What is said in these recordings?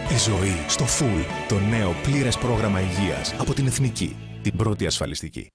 Η ζωή στο Full, το νέο πλήρες πρόγραμμα υγείας από την Εθνική, την πρώτη ασφαλιστική.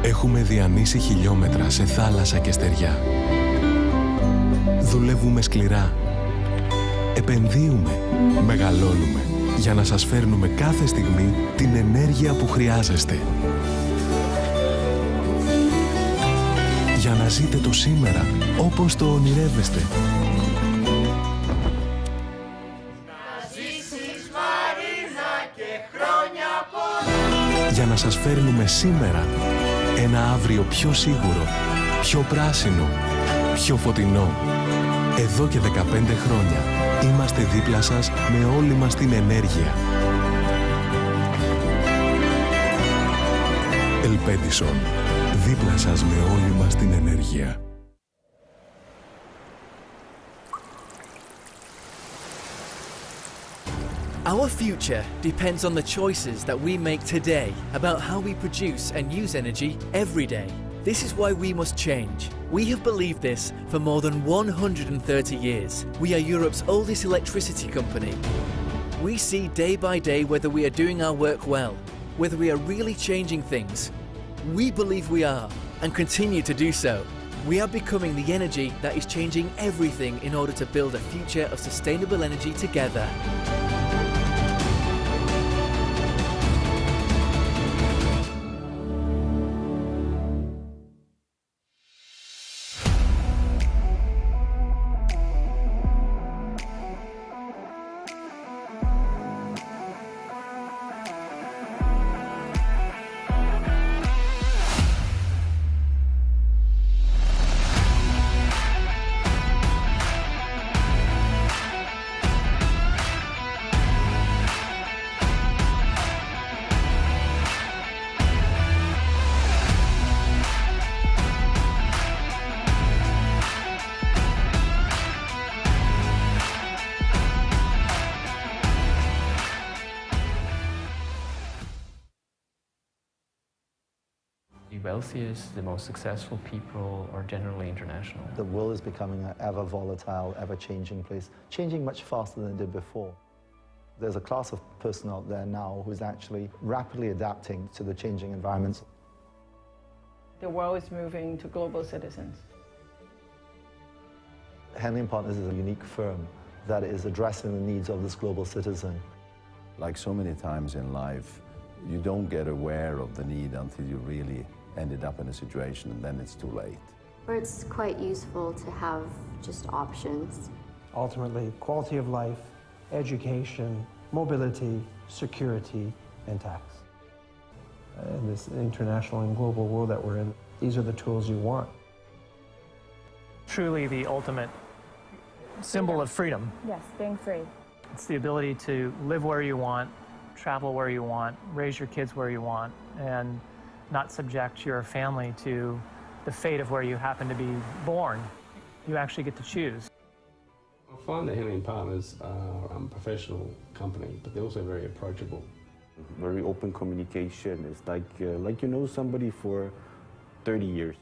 Έχουμε διανύσει χιλιόμετρα σε θάλασσα και στεριά. Δουλεύουμε σκληρά. Επενδύουμε. Μεγαλώνουμε. Για να σας φέρνουμε κάθε στιγμή την ενέργεια που χρειάζεστε. Για να ζείτε το σήμερα όπως το ονειρεύεστε. Για να σας φέρνουμε σήμερα ένα αύριο πιο σίγουρο, πιο πράσινο, πιο φωτεινό. Εδώ και 15 χρόνια είμαστε δίπλα σας με όλη μας την ενέργεια. Ελπέντισον, δίπλα σας με όλη μας την ενέργεια. Our future depends on the choices that we make today about how we produce and use energy every day. This is why we must change. We have believed this for more than 130 years. We are Europe's oldest electricity company. We see day by day whether we are doing our work well, whether we are really changing things. We believe we are, and continue to do so. We are becoming the energy that is changing everything in order to build a future of sustainable energy together. The wealthiest, the most successful people are generally international. The world is becoming an ever volatile, ever-changing place, changing much faster than it did before. There's a class of person out there now who's actually rapidly adapting to the changing environments. The world is moving to global citizens. Henley & Partners is a unique firm that is addressing the needs of this global citizen. Like so many times in life, you don't get aware of the need until you really ended up in a situation, and then it's too late. Or it's quite useful to have just options. Ultimately, quality of life, education, mobility, security, and tax. In this international and global world that we're in, these are the tools you want. Truly the ultimate symbol of freedom. Yes, being free. It's the ability to live where you want, travel where you want, raise your kids where you want, and not subject your family to the fate of where you happen to be born. You actually get to choose. I find that Henley & Partners are a professional company, but they're also very approachable. Very open communication. It's like you know somebody for 30 years.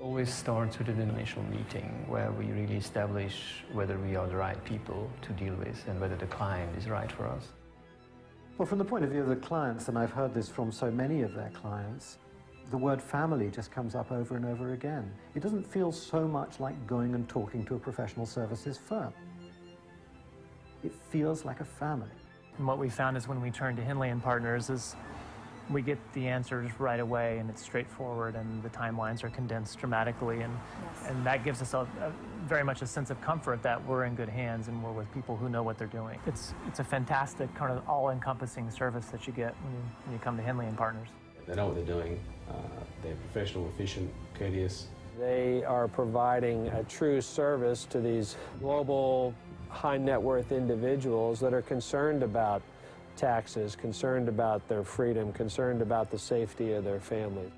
Always starts with an initial meeting where we really establish whether we are the right people to deal with and whether the client is right for us. Well, from the point of view of the clients, and I've heard this from so many of their clients, the word family just comes up over and over again. It doesn't feel so much like going and talking to a professional services firm. It feels like a family. And what we found is when we turn to Henley & Partners is we get the answers right away, and it's straightforward, and the timelines are condensed dramatically, and that gives us very much a sense of comfort that we're in good hands and we're with people who know what they're doing. It's a fantastic kind of all-encompassing service that you get when you come to Henley & Partners. They know what they're doing. They're professional, efficient, courteous. They are providing a true service to these global high net worth individuals that are concerned about taxes, concerned about their freedom, concerned about the safety of their family.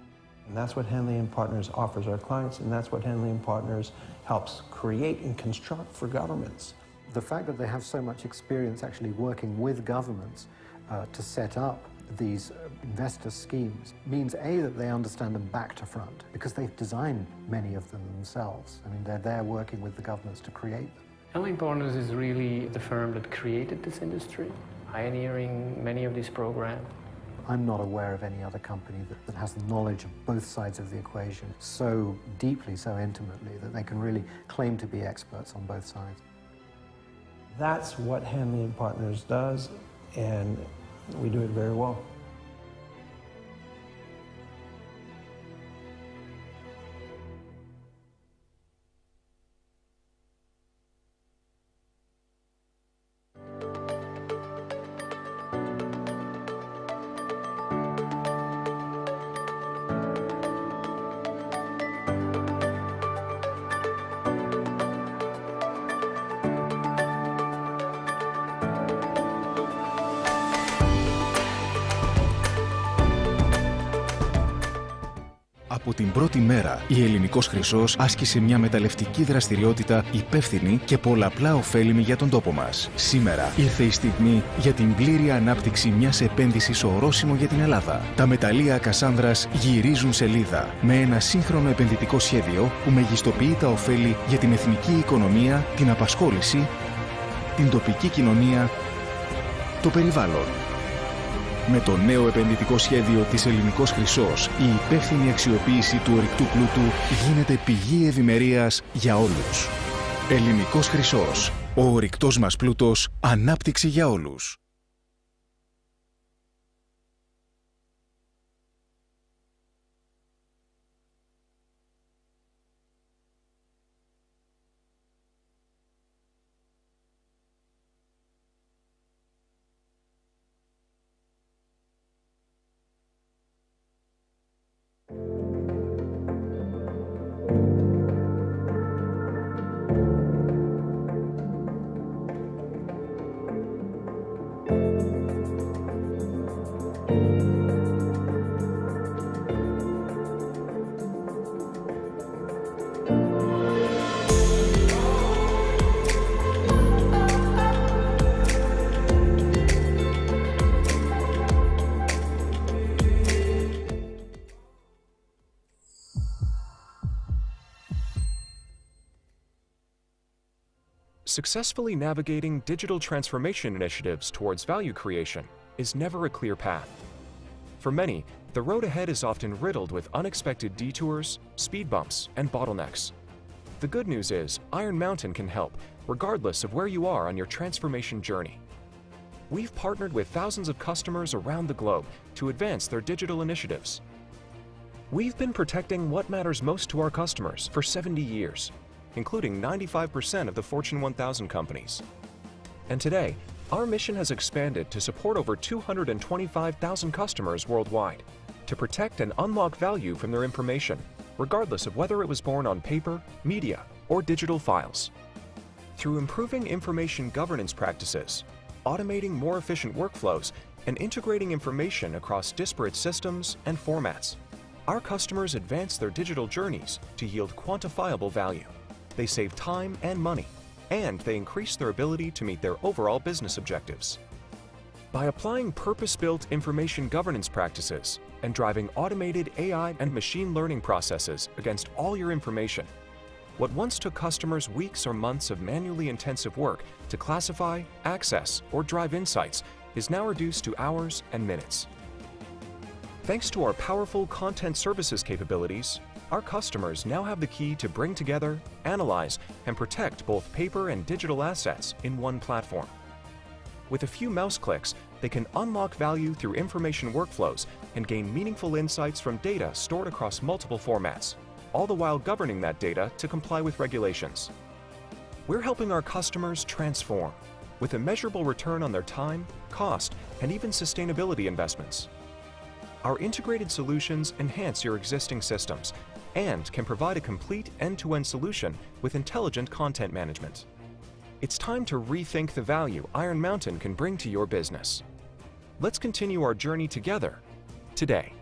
And that's what Henley & Partners offers our clients, and that's what Henley & Partners helps create and construct for governments. The fact that they have so much experience actually working with governments to set up these investor schemes means, A, that they understand them back to front, because they've designed many of them themselves. I mean, they're there working with the governments to create them. Henley & Partners is really the firm that created this industry, pioneering many of these programs. I'm not aware of any other company that has the knowledge of both sides of the equation so deeply, so intimately, that they can really claim to be experts on both sides. That's what Henley & Partners does, and we do it very well. Από την πρώτη μέρα, η Ελληνικός Χρυσός άσκησε μια μεταλλευτική δραστηριότητα υπεύθυνη και πολλαπλά ωφέλιμη για τον τόπο μας. Σήμερα ήρθε η στιγμή για την πλήρη ανάπτυξη μιας επένδυσης ορόσημο για την Ελλάδα. Τα μεταλλεία Κασάνδρας γυρίζουν σελίδα με ένα σύγχρονο επενδυτικό σχέδιο που μεγιστοποιεί τα ωφέλη για την εθνική οικονομία, την απασχόληση, την τοπική κοινωνία, το περιβάλλον. Με το νέο επενδυτικό σχέδιο της Ελληνικός Χρυσός, η υπεύθυνη αξιοποίηση του ορυκτού πλούτου γίνεται πηγή ευημερίας για όλους. Ελληνικός Χρυσός. Ο ορυκτός μας πλούτος, ανάπτυξη για όλους. Successfully navigating digital transformation initiatives towards value creation is never a clear path. For many, the road ahead is often riddled with unexpected detours, speed bumps, and bottlenecks. The good news is Iron Mountain can help, regardless of where you are on your transformation journey. We've partnered with thousands of customers around the globe to advance their digital initiatives. We've been protecting what matters most to our customers for 70 years, including 95% of the Fortune 1000 companies. And today, our mission has expanded to support over 225,000 customers worldwide, to protect and unlock value from their information, regardless of whether it was born on paper, media, or digital files. Through improving information governance practices, automating more efficient workflows, and integrating information across disparate systems and formats, our customers advance their digital journeys to yield quantifiable value. They save time and money, and they increase their ability to meet their overall business objectives. By applying purpose-built information governance practices and driving automated AI and machine learning processes against all your information, what once took customers weeks or months of manually intensive work to classify, access, or drive insights is now reduced to hours and minutes. Thanks to our powerful content services capabilities, our customers now have the key to bring together, analyze, and protect both paper and digital assets in one platform. With a few mouse clicks, they can unlock value through information workflows and gain meaningful insights from data stored across multiple formats, all the while governing that data to comply with regulations. We're helping our customers transform with a measurable return on their time, cost, and even sustainability investments. Our integrated solutions enhance your existing systems and can provide a complete end-to-end solution with intelligent content management. It's time to rethink the value Iron Mountain can bring to your business. Let's continue our journey together today.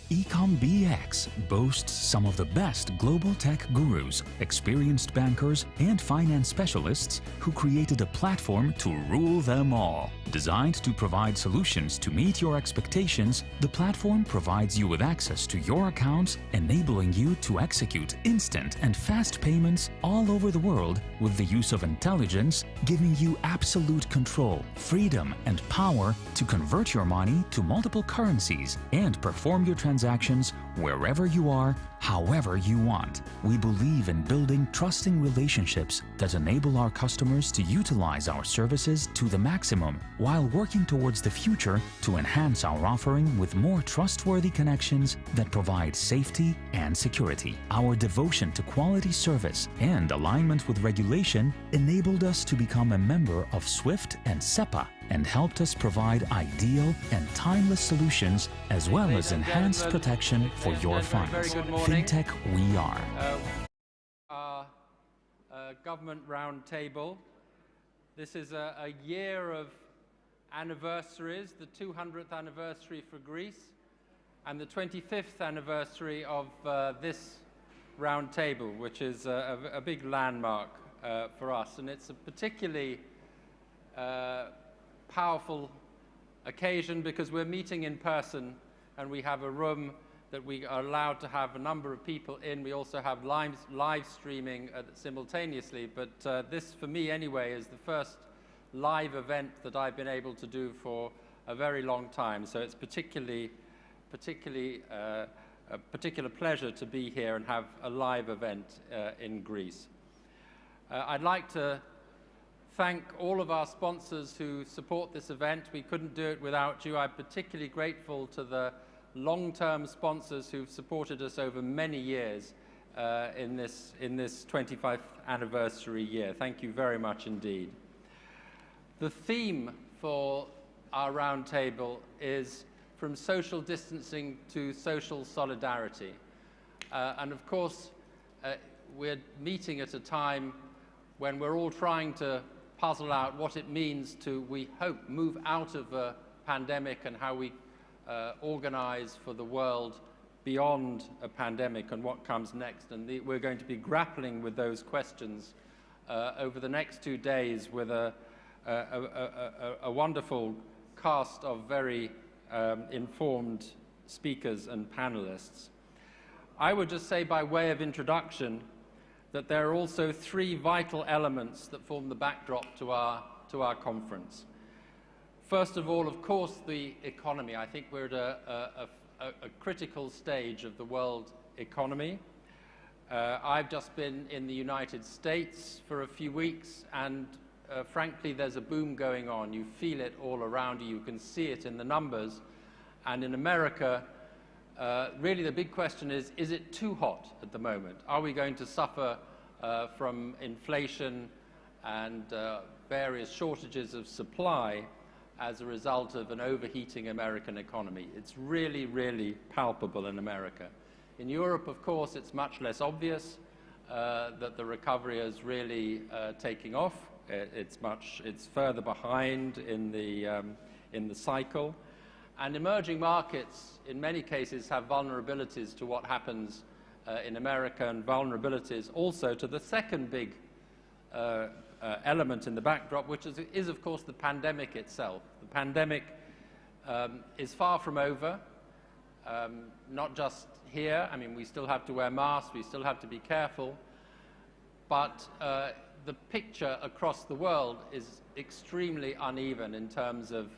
EcomBX boasts some of the best global tech gurus, experienced bankers, and finance specialists who created a platform to rule them all. Designed to provide solutions to meet your expectations, the platform provides you with access to your accounts, enabling you to execute instant and fast payments all over the world with the use of intelligence, giving you absolute control, freedom, and power to convert your money to multiple currencies and perform your transactions wherever you are, however you want. We believe in building trusting relationships that enable our customers to utilize our services to the maximum while working towards the future to enhance our offering with more trustworthy connections that provide safety and security. Our devotion to quality service and alignment with regulation enabled us to become a member of SWIFT and SEPA and helped us provide ideal and timeless solutions as well as enhanced protection for your funds. FinTech we are. Our government roundtable. This is a year of anniversaries, the 200th anniversary for Greece and the 25th anniversary of this roundtable, which is a big landmark for us. And it's a particularly powerful occasion because we're meeting in person and we have a room that we are allowed to have a number of people in. We also have live streaming simultaneously, but this, for me anyway, is the first live event that I've been able to do for a very long time. So it's particularly a particular pleasure to be here and have a live event in Greece. I'd like to thank all of our sponsors who support this event. We couldn't do it without you. I'm particularly grateful to the long-term sponsors who've supported us over many years in this 25th anniversary year. Thank you very much indeed. The theme for our roundtable is from social distancing to social solidarity. And of course, we're meeting at a time when we're all trying to puzzle out what it means to, we hope, move out of a pandemic and how we organize for the world beyond a pandemic and what comes next. And we're going to be grappling with those questions over the next 2 days with a wonderful cast of very informed speakers and panelists. I would just say by way of introduction that there are also 3 vital elements that form the backdrop to our conference. First of all, of course, the economy. I think we're at a critical stage of the world economy. I've just been in the United States for a few weeks, and frankly, there's a boom going on. You feel it all around you. You can see it in the numbers. And in America, really the big question is it too hot at the moment? Are we going to suffer from inflation and various shortages of supply as a result of an overheating American economy? It's really, really palpable in America. In Europe, of course, it's much less obvious that the recovery is really taking off. It's further behind in the cycle. And emerging markets, in many cases, have vulnerabilities to what happens in America, and vulnerabilities also to the second big element in the backdrop, which is, of course, the pandemic itself. The pandemic is far from over, not just here. I mean, we still have to wear masks, we still have to be careful, but the picture across the world is extremely uneven in terms of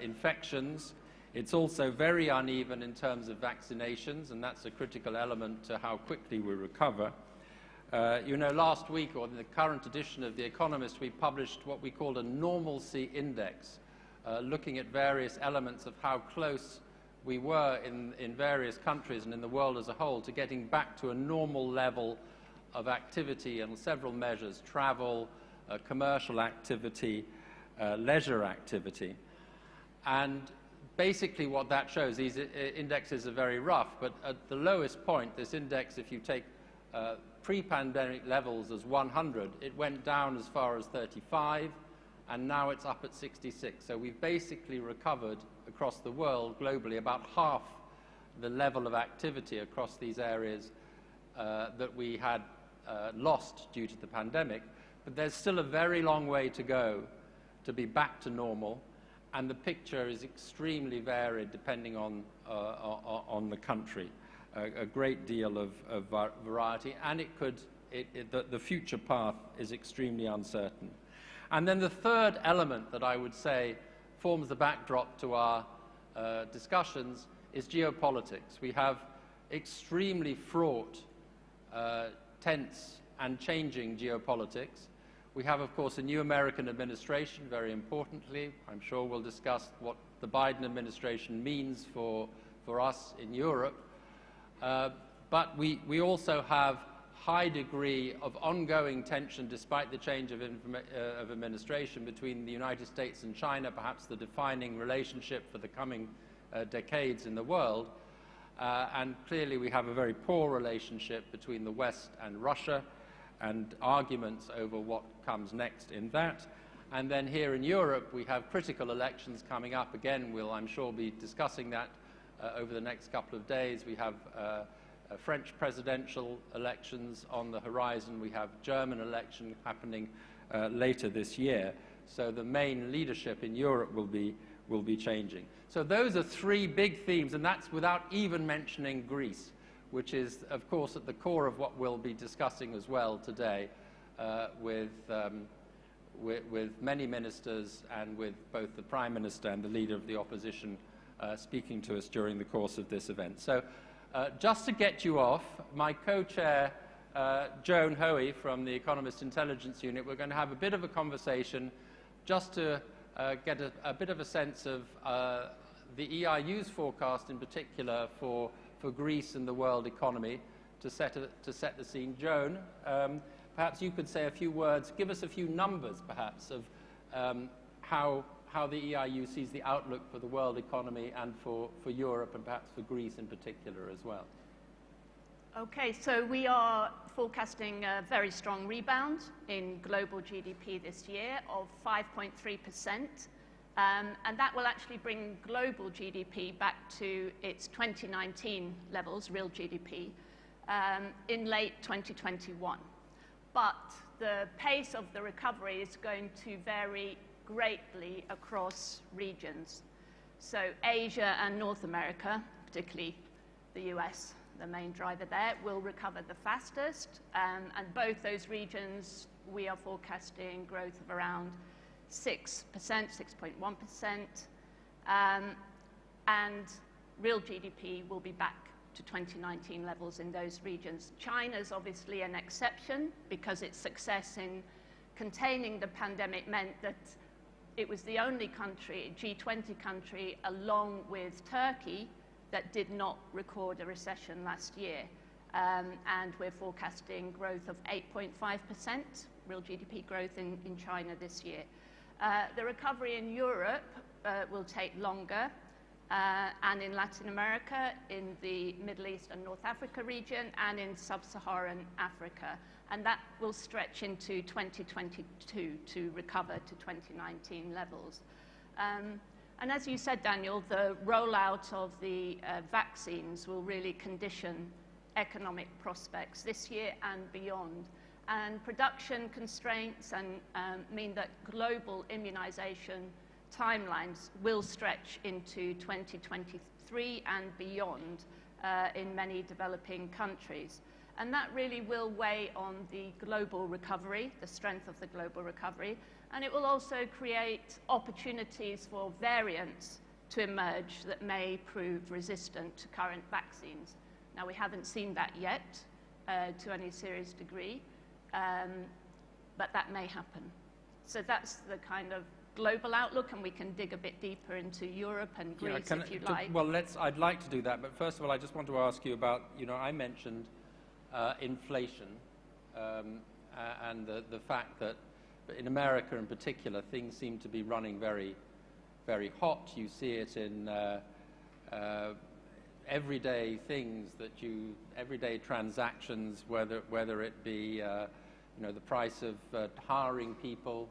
infections. It's also very uneven in terms of vaccinations, and that's a critical element to how quickly we recover. You know, last week, or in the current edition of The Economist, we published what we called a normalcy index, looking at various elements of how close we were in various countries and in the world as a whole to getting back to a normal level of activity and several measures: travel, commercial activity, leisure activity. And basically what that shows, these indexes are very rough, but at the lowest point, this index, if you take pre-pandemic levels as 100, it went down as far as 35, and now it's up at 66. So we've basically recovered across the world, globally, about half the level of activity across these areas that we had lost due to the pandemic. But there's still a very long way to go to be back to normal, and the picture is extremely varied depending on the country. A great deal of variety, and the future path is extremely uncertain. And then the third element that I would say forms the backdrop to our discussions is geopolitics. We have extremely fraught, tense and changing geopolitics. We have, of course, a new American administration, very importantly. I'm sure we'll discuss what the Biden administration means for us in Europe. But we also have high degree of ongoing tension, despite the change of administration, between the United States and China, perhaps the defining relationship for the coming decades in the world. And clearly we have a very poor relationship between the West and Russia, and arguments over what comes next in that. And then here in Europe, we have critical elections coming up. Again, we'll, I'm sure, be discussing that over the next couple of days. We have French presidential elections on the horizon. We have German election happening later this year. So the main leadership in Europe will be changing. So those are three big themes, and that's without even mentioning Greece, which is, of course, at the core of what we'll be discussing as well today with many ministers and with both the Prime Minister and the Leader of the Opposition speaking to us during the course of this event. So just to get you off, my co-chair, Joan Hoey from the Economist Intelligence Unit, we're going to have a bit of a conversation just to get a bit of a sense of the EIU's forecast in particular for Greece and the world economy to set the scene. Joan, perhaps you could say a few words, give us a few numbers perhaps of how the EIU sees the outlook for the world economy and for Europe and perhaps for Greece in particular as well. Okay, so we are forecasting a very strong rebound in global GDP this year of 5.3%. And that will actually bring global GDP back to its 2019 levels, real GDP, in late 2021. But the pace of the recovery is going to vary greatly across regions. So Asia and North America, particularly the US, the main driver there, will recover the fastest. And both those regions, we are forecasting growth of around 6%, 6.1%, and real GDP will be back to 2019 levels in those regions. China's obviously an exception because its success in containing the pandemic meant that it was the only country, G20 country, along with Turkey, that did not record a recession last year. And we're forecasting growth of 8.5%, real GDP growth in China this year. The recovery in Europe will take longer, and in Latin America, in the Middle East and North Africa region, and in sub-Saharan Africa. And that will stretch into 2022 to recover to 2019 levels. And as you said, Daniel, the rollout of the vaccines will really condition economic prospects this year and beyond. And production constraints mean that global immunization timelines will stretch into 2023 and beyond in many developing countries. And that really will weigh on the global recovery, the strength of the global recovery, and it will also create opportunities for variants to emerge that may prove resistant to current vaccines. Now, we haven't seen that yet to any serious degree, but that may happen. So that's the kind of global outlook, and we can dig a bit deeper into Europe and Greece if you like. Well, I'd like to do that, but first of all, I just want to ask you about, I mentioned inflation and the fact that in America in particular, things seem to be running very, very hot. You see it in everyday things everyday transactions, whether it be, the price of hiring people.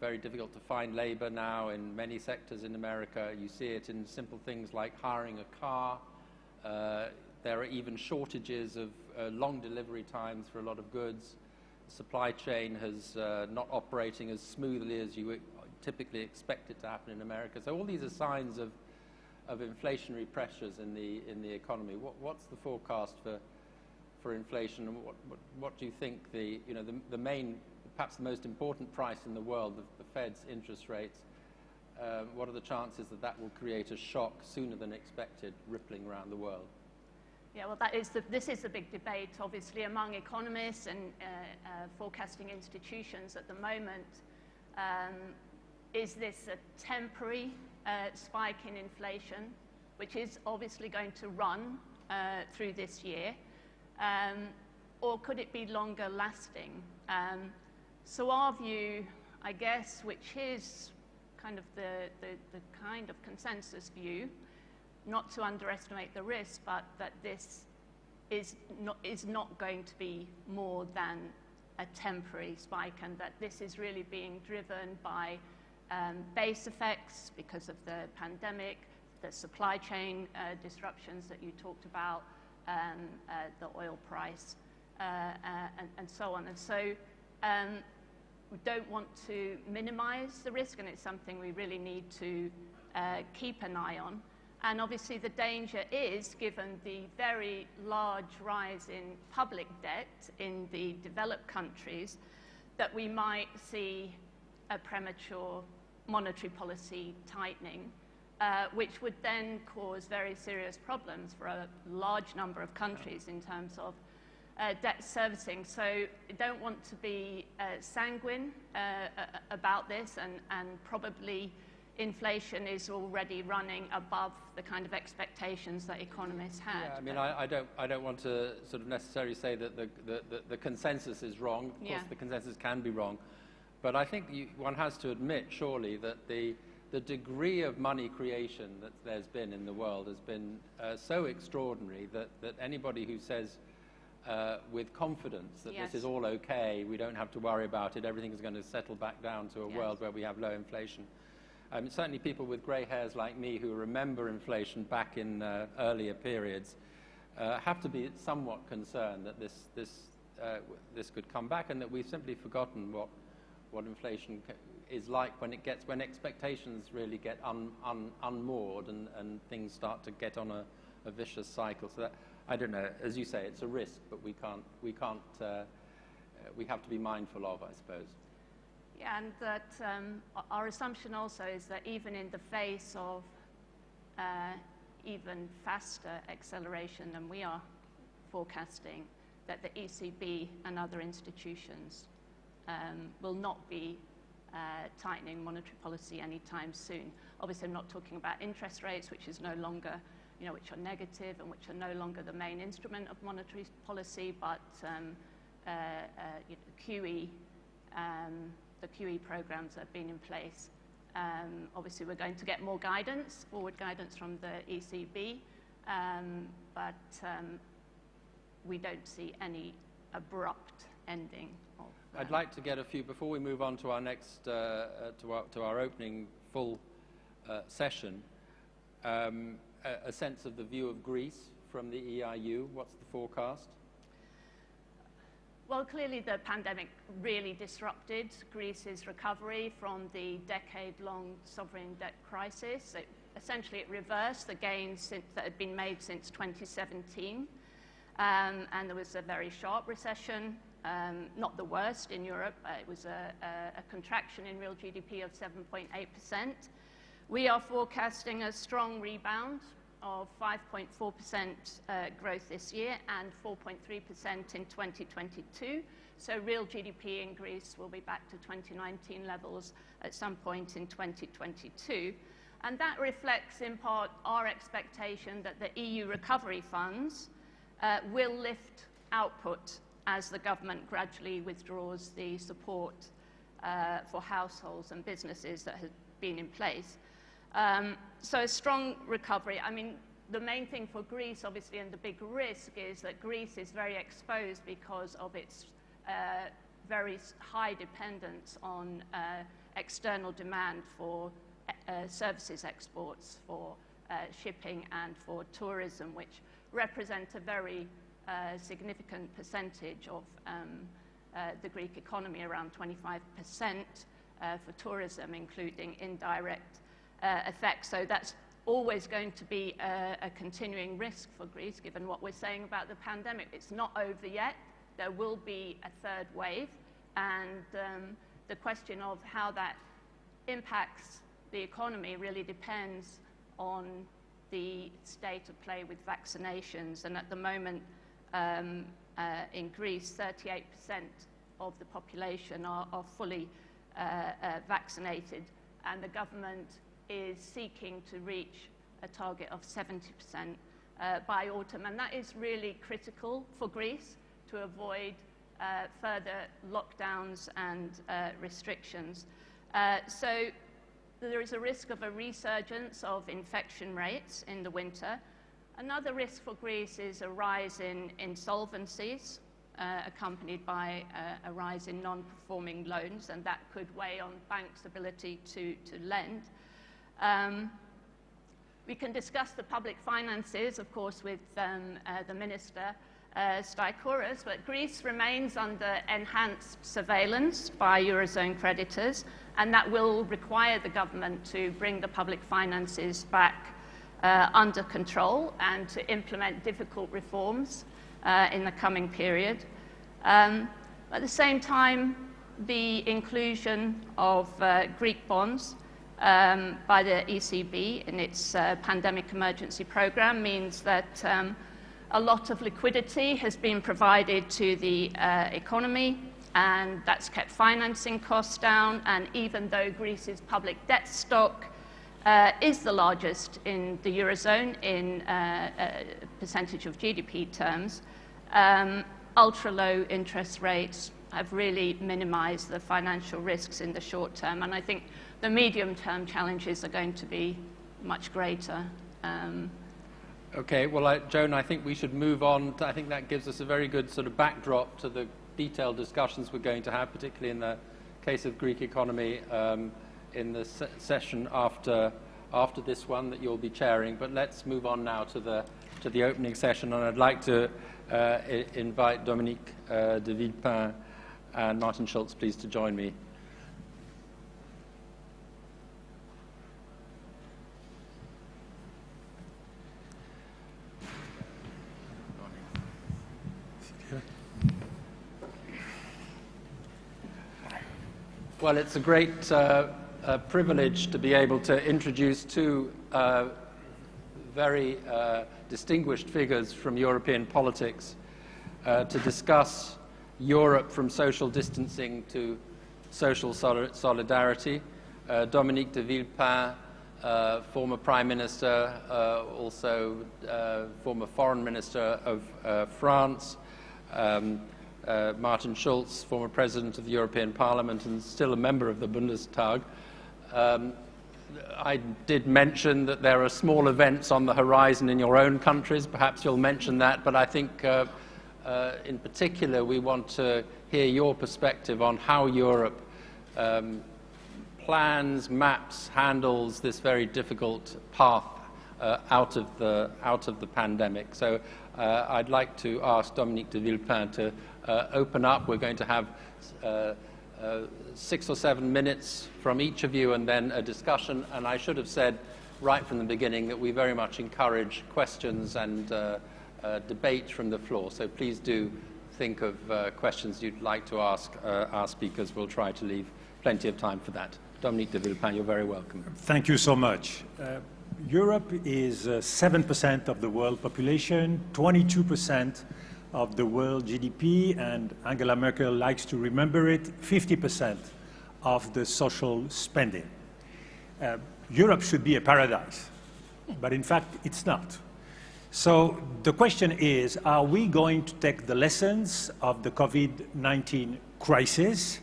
Very difficult to find labor now in many sectors in America. You see it in simple things like hiring a car. There are even shortages of long delivery times for a lot of goods. The supply chain has not operating as smoothly as you typically expect it to happen in America. So all these are signs of inflationary pressures in the economy. What's the forecast for inflation, and what do you think the main, perhaps the most important price in the world, the Fed's interest rates? What are the chances that will create a shock sooner than expected, rippling around the world? Yeah, well, this is a big debate, obviously, among economists and forecasting institutions at the moment. Is this a temporary spike in inflation, which is obviously going to run through this year, or could it be longer lasting? So our view, I guess, which is kind of the kind of consensus view, not to underestimate the risk, but that this is not going to be more than a temporary spike, and that this is really being driven by base effects because of the pandemic, the supply chain disruptions that you talked about, the oil price, and so on. And so we don't want to minimize the risk, and it's something we really need to keep an eye on. And obviously the danger is, given the very large rise in public debt in the developed countries, that we might see a premature monetary policy tightening, which would then cause very serious problems for a large number of countries in terms of debt servicing. So I don't want to be sanguine about this, and probably inflation is already running above the kind of expectations that economists had. Yeah, I mean, I don't want to sort of necessarily say that the consensus is wrong. Of course, the consensus can be wrong, but I think one has to admit, surely, that the degree of money creation that there's been in the world has been so extraordinary that anybody who says with confidence that this is all okay, we don't have to worry about it, everything is going to settle back down to a world where we have low inflation. Certainly people with grey hairs like me who remember inflation back in earlier periods have to be somewhat concerned that this could come back, and that we've simply forgotten what inflation is like when expectations really get unmoored and things start to get on a vicious cycle. So that, I don't know, as you say, it's a risk, but we have to be mindful of, I suppose. Yeah, and that our assumption also is that even in the face of even faster acceleration than we are forecasting, that the ECB and other institutions will not be tightening monetary policy anytime soon. Obviously, I'm not talking about interest rates, which is no longer, which are negative and which are no longer the main instrument of monetary policy, but QE, the QE programs that have been in place. Obviously, we're going to get more guidance, forward guidance from the ECB, but we don't see any abrupt ending of. I'd like to get a few before we move on to our next to our opening full session. A sense of the view of Greece from the EIU. What's the forecast? Well, clearly the pandemic really disrupted Greece's recovery from the decade-long sovereign debt crisis. Essentially, it reversed the gains that had been made since 2017. And there was a very sharp recession, not the worst in Europe. It was a contraction in real GDP of 7.8%. We are forecasting a strong rebound of 5.4% growth this year and 4.3% in 2022. So real GDP in Greece will be back to 2019 levels at some point in 2022. And that reflects in part our expectation that the EU recovery funds will lift output as the government gradually withdraws the support for households and businesses that has been in place. So a strong recovery. I mean, the main thing for Greece, obviously, and the big risk is that Greece is very exposed because of its very high dependence on external demand for services exports, for shipping and for tourism, which represent a very significant percentage of the Greek economy, around 25% for tourism, including indirect effects. So that's always going to be a continuing risk for Greece, given what we're saying about the pandemic. It's not over yet. There will be a third wave, and the question of how that impacts the economy really depends on the state of play with vaccinations. And at the moment, in Greece, 38% of the population are fully vaccinated, and the government is seeking to reach a target of 70% by autumn. And that is really critical for Greece to avoid further lockdowns and restrictions. So there is a risk of a resurgence of infection rates in the winter. Another risk for Greece is a rise in insolvencies, accompanied by a rise in non-performing loans, and that could weigh on banks' ability to lend. We can discuss the public finances, of course, with the Minister, Staikouros, but Greece remains under enhanced surveillance by Eurozone creditors, and that will require the government to bring the public finances back under control and to implement difficult reforms in the coming period. At the same time, the inclusion of Greek bonds by the ECB in its pandemic emergency program means that a lot of liquidity has been provided to the economy, and that's kept financing costs down. And even though Greece's public debt stock is the largest in the Eurozone in percentage of GDP terms, ultra-low interest rates have really minimized the financial risks in the short term. And I think the medium-term challenges are going to be much greater. Okay, well, Joan, I think we should move on. I think that gives us a very good sort of backdrop to the detailed discussions we're going to have, particularly in the case of Greek economy in the session after this one that you'll be chairing. But let's move on now to the opening session, and I'd like to invite Dominique de Villepin and Martin Schulz, please, to join me. Well, it's a great privilege to be able to introduce two very distinguished figures from European politics to discuss Europe from social distancing to social solidarity. Dominique de Villepin, former Prime Minister, also former Foreign Minister of France, Martin Schulz, former President of the European Parliament and still a member of the Bundestag. I did mention that there are small events on the horizon in your own countries. Perhaps you'll mention that, but I think in particular we want to hear your perspective on how Europe plans, maps, handles this very difficult path out of the pandemic. So I'd like to ask Dominique de Villepin to open up. We're going to have 6 or 7 minutes from each of you and then a discussion. And I should have said right from the beginning that we very much encourage questions and debate from the floor. So please do think of questions you'd like to ask our speakers. We'll try to leave plenty of time for that. Dominique de Villepin, you're very welcome. Thank you so much. Europe is 7% of the world population, 22% of the world GDP, and Angela Merkel likes to remember it, 50% of the social spending. Europe should be a paradise, but in fact it's not. So the question is, are we going to take the lessons of the COVID-19 crisis?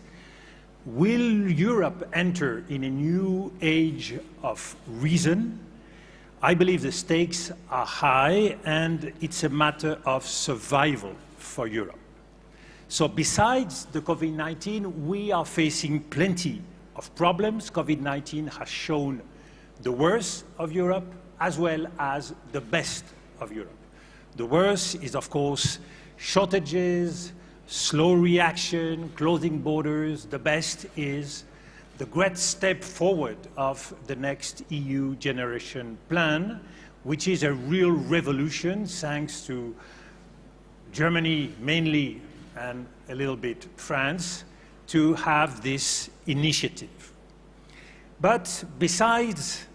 Will Europe enter in a new age of reason? I believe the stakes are high and it's a matter of survival for Europe. So besides the COVID-19, we are facing plenty of problems. COVID-19 has shown the worst of Europe as well as the best of Europe. The worst is, of course, shortages, slow reaction, closing borders. The best is the great step forward of the next EU generation plan, which is a real revolution thanks to Germany mainly and a little bit France to have this initiative. But besides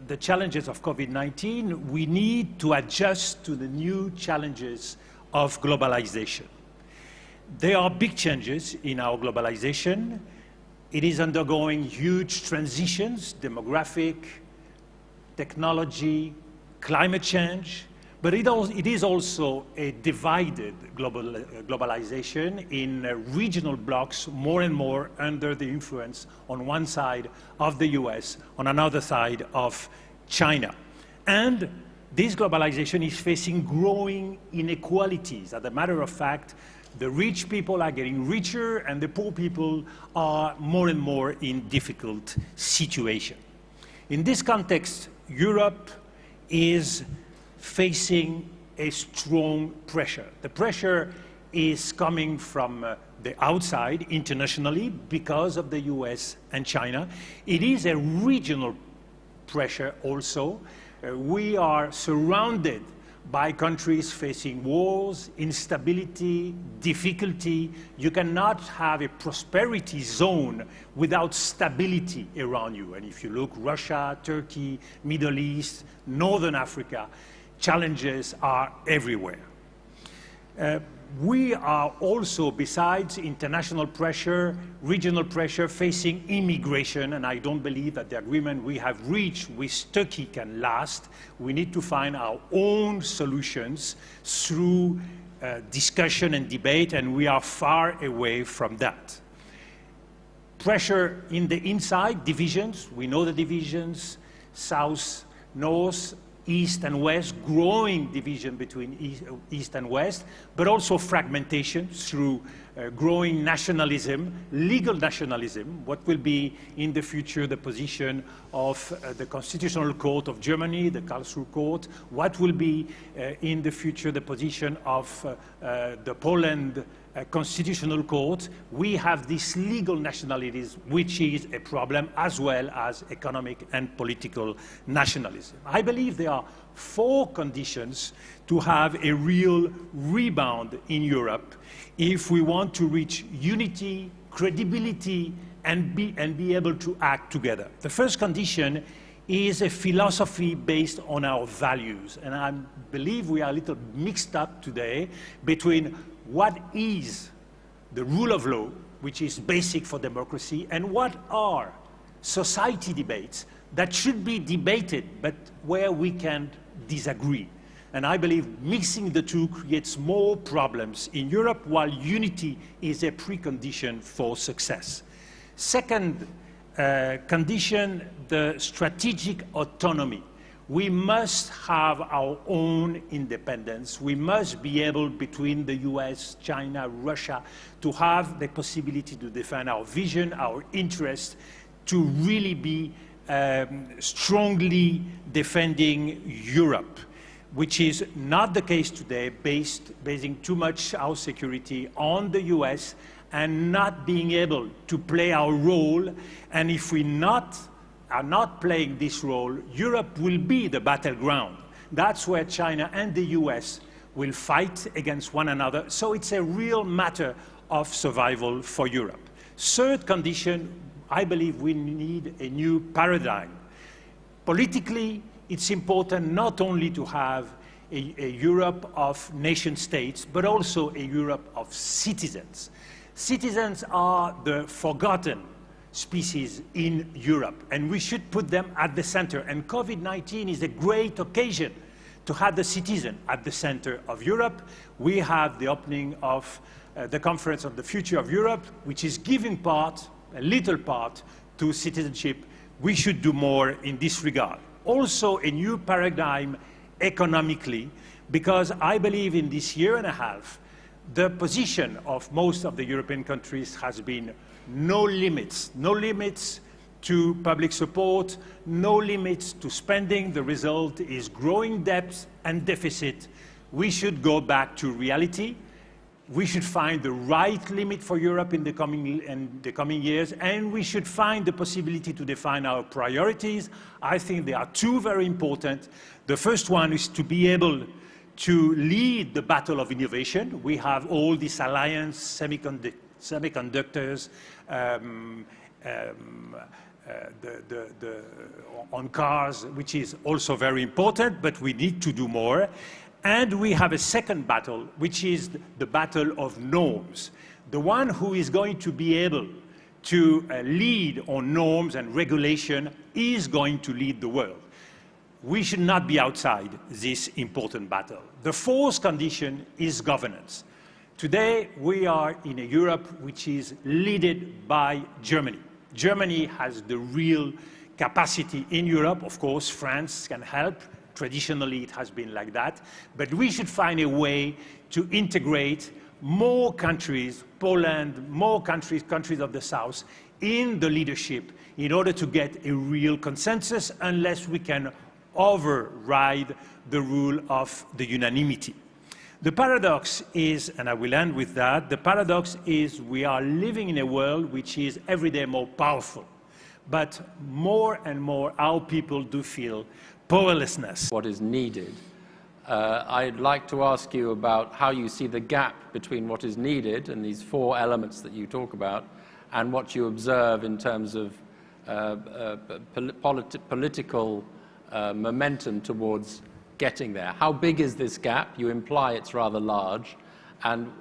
the challenges of COVID-19, we need to adjust to the new challenges of globalization. There are big changes in our globalization. It is undergoing huge transitions, demographic, technology, climate change, but it is also a divided globalization in regional blocks more and more under the influence on one side of the US, on another side of China. And this globalization is facing growing inequalities. As a matter of fact, the rich people are getting richer and the poor people are more and more in difficult situation. In this context, Europe is facing a strong pressure. The pressure is coming from the outside internationally because of the US and China. It is a regional pressure also. We are surrounded by countries facing wars, instability, difficulty. You cannot have a prosperity zone without stability around you. And if you look, Russia, Turkey, Middle East, Northern Africa, challenges are everywhere. We are also, besides international pressure, regional pressure, facing immigration, and I don't believe that the agreement we have reached with Turkey can last. We need to find our own solutions through discussion and debate, and we are far away from that. Pressure in the inside, divisions. We know the divisions, south, north, East and West, growing division between East and West, but also fragmentation through growing nationalism, legal nationalism. What will be in the future the position of the Constitutional Court of Germany, the Karlsruhe Court? What will be in the future the position of the Poland Constitutional Court? We have these legal nationalities, which is a problem, as well as economic and political nationalism. I believe there are 4 conditions to have a real rebound in Europe if we want to reach unity, credibility, and be able to act together. The first condition is a philosophy based on our values. And I believe we are a little mixed up today between what is the rule of law, which is basic for democracy, and what are society debates that should be debated, but where we can disagree. And I believe mixing the two creates more problems in Europe, while unity is a precondition for success. Second condition, the strategic autonomy. We must have our own independence. We must be able, between the US, China, Russia, to have the possibility to defend our vision, our interests, to really be strongly defending Europe, which is not the case today, basing too much our security on the US and not being able to play our role. And if we are not playing this role, Europe will be the battleground. That's where China and the US will fight against one another. So it's a real matter of survival for Europe. Third condition, I believe we need a new paradigm. Politically, it's important not only to have a Europe of nation states, but also a Europe of citizens. Citizens are the forgotten species in Europe, and we should put them at the center. And COVID-19 is a great occasion to have the citizen at the center of Europe. We have the opening of the Conference on the Future of Europe, which is giving a little part, to citizenship. We should do more in this regard. Also, a new paradigm economically, because I believe in this year and a half, the position of most of the European countries has been no limits to public support, no limits to spending. The result is growing debt and deficit. We should go back to reality. We should find the right limit for Europe in the coming years, and we should find the possibility to define our priorities. I think there are two very important. The first one is to be able to lead the battle of innovation. We have all this alliance, semiconductors, on cars, which is also very important, but we need to do more. And we have a second battle, which is the battle of norms. The one who is going to be able to lead on norms and regulation is going to lead the world. We should not be outside this important battle. The fourth condition is governance. Today, we are in a Europe which is led by Germany. Germany has the real capacity in Europe. Of course, France can help. Traditionally, it has been like that. But we should find a way to integrate more countries, Poland, more countries of the South, in the leadership in order to get a real consensus, unless we can override the rule of the unanimity. The paradox is, and I will end with that, the paradox is we are living in a world which is every day more powerful. But more and more our people do feel powerlessness. What is needed. I'd like to ask you about how you see the gap between what is needed and these four elements that you talk about, and what you observe in terms of political momentum towards getting there. How big is this gap? You imply it's rather large. And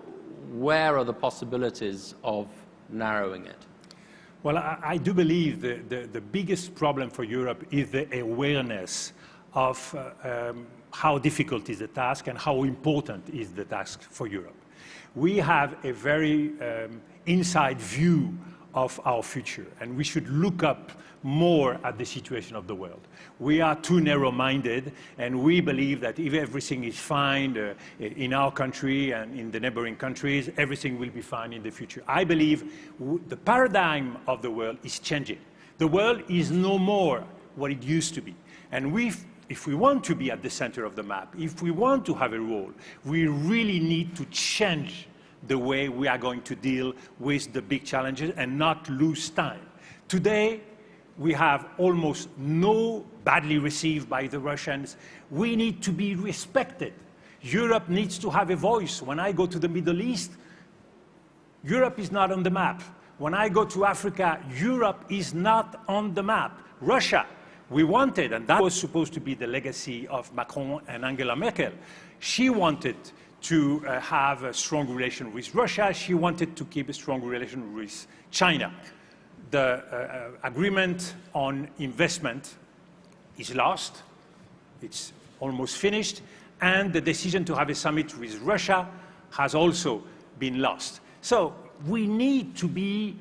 where are the possibilities of narrowing it? Well, I do believe the biggest problem for Europe is the awareness of how difficult is the task and how important is the task for Europe. We have a very inside view of our future, and we should look up more at the situation of the world. We are too narrow-minded, and we believe that if everything is fine in our country and in the neighboring countries, everything will be fine in the future. I believe the paradigm of the world is changing. The world is no more what it used to be. And if we want to be at the center of the map, if we want to have a role, we really need to change the way we are going to deal with the big challenges and not lose time. Today, we have almost no badly received by the Russians. We need to be respected. Europe needs to have a voice. When I go to the Middle East, Europe is not on the map. When I go to Africa, Europe is not on the map. Russia, we wanted, and that was supposed to be the legacy of Macron and Angela Merkel. She wanted to have a strong relation with Russia. She wanted to keep a strong relation with China. The agreement on investment is lost. It's almost finished. And the decision to have a summit with Russia has also been lost. So we need to be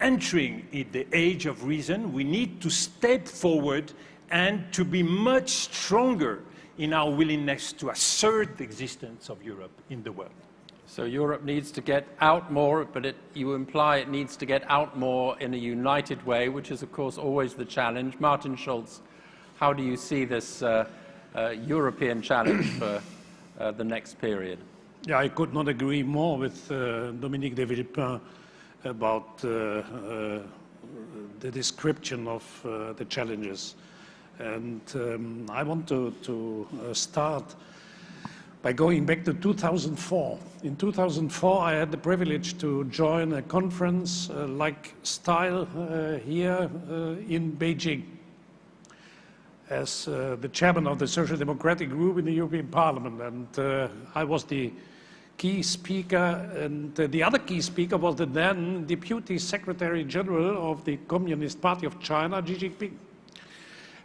entering in the age of reason. We need to step forward and to be much stronger in our willingness to assert the existence of Europe in the world. So Europe needs to get out more, but you imply it needs to get out more in a united way, which is, of course, always the challenge. Martin Schulz, how do you see this European challenge for the next period? Yeah, I could not agree more with Dominique de Villepin about the description of the challenges. And I want to start by going back to 2004. In 2004, I had the privilege to join a conference like style here in Beijing as the chairman of the Social Democratic Group in the European Parliament. And I was the key speaker, and the other key speaker was the then Deputy Secretary General of the Communist Party of China, Xi Jinping.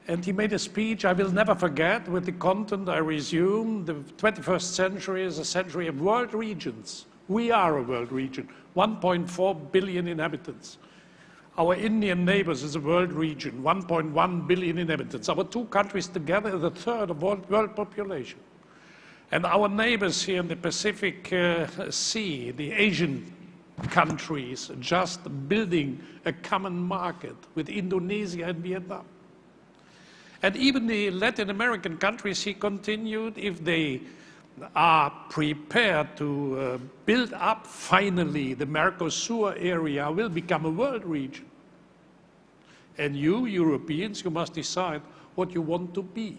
And he made a speech I will never forget with the content I resume. The 21st century is a century of world regions. We are a world region, 1.4 billion inhabitants. Our Indian neighbors is a world region, 1.1 billion inhabitants. Our two countries together are a third of world population. And our neighbors here in the Pacific Sea, the Asian countries, just building a common market with Indonesia and Vietnam. And even the Latin American countries, he continued, if they are prepared to build up finally the Mercosur area, will become a world region. And you, Europeans, you must decide what you want to be.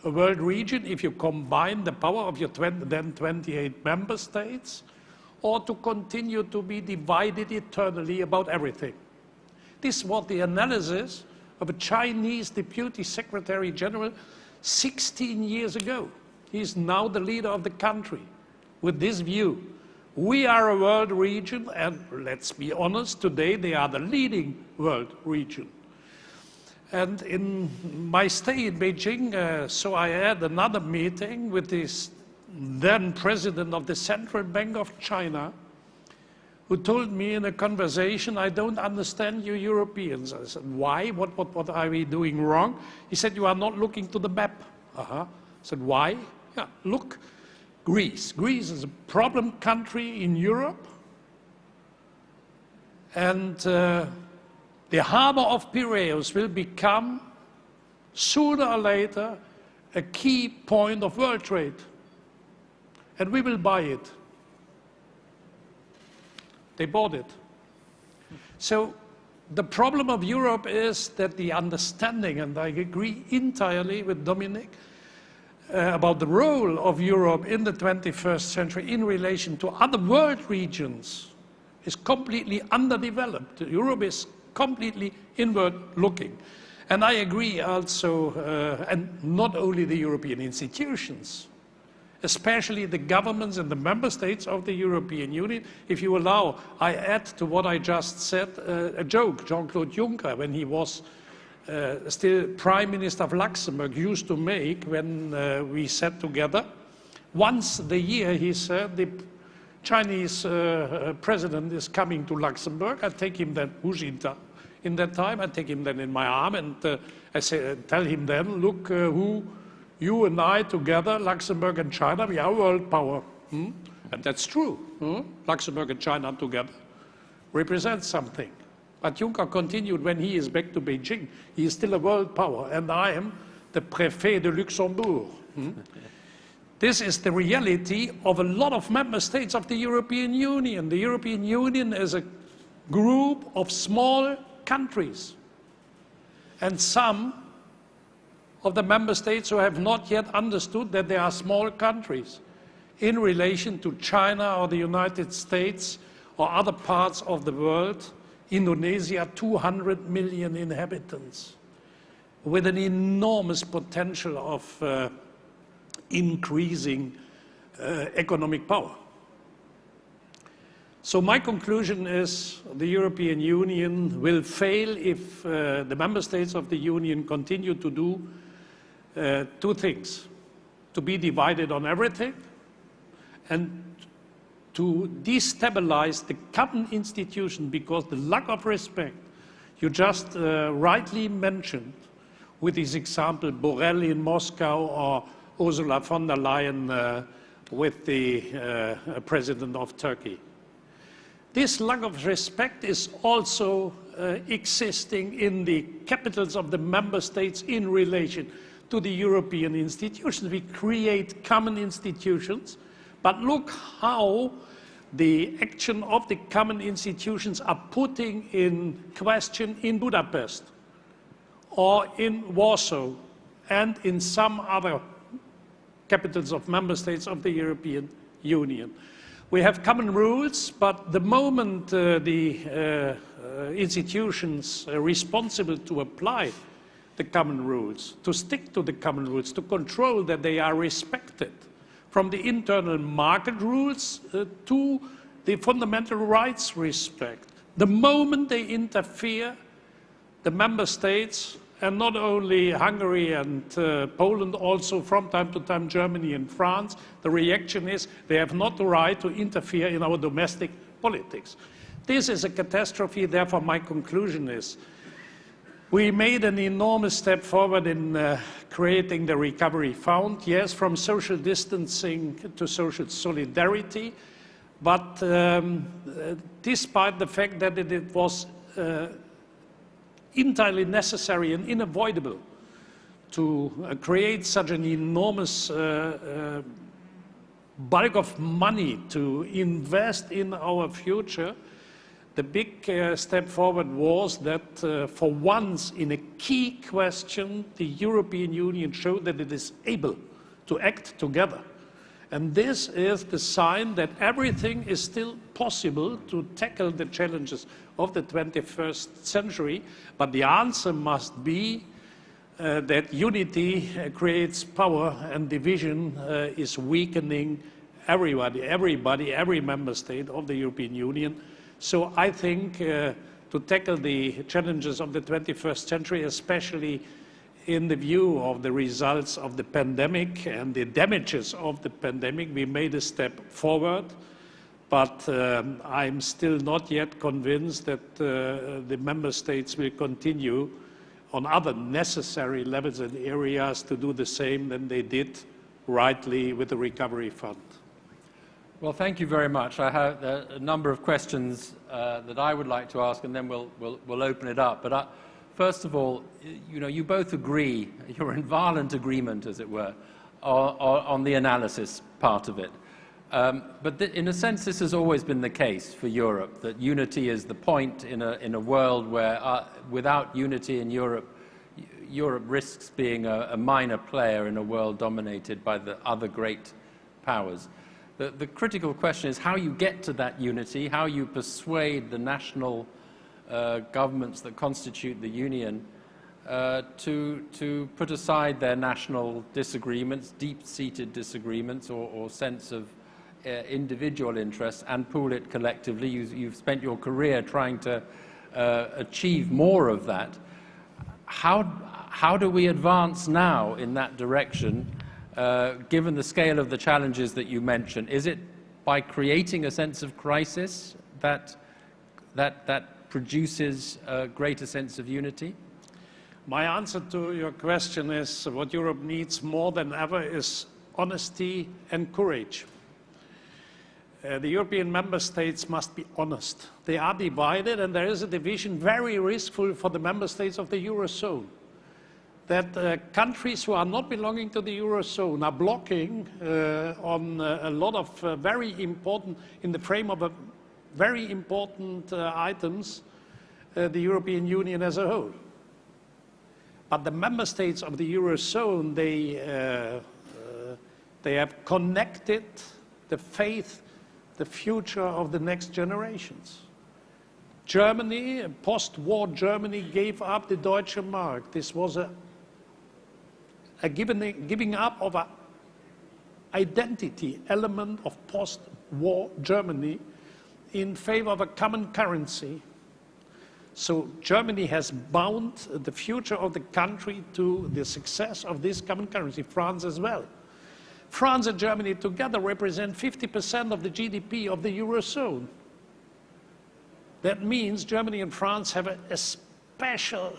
A world region if you combine the power of your then 28 member states, or to continue to be divided eternally about everything. This was the analysis of a Chinese Deputy Secretary General 16 years ago. He is now the leader of the country with this view. We are a world region, and let's be honest, today they are the leading world region. And in my stay in Beijing, so I had another meeting with this then president of the Central Bank of China, who told me in a conversation, I don't understand you Europeans. I said, why? What are we doing wrong? He said, you are not looking to the map. I said, why? Yeah, look, Greece. Greece is a problem country in Europe. And the harbor of Piraeus will become, sooner or later, a key point of world trade. And we will buy it. They bought it. So the problem of Europe is that the understanding, and I agree entirely with Dominic, about the role of Europe in the 21st century in relation to other world regions is completely underdeveloped. Europe is completely inward looking. And I agree also, and not only the European institutions, especially the governments and the member states of the European Union. If you allow, I add to what I just said a joke. Jean-Claude Juncker, when he was still Prime Minister of Luxembourg, used to make when we sat together. Once a year, he said, the Chinese president is coming to Luxembourg. I take him then, Hu Jintao, in that time, I take him then in my arm and I say, tell him then, look, you and I together, Luxembourg and China, we are world power. And that's true. Luxembourg and China together represent something. But Juncker continued, when he is back to Beijing, he is still a world power, and I am the Préfet de Luxembourg. This is the reality of a lot of member states of the European Union. The European Union is a group of small countries. And some of the member states who have not yet understood that they are small countries in relation to China or the United States or other parts of the world Indonesia, 200 million inhabitants, with an enormous potential of increasing economic power. So my conclusion is the European Union will fail if the member states of the Union continue to do two things: to be divided on everything and to destabilize the common institution, because the lack of respect you just rightly mentioned, with this example Borrell in Moscow or Ursula von der Leyen with the president of Turkey. This lack of respect is also existing in the capitals of the member states in relation to the European institutions. We create common institutions, but look how the action of the common institutions are putting in question in Budapest or in Warsaw and in some other capitals of member states of the European Union. We have common rules, but the moment the institutions responsible to apply the common rules, to stick to the common rules, to control that they are respected, from the internal market rules to the fundamental rights respect. The moment they interfere, the member states, and not only Hungary and Poland, also from time to time Germany and France, the reaction is they have not the right to interfere in our domestic politics. This is a catastrophe. Therefore, my conclusion is we made an enormous step forward in creating the recovery fund, yes, from social distancing to social solidarity, but despite the fact that it was entirely necessary and unavoidable to create such an enormous bulk of money to invest in our future, the big step forward was that for once in a key question, the European Union showed that it is able to act together. And this is the sign that everything is still possible to tackle the challenges of the 21st century, but the answer must be that unity creates power and division is weakening everybody, every member state of the European Union. So I think to tackle the challenges of the 21st century, especially in the view of the results of the pandemic and the damages of the pandemic, we made a step forward. But I'm still not yet convinced that the member states will continue on other necessary levels and areas to do the same than they did rightly with the recovery fund. Well, thank you very much. I have a number of questions that I would like to ask, and then we'll open it up. But first of all, you both agree, you're in violent agreement, as it were, on the analysis part of it. But in a sense, this has always been the case for Europe, that unity is the point in a world where, without unity in Europe, Europe risks being a minor player in a world dominated by the other great powers. The critical question is how you get to that unity, how you persuade the national governments that constitute the Union to put aside their national disagreements, deep-seated disagreements or sense of individual interests, and pool it collectively. You've spent your career trying to achieve more of that. How do we advance now in that direction, given the scale of the challenges that you mentioned? Is it by creating a sense of crisis that produces a greater sense of unity? My answer to your question is what Europe needs more than ever is honesty and courage. The European member states must be honest. They are divided, and there is a division very riskful for the member states of the Eurozone. That countries who are not belonging to the Eurozone are blocking on a lot of very important, in the frame of very important items, the European Union as a whole. But the member states of the Eurozone, they have connected the faith, the future of the next generations. Germany, post-war Germany, gave up the Deutsche Mark. This was a giving up of an identity element of post-war Germany in favor of a common currency. So Germany has bound the future of the country to the success of this common currency, France as well. France and Germany together represent 50% of the GDP of the Eurozone. That means Germany and France have especially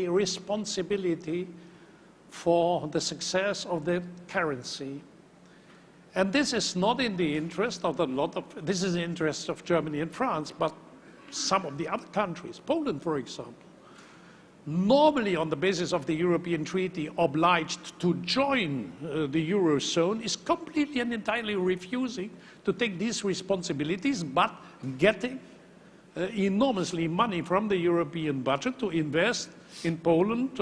responsibility for the success of the currency. And this is not in the interest of this is the interest of Germany and France, but some of the other countries, Poland for example, normally on the basis of the European Treaty obliged to join the Eurozone, is completely and entirely refusing to take these responsibilities, but getting enormously money from the European budget to invest in Poland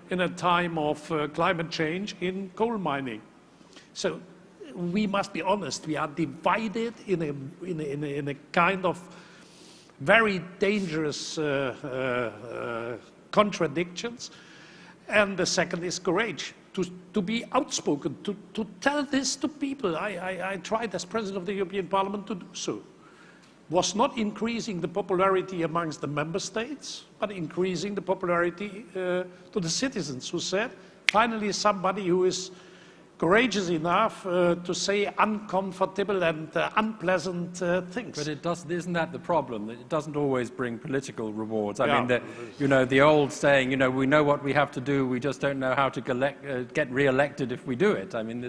in a time of climate change in coal mining. So we must be honest, we are divided in a kind of very dangerous contradictions. And the second is courage, to be outspoken, to tell this to people. I tried as President of the European Parliament to do so. Was not increasing the popularity amongst the member states, but increasing the popularity to the citizens, who said, finally somebody who is courageous enough to say uncomfortable and unpleasant things. But isn't that the problem? That it doesn't always bring political rewards. I mean, the old saying, we know what we have to do, we just don't know how to get re-elected if we do it. I mean,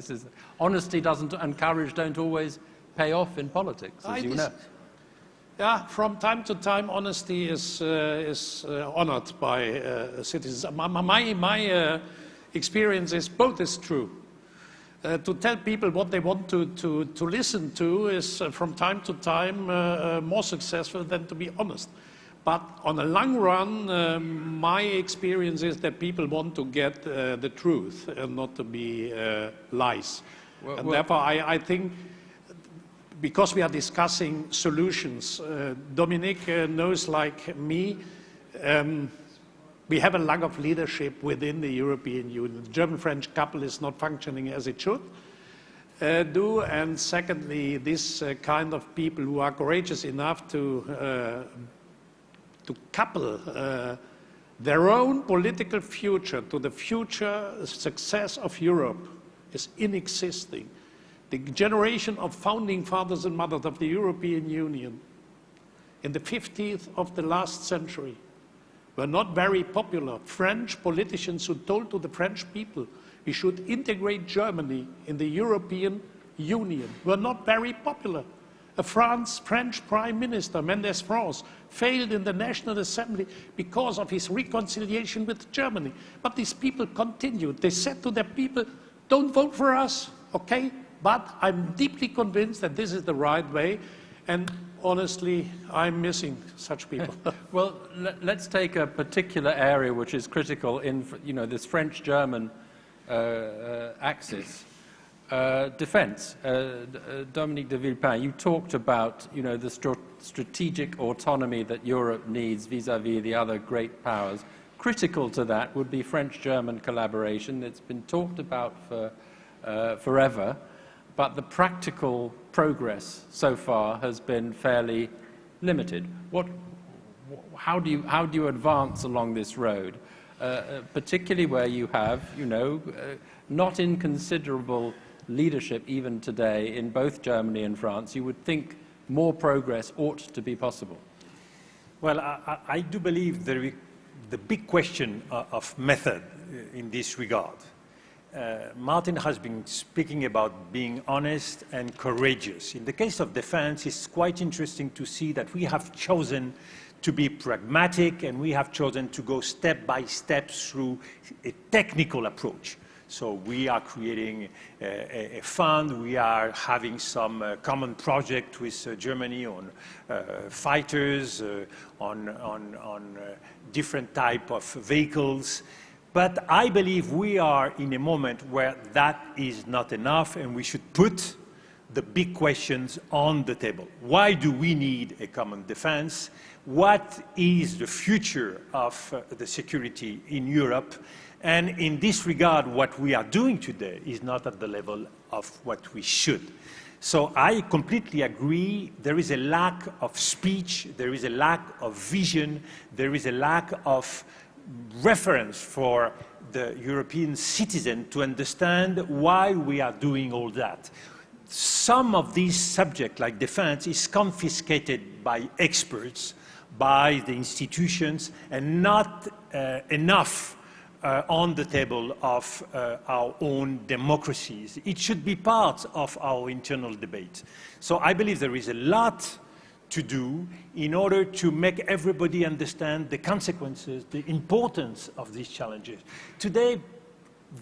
honesty and courage don't always pay off in politics, as you know. Yeah, from time to time, honesty is honored by citizens. My experience is both is true. To tell people what they want to listen to is from time to time more successful than to be honest. But on the long run, my experience is that people want to get the truth and not to be lies. And therefore, I think, because we are discussing solutions, Dominique knows like me, we have a lack of leadership within the European Union. The German-French couple is not functioning as it should do. And secondly, this kind of people who are courageous enough to couple their own political future to the future success of Europe is inexisting. The generation of founding fathers and mothers of the European Union in the 50th of the last century were not very popular. French politicians who told to the French people we should integrate Germany in the European Union were not very popular. A French Prime Minister, Mendes France, failed in the National Assembly because of his reconciliation with Germany. But these people continued. They said to their people, don't vote for us, okay? But I'm deeply convinced that this is the right way. And honestly, I'm missing such people. Well, let's take a particular area which is critical in, this French-German axis. Defense. Dominique de Villepin, you talked about, the strategic autonomy that Europe needs vis-à-vis the other great powers. Critical to that would be French-German collaboration. It's been talked about for forever. But the practical progress so far has been fairly limited. How do you advance along this road, particularly where you have, not inconsiderable leadership even today in both Germany and France? You would think more progress ought to be possible. Well, I do believe the big question of method in this regard. Martin has been speaking about being honest and courageous. In the case of defense, it's quite interesting to see that we have chosen to be pragmatic and we have chosen to go step by step through a technical approach. So we are creating a fund, we are having some common project with Germany on fighters, on different type of vehicles. But I believe we are in a moment where that is not enough and we should put the big questions on the table. Why do we need a common defense? What is the future of the security in Europe? And in this regard, what we are doing today is not at the level of what we should. So I completely agree. There is a lack of speech, there is a lack of vision, there is a lack of reference for the European citizen to understand why we are doing all that. Some of these subjects, like defense, is confiscated by experts, by the institutions, and not enough on the table of our own democracies. It should be part of our internal debate. So I believe there is a lot to do in order to make everybody understand the consequences, the importance of these challenges. Today,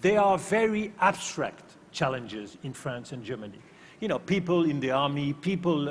they are very abstract challenges in France and Germany. You know, people in the army, people,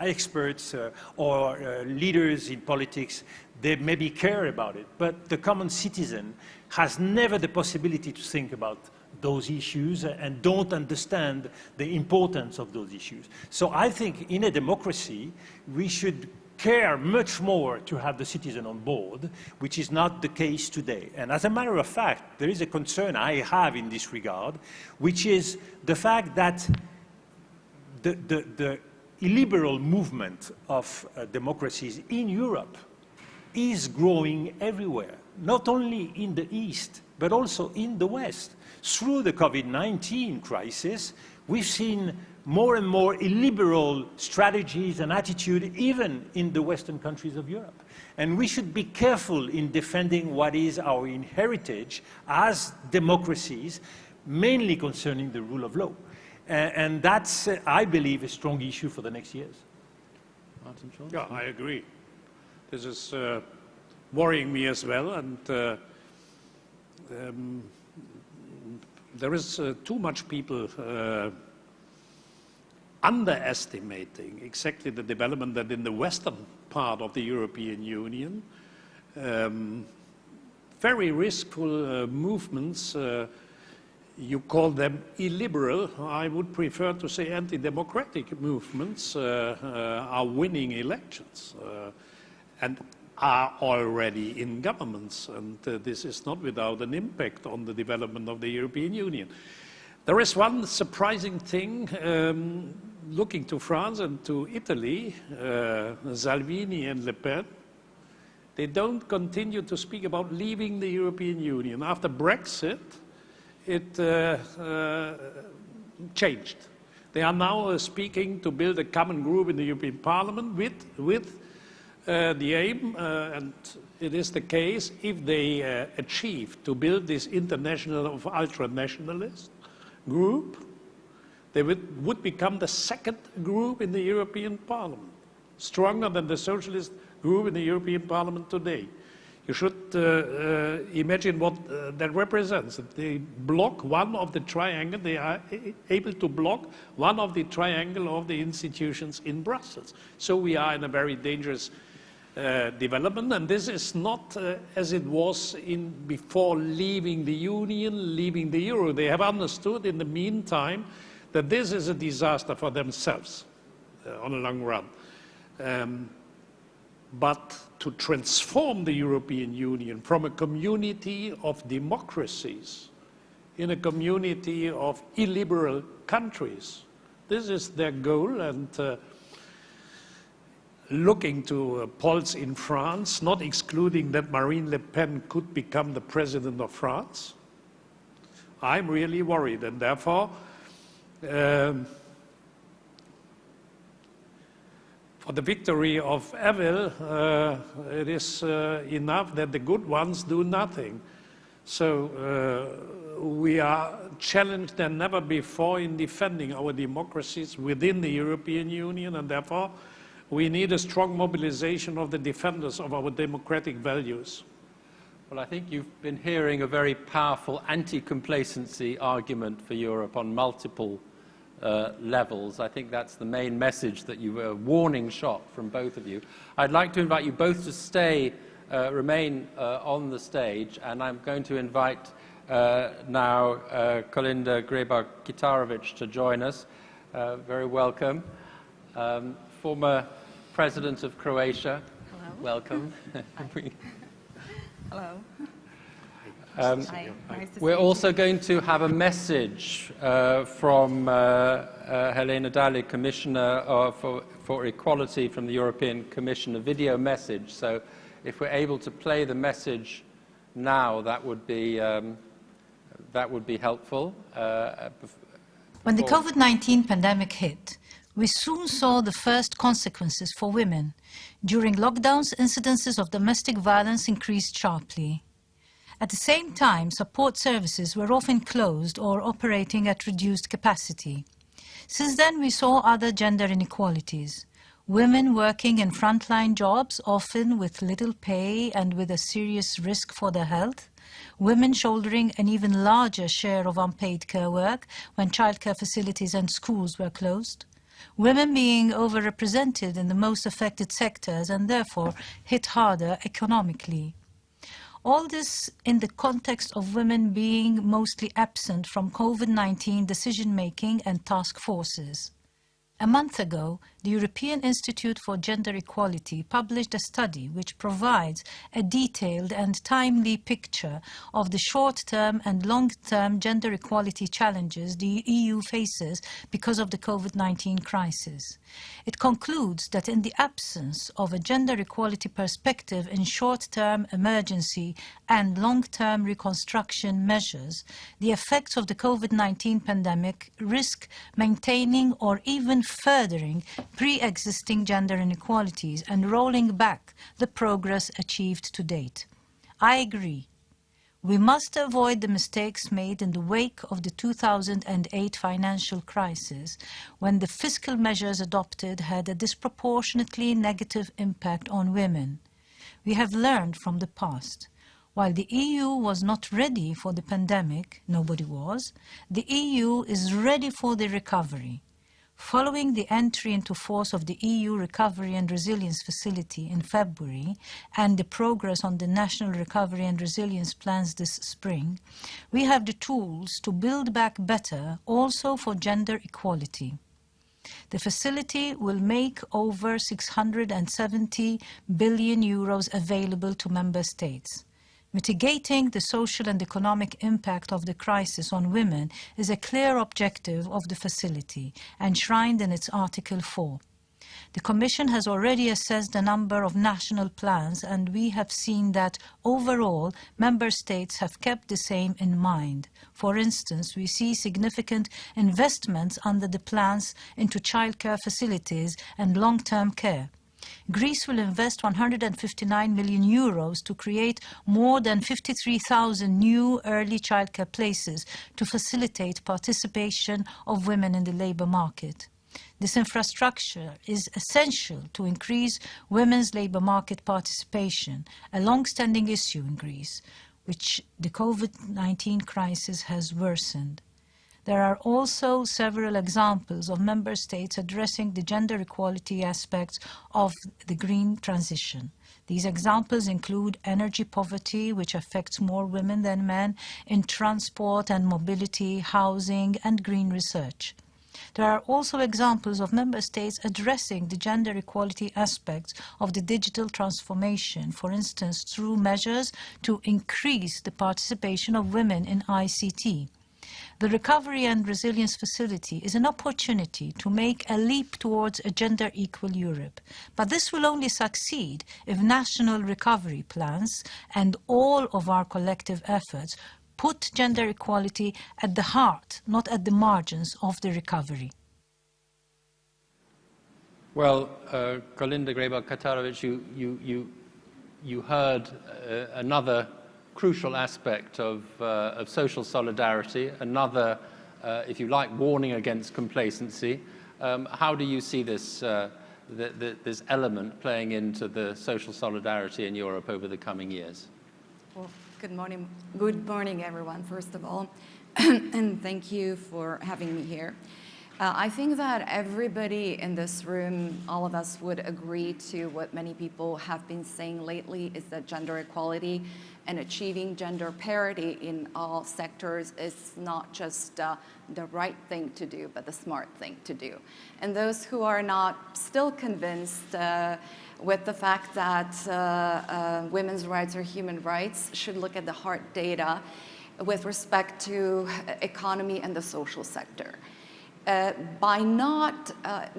experts or leaders in politics, they maybe care about it, but the common citizen has never the possibility to think about those issues and don't understand the importance of those issues. So I think in a democracy, we should care much more to have the citizen on board, which is not the case today. And as a matter of fact, there is a concern I have in this regard, which is the fact that the illiberal movement of democracies in Europe is growing everywhere, not only in the East, but also in the West. Through the COVID-19 crisis, we've seen more and more illiberal strategies and attitude, even in the Western countries of Europe. And we should be careful in defending what is our heritage as democracies, mainly concerning the rule of law. And that's, I believe, a strong issue for the next years. Martin Schulz? Yeah, I agree. This is worrying me as well, and there is too much people underestimating exactly the development that in the western part of the European Union, very riskful movements, you call them illiberal, I would prefer to say anti-democratic movements, are winning elections and are already in governments, and this is not without an impact on the development of the European Union. There is one surprising thing, looking to France and to Italy, Salvini and Le Pen, they don't continue to speak about leaving the European Union. After Brexit, it changed. They are now speaking to build a common group in the European Parliament with the aim, and it is the case, if they achieve to build this international of ultra-nationalist group, they would become the second group in the European Parliament, stronger than the socialist group in the European Parliament today. You should imagine what that represents. They block one of the triangle, they are able to block one of the triangle of the institutions in Brussels. So we are in a very dangerous development, and this is not as it was before leaving the Union, leaving the Euro. They have understood in the meantime that this is a disaster for themselves on a long run. But to transform the European Union from a community of democracies in a community of illiberal countries, this is their goal, and looking to polls in France, not excluding that Marine Le Pen could become the president of France, I'm really worried, and therefore for the victory of evil, it is enough that the good ones do nothing. So we are challenged than never before in defending our democracies within the European Union, and therefore we need a strong mobilization of the defenders of our democratic values. Well, I think you've been hearing a very powerful anti-complacency argument for Europe on multiple levels. I think that's the main message that you were warning shot from both of you. I'd like to invite you both to remain on the stage, and I'm going to invite now Kolinda Grabar-Kitarovic to join us. Very welcome. Former President of Croatia. Hello. Welcome. Hello. Hi. Nice to We're see also you. going to have a message from Helena Dalli, Commissioner for Equality from the European Commission, a video message. So if we're able to play the message now, that would be helpful. When the COVID-19 pandemic hit, we soon saw the first consequences for women. During lockdowns, incidences of domestic violence increased sharply. At the same time, support services were often closed or operating at reduced capacity. Since then, we saw other gender inequalities. Women working in frontline jobs, often with little pay and with a serious risk for their health. Women shouldering an even larger share of unpaid care work when childcare facilities and schools were closed. Women being overrepresented in the most affected sectors and therefore hit harder economically. All this in the context of women being mostly absent from COVID-19 decision-making and task forces. A month ago, the European Institute for Gender Equality published a study which provides a detailed and timely picture of the short-term and long-term gender equality challenges the EU faces because of the COVID-19 crisis. It concludes that in the absence of a gender equality perspective in short-term emergency and long-term reconstruction measures, the effects of the COVID-19 pandemic risk maintaining or even furthering pre-existing gender inequalities and rolling back the progress achieved to date. I agree. We must avoid the mistakes made in the wake of the 2008 financial crisis, when the fiscal measures adopted had a disproportionately negative impact on women. We have learned from the past. While the EU was not ready for the pandemic, nobody was, the EU is ready for the recovery. Following the entry into force of the EU Recovery and Resilience Facility in February and the progress on the National Recovery and Resilience Plans this spring, we have the tools to build back better also for gender equality. The facility will make over 670 billion euros available to member states. Mitigating the social and economic impact of the crisis on women is a clear objective of the facility, enshrined in its Article 4. The Commission has already assessed a number of national plans, and we have seen that overall member states have kept the same in mind. For instance, we see significant investments under the plans into childcare facilities and long-term care. Greece will invest 159 million euros to create more than 53,000 new early childcare places to facilitate participation of women in the labour market. This infrastructure is essential to increase women's labour market participation, a long-standing issue in Greece, which the COVID-19 crisis has worsened. There are also several examples of member states addressing the gender equality aspects of the green transition. These examples include energy poverty, which affects more women than men, in transport and mobility, housing, and green research. There are also examples of member states addressing the gender equality aspects of the digital transformation, for instance, through measures to increase the participation of women in ICT. The Recovery and Resilience Facility is an opportunity to make a leap towards a gender-equal Europe. But this will only succeed if national recovery plans and all of our collective efforts put gender equality at the heart, not at the margins of the recovery. Well, Kolinda Grabar-Katarovic, you heard another crucial aspect of social solidarity, another, if you like, warning against complacency. How do you see this, this element playing into the social solidarity in Europe over the coming years? Well, good morning, everyone, first of all, and thank you for having me here. I think that everybody in this room, all of us would agree to what many people have been saying lately, is that gender equality and achieving gender parity in all sectors is not just the right thing to do, but the smart thing to do. And those who are not still convinced with the fact that women's rights are human rights should look at the hard data with respect to economy and the social sector. By not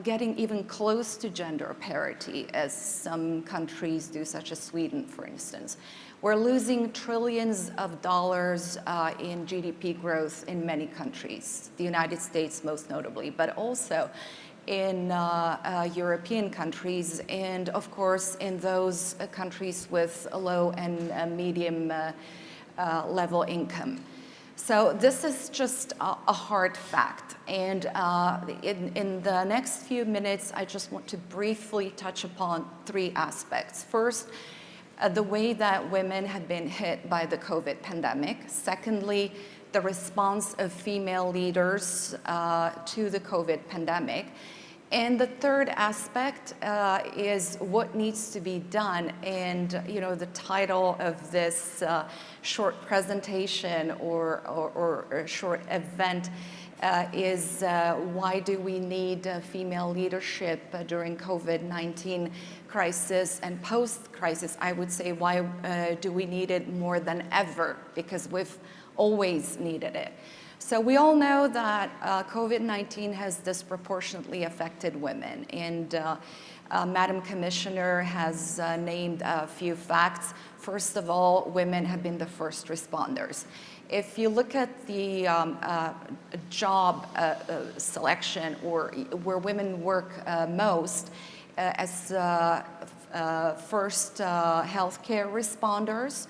getting even close to gender parity, as some countries do, such as Sweden, for instance, we're losing trillions of dollars in GDP growth in many countries, the United States most notably, but also in European countries, and of course in those countries with a low and medium level income. So this is just a hard fact. And in the next few minutes, I just want to briefly touch upon three aspects. First, the way that women have been hit by the COVID pandemic. Secondly, the response of female leaders to the COVID pandemic. And the third aspect is what needs to be done. And the title of this short presentation or a short event is why do we need female leadership during COVID-19 crisis and post-crisis? I would say why do we need it more than ever? Because we've always needed it. So we all know that COVID-19 has disproportionately affected women, and Madam Commissioner has named a few facts. First of all, women have been the first responders. If you look at the job selection, or where women work most, as first healthcare responders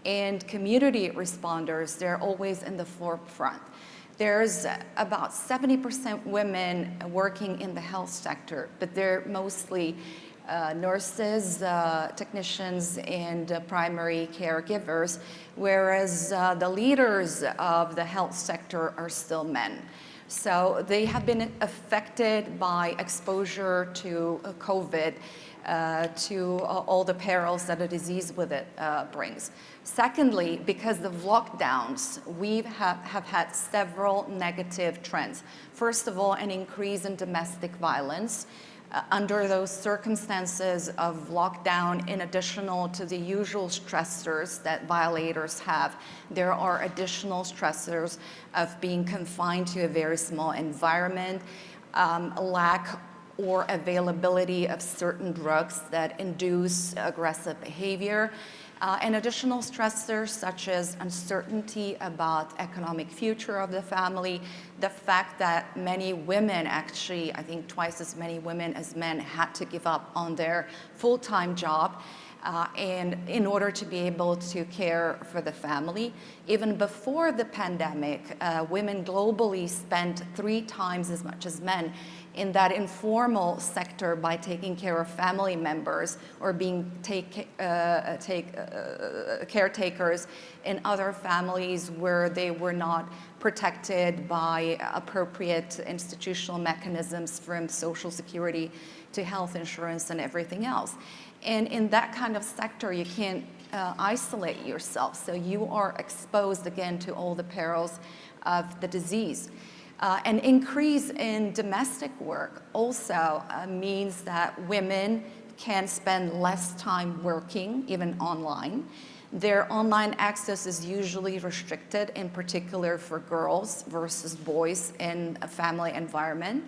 and community responders, they're always in the forefront. There's about 70% women working in the health sector, but they're mostly nurses, technicians, and primary caregivers, whereas the leaders of the health sector are still men. So they have been affected by exposure to COVID, to all the perils that a disease with it brings. Secondly, because of lockdowns, we have had several negative trends. First of all, an increase in domestic violence. Under those circumstances of lockdown, in addition to the usual stressors that violators have, there are additional stressors of being confined to a very small environment, lack or availability of certain drugs that induce aggressive behavior, and additional stressors such as uncertainty about economic future of the family, the fact that many women, actually, I think twice as many women as men, had to give up on their full-time job and in order to be able to care for the family. Even before the pandemic, women globally spent 3 times as much as men in that informal sector by taking care of family members or being caretakers in other families where they were not protected by appropriate institutional mechanisms, from Social Security to health insurance and everything else. And in that kind of sector, you can't isolate yourself, so you are exposed again to all the perils of the disease. An increase in domestic work also means that women can spend less time working, even online. Their online access is usually restricted, in particular for girls versus boys in a family environment.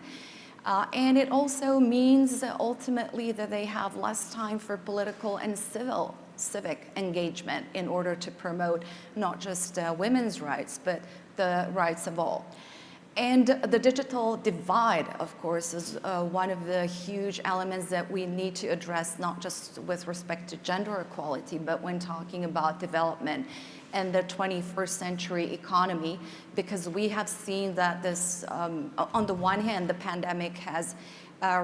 And it also means ultimately that they have less time for political and civic engagement in order to promote not just women's rights, but the rights of all. And the digital divide, of course, is one of the huge elements that we need to address, not just with respect to gender equality, but when talking about development and the 21st century economy, because we have seen that this, on the one hand, the pandemic has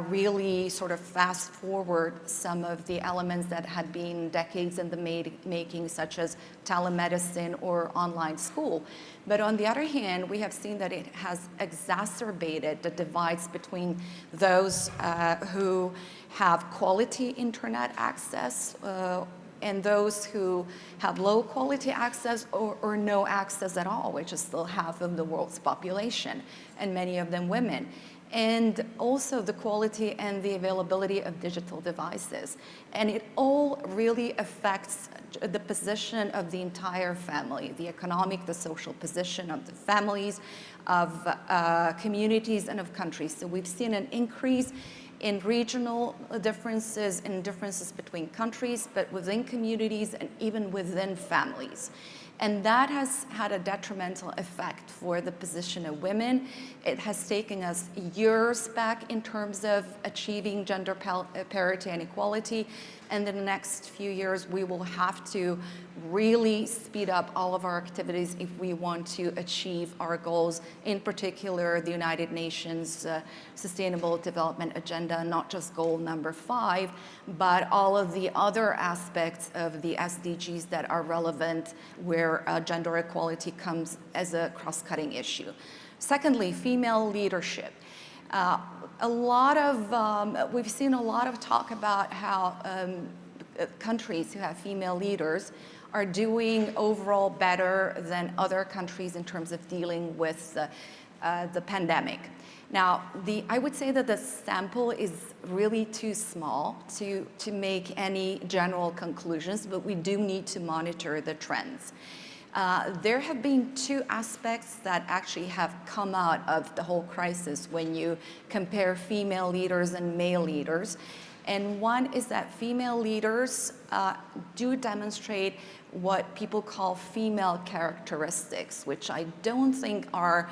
really sort of fast forward some of the elements that had been decades in the making, such as telemedicine or online school. But on the other hand, we have seen that it has exacerbated the divides between those who have quality internet access and those who have low quality access or no access at all, which is still half of the world's population, and many of them women. And also the quality and the availability of digital devices. And it all really affects the position of the entire family, the economic, the social position of the families, of communities, and of countries. So we've seen an increase in regional differences and differences between countries, but within communities and even within families. And that has had a detrimental effect for the position of women. It has taken us years back in terms of achieving gender parity and equality. And in the next few years, we will have to really speed up all of our activities if we want to achieve our goals, in particular the United Nations Sustainable Development Agenda, not just goal number 5, but all of the other aspects of the SDGs that are relevant where gender equality comes as a cross-cutting issue. Secondly, female leadership. We've seen a lot of talk about how countries who have female leaders are doing overall better than other countries in terms of dealing with the pandemic. Now, I would say that the sample is really too small to make any general conclusions, but we do need to monitor the trends. There have been 2 aspects that actually have come out of the whole crisis when you compare female leaders and male leaders. And one is that female leaders do demonstrate what people call female characteristics, which I don't think are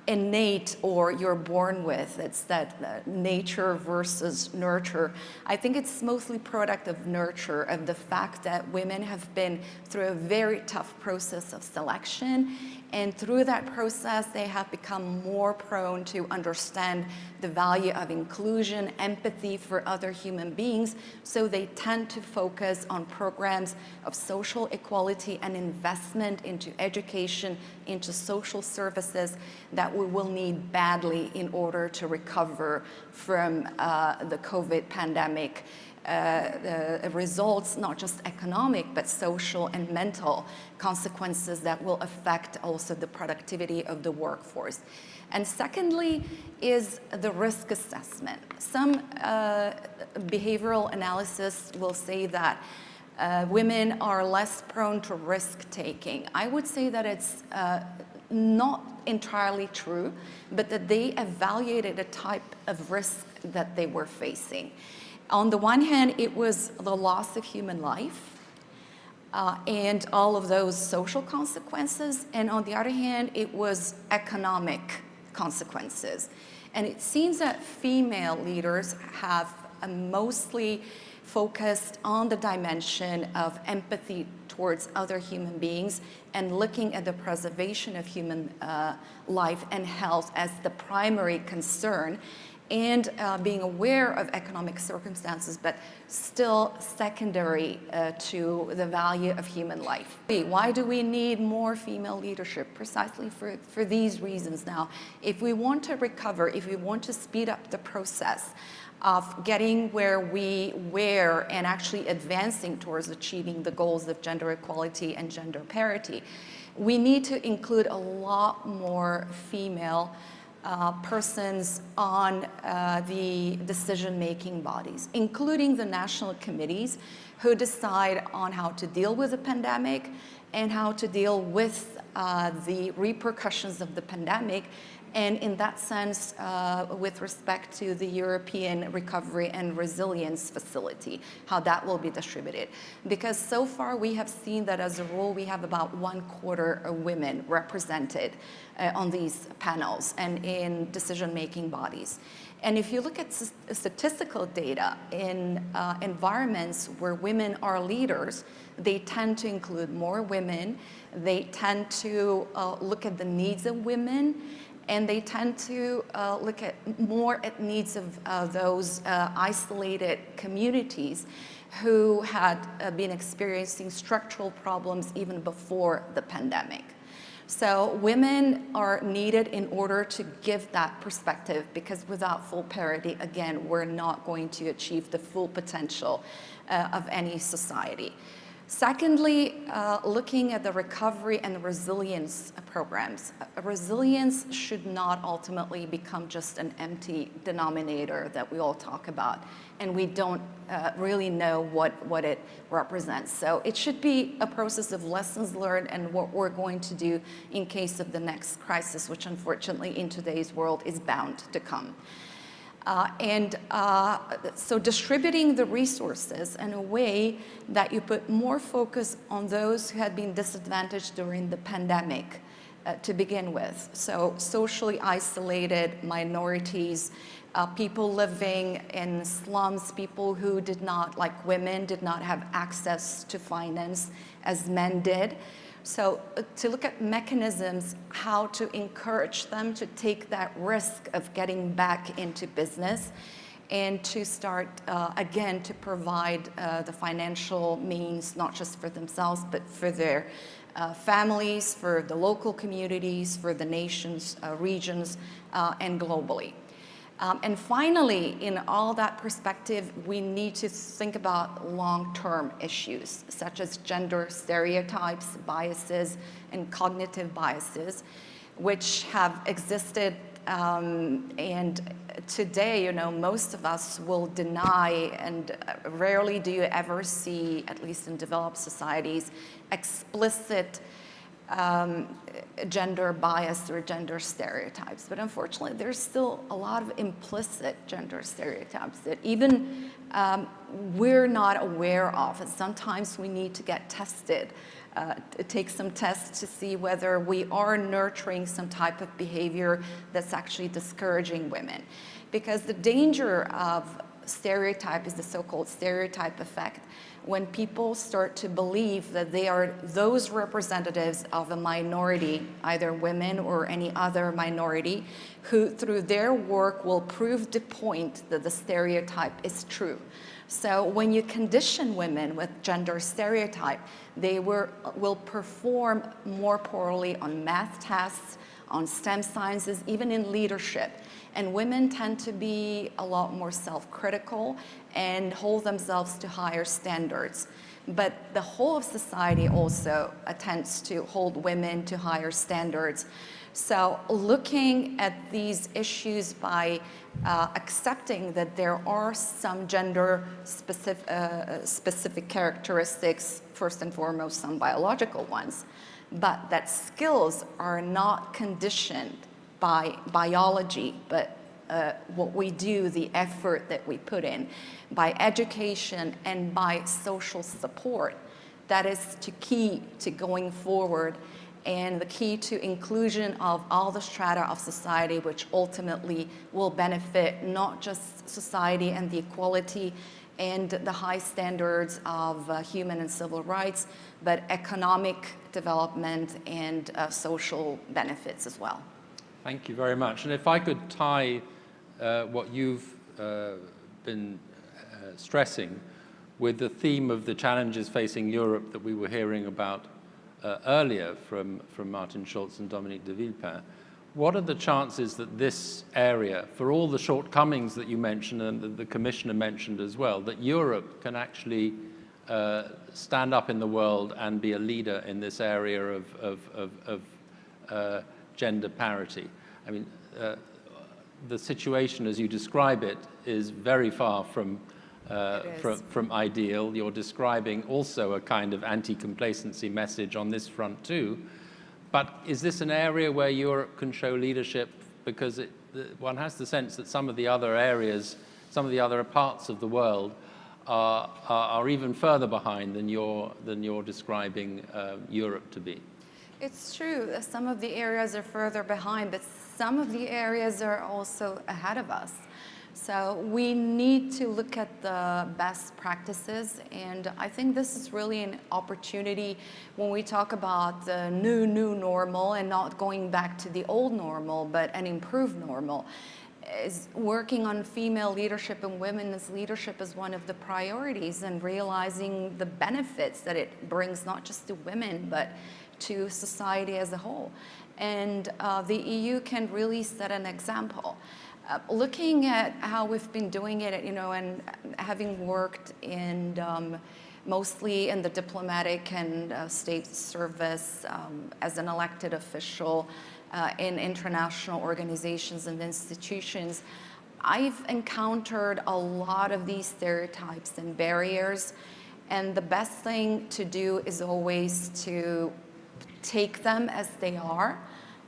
innate or you're born with. It's that nature versus nurture. I think it's mostly product of nurture, of the fact that women have been through a very tough process of selection, and through that process they have become more prone to understand the value of inclusion, empathy for other human beings, so they tend to focus on programs of social equality and investment into education, into social services that we will need badly in order to recover from the COVID pandemic results, not just economic, but social and mental consequences that will affect also the productivity of the workforce. And secondly is the risk assessment. Some behavioral analysis will say that women are less prone to risk-taking. I would say that it's not entirely true, but that they evaluated a type of risk that they were facing. On the one hand, it was the loss of human life and all of those social consequences, and on the other hand, it was economic consequences. And it seems that female leaders have mostly focused on the dimension of empathy towards other human beings and looking at the preservation of human life and health as the primary concern, and being aware of economic circumstances, but still secondary to the value of human life. Why do we need more female leadership? Precisely for these reasons. Now, if we want to recover, if we want to speed up the process of getting where we were and actually advancing towards achieving the goals of gender equality and gender parity, we need to include a lot more female persons on the decision-making bodies, including the national committees who decide on how to deal with the pandemic and how to deal with the repercussions of the pandemic, and in that sense, with respect to the European Recovery and Resilience Facility, how that will be distributed. Because so far we have seen that as a rule, we have about 1/4 of women represented on these panels and in decision-making bodies. And if you look at statistical data in environments where women are leaders, they tend to include more women, they tend to look at the needs of women, And they tend to look at more at needs of those isolated communities who had been experiencing structural problems even before the pandemic. So women are needed in order to give that perspective, because without full parity, again, we're not going to achieve the full potential of any society. Secondly, looking at the recovery and resilience programs. Resilience should not ultimately become just an empty denominator that we all talk about, and we don't really know what it represents. So it should be a process of lessons learned and what we're going to do in case of the next crisis, which unfortunately in today's world is bound to come. So distributing the resources in a way that you put more focus on those who had been disadvantaged during the pandemic to begin with. So socially isolated minorities, people living in slums, people who did not, like women, did not have access to finance as men did. So to look at mechanisms, how to encourage them to take that risk of getting back into business and to start, again, to provide the financial means, not just for themselves, but for their families, for the local communities, for the nations, regions, and globally. And finally, in all that perspective, we need to think about long-term issues, such as gender stereotypes, biases, and cognitive biases, which have existed. And today, most of us will deny, and rarely do you ever see, at least in developed societies, explicit gender bias or gender stereotypes. But unfortunately, there's still a lot of implicit gender stereotypes that even we're not aware of. And sometimes we need to get tested, take some tests to see whether we are nurturing some type of behavior that's actually discouraging women. Because the danger of stereotype is the so-called stereotype effect, when people start to believe that they are those representatives of a minority, either women or any other minority, who through their work will prove the point that the stereotype is true. So when you condition women with gender stereotype, they will perform more poorly on math tests, on STEM sciences, even in leadership. And women tend to be a lot more self-critical and hold themselves to higher standards. But the whole of society also tends to hold women to higher standards. So looking at these issues by accepting that there are some gender specific characteristics, first and foremost some biological ones, but that skills are not conditioned by biology, but what we do, the effort that we put in, by education and by social support. That is the key to going forward and the key to inclusion of all the strata of society, which ultimately will benefit not just society and the equality and the high standards of human and civil rights, but economic development and social benefits as well. Thank you very much. And if I could tie what you've been stressing with the theme of the challenges facing Europe that we were hearing about earlier from Martin Schulz and Dominique de Villepin, what are the chances that this area, for all the shortcomings that you mentioned and the Commissioner mentioned as well, that Europe can actually stand up in the world and be a leader in this area of gender parity? I mean, the situation as you describe it is very far from ideal. You're describing also a kind of anti-complacency message on this front too. But is this an area where Europe can show leadership? Because one has the sense that some of the other areas, some of the other parts of the world are even further behind than you're describing Europe to be. It's true that some of the areas are further behind, but some of the areas are also ahead of us. So we need to look at the best practices, and I think this is really an opportunity when we talk about the new normal and not going back to the old normal, but an improved normal. Is working on female leadership and women's leadership as one of the priorities, and realizing the benefits that it brings not just to women but to society as a whole. And the EU can really set an example. Looking at how we've been doing it, and having worked in mostly in the diplomatic and state service as an elected official in international organizations and institutions, I've encountered a lot of these stereotypes and barriers, and the best thing to do is always to take them as they are,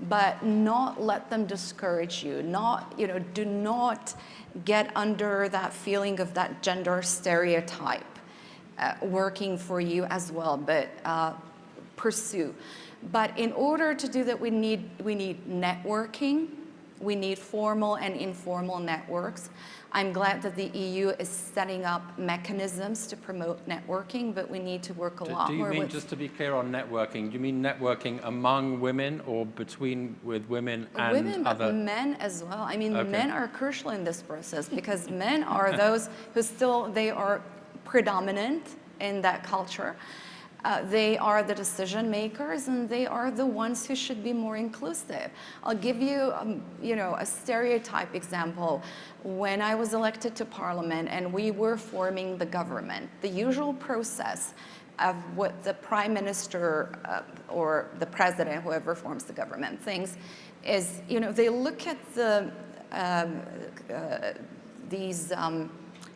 but not let them discourage you. Do not get under that feeling of that gender stereotype working for you as well, but pursue. But in order to do that, we need networking. We need formal and informal networks. I'm glad that the EU is setting up mechanisms to promote networking, but we need to work a lot more with... Do you mean, just to be clear on networking, do you mean networking among women or with women and women, other... but men as well. I mean, Okay. Men are crucial in this process, because men are those who they are predominant in that culture. They are the decision makers, and they are the ones who should be more inclusive. I'll give you, a stereotype example. When I was elected to parliament and we were forming the government, the usual process of what the prime minister or the president, whoever forms the government, thinks is, they look at these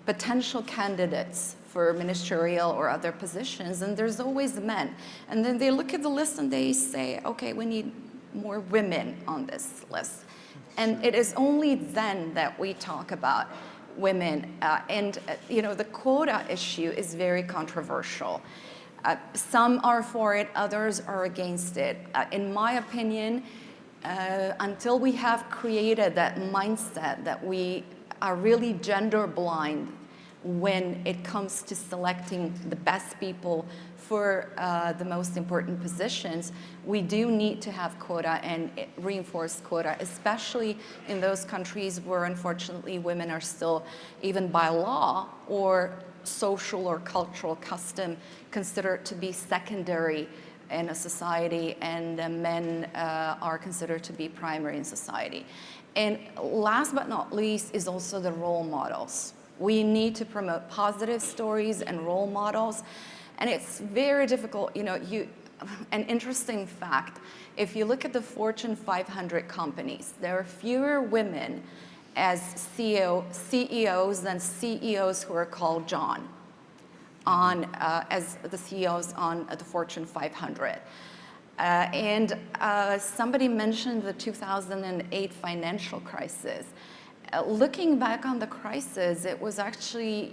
potential candidates for ministerial or other positions, and there's always men. And then they look at the list and they say, okay, we need more women on this list. And it is only then that we talk about women. The quota issue is very controversial. Some are for it, others are against it. In my opinion, until we have created that mindset that we are really gender blind when it comes to selecting the best people for the most important positions, we do need to have quota and reinforce quota, especially in those countries where unfortunately women are still, even by law or social or cultural custom, considered to be secondary in a society, and men are considered to be primary in society. And last but not least is also the role models. We need to promote positive stories and role models. And it's very difficult, an interesting fact, if you look at the Fortune 500 companies, there are fewer women as CEOs than CEOs who are called John as the CEOs on the Fortune 500. Somebody mentioned the 2008 financial crisis. Looking back on the crisis, it was actually,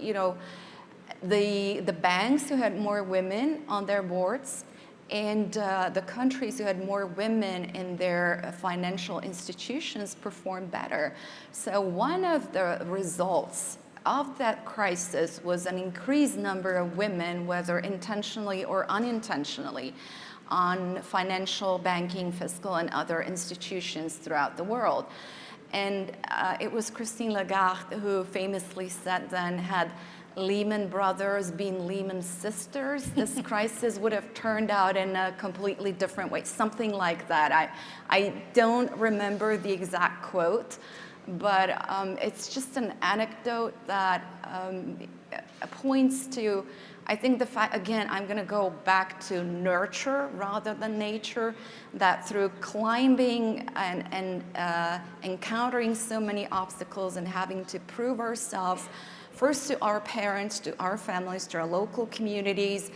the banks who had more women on their boards, and the countries who had more women in their financial institutions performed better. So one of the results of that crisis was an increased number of women, whether intentionally or unintentionally, on financial, banking, fiscal, and other institutions throughout the world. And it was Christine Lagarde who famously said then, had Lehman Brothers been Lehman sisters, this crisis would have turned out in a completely different way, something like that. I don't remember the exact quote, but it's just an anecdote that points to, I think the fact, again, I'm going to go back to nurture rather than nature, that through climbing and encountering so many obstacles and having to prove ourselves, first to our parents, to our families, to our local communities,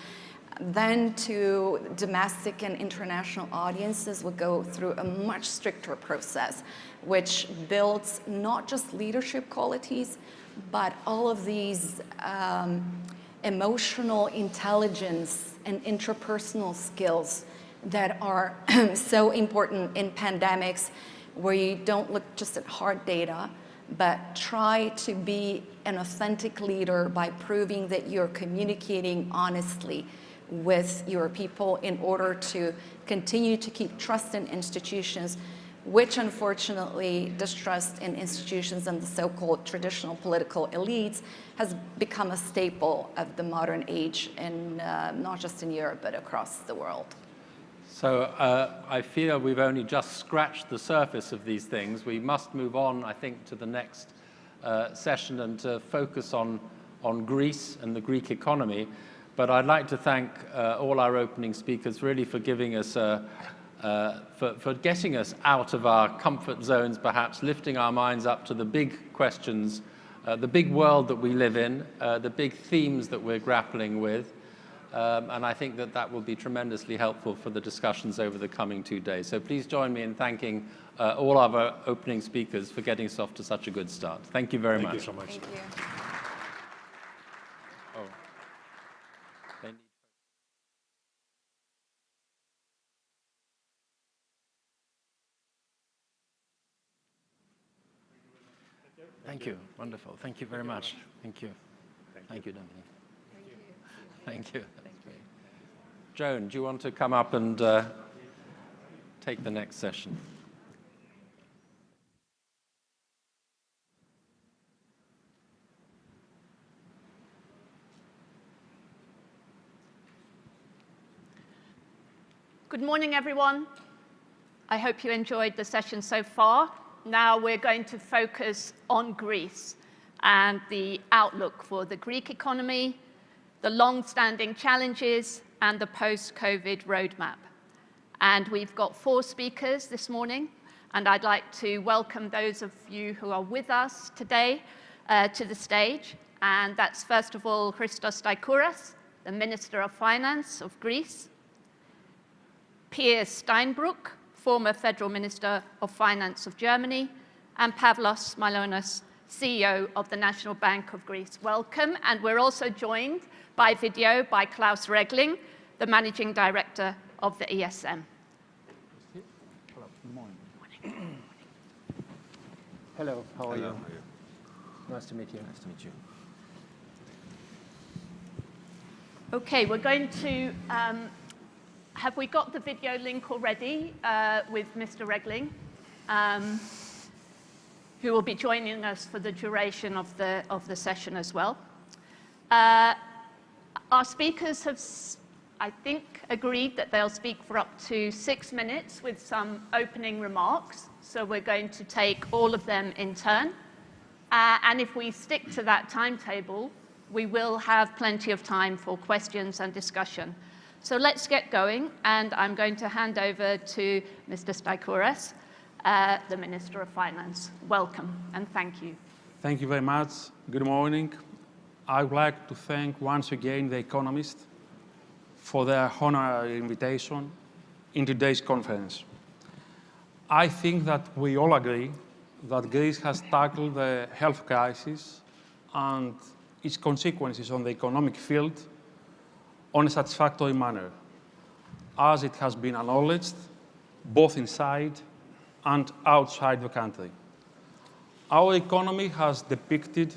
then to domestic and international audiences, will go through a much stricter process, which builds not just leadership qualities, but all of these emotional intelligence and interpersonal skills that are so important in pandemics, where you don't look just at hard data, but try to be an authentic leader by proving that you're communicating honestly with your people in order to continue to keep trust in institutions, which unfortunately distrust in institutions and the so-called traditional political elites has become a staple of the modern age, in, not just in Europe, but across the world. So I feel we've only just scratched the surface of these things. We must move on, I think, to the next session and to focus on Greece and the Greek economy. But I'd like to thank all our opening speakers really for giving us for getting us out of our comfort zones, perhaps lifting our minds up to the big questions, the big world that we live in, the big themes that we're grappling with. And I think that that will be tremendously helpful for the discussions over the coming 2 days. So please join me in thanking all of our opening speakers for getting us off to such a good start. Thank you very much. Thank you so much. Thank you. Thank you. Wonderful. Thank you very much. Thank you. Thank you, Dominique. Thank you. That's great. Joan, do you want to come up and take the next session? Good morning, everyone. I hope you enjoyed the session so far. Now we're going to focus on Greece and the outlook for the Greek economy, the long-standing challenges, and the post-COVID roadmap. And we've got 4 speakers this morning, and I'd like to welcome those of you who are with us today to the stage. And that's first of all Christos Staikouras, the Minister of Finance of Greece, Piers Steinbrück, former Federal Minister of Finance of Germany, and Pavlos Mylonas, CEO of the National Bank of Greece. Welcome. And we're also joined by video by Klaus Regling, the Managing Director of the ESM. Hello. Good morning. Hello. How are you? Nice to meet you. Nice to meet you. Okay, we're going to have we got the video link already with Mr. Regling, who will be joining us for the duration of the session as well. Our speakers have, I think, agreed that they'll speak for up to 6 minutes with some opening remarks. So we're going to take all of them in turn. And if we stick to that timetable, we will have plenty of time for questions and discussion. So let's get going, and I'm going to hand over to Mr. Staikouras, the Minister of Finance. Welcome, and thank you. Thank you very much. Good morning. I would like to thank once again the economists for their honorary invitation in today's conference. I think that we all agree that Greece has tackled the health crisis and its consequences on the economic field on a satisfactory manner, as it has been acknowledged both inside and outside the country. Our economy has depicted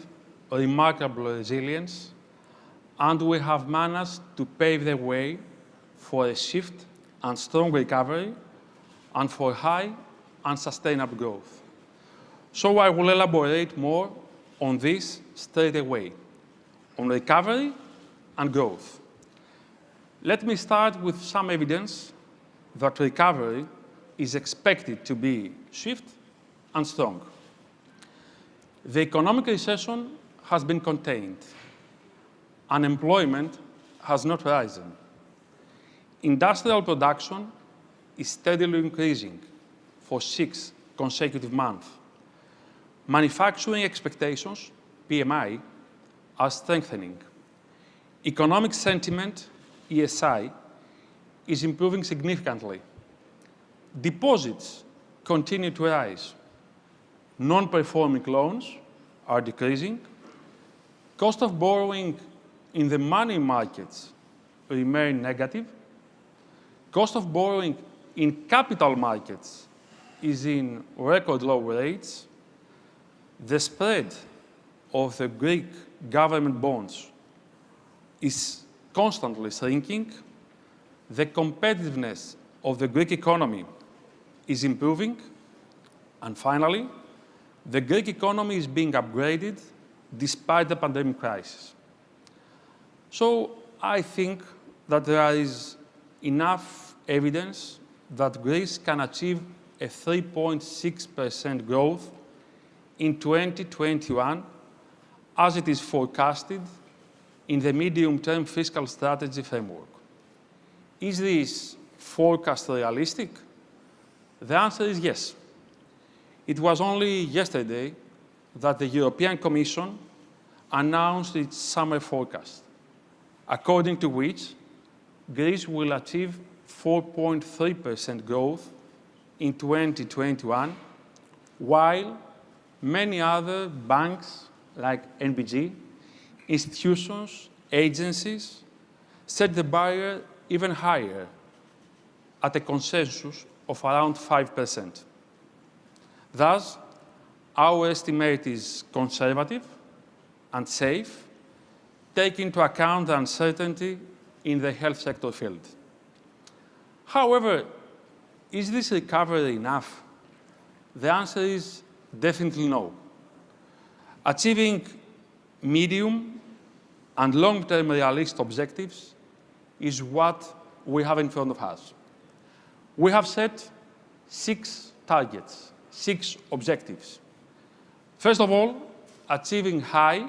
remarkable resilience, and we have managed to pave the way for a shift and strong recovery and for high and sustainable growth. So I will elaborate more on this straight away, on recovery and growth. Let me start with some evidence that recovery is expected to be swift and strong. The economic recession has been contained. Unemployment has not risen. Industrial production is steadily increasing for 6 consecutive months. Manufacturing expectations, PMI, are strengthening. Economic sentiment, ESI, is improving significantly. Deposits continue to rise. Non-performing loans are decreasing. Cost of borrowing in the money markets remain negative. Cost of borrowing in capital markets is in record low rates. the spread of the Greek government bonds is constantly shrinking, the competitiveness of the Greek economy is improving, and finally, the Greek economy is being upgraded despite the pandemic crisis. So I think that there is enough evidence that Greece can achieve a 3.6% growth in 2021, as it is forecasted in the medium-term fiscal strategy framework. Is this forecast realistic? The answer is yes. It was only yesterday that the European Commission announced its summer forecast, according to which Greece will achieve 4.3% growth in 2021, while many other banks like NBG, institutions, agencies set the barrier even higher at a consensus of around 5%. Thus, our estimate is conservative and safe, taking into account the uncertainty in the health sector field. However, is this recovery enough? The answer is definitely no. Achieving medium and long-term realistic objectives is what we have in front of us. We have set 6 targets, 6 objectives. First of all, achieving high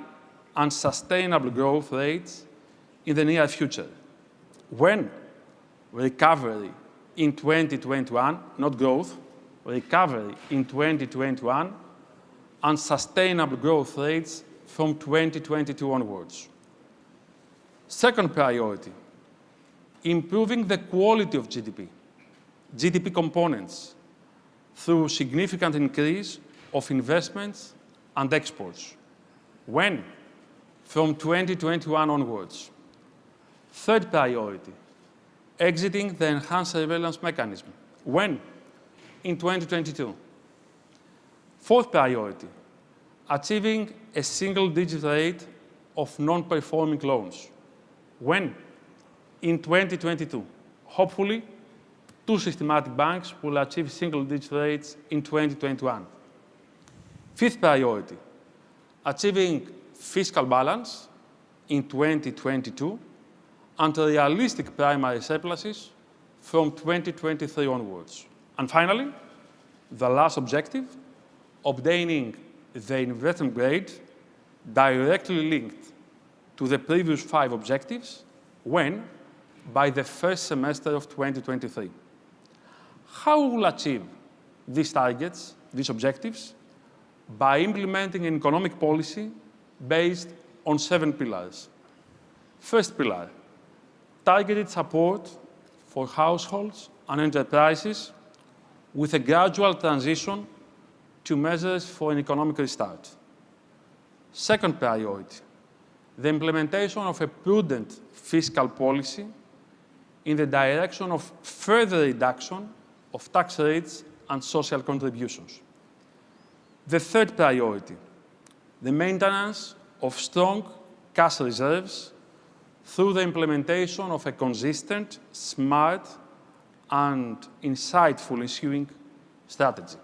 and sustainable growth rates in the near future. When? Recovery in 2021, not growth, recovery in 2021, and sustainable growth rates from 2022 onwards. Second priority, improving the quality of GDP components, through significant increase of investments and exports. When? From 2021 onwards. Third priority, exiting the enhanced surveillance mechanism. When? In 2022. Fourth priority, achieving a single-digit rate of non-performing loans. When? In 2022. Hopefully, 2 systematic banks will achieve single-digit rates in 2021. Fifth priority, achieving fiscal balance in 2022 and realistic primary surpluses from 2023 onwards. And finally, the last objective, obtaining the investment grade directly linked to the previous 5 objectives. When? By the first semester of 2023. How we will achieve these targets, these objectives? By implementing an economic policy based on 7 pillars. First pillar, targeted support for households and enterprises with a gradual transition to measures for an economic restart. Second priority, the implementation of a prudent fiscal policy in the direction of further reduction of tax rates and social contributions. The third priority, the maintenance of strong cash reserves through the implementation of a consistent, smart, and insightful ensuing strategy.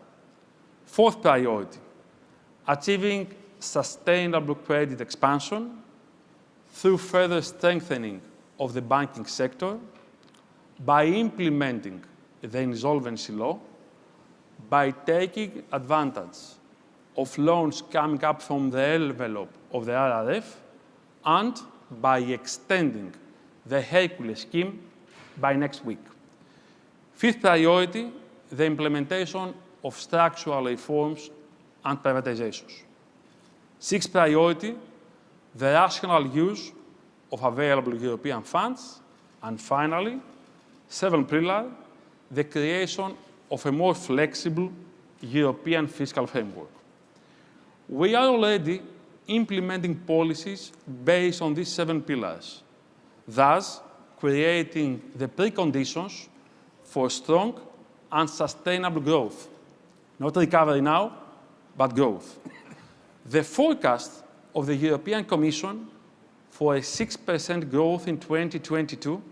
Fourth priority, achieving sustainable credit expansion through further strengthening of the banking sector by implementing the insolvency law, by taking advantage of loans coming up from the envelope of the RRF, and by extending the Hercules scheme by next week. Fifth priority, the implementation of structural reforms and privatizations. Sixth priority, the rational use of available European funds. And finally, seventh pillar, the creation of a more flexible European fiscal framework. We are already implementing policies based on these 7 pillars, thus creating the preconditions for strong and sustainable growth. Not recovery now, but growth. The forecast of the European Commission for a 6% growth in 2022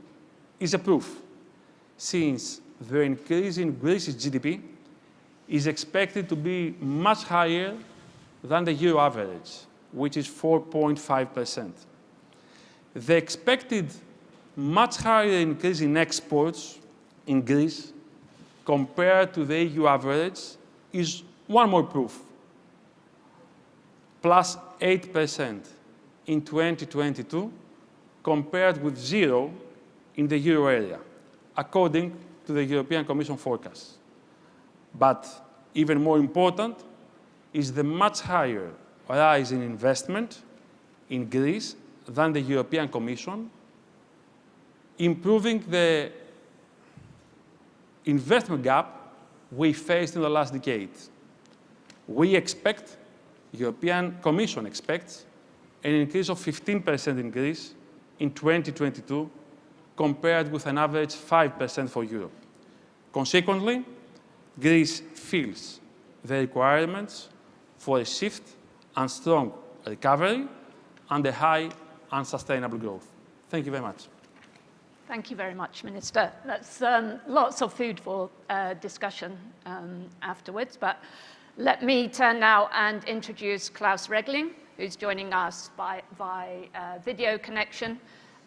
is a proof, since the increase in Greece's GDP is expected to be much higher than the Euro average, which is 4.5%. The expected much higher increase in exports in Greece compared to the EU average is one more proof, plus 8% in 2022 compared with 0 in the Euro area, according to the European Commission forecast. But even more important is the much higher rise in investment in Greece than the European Commission, improving the investment gap we faced in the last decade. We expect, the European Commission expects, an increase of 15% in Greece in 2022, compared with an average 5% for Europe. Consequently, Greece feels the requirements for a shift and strong recovery and a high and sustainable growth. Thank you very much. Thank you very much, Minister. That's lots of food for discussion afterwards, but let me turn now and introduce Klaus Regling, who's joining us by video connection.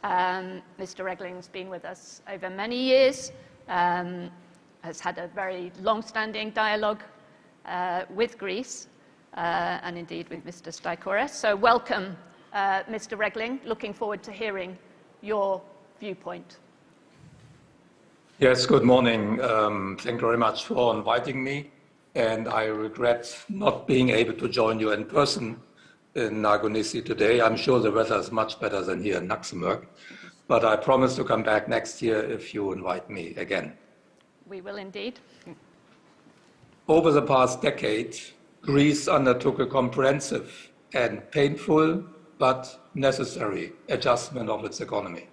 Mr. Regling's been with us over many years, has had a very long-standing dialogue with Greece, and indeed with Mr. Staikouras. So welcome, Mr. Regling. Looking forward to hearing your viewpoint. Yes, good morning. Thank you very much for inviting me. And I regret not being able to join you in person in Nagonissi today. I'm sure the weather is much better than here in Luxembourg. But I promise to come back next year if you invite me again. We will indeed. Over the past decade, Greece undertook a comprehensive and painful but necessary adjustment of its economy.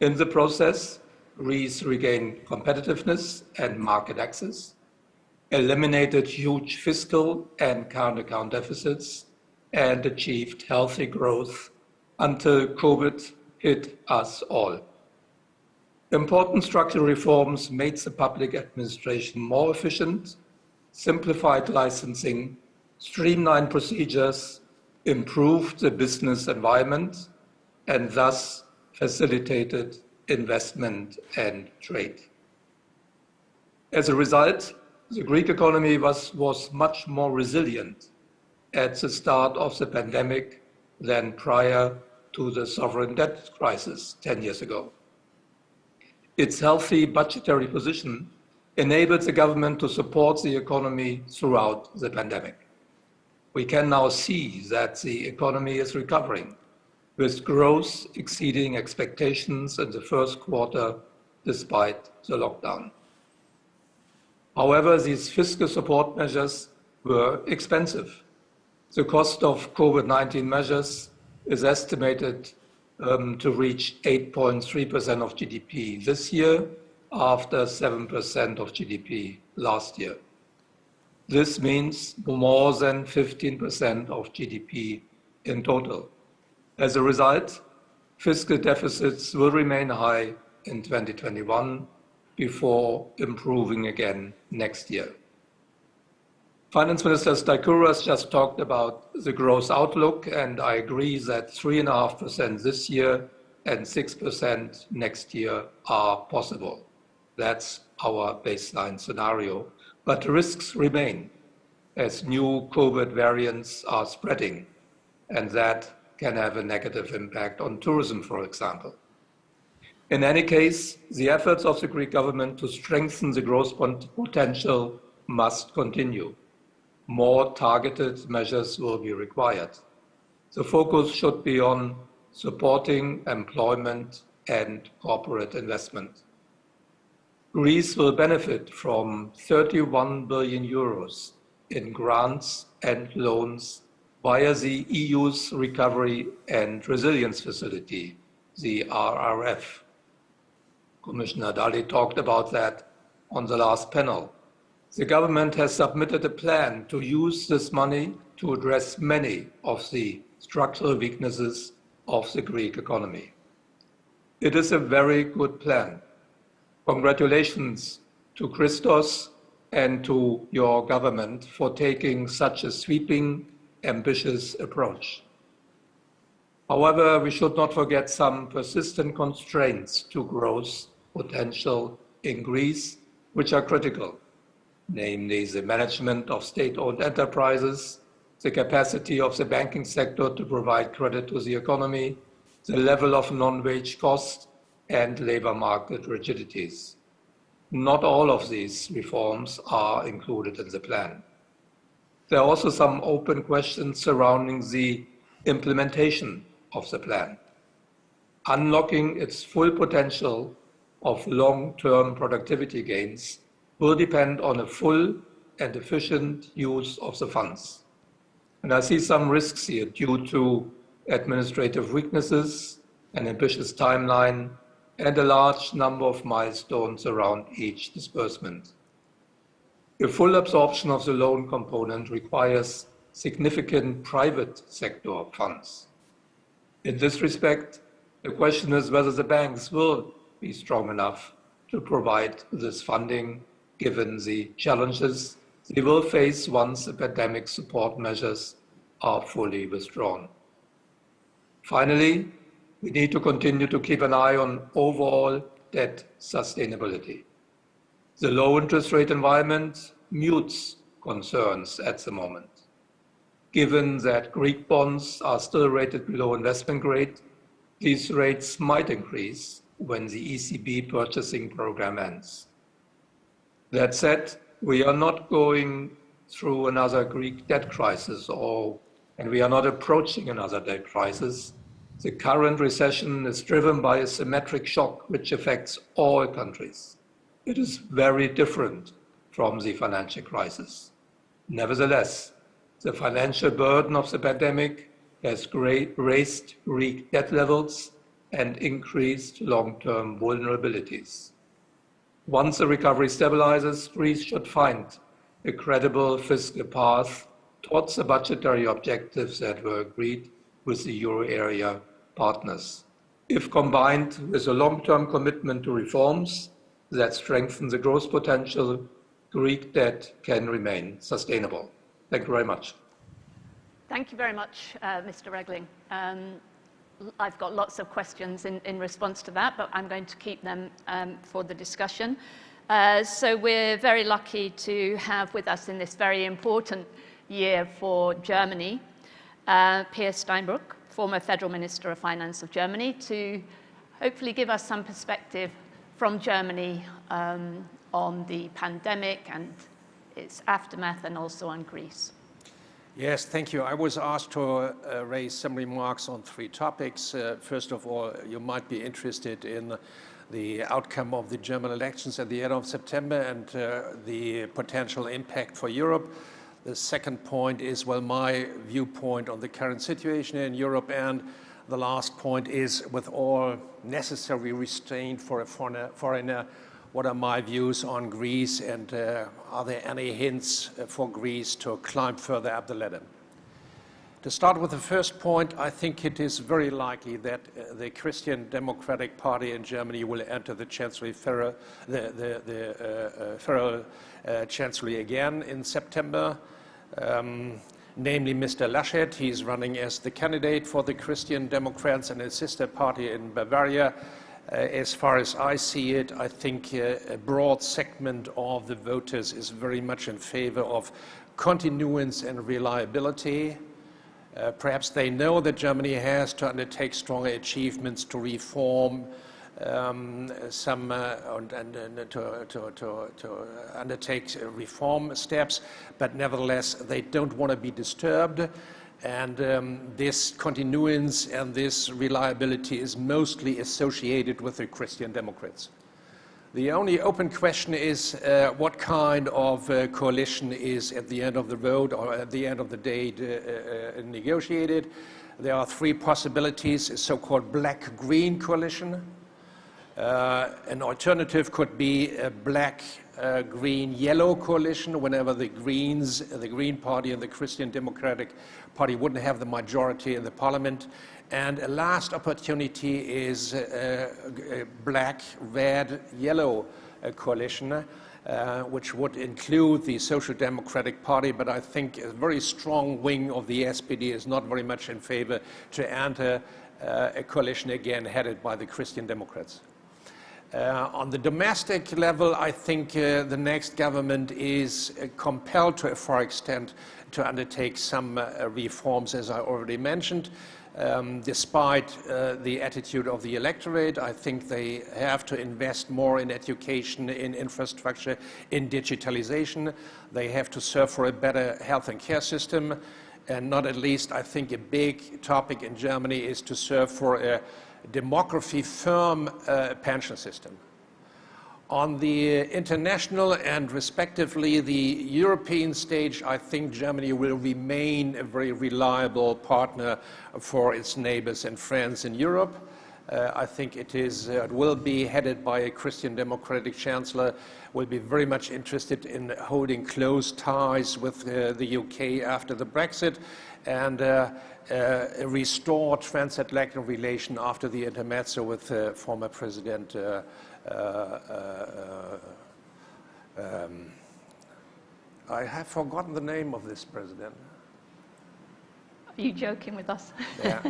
In the process, Greece regained competitiveness and market access, eliminated huge fiscal and current account deficits, and achieved healthy growth until COVID hit us all. Important structural reforms made the public administration more efficient, simplified licensing, streamlined procedures, improved the business environment, and thus facilitated investment and trade. As a result, the Greek economy was much more resilient at the start of the pandemic than prior to the sovereign debt crisis 10 years ago. Its healthy budgetary position enabled the government to support the economy throughout the pandemic. We can now see that the economy is recovering, with growth exceeding expectations in the first quarter despite the lockdown. However, these fiscal support measures were expensive. The cost of COVID-19 measures is estimated to reach 8.3% of GDP this year, after 7% of GDP last year. This means more than 15% of GDP in total. As a result, fiscal deficits will remain high in 2021 before improving again next year. Finance Minister Staikouras just talked about the growth outlook, and I agree that 3.5% this year and 6% next year are possible. That's our baseline scenario. But risks remain as new COVID variants are spreading, and that can have a negative impact on tourism, for example. In any case, the efforts of the Greek government to strengthen the growth potential must continue. More targeted measures will be required. The focus should be on supporting employment and corporate investment. Greece will benefit from 31 billion euros in grants and loans via the EU's Recovery and Resilience Facility, the RRF. Commissioner Dalli talked about that on the last panel. The government has submitted a plan to use this money to address many of the structural weaknesses of the Greek economy. It is a very good plan. Congratulations to Christos and to your government for taking such a sweeping, ambitious approach. However, we should not forget some persistent constraints to growth potential in Greece, which are critical, namely the management of state-owned enterprises, the capacity of the banking sector to provide credit to the economy, the level of non-wage costs, and labor market rigidities. Not all of these reforms are included in the plan. There are also some open questions surrounding the implementation of the plan. Unlocking its full potential of long-term productivity gains will depend on a full and efficient use of the funds. And I see some risks here due to administrative weaknesses, an ambitious timeline, and a large number of milestones around each disbursement. A full absorption of the loan component requires significant private sector funds. In this respect, the question is whether the banks will be strong enough to provide this funding given the challenges they will face once the pandemic support measures are fully withdrawn. Finally, we need to continue to keep an eye on overall debt sustainability. The low interest rate environment mutes concerns at the moment. Given that Greek bonds are still rated below investment grade, these rates might increase when the ECB purchasing program ends. That said, we are not going through another Greek debt crisis, and we are not approaching another debt crisis. The current recession is driven by a symmetric shock which affects all countries. It is very different from the financial crisis. Nevertheless, the financial burden of the pandemic has raised Greek debt levels and increased long-term vulnerabilities. Once the recovery stabilizes, Greece should find a credible fiscal path towards the budgetary objectives that were agreed with the euro area partners. If combined with a long-term commitment to reforms that strengthen the growth potential, Greek debt can remain sustainable. Thank you very much. Thank you very much, Mr. Regling. I've got lots of questions in response to that, but I'm going to keep them for the discussion. So we're very lucky to have with us in this very important year for Germany, Peer Steinbrück, former Federal Minister of Finance of Germany, to hopefully give us some perspective from Germany on the pandemic and its aftermath, and also on Greece. Yes, thank you. I was asked to raise some remarks on three topics. First of all, you might be interested in the outcome of the German elections at the end of September and the potential impact for Europe. The second point is, well, my viewpoint on the current situation in Europe. And the last point is, with all necessary restraint for a foreigner, what are my views on Greece, and are there any hints for Greece to climb further up the ladder? To start with the first point, I think it is very likely that the Christian Democratic Party in Germany will enter the Chancellery federal Chancellery again in September. Namely Mr. Laschet. He's running as the candidate for the Christian Democrats and his sister party in Bavaria. As far as I see it, I think a broad segment of the voters is very much in favor of continuance and reliability. Perhaps they know that Germany has to undertake stronger achievements to reform and to undertake reform steps, but nevertheless they don't want to be disturbed. And this continuance and this reliability is mostly associated with the Christian Democrats. The only open question is what kind of coalition is at the end of the road or at the end of the day negotiated. There are three possibilities: a so-called black-green coalition, An alternative could be a black, green, yellow coalition whenever the Greens, the Green Party and the Christian Democratic Party wouldn't have the majority in the parliament. And a last opportunity is a black, red, yellow coalition, which would include the Social Democratic Party, but I think a very strong wing of the SPD is not very much in favor to enter a coalition again headed by the Christian Democrats. On the domestic level, I think the next government is compelled to a far extent to undertake some reforms, as I already mentioned. Despite the attitude of the electorate, I think they have to invest more in education, in infrastructure, in digitalization. They have to serve for a better health and care system. And not at least, I think a big topic in Germany is to serve for a demography-firm pension system. On the international and respectively the European stage, I think Germany will remain a very reliable partner for its neighbors and friends in Europe. I think it will be headed by a Christian Democratic Chancellor, will be very much interested in holding close ties with the UK after the Brexit, and a restored transatlantic relation after the intermezzo with former President I have forgotten the name of this president. Are you joking with us? Yeah.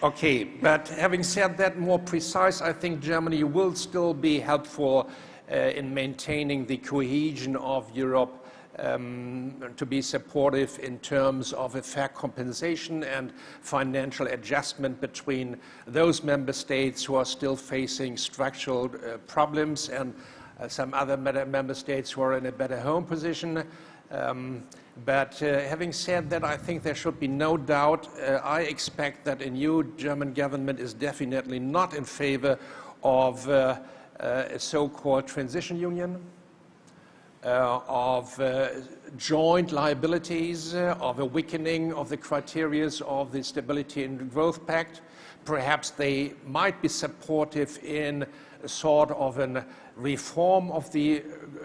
Okay, but having said that, more precise, I think Germany will still be helpful in maintaining the cohesion of Europe, to be supportive in terms of a fair compensation and financial adjustment between those member states who are still facing structural problems and some other member states who are in a better home position. But having said that, I think there should be no doubt. I expect that a new German government is definitely not in favor of a so-called transition union, of joint liabilities, of a weakening of the criteria of the Stability and Growth Pact. Perhaps they might be supportive in a sort of a reform of the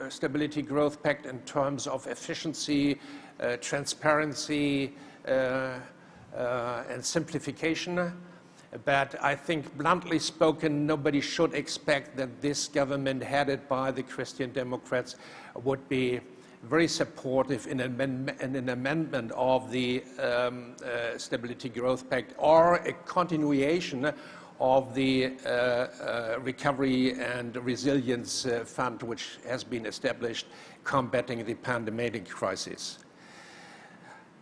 Stability Growth Pact in terms of efficiency, transparency, and simplification. But I think, bluntly spoken, nobody should expect that this government headed by the Christian Democrats would be very supportive in an amendment of the Stability Growth Pact or a continuation of the Recovery and Resilience Fund, which has been established combating the pandemic crisis.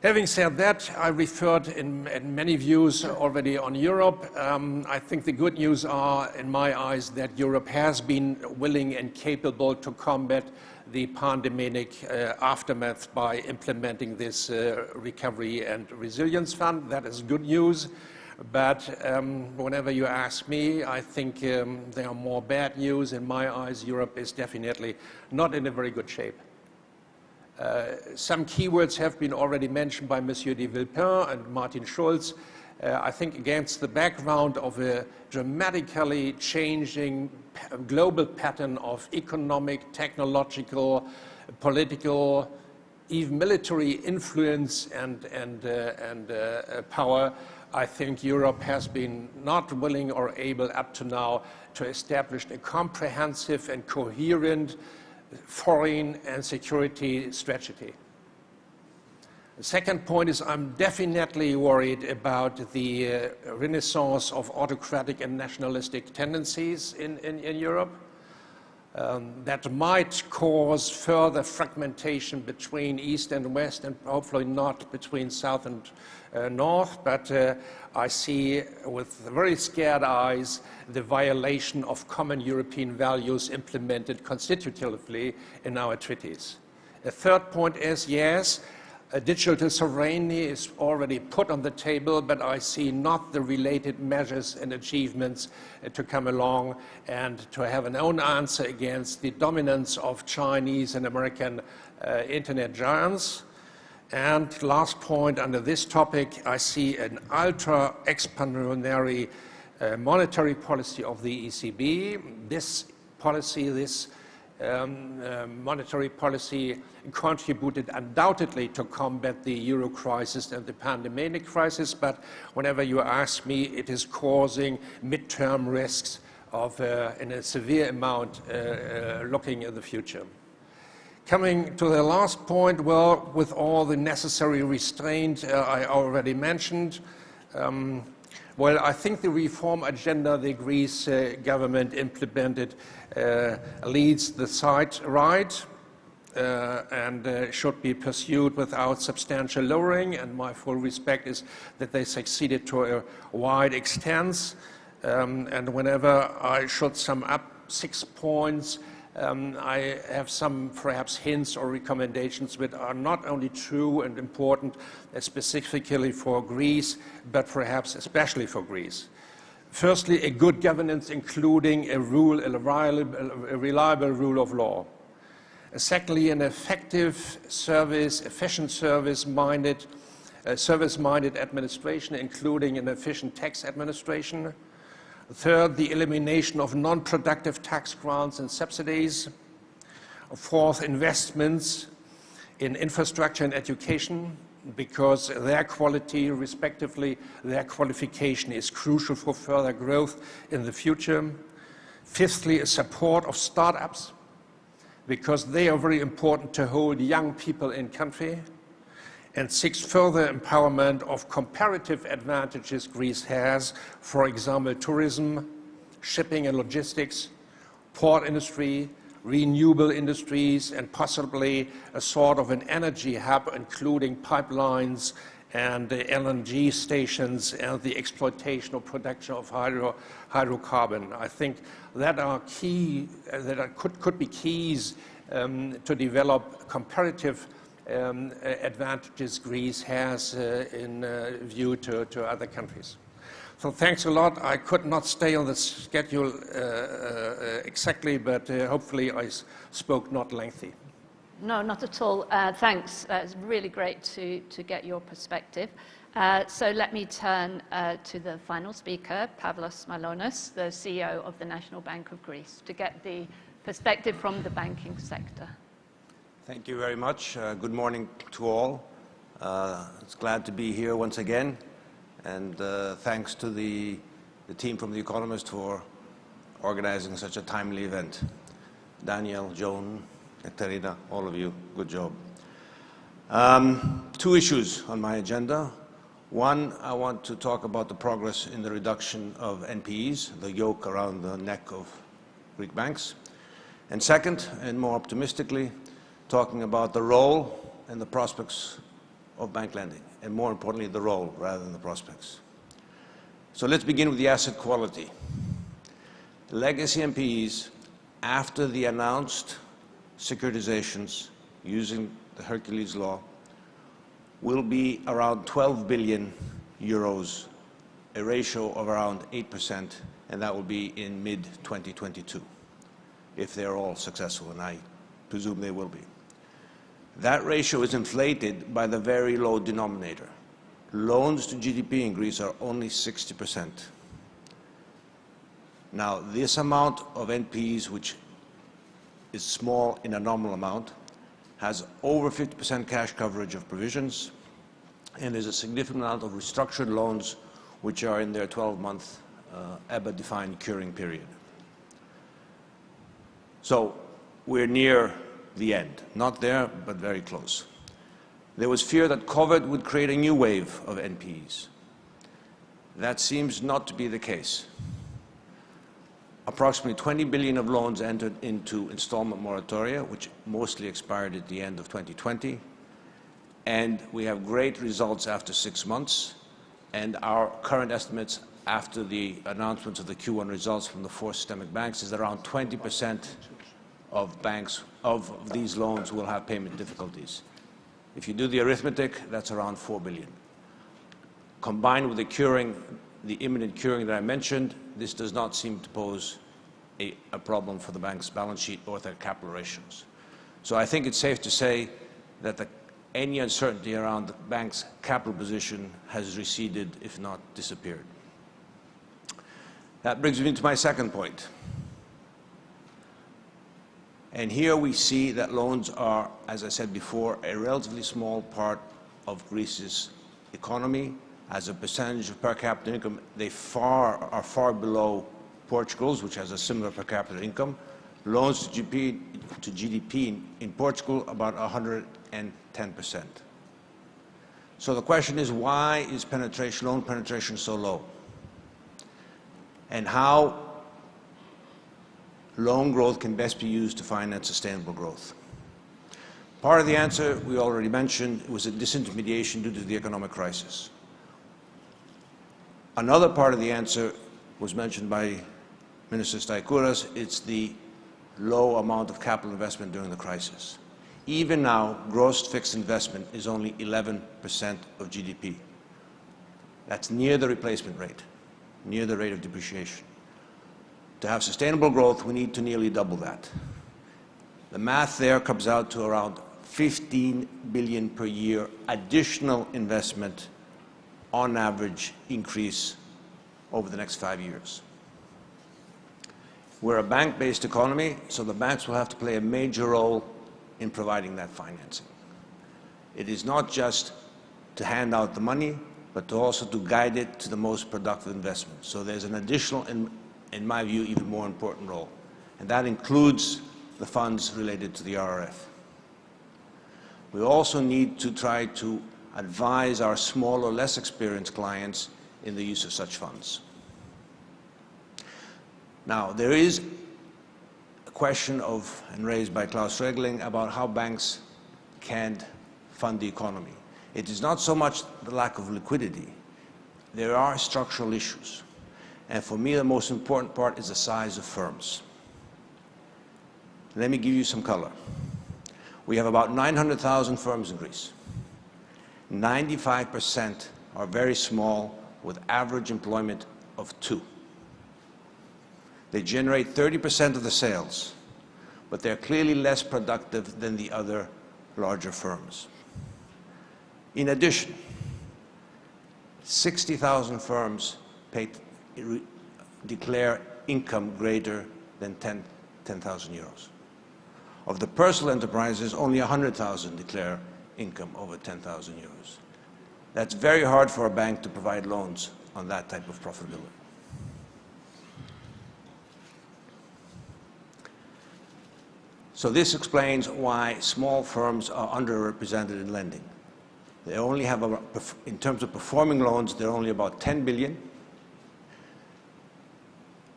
Having said that, I referred in many views already on Europe. I think the good news are, in my eyes, that Europe has been willing and capable to combat the pandemic aftermath by implementing this Recovery and Resilience Fund. That is good news. But whenever you ask me, I think there are more bad news. In my eyes, Europe is definitely not in a very good shape. Some keywords have been already mentioned by Monsieur de Villepin and Martin Schulz. I think against the background of a dramatically changing global pattern of economic, technological, political, even military influence and power, I think Europe has been not willing or able up to now to establish a comprehensive and coherent foreign and security strategy. The second point is I'm definitely worried about the renaissance of autocratic and nationalistic tendencies in Europe. That might cause further fragmentation between East and West, and hopefully not between South and North, but I see with very scared eyes the violation of common European values implemented constitutively in our treaties. A third point is, yes, digital sovereignty is already put on the table, but I see not the related measures and achievements to come along and to have an own answer against the dominance of Chinese and American internet giants. And last point under this topic, I see an ultra-expansionary monetary policy of the ECB. This policy, monetary policy contributed undoubtedly to combat the euro crisis and the pandemic crisis, but whenever you ask me, it is causing midterm risks of in a severe amount looking in the future. Coming to the last point, well, with all the necessary restraint I already mentioned, well, I think the reform agenda the Greece government implemented leads the side right and should be pursued without substantial lowering, and my full respect is that they succeeded to a wide extent. And whenever I should sum up 6 points, I have some perhaps hints or recommendations which are not only true and important specifically for Greece, but perhaps especially for Greece. Firstly, a good governance including a reliable rule of law. Secondly, an effective service, efficient service-minded administration, including an efficient tax administration. Third, the elimination of non-productive tax grants and subsidies. Fourth, investments in infrastructure and education, because their quality, respectively, their qualification is crucial for further growth in the future. Fifthly, a support of startups, because they are very important to hold young people in country. And sixth, further empowerment of comparative advantages Greece has, for example, tourism, shipping and logistics, port industry, renewable industries, and possibly a sort of an energy hub, including pipelines and LNG stations and the exploitation or production of hydrocarbon. I think that are key, could be keys to develop comparative advantages Greece has in view to other countries. So thanks a lot. I could not stay on the schedule exactly, but hopefully I spoke not lengthy. No, not at all. Thanks. It's really great to get your perspective. So let me turn to the final speaker, Pavlos Malonis, the CEO of the National Bank of Greece, to get the perspective from the banking sector. Thank you very much. Good morning to all. It's glad to be here once again. And thanks to the team from The Economist for organizing such a timely event. Daniel, Joan, Katerina, all of you, good job. 2 issues on my agenda. One, I want to talk about the progress in the reduction of NPEs, the yoke around the neck of Greek banks. And second, and more optimistically, talking about the role and the prospects of bank lending, and more importantly, the role rather than the prospects. So let's begin with the asset quality. Legacy NPEs, after the announced securitizations using the Hercules law, will be around 12 billion euros, a ratio of around 8%, and that will be in mid-2022, if they're all successful, and I presume they will be. That ratio is inflated by the very low denominator. Loans to GDP in Greece are only 60%. Now, this amount of NPEs, which is small in a nominal amount, has over 50% cash coverage of provisions, and there's a significant amount of restructured loans which are in their 12-month EBA-defined curing period. So we're near the end. Not there, but very close. There was fear that COVID would create a new wave of NPEs. That seems not to be the case. Approximately 20 billion of loans entered into installment moratoria, which mostly expired at the end of 2020. And we have great results after 6 months. And our current estimates after the announcements of the Q1 results from the 4 systemic banks is around 20% of banks of these loans will have payment difficulties. If you do the arithmetic, that's around 4 billion. Combined with the curing, the imminent curing that I mentioned, this does not seem to pose a problem for the bank's balance sheet or their capital ratios. So I think it's safe to say that any uncertainty around the bank's capital position has receded, if not disappeared. That brings me to my second point. And here we see that loans are, as I said before, a relatively small part of Greece's economy. As a percentage of per capita income, they are far below Portugal's, which has a similar per capita income. Loans to GDP in Portugal, about 110%. So the question is, why is loan penetration so low? And how loan growth can best be used to finance sustainable growth. Part of the answer we already mentioned was a disintermediation due to the economic crisis. Another part of the answer was mentioned by Minister Staikouras. It's the low amount of capital investment during the crisis. Even now, gross fixed investment is only 11% of GDP. That's near the replacement rate, near the rate of depreciation. To have sustainable growth, we need to nearly double that. The math there comes out to around 15 billion per year additional investment on average increase over the next 5 years. We're a bank-based economy, so the banks will have to play a major role in providing that financing. It is not just to hand out the money, but also to guide it to the most productive investment. So there's an additional, in my view, even more important role. And that includes the funds related to the RRF. We also need to try to advise our smaller, less experienced clients in the use of such funds. Now, there is a question and raised by Klaus Regling about how banks can fund the economy. It is not so much the lack of liquidity. There are structural issues. And for me, the most important part is the size of firms. Let me give you some color. We have about 900,000 firms in Greece. 95% are very small, with average employment of 2. They generate 30% of the sales, but they're clearly less productive than the other larger firms. In addition, 60,000 firms declare income greater than 10,000 euros. Of the personal enterprises, only 100,000 declare income over 10,000 euros. That's very hard for a bank to provide loans on that type of profitability. So this explains why small firms are underrepresented in lending. They only have, in terms of performing loans, they're only about 10 billion,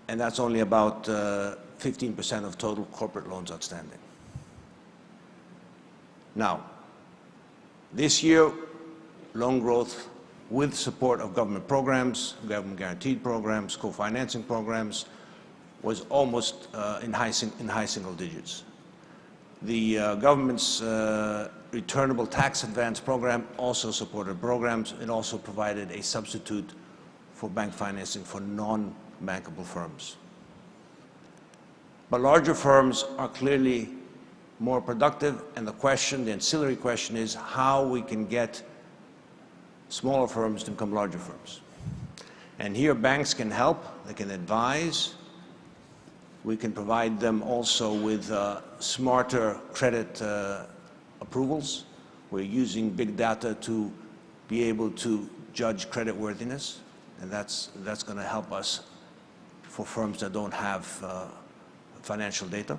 and that's only about 15% of total corporate loans outstanding. Now, this year, loan growth with support of government programs, government guaranteed programs, co-financing programs, was almost in high single digits. The government's returnable tax advance program also supported programs. It also provided a substitute for bank financing for non-bankable firms. But larger firms are clearly more productive, and the ancillary question is how we can get smaller firms to become larger firms. And here banks can help, they can advise. We can provide them also with smarter credit approvals. We're using big data to be able to judge creditworthiness, and that's going to help us for firms that don't have financial data.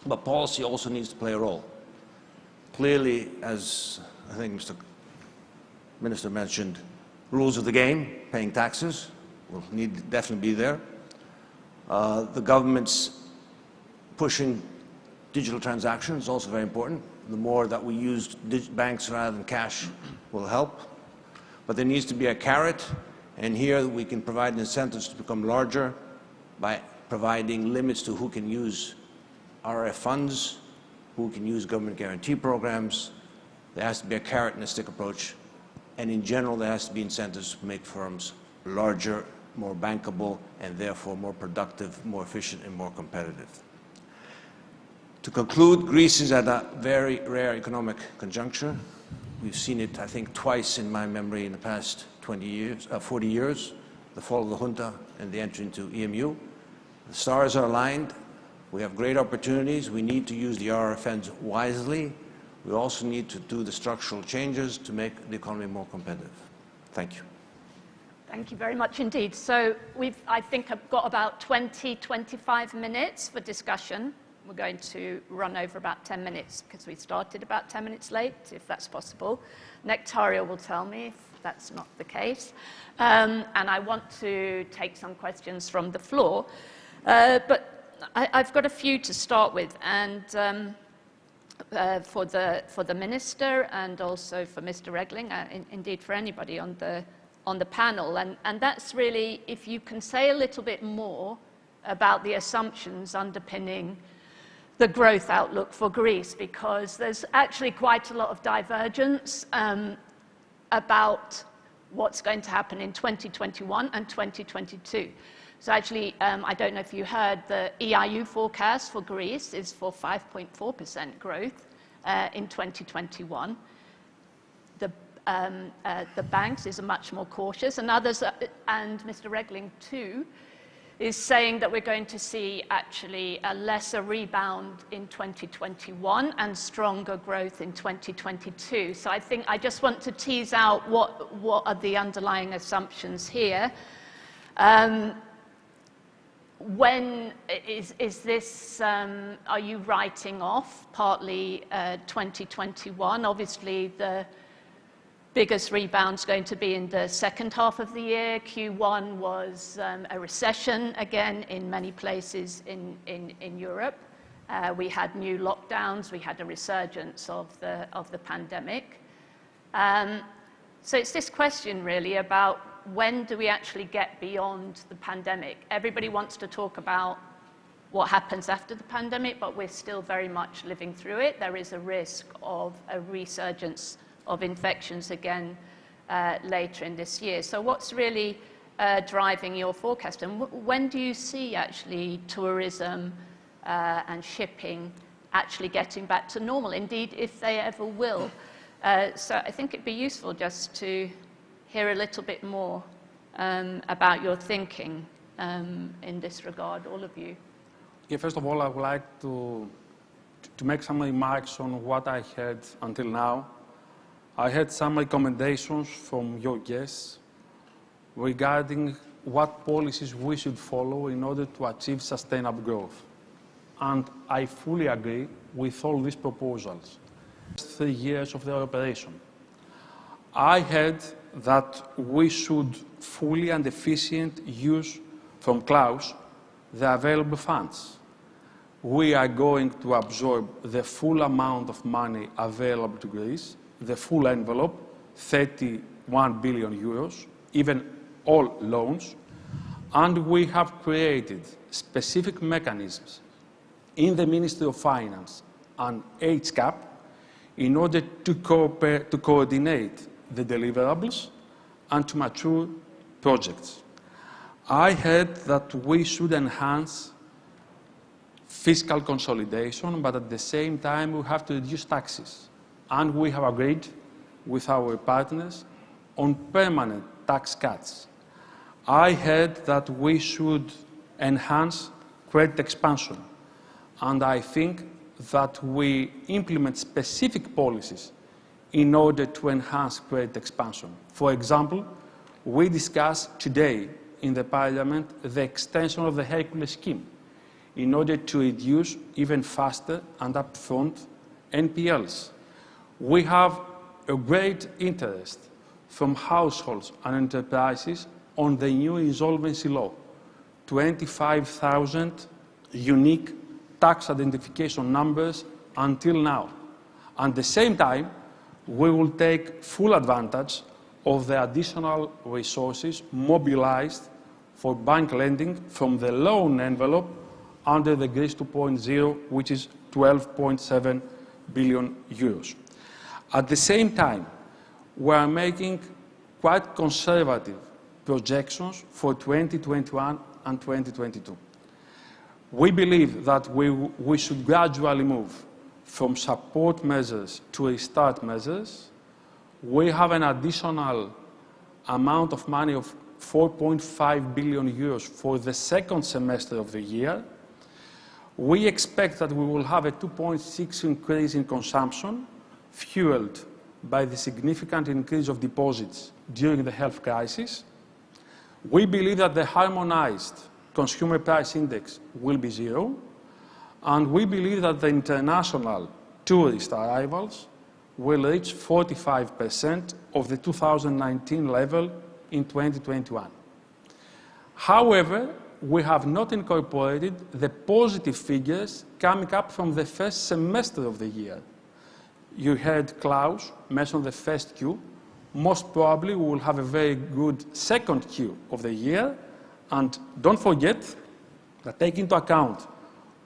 But policy also needs to play a role. Clearly, as I think Mr. Minister mentioned, rules of the game, paying taxes, will definitely be there. The government's pushing digital transactions is also very important. The more that we use banks rather than cash will help. But there needs to be a carrot, and here we can provide incentives to become larger by providing limits to who can use RF funds, who can use government guarantee programs. There has to be a carrot and a stick approach, and in general there has to be incentives to make firms larger, more bankable, and therefore more productive, more efficient, and more competitive. To conclude, Greece is at a very rare economic conjuncture. We've seen it, I think, twice in my memory in the past 40 years. the fall of the junta and the entry into EMU. The stars are aligned. We have great opportunities. We need to use the RFNs wisely. We also need to do the structural changes to make the economy more competitive. Thank you. Thank you very much indeed. So I think, I've got about 25 minutes for discussion. We're going to run over about 10 minutes because we started about 10 minutes late, if that's possible. Nectaria will tell me if that's not the case. And I want to take some questions from the floor. But I've got a few to start with, and for the Minister and also for Mr. Regling, indeed for anybody on the panel. And that's really, if you can say a little bit more about the assumptions underpinning the growth outlook for Greece, because there's actually quite a lot of divergence about what's going to happen in 2021 and 2022. So actually, I don't know if you heard, the EIU forecast for Greece is for 5.4% growth in 2021. The banks is much more cautious, and others, and Mr. Regling too, is saying that we're going to see actually a lesser rebound in 2021 and stronger growth in 2022. So I think I just want to tease out what are the underlying assumptions here. When is this, are you writing off partly 2021? Obviously the biggest rebound's going to be in the second half of the year. Q1 was a recession again in many places in Europe. We had new lockdowns, we had a resurgence of the pandemic. So it's this question really about when do we actually get beyond the pandemic? Everybody wants to talk about what happens after the pandemic, but we're still very much living through it. There is a risk of a resurgence of infections again later in this year. So what's really driving your forecast? And when do you see actually tourism and shipping actually getting back to normal, indeed, if they ever will? So I think it'd be useful just to hear a little bit more about your thinking in this regard, all of you. Yeah, first of all, I would like to make some remarks on what I heard until now. I had some recommendations from your guests regarding what policies we should follow in order to achieve sustainable growth. And I fully agree with all these proposals. 3 years of their operation. I heard that we should fully and efficient use from Klaus the available funds. We are going to absorb the full amount of money available to Greece, the full envelope, 31 billion euros, even all loans, and we have created specific mechanisms in the Ministry of Finance and HCAP in order to coordinate the deliverables and to mature projects. I heard that we should enhance fiscal consolidation, but at the same time we have to reduce taxes. And we have agreed with our partners on permanent tax cuts. I heard that we should enhance credit expansion, and I think that we implement specific policies in order to enhance credit expansion. For example, we discussed today in the Parliament the extension of the Hercules scheme in order to reduce even faster and upfront NPLs. We have a great interest from households and enterprises on the new insolvency law, 25,000 unique tax identification numbers until now. At the same time, we will take full advantage of the additional resources mobilized for bank lending from the loan envelope under the Greece 2.0, which is 12.7 billion euros. At the same time, we are making quite conservative projections for 2021 and 2022. We believe that we should gradually move from support measures to restart measures. We have an additional amount of money of 4.5 billion euros for the second semester of the year. We expect that we will have a 2.6% increase in consumption, fueled by the significant increase of deposits during the health crisis. We believe that the harmonized consumer price index will be 0, and we believe that the international tourist arrivals will reach 45% of the 2019 level in 2021. However, we have not incorporated the positive figures coming up from the first semester of the year. You heard Klaus mention the first Q. Most probably we will have a very good second Q of the year. And don't forget that take into account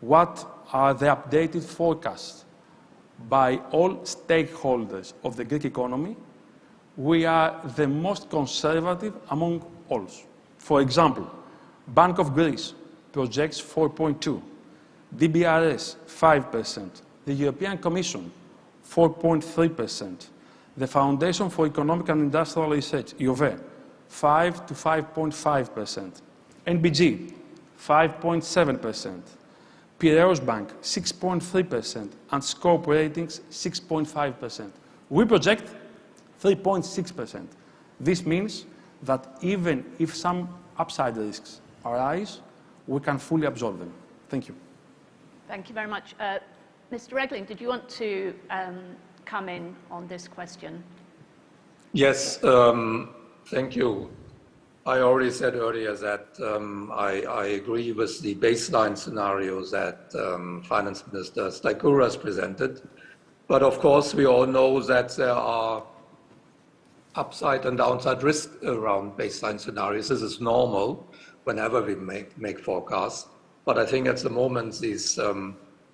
what are the updated forecasts by all stakeholders of the Greek economy, we are the most conservative among all. For example, Bank of Greece projects 4.2, DBRS 5%, the European Commission 4.3%, the Foundation for Economic and Industrial Research, IOVE, 5 to 5.5%, NBG 5.7%, Piraeus Bank 6.3%, and Scope Ratings 6.5%. We project 3.6%. This means that even if some upside risks arise, we can fully absorb them. Thank you. Thank you very much. Mr. Regling, did you want to come in on this question? Yes, thank you. I already said earlier that I agree with the baseline scenarios that Finance Minister Staikouras presented. But of course, we all know that there are upside and downside risks around baseline scenarios. This is normal whenever we make forecasts. But I think at the moment, these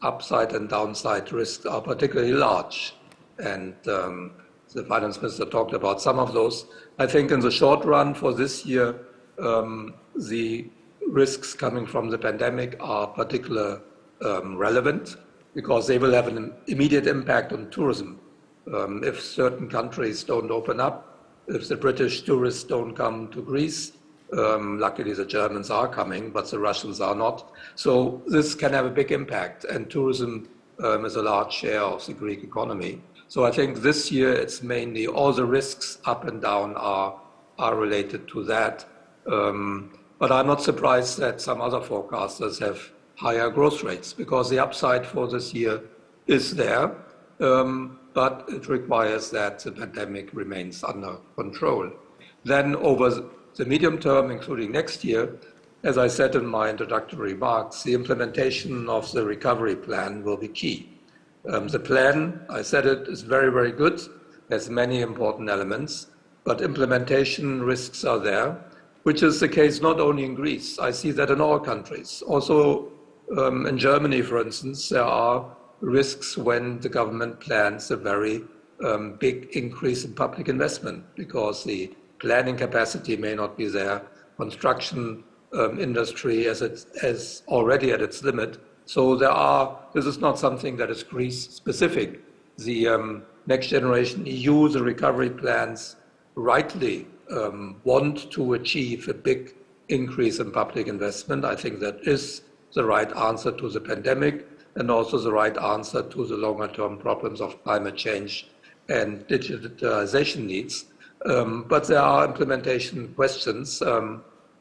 upside and downside risks are particularly large. And the Finance Minister talked about some of those. I think in the short run for this year, the risks coming from the pandemic are particularly relevant because they will have an immediate impact on tourism. If certain countries don't open up, if the British tourists don't come to Greece, luckily the Germans are coming, but the Russians are not. So this can have a big impact, and tourism is a large share of the Greek economy. So I think this year it's mainly all the risks up and down are related to that. But I'm not surprised that some other forecasters have higher growth rates because the upside for this year is there, but it requires that the pandemic remains under control. Then over the medium term, including next year, as I said in my introductory remarks, the implementation of the recovery plan will be key. The plan, I said it, is very, very good, has many important elements, but implementation risks are there, which is the case not only in Greece. I see that in all countries. Also in Germany, for instance, there are risks when the government plans a very big increase in public investment because the planning capacity may not be there. Construction industry is already at its limit. So this is not something that is Greece specific. The Next Generation EU, the recovery plans rightly want to achieve a big increase in public investment. I think that is the right answer to the pandemic and also the right answer to the longer term problems of climate change and digitalization needs. But there are implementation questions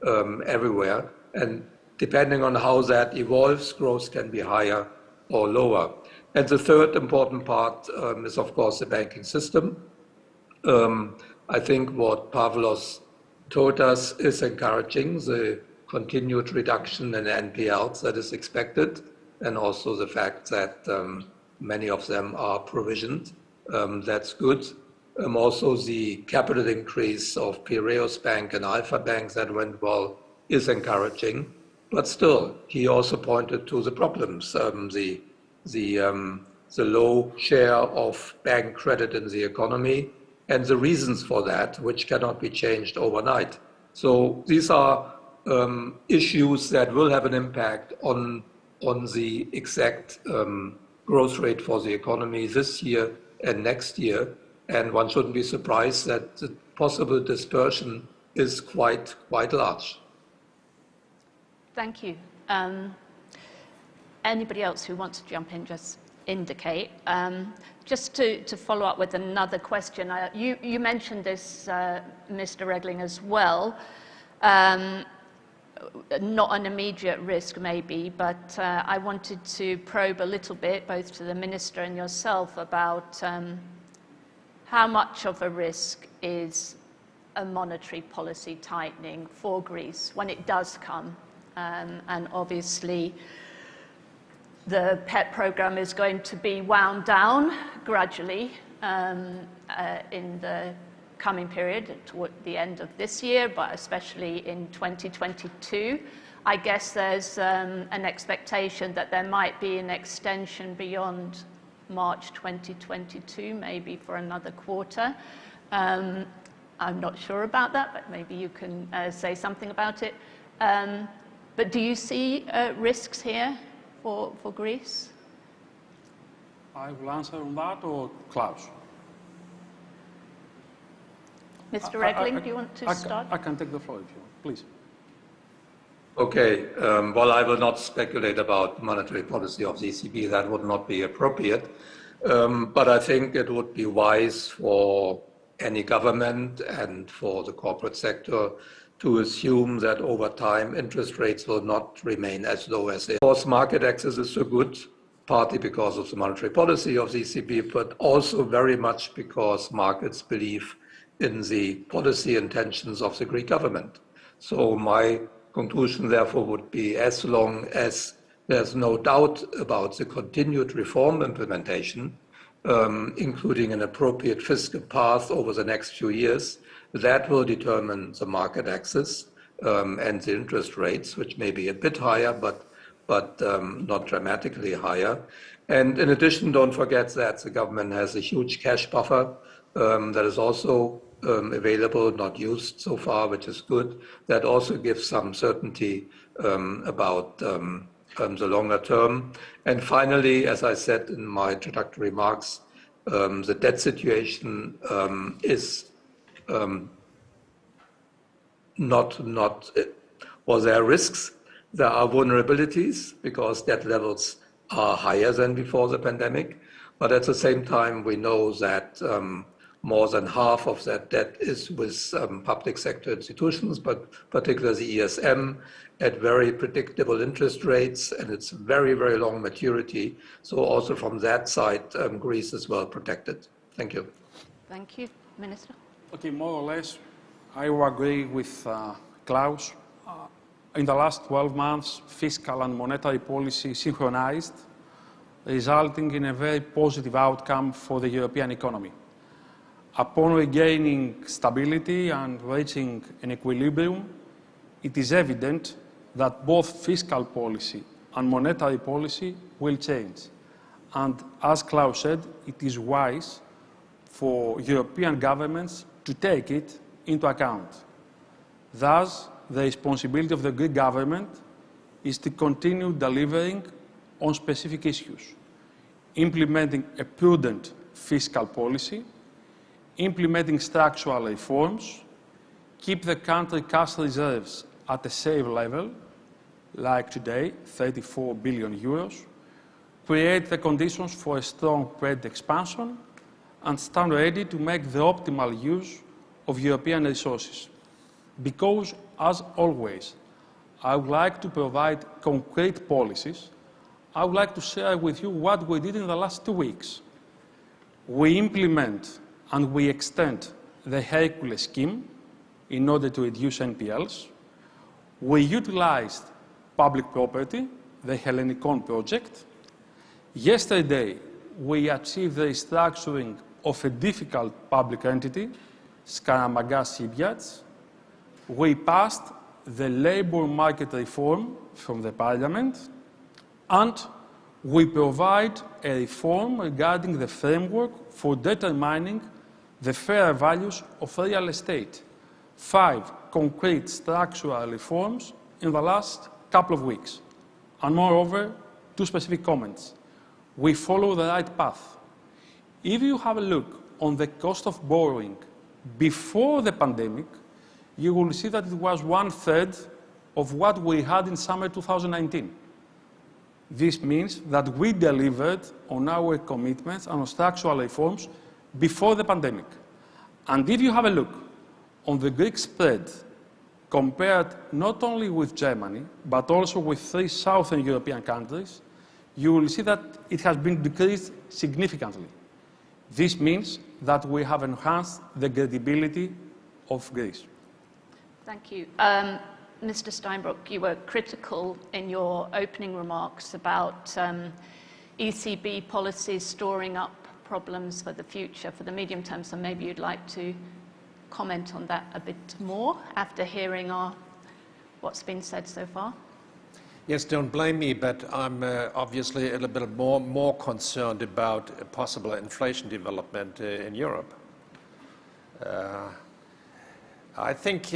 everywhere. And depending on how that evolves, growth can be higher or lower. And the third important part is, of course, the banking system. I think what Pavlos told us is encouraging, the continued reduction in NPLs that is expected, and also the fact that many of them are provisioned. That's good. Also, the capital increase of Piraeus Bank and Alpha Bank that went well is encouraging. But still, he also pointed to the problems, the low share of bank credit in the economy and the reasons for that, which cannot be changed overnight. So these are issues that will have an impact on the exact growth rate for the economy this year and next year. And one shouldn't be surprised that the possible dispersion is quite large. Thank you. Anybody else who wants to jump in, just indicate. Just to follow up with another question, you mentioned this, Mr. Regling, as well. Not an immediate risk, maybe, but I wanted to probe a little bit, both to the Minister and yourself, about how much of a risk is a monetary policy tightening for Greece when it does come. And obviously, the PEP programme is going to be wound down gradually in the coming period toward the end of this year, but especially in 2022. I guess there's an expectation that there might be an extension beyond March 2022, maybe for another quarter. I'm not sure about that, but maybe you can say something about it. But do you see risks here for Greece? I will answer on that, or Klaus? Mr. Regling, do you want to start? I can take the floor if you want, please. Okay, well, I will not speculate about monetary policy of the ECB. That would not be appropriate. But I think it would be wise for any government and for the corporate sector to assume that over time interest rates will not remain as low as they are. Of course, market access is so good, partly because of the monetary policy of the ECB, but also very much because markets believe in the policy intentions of the Greek government. So my conclusion, therefore, would be as long as there's no doubt about the continued reform implementation, including an appropriate fiscal path over the next few years, that will determine the market access and the interest rates, which may be a bit higher, but not dramatically higher. And in addition, don't forget that the government has a huge cash buffer that is also available, not used so far, which is good. That also gives some certainty about the longer term. And finally, as I said in my introductory remarks, the debt situation is well, there are risks, there are vulnerabilities because debt levels are higher than before the pandemic. But at the same time, we know that more than half of that debt is with public sector institutions, but particularly the ESM, at very predictable interest rates, and it's very, very long maturity. So also from that side, Greece is well protected. Thank you. Thank you. Minister? Okay, more or less, I will agree with Klaus. In the last 12 months, fiscal and monetary policy synchronized, resulting in a very positive outcome for the European economy. Upon regaining stability and reaching an equilibrium, it is evident that both fiscal policy and monetary policy will change. And as Klaus said, it is wise for European governments to take it into account. Thus, the responsibility of the Greek government is to continue delivering on specific issues, implementing a prudent fiscal policy, implementing structural reforms, keep the country cash reserves at a safe level, like today, 34 billion euros, create the conditions for a strong credit expansion, and stand ready to make the optimal use of European resources. Because, as always, I would like to provide concrete policies. I would like to share with you what we did in the last 2 weeks. We implement and we extend the Hercules scheme in order to reduce NPLs. We utilized public property, the Hellenikon project. Yesterday, we achieved the restructuring of a difficult public entity, Skaramagas Shipyards. We passed the labour market reform from the Parliament, and we provide a reform regarding the framework for determining the fair values of real estate. 5 concrete structural reforms in the last couple of weeks. And moreover, 2 specific comments. We follow the right path. If you have a look on the cost of borrowing before the pandemic, you will see that it was 1/3 of what we had in summer 2019. This means that we delivered on our commitments and on structural reforms before the pandemic. And if you have a look on the Greek spread, compared not only with Germany, but also with 3 Southern European countries, you will see that it has been decreased significantly. This means that we have enhanced the credibility of Greece. Thank you. Mr. Steinbrück, you were critical in your opening remarks about ECB policies storing up problems for the future, for the medium term, so maybe you'd like to comment on that a bit more after hearing what's been said so far. Yes, don't blame me, but I'm obviously a little bit more concerned about a possible inflation development in Europe. I think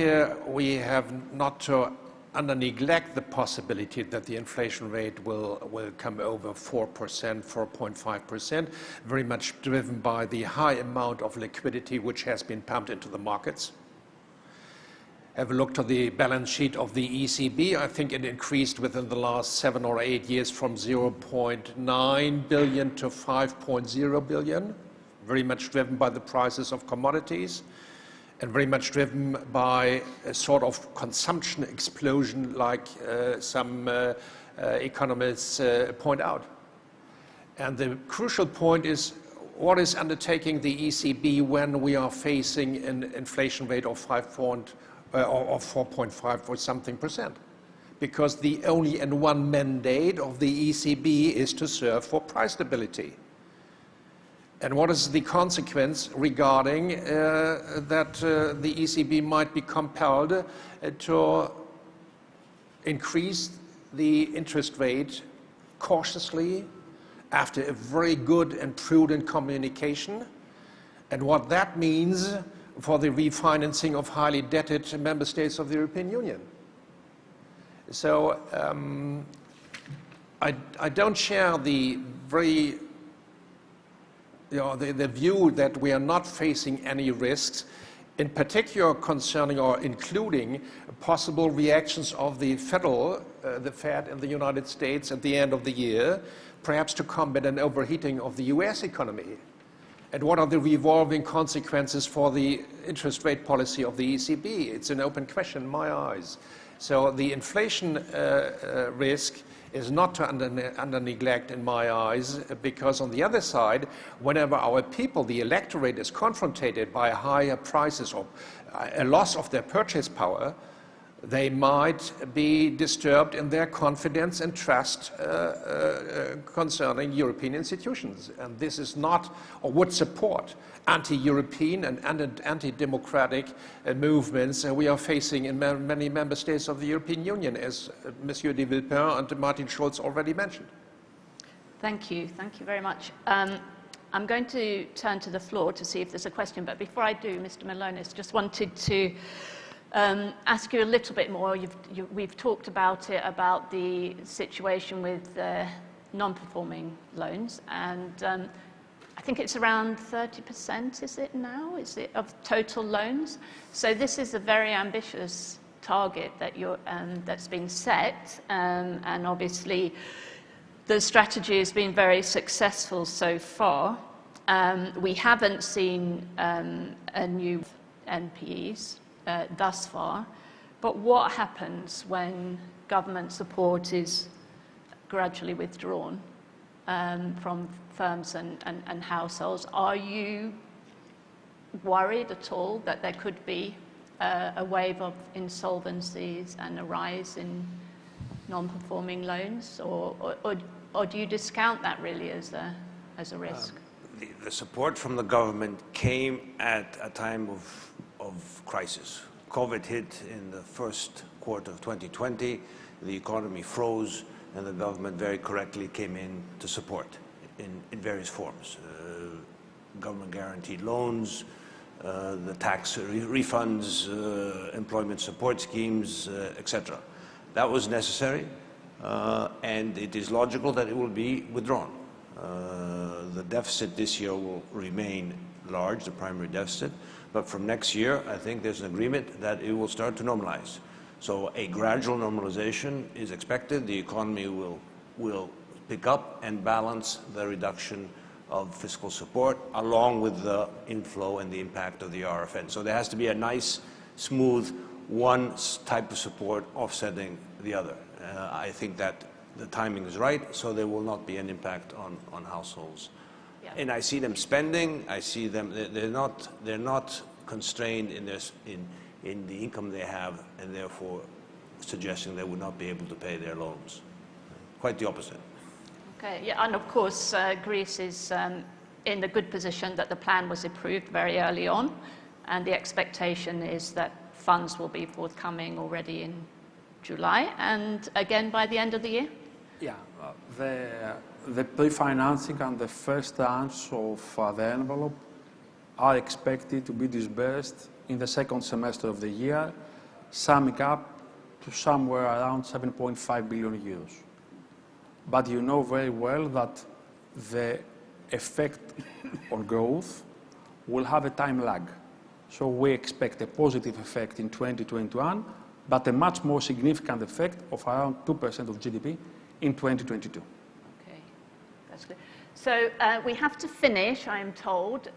we have not to neglect the possibility that the inflation rate will come over 4%, 4.5%, very much driven by the high amount of liquidity which has been pumped into the markets. Have a look at the balance sheet of the ECB. I think it increased within the last 7 or 8 years from 0.9 billion to 5.0 billion, very much driven by the prices of commodities and very much driven by a sort of consumption explosion like some economists point out. And the crucial point is what is undertaking the ECB when we are facing an inflation rate of 4.5 or something %. Because the only and one mandate of the ECB is to serve for price stability. And what is the consequence regarding that the ECB might be compelled to increase the interest rate cautiously after a very good and prudent communication, and what that means for the refinancing of highly indebted member states of the European Union. So I don't share the very the view that we are not facing any risks, in particular concerning or including possible reactions of the Fed in the United States at the end of the year, perhaps to combat an overheating of the US economy. And what are the revolving consequences for the interest rate policy of the ECB? It's an open question in my eyes. So the inflation risk is not to under neglect in my eyes, because on the other side, whenever our people, the electorate, is confronted by higher prices or a loss of their purchase power, they might be disturbed in their confidence and trust concerning European institutions. And this is not, or would support, anti-European and anti-democratic movements we are facing in many member states of the European Union, as Monsieur de Villepin and Martin Schulz already mentioned. Thank you very much. I'm going to turn to the floor to see if there's a question, but before I do, Mr. Melonis, just wanted to ask you a little bit more. We've talked about it, about the situation with non-performing loans, and I think it's around 30%, is it now? Is it of total loans? So this is a very ambitious target that that's been set, and obviously the strategy has been very successful so far. We haven't seen a new NPEs thus far, but what happens when government support is gradually withdrawn from firms and households? Are you worried at all that there could be a wave of insolvencies and a rise in non-performing loans, or do you discount that really as a risk? The support from the government came at a time of crisis. COVID hit in the first quarter of 2020, the economy froze, and the government very correctly came in to support in various forms. Government guaranteed loans, the tax refunds, employment support schemes, etc. That was necessary, and it is logical that it will be withdrawn. The deficit this year will remain large, the primary deficit, But from next year, I think there's an agreement that it will start to normalize. So a gradual normalization is expected. The economy will pick up and balance the reduction of fiscal support along with the inflow and the impact of the RFN. So there has to be a nice, smooth, one type of support offsetting the other. I think that the timing is right, so there will not be an impact on households. Yeah. And I see them spending. I see them. They're not constrained in the income they have, and therefore suggesting they would not be able to pay their loans. Quite the opposite. Okay. Yeah, and of course, Greece is in the good position that the plan was approved very early on, and the expectation is that funds will be forthcoming already in July and again by the end of the year? Yeah, the pre-financing and the first tranche of the envelope are expected to be disbursed in the second semester of the year, summing up to somewhere around 7.5 billion euros. But you know very well that the effect on growth will have a time lag. So we expect a positive effect in 2021, but a much more significant effect of around 2% of GDP in 2022. Okay, that's good. So we have to finish, I am told.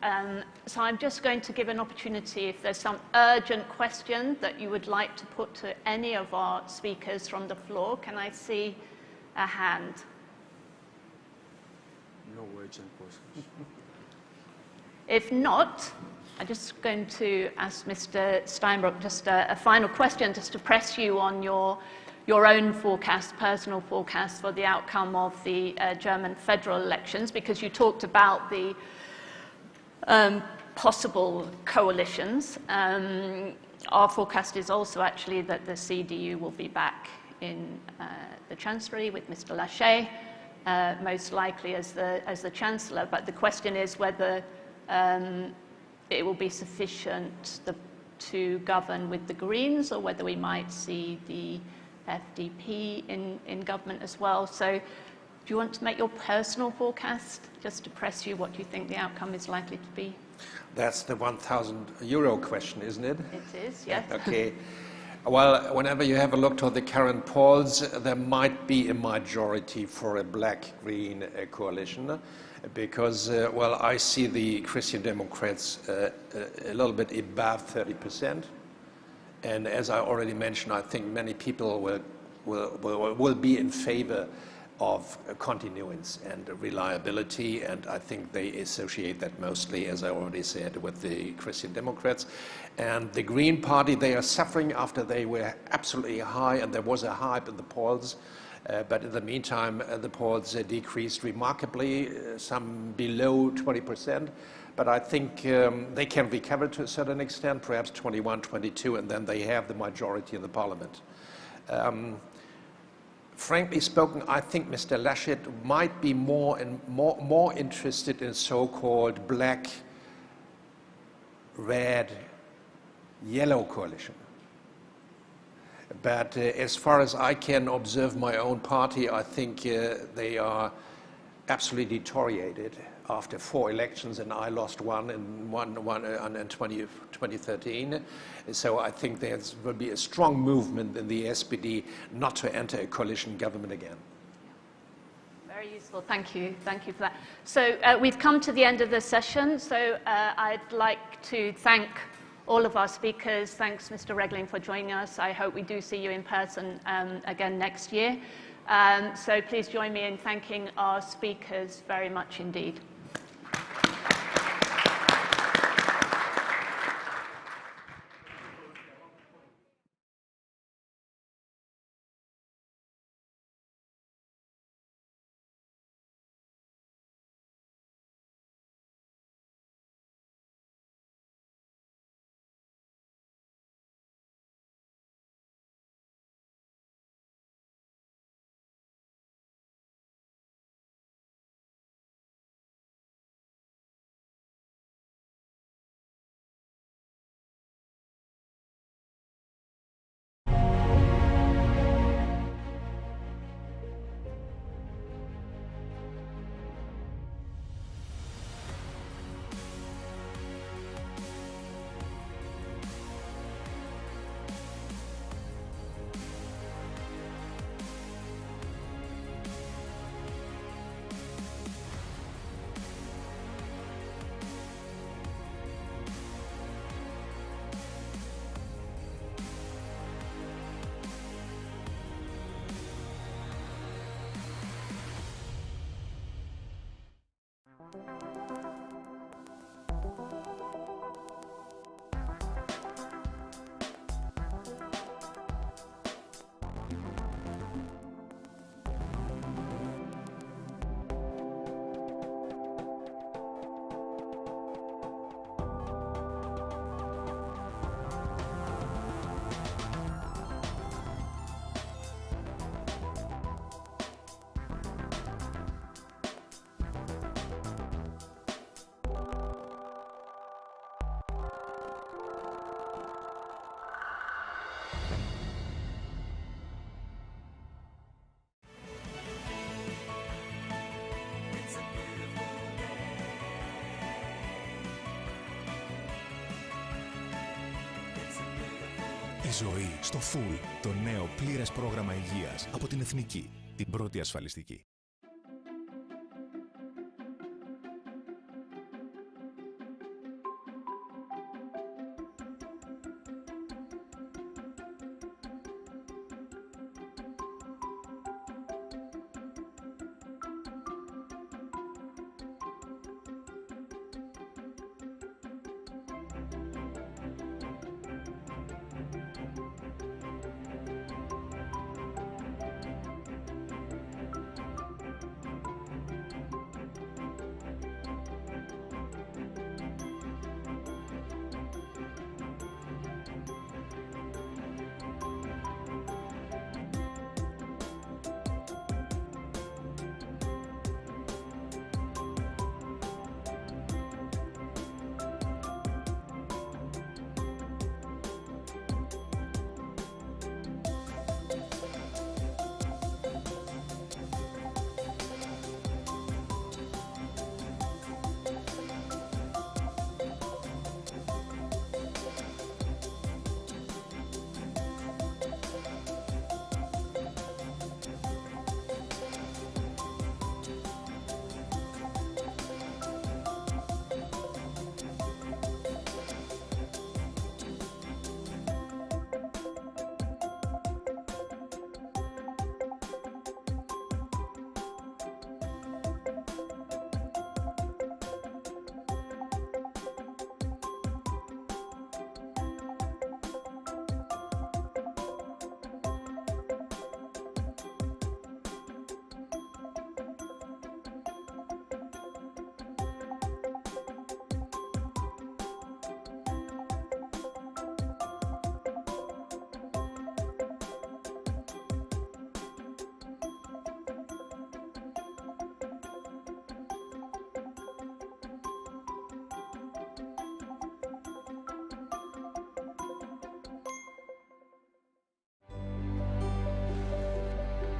So I'm just going to give an opportunity if there's some urgent question that you would like to put to any of our speakers from the floor. Can I see a hand? No urgent questions. If not, I'm just going to ask Mr. Steinbrück just a final question, just to press you on your own forecast, personal forecast for the outcome of the German federal elections, because you talked about the possible coalitions. Our forecast is also actually that the CDU will be back in the Chancellery with Mr. Laschet, most likely as the Chancellor. But the question is whether it will be sufficient to govern with the Greens, or whether we might see the FDP in government as well. So do you want to make your personal forecast, just to press you what you think the outcome is likely to be? That's the 1,000 euro question, isn't it? It is, yes. Okay. Well, whenever you have a look to the current polls, there might be a majority for a black-green coalition, because, well, I see the Christian Democrats a little bit above 30%. And as I already mentioned, I think many people will be in favor of continuance and reliability, and I think they associate that mostly, as I already said, with the Christian Democrats. And the Green Party, they are suffering after they were absolutely high, and there was a hype in the polls. But in the meantime, the polls decreased remarkably, some below 20%. But I think they can recover to a certain extent, perhaps 21, 22, and then they have the majority in the parliament. Frankly spoken, I think Mr. Laschet might be more interested in so-called black, red, yellow coalition. But as far as I can observe my own party, I think they are absolutely deteriorated after 4 elections, and I lost one in 2013. So I think there will be a strong movement in the SPD not to enter a coalition government again. Very useful. Thank you. Thank you for that. So we've come to the end of the session. So I'd like to thank all of our speakers. Thanks, Mr. Regling, for joining us. I hope we do see you in person again next year. So please join me in thanking our speakers very much indeed. τη ζωή στο full. Το νέο πλήρες πρόγραμμα υγείας από την Εθνική, την πρώτη ασφαλιστική.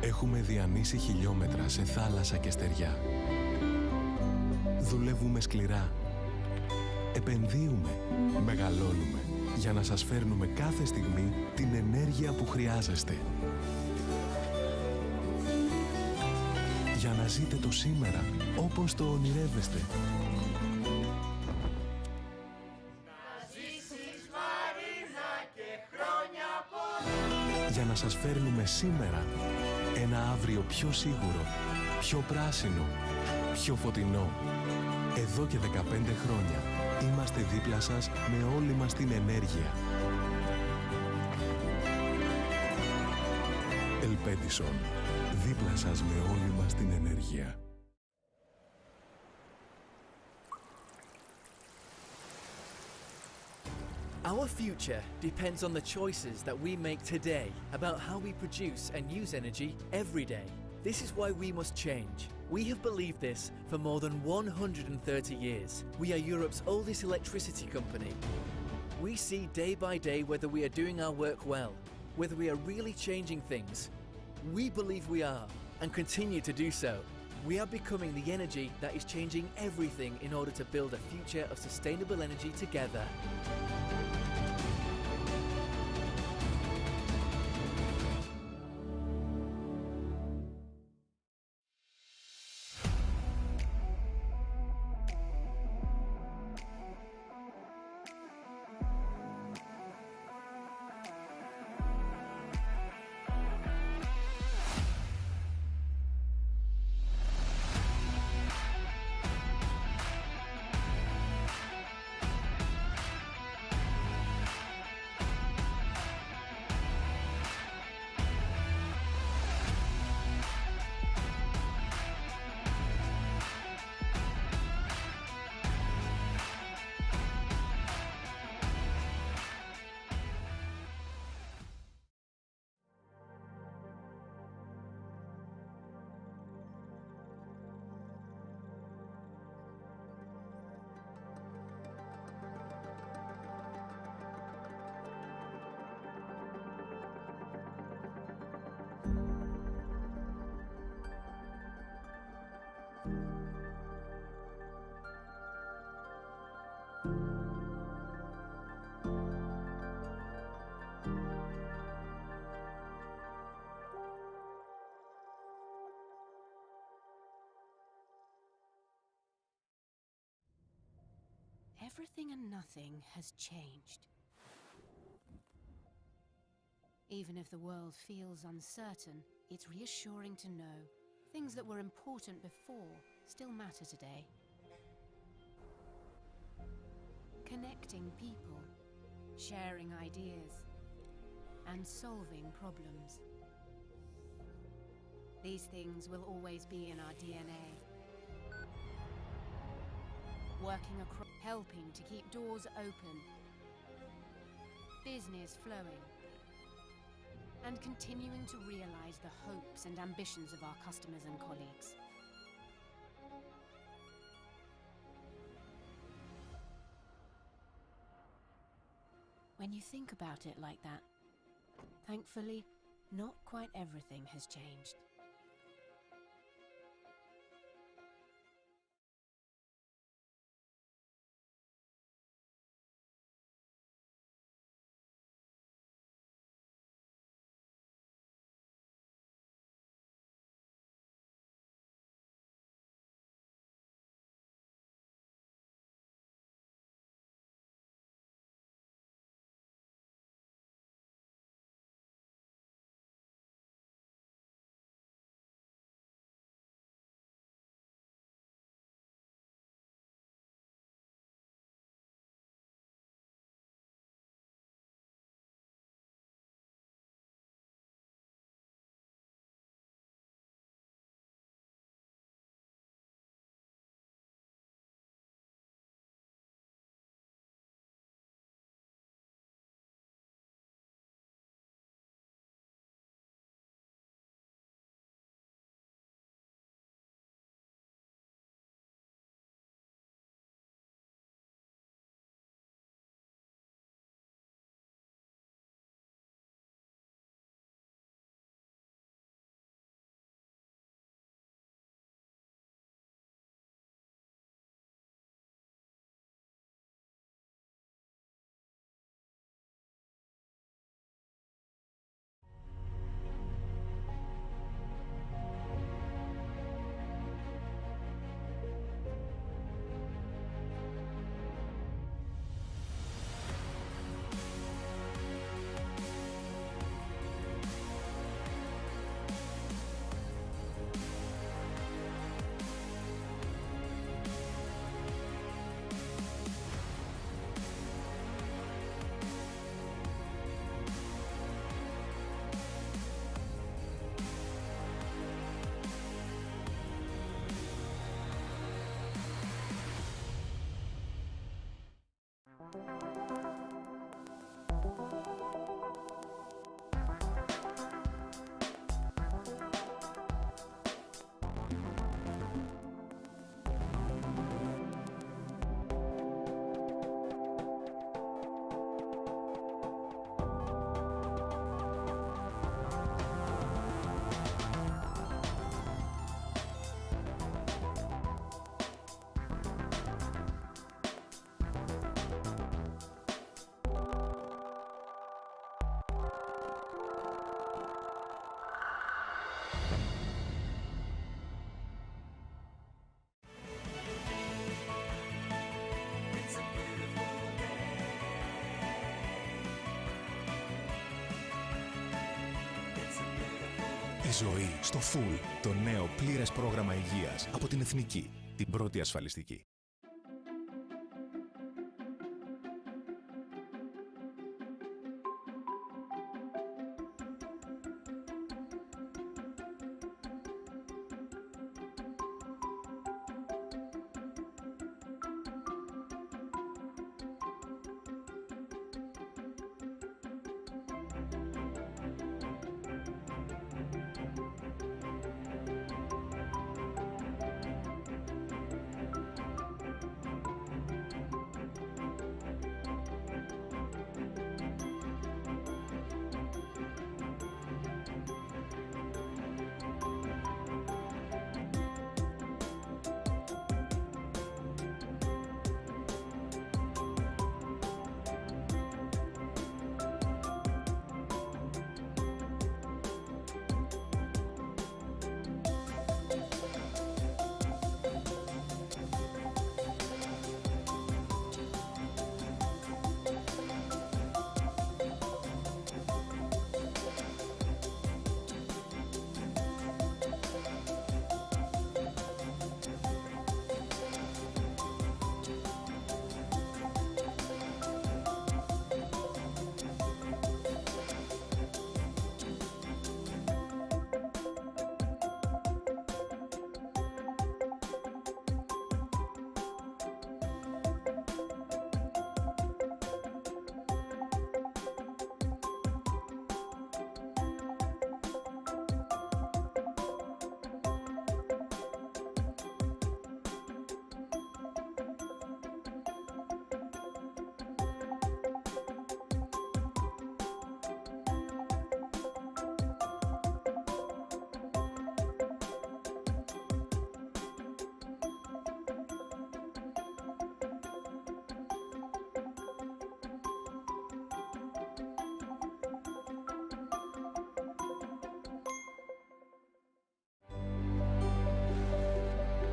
Έχουμε διανύσει χιλιόμετρα σε θάλασσα και στεριά. Δουλεύουμε σκληρά. Επενδύουμε. Μεγαλώνουμε. Για να σας φέρνουμε κάθε στιγμή την ενέργεια που χρειάζεστε. Για να ζείτε το σήμερα όπως το ονειρεύεστε. Για να σας φέρνουμε σήμερα ένα αύριο πιο σίγουρο, πιο πράσινο, πιο φωτεινό. Εδώ και 15 χρόνια είμαστε δίπλα σας με όλη μας την ενέργεια. Ελπέντισον, δίπλα σας με όλη μας την ενέργεια. Our future depends on the choices that we make today about how we produce and use energy every day. This is why we must change. We have believed this for more than 130 years. We are Europe's oldest electricity company. We see day by day whether we are doing our work well, whether we are really changing things. We believe we are, and continue to do so. We are becoming the energy that is changing everything in order to build a future of sustainable energy together. Everything and nothing has changed. Even if the world feels uncertain, it's reassuring to know things that were important before still matter today. Connecting people, sharing ideas, and solving problems. These things will always be in our DNA. Working across, helping to keep doors open, business flowing, and continuing to realize the hopes and ambitions of our customers and colleagues. When you think about it like that, thankfully, not quite everything has changed. Η ζωή στο Full, το νέο πλήρες πρόγραμμα υγείας από την Εθνική, την πρώτη ασφαλιστική.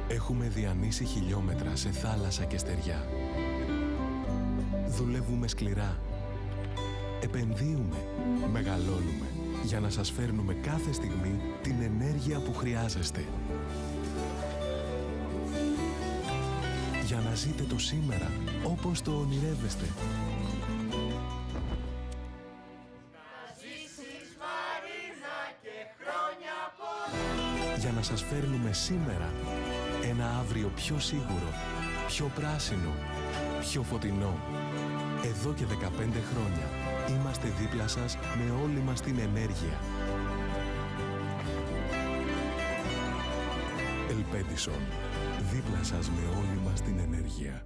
Έχουμε διανύσει χιλιόμετρα σε θάλασσα και στεριά. Δουλεύουμε σκληρά. Επενδύουμε. Μεγαλώνουμε. Για να σας φέρνουμε κάθε στιγμή την ενέργεια που χρειάζεστε. Για να ζείτε το σήμερα όπως το ονειρεύεστε. Για να σας φέρνουμε σήμερα ένα αύριο πιο σίγουρο, πιο πράσινο, πιο φωτεινό. Εδώ και 15 χρόνια είμαστε δίπλα σας με όλη μας την ενέργεια. Ελπέντισον, δίπλα σας με όλη μας την ενέργεια.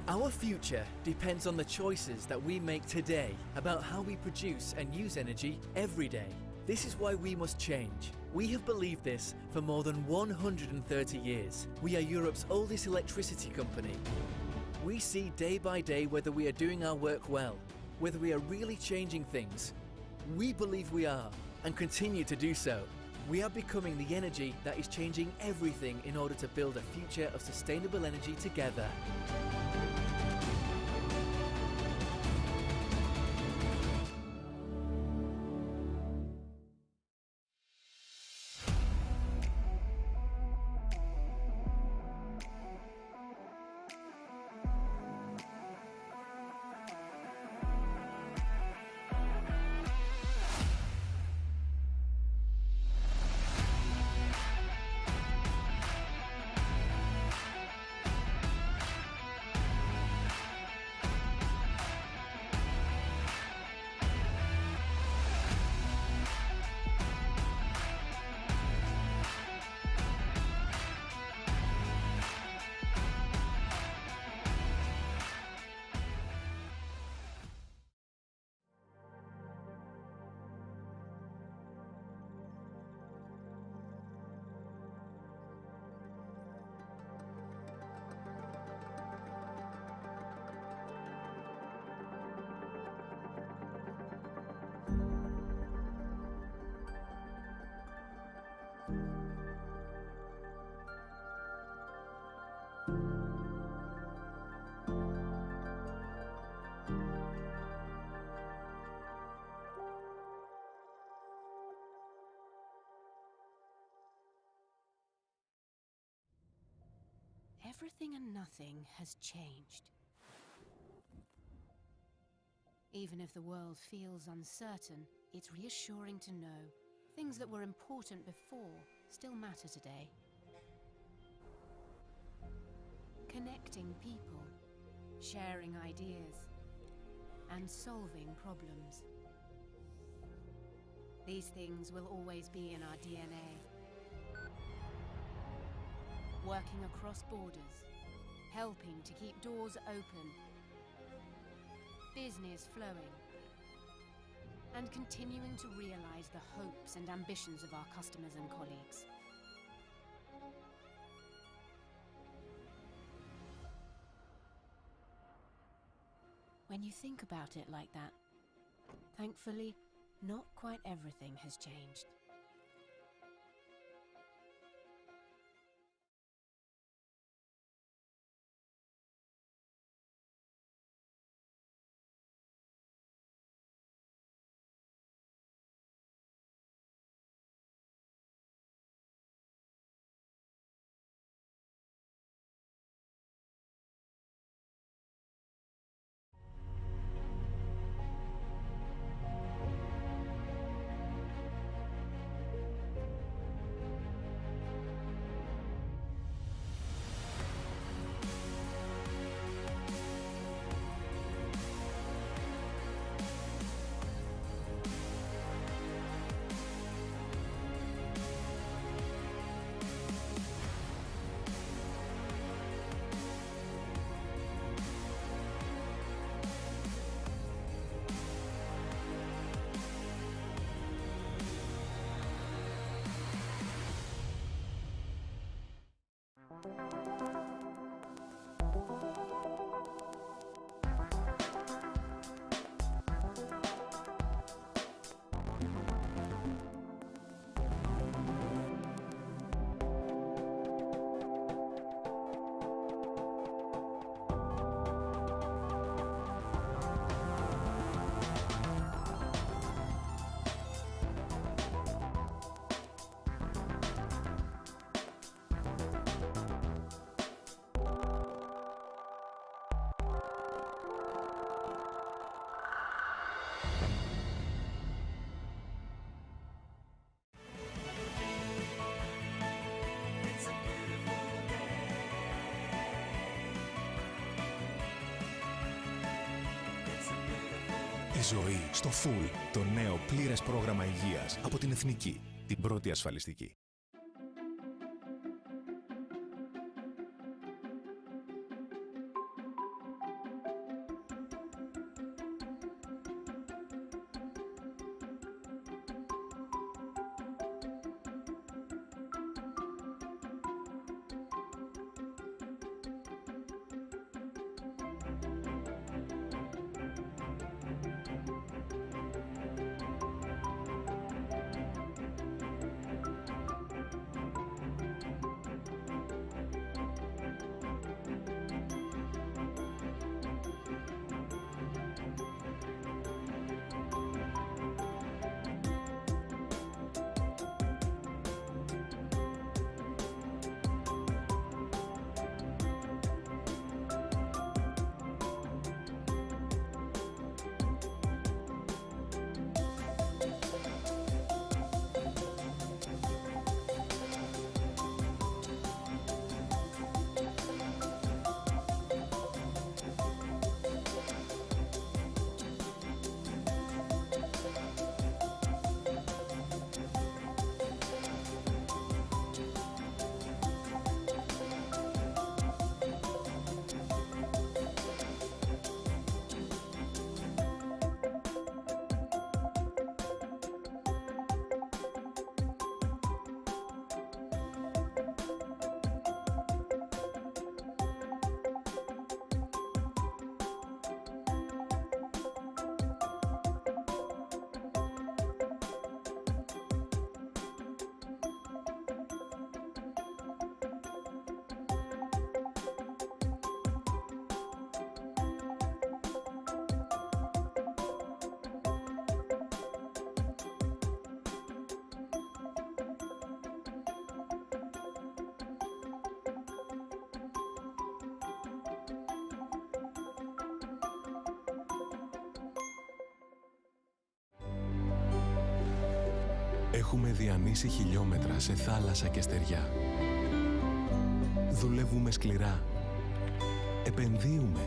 Our future depends on the choices that we make today about how we produce and use energy every day. This is why we must change. We have believed this for more than 130 years. We are Europe's oldest electricity company. We see day by day whether we are doing our work well, whether we are really changing things. We believe we are, and continue to do so. We are becoming the energy that is changing everything in order to build a future of sustainable energy together. Everything and nothing has changed. Even if the world feels uncertain, it's reassuring to know things that were important before still matter today. Connecting people, sharing ideas, and solving problems. These things will always be in our DNA. Working across borders, helping to keep doors open, business flowing, and continuing to realize the hopes and ambitions of our customers and colleagues. When you think about it like that, thankfully, not quite everything has changed. ζωή στο Full, το νέο πλήρες πρόγραμμα υγείας από την Εθνική, την πρώτη ασφαλιστική. Έχουμε διανύσει χιλιόμετρα σε θάλασσα και στεριά. Δουλεύουμε σκληρά. Επενδύουμε.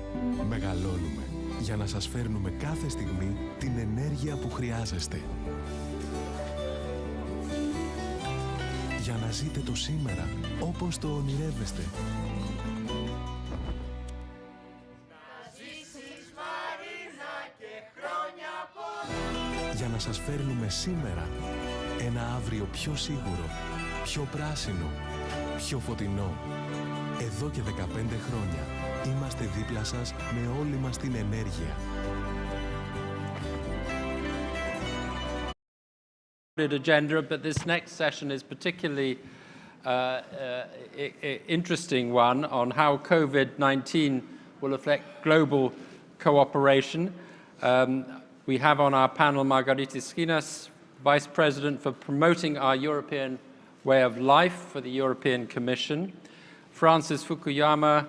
Μεγαλώνουμε. Για να σας φέρνουμε κάθε στιγμή την ενέργεια που χρειάζεστε. Για να ζείτε το σήμερα όπως το ονειρεύεστε. Για να σας φέρνουμε σήμερα ένα αύριο πιο σίγουρο, πιο πράσινο, πιο φωτεινό. Εδώ και 15 χρόνια είμαστε δίπλα σας με όλη μας την ενέργεια. Agenda, but this next session is particularly interesting one on how COVID-19 will affect global cooperation. We have on our panel Margarita Skinas, Vice President for Promoting Our European Way of Life for the European Commission, Francis Fukuyama,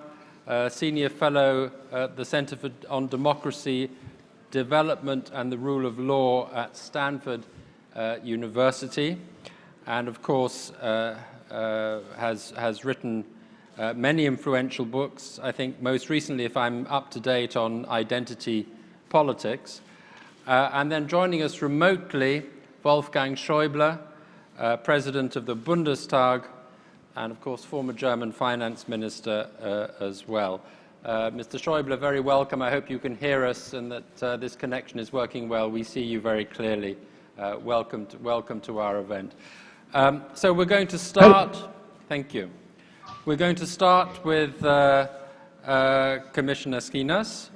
Senior Fellow at the Center on Democracy, Development and the Rule of Law at Stanford University, and of course has written many influential books, I think most recently, if I'm up to date, on identity politics. And then joining us remotely, Wolfgang Schäuble, President of the Bundestag, and of course former German Finance Minister as well. Mr. Schäuble, very welcome. I hope you can hear us and that this connection is working well. We see you very clearly. Welcome to our event. So we're going to start. Thank you. We're going to start with Commissioner Skinas.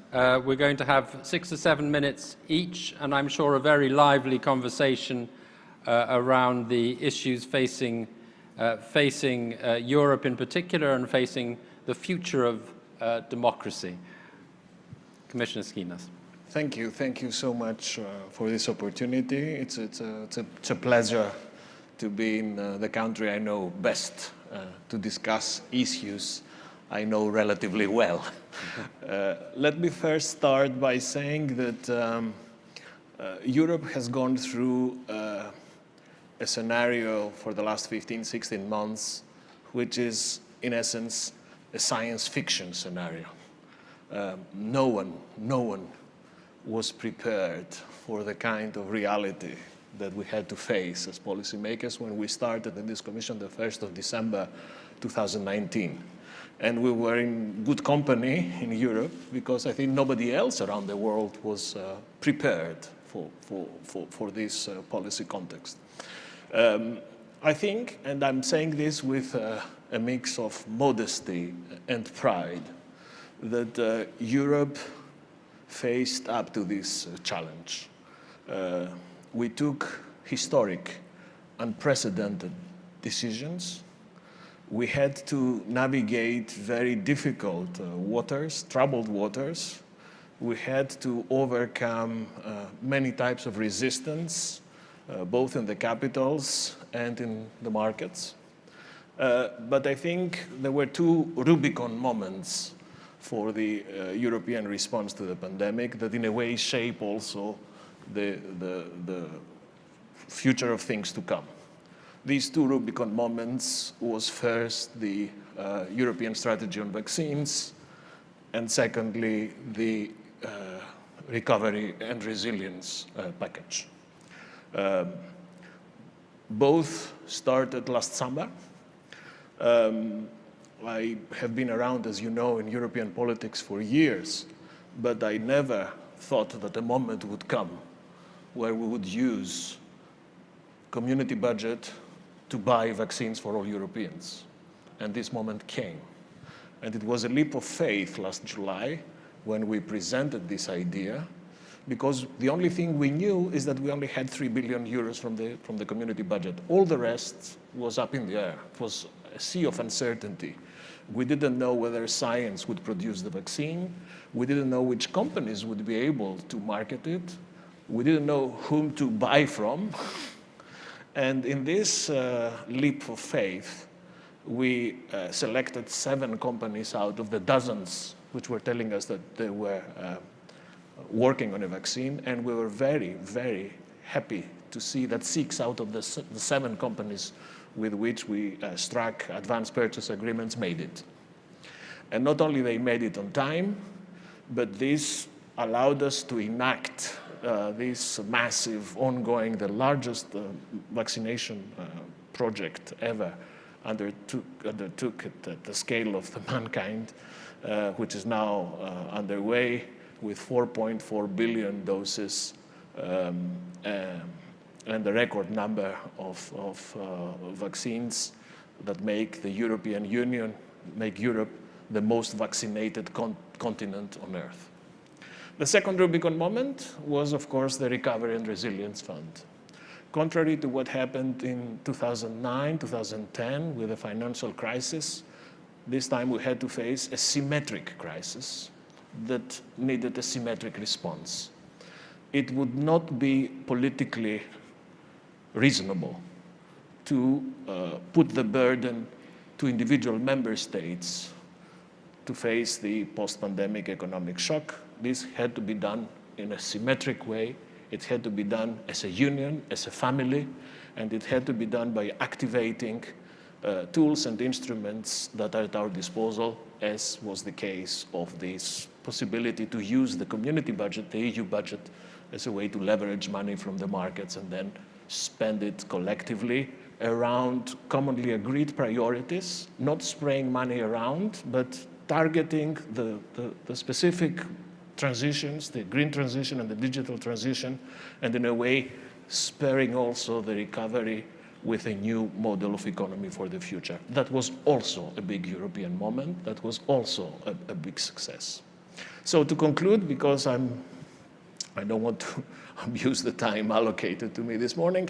We're going to have 6 to 7 minutes each, and I'm sure a very lively conversation around the issues facing Europe in particular and facing the future of democracy. Commissioner Skinas. Thank you so much for this opportunity. It's a pleasure to be in the country I know best to discuss issues I know relatively well. Let me first start by saying that Europe has gone through a scenario for the last 15, 16 months, which is, in essence, a science fiction scenario. No one was prepared for the kind of reality that we had to face as policymakers when we started in this commission the 1st of December 2019. And we were in good company in Europe because I think nobody else around the world was prepared for this policy context. I think, and I'm saying this with a mix of modesty and pride, that Europe faced up to this challenge. We took historic, unprecedented decisions. We had to navigate very difficult waters, troubled waters. We had to overcome many types of resistance, both in the capitals and in the markets. But I think there were two Rubicon moments for the European response to the pandemic that in a way shape also the future of things to come. These two Rubicon moments was first the European strategy on vaccines, and secondly, the recovery and resilience package. Both started last summer. I have been around, as you know, in European politics for years, but I never thought that a moment would come where we would use community budget to buy vaccines for all Europeans. And this moment came. And it was a leap of faith last July when we presented this idea, because the only thing we knew is that we only had 3 billion euros from the community budget. All the rest was up in the air. It was a sea of uncertainty. We didn't know whether science would produce the vaccine. We didn't know which companies would be able to market it. We didn't know whom to buy from. And in this leap of faith, we selected 7 companies out of the dozens which were telling us that they were working on a vaccine. And we were very, very happy to see that 6 out of the 7 companies with which we struck advanced purchase agreements made it. And not only they made it on time, but this allowed us to enact this massive, ongoing, the largest vaccination project ever undertook at the scale of the mankind, which is now underway with 4.4 billion doses and a record number of vaccines that make the European Union, make Europe the most vaccinated continent on Earth. The second Rubicon moment was, of course, the Recovery and Resilience Fund. Contrary to what happened in 2009, 2010 with the financial crisis, this time we had to face a symmetric crisis that needed a symmetric response. It would not be politically reasonable to put the burden to individual member states to face the post-pandemic economic shock. This had to be done in a symmetric way. It had to be done as a union, as a family, and it had to be done by activating tools and instruments that are at our disposal, as was the case of this possibility to use the community budget, the EU budget, as a way to leverage money from the markets and then spend it collectively around commonly agreed priorities, not spraying money around, but targeting the specific transitions, the green transition and the digital transition, and in a way spurring also the recovery with a new model of economy for the future. That was also a big European moment. That was also a big success. So to conclude, because I don't want to abuse the time allocated to me this morning,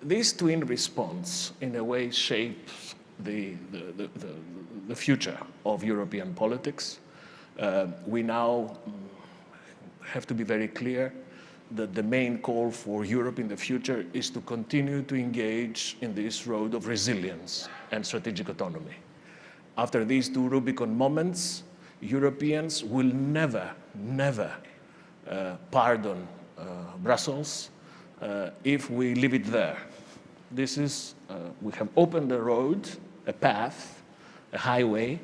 this twin response in a way shapes the future of European politics. We now have to be very clear that the main call for Europe in the future is to continue to engage in this road of resilience and strategic autonomy. After these two Rubicon moments, Europeans will never pardon Brussels if we leave it there. This is, we have opened a road, a path, a highway,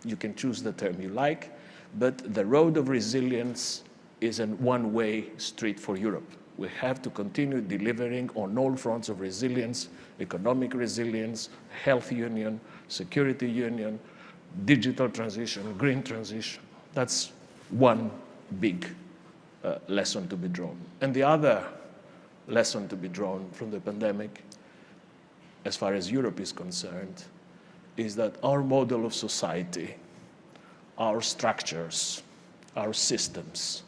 you can choose the term you like, but the road of resilience is a one-way street for Europe. We have to continue delivering on all fronts of resilience, economic resilience, health union, security union, digital transition, green transition. That's one big lesson to be drawn. And the other lesson to be drawn from the pandemic, as far as Europe is concerned, is that our model of society, our structures, our systems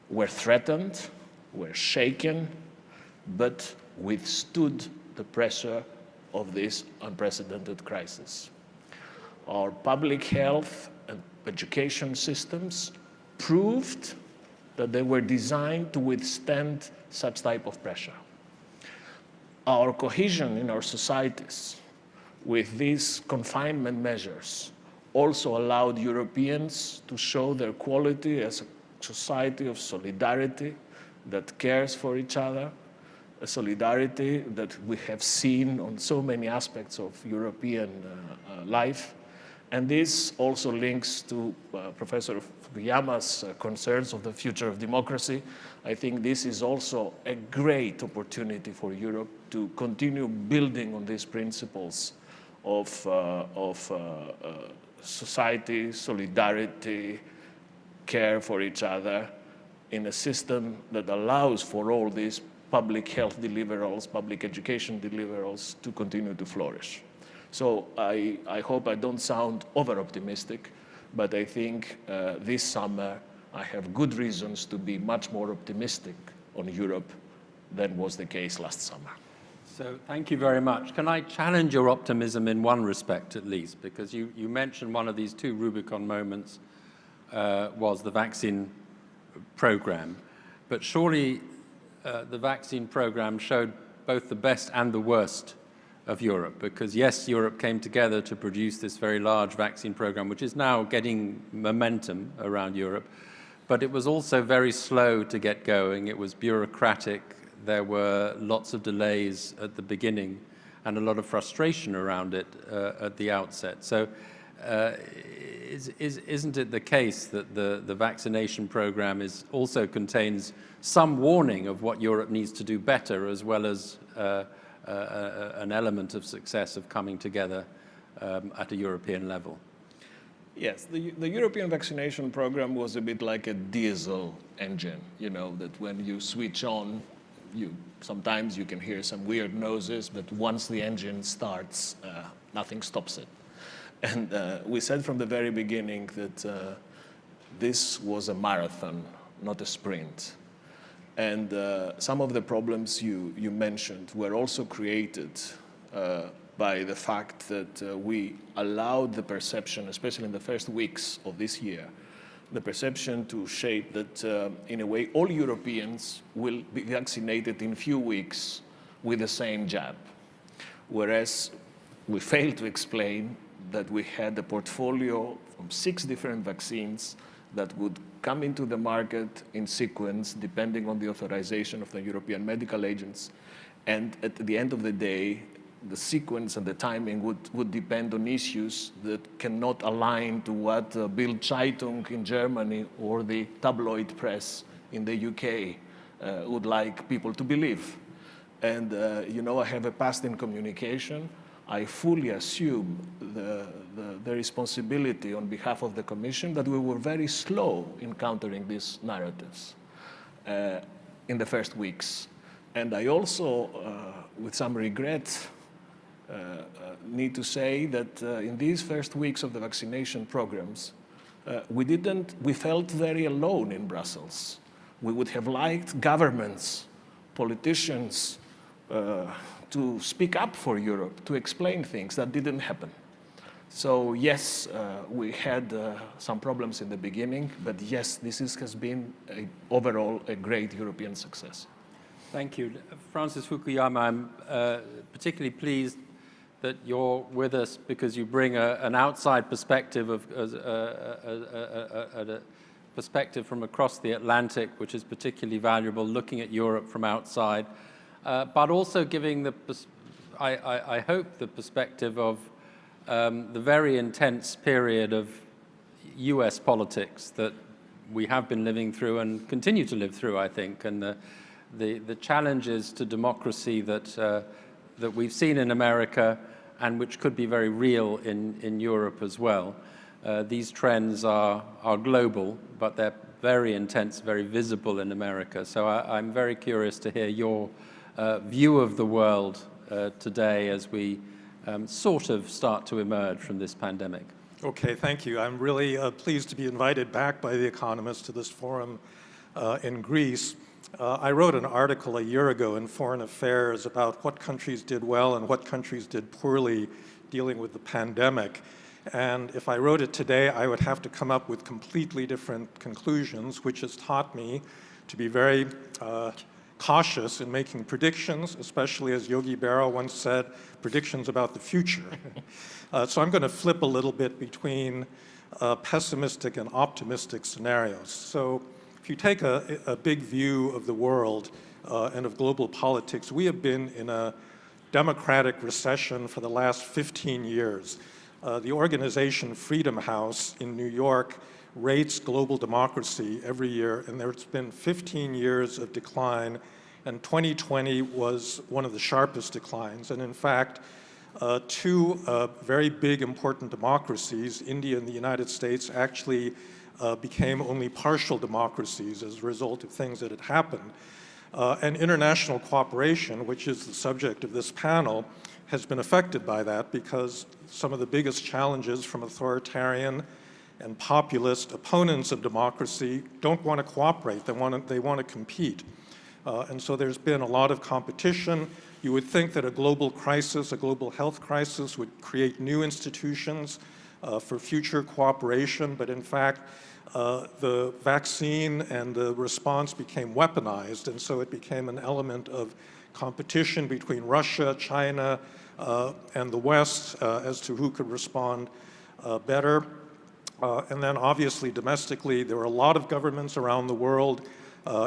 were threatened, were shaken, but withstood the pressure of this unprecedented crisis. Our public health and education systems proved that they were designed to withstand such type of pressure. Our cohesion in our societies with these confinement measures also allowed Europeans to show their quality as a society of solidarity that cares for each other, a solidarity that we have seen on so many aspects of European life. And this also links to Professor Fukuyama's concerns of the future of democracy. I think this is also a great opportunity for Europe to continue building on these principles of society, solidarity, care for each other in a system that allows for all these public health deliverables, public education deliverables to continue to flourish. So I hope I don't sound over-optimistic, but I think this summer I have good reasons to be much more optimistic on Europe than was the case last summer. So thank you very much. Can I challenge your optimism in one respect at least? Because you mentioned one of these two Rubicon moments was the vaccine program. But surely the vaccine program showed both the best and the worst of Europe, because yes, Europe came together to produce this very large vaccine program, which is now getting momentum around Europe, but it was also very slow to get going. It was bureaucratic. There were lots of delays at the beginning and a lot of frustration around it at the outset. So isn't it the case that the vaccination program also contains some warning of what Europe needs to do better, as well as an element of success of coming together at a European level? Yes, the European vaccination program was a bit like a diesel engine, you know, that when you switch on, sometimes you can hear some weird noises, but once the engine starts, nothing stops it. And we said from the very beginning that this was a marathon, not a sprint. And some of the problems you mentioned were also created by the fact that we allowed the perception, especially in the first weeks of this year, the perception to shape that, in a way, all Europeans will be vaccinated in few weeks with the same jab. Whereas we failed to explain that we had a portfolio from 6 different vaccines that would come into the market in sequence, depending on the authorization of the European medical agents. And at the end of the day, the sequence and the timing would depend on issues that cannot align to what Bild Zeitung in Germany or the tabloid press in the UK would like people to believe. And, you know, I have a past in communication. I fully assume the responsibility on behalf of the Commission that we were very slow in countering these narratives in the first weeks. And I also, with some regret, need to say that in these first weeks of the vaccination programs, we felt very alone in Brussels. We would have liked governments, politicians, to speak up for Europe, to explain things. That didn't happen. So yes, we had some problems in the beginning, but yes, this has been overall a great European success. Thank you. Francis Fukuyama, I'm particularly pleased that you're with us because you bring an outside perspective a perspective from across the Atlantic, which is particularly valuable, looking at Europe from outside, but also giving I hope the perspective of the very intense period of US politics that we have been living through and continue to live through, I think, and the challenges to democracy that we've seen in America and which could be very real in Europe as well. These trends are global, but they're very intense, very visible in America. So I'm very curious to hear your view of the world today as we sort of start to emerge from this pandemic. Okay, thank you. I'm really pleased to be invited back by The Economist to this forum in Greece. I wrote an article a year ago in Foreign Affairs about what countries did well and what countries did poorly dealing with the pandemic. And if I wrote it today, I would have to come up with completely different conclusions, which has taught me to be very cautious in making predictions, especially, as Yogi Berra once said, predictions about the future. So I'm going to flip a little bit between pessimistic and optimistic scenarios. So if you take a big view of the world and of global politics, we have been in a democratic recession for the last 15 years. The organization Freedom House in New York rates global democracy every year, and there's been 15 years of decline, and 2020 was one of the sharpest declines. And in fact, two very big, important democracies, India and the United States, actually became only partial democracies as a result of things that had happened. And international cooperation, which is the subject of this panel, has been affected by that because some of the biggest challenges from authoritarian and populist opponents of democracy don't want to cooperate. They want to compete. And so there's been a lot of competition. You would think that a global crisis, a global health crisis, would create new institutions for future cooperation, but in fact, the vaccine and the response became weaponized, and so it became an element of competition between Russia, China, and the West as to who could respond better. And then obviously domestically, there were a lot of governments around the world,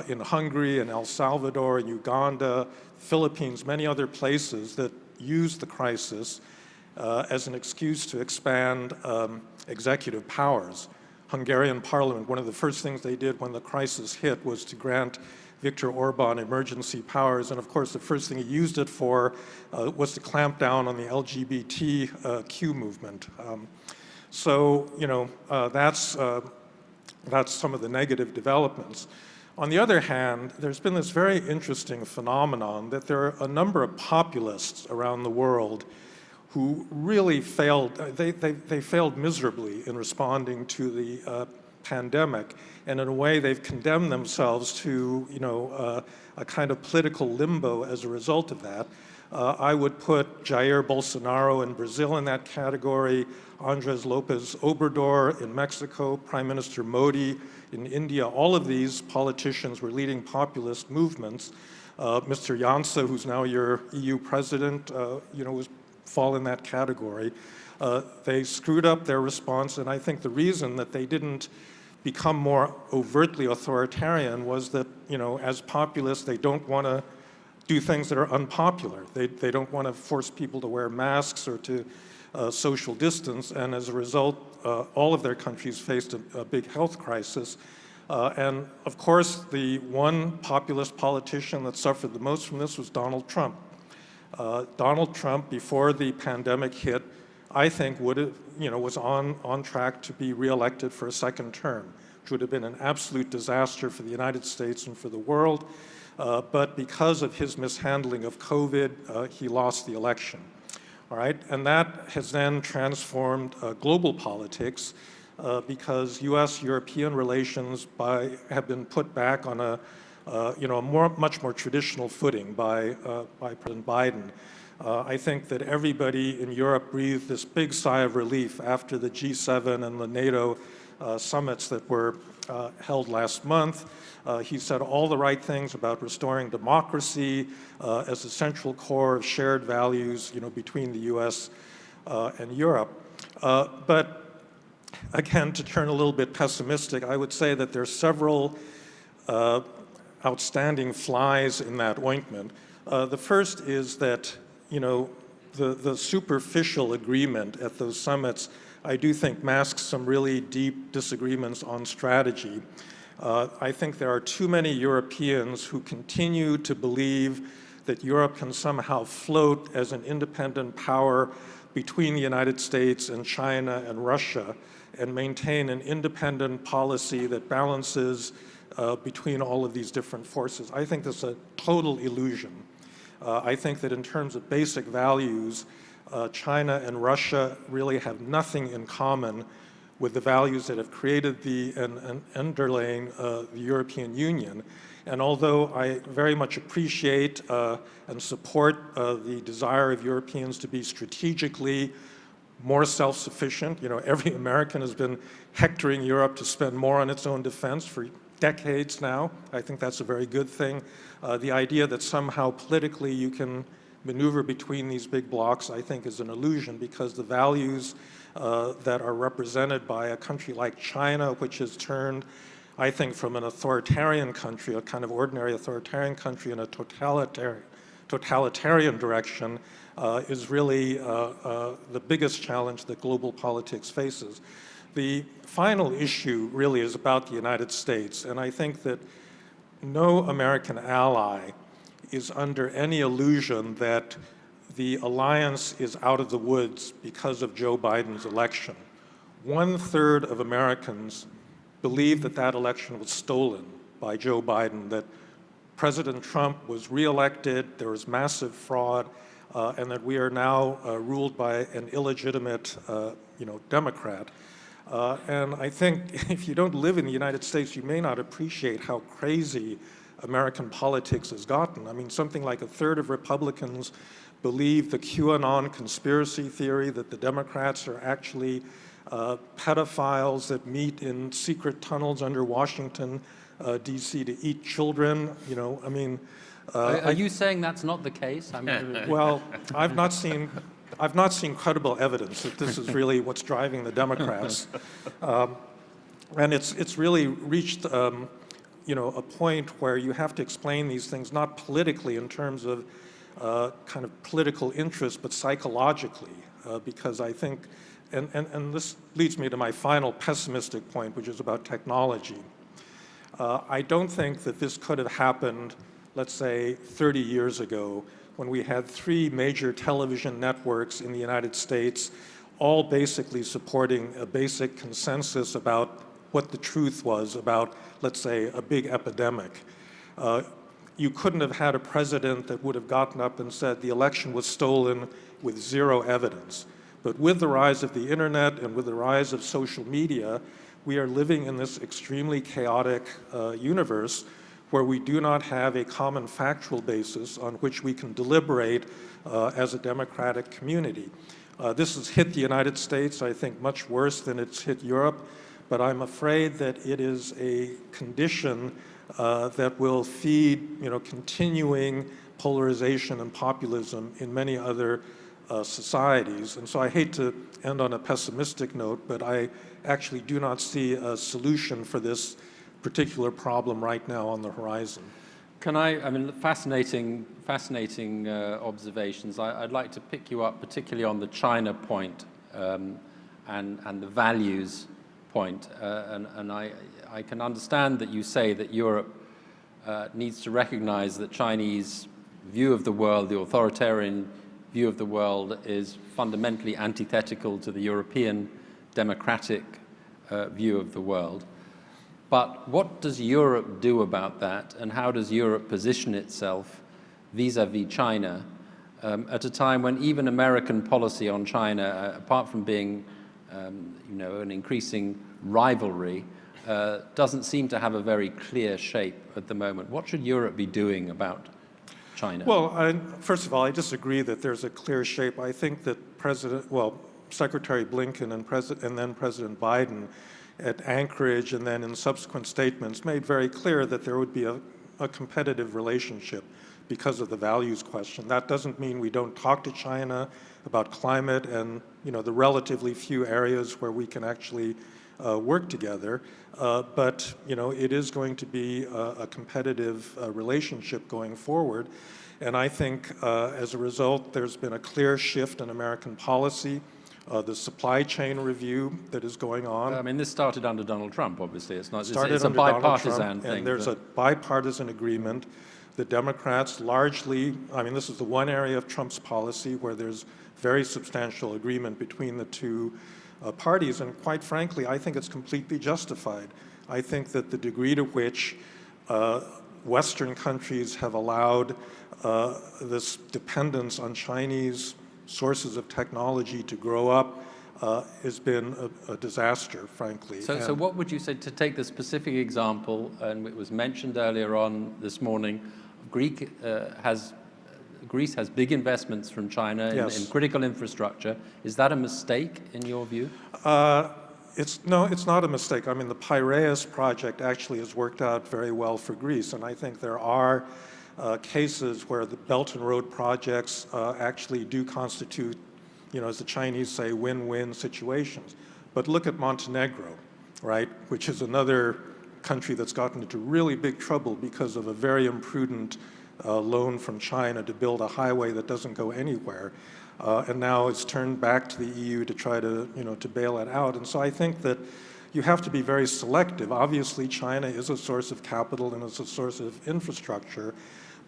in Hungary and El Salvador and Uganda, Philippines, many other places that used the crisis as an excuse to expand executive powers. Hungarian parliament, one of the first things they did when the crisis hit was to grant Viktor Orban emergency powers, and of course the first thing he used it for was to clamp down on the LGBTQ movement. So, you know, that's some of the negative developments. On the other hand, there's been this very interesting phenomenon that there are a number of populists around the world who really failed, they failed miserably in responding to the pandemic, and in a way they've condemned themselves to, you know, a kind of political limbo as a result of that. I would put Jair Bolsonaro in Brazil in that category, Andrés López Obrador in Mexico, Prime Minister Modi in India. All of these politicians were leading populist movements. Mr. Janša, who's now your EU president, you know, fall in that category. They screwed up their response, and I think the reason that they didn't become more overtly authoritarian was that, you know, as populists, they don't want to do things that are unpopular. They don't want to force people to wear masks or to social distance, and as a result, all of their countries faced a big health crisis. And of course, the one populist politician that suffered the most from this was Donald Trump. Donald Trump, before the pandemic hit, I think would have, you know, was on track to be reelected for a second term, which would have been an absolute disaster for the United States and for the world. But because of his mishandling of COVID, he lost the election. All right, and that has then transformed global politics because U.S.-European relations have been put back on a you know, much more traditional footing by President Biden. I think that everybody in Europe breathed this big sigh of relief after the G7 and the NATO summits that were held last month. He said all the right things about restoring democracy as a central core of shared values, you know, between the U.S. And Europe. But again, to turn a little bit pessimistic, I would say that there are several outstanding flies in that ointment. The first is that, you know, the superficial agreement at those summits I do think masks some really deep disagreements on strategy. I think there are too many Europeans who continue to believe that Europe can somehow float as an independent power between the United States and China and Russia and maintain an independent policy that balances between all of these different forces. I think this is a total illusion. I think that in terms of basic values, China and Russia really have nothing in common with the values that have created and underlaying the European Union. And although I very much appreciate and support the desire of Europeans to be strategically more self-sufficient, you know, every American has been hectoring Europe to spend more on its own defense for decades now. I think that's a very good thing. The idea that somehow politically you can maneuver between these big blocs, I think, is an illusion, because the values that are represented by a country like China, which has turned, I think, from an authoritarian country, a kind of ordinary authoritarian country, in a totalitarian direction, is really the biggest challenge that global politics faces. The final issue really is about the United States, and I think that no American ally is under any illusion that the alliance is out of the woods because of Joe Biden's election. 1/3 of Americans believe that that election was stolen by Joe Biden, that President Trump was reelected, there was massive fraud, and that we are now ruled by an illegitimate, Democrat. And I think if you don't live in the United States, you may not appreciate how crazy American politics has gotten. I mean, something like 1/3 of Republicans believe the QAnon conspiracy theory that the Democrats are actually pedophiles that meet in secret tunnels under Washington, D.C. to eat children. You know, I mean... Are you saying that's not the case? I mean, well, I've not seen credible evidence that this is really what's driving the Democrats. And it's really reached, a point where you have to explain these things not politically in terms of kind of political interest, but psychologically, because I think, and this leads me to my final pessimistic point, which is about technology. I don't think that this could have happened, let's say, 30 years ago, when we had 3 major television networks in the United States, all basically supporting a basic consensus about what the truth was about, let's say, a big epidemic. You couldn't have had a president that would have gotten up and said the election was stolen with 0 evidence. But with the rise of the internet and with the rise of social media, we are living in this extremely chaotic universe where we do not have a common factual basis on which we can deliberate as a democratic community. This has hit the United States, I think, much worse than it's hit Europe, but I'm afraid that it is a condition that will feed, continuing polarization and populism in many other societies. And so I hate to end on a pessimistic note, but I actually do not see a solution for this particular problem right now on the horizon. I mean, fascinating observations. I'd like to pick you up particularly on the China point and the values point. And I can understand that you say that Europe needs to recognize that Chinese view of the world, the authoritarian view of the world, is fundamentally antithetical to the European democratic view of the world. But what does Europe do about that, and how does Europe position itself vis-à-vis China at a time when even American policy on China, apart from being an increasing rivalry, doesn't seem to have a very clear shape at the moment? What should Europe be doing about China? Well, first of all, I disagree that there's a clear shape. I think that Secretary Blinken and then President Biden at Anchorage and then in subsequent statements made very clear that there would be a competitive relationship because of the values question. That doesn't mean we don't talk to China about climate and the relatively few areas where we can actually work together. But it is going to be a competitive relationship going forward. And I think as a result, there's been a clear shift in American policy. the supply chain review that is going on. I mean, this started under Donald Trump, obviously. It's not. It's a under bipartisan Donald Trump, thing. and there's a bipartisan agreement. The Democrats largely, I mean, this is the one area of Trump's policy where there's very substantial agreement between the two parties, and quite frankly, I think it's completely justified. I think that the degree to which Western countries have allowed this dependence on Chinese sources of technology to grow up has been a disaster, frankly. So what would you say, to take the specific example, and it was mentioned earlier on this morning, Greece has big investments from China in critical infrastructure. Is that a mistake in your view? No, it's not a mistake. I mean, the Piraeus project actually has worked out very well for Greece, and I think there are cases where the Belt and Road projects actually do constitute, as the Chinese say, win-win situations. But look at Montenegro, right, which is another country that's gotten into really big trouble because of a very imprudent loan from China to build a highway that doesn't go anywhere. And now it's turned back to the EU to try to, to bail it out. And so I think that you have to be very selective. Obviously, China is a source of capital and it's a source of infrastructure,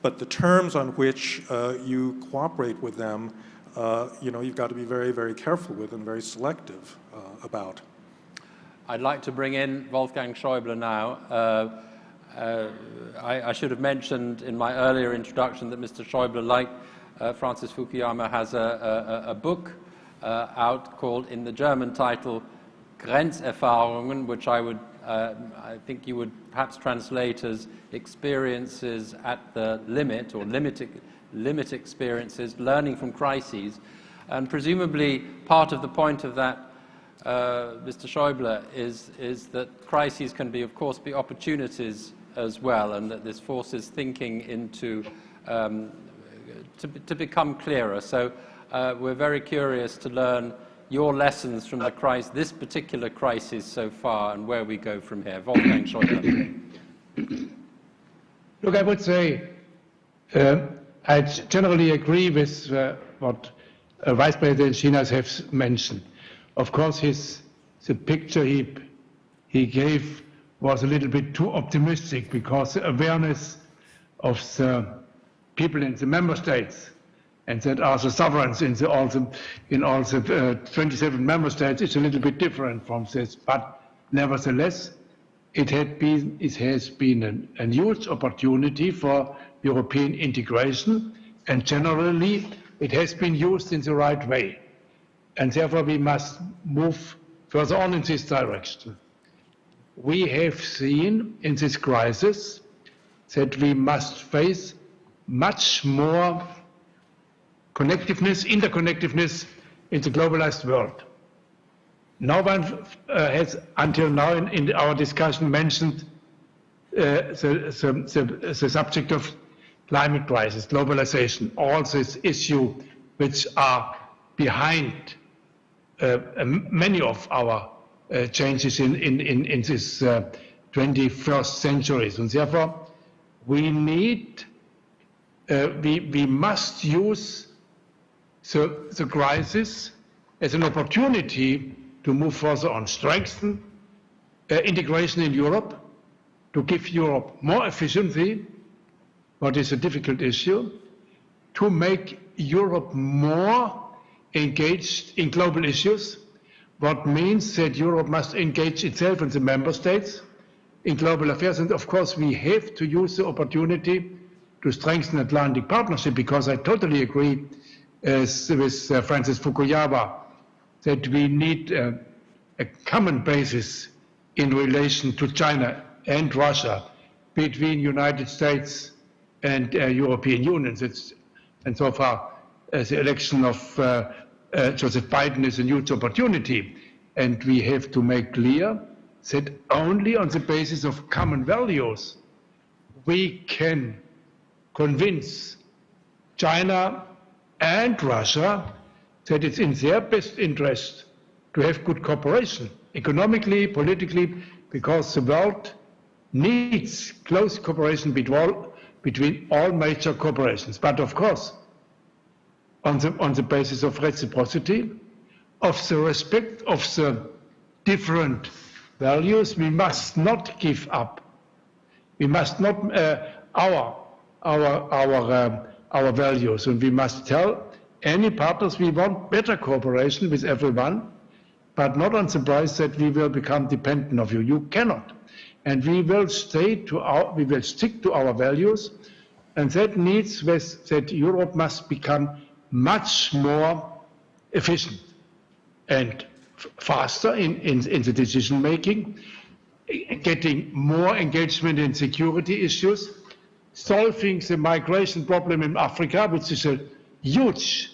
but the terms on which you cooperate with them, you've got to be very, very careful with and very selective about. I'd like to bring in Wolfgang Schäuble now. I should have mentioned in my earlier introduction that Mr. Schäuble, like Francis Fukuyama, has a book out called, in the German title, Grenzerfahrungen, which I think you would perhaps translate as experiences at the limit, or limit experiences, learning from crises. And presumably part of the point of that, Mr. Schäuble, is that crises can be, of course, be opportunities as well, and that this forces thinking into to become clearer. So we're very curious to learn your lessons from this particular crisis so far, and where we go from here. Wolfgang Schäuble. Look, I would say I generally agree with what Vice President Chinas has mentioned. Of course, the picture he gave was a little bit too optimistic, because the awareness of the people in the member states, and that are the sovereigns in all the 27 member states, is a little bit different from this. But nevertheless, it has been a huge opportunity for European integration, and generally it has been used in the right way. And therefore we must move further on in this direction. We have seen in this crisis that we must face much more interconnectiveness in the globalized world. No one has until now in our discussion mentioned the subject of climate crisis, globalization, all these issues which are behind many of our changes in this 21st century. And therefore, we must use the crisis as an opportunity to move further on, strengthen integration in Europe, to give Europe more efficiency, what is a difficult issue, to make Europe more engaged in global issues, what means that Europe must engage itself and the member states in global affairs. And of course, we have to use the opportunity to strengthen Atlantic partnership, because I totally agree with Francis Fukuyama that we need a common basis in relation to China and Russia between United States and European Union. And so far, the election of Joseph Biden is a huge opportunity. And we have to make clear that only on the basis of common values we can convince China and Russia that it's in their best interest to have good cooperation, economically, politically, because the world needs close cooperation between all major corporations. But of course, on the basis of reciprocity, of the respect of the different values. We must not give up. We must not our values, and we must tell any partners we want better cooperation with everyone, but not on the price that we will become dependent of you. You cannot, and we will stick to our values, and that means that Europe must become much more efficient and faster in the decision making, getting more engagement in security issues, solving the migration problem in Africa, which is a huge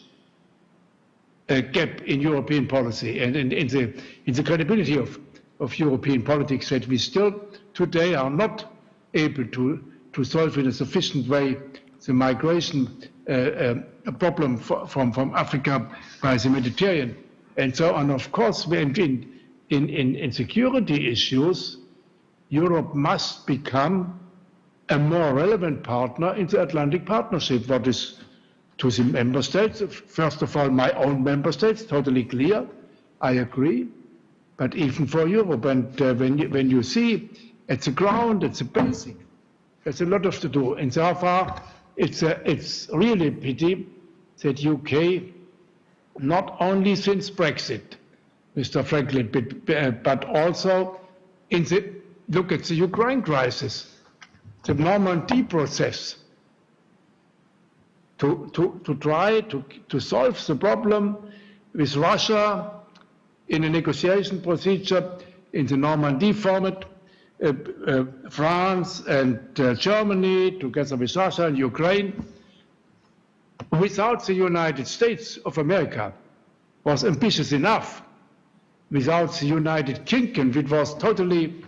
gap in European policy and in the credibility of European politics, that we still today are not able to solve in a sufficient way the migration problem from Africa by the Mediterranean and so on. Of course, in security issues, Europe must become a more relevant partner in the Atlantic Partnership. What is to the member states, first of all, my own member states, totally clear, I agree, but even for Europe. And when you see at the ground, it's a basic, there's a lot to do. And so far, it's really a pity that UK, not only since Brexit, Mr. Franklin, but also look at the Ukraine crisis, the Normandy process, to try to solve the problem with Russia in a negotiation procedure in the Normandy format, France and Germany together with Russia and Ukraine, without the United States of America, was ambitious enough. Without the United Kingdom, which was totally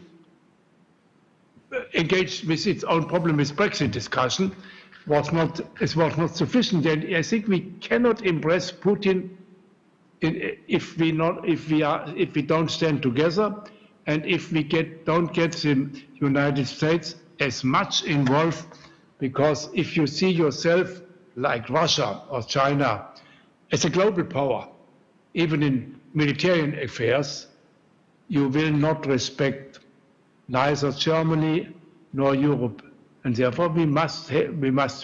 engaged with its own problem with Brexit discussion, it was not sufficient. And I think we cannot impress Putin if we don't stand together, and if we don't get the United States as much involved, because if you see yourself like Russia or China as a global power, even in military affairs, you will not respect neither Germany nor Europe. And therefore we must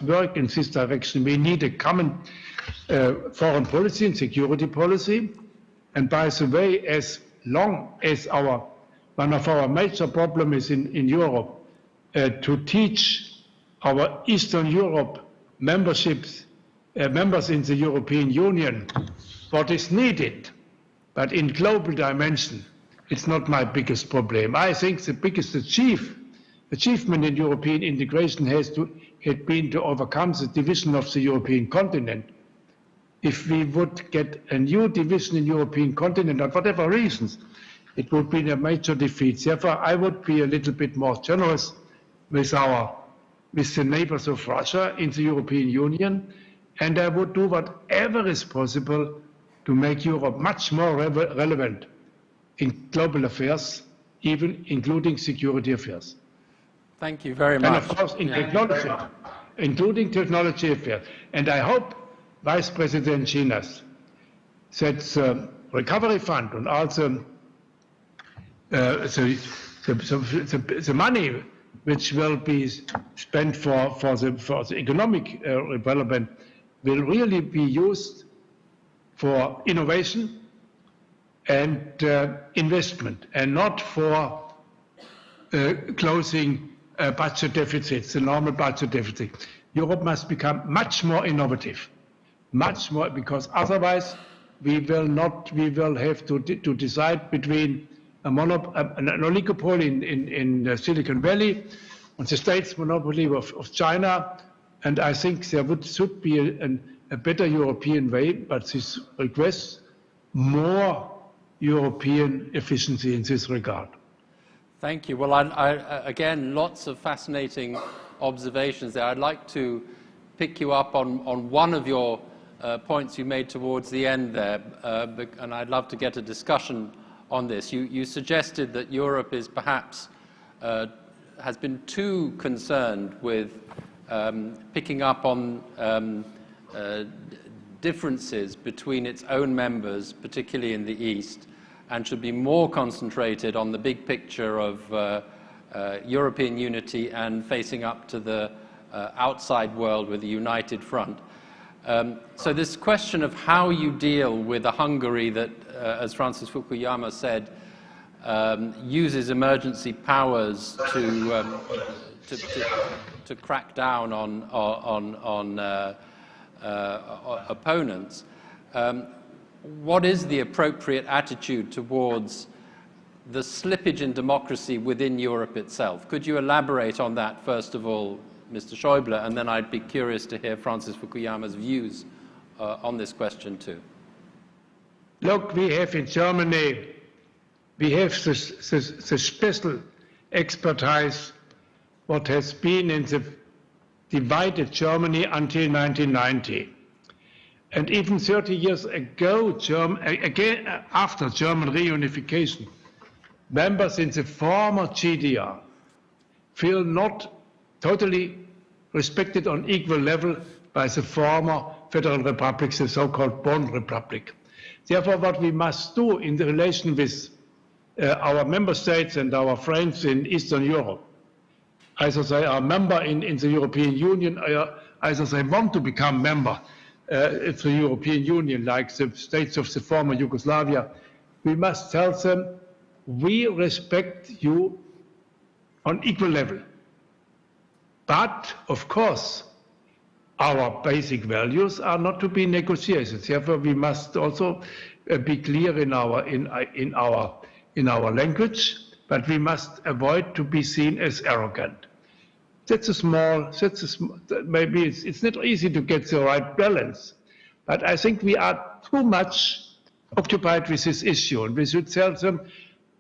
work in this direction. We need a common foreign policy and security policy. And by the way, as long as one of our major problems is in Europe, to teach our Eastern Europe members in the European Union what is needed, but in global dimension, it's not my biggest problem. I think the biggest achievement in European integration had been to overcome the division of the European continent. If we would get a new division in European continent, for whatever reasons, it would be a major defeat. Therefore, I would be a little bit more generous with the neighbors of Russia in the European Union, and I would do whatever is possible to make Europe much more relevant in global affairs, even including security affairs. Thank you very much. And of course, in technology, including technology affairs. And I hope Vice President Chinas that the recovery fund and also the money which will be spent for the economic development will really be used for innovation and investment, and not for closing budget deficits, the normal budget deficit. Europe must become much more innovative, much more, because otherwise we will have to decide between an oligopoly in Silicon Valley and the state's monopoly of China. And I think there should be a better European way, but this requests more European efficiency in this regard. Thank you. Well, again, lots of fascinating observations there. I'd like to pick you up on one of your points you made towards the end there, and I'd love to get a discussion on this. You suggested that Europe is perhaps has been too concerned with picking up on differences between its own members, particularly in the East, and should be more concentrated on the big picture of European unity and facing up to the outside world with a united front. So this question of how you deal with a Hungary that, as Francis Fukuyama said, uses emergency powers to crack down on opponents. What is the appropriate attitude towards the slippage in democracy within Europe itself? Could you elaborate on that, first of all, Mr. Schäuble, and then I'd be curious to hear Francis Fukuyama's views on this question too. Look, we have in Germany, we have the special expertise what has been in the divided Germany until 1990. And even 30 years ago, again, after German reunification, members in the former GDR feel not totally respected on equal level by the former federal republics, the so-called Bonn Republic. Therefore, what we must do in the relation with our member states and our friends in Eastern Europe, either they are member in the European Union, either they want to become member of the European Union, like the states of the former Yugoslavia, we must tell them, we respect you on equal level. But, of course, our basic values are not to be negotiated. Therefore, we must also be clear in our language, but we must avoid to be seen as arrogant. Maybe it's not easy to get the right balance, but I think we are too much occupied with this issue, and we should tell them,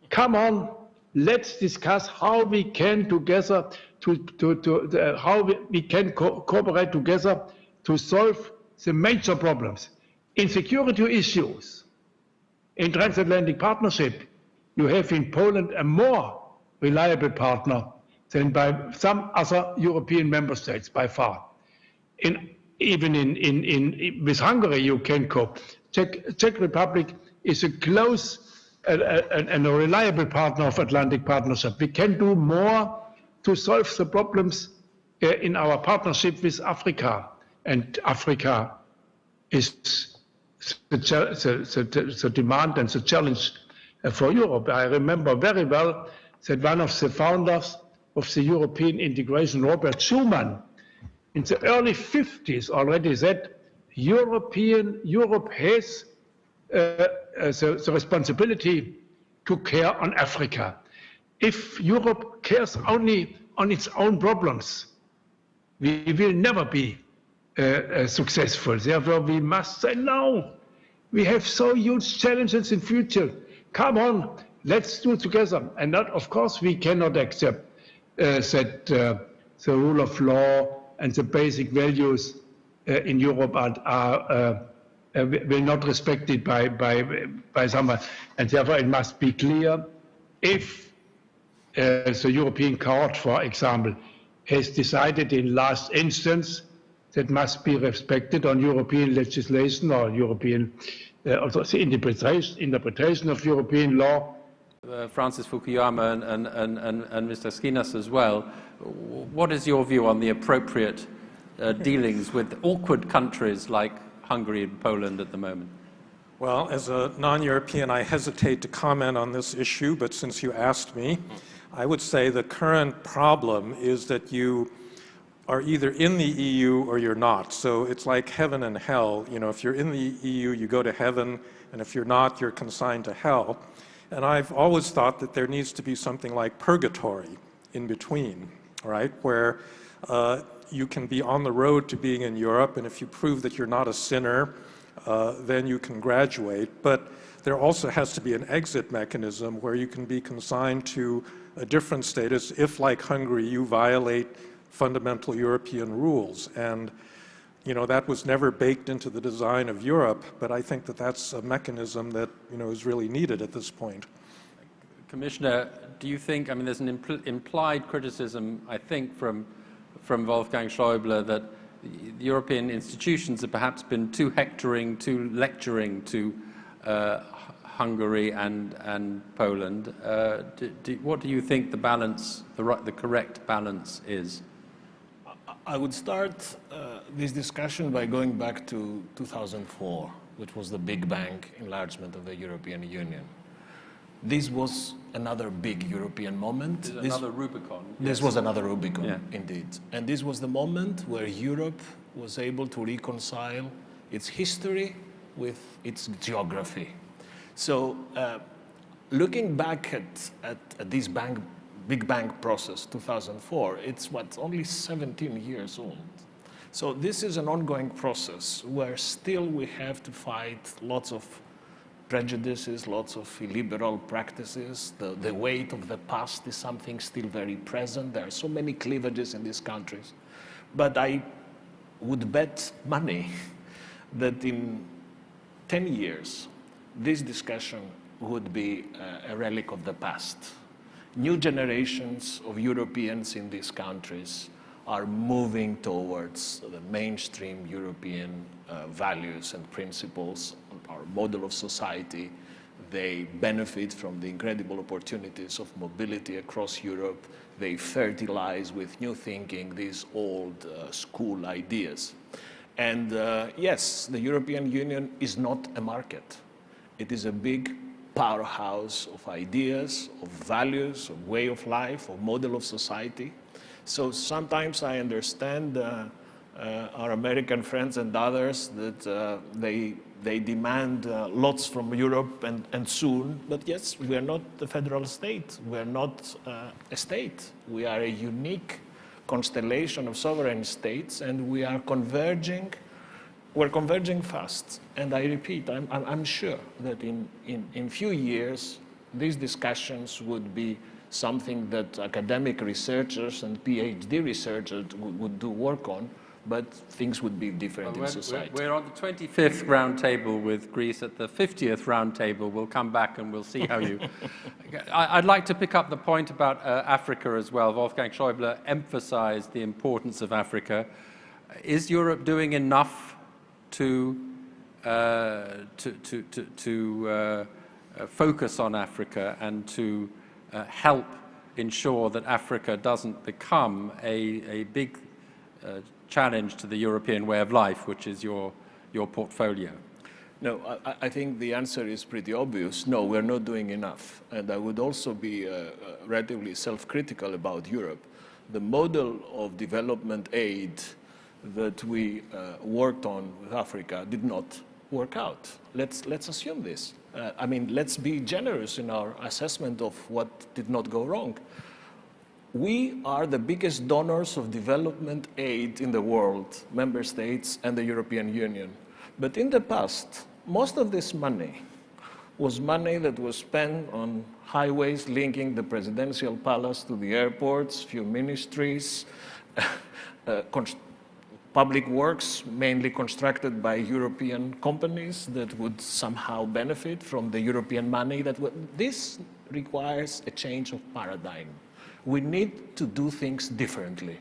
come on, let's discuss how we can together we can cooperate together to solve the major problems. In security issues, in transatlantic partnership, you have in Poland a more reliable partner than by some other European member states by far. Even with Hungary, you can cope. Czech Republic is a close and a reliable partner of Atlantic Partnership. We can do more to solve the problems in our partnership with Africa. And Africa is the demand and the challenge for Europe. I remember very well that one of the founders of the European integration, Robert Schuman, in the early 50s already said, Europe has the responsibility to care on Africa. If Europe cares only on its own problems, we will never be successful. Therefore, we must say, no, we have so huge challenges in future. Come on, let's do it together. And not, of course, we cannot accept that the rule of law and the basic values in Europe will not respected by someone. And therefore, it must be clear if the European Court, for example, has decided in last instance that must be respected on European legislation or European also the interpretation of European law. Francis Fukuyama and Mr. Skinas as well. What is your view on the appropriate dealings with awkward countries like Hungary and Poland at the moment? Well, as a non-European, I hesitate to comment on this issue, but since you asked me, I would say the current problem is that you are either in the EU or you're not. So it's like heaven and hell. You know, if you're in the EU, you go to heaven, and if you're not, you're consigned to hell. And I've always thought that there needs to be something like purgatory in between, right, where you can be on the road to being in Europe, and if you prove that you're not a sinner, then you can graduate. But there also has to be an exit mechanism where you can be consigned to a different status if, like Hungary, you violate fundamental European rules. And you know, that was never baked into the design of Europe, but I think that that's a mechanism that, you know, is really needed at this point. Commissioner, do you think, I mean, there's an implied criticism, I think, from Wolfgang Schäuble that the European institutions have perhaps been too hectoring, too lecturing to Hungary and Poland. What do you think the balance, the correct balance is? I would start this discussion by going back to 2004, which was the Big Bang enlargement of the European Union. This was another big European moment. Another Rubicon. This was another Rubicon, yeah. Indeed. And this was the moment where Europe was able to reconcile its history with its geography. So looking back at this Big Bang process, 2004, it's only 17 years old. So this is an ongoing process where still we have to fight lots of prejudices, lots of illiberal practices. The weight of the past is something still very present. There are so many cleavages in these countries. But I would bet money that in 10 years, this discussion would be a relic of the past. New generations of Europeans in these countries are moving towards the mainstream European values and principles, our model of society. They benefit from the incredible opportunities of mobility across Europe. They fertilize with new thinking these old school ideas. And yes, the European Union is not a market. It is a big powerhouse of ideas, of values, of way of life, of model of society. So sometimes I understand our American friends and others that they demand lots from Europe and soon. But yes, we are not a federal state. We are not a state. We are a unique constellation of sovereign states, and we are converging. We're converging fast. And I repeat, I'm sure that in few years, these discussions would be something that academic researchers and PhD researchers would do work on, but things would be different in society. We're on the 25th roundtable with Greece. At the 50th roundtable, we'll come back and we'll see how you... I'd like to pick up the point about Africa as well. Wolfgang Schäuble emphasized the importance of Africa. Is Europe doing enough to focus on Africa and to help ensure that Africa doesn't become a big challenge to the European way of life, which is your portfolio? No, I think the answer is pretty obvious. No, we're not doing enough. And I would also be relatively self-critical about Europe. The model of development aid that we worked on with Africa did not work out. Let's assume this. I mean, let's be generous in our assessment of what did not go wrong. We are the biggest donors of development aid in the world, member states and the European Union. But in the past, most of this money was money that was spent on highways linking the presidential palace to the airports, few ministries, public works, mainly constructed by European companies that would somehow benefit from the European money. This requires a change of paradigm. We need to do things differently.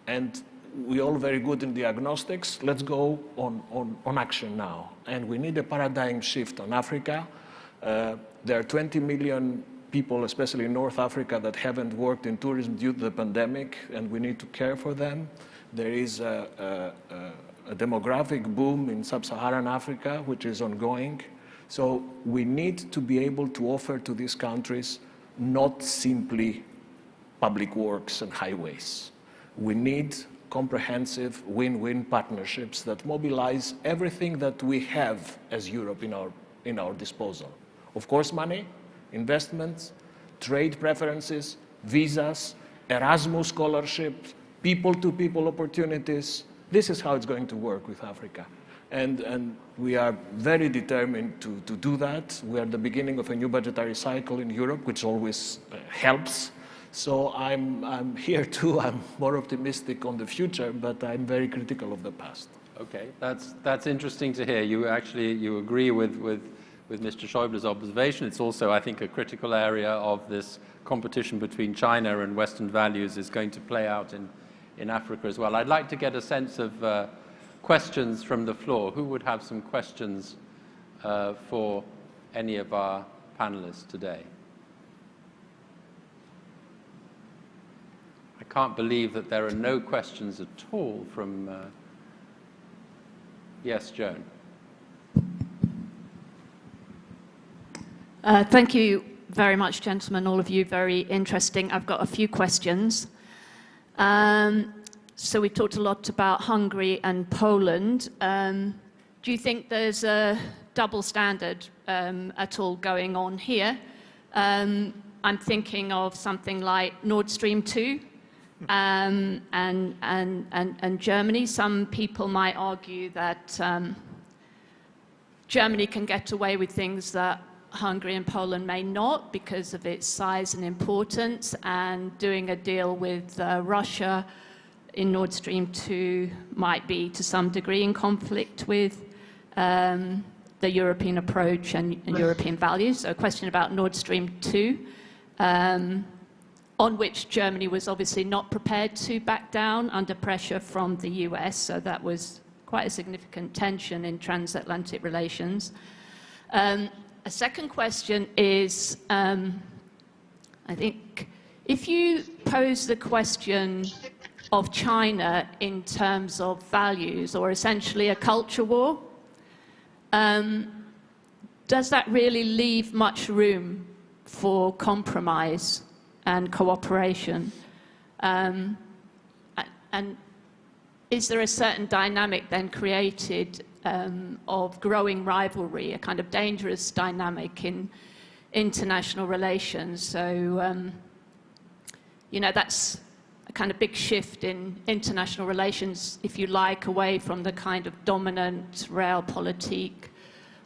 And we're all very good in diagnostics. Let's go on action now. And we need a paradigm shift on Africa. There are 20 million people, especially in North Africa, that haven't worked in tourism due to the pandemic, and we need to care for them. There is a demographic boom in sub-Saharan Africa, which is ongoing. So we need to be able to offer to these countries not simply public works and highways. We need comprehensive win-win partnerships that mobilize everything that we have as Europe in our disposal. Of course, money, investments, trade preferences, visas, Erasmus scholarships, people-to-people opportunities. This is how it's going to work with Africa. And we are very determined to do that. We are at the beginning of a new budgetary cycle in Europe, which always helps. So I'm here too. I'm more optimistic on the future, but I'm very critical of the past. Okay, that's interesting to hear. You agree with Mr. Schäuble's observation. It's also, I think, a critical area of this competition between China and Western values is going to play out in Africa as well. I'd like to get a sense of questions from the floor. Who would have some questions for any of our panelists today? I can't believe that there are no questions at all from... Yes, Joan. Thank you very much, gentlemen, all of you. Very interesting. I've got a few questions. So we talked a lot about Hungary and Poland. Do you think there's a double standard at all going on here? I'm thinking of something like Nord Stream 2 and Germany. Some people might argue that Germany can get away with things that Hungary and Poland may not because of its size and importance, and doing a deal with Russia in Nord Stream 2 might be to some degree in conflict with the European approach and European values. So a question about Nord Stream 2, on which Germany was obviously not prepared to back down under pressure from the US, so that was quite a significant tension in transatlantic relations. A second question is, I think, if you pose the question of China in terms of values, or essentially a culture war, does that really leave much room for compromise and cooperation? And is there a certain dynamic then created of growing rivalry, a kind of dangerous dynamic in international relations? So, you know, that's a kind of big shift in international relations, if you like, away from the kind of dominant realpolitik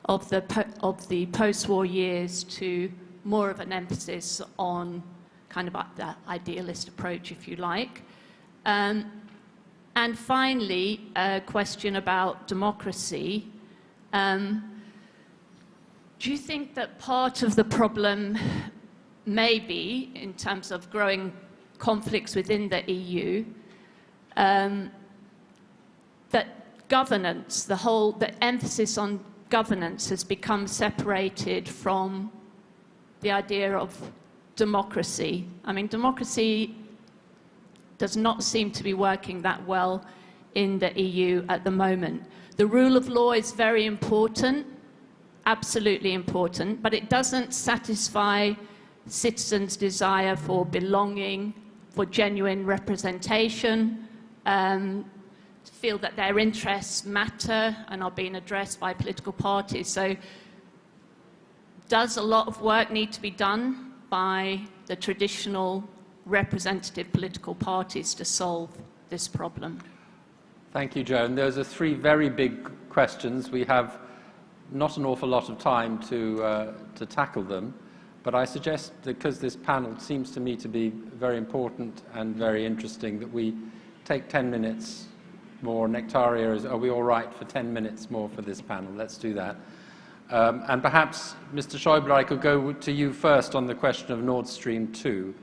of the post-war years to more of an emphasis on kind of the idealist approach, if you like. And finally, a question about democracy. Do you think that part of the problem may be, in terms of growing conflicts within the EU, that governance, the emphasis on governance has become separated from the idea of democracy? I mean, democracy does not seem to be working that well in the EU at the moment. The rule of law is very important, absolutely important, but it doesn't satisfy citizens' desire for belonging, for genuine representation, feel that their interests matter and are being addressed by political parties. So does a lot of work need to be done by the traditional representative political parties to solve this problem? Thank you, Joan. Those are three very big questions. We have not an awful lot of time to tackle them, but I suggest, because this panel seems to me to be very important and very interesting, that we take 10 minutes more. Nectaria, are we all right for 10 minutes more for this panel? Let's do that. And perhaps, Mr. Schäuble, I could go to you first on the question of Nord Stream 2,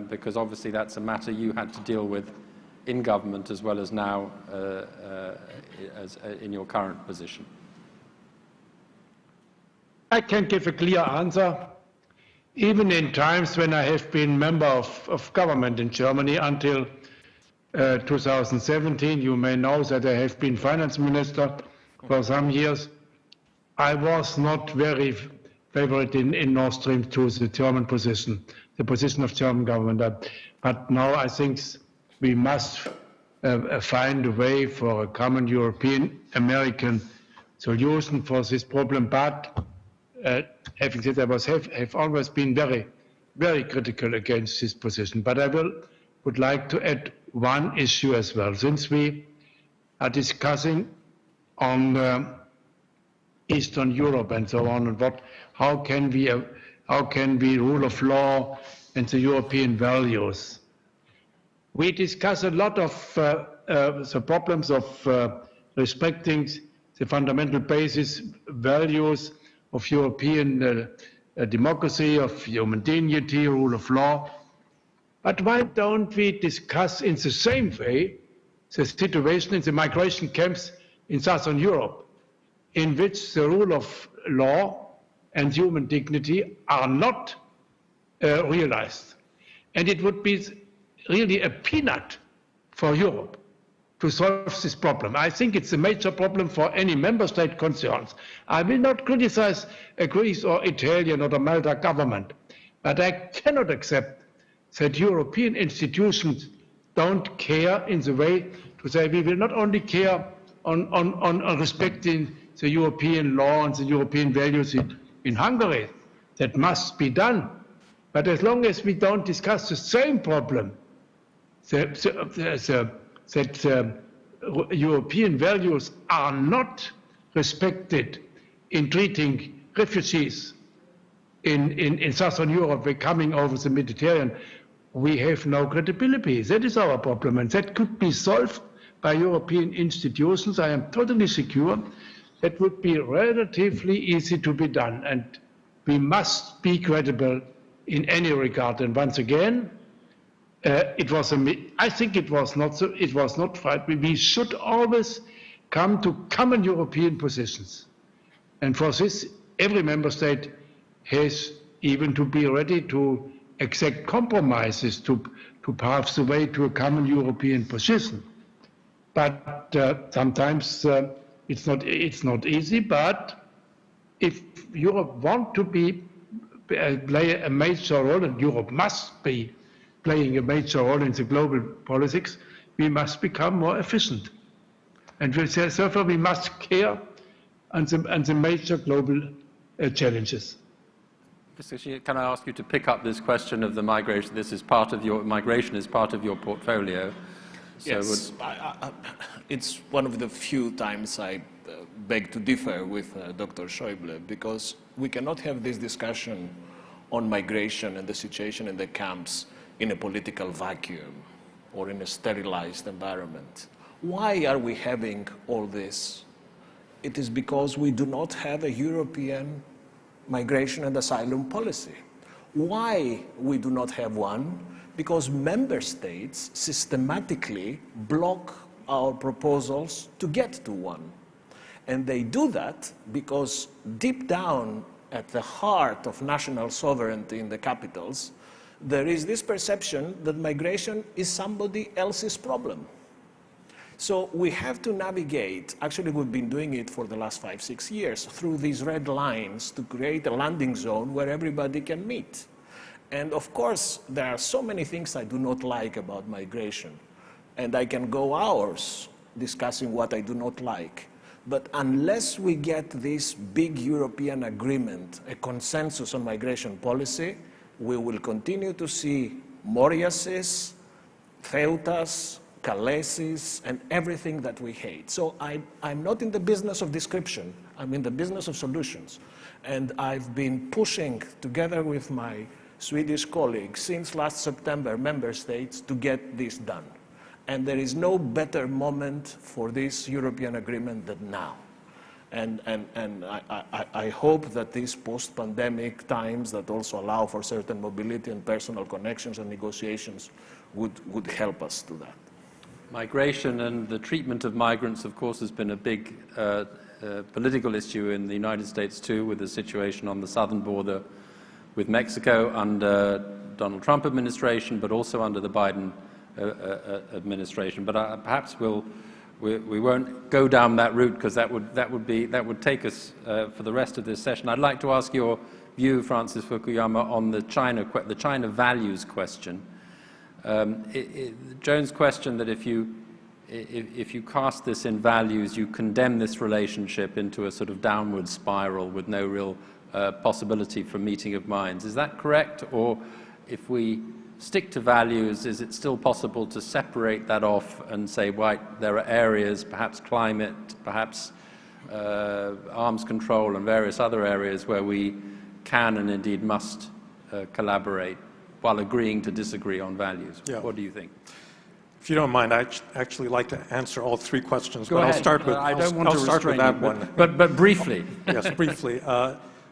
because obviously that's a matter you had to deal with in government as well as now in your current position. I can give a clear answer. Even in times when I have been member of government in Germany until 2017, you may know that I have been finance minister for some years. I was not very favorite in Nord Stream 2, the German position, the position of German government. But now I think we must find a way for a common European-American solution for this problem. But having said that, I have always been very, very critical against this position. But I would like to add one issue as well. Since we are discussing on Eastern Europe and so on, and how can we rule of law and the European values? We discuss a lot of the problems of respecting the fundamental basis values of European democracy, of human dignity, rule of law. But why don't we discuss in the same way the situation in the migration camps in Southern Europe, in which the rule of law and human dignity are not realized? And it would be really a peanut for Europe to solve this problem. I think it's a major problem for any member state concerned. I will not criticize a Greece or Italian or the Malta government, but I cannot accept that European institutions don't care in the way to say we will not only care on respecting the European law and the European values in Hungary. That must be done. But as long as we don't discuss the same problem, that European values are not respected in treating refugees in Southern Europe coming over the Mediterranean, we have no credibility. That is our problem, and that could be solved by European institutions. I am totally secure that would be relatively easy to be done, and we must be credible in any regard. And once again, I think it was not right. We should always come to common European positions, and for this, every member state has even to be ready to accept compromises to pave the way to a common European position. But sometimes it's not easy. But if Europe wants to play a major role, and Europe must be playing a major role in the global politics, we must become more efficient. And therefore we must care on the major global challenges. Can I ask you to pick up this question of the migration? This is part of your migration is part of your portfolio. So yes, it's one of the few times I beg to differ with Dr. Schäuble, because we cannot have this discussion on migration and the situation in the camps in a political vacuum or in a sterilized environment. Why are we having all this? It is because we do not have a European migration and asylum policy. Why we do not have one? Because member states systematically block our proposals to get to one. And they do that because deep down at the heart of national sovereignty in the capitals, there is this perception that migration is somebody else's problem. So we have to navigate, actually we've been doing it for the last 5-6 years, through these red lines to create a landing zone where everybody can meet. And of course, there are so many things I do not like about migration. And I can go hours discussing what I do not like. But unless we get this big European agreement, a consensus on migration policy, we will continue to see Moriases, Ceutas, Calesis, and everything that we hate. So I'm not in the business of description. I'm in the business of solutions. And I've been pushing, together with my Swedish colleagues, since last September, member states, to get this done. And there is no better moment for this European agreement than now. And I hope that these post-pandemic times that also allow for certain mobility and personal connections and negotiations would help us do that. Migration and the treatment of migrants, of course, has been a big political issue in the United States too, with the situation on the southern border with Mexico under Donald Trump administration, but also under the Biden administration. But perhaps we won't go down that route, because that would take us for the rest of this session. I'd like to ask your view, Francis Fukuyama, on the China values question. Joan's question that if you cast this in values, you condemn this relationship into a sort of downward spiral with no real possibility for meeting of minds. Is that correct? Or if we stick to values, is it still possible to separate that off and say, right, there are areas, perhaps climate, perhaps arms control and various other areas where we can and indeed must collaborate while agreeing to disagree on values? Yeah. What do you think? If you don't mind, I'd actually like to answer all three questions. Go but ahead. I'll start with, I don't want to I'll start with restrain that you, one. but briefly. Yes, briefly.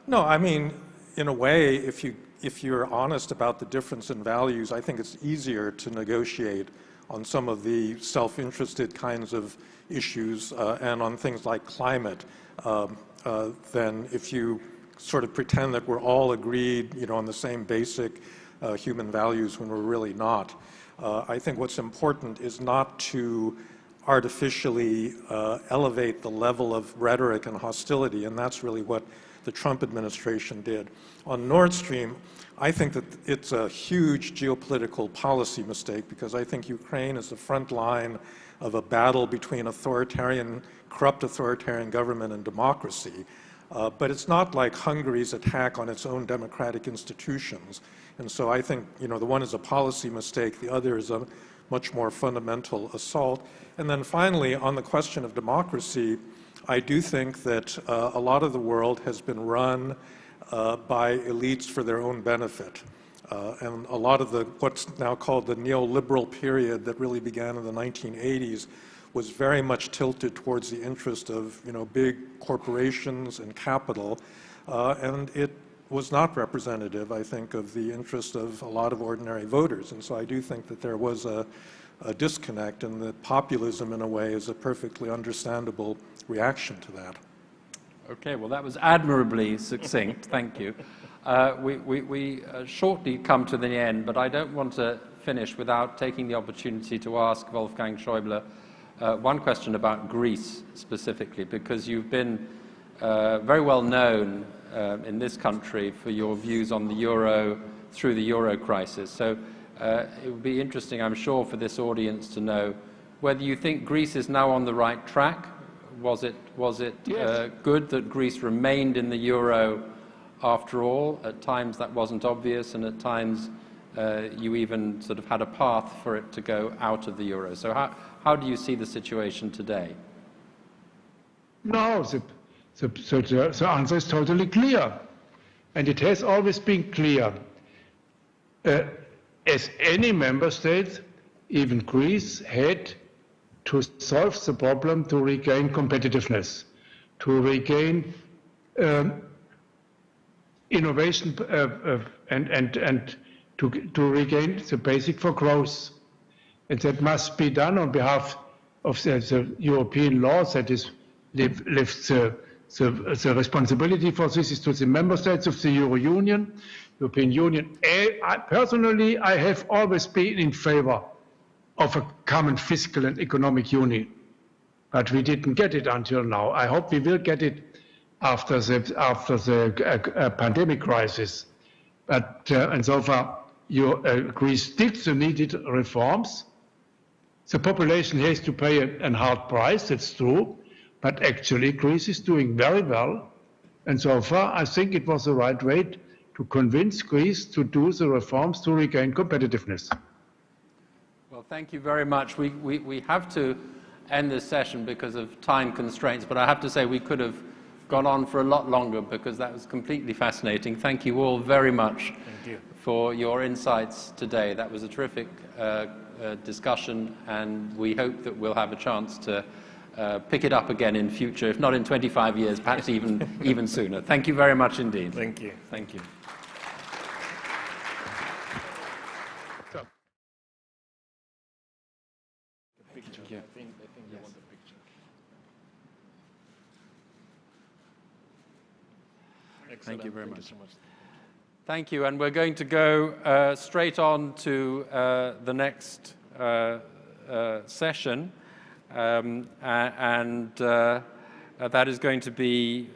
No, I mean, in a way, if you if you're honest about the difference in values, I think it's easier to negotiate on some of the self-interested kinds of issues and on things like climate than if you sort of pretend that we're all agreed, on the same basic human values when we're really not. I think what's important is not to artificially elevate the level of rhetoric and hostility, and that's really what the Trump administration did. On Nord Stream, I think that it's a huge geopolitical policy mistake because I think Ukraine is the front line of a battle between corrupt authoritarian government and democracy. But it's not like Hungary's attack on its own democratic institutions. And so I think, the one is a policy mistake, the other is a much more fundamental assault. And then finally, on the question of democracy, I do think that a lot of the world has been run by elites for their own benefit. And a lot of what's now called the neoliberal period that really began in the 1980s was very much tilted towards the interest of big corporations and capital, and it was not representative, I think, of the interest of a lot of ordinary voters. And so I do think that there was a disconnect, and that populism, in a way, is a perfectly understandable reaction to that. Okay, well, that was admirably succinct. Thank you. We shortly come to the end, but I don't want to finish without taking the opportunity to ask Wolfgang Schäuble one question about Greece specifically, because you've been very well known in this country for your views on the euro through the euro crisis. So it would be interesting, I'm sure, for this audience to know whether you think Greece is now on the right track. Was it yes. Good that Greece remained in the euro after all? At times that wasn't obvious, and at times you even sort of had a path for it to go out of the euro. So how do you see the situation today? No, the answer is totally clear. And it has always been clear. As any member state, even Greece, had to solve the problem to regain competitiveness, to regain innovation and to regain the basic for growth. And that must be done on behalf of the European law that is lifts the responsibility for this is to the member states of the European Union. Personally, I have always been in favor of a common fiscal and economic union, but we didn't get it until now. I hope we will get it after the pandemic crisis. But and so far, Greece did the needed reforms. The population has to pay a hard price, that's true, but actually Greece is doing very well. And so far, I think it was the right way to convince Greece to do the reforms to regain competitiveness. Well, thank you very much. We have to end this session because of time constraints, but I have to say we could have gone on for a lot longer because that was completely fascinating. Thank you all very much for your insights today. That was a terrific discussion, and we hope that we'll have a chance to pick it up again in future, if not in 25 years, perhaps even sooner. Thank you very much indeed. Thank you. Thank you. I think they want the picture. Excellent. Thank you very much. Thank you so much. Thank you, and we're going to go straight on to the next session, and that is going to be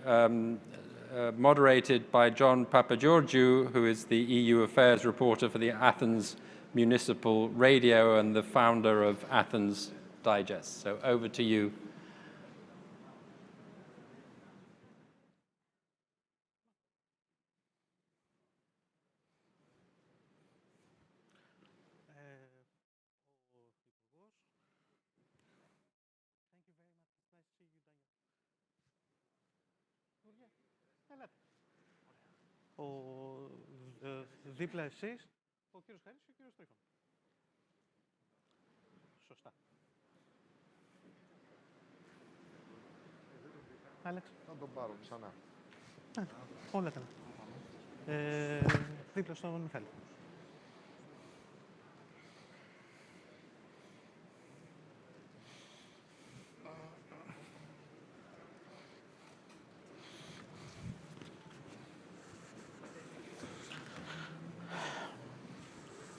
moderated by John Papageorgiou, who is the EU Affairs reporter for the Athens Municipal Radio and the founder of Athens Digest. So over to you. Δίπλα εσείς, ο κύριος Χαρής και ο κύριος Τρίχων. Σωστά. Άλεξ. Θα τον πάρω ξανά. Όλα καλά. δίπλα στον Μιχάλη.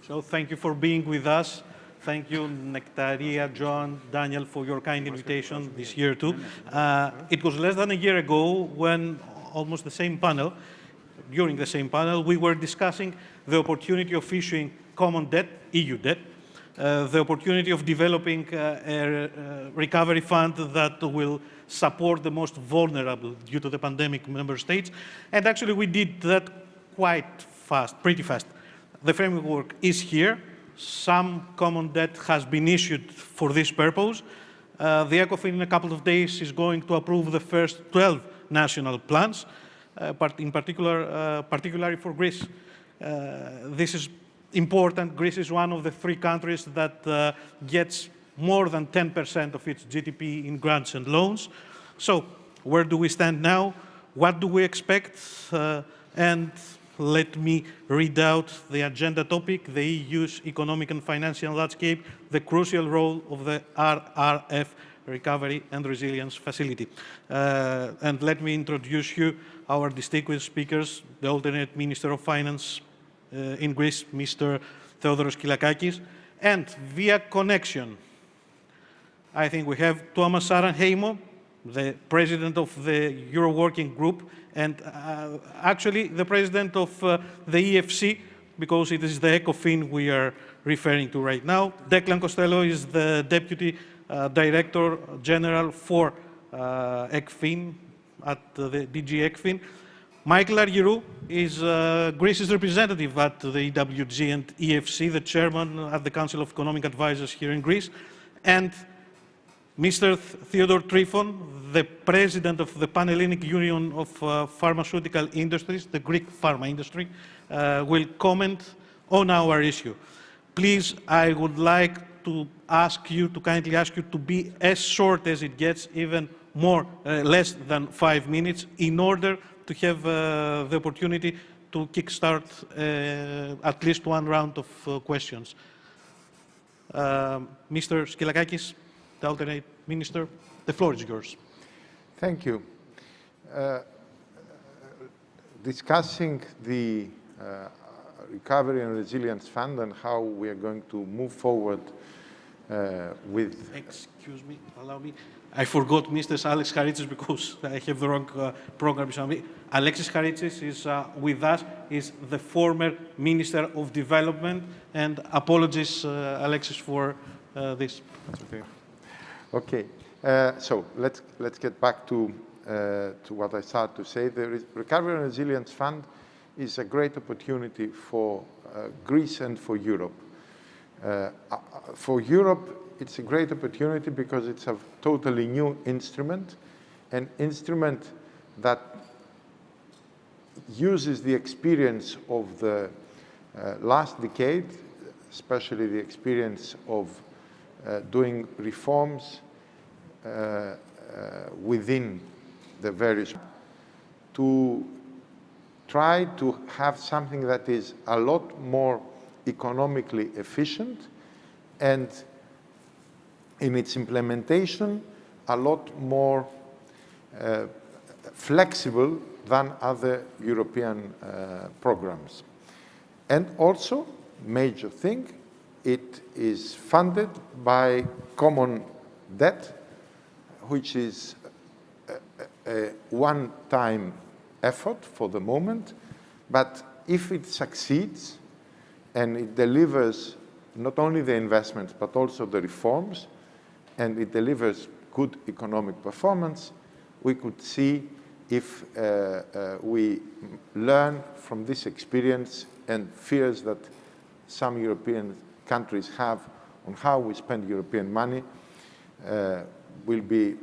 So thank you for being with us. Thank you, Nectaria, John, Daniel, for your kind invitation this year too. It was less than a year ago when almost the same panel, during the same panel, we were discussing the opportunity of issuing common debt, EU debt, the opportunity of developing a recovery fund that will support the most vulnerable due to the pandemic member states. And actually we did that quite fast, pretty fast. The framework is here. Some common debt has been issued for this purpose. The ECOFIN in a couple of days is going to approve the first 12 national plans, particularly for Greece. This is important. Greece is one of the 3 countries that gets more than 10% of its GDP in grants and loans. So where do we stand now? What do we expect? And let me read out the agenda topic, the EU's economic and financial landscape, the crucial role of the RRF, Recovery and Resilience Facility. And let me introduce you our distinguished speakers, the alternate Minister of Finance in Greece, Mr. Theodoros Kyllakakis, and via connection, I think we have Thomas Saranheimo, the President of the Euro Working Group, and actually the President of the EFC, because it is the ECOFIN we are referring to right now. Declan Costello is the Deputy Director General for ECFIN at the DG ECFIN. Michael Argyroux is Greece's representative at the EWG and EFC, the Chairman at the Council of Economic Advisors here in Greece, and Mr. Theodore Trifon, the President of the Pan-Hellenic Union of Pharmaceutical Industries, the Greek pharma industry, will comment on our issue. Please, I would like to kindly ask you to be as short as it gets, even more, less than 5 minutes, in order to have the opportunity to kickstart at least one round of questions. Mr. Skylakakis, the alternate minister, the floor is yours. Thank you. Discussing the Recovery and Resilience Fund and how we are going to move forward with... Excuse me, allow me. I forgot Mr. Alex Haritsis because I have the wrong program. Alexis Haritsis is with us, is the former Minister of Development, and apologies, Alexis, for this. That's okay. Okay, so let's get back to what I started to say. The Recovery and Resilience Fund is a great opportunity for Greece and for Europe. For Europe, it's a great opportunity because it's a totally new instrument, an instrument that uses the experience of the last decade, especially the experience of doing reforms within the various, to try to have something that is a lot more economically efficient and in its implementation a lot more flexible than other European programs. And also, major thing, it is funded by common debt, which is a one-time effort for the moment, but if it succeeds and it delivers not only the investments but also the reforms, and it delivers good economic performance, we could see if we learn from this experience and fears that some European countries have on how we spend European money will be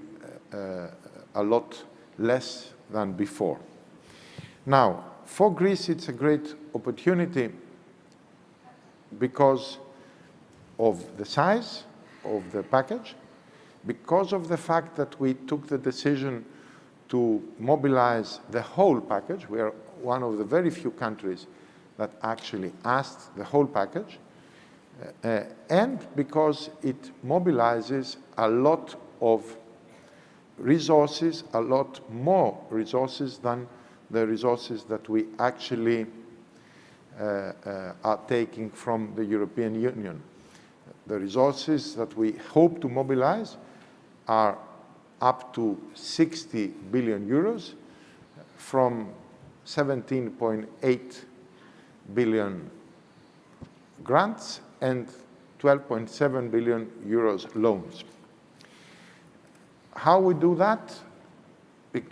a lot less than before. Now, for Greece, it's a great opportunity because of the size of the package, because of the fact that we took the decision to mobilize the whole package. We are one of the very few countries that actually asked the whole package, and because it mobilizes a lot of resources, a lot more resources than the resources that we actually are taking from the European Union. The resources that we hope to mobilize are up to 60 billion euros from 17.8 billion grants and 12.7 billion euros loans. How we do that?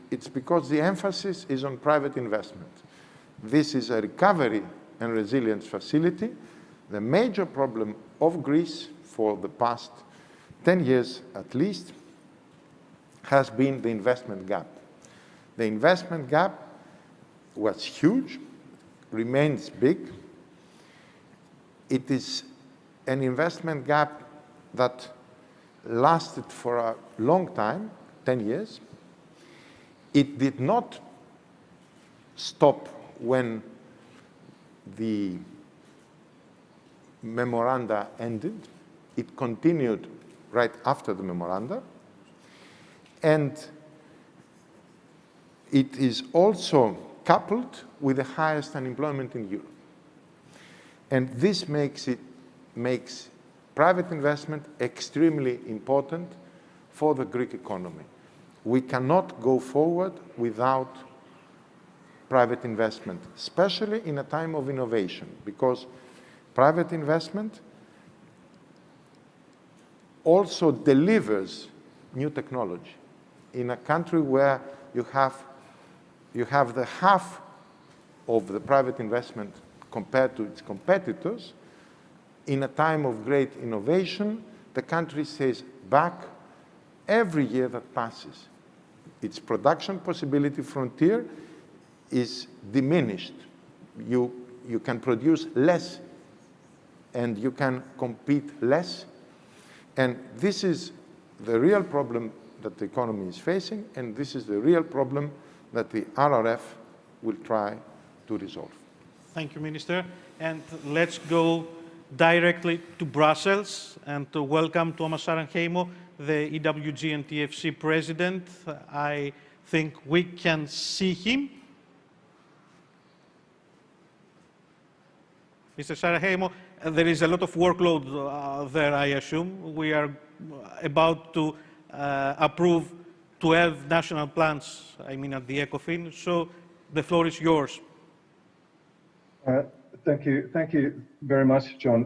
It's because the emphasis is on private investment. This is a recovery and resilience facility. The major problem of Greece for the past 10 years at least has been the investment gap. The investment gap was huge, remains big. It is an investment gap that lasted for a long time, 10 years. It did not stop when the memoranda ended. It continued right after the memoranda. And it is also coupled with the highest unemployment in Europe. And this makes private investment extremely important for the Greek economy. We cannot go forward without private investment, especially in a time of innovation, because private investment also delivers new technology. In a country where you have the half of the private investment compared to its competitors, in a time of great innovation, the country says back every year that passes. Its production possibility frontier is diminished. You can produce less and you can compete less. And this is the real problem that the economy is facing, and this is the real problem that the RRF will try to resolve. Thank you, Minister. And let's go directly to Brussels and to welcome Thomas Saranheimo, the EWG and TFC President. I think we can see him. Mr. Saranheimo, there is a lot of workload there, I assume. We are about to approve 12 national plans, I mean, at the ECOFIN. So the floor is yours. Thank you very much, John.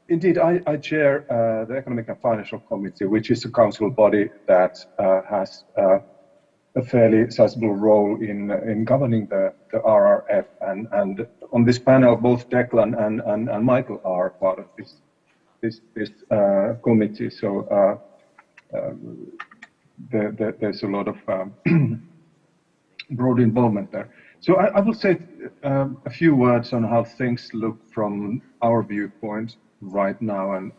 Indeed, I chair the Economic and Financial Committee, which is a council body that has a fairly sizable role in governing the RRF. And on this panel, both Declan and Michael are part of this committee. So there's a lot of broad involvement there. So I will say a few words on how things look from our viewpoint right now. And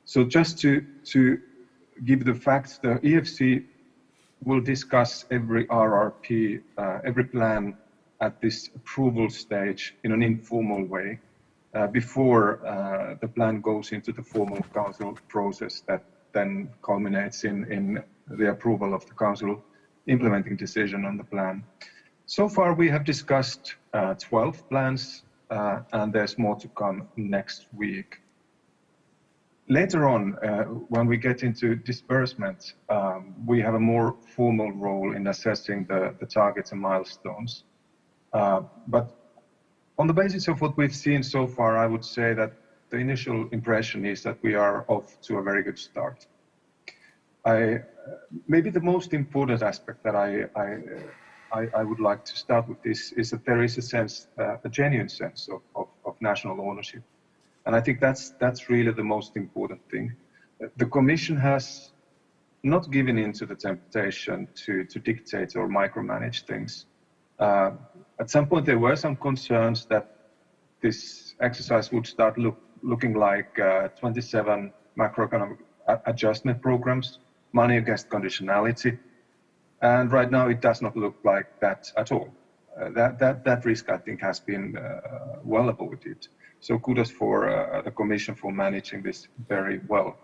so just to give the facts, the EFC will discuss every RRP, every plan at this approval stage in an informal way before the plan goes into the formal council process that then culminates in the approval of the council implementing decision on the plan. So far, we have discussed 12 plans, and there's more to come next week. Later on, when we get into disbursement, we have a more formal role in assessing the targets and milestones. But on the basis of what we've seen so far, I would say that the initial impression is that we are off to a very good start. Maybe the most important aspect that I would like to start with this is that there is a sense, a genuine sense of national ownership. And I think that's really the most important thing. The Commission has not given in to the temptation to dictate or micromanage things. At some point, there were some concerns that this exercise would start looking like 27 macroeconomic adjustment programs, money against conditionality, And right now, it does not look like that at all. That risk, I think, has been well avoided. So kudos for the Commission for managing this very well.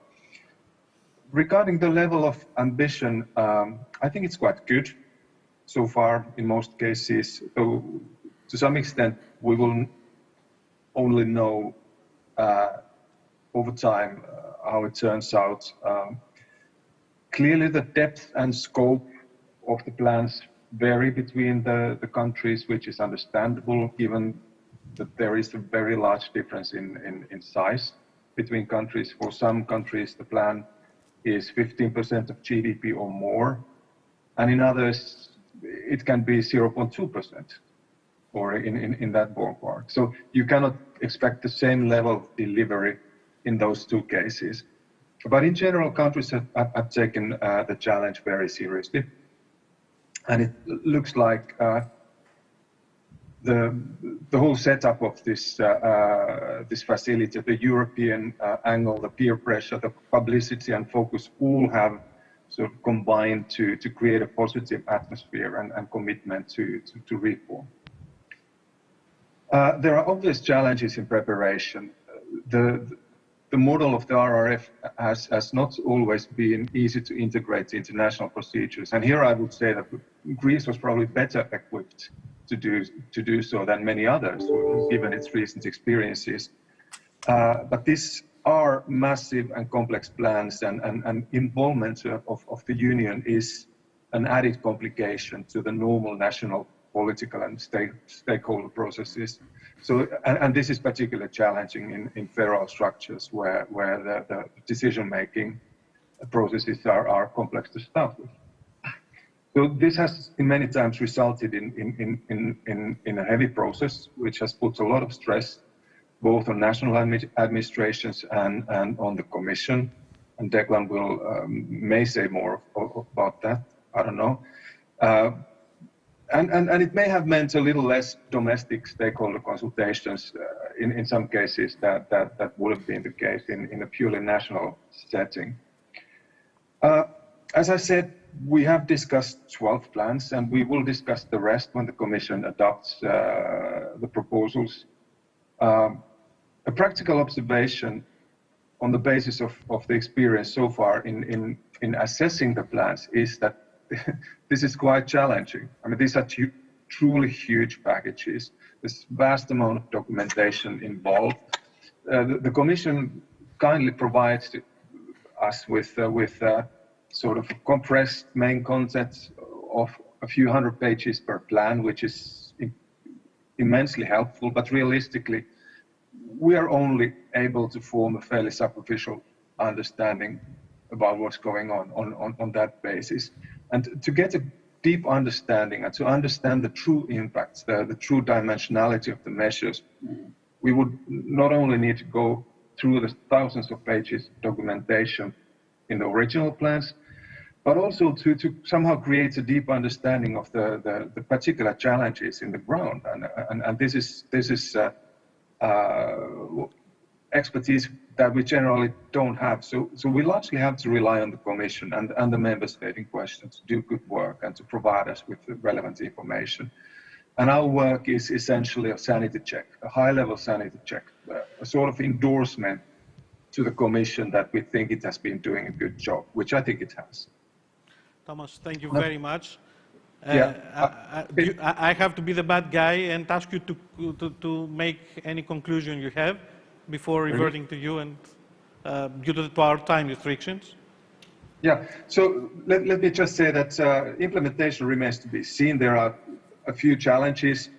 Regarding the level of ambition, I think it's quite good so far in most cases. So to some extent, we will only know over time how it turns out. Clearly, the depth and scope of the plans vary between the countries, which is understandable given that there is a very large difference in size between countries. For some countries, the plan is 15% of GDP or more, and in others, it can be 0.2% or in that ballpark. So you cannot expect the same level of delivery in those two cases. But in general, countries have taken the challenge very seriously. And it looks like the whole setup of this facility, the European angle, the peer pressure, the publicity and focus, all have sort of combined to create a positive atmosphere and commitment to reform. There are obvious challenges in preparation. The model of the RRF has not always been easy to integrate into national procedures. And here I would say that Greece was probably better equipped to do so than many others, given its recent experiences. But these are massive and complex plans, and involvement of the Union is an added complication to the normal national political and stakeholder processes. So, and this is particularly challenging in federal structures where the decision-making processes are complex to start with. So this has in many times resulted in a heavy process, which has put a lot of stress both on national administrations and on the Commission. And Declan may say more about that. I don't know. And it may have meant a little less domestic stakeholder consultations in some cases that would have been the case in a purely national setting. As I said, we have discussed 12 plans, and we will discuss the rest when the Commission adopts the proposals. A practical observation on the basis of the experience so far in assessing the plans is that this is quite challenging. I mean, these are truly huge packages. There's a vast amount of documentation involved. The Commission kindly provides us with sort of compressed main content of a few hundred pages per plan, which is immensely helpful. But realistically, we are only able to form a fairly superficial understanding about what's going on that basis. And to get a deep understanding and to understand the true impacts, the true dimensionality of the measures, we would not only need to go through the thousands of pages of documentation in the original plans, but also to somehow create a deep understanding of the particular challenges in the ground. And this is expertise that we generally don't have. So we largely have to rely on the Commission and the member state in question to do good work and to provide us with the relevant information. And our work is essentially a sanity check, a high-level sanity check, a sort of endorsement to the Commission that we think it has been doing a good job, which I think it has. Thomas, thank you very much. I have to be the bad guy and ask you to make any conclusion you have before reverting to you, and due to our time restrictions. Yeah, so let me just say that implementation remains to be seen. There are a few challenges.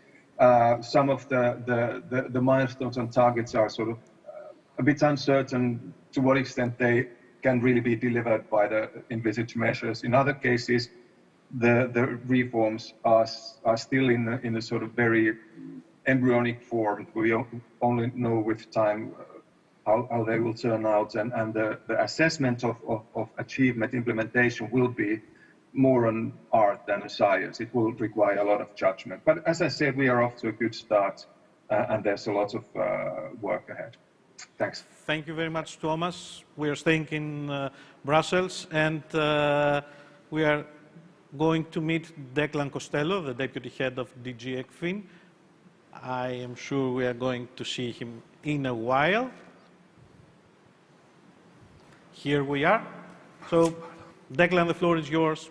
Some of the milestones and targets are sort of a bit uncertain to what extent they can really be delivered by the envisaged measures. In other cases, the reforms are still in a sort of very embryonic form. We only know with time how they will turn out, and the assessment of achievement implementation will be more an art than a science. It will require a lot of judgment. But as I said, we are off to a good start, and there's a lot of work ahead. Thanks. Thank you very much, Thomas. We are staying in Brussels, and we are going to meet Declan Costello, the Deputy Head of DG ECFIN. I am sure we are going to see him in a while. Here we are. So, Declan, the floor is yours.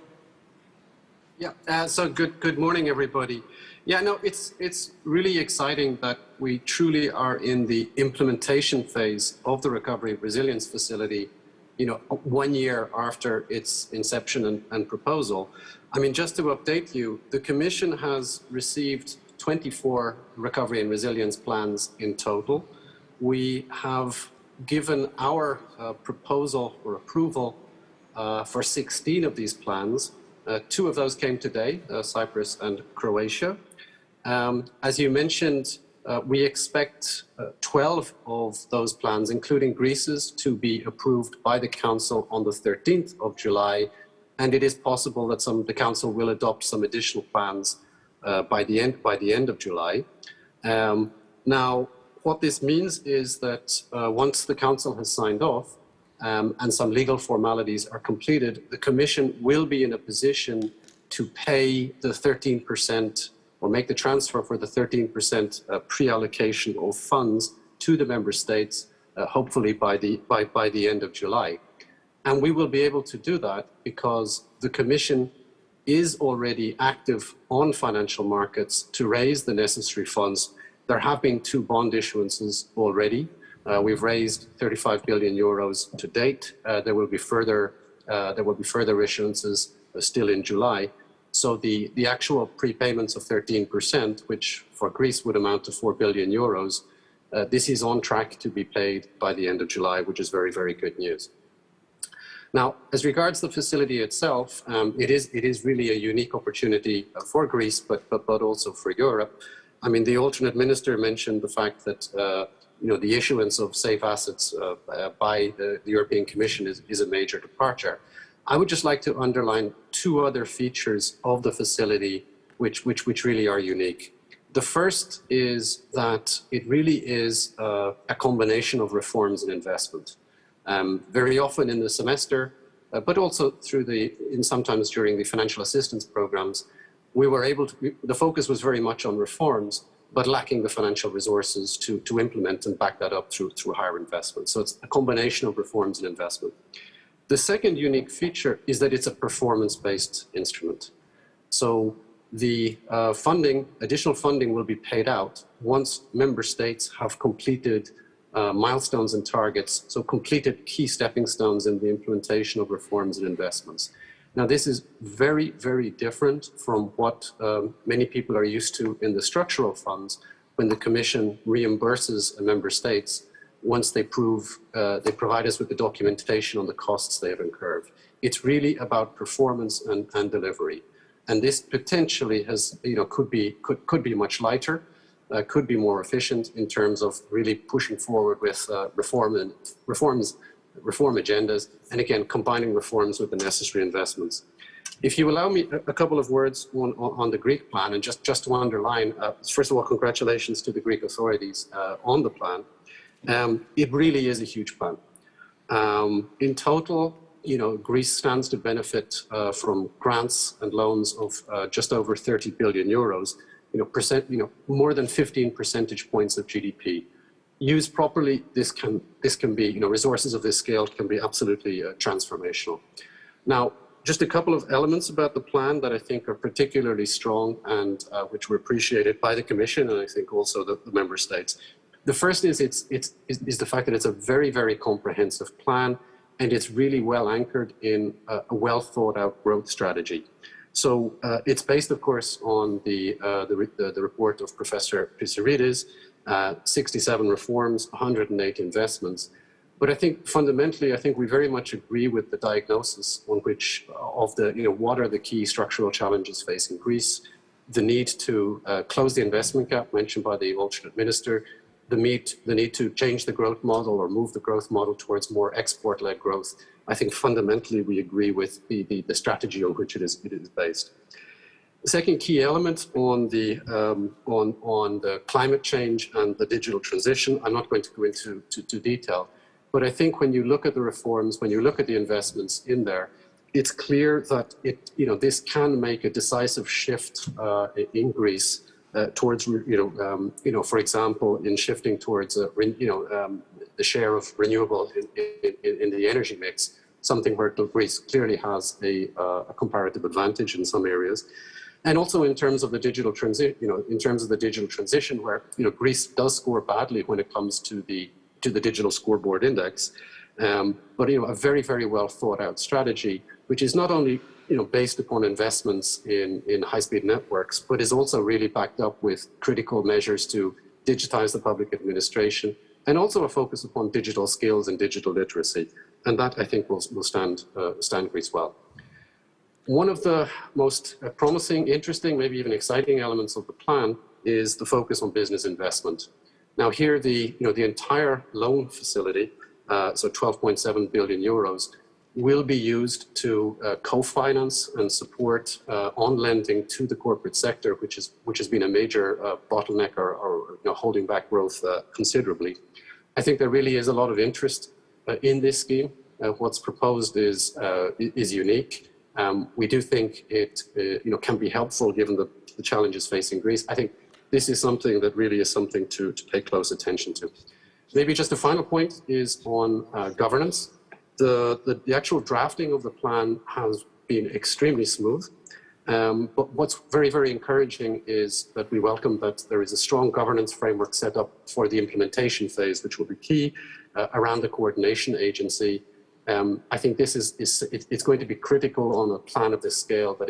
Yeah, so good morning, everybody. Yeah, no, it's really exciting that we truly are in the implementation phase of the Recovery and Resilience Facility, 1 year after its inception and proposal. I mean, just to update you, the Commission has received 24 recovery and resilience plans in total. We have given our proposal or approval for 16 of these plans. 2 of those came today, Cyprus and Croatia. As you mentioned, we expect 12 of those plans, including Greece's, to be approved by the Council on the 13th of July, and it is possible that the Council will adopt some additional plans by the end of July. Now, what this means is that once the Council has signed off and some legal formalities are completed, the Commission will be in a position to pay the 13% or make the transfer for the 13% pre-allocation of funds to the member states, hopefully by the end of July. And we will be able to do that because the Commission is already active on financial markets to raise the necessary funds. There have been 2 bond issuances already. We've raised 35 billion euros to date. There will be further issuances still in July. So the actual prepayments of 13%, which for Greece would amount to 4 billion euros, this is on track to be paid by the end of July, which is very, very good news. Now, as regards the facility itself, it is really a unique opportunity for Greece, but also for Europe. I mean, the alternate minister mentioned the fact that the issuance of safe assets by the European Commission is a major departure. I would just like to underline 2 other features of the facility which really are unique. The first is that it really is a combination of reforms and investment. Very often in the semester, but also sometimes during the financial assistance programs, we were able to, the focus was very much on reforms, but lacking the financial resources to implement and back that up through higher investment. So it's a combination of reforms and investment. The second unique feature is that it's a performance-based instrument. So the additional funding will be paid out once member states have completed milestones and targets, so completed key stepping stones in the implementation of reforms and investments. Now, this is very, very different from what many people are used to in the structural funds when the Commission reimburses member states once they provide us with the documentation on the costs they have incurred. It's really about performance and delivery. And this potentially could be much lighter, could be more efficient in terms of really pushing forward with reform agendas, and again, combining reforms with the necessary investments. If you allow me a couple of words on the Greek plan, and just to underline, first of all, congratulations to the Greek authorities on the plan. It really is a huge plan. In total, Greece stands to benefit from grants and loans of just over 30 billion euros, more than 15 percentage points of GDP. Used properly, this can be, resources of this scale can be absolutely transformational. Now, just a couple of elements about the plan that I think are particularly strong and which were appreciated by the Commission and I think also the member states. The first is the fact that it's a very, very comprehensive plan, and it's really well anchored in a well thought out growth strategy. So it's based, of course, on the report of Professor Pissarides, 67 reforms, 108 investments. But I think fundamentally, we very much agree with the diagnosis on which what are the key structural challenges facing Greece, the need to close the investment gap mentioned by the alternate minister, the need to change the growth model or move the growth model towards more export-led growth. I think fundamentally we agree with the strategy on which it is based. The second key element on the climate change and the digital transition, I'm not going to go into detail, but I think when you look at the reforms, when you look at the investments in there, it's clear that this can make a decisive shift in Greece towards, for example, in shifting towards, the share of renewable in the energy mix, something where Greece clearly has a comparative advantage in some areas. And also in terms of the digital transition, where Greece does score badly when it comes to the digital scoreboard index, but a very, very well thought out strategy, which is not only based upon investments in high-speed networks, but is also really backed up with critical measures to digitize the public administration, and also a focus upon digital skills and digital literacy. And that, I think, will stand Greece well. One of the most promising, interesting, maybe even exciting elements of the plan is the focus on business investment. Now here, the entire loan facility, so 12.7 billion euros, will be used to co-finance and support on lending to the corporate sector, which has been a major bottleneck or holding back growth considerably. I think there really is a lot of interest in this scheme. What's proposed is unique. We do think it can be helpful given the challenges facing Greece. I think this is something that really is something to pay close attention to. Maybe just a final point is on governance. The actual drafting of the plan has been extremely smooth. But what's very, very encouraging is that we welcome that there is a strong governance framework set up for the implementation phase, which will be key around the coordination agency. I think this it's going to be critical on a plan of this scale, that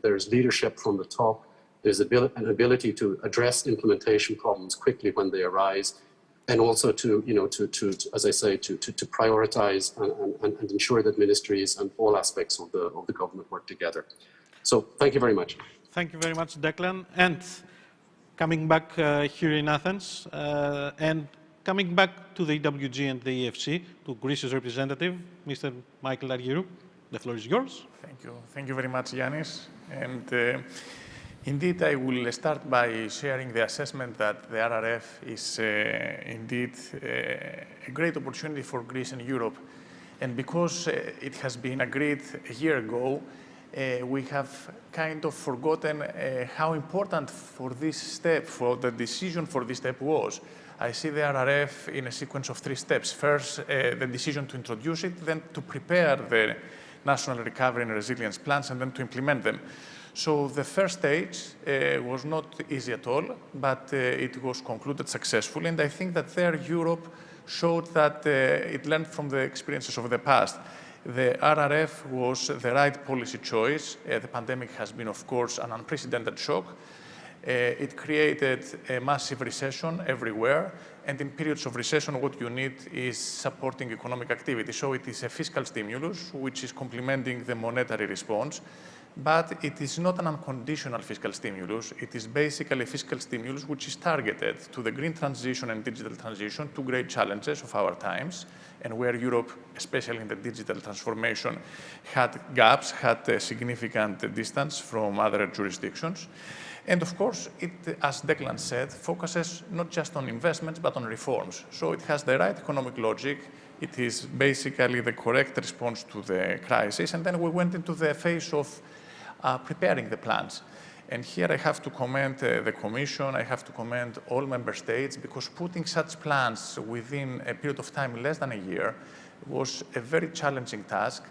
there's leadership from the top, there's an ability to address implementation problems quickly when they arise, and also to as I say, to prioritize and ensure that ministries and all aspects of the government work together. So thank you very much. Thank you very much, Declan. And coming back here in Athens, and coming back to the WG and the EFC, to Greece's representative, Mr. Michael Argyru, the floor is yours. Thank you. Thank you very much, Yanis. And indeed, I will start by sharing the assessment that the RRF is indeed a great opportunity for Greece and Europe. And because it has been agreed a year ago, we have kind of forgotten how important for this step, for the decision for this step was. I see the RRF in a sequence of 3 steps. First, the decision to introduce it, then to prepare the national recovery and resilience plans, and then to implement them. So the first stage was not easy at all, but it was concluded successfully. And I think that there Europe showed that it learned from the experiences of the past. The RRF was the right policy choice. The pandemic has been, of course, an unprecedented shock. It created a massive recession everywhere. And in periods of recession, what you need is supporting economic activity. So it is a fiscal stimulus, which is complementing the monetary response. But it is not an unconditional fiscal stimulus. It is basically a fiscal stimulus which is targeted to the green transition and digital transition, 2 great challenges of our times, and where Europe, especially in the digital transformation, had gaps, had a significant distance from other jurisdictions. And of course, it, as Declan said, focuses not just on investments, but on reforms. So it has the right economic logic. It is basically the correct response to the crisis. And then we went into the phase of preparing the plans. And here I have to commend the Commission, I have to commend all member states, because putting such plans within a period of time less than a year was a very challenging task.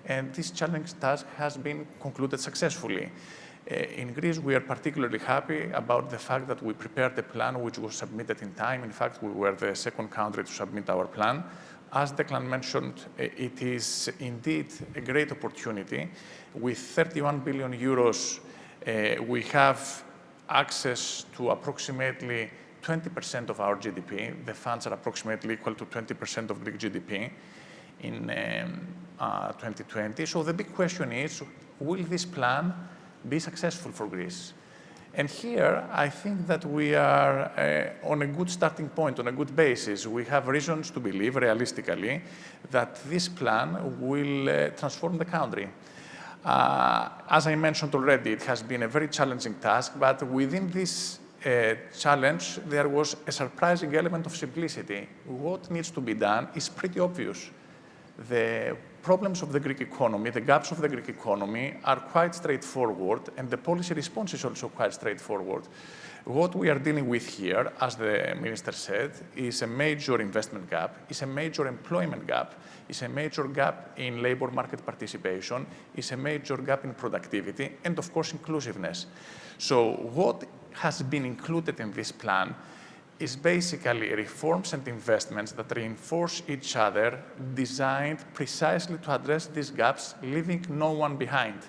And this challenging task has been concluded successfully. In Greece, we are particularly happy about the fact that we prepared a plan which was submitted in time. In fact, we were the 2nd country to submit our plan. As Declan mentioned, it is indeed a great opportunity. With 31 billion euros, we have access to approximately 20% of our GDP. The funds are approximately equal to 20% of Greek GDP in 2020. So the big question is, will this plan be successful for Greece? And here, I think that we are on a good starting point, on a good basis. We have reasons to believe, realistically, that this plan will transform the country. As I mentioned already, it has been a very challenging task, but within this challenge, there was a surprising element of simplicity. What needs to be done is pretty obvious. The problems of the Greek economy, the gaps of the Greek economy are quite straightforward, and the policy response is also quite straightforward. What we are dealing with here, as the Minister said, is a major investment gap, is a major employment gap, is a major gap in labor market participation, is a major gap in productivity, and of course inclusiveness. So what has been included in this plan is basically reforms and investments that reinforce each other, designed precisely to address these gaps, leaving no one behind.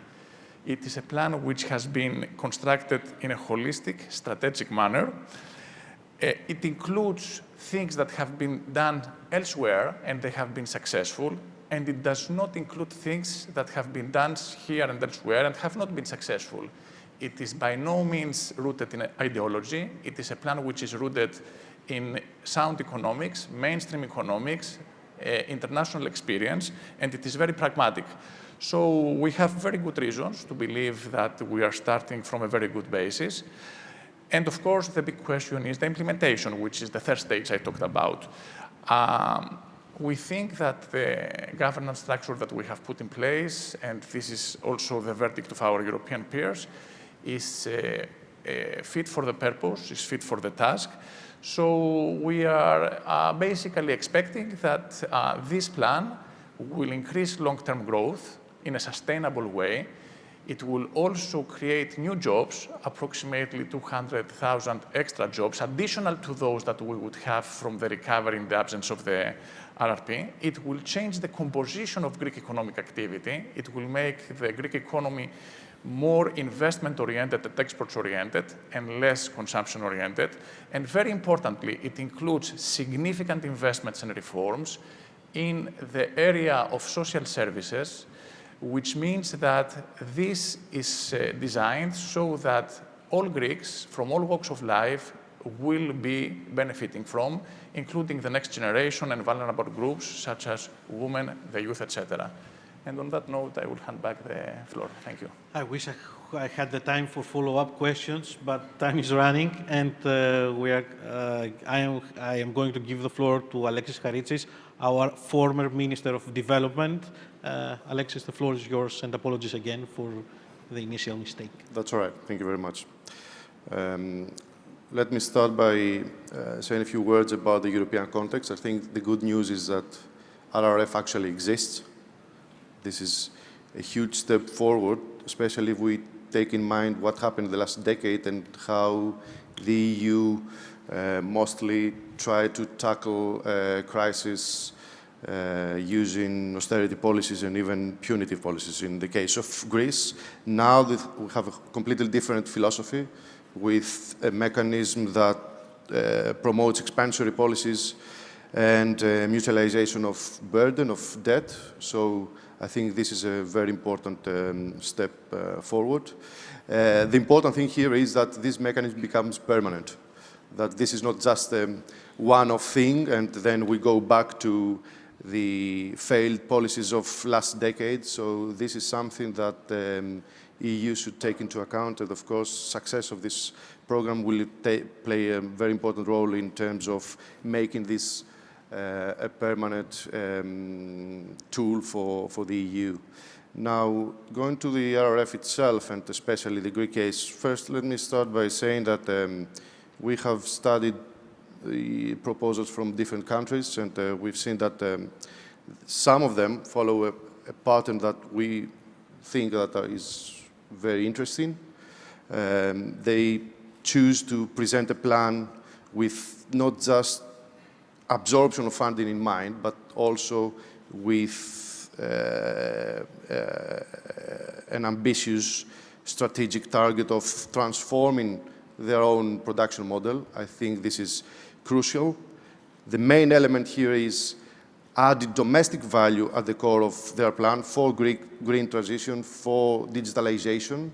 It is a plan which has been constructed in a holistic, strategic manner. It includes things that have been done elsewhere and they have been successful, and it does not include things that have been done here and elsewhere and have not been successful. It is by no means rooted in ideology. It is a plan which is rooted in sound economics, mainstream economics, international experience, and it is very pragmatic. So we have very good reasons to believe that we are starting from a very good basis. And of course, the big question is the implementation, which is the third stage I talked about. We think that the governance structure that we have put in place, and this is also the verdict of our European peers, is fit for the purpose, is fit for the task. So we are basically expecting that this plan will increase long-term growth in a sustainable way. It will also create new jobs, approximately 200,000 extra jobs, additional to those that we would have from the recovery in the absence of the RRP. It will change the composition of Greek economic activity. It will make the Greek economy more investment-oriented and exports-oriented and less consumption-oriented. And very importantly, it includes significant investments and reforms in the area of social services, which means that this is designed so that all Greeks from all walks of life will be benefiting from, including the next generation and vulnerable groups such as women, the youth, etc. And on that note, I will hand back the floor. Thank you. I wish I had the time for follow-up questions, but time is running, and I am going to give the floor to Alexis Haritsis, our former Minister of Development. Alexis, the floor is yours, and apologies again for the initial mistake. That's all right. Thank you very much. Let me start by saying a few words about the European context. I think the good news is that RRF actually exists. This is a huge step forward, especially if we take in mind what happened in the last decade and how the EU mostly tried to tackle crisis using austerity policies and even punitive policies. In the case of Greece, now we have a completely different philosophy with a mechanism that promotes expansionary policies and mutualization of burden, of debt. So I think this is a very important step forward. The important thing here is that this mechanism becomes permanent, that this is not just a one-off thing and then we go back to the failed policies of last decade. So this is something that the EU should take into account, and of course success of this program will play a very important role in terms of making this a permanent tool for the EU. Now, going to the RRF itself, and especially the Greek case, first let me start by saying that we have studied the proposals from different countries, and we've seen that some of them follow a pattern that we think that is very interesting. They choose to present a plan with not just absorption of funding in mind, but also with an ambitious strategic target of transforming their own production model. I think this is crucial. The main element here is added domestic value at the core of their plan for green transition, for digitalization.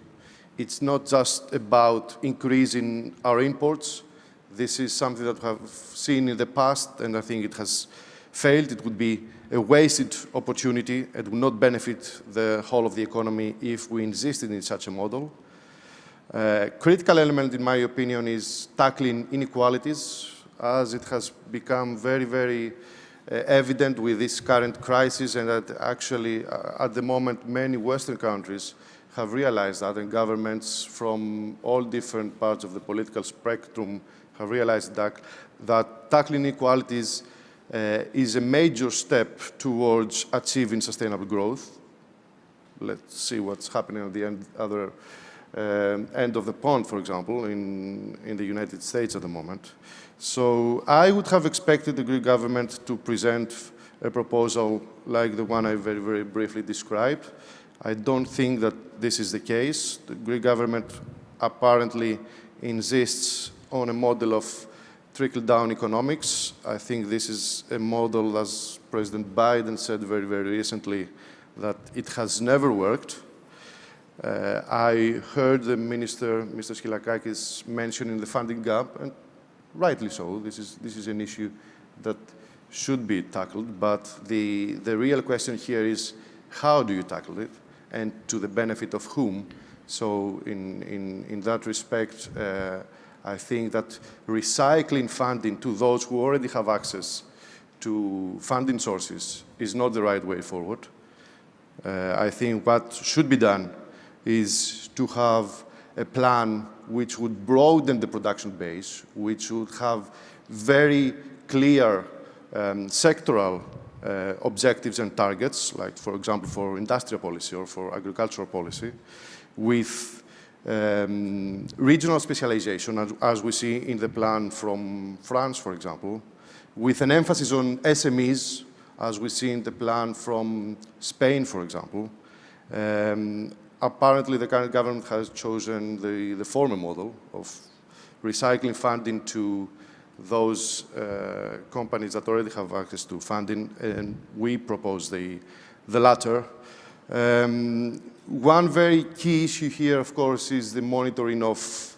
It's not just about increasing our imports. This is something that we have seen in the past, and I think it has failed. It would be a wasted opportunity. It would not benefit the whole of the economy if we insisted in such a model. Critical element, in my opinion, is tackling inequalities, as it has become very, very evident with this current crisis, and that actually, at the moment, many Western countries have realized that, and governments from all different parts of the political spectrum have realized that tackling inequalities is a major step towards achieving sustainable growth. Let's see what's happening at the other end of the pond, for example, in the United States at the moment. So I would have expected the Greek government to present a proposal like the one I very, very briefly described. I don't think that this is the case. The Greek government apparently insists on a model of trickle-down economics. I think this is a model, as President Biden said very, very recently, that it has never worked. I heard the minister, Mr. Schilakakis, mentioning the funding gap, and rightly so. This is an issue that should be tackled, but the real question here is, how do you tackle it, and to the benefit of whom? So in that respect, I think that recycling funding to those who already have access to funding sources is not the right way forward. I think what should be done is to have a plan which would broaden the production base, which would have very clear sectoral objectives and targets, like, for example, for industrial policy or for agricultural policy, with regional specialization, as we see in the plan from France, for example, with an emphasis on SMEs, as we see in the plan from Spain, for example. Apparently, the current government has chosen the former model of recycling funding to those companies that already have access to funding, and we propose the latter. One very key issue here, of course, is the monitoring of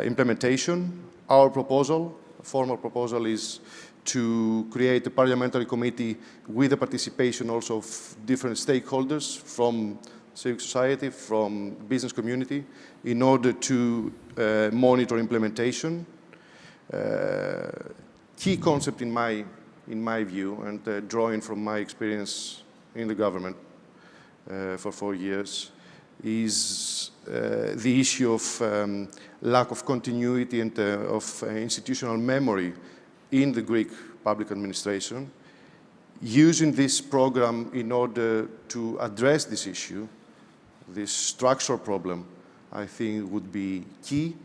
implementation. Our proposal, a formal proposal, is to create a parliamentary committee with the participation also of different stakeholders from civic society, from business community, in order to monitor implementation. Key concept in my view, and drawing from my experience in the government for 4 years, is the issue of lack of continuity and of institutional memory in the Greek public administration. Using this program in order to address this issue, this structural problem, I think would be key.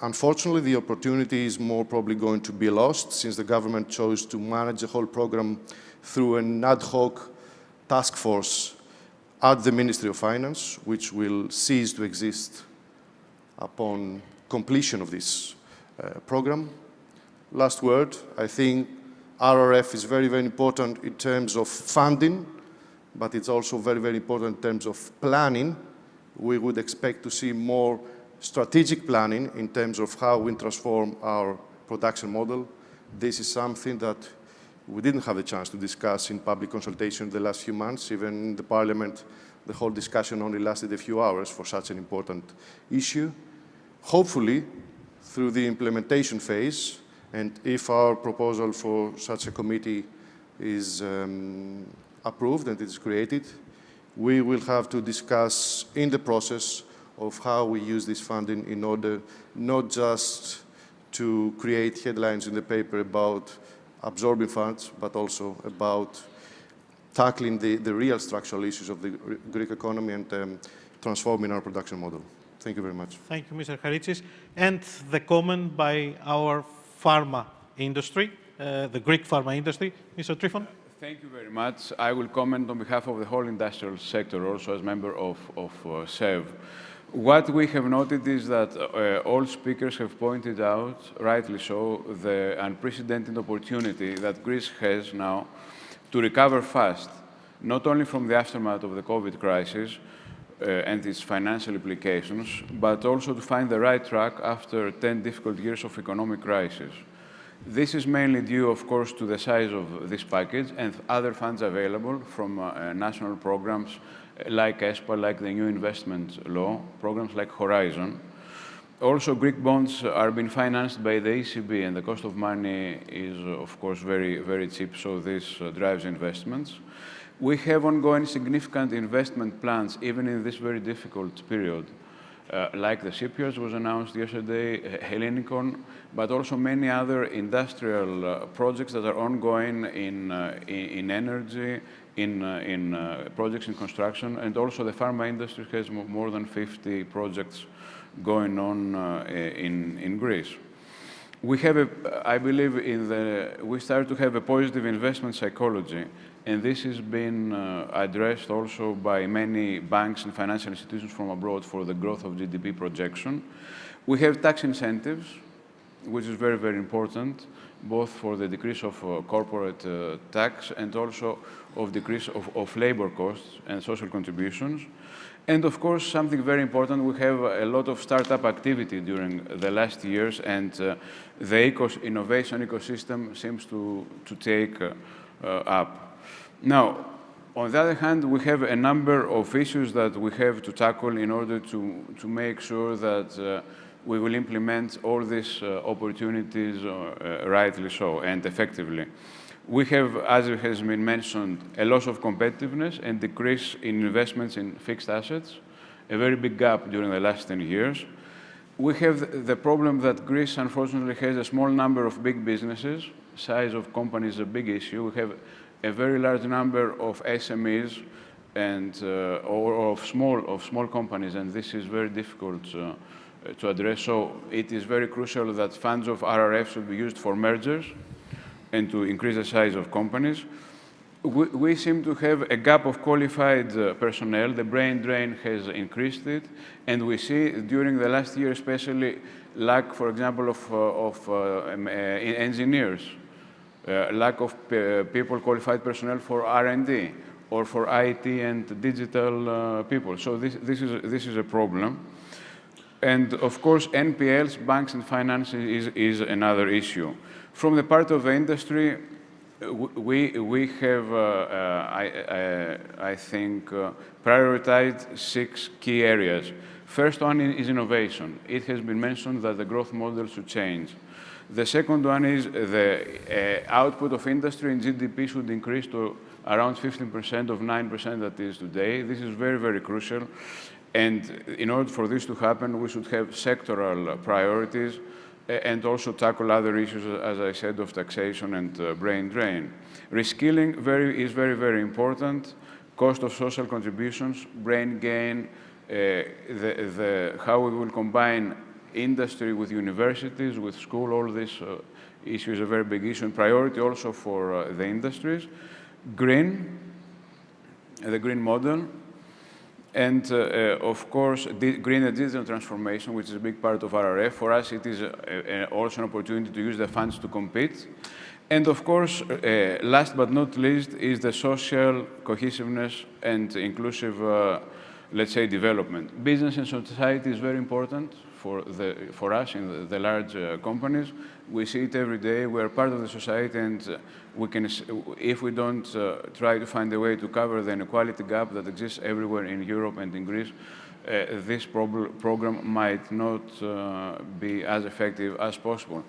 Unfortunately, the opportunity is more probably going to be lost, since the government chose to manage the whole program through an ad hoc task force at the Ministry of Finance, which will cease to exist upon completion of this program. Last word, I think RRF is very, very important in terms of funding, but it's also very, very important in terms of planning. We would expect to see more strategic planning in terms of how we transform our production model. This is something that we didn't have the chance to discuss in public consultation in the last few months. Even in the Parliament, the whole discussion only lasted a few hours for such an important issue. Hopefully, through the implementation phase, and if our proposal for such a committee is approved and it is created, we will have to discuss in the process of how we use this funding in order not just to create headlines in the paper about absorbing funds, but also about tackling the real structural issues of the Greek economy and transforming our production model. Thank you very much. Thank you, Mr. Haritsis. And the comment by our pharma industry, the Greek pharma industry. Mr. Trifon. Thank you very much. I will comment on behalf of the whole industrial sector, also as member of SEV. What we have noted is that all speakers have pointed out, rightly so, the unprecedented opportunity that Greece has now to recover fast, not only from the aftermath of the COVID crisis and its financial implications, but also to find the right track after 10 difficult years of economic crisis. This is mainly due, of course, to the size of this package and other funds available from national programs like ESPA, like the new investment law, programs like Horizon. Also, Greek bonds are being financed by the ECB, and the cost of money is, of course, very, very cheap, so this drives investments. We have ongoing significant investment plans, even in this very difficult period, like the shipyards was announced yesterday, Hellinikon, but also many other industrial projects that are ongoing in energy, in projects in construction, and also the pharma industry has more than 50 projects going on in Greece. We have, I believe, we start to have a positive investment psychology, and this has been addressed also by many banks and financial institutions from abroad for the growth of GDP projection. We have tax incentives, which is very, very important, both for the decrease of corporate tax and also of decrease of labor costs and social contributions. And of course, something very important, we have a lot of startup activity during the last years, and the innovation ecosystem seems to take up. Now, on the other hand, we have a number of issues that we have to tackle in order to make sure that we will implement all these opportunities rightly so and effectively. We have, as it has been mentioned, a loss of competitiveness and decrease in investments in fixed assets, a very big gap during the last 10 years. We have the problem that Greece, unfortunately, has a small number of big businesses. Size of companies is a big issue. We have a very large number of SMEs and or of small companies, and this is very difficult to address. So it is very crucial that funds of RRF should be used for mergers and to increase the size of companies. We seem to have a gap of qualified personnel. The brain drain has increased it, and we see during the last year especially lack, for example, of engineers, lack of people, qualified personnel for R&D or for IT and digital people. So this is a problem. And of course, NPLs, banks and finance is another issue. From the part of the industry, we have, I think, prioritized 6 key areas. First one is innovation. It has been mentioned that the growth model should change. The second one is the output of industry in GDP should increase to around 15% of 9% that is today. This is very, very crucial. And in order for this to happen, we should have sectoral priorities and also tackle other issues, as I said, of taxation and brain drain. Reskilling is very, very important. Cost of social contributions, brain gain, how we will combine industry with universities, with school, all this issue is a very big issue and priority also for the industries. Green, the green model. And of course, the green and digital transformation, which is a big part of RRF. For us, it is also an opportunity to use the funds to compete. And of course, last but not least, is the social cohesiveness and inclusive, let's say, development. Business and society is very important for us in the large companies. We see it every day. We are part of the society, and we can, if we don't try to find a way to cover the inequality gap that exists everywhere in Europe and in Greece, this program might not be as effective as possible.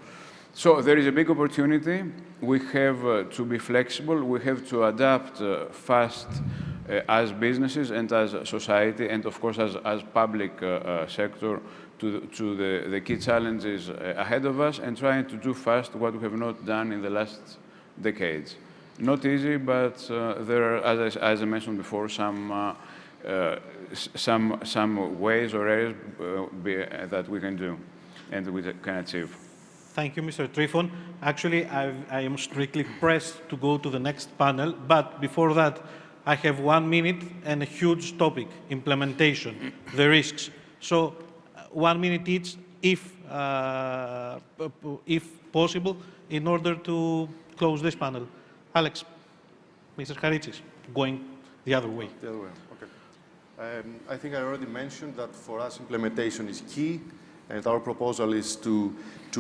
So there is a big opportunity. We have to be flexible. We have to adapt fast as businesses and as society, and of course as public sector to the key challenges ahead of us, and trying to do fast what we have not done in the last decades. Not easy, but there are, as I mentioned before, some ways or areas that we can do and we can achieve. Thank you, Mr. Trifon. Actually, I am strictly pressed to go to the next panel, but before that, I have 1 minute and a huge topic, implementation, the risks. So 1 minute each, if possible, in order to close this panel. Alex, Mr. Haritsis, going the other way. The other way, okay. I think I already mentioned that for us implementation is key, and our proposal is to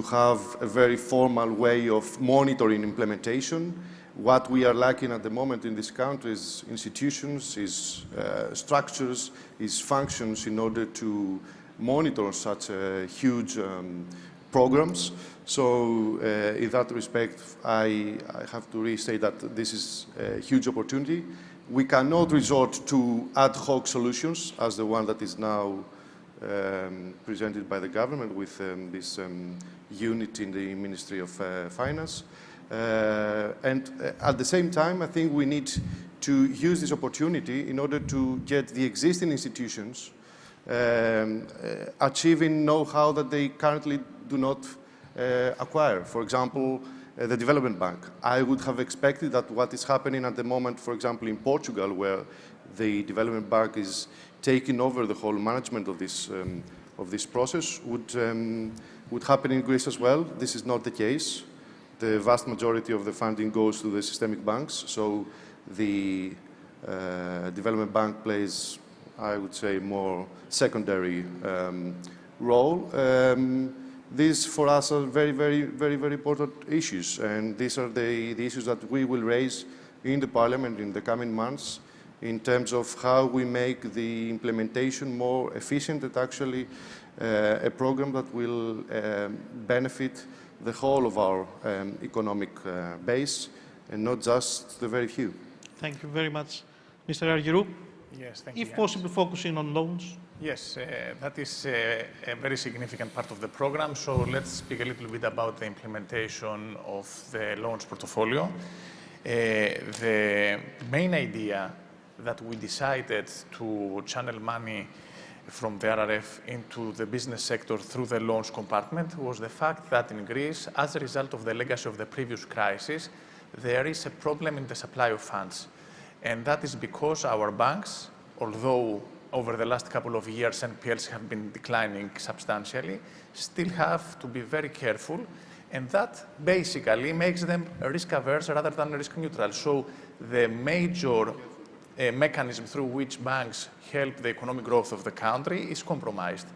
have a very formal way of monitoring implementation. What we are lacking at the moment in this country is institutions, is structures, is functions in order to monitor such huge programs. So in that respect, I have to restate that this is a huge opportunity. We cannot resort to ad hoc solutions as the one that is now presented by the government with this unit in the Ministry of Finance. And at the same time, I think we need to use this opportunity in order to get the existing institutions achieving know-how that they currently do not acquire. For example, the Development Bank. I would have expected that what is happening at the moment, for example, in Portugal, where the Development Bank is taking over the whole management of this process, would happen in Greece as well. This is not the case. The vast majority of the funding goes to the systemic banks, so the Development Bank plays, I would say, more secondary role. These, for us, are very, very, very, very important issues, and these are the issues that we will raise in the Parliament in the coming months in terms of how we make the implementation more efficient and actually a program that will benefit the whole of our economic base and not just the very few. Thank you very much. Mr. Argyro? Yes, thank you. If possible, focusing on loans. Yes, that is a very significant part of the program. So let's speak a little bit about the implementation of the loans portfolio. The main idea that we decided to channel money from the RRF into the business sector through the loans compartment was the fact that in Greece, as a result of the legacy of the previous crisis, there is a problem in the supply of funds. And that is because our banks, although over the last couple of years NPLs have been declining substantially, still have to be very careful, and that basically makes them risk-averse rather than risk-neutral. So the major mechanism through which banks help the economic growth of the country is compromised.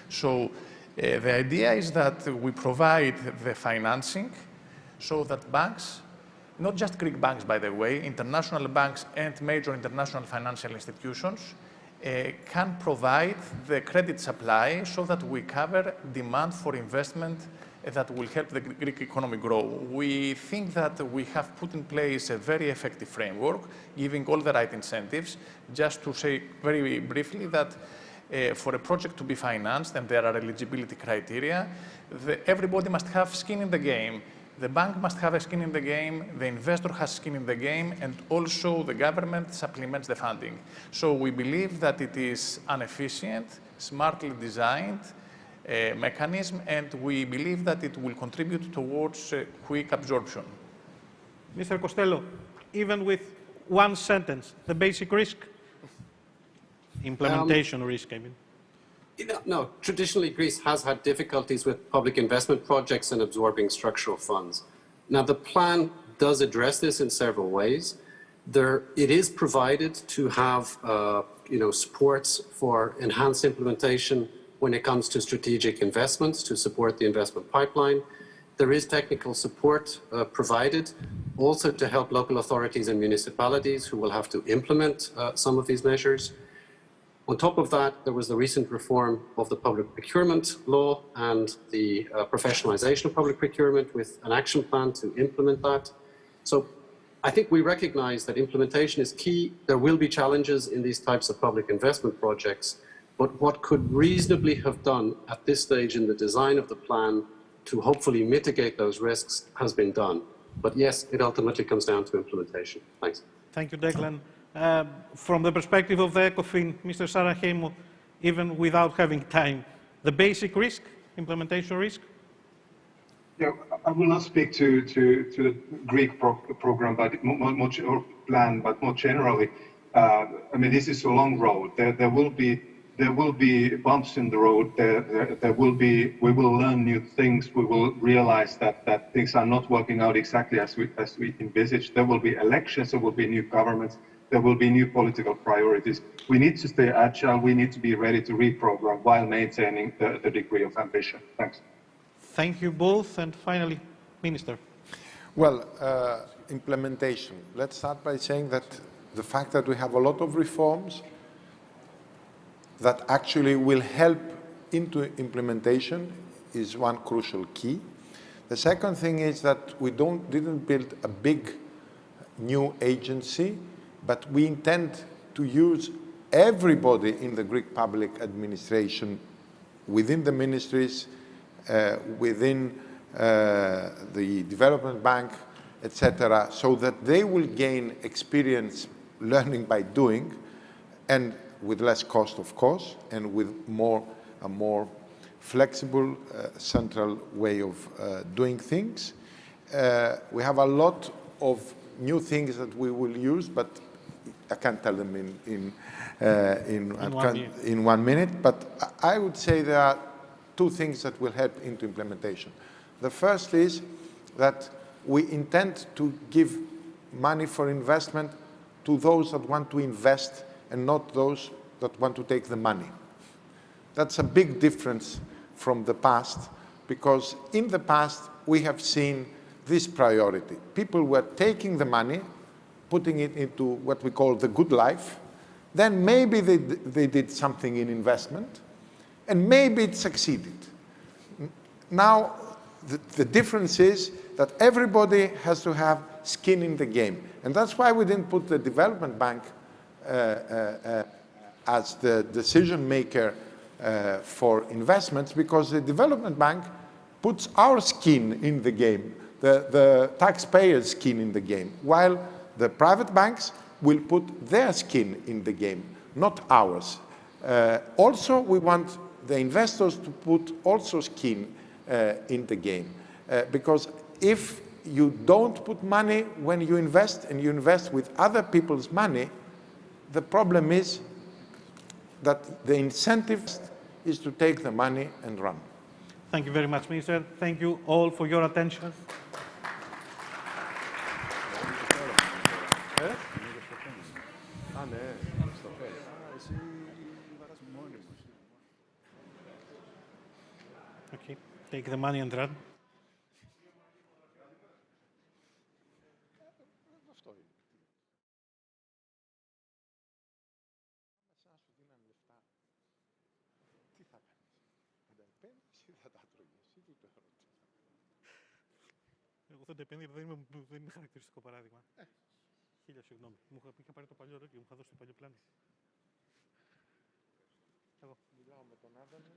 So the idea is that we provide the financing so that banks, not just Greek banks, by the way, international banks and major international financial institutions, can provide the credit supply so that we cover demand for investment that will help the Greek economy grow. We think that we have put in place a very effective framework, giving all the right incentives. Just to say very briefly that for a project to be financed, and there are eligibility criteria, everybody must have skin in the game. The bank must have a skin in the game, the investor has skin in the game, and also the government supplements the funding. So we believe that it is an efficient, smartly designed mechanism, and we believe that it will contribute towards quick absorption. Mr. Costello, even with one sentence, the basic risk? Implementation risk, I mean. No, traditionally Greece has had difficulties with public investment projects and absorbing structural funds. Now the plan does address this in several ways. It is provided to have supports for enhanced implementation when it comes to strategic investments to support the investment pipeline. There is technical support provided also to help local authorities and municipalities who will have to implement some of these measures. On top of that, there was the recent reform of the public procurement law and the professionalization of public procurement with an action plan to implement that. So I think we recognize that implementation is key. There will be challenges in these types of public investment projects, but what could reasonably have done at this stage in the design of the plan to hopefully mitigate those risks has been done. But yes, it ultimately comes down to implementation. Thanks. Thank you, Declan. From the perspective of the ECOFIN, Mr. Sarachemou, even without having time, the basic risk, implementation risk? Yeah, I will not speak to the Greek program, but or plan, but more generally, I mean, this is a long road. There will be bumps in the road. We will learn new things. We will realize that things are not working out exactly as we envisaged. There will be elections. There will be new governments. There will be new political priorities. We need to stay agile. We need to be ready to reprogram while maintaining the degree of ambition. Thanks. Thank you both. And finally, Minister. Well, implementation. Let's start by saying that the fact that we have a lot of reforms that actually will help into implementation is one crucial key. The second thing is that we didn't build a big new agency, but we intend to use everybody in the Greek public administration, within the ministries, within the development bank, etc., so that they will gain experience learning by doing, and with less cost, of course, and with a more flexible central way of doing things. We have a lot of new things that we will use, but I can't tell them in 1 minute. But I would say there are two things that will help into implementation. The first is that we intend to give money for investment to those that want to invest and not those that want to take the money. That's a big difference from the past, because in the past we have seen this priority. People were taking the money, putting it into what we call the good life, then maybe they did something in investment, and maybe it succeeded. Now, the difference is that everybody has to have skin in the game. And that's why we didn't put the development bank as the decision maker for investments, because the development bank puts our skin in the game, the taxpayers' skin in the game, while the private banks will put their skin in the game, not ours. Also, we want the investors to put also skin in the game, because if you don't put money when you invest, and you invest with other people's money, the problem is that the incentive is to take the money and run. Thank you very much, Minister. Thank you all for your attention. Okay, take the money and run. Εγώ θα το επένδυα, δεν είναι χαρακτηριστικό παράδειγμα. Χίλια συγγνώμη. Μου είχα πάρει το παλιό ρόλο και μου είχα δώσει το παλιό πλάνο. Εγώ. Μιλάω με τον Άδωνη,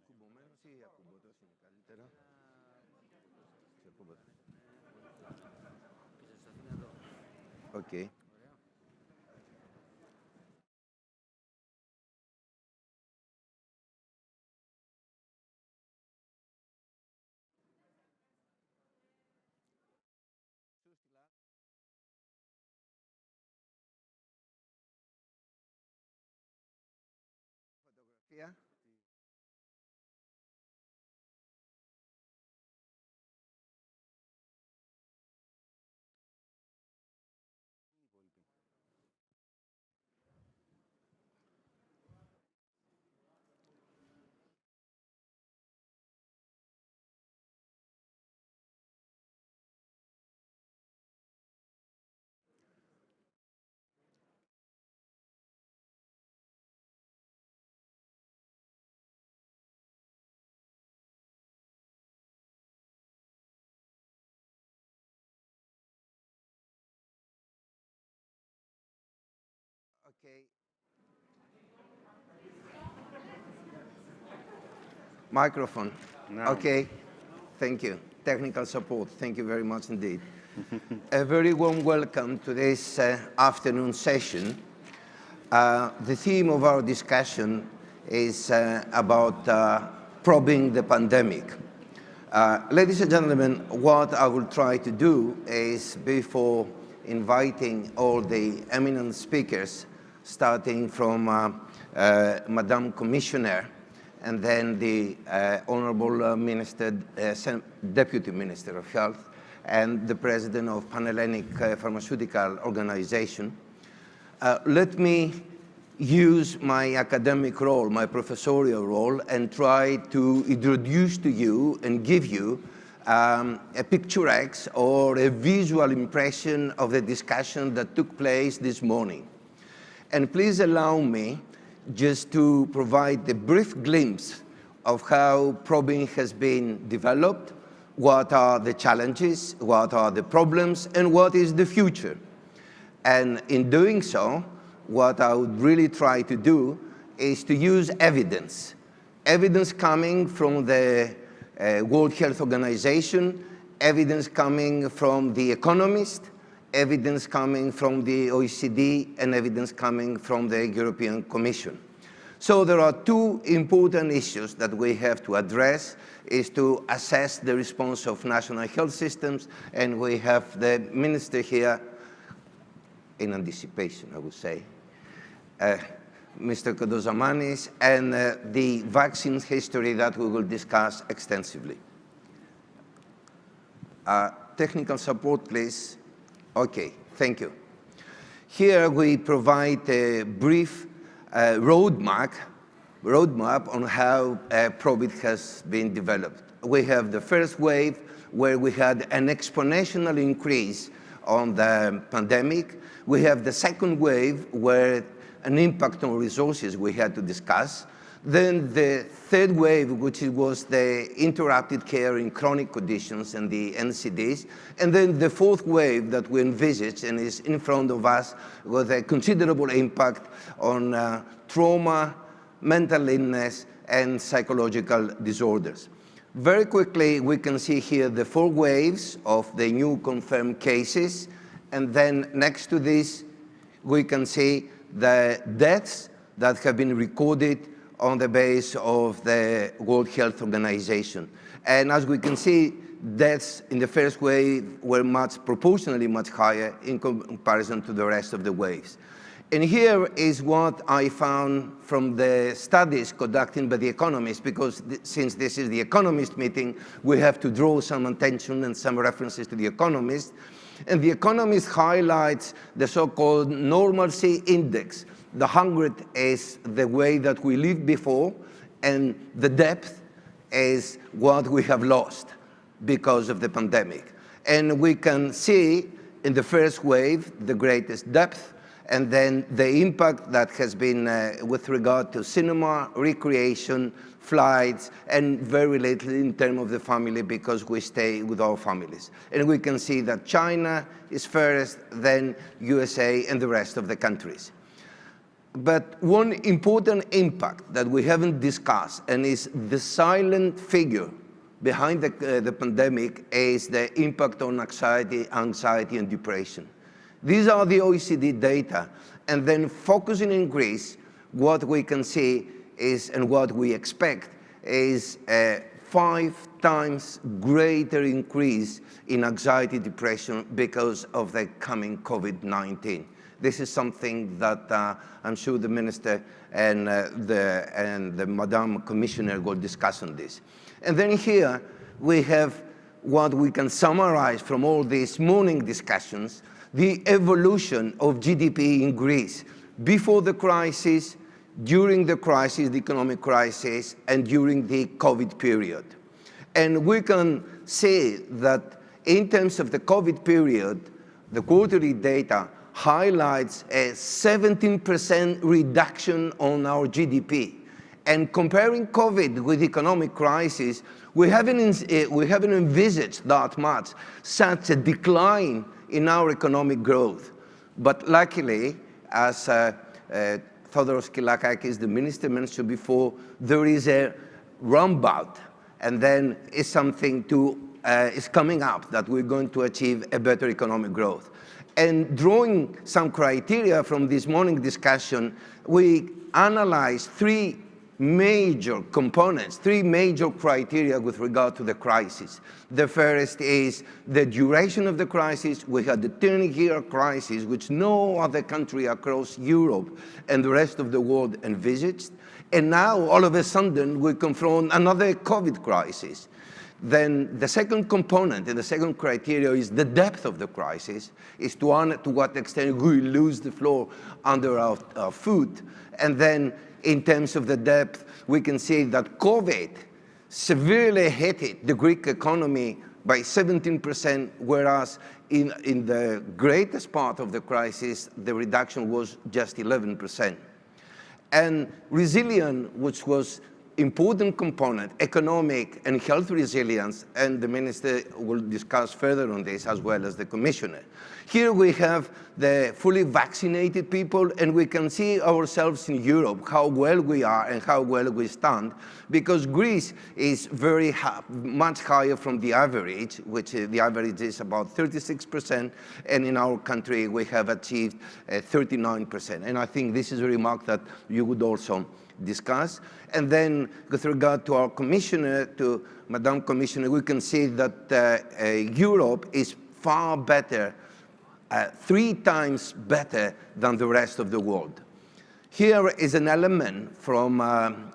Κουμπωμένος ή ακουμπωτός είναι καλύτερα. Οκ. Φωτογραφία. Okay. Microphone. No. Okay. Thank you. Technical support. Thank you very much indeed. A very warm welcome to this afternoon session. The theme of our discussion is about probing the pandemic. Ladies and gentlemen, what I will try to do is, before inviting all the eminent speakers, starting from Madam Commissioner, and then the Honorable Minister, Deputy Minister of Health, and the President of Pan-Hellenic Pharmaceutical Organization, let me use my academic role, my professorial role, and try to introduce to you and give you a picturesque or a visual impression of the discussion that took place this morning. And please allow me just to provide a brief glimpse of how probing has been developed, what are the challenges, what are the problems, and what is the future. And in doing so, what I would really try to do is to use evidence. Evidence coming from the World Health Organization, evidence coming from The Economist, evidence coming from the OECD, and evidence coming from the European Commission. So there are two important issues that we have to address, is to assess the response of national health systems, and we have the minister here in anticipation, I would say, Mr. Kodosamanis, and the vaccine history that we will discuss extensively. Technical support, please. Okay, thank you. Here we provide a brief roadmap on how probing has been developed. We have the first wave where we had an exponential increase on the pandemic. We have the second wave where an impact on resources we had to discuss. Then the third wave, which was the interrupted care in chronic conditions and the NCDs. And then the fourth wave that we envisaged and is in front of us with a considerable impact on trauma, mental illness, and psychological disorders. Very quickly, we can see here the 4 waves of the new confirmed cases. And then next to this, we can see the deaths that have been recorded on the base of the World Health Organization. And as we can see, deaths in the first wave were proportionally much higher in comparison to the rest of the waves. And here is what I found from the studies conducted by The Economist, because since this is The Economist meeting, we have to draw some attention and some references to The Economist. And The Economist highlights the so-called normalcy index. The 100 is the way that we lived before, and the depth is what we have lost because of the pandemic. And we can see in the first wave the greatest depth, and then the impact that has been with regard to cinema, recreation, flights, and very little in terms of the family because we stay with our families. And we can see that China is first, then USA, and the rest of the countries. But one important impact that we haven't discussed, and is the silent figure behind the pandemic, is the impact on anxiety and depression. These are the OECD data, and then focusing in Greece, what we can see is, and what we expect, is a 5 times greater increase in anxiety, depression because of the coming COVID-19. This is something that I'm sure the Minister and the Madam Commissioner will discuss on this. And then here we have what we can summarize from all these morning discussions, the evolution of GDP in Greece before the crisis, during the crisis, the economic crisis, and during the COVID period. And we can say that in terms of the COVID period, the quarterly data highlights a 17% reduction on our GDP. And comparing COVID with the economic crisis, we haven't envisaged that much, such a decline in our economic growth. But luckily, as Theodoros Kyriakakis, the minister, mentioned before, there is a roundabout, and then is something is coming up that we're going to achieve a better economic growth. And drawing some criteria from this morning discussion, we analyzed 3 major components, three major criteria with regard to the crisis. The first is the duration of the crisis. We had the 10-year crisis, which no other country across Europe and the rest of the world envisaged. And now, all of a sudden, we confront another COVID crisis. Then the second component and the second criteria is the depth of the crisis, is to what extent we lose the floor under our foot. And then in terms of the depth, we can see that COVID severely hit the Greek economy by 17%, whereas in the greatest part of the crisis, the reduction was just 11%. And resilience, which was important component, economic and health resilience, and the minister will discuss further on this as well as the commissioner. Here we have the fully vaccinated people, and we can see ourselves in Europe, how well we are and how well we stand, because Greece is much higher from the average, which the average is about 36%, and in our country we have achieved 39%. And I think this is a remark that you would also discuss. And then with regard to our commissioner, to Madam Commissioner, we can see that Europe is far better, 3 times better than the rest of the world. Here is an element from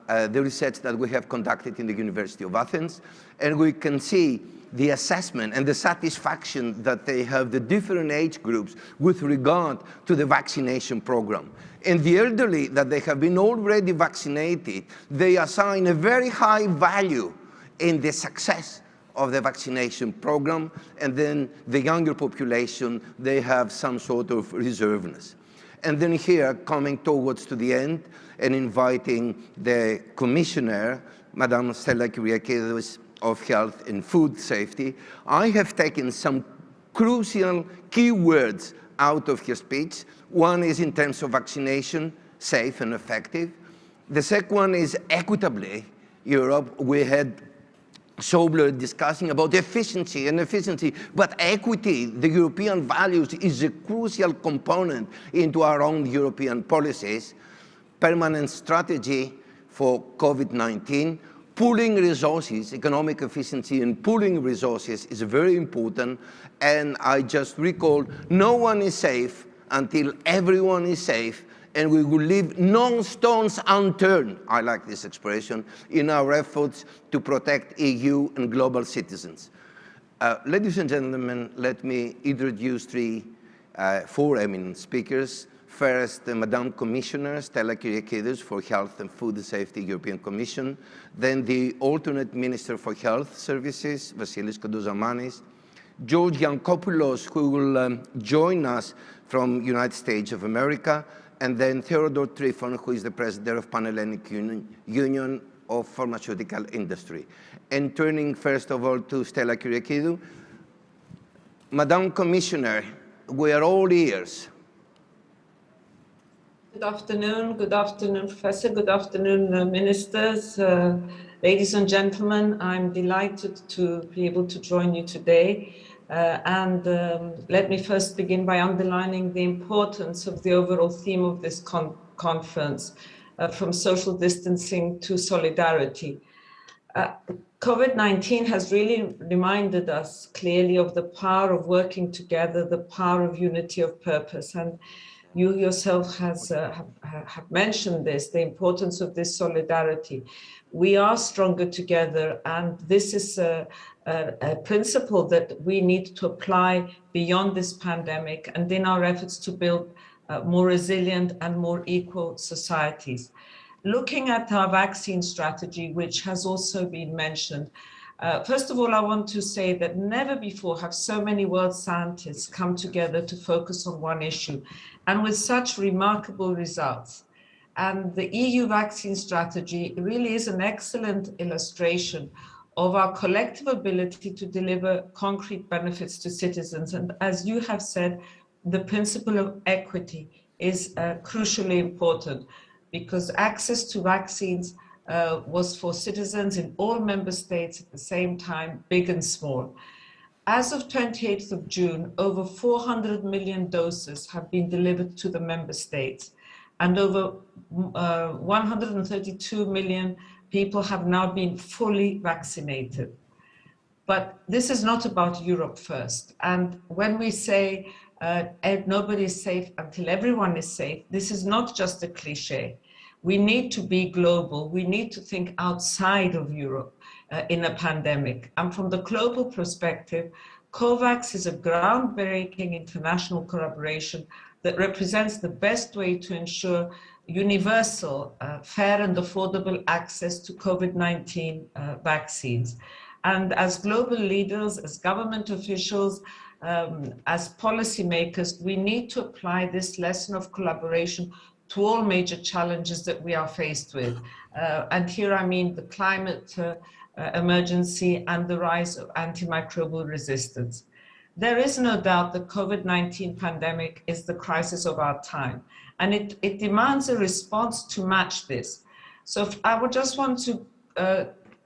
the research that we have conducted in the University of Athens, and we can see the assessment and the satisfaction that they have, the different age groups, with regard to the vaccination program. And the elderly that they have been already vaccinated, they assign a very high value in the success of the vaccination program, and then the younger population, they have some sort of reservedness. And then here, coming towards to the end, and inviting the Commissioner, Madam Stella Kyriakides, of Health and Food Safety, I have taken some crucial key words out of her speech. One is in terms of vaccination, safe and effective. The second one is equitably Europe. We had Sobler discussing about efficiency, but equity, the European values, is a crucial component into our own European policies. Permanent strategy for COVID-19, pooling resources, economic efficiency and pooling resources is very important. And I just recall, no one is safe until everyone is safe, and we will leave no stones unturned, I like this expression, in our efforts to protect EU and global citizens. Ladies and gentlemen, let me introduce four eminent speakers. First, Madam Commissioner Stella Kyriakides for Health and Food Safety, European Commission. Then the alternate Minister for Health Services, Vasilis Kondozamanis. George Yankopoulos, who will join us from United States of America. And then Theodore Trifon, who is the President of Pan-Hellenic Union of Pharmaceutical Industry. And turning first of all to Stella Kyriakides. Madam Commissioner, we are all ears. Good afternoon, Professor. Good afternoon, ministers. Ladies and gentlemen, I'm delighted to be able to join you today. Let me first begin by underlining the importance of the overall theme of this conference, from social distancing to solidarity. COVID-19 has really reminded us clearly of the power of working together, the power of unity of purpose. And you yourself have mentioned this, the importance of this solidarity. We are stronger together, and this is a principle that we need to apply beyond this pandemic and in our efforts to build more resilient and more equal societies. Looking at our vaccine strategy, which has also been mentioned, first of all, I want to say that never before have so many world scientists come together to focus on one issue, and with such remarkable results. And the EU vaccine strategy really is an excellent illustration of our collective ability to deliver concrete benefits to citizens. And as you have said, the principle of equity is crucially important, because access to vaccines was for citizens in all member states at the same time, big and small. As of 28th of June, over 400 million doses have been delivered to the member states. and over 132 million people have now been fully vaccinated. But this is not about Europe first. And when we say nobody is safe until everyone is safe, this is not just a cliche. We need to be global. We need to think outside of Europe in a pandemic. And from the global perspective, COVAX is a groundbreaking international collaboration that represents the best way to ensure universal, fair and affordable access to COVID-19 vaccines. And as global leaders, as government officials, as policymakers, we need to apply this lesson of collaboration to all major challenges that we are faced with. And here I mean the climate emergency and the rise of antimicrobial resistance. There is no doubt the COVID-19 pandemic is the crisis of our time, and it demands a response to match this. So I would just want to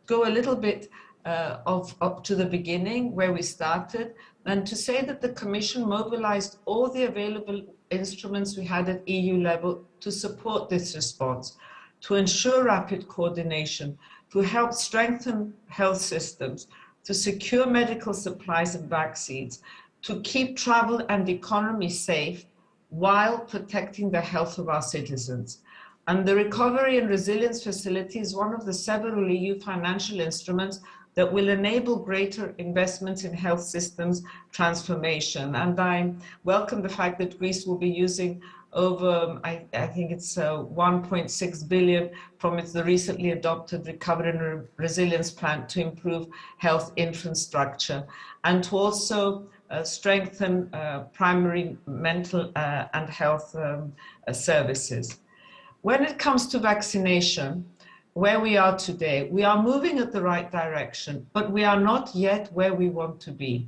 go a little bit up to the beginning where we started, and to say that the Commission mobilized all the available instruments we had at EU level to support this response, to ensure rapid coordination, to help strengthen health systems, to secure medical supplies and vaccines, to keep travel and economy safe while protecting the health of our citizens. And the Recovery and Resilience Facility is one of the several EU financial instruments that will enable greater investments in health systems transformation. And I welcome the fact that Greece will be using over, I think it's 1.6 billion from the recently adopted Recovery and Resilience Plan to improve health infrastructure and to also strengthen primary mental and health services. When it comes to vaccination, where we are today, we are moving at the right direction, but we are not yet where we want to be.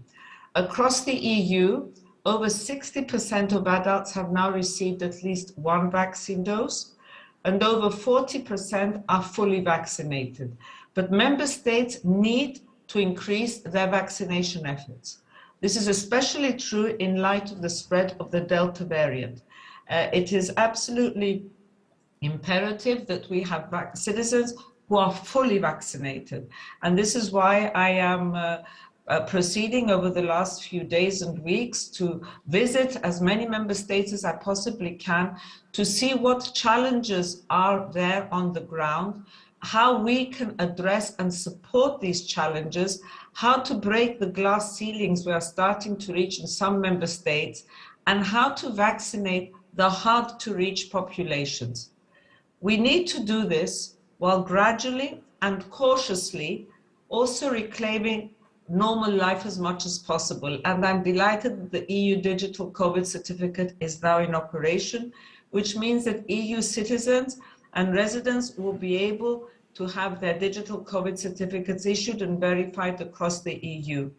Across the EU, over 60% of adults have now received at least one vaccine dose, and over 40% are fully vaccinated. But member states need to increase their vaccination efforts. This is especially true in light of the spread of the Delta variant. It is absolutely imperative that we have citizens who are fully vaccinated. And this is why I am proceeding over the last few days and weeks to visit as many member states as I possibly can to see what challenges are there on the ground, how we can address and support these challenges, how to break the glass ceilings we are starting to reach in some member states, and how to vaccinate the hard-to-reach populations. We need to do this while gradually and cautiously also reclaiming normal life as much as possible. And I'm delighted that the EU Digital COVID Certificate is now in operation, which means that EU citizens and residents will be able to have their digital COVID certificates issued and verified across the EU.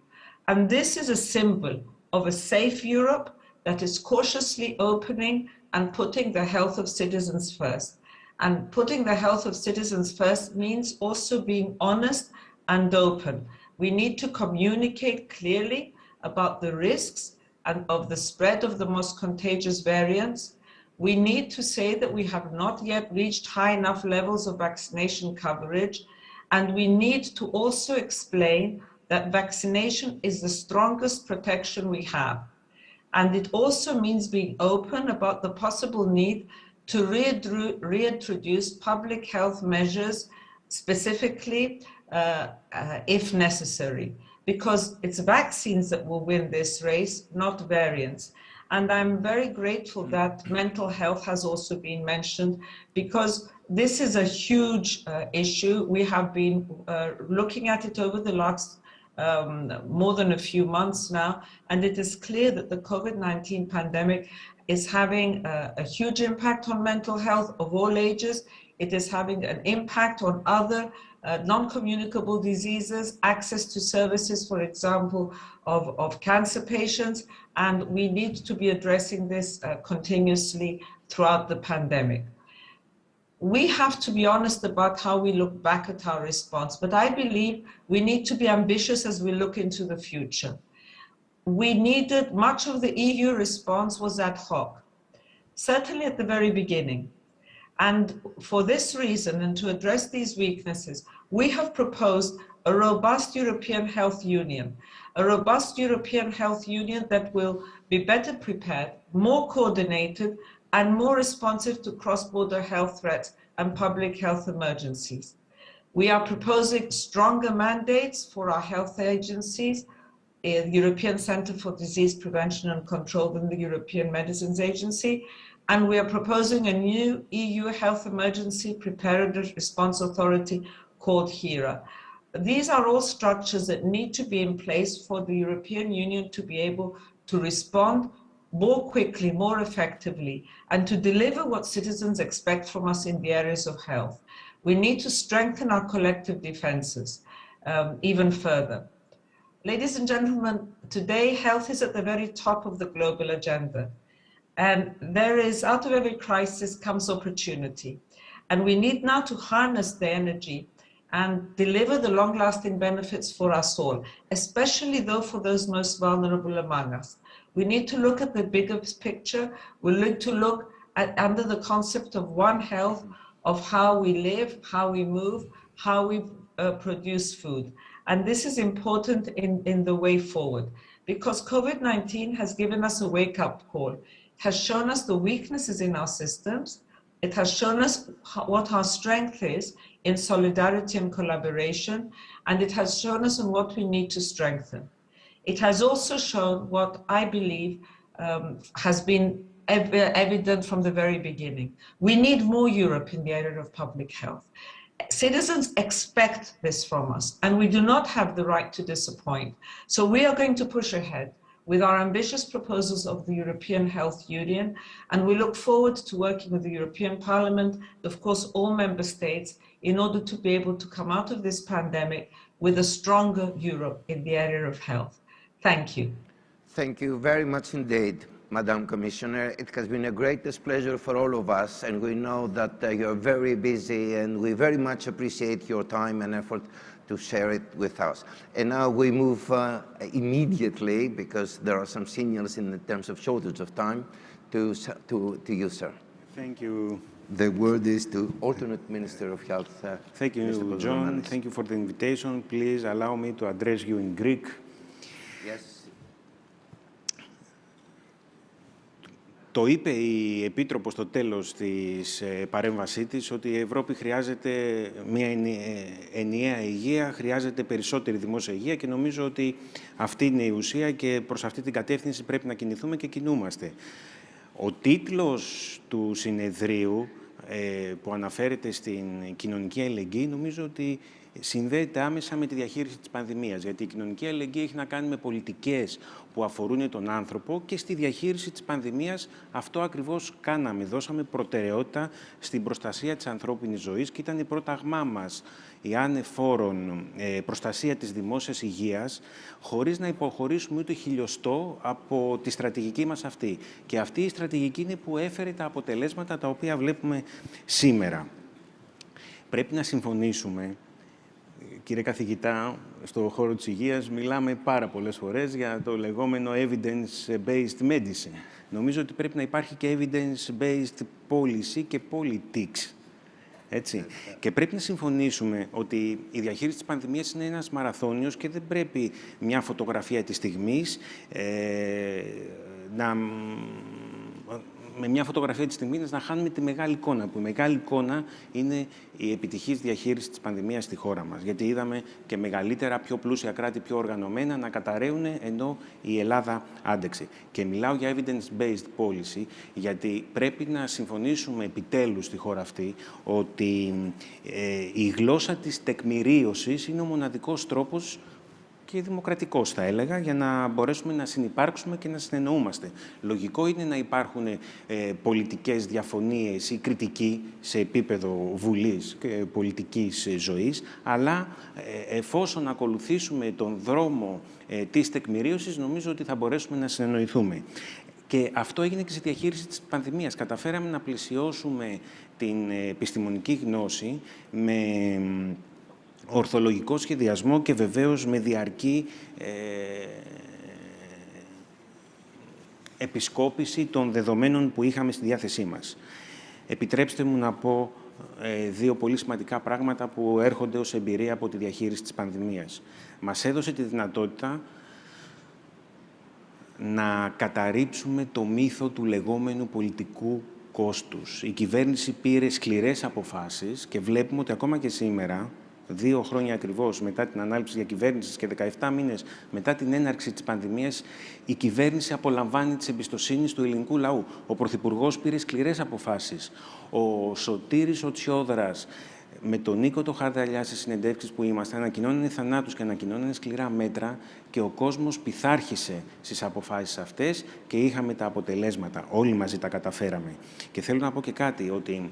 And this is a symbol of a safe Europe that is cautiously opening and putting the health of citizens first. And putting the health of citizens first means also being honest and open. We need to communicate clearly about the risks and of the spread of the most contagious variants. We need to say that we have not yet reached high enough levels of vaccination coverage. And we need to also explain that vaccination is the strongest protection we have. And it also means being open about the possible need to reintroduce public health measures, specifically if necessary, because it's vaccines that will win this race, not variants. And I'm very grateful that mental health has also been mentioned, because this is a huge issue. We have been looking at it over the last more than a few months now, and it is clear that the COVID-19 pandemic is having a huge impact on mental health of all ages. It is having an impact on other non-communicable diseases, access to services, for example, of cancer patients, and we need to be addressing this continuously throughout the pandemic. We have to be honest about how we look back at our response, but I believe we need to be ambitious as we look into the future. Much of the EU response was ad hoc. Certainly at the very beginning, And for this reason, and to address these weaknesses, we have proposed a robust European Health Union, a robust European Health Union that will be better prepared, more coordinated, and more responsive to cross-border health threats and public health emergencies. We are proposing stronger mandates for our health agencies, the European Centre for Disease Prevention and Control and the European Medicines Agency, and we are proposing a new EU Health Emergency Preparedness Response Authority called HERA. These are all structures that need to be in place for the European Union to be able to respond more quickly, more effectively, and to deliver what citizens expect from us in the areas of health. We need to strengthen our collective defenses even further. Ladies and gentlemen, today health is at the very top of the global agenda. And there is, out of every crisis comes opportunity. And we need now to harness the energy and deliver the long-lasting benefits for us all, especially though for those most vulnerable among us. We need to look at the bigger picture. We need to look at under the concept of One Health, of how we live, how we move, how we produce food. And this is important in the way forward, because COVID-19 has given us a wake-up call, has shown us the weaknesses in our systems. It has shown us what our strength is in solidarity and collaboration, and it has shown us on what we need to strengthen. It has also shown what I believe has been evident from the very beginning. We need more Europe in the area of public health. Citizens expect this from us, and we do not have the right to disappoint. So we are going to push ahead with our ambitious proposals of the European Health Union, and we look forward to working with the European Parliament, of course, all member states, in order to be able to come out of this pandemic with a stronger Europe in the area of health. Thank you. Thank you very much indeed, Madam Commissioner. It has been a greatest pleasure for all of us, and we know that you're very busy, and we very much appreciate your time and effort to share it with us. And now we move immediately, because there are some signals in terms of shortage of time, to you, sir. Thank you. The word is to alternate Minister of Health. Thank you, John. Thank you for the invitation. Please allow me to address you in Greek. Yes. Το είπε η Επίτροπος στο τέλος της παρέμβασή της ότι η Ευρώπη χρειάζεται μια ενιαία υγεία, χρειάζεται περισσότερη δημόσια υγεία και νομίζω ότι αυτή είναι η ουσία και προς αυτή την κατεύθυνση πρέπει να κινηθούμε και κινούμαστε. Ο τίτλος του συνεδρίου που αναφέρεται στην κοινωνική αλληλεγγύη νομίζω ότι συνδέεται άμεσα με τη διαχείριση της πανδημίας, γιατί η κοινωνική αλληλεγγύη έχει να κάνει με πολιτικές που αφορούν τον άνθρωπο και στη διαχείριση της πανδημίας αυτό ακριβώς κάναμε. Δώσαμε προτεραιότητα στην προστασία της ανθρώπινης ζωής και ήταν η πρόταγμά μας η ανεφόρον προστασία της δημόσιας υγείας, χωρίς να υποχωρήσουμε ούτε χιλιοστό από τη στρατηγική μας αυτή. Και αυτή η στρατηγική είναι που έφερε τα αποτελέσματα τα οποία βλέπουμε σήμερα. Πρέπει να συμφωνήσουμε. Κύριε καθηγητά, στο χώρο της υγείας μιλάμε πάρα πολλές φορές για το λεγόμενο evidence-based medicine. Νομίζω ότι πρέπει να υπάρχει και evidence-based policy και politics. Έτσι. Και πρέπει να συμφωνήσουμε ότι η διαχείριση της πανδημίας είναι ένας μαραθώνιος και δεν πρέπει μια φωτογραφία της στιγμής με μια φωτογραφία της στιγμής να χάνουμε τη μεγάλη εικόνα, που η μεγάλη εικόνα είναι η επιτυχής διαχείριση της πανδημίας στη χώρα μας. Γιατί είδαμε και μεγαλύτερα, πιο πλούσια κράτη, πιο οργανωμένα να καταραίουν, ενώ η Ελλάδα άντεξε. Και μιλάω για evidence-based policy, γιατί πρέπει να συμφωνήσουμε επιτέλους στη χώρα αυτή ότι η γλώσσα της τεκμηρίωσης είναι ο μοναδικός τρόπος και δημοκρατικός, θα έλεγα, για να μπορέσουμε να συνυπάρξουμε και να συνεννοούμαστε. Λογικό είναι να υπάρχουν πολιτικές διαφωνίες ή κριτική σε επίπεδο βουλής και πολιτικής ζωής, αλλά εφόσον ακολουθήσουμε τον δρόμο της τεκμηρίωσης, νομίζω ότι θα μπορέσουμε να συνεννοηθούμε. Και αυτό έγινε και στη διαχείριση της πανδημίας. Καταφέραμε να πλαισιώσουμε την επιστημονική γνώση με ορθολογικό σχεδιασμό και βεβαίως με διαρκή επισκόπηση των δεδομένων που είχαμε στη διάθεσή μας. Επιτρέψτε μου να πω δύο πολύ σημαντικά πράγματα που έρχονται ως εμπειρία από τη διαχείριση της πανδημίας. Μας έδωσε τη δυνατότητα να καταρρίψουμε το μύθο του λεγόμενου πολιτικού κόστους. Η κυβέρνηση πήρε σκληρές αποφάσεις και βλέπουμε ότι ακόμα και σήμερα, 2 χρόνια ακριβώς μετά την ανάληψη διακυβέρνησης και 17 μήνες μετά την έναρξη της πανδημίας, η κυβέρνηση απολαμβάνει της εμπιστοσύνης του ελληνικού λαού. Ο Πρωθυπουργός πήρε σκληρές αποφάσεις. Ο Σωτήρης ο Τσιόδρας, με τον Νίκο το Χαρδαλιά στις συνεντεύξεις που είμαστε, ανακοινώνανε θανάτους και ανακοινώνανε σκληρά μέτρα και ο κόσμος πειθάρχησε στις αποφάσεις αυτές και είχαμε τα αποτελέσματα. Όλοι μαζί τα καταφέραμε. Και θέλω να πω και κάτι, ότι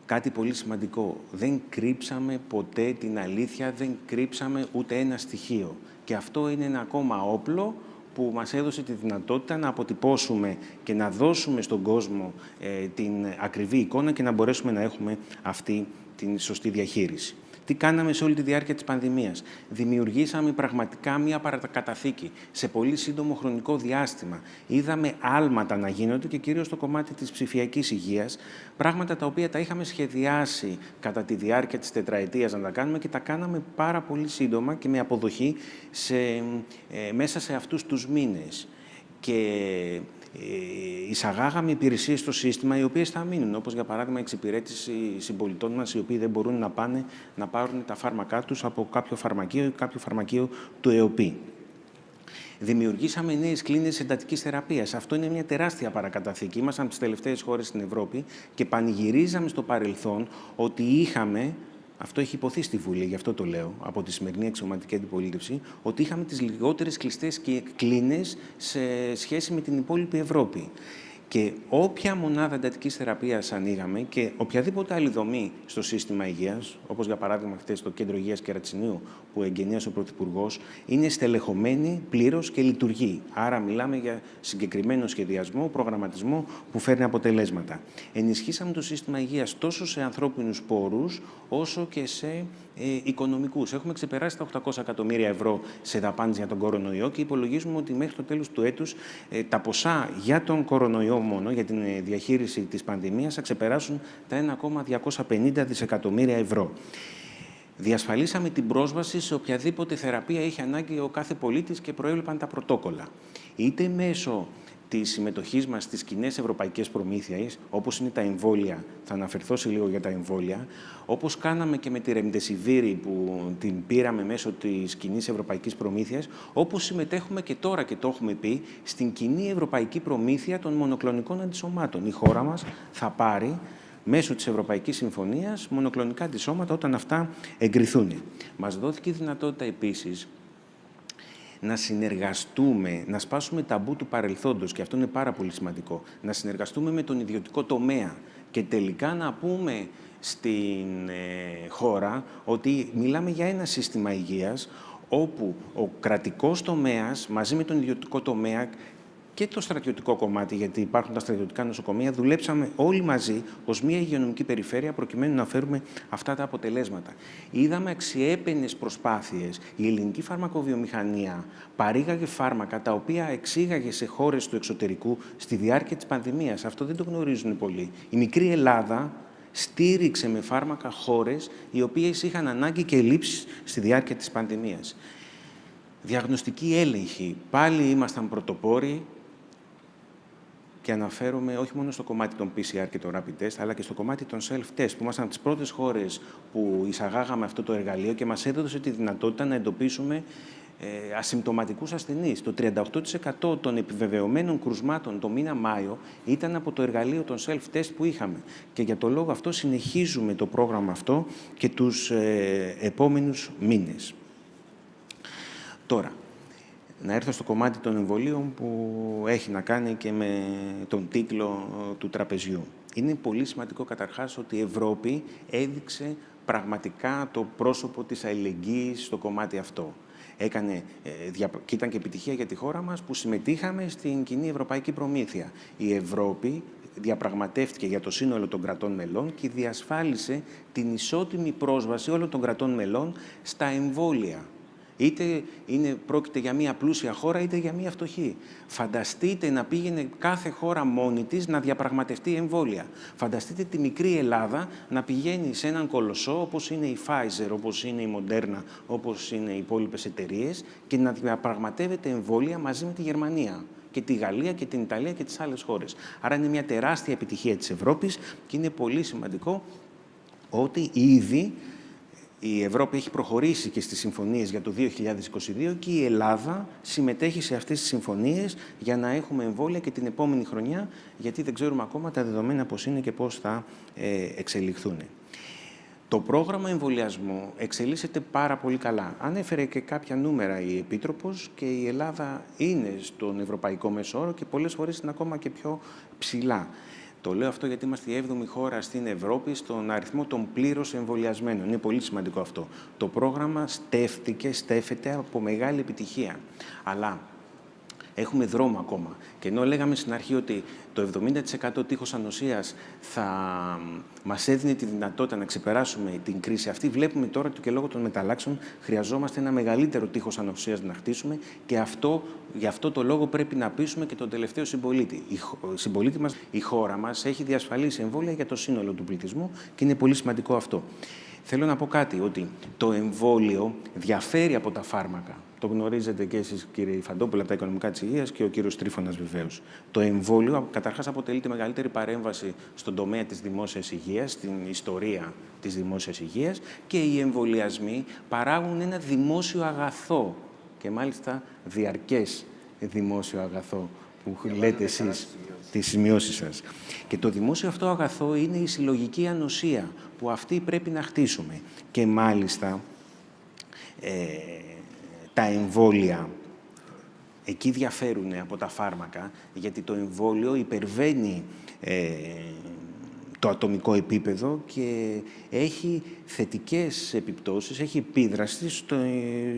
κάτι πολύ σημαντικό. Δεν κρύψαμε ποτέ την αλήθεια, δεν κρύψαμε ούτε ένα στοιχείο. Και αυτό είναι ένα ακόμα όπλο που μας έδωσε τη δυνατότητα να αποτυπώσουμε και να δώσουμε στον κόσμο την ακριβή εικόνα και να μπορέσουμε να έχουμε αυτή την σωστή διαχείριση. Τι κάναμε σε όλη τη διάρκεια της πανδημίας? Δημιουργήσαμε πραγματικά μία παρακαταθήκη σε πολύ σύντομο χρονικό διάστημα. Είδαμε άλματα να γίνονται και κυρίως στο κομμάτι της ψηφιακής υγείας, πράγματα τα οποία τα είχαμε σχεδιάσει κατά τη διάρκεια της τετραετίας να τα κάνουμε και τα κάναμε πάρα πολύ σύντομα και με αποδοχή μέσα σε αυτούς τους μήνες. Και εισαγάγαμε υπηρεσίες στο σύστημα οι οποίες θα μείνουν, όπως για παράδειγμα εξυπηρέτηση συμπολιτών μας οι οποίοι δεν μπορούν να πάνε να πάρουν τα φάρμακά τους από κάποιο φαρμακείο ή κάποιο φαρμακείο του ΕΟΠΗ. Δημιουργήσαμε νέες κλίνες εντατικής θεραπείας. Αυτό είναι μια τεράστια παρακαταθήκη. Ήμασταν από τις τελευταίες χώρες στην Ευρώπη και πανηγυρίζαμε στο παρελθόν ότι είχαμε. Αυτό έχει υποθεί στη Βουλή, γι' αυτό το λέω, από τη σημερινή αξιωματική αντιπολίτευση, ότι είχαμε τις λιγότερες κλειστές κλίνες σε σχέση με την υπόλοιπη Ευρώπη. Και όποια μονάδα εντατικής θεραπείας ανοίγαμε και οποιαδήποτε άλλη δομή στο σύστημα υγείας, όπως για παράδειγμα χθες το Κέντρο Υγείας Κερατσινίου που εγκαινίασε ο Πρωθυπουργός, είναι στελεχωμένη πλήρως και λειτουργεί. Άρα μιλάμε για συγκεκριμένο σχεδιασμό, προγραμματισμό που φέρνει αποτελέσματα. Ενισχύσαμε το σύστημα υγείας τόσο σε ανθρώπινους πόρους, όσο και σε οικονομικούς. Έχουμε ξεπεράσει τα 800 εκατομμύρια ευρώ σε δαπάνες για τον κορονοϊό και υπολογίζουμε ότι μέχρι το τέλος του έτους τα ποσά για τον κορονοϊό μόνο, για την διαχείριση της πανδημίας, θα ξεπεράσουν τα 1,250 δισεκατομμύρια ευρώ. Διασφαλίσαμε την πρόσβαση σε οποιαδήποτε θεραπεία είχε ανάγκη ο κάθε πολίτης και προέβλεπαν τα πρωτόκολλα. Είτε μέσω της συμμετοχής μας στις κοινές ευρωπαϊκές προμήθειες, όπως είναι τα εμβόλια, θα αναφερθώ σε λίγο για τα εμβόλια, όπως κάναμε και με τη Ρεμντεσιβίρη που την πήραμε μέσω της κοινής ευρωπαϊκής προμήθειας, όπως συμμετέχουμε και τώρα και το έχουμε πει στην κοινή ευρωπαϊκή προμήθεια των μονοκλονικών αντισωμάτων. Η χώρα μας θα πάρει μέσω της Ευρωπαϊκής Συμφωνίας μονοκλονικά αντισώματα όταν αυτά εγκριθούν. Μας δόθηκε η δυνατότητα επίσης να συνεργαστούμε, να σπάσουμε ταμπού του παρελθόντος, και αυτό είναι πάρα πολύ σημαντικό, να συνεργαστούμε με τον ιδιωτικό τομέα και τελικά να πούμε στην χώρα ότι μιλάμε για ένα σύστημα υγείας όπου ο κρατικός τομέας μαζί με τον ιδιωτικό τομέα και το στρατιωτικό κομμάτι, γιατί υπάρχουν τα στρατιωτικά νοσοκομεία, δουλέψαμε όλοι μαζί ως μια υγειονομική περιφέρεια προκειμένου να φέρουμε αυτά τα αποτελέσματα. Είδαμε αξιέπαινες προσπάθειες. Η ελληνική φαρμακοβιομηχανία παρήγαγε φάρμακα τα οποία εξήγαγε σε χώρες του εξωτερικού στη διάρκεια της πανδημίας. Αυτό δεν το γνωρίζουν πολλοί. Η μικρή Ελλάδα στήριξε με φάρμακα χώρες οι οποίες είχαν ανάγκη και ελλείψεις στη διάρκεια της πανδημίας. Διαγνωστική έλεγχη. Πάλι ήμασταν πρωτοπόροι. Και αναφέρομαι όχι μόνο στο κομμάτι των PCR και των rapid test, αλλά και στο κομμάτι των self-test, που ήμασταν από τις πρώτες χώρες που εισαγάγαμε αυτό το εργαλείο και μας έδωσε τη δυνατότητα να εντοπίσουμε ασυμπτωματικούς ασθενείς. Το 38% των επιβεβαιωμένων κρουσμάτων το μήνα Μάιο ήταν από το εργαλείο των self-test που είχαμε. Και για το λόγο αυτό συνεχίζουμε το πρόγραμμα αυτό και τους επόμενους μήνες. Τώρα, να έρθω στο κομμάτι των εμβολίων που έχει να κάνει και με τον τίτλο του τραπεζιού. Είναι πολύ σημαντικό καταρχάς ότι η Ευρώπη έδειξε πραγματικά το πρόσωπο της αλληλεγγύης στο κομμάτι αυτό. Και ήταν και επιτυχία για τη χώρα μας που συμμετείχαμε στην κοινή ευρωπαϊκή προμήθεια. Η Ευρώπη διαπραγματεύτηκε για το σύνολο των κρατών μελών και διασφάλισε την ισότιμη πρόσβαση όλων των κρατών μελών στα εμβόλια. Είτε πρόκειται για μια πλούσια χώρα, είτε για μια φτωχή. Φανταστείτε να πήγαινε κάθε χώρα μόνη της να διαπραγματευτεί εμβόλια. Φανταστείτε τη μικρή Ελλάδα να πηγαίνει σε έναν κολοσσό, όπως είναι η Pfizer, όπως είναι η Moderna, όπως είναι οι υπόλοιπες εταιρείες, και να διαπραγματεύεται εμβόλια μαζί με τη Γερμανία και τη Γαλλία και την Ιταλία και τις άλλες χώρες. Άρα είναι μια τεράστια επιτυχία της Ευρώπης και είναι πολύ σημαντικό ότι ήδη η Ευρώπη έχει προχωρήσει και στις συμφωνίες για το 2022 και η Ελλάδα συμμετέχει σε αυτές τις συμφωνίες για να έχουμε εμβόλια και την επόμενη χρονιά, γιατί δεν ξέρουμε ακόμα τα δεδομένα πώς είναι και πώς θα εξελιχθούν. Το πρόγραμμα εμβολιασμού εξελίσσεται πάρα πολύ καλά. Ανέφερε και κάποια νούμερα η Επίτροπος και η Ελλάδα είναι στον ευρωπαϊκό μέσο όρο και πολλές φορές είναι ακόμα και πιο ψηλά. Το λέω αυτό γιατί είμαστε η 7η χώρα στην Ευρώπη στον αριθμό των πλήρως εμβολιασμένων. Είναι πολύ σημαντικό αυτό. Το πρόγραμμα στέφεται από μεγάλη επιτυχία. Αλλά έχουμε δρόμο ακόμα. Και ενώ λέγαμε στην αρχή ότι το 70% τείχος ανοσίας θα μας έδινε τη δυνατότητα να ξεπεράσουμε την κρίση αυτή, βλέπουμε τώρα ότι και λόγω των μεταλλάξεων χρειαζόμαστε ένα μεγαλύτερο τείχος ανοσίας να χτίσουμε και γι' αυτό το λόγο πρέπει να πείσουμε και τον τελευταίο συμπολίτη. Η χώρα μας έχει διασφαλίσει εμβόλια για το σύνολο του πληθυσμού και είναι πολύ σημαντικό αυτό. Θέλω να πω κάτι, ότι το εμβόλιο διαφέρει από τα φάρμακα. Το γνωρίζετε και εσείς, κύριε Φαντόπουλα, από τα οικονομικά της υγείας και ο κύριος Τρίφωνας βεβαίως. Το εμβόλιο, καταρχάς, αποτελεί τη μεγαλύτερη παρέμβαση στον τομέα της δημόσιας υγείας, στην ιστορία της δημόσιας υγείας, και οι εμβολιασμοί παράγουν ένα δημόσιο αγαθό και μάλιστα διαρκές δημόσιο αγαθό που λέτε εσείς τις σημειώσεις σας. Και το δημόσιο αυτό αγαθό είναι η συλλογική ανοσία που αυτή πρέπει να χτίσουμε. Και μάλιστα τα εμβόλια εκεί διαφέρουν από τα φάρμακα, γιατί το εμβόλιο υπερβαίνει το ατομικό επίπεδο και έχει θετικές επιπτώσεις, έχει επίδραση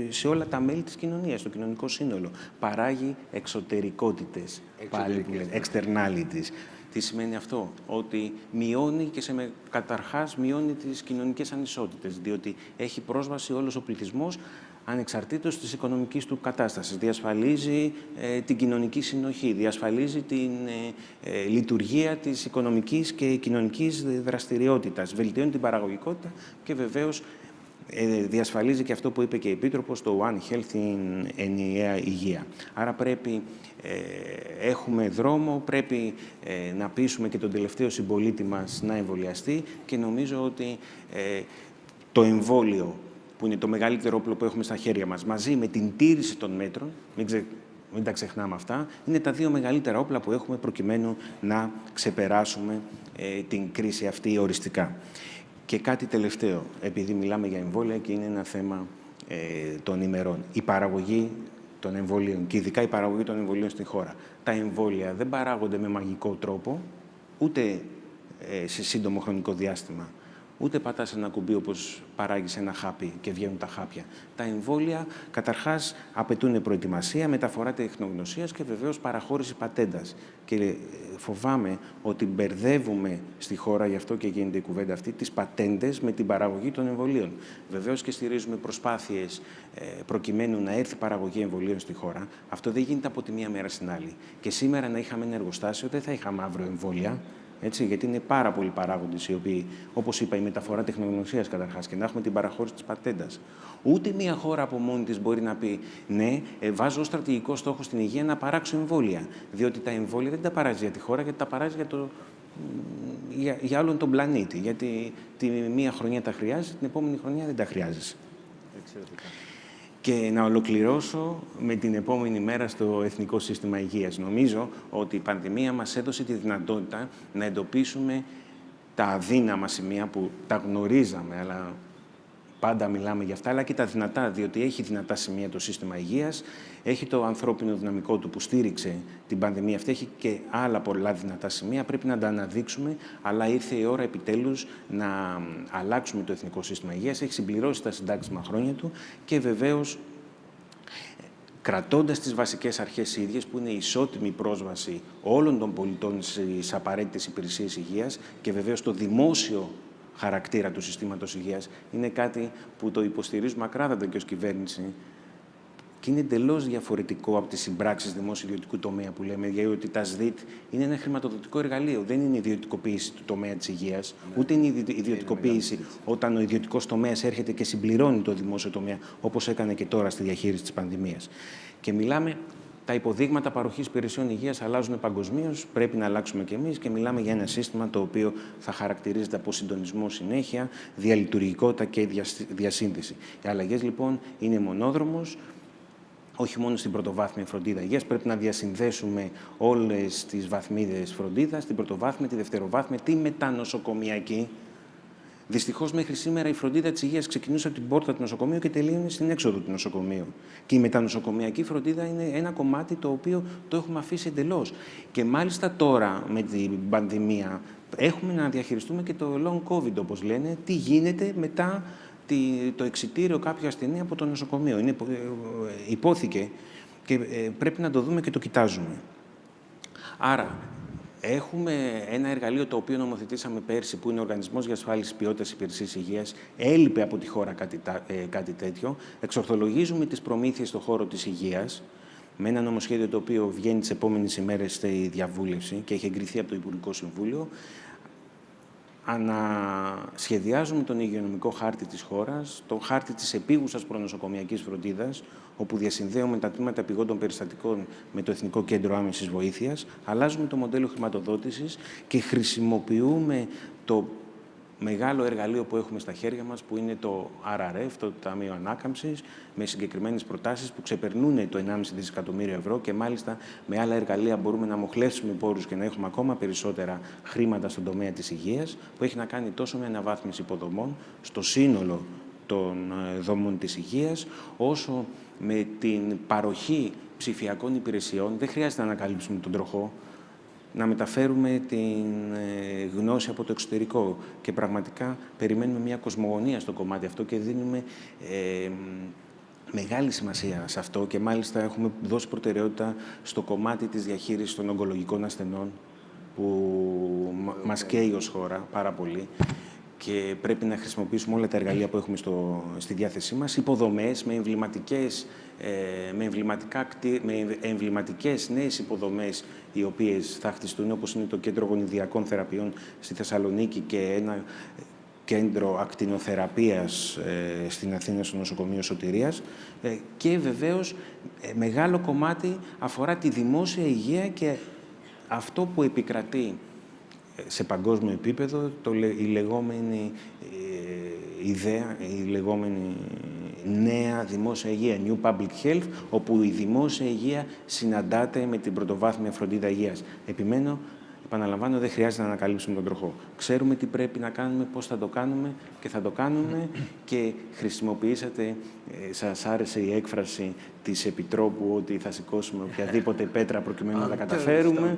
σε όλα τα μέλη της κοινωνίας, στο κοινωνικό σύνολο. Παράγει εξωτερικότητες, πάλι που λένε, externalities. Τι σημαίνει αυτό? Ότι μειώνει και καταρχάς μειώνει τις κοινωνικές ανισότητες, διότι έχει πρόσβαση όλος ο πληθυσμός ανεξαρτήτως της οικονομικής του κατάστασης. Διασφαλίζει την κοινωνική συνοχή, διασφαλίζει την λειτουργία της οικονομικής και κοινωνικής δραστηριότητας, βελτιώνει την παραγωγικότητα και βεβαίως διασφαλίζει και αυτό που είπε και η Επίτροπος, το One Health, την ενιαία υγεία. Άρα πρέπει, έχουμε δρόμο, πρέπει να πείσουμε και τον τελευταίο συμπολίτη μας να εμβολιαστεί και νομίζω ότι το εμβόλιο, που είναι το μεγαλύτερο όπλο που έχουμε στα χέρια μας, μαζί με την τήρηση των μέτρων, μην τα ξεχνάμε αυτά, είναι τα δύο μεγαλύτερα όπλα που έχουμε προκειμένου να ξεπεράσουμε την κρίση αυτή οριστικά. Και κάτι τελευταίο, επειδή μιλάμε για εμβόλια και είναι ένα θέμα των ημερών. Η παραγωγή των εμβολίων και ειδικά η παραγωγή των εμβολίων στην χώρα. Τα εμβόλια δεν παράγονται με μαγικό τρόπο, ούτε σε σύντομο χρονικό διάστημα. Ούτε πατάς ένα κουμπί όπως παράγεις ένα χάπι και βγαίνουν τα χάπια. Τα εμβόλια καταρχάς απαιτούν προετοιμασία, μεταφορά τεχνογνωσίας και βεβαίως παραχώρηση πατέντας. Και φοβάμαι ότι μπερδεύουμε στη χώρα, γι' αυτό και γίνεται η κουβέντα αυτή, τις πατέντες με την παραγωγή των εμβολίων. Βεβαίως και στηρίζουμε προσπάθειες προκειμένου να έρθει παραγωγή εμβολίων στη χώρα. Αυτό δεν γίνεται από τη μία μέρα στην άλλη. Και σήμερα να είχαμε ένα εργοστάσιο, δεν θα είχαμε αύριο εμβόλια. Έτσι, γιατί είναι πάρα πολλοί παράγοντες οι οποίοι, όπως είπα, η μεταφορά τεχνογνωσίας καταρχάς και να έχουμε την παραχώρηση της πατέντας. Ούτε μία χώρα από μόνη της μπορεί να πει ναι, βάζω ως στρατηγικό στόχο στην υγεία να παράξω εμβόλια. Διότι τα εμβόλια δεν τα παράζει για τη χώρα, γιατί τα παράζει για όλον τον πλανήτη. Γιατί τη μία χρονιά τα χρειάζεσαι, την επόμενη χρονιά δεν τα χρειάζεσαι. Εξαιρετικά. Και να ολοκληρώσω με την επόμενη μέρα στο Εθνικό Σύστημα Υγείας. Νομίζω ότι η πανδημία μας έδωσε τη δυνατότητα να εντοπίσουμε τα αδύναμα σημεία που τα γνωρίζαμε, αλλά πάντα μιλάμε για αυτά, αλλά και τα δυνατά, διότι έχει δυνατά σημεία το σύστημα υγείας, έχει το ανθρώπινο δυναμικό του που στήριξε την πανδημία αυτή, έχει και άλλα πολλά δυνατά σημεία, πρέπει να τα αναδείξουμε, αλλά ήρθε η ώρα επιτέλους να αλλάξουμε το Εθνικό Σύστημα Υγείας, έχει συμπληρώσει τα συντάξιμα χρόνια του και βεβαίως κρατώντας τις βασικές αρχές ίδιες, που είναι η ισότιμη πρόσβαση όλων των πολιτών στις απαραίτητες υπηρεσίες υγείας και βεβαίως το δημόσιο χαρακτήρα του συστήματος υγείας, είναι κάτι που το υποστηρίζουμε ακράδαντα και ως κυβέρνηση Και είναι εντελώς διαφορετικό από τις συμπράξεις δημόσιο-ιδιωτικού τομέα που λέμε, γιατί τα ΣΔΙΤ είναι ένα χρηματοδοτικό εργαλείο. Δεν είναι ιδιωτικοποίηση του τομέα της υγείας, ούτε είναι ιδιωτικοποίηση όταν ο ιδιωτικός τομέας έρχεται και συμπληρώνει το δημόσιο τομέα, όπως έκανε και τώρα στη διαχείριση της πανδημίας. Και μιλάμε, τα υποδείγματα παροχής υπηρεσιών υγείας αλλάζουν παγκοσμίως, πρέπει να αλλάξουμε κι εμείς και μιλάμε για ένα σύστημα το οποίο θα χαρακτηρίζεται από συντονισμό συνέχεια, διαλειτουργικότητα και διασύνδεση. Οι αλλαγές λοιπόν είναι μονόδρομος. Όχι μόνο στην πρωτοβάθμια φροντίδα υγείας, πρέπει να διασυνδέσουμε όλες τις βαθμίδες φροντίδας, την πρωτοβάθμια, τη δευτεροβάθμια, τη μετανοσοκομιακή. Δυστυχώς, μέχρι σήμερα η φροντίδα της υγείας ξεκινούσε από την πόρτα του νοσοκομείου και τελείωνε στην έξοδο του νοσοκομείου. Και η μετανοσοκομιακή φροντίδα είναι ένα κομμάτι το οποίο το έχουμε αφήσει εντελώς. Και μάλιστα τώρα, με την πανδημία, έχουμε να διαχειριστούμε και το long COVID, όπως λένε, τι γίνεται μετά το εξιτήριο κάποιου ασθενή από το νοσοκομείο. Υπόθηκε και πρέπει να το δούμε και το κοιτάζουμε. Άρα, έχουμε ένα εργαλείο το οποίο νομοθετήσαμε πέρσι, που είναι ο Οργανισμός για Ασφάλιση Ποιότητας Υπηρεσίας Υγείας. Έλειπε από τη χώρα κάτι τέτοιο. Εξορθολογίζουμε τις προμήθειες στον χώρο της υγείας, με ένα νομοσχέδιο το οποίο βγαίνει τις επόμενες ημέρες στη διαβούλευση και έχει εγκριθεί από το Υπουργικό Συμβούλιο. Ανασχεδιάζουμε τον υγειονομικό χάρτη της χώρας, τον χάρτη της επίγουσας προνοσοκομιακής φροντίδας, όπου διασυνδέουμε τα τμήματα επιγόντων περιστατικών με το Εθνικό Κέντρο Άμεσης Βοήθειας, αλλάζουμε το μοντέλο χρηματοδότησης και χρησιμοποιούμε το μεγάλο εργαλείο που έχουμε στα χέρια μας, που είναι το RRF, το Ταμείο Ανάκαμψης, με συγκεκριμένες προτάσεις που ξεπερνούν το 1,5 δισεκατομμύριο ευρώ και μάλιστα με άλλα εργαλεία μπορούμε να μοχλεύσουμε πόρους και να έχουμε ακόμα περισσότερα χρήματα στον τομέα της υγείας, που έχει να κάνει τόσο με αναβάθμιση υποδομών στο σύνολο των δομών της υγείας, όσο με την παροχή ψηφιακών υπηρεσιών. Δεν χρειάζεται να ανακαλύψουμε τον τροχό, να μεταφέρουμε την γνώση από το εξωτερικό και πραγματικά περιμένουμε μια κοσμογονία στο κομμάτι αυτό και δίνουμε μεγάλη σημασία σε αυτό και μάλιστα έχουμε δώσει προτεραιότητα στο κομμάτι της διαχείρισης των ογκολογικών ασθενών που μας καίει ως χώρα πάρα πολύ και πρέπει να χρησιμοποιήσουμε όλα τα εργαλεία που έχουμε στη διάθεσή μας, υποδομές με εμβληματικές νέες υποδομές οι οποίες θα χτιστούν, όπως είναι το Κέντρο Γονιδιακών Θεραπείων στη Θεσσαλονίκη και ένα κέντρο ακτινοθεραπείας στην Αθήνα στο νοσοκομείο Σωτηρίας και βεβαίως μεγάλο κομμάτι αφορά τη δημόσια υγεία και αυτό που επικρατεί σε παγκόσμιο επίπεδο, η λεγόμενη ιδέα, η λεγόμενη νέα δημόσια υγεία, New Public Health, όπου η δημόσια υγεία συναντάται με την πρωτοβάθμια φροντίδα υγείας. Επιμένω, επαναλαμβάνω, δεν χρειάζεται να ανακαλύψουμε τον τροχό. Ξέρουμε τι πρέπει να κάνουμε, πώς θα το κάνουμε και θα το κάνουμε και χρησιμοποιήσατε, σας άρεσε η έκφραση της Επιτρόπου ότι θα σηκώσουμε οποιαδήποτε πέτρα προκειμένου να τα καταφέρουμε.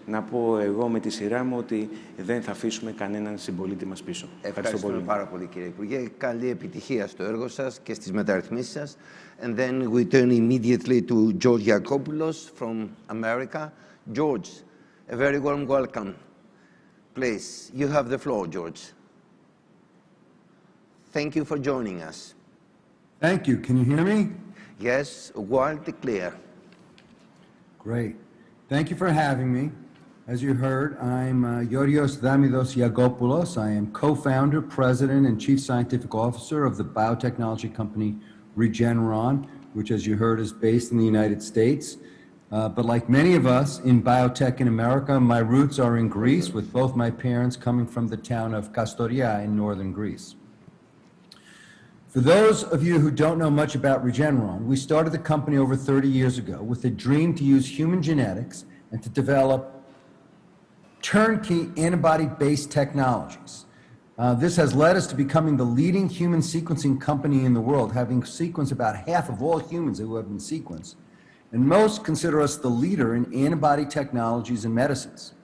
Να πω εγώ με τη σειρά μου ότι δεν θα αφήσουμε κανέναν συμπολίτη μας πίσω. Ευχαριστώ πολύ. Πάρα πολύ, κύριε Υπουργέ. Καλή επιτυχία στο έργο σας και στις μεταρρυθμίσεις σας. And then we turn immediately to George Yakopoulos from America. George, a very warm welcome. Please, you have the floor, George. Thank you for joining us. Thank you. Can you hear me? Yes, wildly clear. Great. Thank you for having me. As you heard, I'm Yorios Damidos Yagopoulos. I am co-founder, president, and chief scientific officer of the biotechnology company Regeneron, which, as you heard, is based in the United States. But like many of us in biotech in America, my roots are in Greece, with both my parents coming from the town of Kastoria in northern Greece. For those of you who don't know much about Regeneron, we started the company over 30 years ago with a dream to use human genetics and to develop turnkey antibody-based technologies. This has led us to becoming the leading human sequencing company in the world, having sequenced about half of all humans who have been sequenced. And most consider us the leader in antibody technologies and medicines.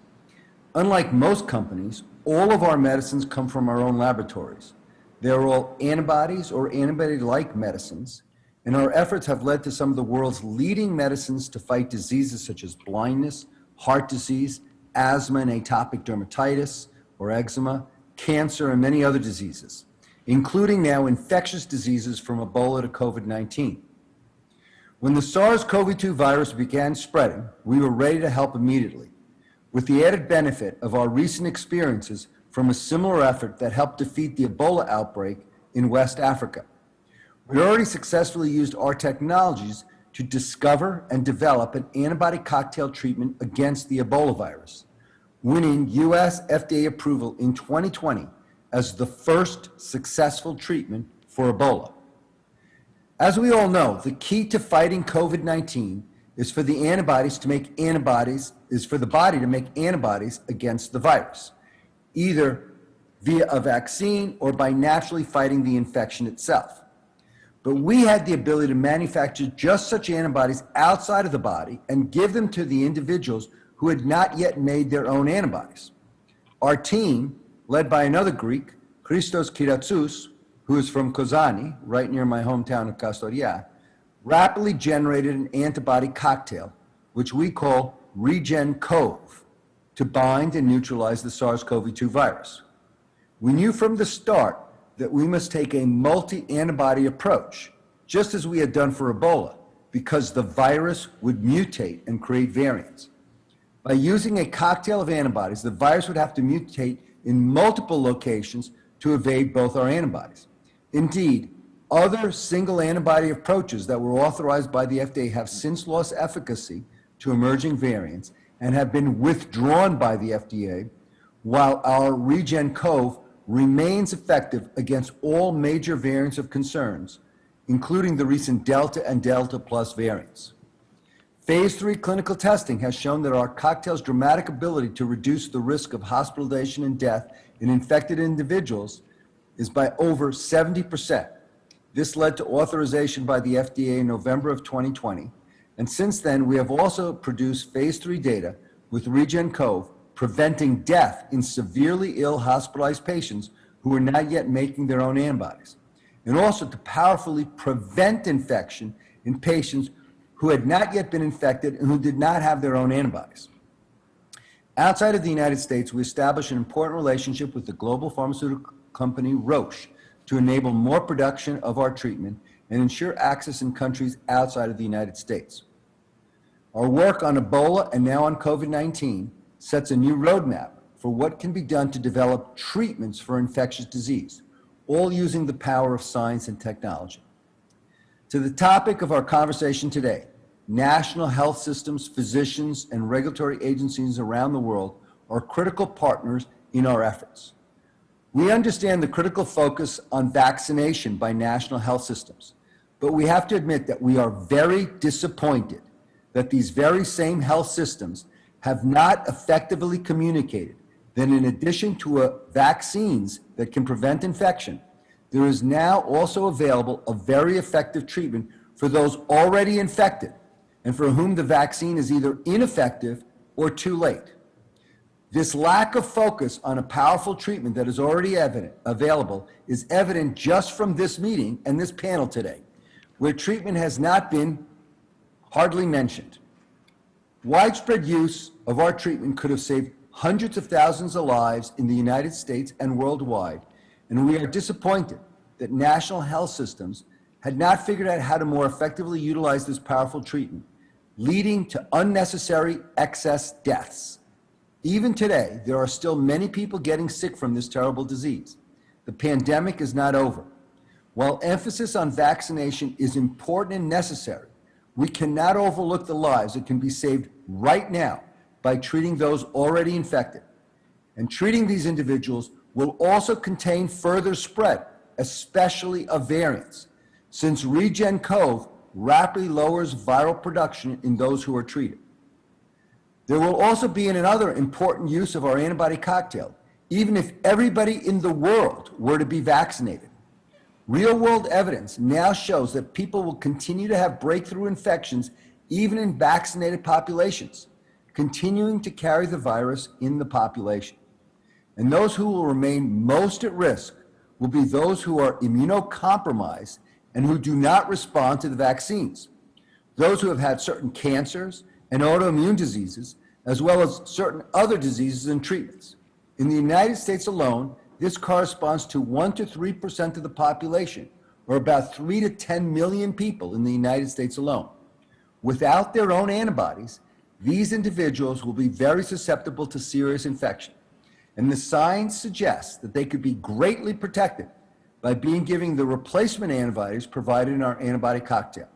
Unlike most companies, all of our medicines come from our own laboratories. They're all antibodies or antibody-like medicines, and our efforts have led to some of the world's leading medicines to fight diseases such as blindness, heart disease, asthma and atopic dermatitis or eczema, cancer, and many other diseases, including now infectious diseases from Ebola to COVID-19. When the SARS-CoV-2 virus began spreading, we were ready to help immediately, with the added benefit of our recent experiences from a similar effort that helped defeat the Ebola outbreak in West Africa. We already successfully used our technologies to discover and develop an antibody cocktail treatment against the Ebola virus, winning U.S. FDA approval in 2020 as the first successful treatment for Ebola. As we all know, the key to fighting COVID-19 is for the body to make antibodies against the virus, either via a vaccine or by naturally fighting the infection itself. But we had the ability to manufacture just such antibodies outside of the body and give them to the individuals who had not yet made their own antibodies. Our team, led by another Greek, Christos Kyratsous, who is from Kozani, right near my hometown of Kastoria, rapidly generated an antibody cocktail, which we call Regen-CoV, to bind and neutralize the SARS-CoV-2 virus. We knew from the start that we must take a multi-antibody approach, just as we had done for Ebola, because the virus would mutate and create variants. By using a cocktail of antibodies, the virus would have to mutate in multiple locations to evade both our antibodies. Indeed, other single antibody approaches that were authorized by the FDA have since lost efficacy to emerging variants and have been withdrawn by the FDA, while our Regen-CoV remains effective against all major variants of concerns, including the recent Delta and Delta Plus variants. Phase 3 clinical testing has shown that our cocktail's dramatic ability to reduce the risk of hospitalization and death in infected individuals is by over 70%. This led to authorization by the FDA in November of 2020, and since then we have also produced phase 3 data with Regen-CoV preventing death in severely ill hospitalized patients who are not yet making their own antibodies, and also to powerfully prevent infection in patients who had not yet been infected and who did not have their own antibodies. Outside of the United States, we established an important relationship with the global pharmaceutical company Roche to enable more production of our treatment and ensure access in countries outside of the United States. Our work on Ebola and now on COVID-19 sets a new roadmap for what can be done to develop treatments for infectious disease, all using the power of science and technology. To the topic of our conversation today, national health systems, physicians, and regulatory agencies around the world are critical partners in our efforts. We understand the critical focus on vaccination by national health systems, but we have to admit that we are very disappointed that these very same health systems have not effectively communicated that in addition to vaccines that can prevent infection, there is now also available a very effective treatment for those already infected and for whom the vaccine is either ineffective or too late. This lack of focus on a powerful treatment that is already available is evident just from this meeting and this panel today, where treatment has not been hardly mentioned. Widespread use of our treatment could have saved hundreds of thousands of lives in the United States and worldwide, and we are disappointed that national health systems had not figured out how to more effectively utilize this powerful treatment, leading to unnecessary excess deaths. Even today, there are still many people getting sick from this terrible disease. The pandemic is not over. While emphasis on vaccination is important and necessary, we cannot overlook the lives that can be saved right now by treating those already infected. And treating these individuals will also contain further spread, especially of variants, since Regen-CoV rapidly lowers viral production in those who are treated. There will also be another important use of our antibody cocktail, even if everybody in the world were to be vaccinated. Real-world evidence now shows that people will continue to have breakthrough infections even in vaccinated populations, continuing to carry the virus in the population. And those who will remain most at risk will be those who are immunocompromised and who do not respond to the vaccines, those who have had certain cancers and autoimmune diseases, as well as certain other diseases and treatments. In the United States alone, this corresponds to 1 to 3% of the population, or about 3 to 10 million people in the United States alone. Without their own antibodies, these individuals will be very susceptible to serious infection. And the science suggests that they could be greatly protected by being given the replacement antibodies provided in our antibody cocktail.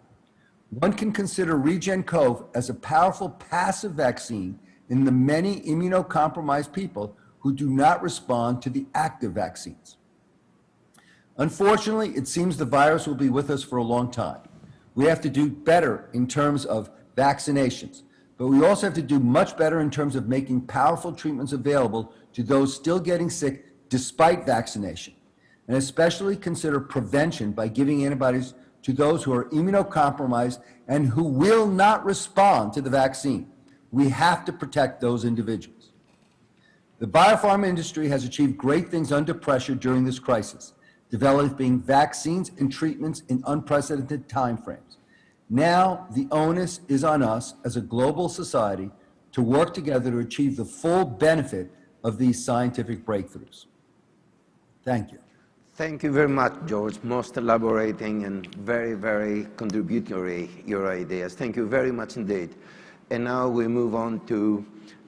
One can consider RegenCov as a powerful passive vaccine in the many immunocompromised people who do not respond to the active vaccines. Unfortunately, it seems the virus will be with us for a long time. We have to do better in terms of vaccinations, but we also have to do much better in terms of making powerful treatments available to those still getting sick despite vaccination, and especially consider prevention by giving antibodies to those who are immunocompromised and who will not respond to the vaccine. We have to protect those individuals. The biopharma industry has achieved great things under pressure during this crisis, developing vaccines and treatments in unprecedented timeframes. Now, the onus is on us as a global society to work together to achieve the full benefit of these scientific breakthroughs. Thank you. Thank you very much, George. Most elaborating and very, very contributory, your ideas. Thank you very much indeed. And now we move on to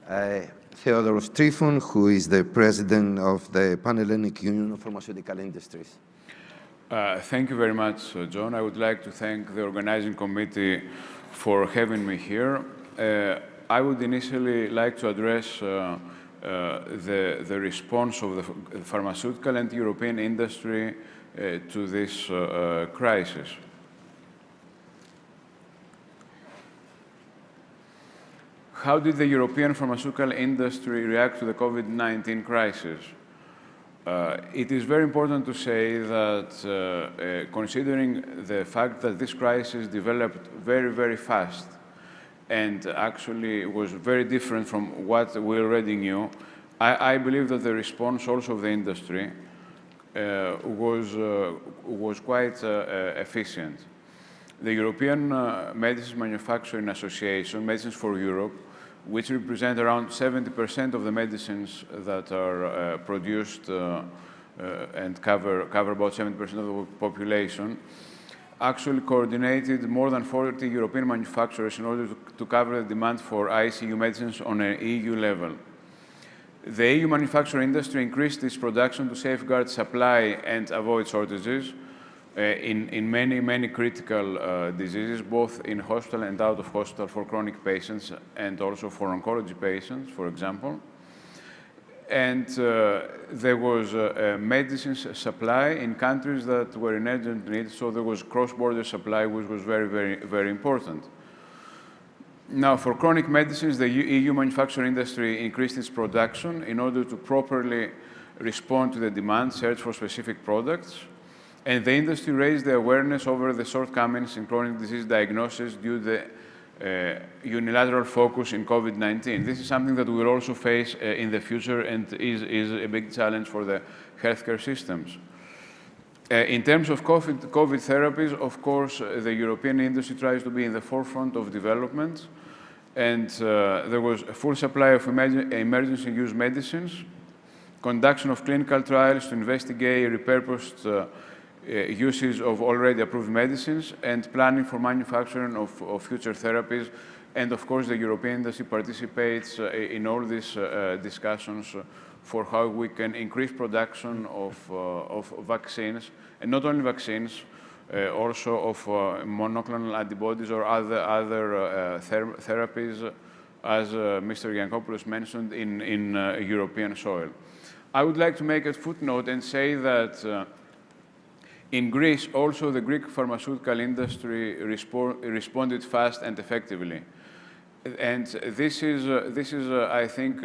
Theodoros Trifon, who is the president of the Pan-Hellenic Union of Pharmaceutical Industries. Thank you very much, John. I would like to thank the organizing committee for having me here. I would initially like to address the response of the pharmaceutical and European industry to this crisis. How did the European pharmaceutical industry react to the COVID-19 crisis? It is very important to say that considering the fact that this crisis developed very, very fast and actually was very different from what we already knew, I believe that the response also of the industry was quite efficient. The European Medicines Manufacturing Association, Medicines for Europe, which represent around 70% of the medicines that are produced and cover about 70% of the population, actually coordinated more than 40 European manufacturers in order to cover the demand for ICU medicines on an EU level. The EU manufacturing industry increased its production to safeguard supply and avoid shortages in many critical diseases, both in hospital and out of hospital for chronic patients and also for oncology patients, for example. And there was medicines supply in countries that were in urgent need, so there was cross-border supply, which was very important. Now, for chronic medicines, the EU manufacturing industry increased its production in order to properly respond to the demand, search for specific products. And the industry raised the awareness over the shortcomings in chronic disease diagnosis due to the unilateral focus in COVID-19. This is something that we will also face in the future and is a big challenge for the healthcare systems. In terms of COVID therapies, of course, the European industry tries to be in the forefront of development, and there was a full supply of emergency use medicines, conduction of clinical trials to investigate repurposed uses of already approved medicines, and planning for manufacturing of future therapies. And of course, the European industry participates in all these discussions for how we can increase production of vaccines, and not only vaccines, also of monoclonal antibodies or other therapies, as Mr. Yankopoulos mentioned, in European soil. I would like to make a footnote and say that in Greece, also the Greek pharmaceutical industry responded fast and effectively. And this is I think,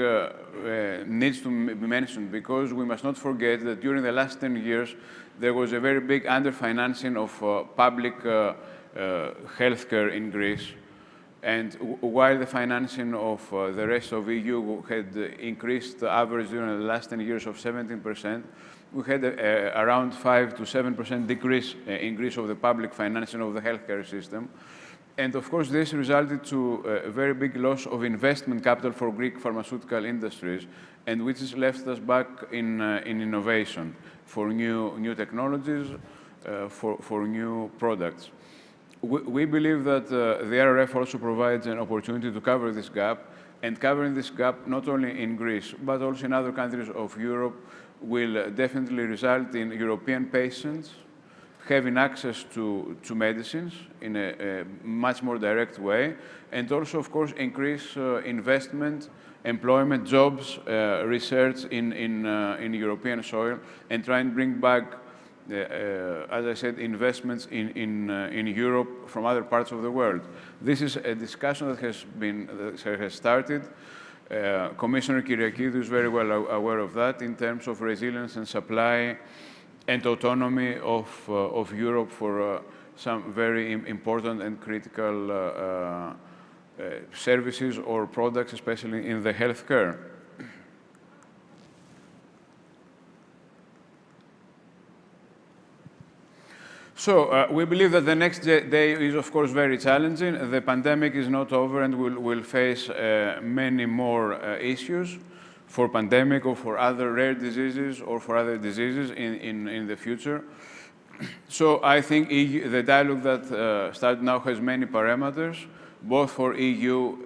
needs to be mentioned, because we must not forget that during the last 10 years, there was a very big underfinancing of public healthcare in Greece. And while the financing of the rest of the EU had increased the average during the last 10 years of 17%, we had around 5 to 7% decrease increase of the public financing of the healthcare system. And of course, this resulted to a very big loss of investment capital for Greek pharmaceutical industries, and which has left us back in innovation for new technologies, for new products. We believe that the RRF also provides an opportunity to cover this gap, and covering this gap not only in Greece, but also in other countries of Europe will definitely result in European patients having access to medicines in a much more direct way, and also, of course, increase investment, employment, jobs, research in European soil, and try and bring back, as I said, investments in Europe from other parts of the world. This is a discussion that has started. Commissioner Kyriakidou is very well aware of that in terms of resilience and supply and autonomy of Europe for some very important and critical services or products, especially in the healthcare. So we believe that the next day is, of course, very challenging. The pandemic is not over, and we'll face many more issues for pandemic or for other rare diseases or for other diseases in the future. So I think the dialogue that started now has many parameters, both for EU,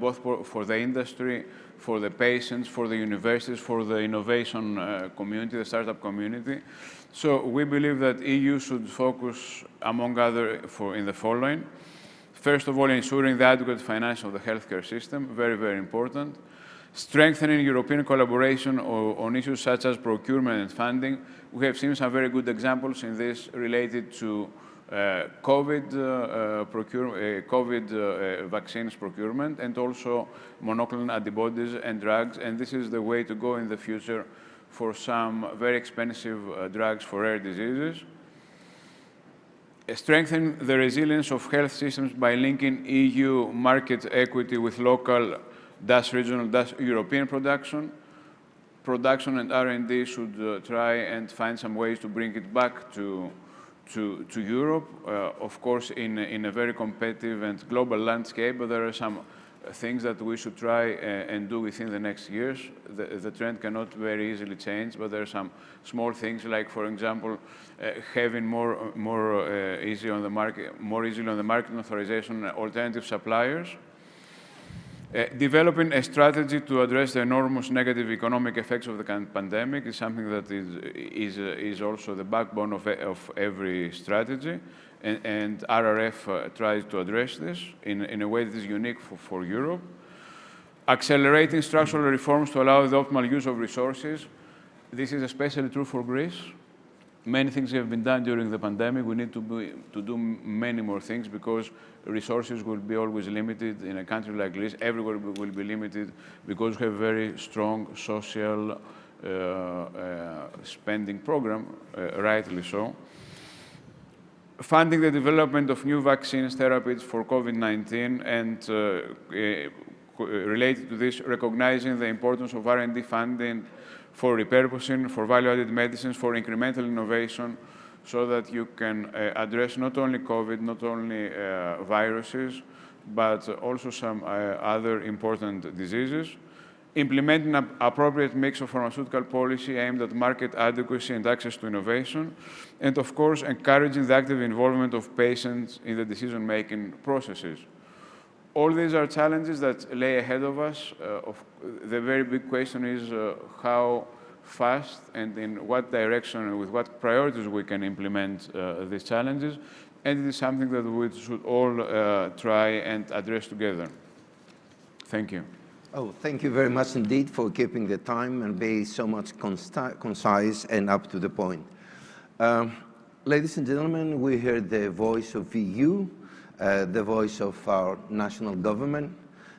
both for the industry, for the patients, for the universities, for the innovation community, the startup community. So we believe that EU should focus, among other, in the following. First of all, ensuring the adequate financing of the healthcare system, very, very important. Strengthening European collaboration on issues such as procurement and funding. We have seen some very good examples in this related to COVID vaccines procurement, and also monoclonal antibodies and drugs. And this is the way to go in the future for some very expensive drugs for rare diseases. Strengthen the resilience of health systems by linking EU market equity with local, regional, European production. Production and R&D should try and find some ways to bring it back to Europe, of course, in a very competitive and global landscape, but there are some things that we should try and do within the next years. The trend cannot very easily change, but there are some small things, like, for example, having more easily on the market authorization authentic suppliers. Developing a strategy to address the enormous negative economic effects of the pandemic is something that is also the backbone of every strategy, and RRF tries to address this in a way that is unique for Europe. Accelerating structural reforms to allow the optimal use of resources. This is especially true for Greece. Many things have been done during the pandemic. We need to do many more things, because resources will be always limited in a country like Greece. Everywhere will be limited because we have a very strong social spending program, rightly so. Funding the development of new vaccines, therapies for COVID-19, and related to this, recognizing the importance of R&D funding for repurposing, for value-added medicines, for incremental innovation, so that you can address not only COVID, not only viruses, but also some other important diseases. Implementing an appropriate mix of pharmaceutical policy aimed at market adequacy and access to innovation, and of course, encouraging the active involvement of patients in the decision-making processes. All these are challenges that lay ahead of us. The very big question is how fast and in what direction and with what priorities we can implement these challenges. And it is something that we should all try and address together. Thank you. Oh, thank you very much indeed for keeping the time and being so much concise and up to the point. Ladies and gentlemen, we heard the voice of EU, the voice of our national government,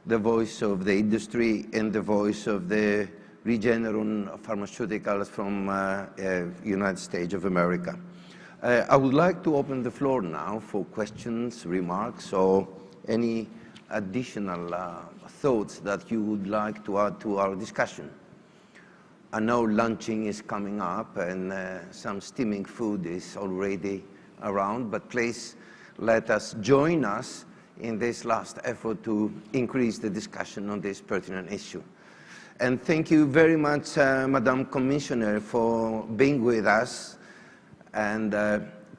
the voice of the industry, and the voice of the Regeneron Pharmaceuticals from United States of America. I would like to open the floor now for questions, remarks, or any additional thoughts that you would like to add to our discussion. I know lunching is coming up and some steaming food is already around, but please let us join us in this last effort to increase the discussion on this pertinent issue. And thank you very much, Madam Commissioner, for being with us. And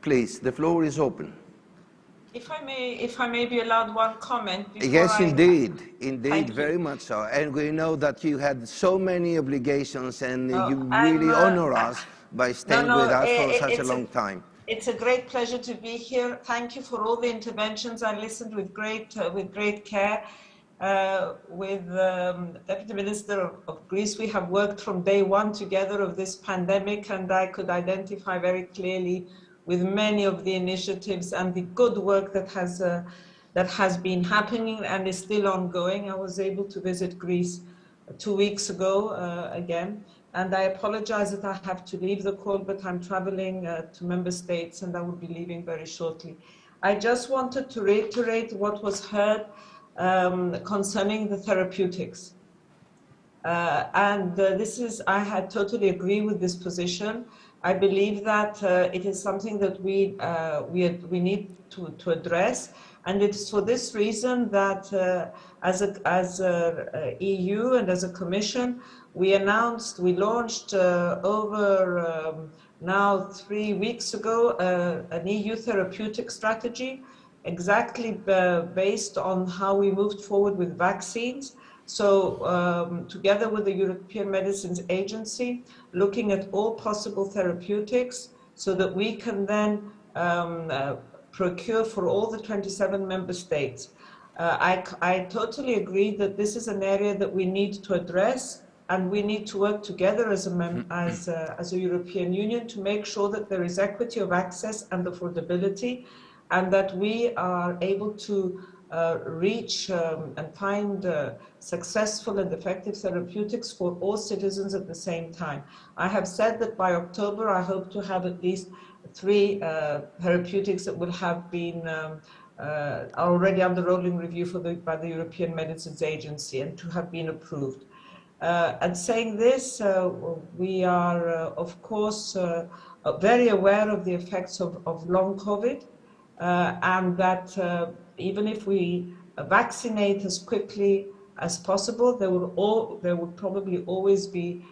please, the floor is open. If I may be allowed one comment before Yes, indeed, you. very much so. And we know that you had so many obligations, and you really I'm, honor us by staying with us for such a long time. It's a great pleasure to be here. Thank you for all the interventions. I listened with great care. With Deputy Minister of Greece, we have worked from day one together of this pandemic, and I could identify very clearly with many of the initiatives and the good work that has been happening and is still ongoing. I was able to visit Greece 2 weeks ago again, and I apologize that I have to leave the call, but I'm traveling to member states and I will be leaving very shortly. I just wanted to reiterate what was heard concerning the therapeutics. I had totally agree with this position. I believe that it is something that we need to address, and it's for this reason that as a EU and as a Commission, we launched over now 3 weeks ago an EU therapeutic strategy, exactly based on how we moved forward with vaccines. So together with the European Medicines Agency, looking at all possible therapeutics so that we can then procure for all the 27 member states. I totally agree that this is an area that we need to address, and we need to work together as a European Union to make sure that there is equity of access and affordability, and that we are able to reach and find successful and effective therapeutics for all citizens at the same time. I have said that by October, I hope to have at least 3 therapeutics that will have been are already under rolling review by the European Medicines Agency and to have been approved. And saying this, we are, of course, very aware of the effects of long COVID, and that even if we vaccinate as quickly as possible, there will probably always be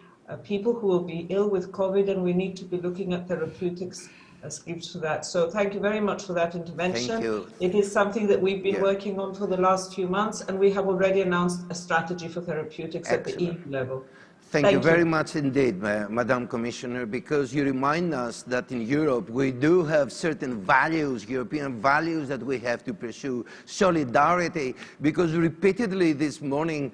people who will be ill with COVID, and we need to be looking at therapeutics as gives to that. So thank you very much for that intervention. Thank you. It is something that we've been working on for the last few months, and we have already announced a strategy for therapeutics at the EU level. Thank you very much indeed, Madam Commissioner, because you remind us that in Europe we do have certain values, European values that we have to pursue. Solidarity, because repeatedly this morning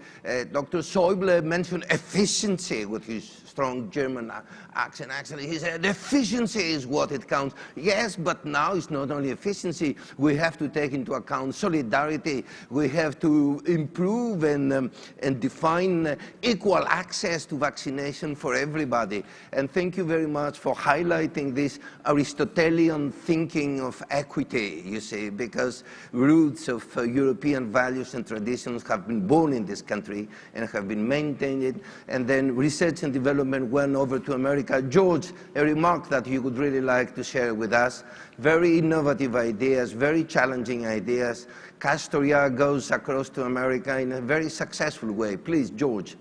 Dr. Schäuble mentioned efficiency with his strong German accent. Actually, he said efficiency is what it counts. Yes, but now it's not only efficiency. We have to take into account solidarity. We have to improve and define equal access to vaccination for everybody. And thank you very much for highlighting this Aristotelian thinking of equity, you see, because roots of European values and traditions have been born in this country and have been maintained. And then research and development went over to America. George, a remark that you would really like to share with us. Very innovative ideas, very challenging ideas. Castoria goes across to America in a very successful way. Please, George,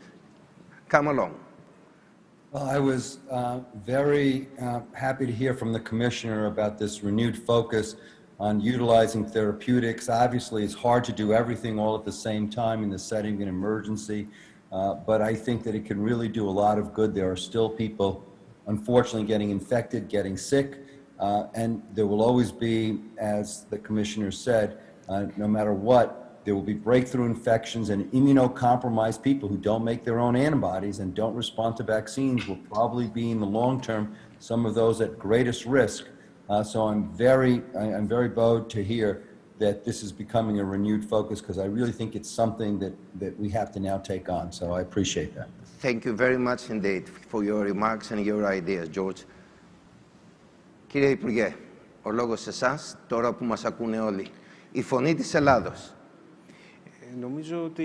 come along. Well, I was very happy to hear from the Commissioner about this renewed focus on utilizing therapeutics. Obviously, it's hard to do everything all at the same time in the setting of an emergency, but I think that it can really do a lot of good. There are still people, unfortunately, getting infected, getting sick, and there will always be, as the Commissioner said, no matter what, there will be breakthrough infections, and immunocompromised people who don't make their own antibodies and don't respond to vaccines will probably be, in the long term, some of those at greatest risk. So I'm very bowed to hear that this is becoming a renewed focus, because I really think it's something that we have to now take on. So I appreciate that. Thank you very much indeed for your remarks and your ideas, George. Κύριε Υπουργέ, ο λόγος σε εσάς, τώρα που μας ακούνε όλοι. Η φωνή της Ελλάδος. Νομίζω ότι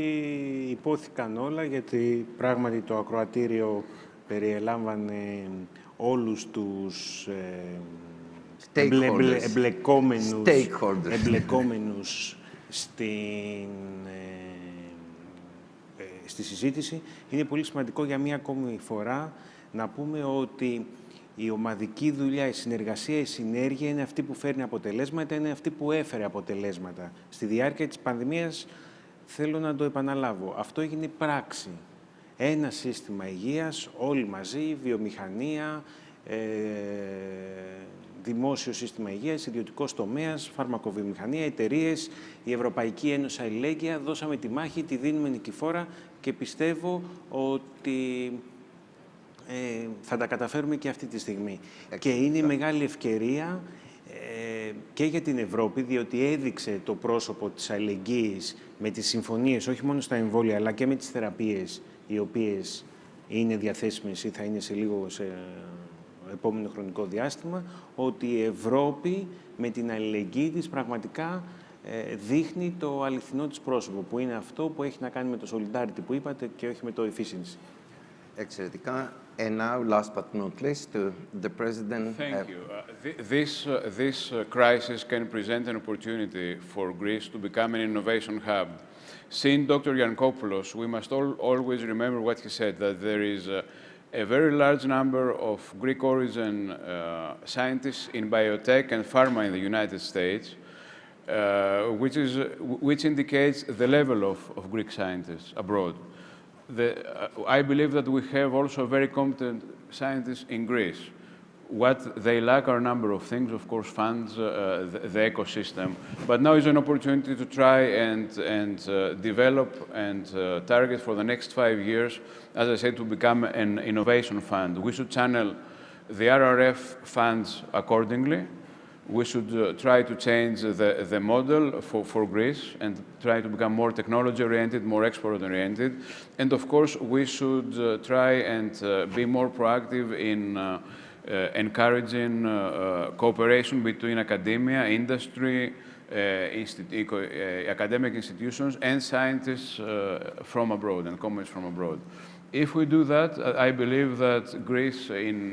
υπόθηκαν όλα, γιατί πράγματι το ακροατήριο περιελάμβανε όλους τους εμπλεκόμενους στη συζήτηση. Είναι πολύ σημαντικό για μία ακόμη φορά να πούμε ότι Η ομαδική δουλειά, η συνεργασία, η συνέργεια είναι αυτή που φέρνει αποτελέσματα, είναι αυτή που έφερε αποτελέσματα. Στη διάρκεια της πανδημίας, θέλω να το επαναλάβω, αυτό έγινε πράξη. Ένα σύστημα υγείας, όλοι μαζί, βιομηχανία, δημόσιο σύστημα υγείας, ιδιωτικός τομέας, φαρμακοβιομηχανία, εταιρείες, η Ευρωπαϊκή Ένωση Αλληλέγγυα, δώσαμε τη μάχη, τη δίνουμε νικηφόρα και πιστεύω ότι θα τα καταφέρουμε και αυτή τη στιγμή. Και είναι μεγάλη ευκαιρία και για την Ευρώπη, διότι έδειξε το πρόσωπο της αλληλεγγύης με τις συμφωνίες, όχι μόνο στα εμβόλια, αλλά και με τις θεραπείες, οι οποίες είναι διαθέσιμες ή θα είναι σε λίγο σε επόμενο χρονικό διάστημα, ότι η Ευρώπη με την αλληλεγγύη της πραγματικά δείχνει το αληθινό της πρόσωπο, που είναι αυτό που έχει να κάνει με το solidarity που είπατε και όχι με το efficiency. Εξαιρετικά. And now, last but not least, the President... Thank you. This crisis can present an opportunity for Greece to become an innovation hub. Seeing Dr. Yankopoulos, we must always remember what he said, that there is a very large number of Greek origin scientists in biotech and pharma in the United States, which indicates the level of Greek scientists abroad. I believe that we have also very competent scientists in Greece. What they lack are a number of things, of course, funds, the ecosystem. But now is an opportunity to try and develop and target for the next 5 years, as I said, to become an innovation fund. We should channel the RRF funds accordingly. We should try to change the model for Greece and try to become more technology-oriented, more export-oriented. And of course, we should try and be more proactive in encouraging cooperation between academia, industry, academic institutions, and scientists from abroad and commerce from abroad. If we do that, I believe that Greece in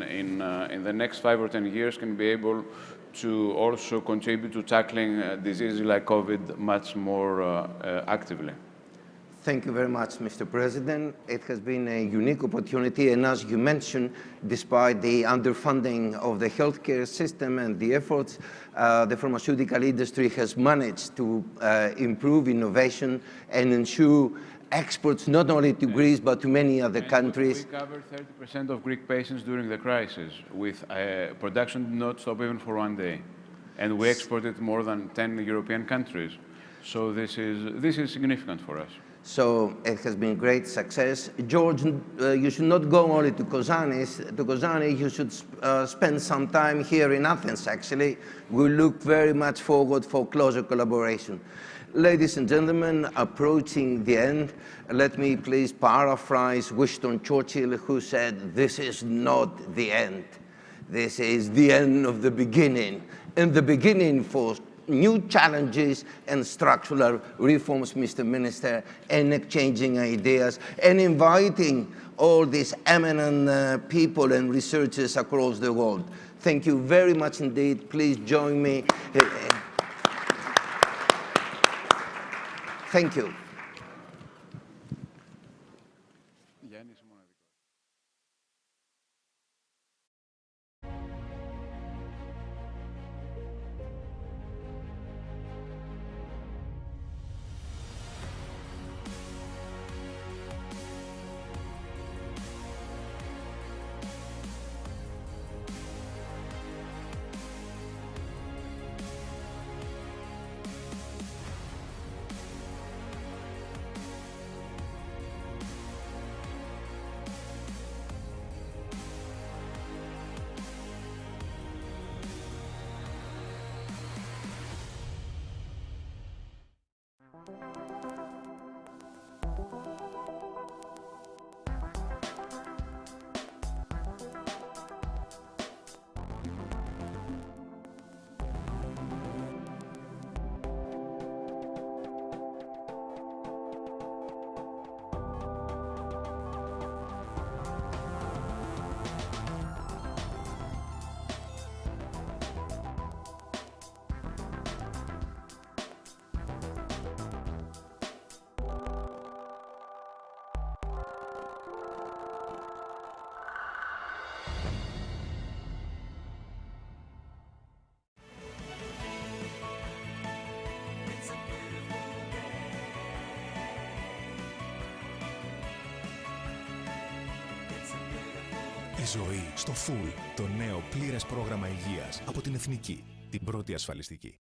the next 5 or 10 years can be able to also contribute to tackling diseases like COVID much more actively. Thank you very much, Mr. President. It has been a unique opportunity, and as you mentioned, despite the underfunding of the healthcare system and the efforts, the pharmaceutical industry has managed to improve innovation and ensure exports not only to Greece but to many other countries. We covered 30% of Greek patients during the crisis, with production did not stop even for 1 day. And we exported more than 10 European countries. So this is significant for us. So it has been great success. George, you should not go only to Kozani, you should spend some time here in Athens, actually. We look very much forward for closer collaboration. Ladies and gentlemen, approaching the end, let me please paraphrase Winston Churchill, who said, "This is not the end. This is the end of the beginning." And the beginning for new challenges and structural reforms, Mr. Minister, and exchanging ideas and inviting all these eminent people and researchers across the world. Thank you very much indeed. Please join me. Thank you. Η ζωή στο Full, το νέο πλήρες πρόγραμμα υγείας από την Εθνική, την πρώτη ασφαλιστική.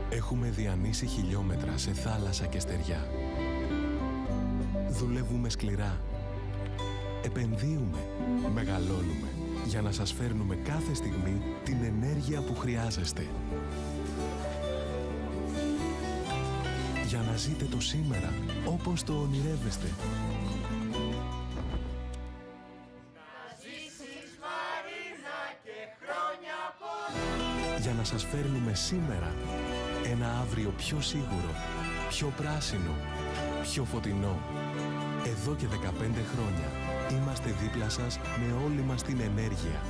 Έχουμε διανύσει χιλιόμετρα σε θάλασσα και στεριά. Δουλεύουμε σκληρά. Επενδύουμε. Μεγαλώνουμε. Για να σας φέρνουμε κάθε στιγμή την ενέργεια που χρειάζεστε. Για να ζείτε το σήμερα όπως το ονειρεύεστε. Για να σας φέρνουμε σήμερα ένα αύριο πιο σίγουρο, πιο πράσινο, πιο φωτεινό. Εδώ και 15 χρόνια είμαστε δίπλα σας με όλη μας την ενέργεια.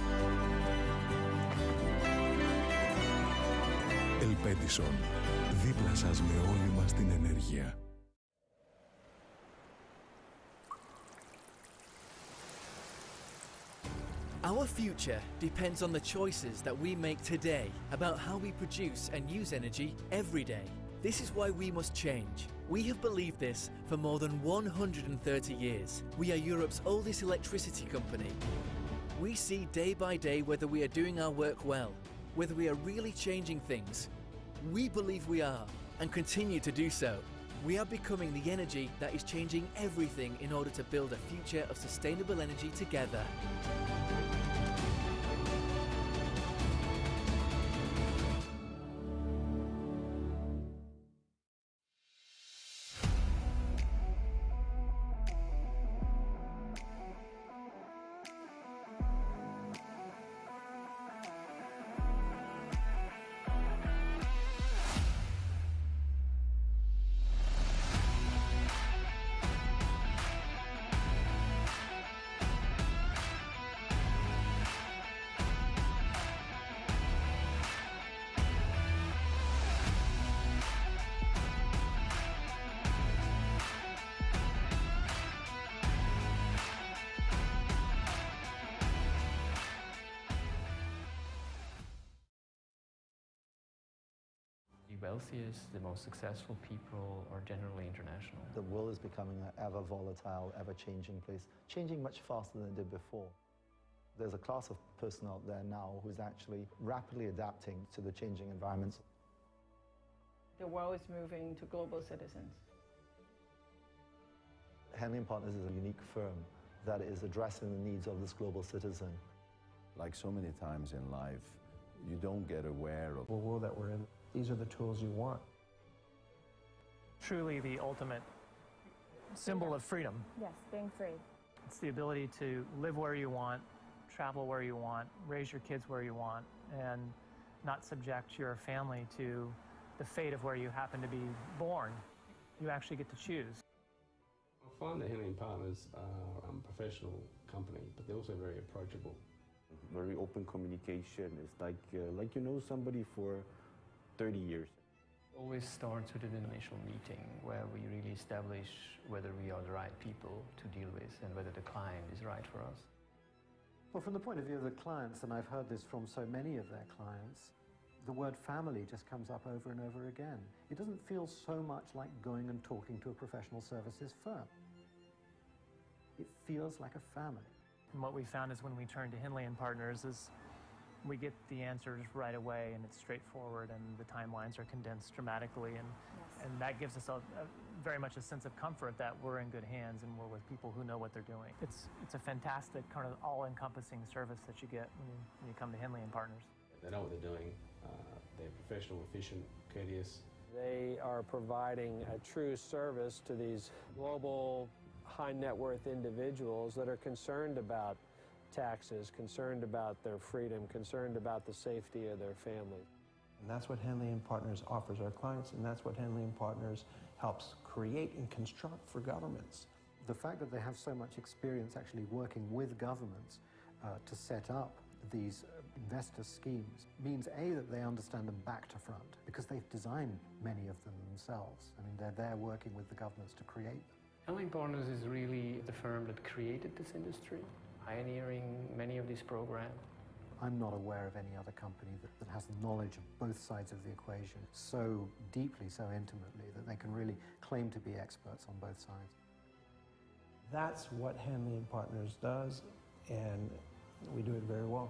Ελπέντισον, δίπλα σας με όλη μας την ενέργεια. Our future depends on the choices that we make today about how we produce and use energy every day. This is why we must change. We have believed this for more than 130 years. We are Europe's oldest electricity company. We see day by day whether we are doing our work well, whether we are really changing things. We believe we are, and continue to do so. We are becoming the energy that is changing everything in order to build a future of sustainable energy together. The wealthiest, the most successful people are generally international. The world is becoming an ever volatile, ever-changing place, changing much faster than it did before. There's a class of person out there now who's actually rapidly adapting to the changing environments. The world is moving to global citizens. Henley & Partners is a unique firm that is addressing the needs of this global citizen. Like so many times in life, you don't get aware of the world that we're in. These are the tools you want. Truly the ultimate symbol of freedom. Yes, being free. It's the ability to live where you want, travel where you want, raise your kids where you want, and not subject your family to the fate of where you happen to be born. You actually get to choose. I find that Henley & Partners are a professional company, but they're also very approachable. Very open communication. It's like you know somebody for 30 years. Always starts with an initial meeting where we really establish whether we are the right people to deal with and whether the client is right for us. Well, from the point of view of the clients, and I've heard this from so many of their clients, the word family just comes up over and over again. It doesn't feel so much like going and talking to a professional services firm. It feels like a family. And what we found is when we turn to Henley & Partners is we get the answers right away, and it's straightforward, and the timelines are condensed dramatically, and that gives us very much a sense of comfort that we're in good hands and we're with people who know what they're doing. It's a fantastic kind of all-encompassing service that you get when you come to Henley & Partners. They know what they're doing. They're professional, efficient, courteous. They are providing a true service to these global high net worth individuals that are concerned about taxes, concerned about their freedom, concerned about the safety of their family. And that's what Henley & Partners offers our clients, and that's what Henley & Partners helps create and construct for governments. The fact that they have so much experience actually working with governments to set up these investor schemes means, A, that they understand them back to front, because they've designed many of them themselves. I mean, they're there working with the governments to create them. Henley & Partners is really the firm that created this industry, pioneering many of these programs. I'm not aware of any other company that has the knowledge of both sides of the equation so deeply, so intimately, that they can really claim to be experts on both sides. That's what Henley & Partners does, and we do it very well.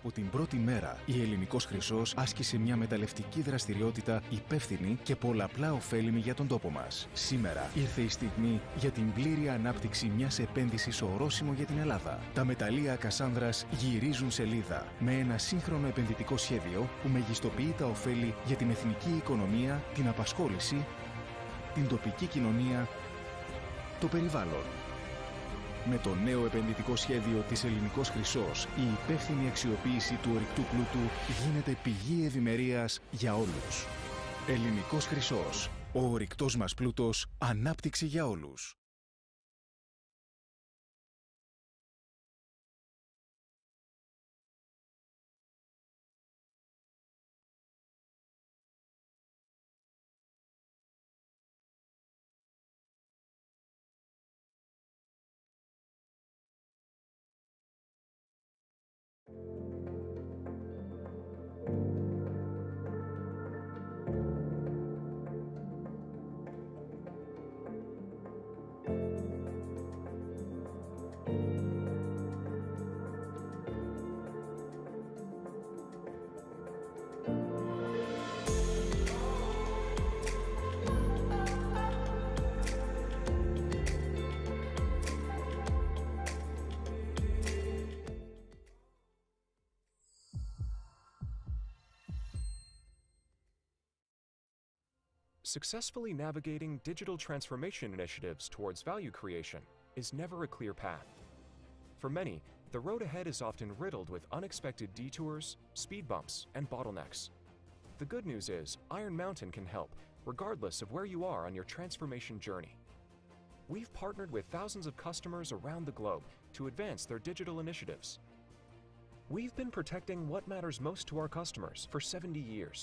Από την πρώτη μέρα, η Ελληνικός Χρυσός άσκησε μια μεταλλευτική δραστηριότητα υπεύθυνη και πολλαπλά ωφέλιμη για τον τόπο μας. Σήμερα ήρθε η στιγμή για την πλήρη ανάπτυξη μιας επένδυσης ορόσημο για την Ελλάδα. Τα μεταλλεία Κασάνδρας γυρίζουν σελίδα με ένα σύγχρονο επενδυτικό σχέδιο που μεγιστοποιεί τα ωφέλη για την εθνική οικονομία, την απασχόληση, την τοπική κοινωνία, το περιβάλλον. Με το νέο επενδυτικό σχέδιο της Ελληνικός Χρυσός, η υπεύθυνη αξιοποίηση του ορυκτού πλούτου γίνεται πηγή ευημερίας για όλους. Ελληνικός Χρυσός. Ο ορυκτός μας πλούτος, ανάπτυξη για όλους. Successfully navigating digital transformation initiatives towards value creation is never a clear path. For many, the road ahead is often riddled with unexpected detours, speed bumps, and bottlenecks. The good news is Iron Mountain can help, regardless of where you are on your transformation journey. We've partnered with thousands of customers around the globe to advance their digital initiatives. We've been protecting what matters most to our customers for 70 years,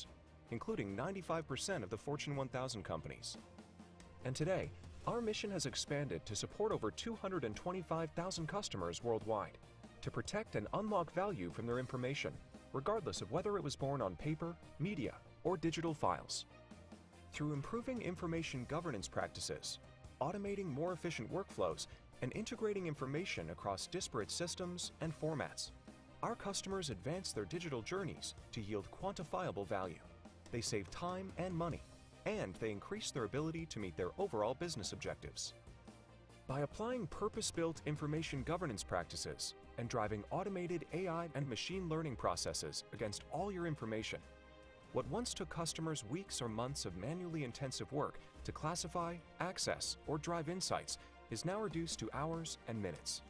including 95% of the Fortune 1000 companies. And today, Our mission has expanded to support over 225,000 customers worldwide, to protect and unlock value from their information, regardless of whether it was born on paper, media, or digital files. Through improving information governance practices, automating more efficient workflows, and integrating information across disparate systems and formats, our customers advance their digital journeys to yield quantifiable value. They save time and money, and they increase their ability to meet their overall business objectives. By applying purpose-built information governance practices and driving automated AI and machine learning processes against all your information, what once took customers weeks or months of manually intensive work to classify, access, or drive insights is now reduced to hours and minutes.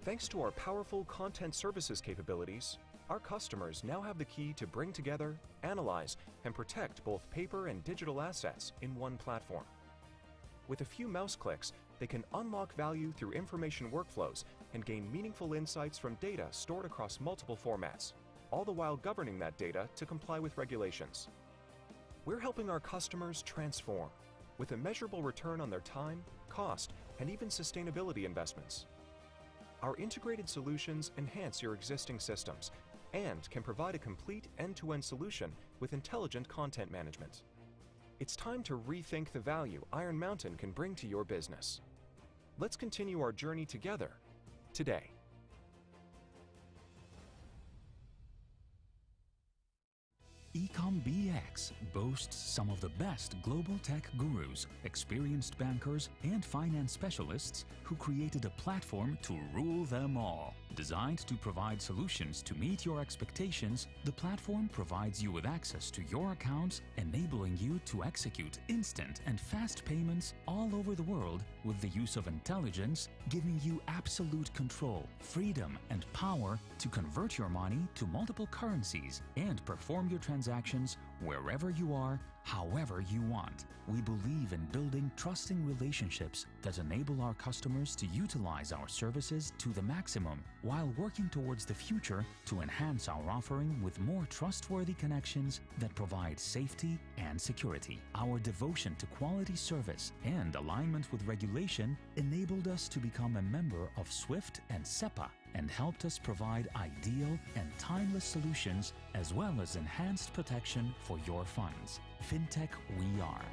Thanks to our powerful content services capabilities, our customers now have the key to bring together, analyze, and protect both paper and digital assets in one platform. With a few mouse clicks, they can unlock value through information workflows and gain meaningful insights from data stored across multiple formats, all the while governing that data to comply with regulations. We're helping our customers transform, with a measurable return on their time, cost, and even sustainability investments. Our integrated solutions enhance your existing systems and can provide a complete end-to-end solution with intelligent content management. It's time to rethink the value Iron Mountain can bring to your business. Let's continue our journey together today. EcomBX boasts some of the best global tech gurus, experienced bankers, and finance specialists who created a platform to rule them all. Designed to provide solutions to meet your expectations, the platform provides you with access to your accounts, enabling you to execute instant and fast payments all over the world with the use of intelligence, giving you absolute control, freedom, and power to convert your money to multiple currencies and perform your transactions wherever you are, however you want. We believe in building trusting relationships that enable our customers to utilize our services to the maximum while working towards the future to enhance our offering with more trustworthy connections that provide safety and security. Our devotion to quality service and alignment with regulation enabled us to become a member of SWIFT and SEPA and helped us provide ideal and timeless solutions as well as enhanced protection for your funds. FinTech we are.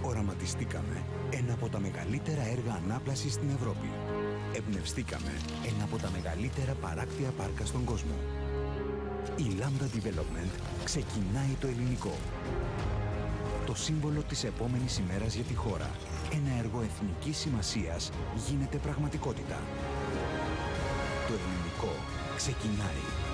Οραματιστήκαμε ένα από τα μεγαλύτερα έργα ανάπλασης στην Ευρώπη. Εμπνευστήκαμε ένα από τα μεγαλύτερα παράκτια πάρκα στον κόσμο. Η Lambda Development ξεκινάει το ελληνικό. Το σύμβολο της επόμενης ημέρας για τη χώρα. Ένα έργο εθνικής σημασίας γίνεται πραγματικότητα. Το ελληνικό ξεκινάει.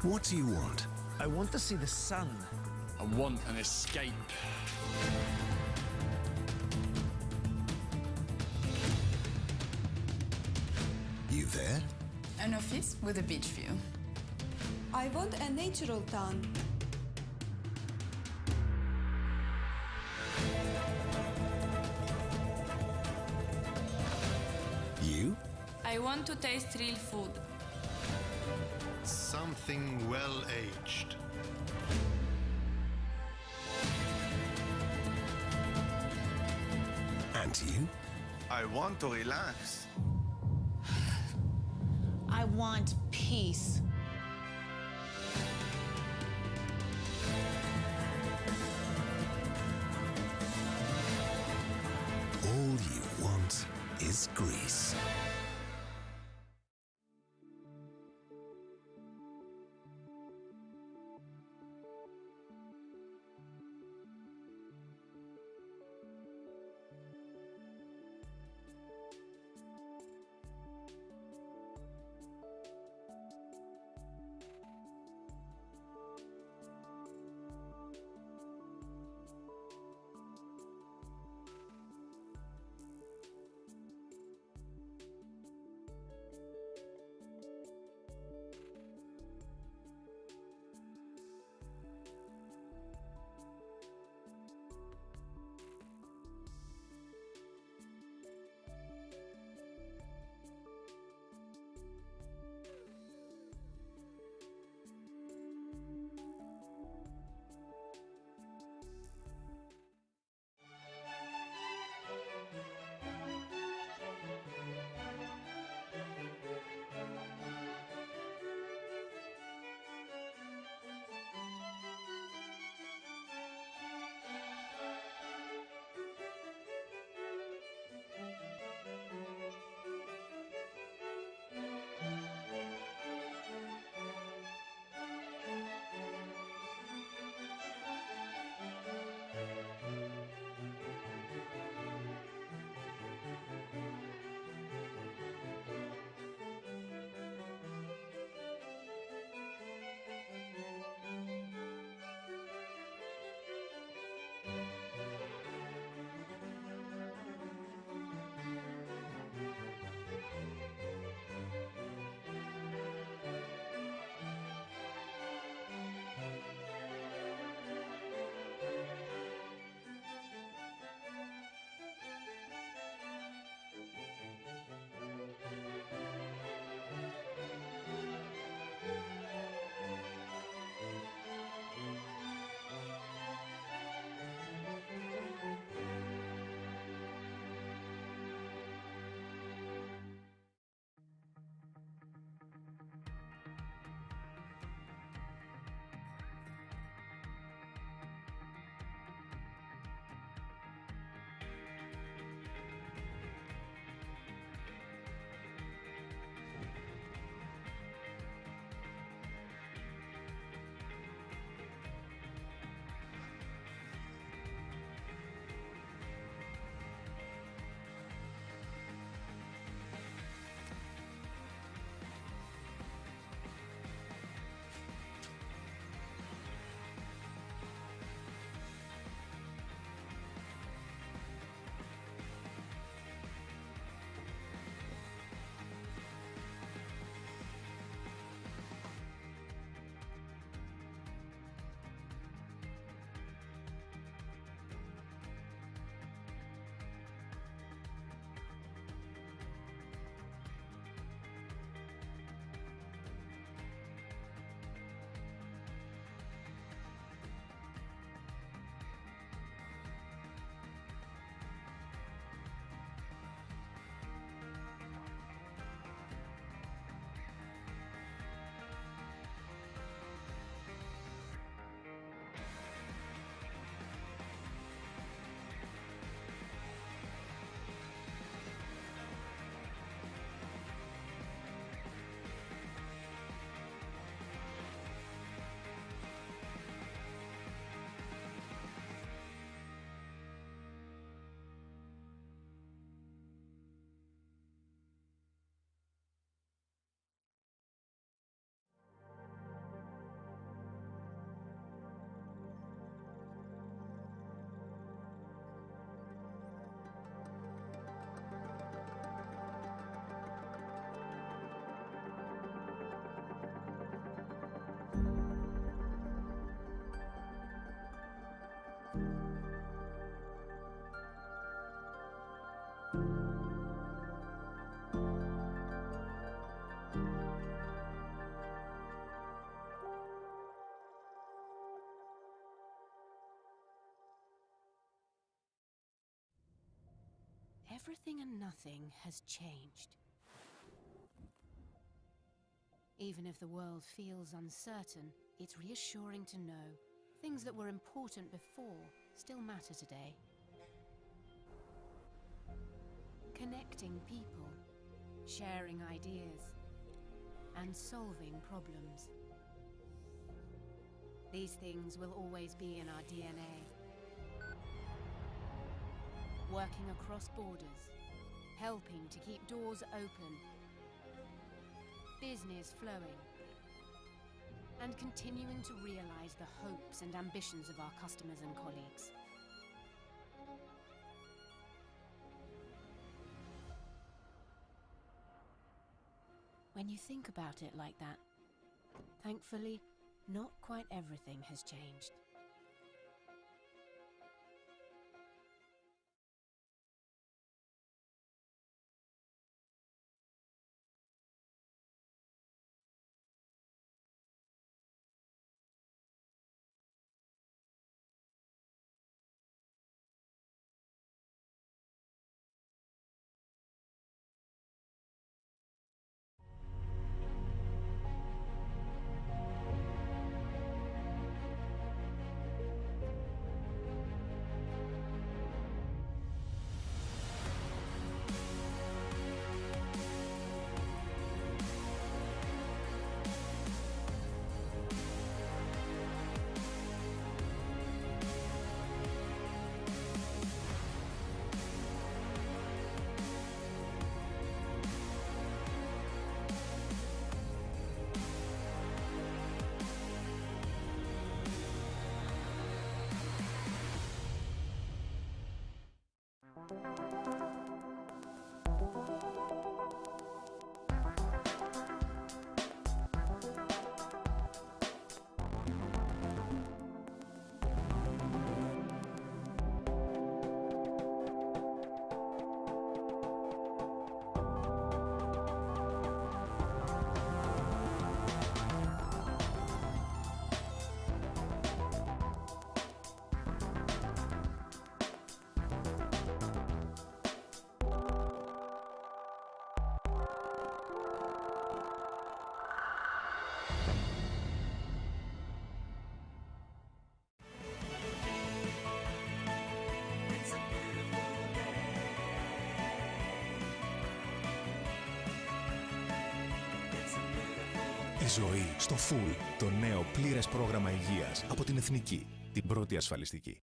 What do you want? I want to see the sun. I want an escape. You there? An office with a beach view. I want a natural town. You? I want to taste real food. Something well-aged. And you? I want to relax. I want peace. All you want is Greece. everything and nothing has changed. Even if the world feels uncertain, it's reassuring to know things that were important before still matter today. Connecting people, sharing ideas, and solving problems. These things will always be in our DNA. Working across borders, helping to keep doors open, business flowing, and continuing to realize the hopes and ambitions of our customers and colleagues. When you think about it like that, thankfully, not quite everything has changed. Η ζωή στο Full, το νέο πλήρες πρόγραμμα υγείας από την Εθνική, την πρώτη ασφαλιστική.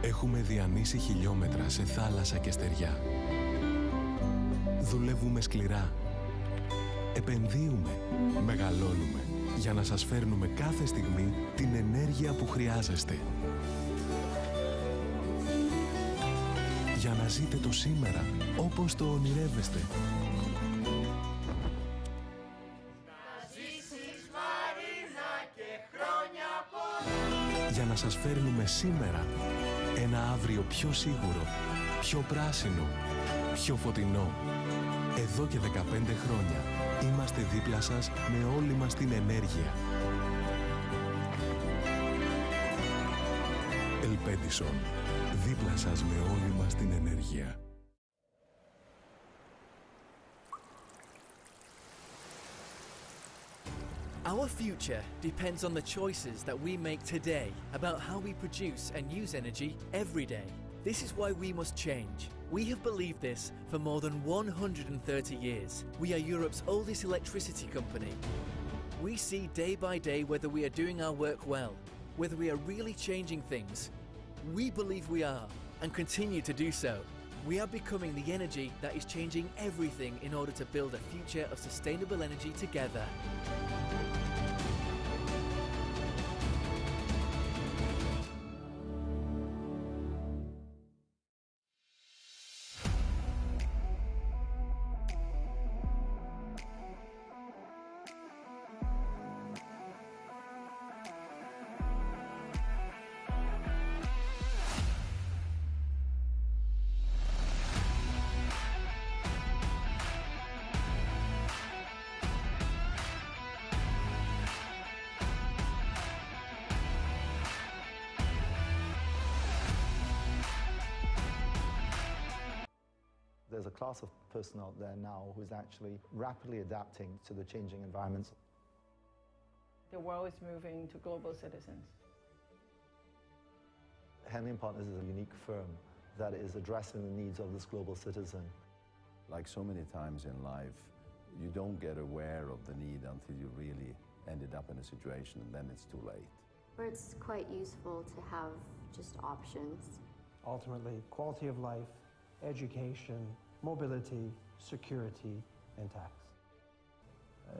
Έχουμε διανύσει χιλιόμετρα σε θάλασσα και στεριά. Δουλεύουμε σκληρά. Επενδύουμε. Μεγαλώνουμε. Για να σας φέρνουμε κάθε στιγμή την ενέργεια που χρειάζεστε. Για να ζείτε το σήμερα όπως το ονειρεύεστε. Για να σας φέρνουμε σήμερα ένα αύριο πιο σίγουρο, πιο πράσινο, πιο φωτεινό. Εδώ και 15 χρόνια είμαστε δίπλα σας με όλη μας την ενέργεια. Ελπέντισον, δίπλα σας με όλη μας την ενέργεια. Our future depends on the choices that we make today about how we produce and use energy every day. This is why we must change. We have believed this for more than 130 years. We are Europe's oldest electricity company. We see day by day whether we are doing our work well, whether we are really changing things. We believe we are, and continue to do so. We are becoming the energy that is changing everything in order to build a future of sustainable energy together. There's a class of person out there now who's actually rapidly adapting to the changing environments. The world is moving to global citizens. Henley & Partners is a unique firm that is addressing the needs of this global citizen. Like so many times in life, you don't get aware of the need until you really ended up in a situation, and then it's too late. Where it's quite useful to have just options. Ultimately, quality of life, education, mobility, security, and tax.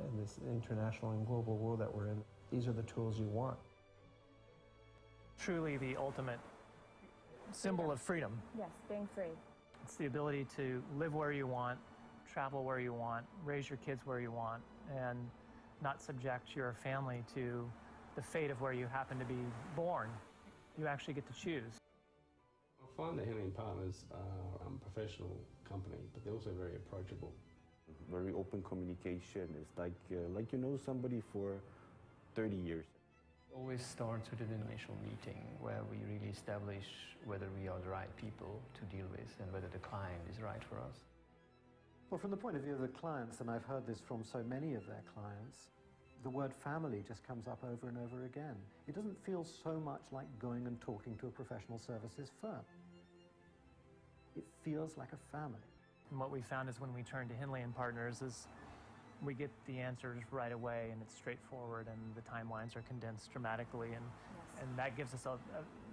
In this international and global world that we're in, these are the tools you want. Truly the ultimate symbol of freedom. Yes, being free. It's the ability to live where you want, travel where you want, raise your kids where you want, and not subject your family to the fate of where you happen to be born. You actually get to choose. I find that Henley & Partners are a professional company, but they're also very approachable. Very open communication. It's like you know somebody for 30 years. Always starts with an initial meeting where we really establish whether we are the right people to deal with and whether the client is right for us. Well, from the point of view of the clients, and I've heard this from so many of their clients, the word family just comes up over and over again. It doesn't feel so much like going and talking to a professional services firm. It feels like a family. And what we found is when we turn to Henley & Partners is we get the answers right away, and it's straightforward, and the timelines are condensed dramatically, and that gives us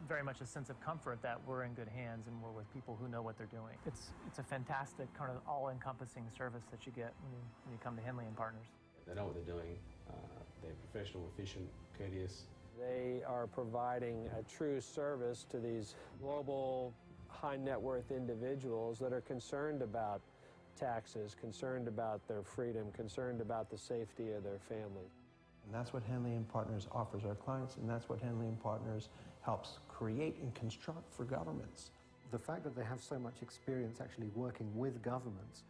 very much a sense of comfort that we're in good hands and we're with people who know what they're doing. It's a fantastic kind of all-encompassing service that you get when you come to Henley & Partners. They know what they're doing. They're professional, efficient, courteous. They are providing a true service to these global high net worth individuals that are concerned about taxes, concerned about their freedom, concerned about the safety of their families. And that's what Henley & Partners offers our clients, and that's what Henley & Partners helps create and construct for governments. The fact that they have so much experience actually working with governments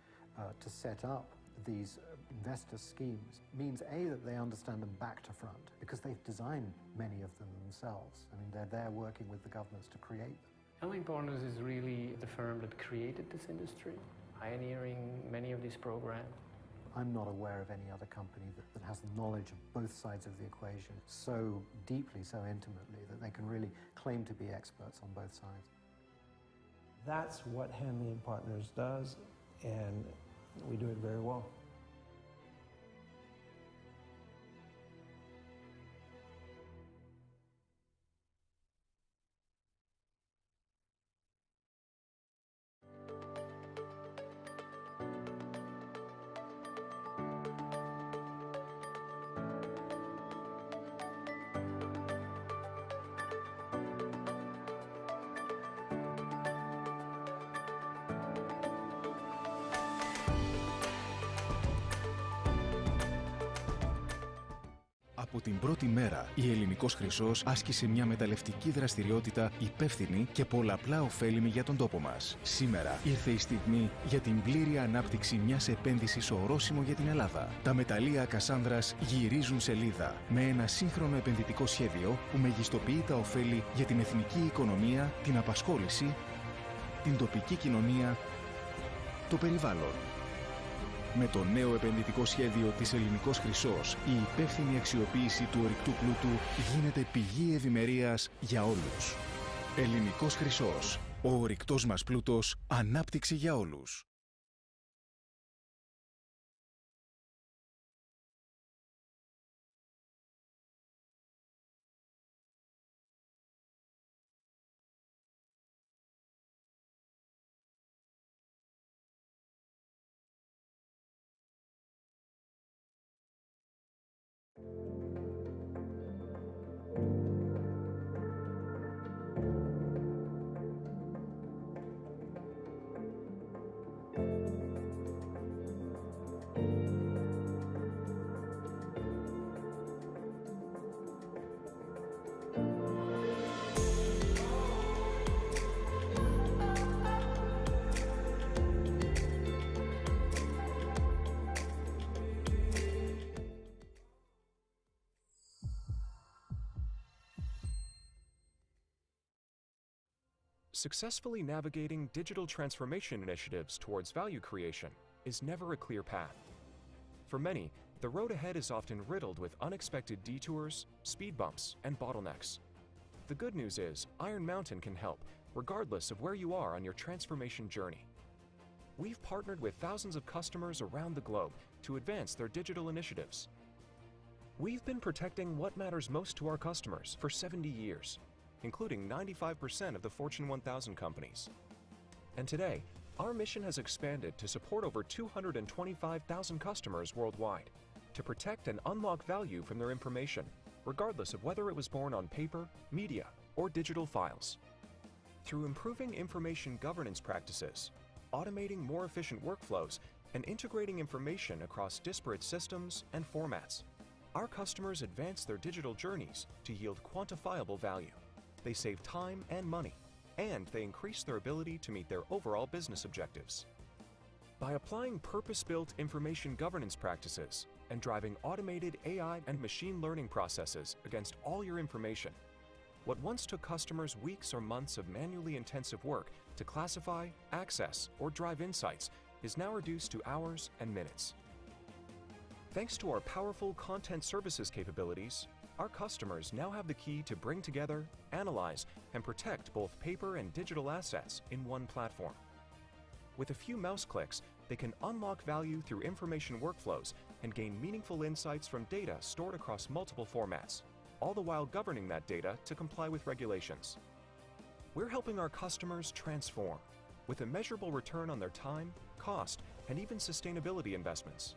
to set up these investor schemes means, A, that they understand them back to front, because they've designed many of them themselves. I mean, they're there working with the governments to create them. Henley & Partners is really the firm that created this industry, pioneering many of these programs. I'm not aware of any other company that has the knowledge of both sides of the equation so deeply, so intimately, that they can really claim to be experts on both sides. That's what Henley & Partners does, and we do it very well. Από την πρώτη μέρα, η Ελληνικός Χρυσός άσκησε μια μεταλλευτική δραστηριότητα υπεύθυνη και πολλαπλά ωφέλιμη για τον τόπο μας. Σήμερα ήρθε η στιγμή για την πλήρη ανάπτυξη μιας επένδυσης ορόσημο για την Ελλάδα. Τα μεταλλεία Κασάνδρας γυρίζουν σελίδα με ένα σύγχρονο επενδυτικό σχέδιο που μεγιστοποιεί τα ωφέλη για την εθνική οικονομία, την απασχόληση, την τοπική κοινωνία, το περιβάλλον. Με το νέο επενδυτικό σχέδιο της Ελληνικός Χρυσός, η υπεύθυνη αξιοποίηση του ορυκτού πλούτου γίνεται πηγή ευημερίας για όλους. Ελληνικός Χρυσός. Ο ορυκτός μας πλούτος, ανάπτυξη για όλους. Successfully navigating digital transformation initiatives towards value creation is never a clear path. For many, the road ahead is often riddled with unexpected detours, speed bumps, and bottlenecks. The good news is, Iron Mountain can help, regardless of where you are on your transformation journey. We've partnered with thousands of customers around the globe to advance their digital initiatives. We've been protecting what matters most to our customers for 70 years, including 95% of the Fortune 1000 companies. And today, our mission has expanded to support over 225,000 customers worldwide, to protect and unlock value from their information, regardless of whether it was born on paper, media, or digital files. Through improving information governance practices, automating more efficient workflows, and integrating information across disparate systems and formats, our customers advance their digital journeys to yield quantifiable value. They save time and money, and they increase their ability to meet their overall business objectives. By applying purpose-built information governance practices and driving automated AI and machine learning processes against all your information, what once took customers weeks or months of manually intensive work to classify, access, or drive insights is now reduced to hours and minutes. Thanks to our powerful content services capabilities, our customers now have the key to bring together, analyze, and protect both paper and digital assets in one platform. With a few mouse clicks, they can unlock value through information workflows and gain meaningful insights from data stored across multiple formats, all the while governing that data to comply with regulations. We're helping our customers transform, with a measurable return on their time, cost, and even sustainability investments.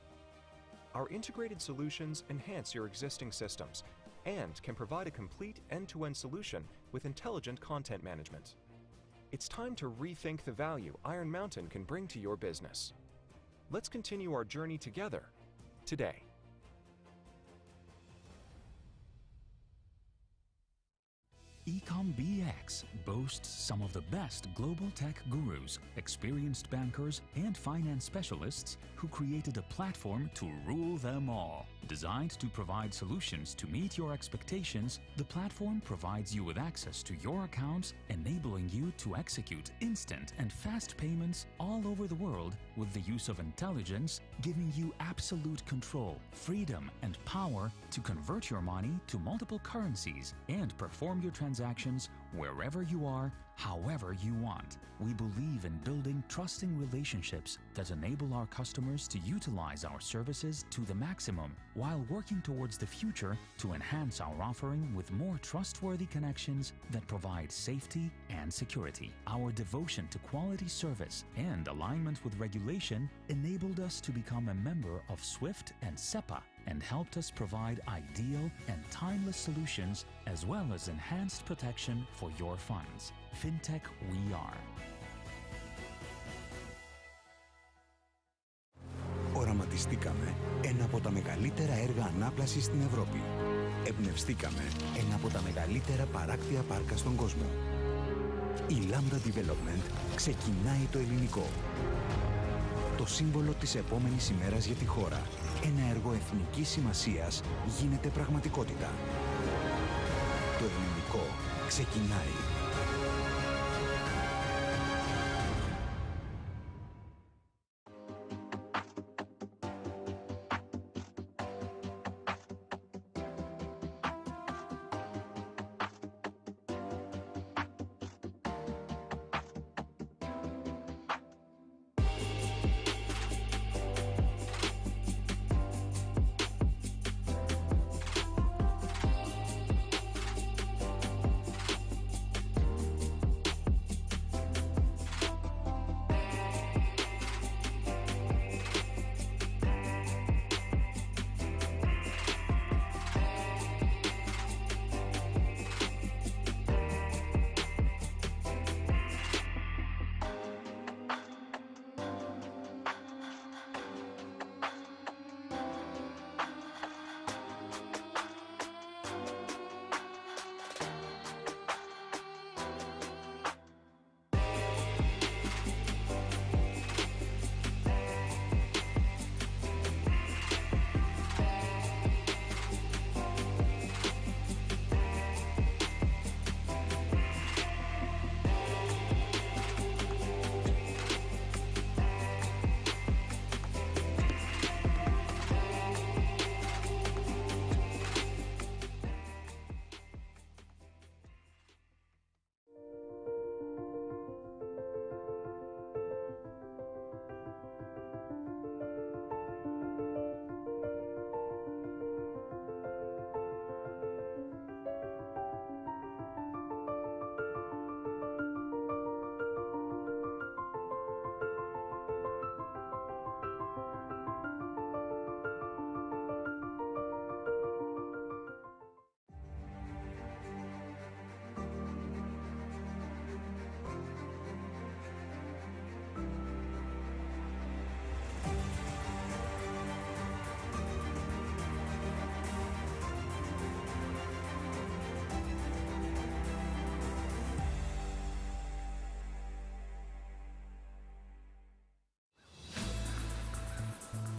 Our integrated solutions enhance your existing systems and can provide a complete end-to-end solution with intelligent content management. It's time to rethink the value Iron Mountain can bring to your business. Let's continue our journey together today. EcomBX boasts some of the best global tech gurus, experienced bankers, and finance specialists who created a platform to rule them all. Designed to provide solutions to meet your expectations, the platform provides you with access to your accounts, enabling you to execute instant and fast payments all over the world with the use of intelligence, giving you absolute control, freedom, and power to convert your money to multiple currencies and perform your transactions wherever you are, however you want. We believe in building trusting relationships that enable our customers to utilize our services to the maximum while working towards the future to enhance our offering with more trustworthy connections that provide safety and security. Our devotion to quality service and alignment with regulation enabled us to become a member of SWIFT and SEPA and helped us provide ideal and timeless solutions as well as enhanced protection for your funds. FinTech we are. Οραματίζεσαι Πειραματιστήκαμε ένα από τα μεγαλύτερα έργα ανάπλασης στην Ευρώπη. Εμπνευστήκαμε ένα από τα μεγαλύτερα παράκτια πάρκα στον κόσμο. Η Lambda Development ξεκινάει το ελληνικό. Το σύμβολο της επόμενης ημέρας για τη χώρα. Ένα έργο εθνικής σημασίας γίνεται πραγματικότητα. Το ελληνικό ξεκινάει.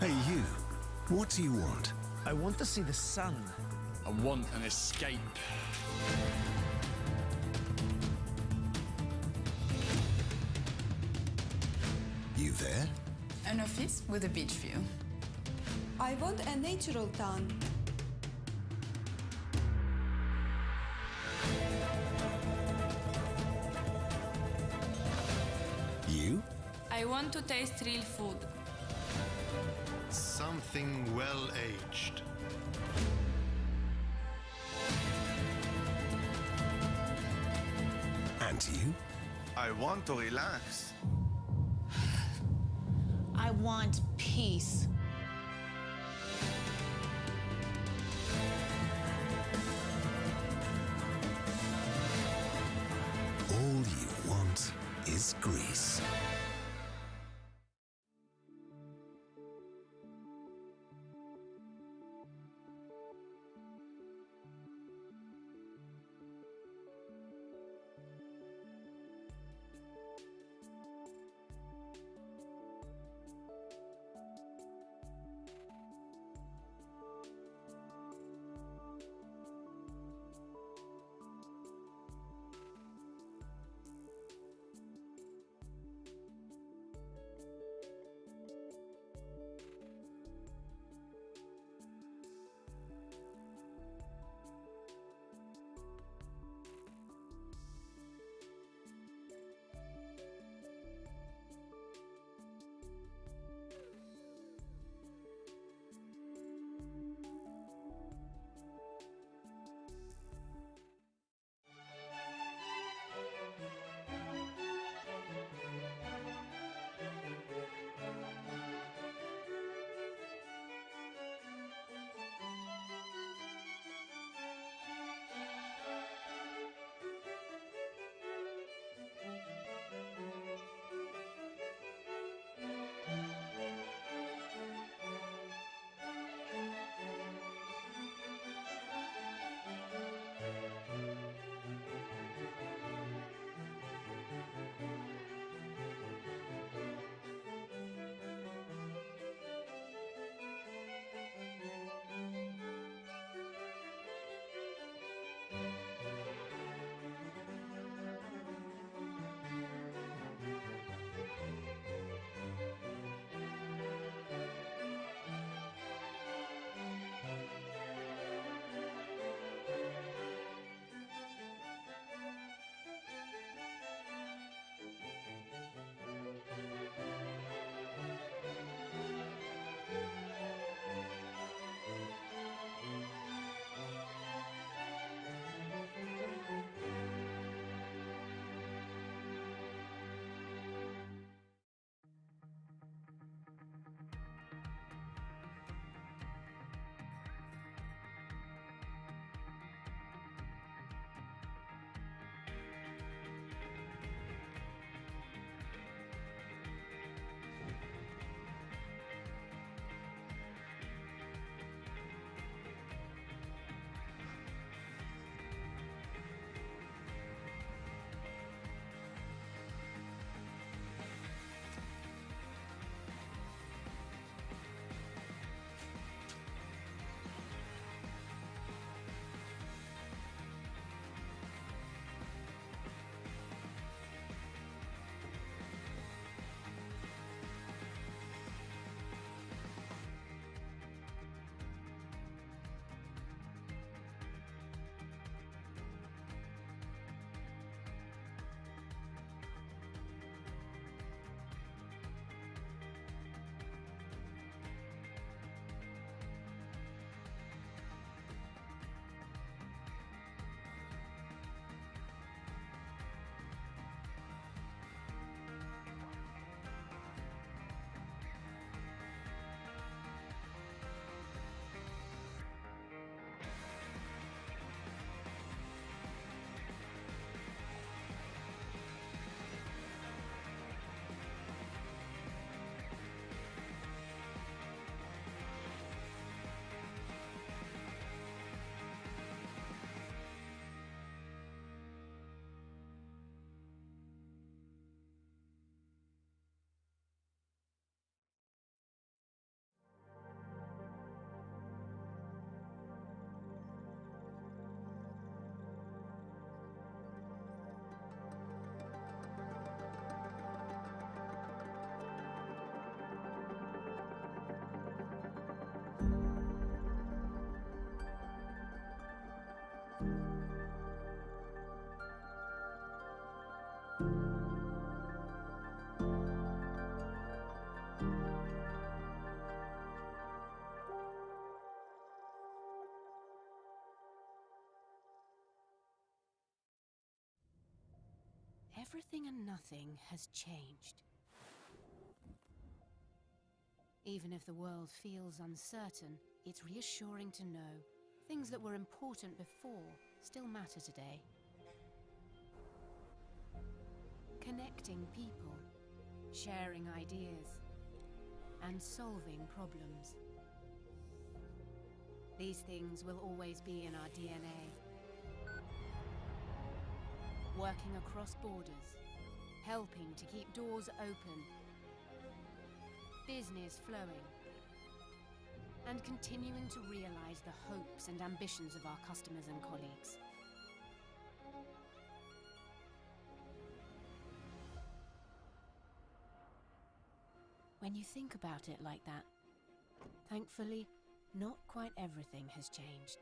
Hey, you. What do you want? I want to see the sun. I want an escape. You there? An office with a beach view. I want a natural town. You? I want to taste real food. Something well-aged. And you? I want to relax. I want peace. All you want is Greece. Everything and nothing has changed. Even if the world feels uncertain, it's reassuring to know things that were important before still matter today. Connecting people, sharing ideas, and solving problems. These things will always be in our DNA. Working across borders, helping to keep doors open, business flowing, and continuing to realize the hopes and ambitions of our customers and colleagues. When you think about it like that, thankfully, not quite everything has changed.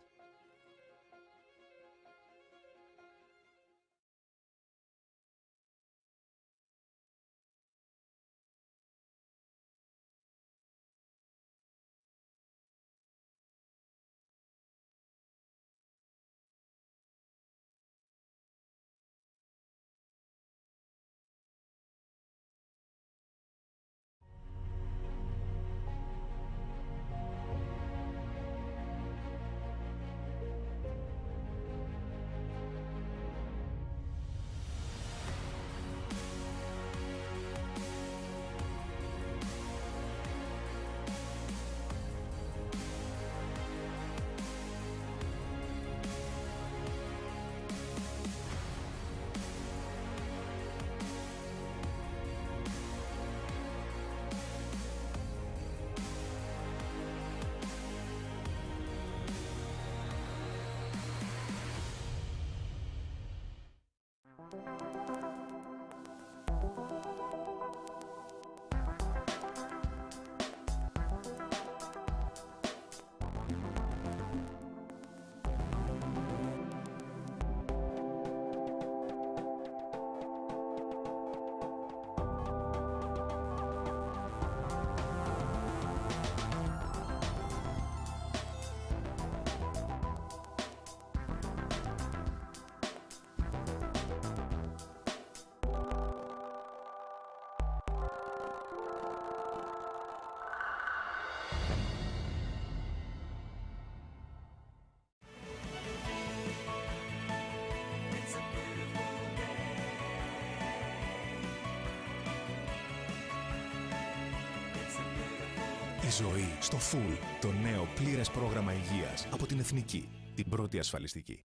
Η ζωή στο Full, το νέο πλήρες πρόγραμμα υγείας από την Εθνική, την πρώτη ασφαλιστική.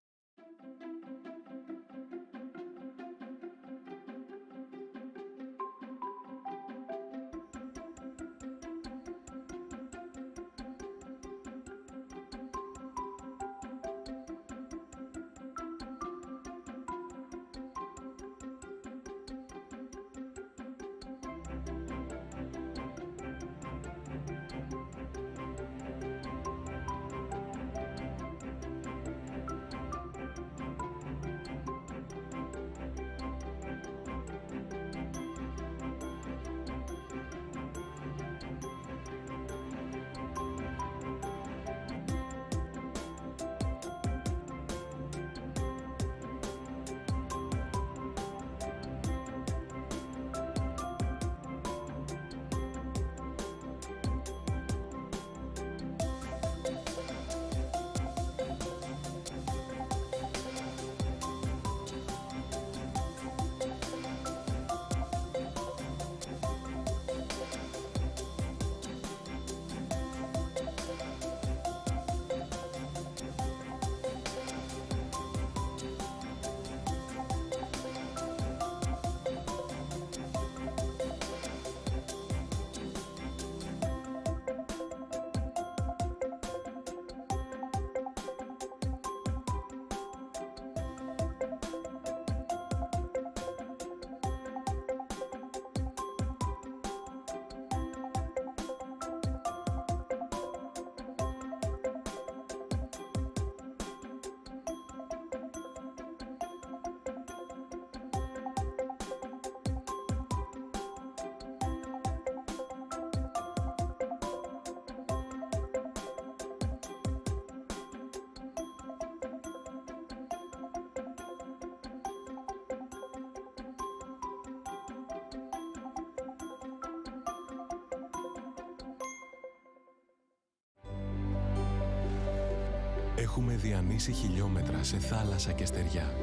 Έχουμε διανύσει χιλιόμετρα σε θάλασσα και στεριά.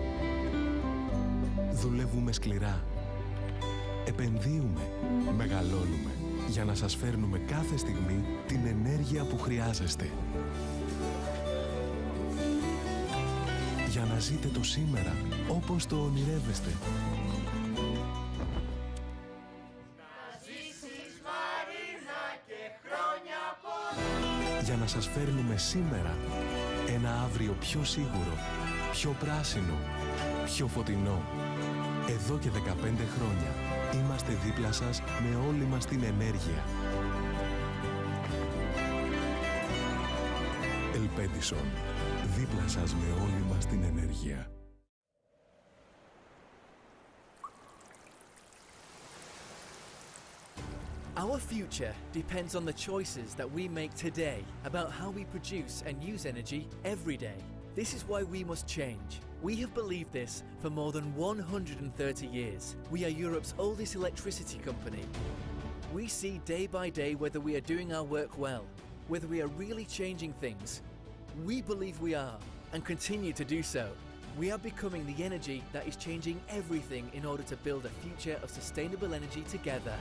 Δουλεύουμε σκληρά. Επενδύουμε. Μεγαλώνουμε. Για να σας φέρνουμε κάθε στιγμή την ενέργεια που χρειάζεστε. Για να ζείτε το σήμερα όπως το ονειρεύεστε. Για να σας φέρνουμε σήμερα ένα αύριο πιο σίγουρο, πιο πράσινο, πιο φωτεινό. Εδώ και 15 χρόνια είμαστε δίπλα σας με όλη μας την ενέργεια. Ελπέντισον, δίπλα σας με όλη μας την ενέργεια. Our future depends on the choices that we make today about how we produce and use energy every day. This is why we must change. We have believed this for more than 130 years. We are Europe's oldest electricity company. We see day by day whether we are doing our work well, whether we are really changing things. We believe we are, and continue to do so. We are becoming the energy that is changing everything in order to build a future of sustainable energy together.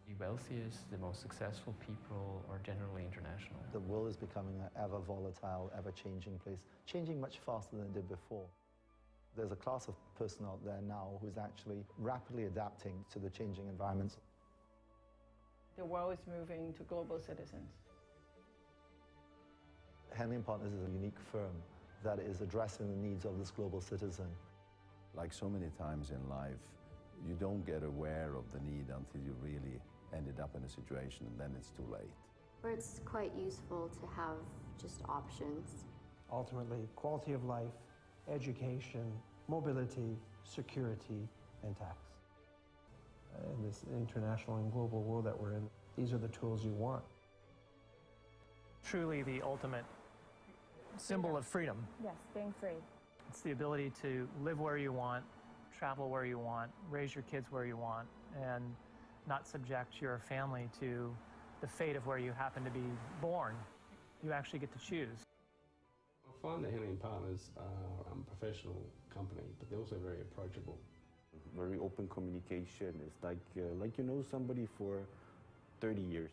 The wealthiest, the most successful people are generally international. The world is becoming an ever volatile, ever-changing place, changing much faster than it did before. There's a class of person out there now who's actually rapidly adapting to the changing environments. The world is moving to global citizens. Henley & Partners is a unique firm that is addressing the needs of this global citizen. Like so many times in life, you don't get aware of the need until you really ended up in a situation, and then it's too late. Or it's quite useful to have just options. Ultimately, quality of life, education, mobility, security, and tax. In this international and global world that we're in, these are the tools you want. Truly the ultimate symbol of freedom. Yes, being free. It's the ability to live where you want, travel where you want, raise your kids where you want, and not subject your family to the fate of where you happen to be born. You actually get to choose. I find that Henley & Partners are a professional company, but they're also very approachable. Very open communication. It's like you know somebody for 30 years.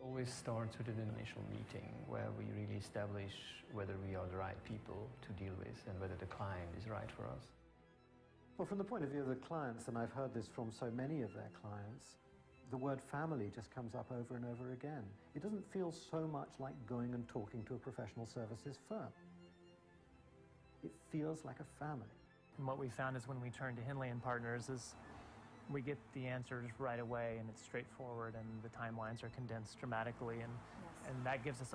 Always starts with an initial meeting where we really establish whether we are the right people to deal with and whether the client is right for us. Well, from the point of view of the clients, and I've heard this from so many of their clients, the word family just comes up over and over again. It doesn't feel so much like going and talking to a professional services firm. It feels like a family. And what we found is when we turn to Henley & Partners is we get the answers right away, and it's straightforward, and the timelines are condensed dramatically, and that gives us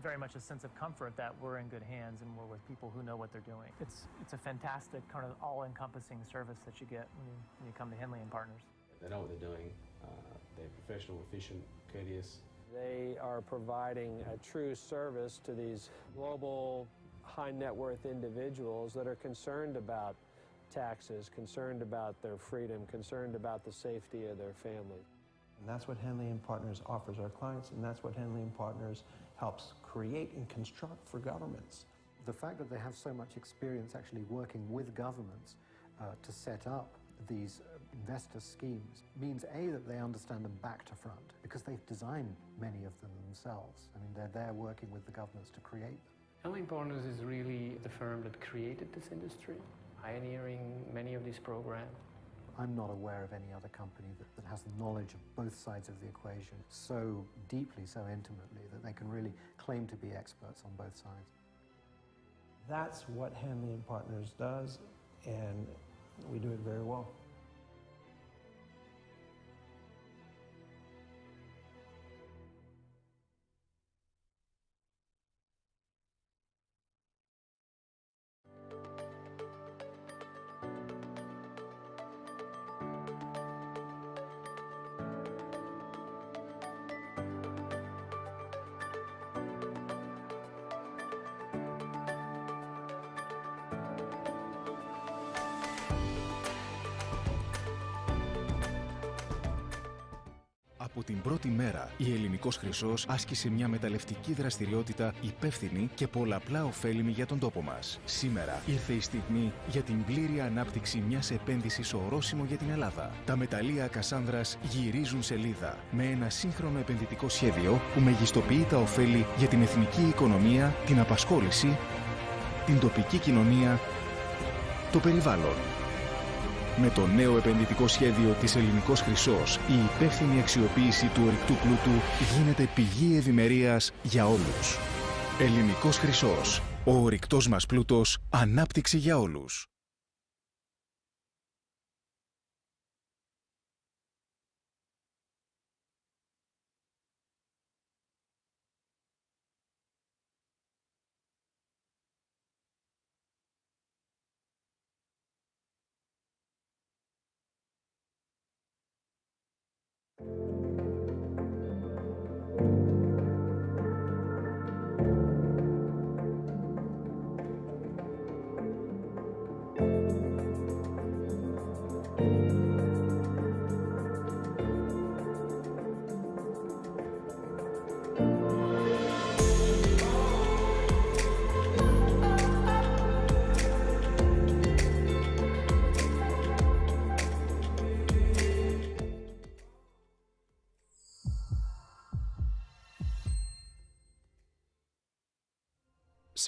very much a sense of comfort that we're in good hands and we're with people who know what they're doing. It's a fantastic kind of all-encompassing service that you get when you come to Henley & Partners. They know what they're doing. They're professional, efficient, courteous. They are providing a true service to these global high net worth individuals that are concerned about taxes, concerned about their freedom, concerned about the safety of their family. And that's what Henley & Partners offers our clients, and that's what Henley & Partners helps create and construct for governments. The fact that they have so much experience actually working with governments to set up these investor schemes means, A, that they understand them back to front, because they've designed many of them themselves. I mean, they're there working with the governments to create them. Henley & Partners is really the firm that created this industry, pioneering many of these programs. I'm not aware of any other company that has knowledge of both sides of the equation so deeply, so intimately, that they can really claim to be experts on both sides. That's what Henley & Partners does, and we do it very well. Από την πρώτη μέρα, η Ελληνικός Χρυσός άσκησε μια μεταλλευτική δραστηριότητα υπεύθυνη και πολλαπλά ωφέλιμη για τον τόπο μας. Σήμερα ήρθε η στιγμή για την πλήρη ανάπτυξη μιας επένδυσης ορόσημο για την Ελλάδα. Τα μεταλλεία Κασάνδρας γυρίζουν σελίδα με ένα σύγχρονο επενδυτικό σχέδιο που μεγιστοποιεί τα ωφέλη για την εθνική οικονομία, την απασχόληση, την τοπική κοινωνία, το περιβάλλον. Με το νέο επενδυτικό σχέδιο της Ελληνικός Χρυσός, η υπεύθυνη αξιοποίηση του ορυκτού πλούτου γίνεται πηγή ευημερίας για όλους. Ελληνικός Χρυσός. Ο ορυκτός μας πλούτος, ανάπτυξη για όλους.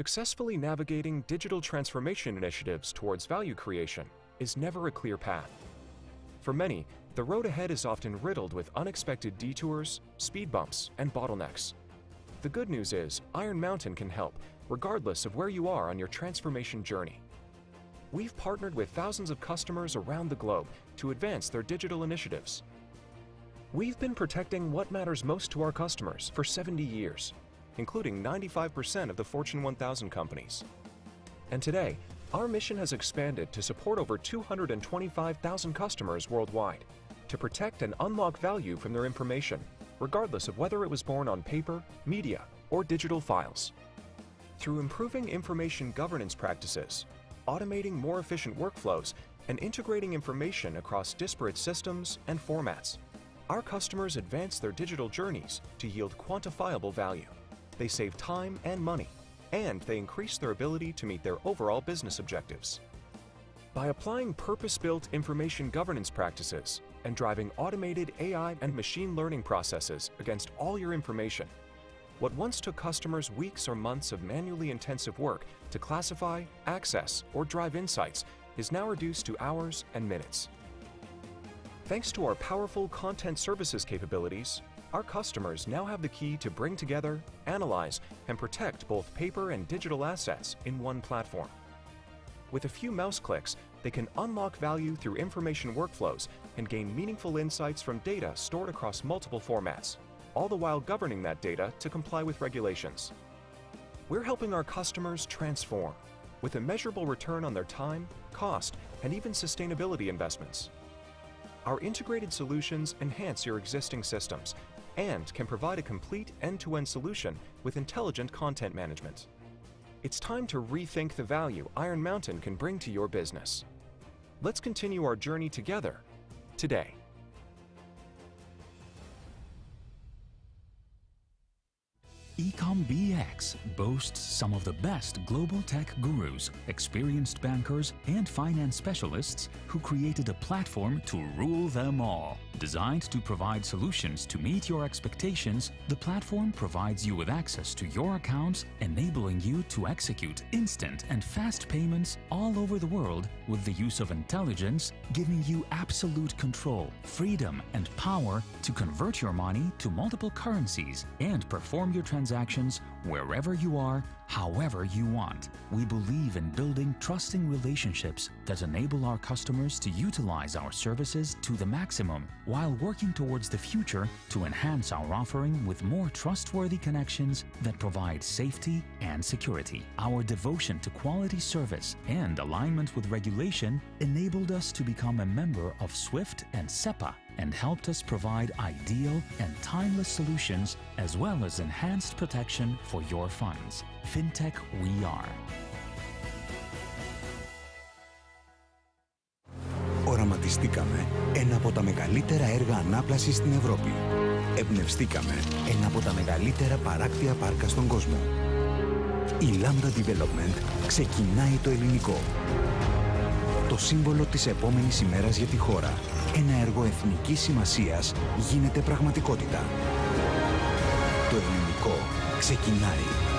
Successfully navigating digital transformation initiatives towards value creation is never a clear path. For many, the road ahead is often riddled with unexpected detours, speed bumps, and bottlenecks. The good news is, Iron Mountain can help, regardless of where you are on your transformation journey. We've partnered with thousands of customers around the globe to advance their digital initiatives. We've been protecting what matters most to our customers for 70 years, including 95% of the Fortune 1000 companies. And today, our mission has expanded to support over 225,000 customers worldwide to protect and unlock value from their information, regardless of whether it was born on paper, media, or digital files. Through improving information governance practices, automating more efficient workflows, and integrating information across disparate systems and formats, our customers advance their digital journeys to yield quantifiable value. They save time and money, and they increase their ability to meet their overall business objectives. By applying purpose-built information governance practices and driving automated AI and machine learning processes against all your information, what once took customers weeks or months of manually intensive work to classify, access, or drive insights is now reduced to hours and minutes. Thanks to our powerful content services capabilities, our customers now have the key to bring together, analyze, and protect both paper and digital assets in one platform. With a few mouse clicks, they can unlock value through information workflows and gain meaningful insights from data stored across multiple formats, all the while governing that data to comply with regulations. We're helping our customers transform, with a measurable return on their time, cost, and even sustainability investments. Our integrated solutions enhance your existing systems and can provide a complete end-to-end solution with intelligent content management. It's time to rethink the value Iron Mountain can bring to your business. Let's continue our journey together today. EcomBX boasts some of the best global tech gurus, experienced bankers, and finance specialists who created a platform to rule them all. Designed to provide solutions to meet your expectations, the platform provides you with access to your accounts, enabling you to execute instant and fast payments all over the world with the use of intelligence, giving you absolute control, freedom, and power to convert your money to multiple currencies and perform your transactions wherever you are, however you want. We believe in building trusting relationships that enable our customers to utilize our services to the maximum while working towards the future to enhance our offering with more trustworthy connections that provide safety and security. Our devotion to quality service and alignment with regulation enabled us to become a member of SWIFT and SEPA and helped us provide ideal and timeless solutions as well as enhanced protection for your funds. FinTech we are. Οραματιστήκαμε ένα από τα μεγαλύτερα έργα ανάπλασης στην Ευρώπη. Εμπνευστήκαμε ένα από τα μεγαλύτερα παράκτια πάρκα στον κόσμο. Η Lambda Development ξεκινάει το ελληνικό. Το σύμβολο της επόμενης ημέρας για τη χώρα. Ένα έργο εθνικής σημασίας γίνεται πραγματικότητα. Το ελληνικό ξεκινάει.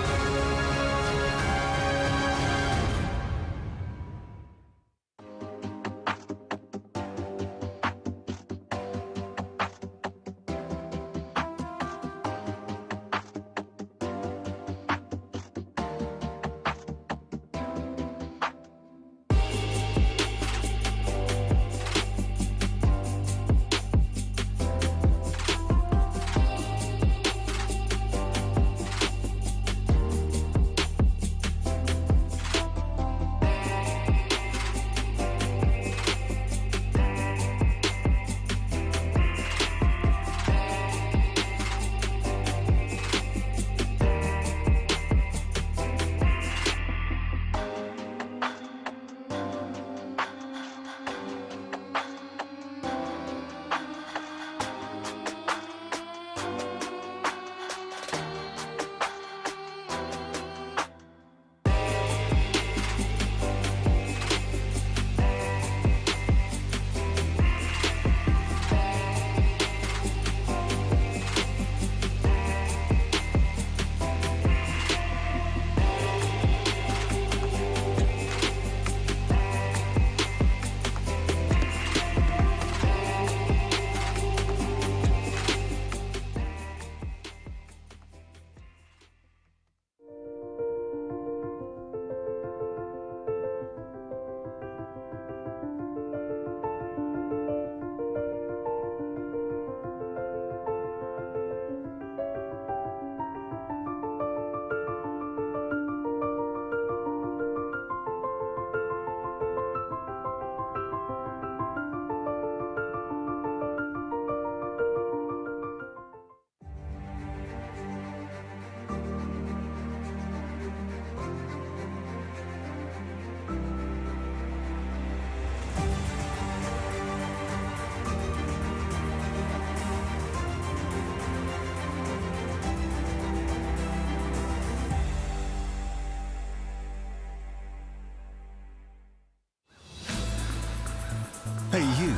Hey, you.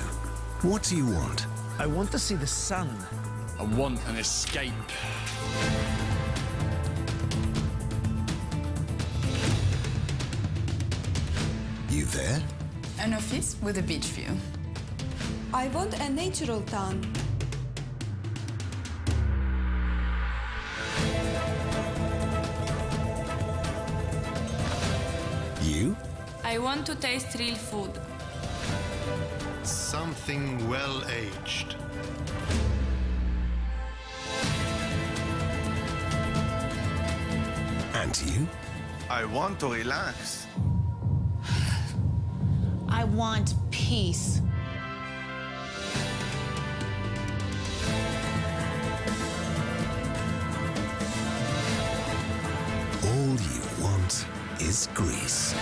What do you want? I want to see the sun. I want an escape. You there? An office with a beach view. I want a natural town. You? I want to taste real food. Something well-aged. And you? I want to relax. I want peace. All you want is Greece.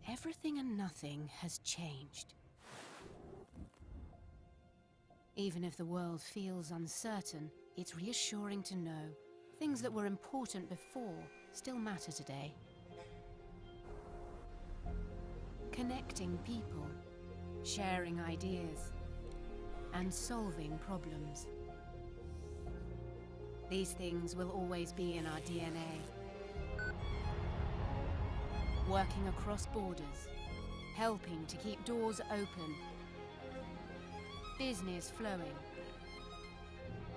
Everything and nothing has changed. Even if the world feels uncertain, it's reassuring to know things that were important before still matter today. Connecting people, sharing ideas, and solving problems. These things will always be in our DNA. Working across borders, helping to keep doors open, business flowing,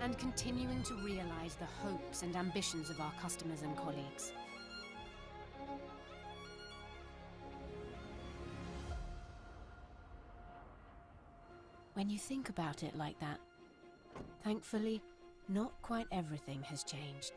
and continuing to realize the hopes and ambitions of our customers and colleagues. When you think about it like that, thankfully, not quite everything has changed.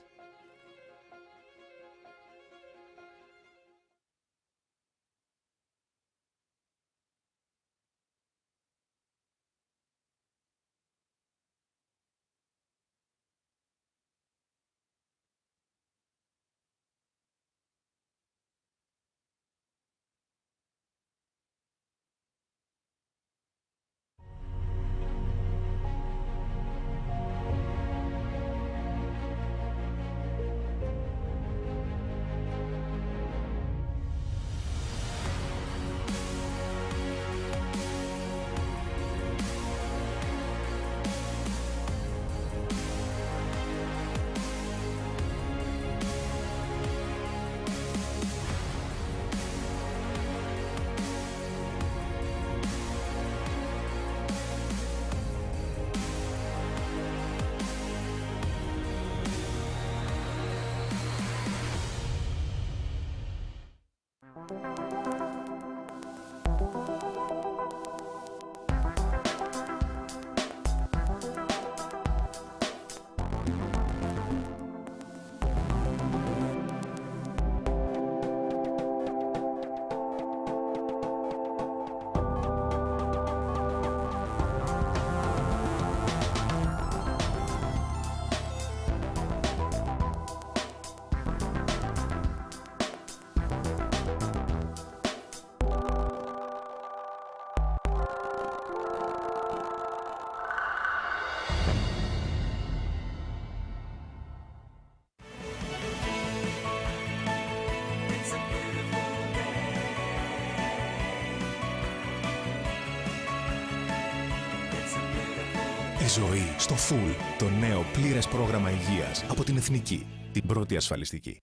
Η ζωή στο Full, το νέο πλήρες πρόγραμμα υγείας από την Εθνική, την πρώτη ασφαλιστική.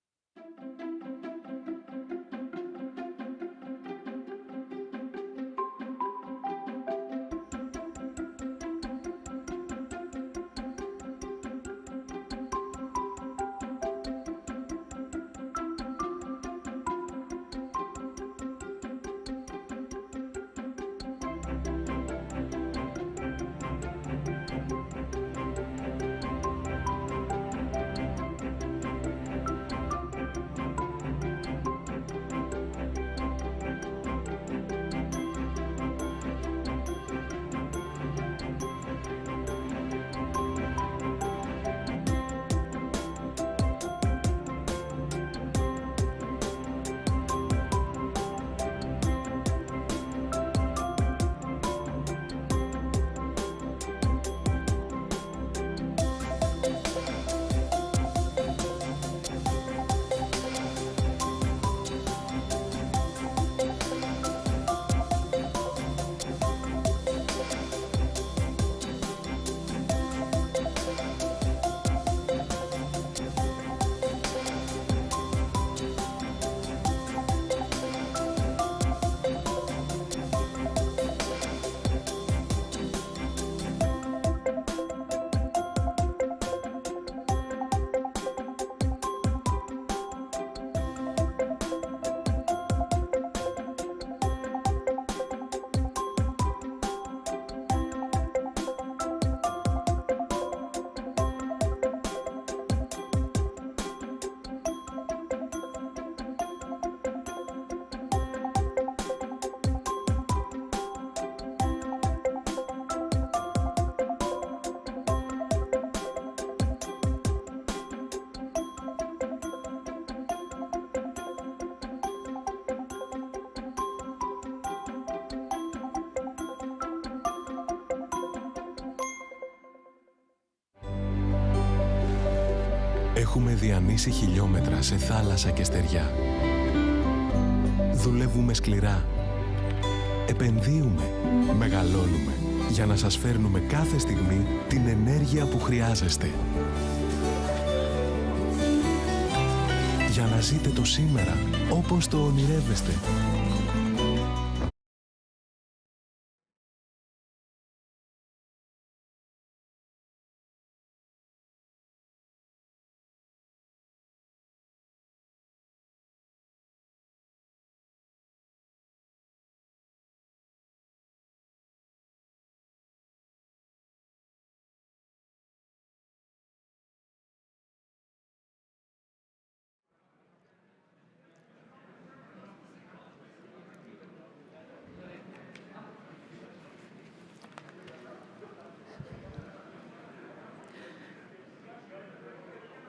Έχουμε διανύσει χιλιόμετρα σε θάλασσα και στεριά. Δουλεύουμε σκληρά. Επενδύουμε. Μεγαλώνουμε. Για να σας φέρνουμε κάθε στιγμή την ενέργεια που χρειάζεστε. Για να ζείτε το σήμερα όπως το ονειρεύεστε.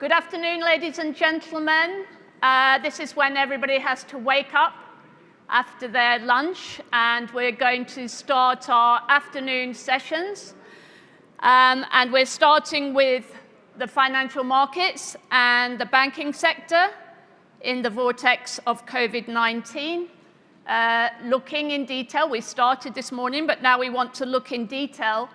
Good afternoon, ladies and gentlemen. This is when everybody has to wake up after their lunch, and we're going to start our afternoon sessions. And we're starting with the financial markets and the banking sector in the vortex of COVID-19. Looking in detail, we started this morning, but now we want to look in detail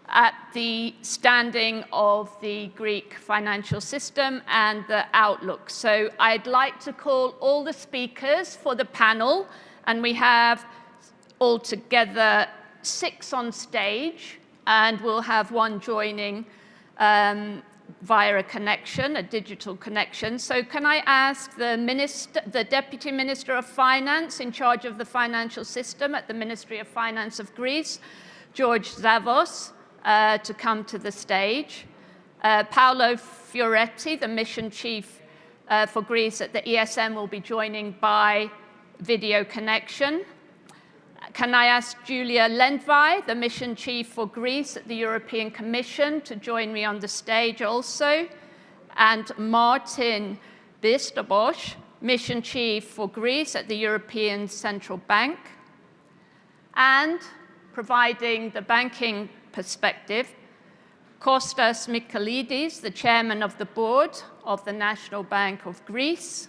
at the standing of the Greek financial system and the outlook. So I'd like to call all the speakers for the panel, and we have altogether 6 on stage, and we'll have one joining via a connection, a digital connection. So can I ask the Deputy Minister of Finance in charge of the financial system at the Ministry of Finance of Greece, George Zavos, to come to the stage. Paolo Fioretti, the mission chief for Greece at the ESM, will be joining by video connection. Can I ask Julia Lendvai, the mission chief for Greece at the European Commission, to join me on the stage also? And Martin Bistabosh, mission chief for Greece at the European Central Bank. And providing the banking perspective, Kostas Mikalidis, the chairman of the board of the National Bank of Greece.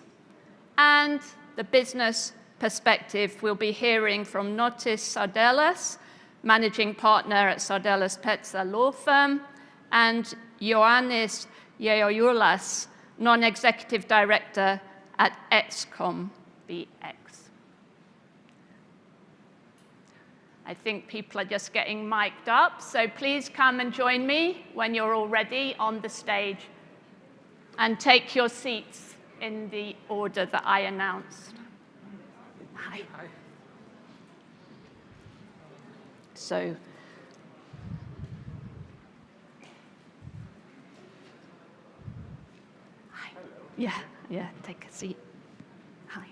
And the business perspective, we'll be hearing from Notis Sardellas, managing partner at Sardellas Petsa law firm, and Ioannis Yeoyoulas, non-executive director at ETSCOM BX. I think people are just getting mic'd up, so please come and join me when you're all ready on the stage, and take your seats in the order that I announced. Hi. So, hi. Yeah, take a seat. Hi.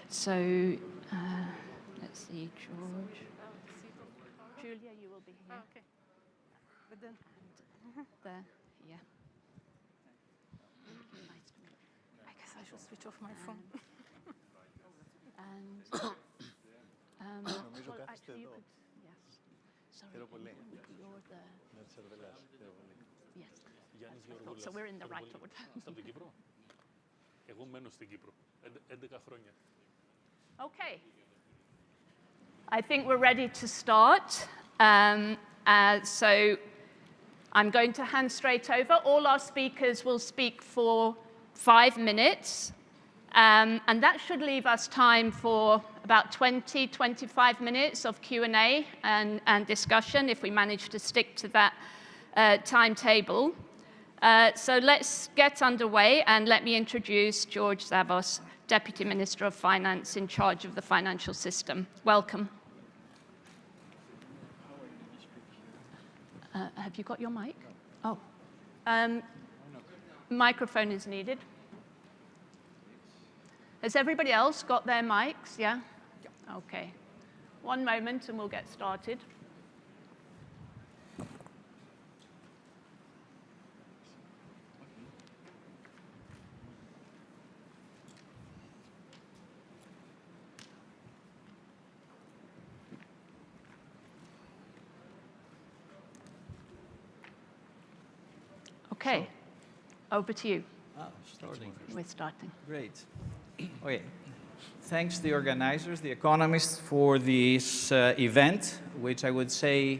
So, let's see, George. Julia, you will be here. Oh, okay. But then, and there, yeah. Nice to meet you. I guess I should switch off my phone. And Νομίζω κάθεστε εδώ. Χαίρομαι πολύ. Yes. Γιάννης Γεωργούλας. So we're in the right order. Είστε από την Κύπρο? Εγώ μένω στην Κύπρο. 11 χρόνια. Okay. I think we're ready to start. So I'm going to hand straight over. All our speakers will speak for 5 minutes. And that should leave us time for about 20, 25 minutes of Q&A and discussion if we manage to stick to that timetable. So let's get underway, and let me introduce George Zavos, Deputy Minister of Finance in charge of the financial system. Welcome. Have you got your mic? Oh. Microphone is needed. Has everybody else got their mics? Yeah? Okay. One moment and we'll get started. Okay, over to you. Starting. We're starting. Great. Okay. Thanks to the organizers, the economists, for this event, which I would say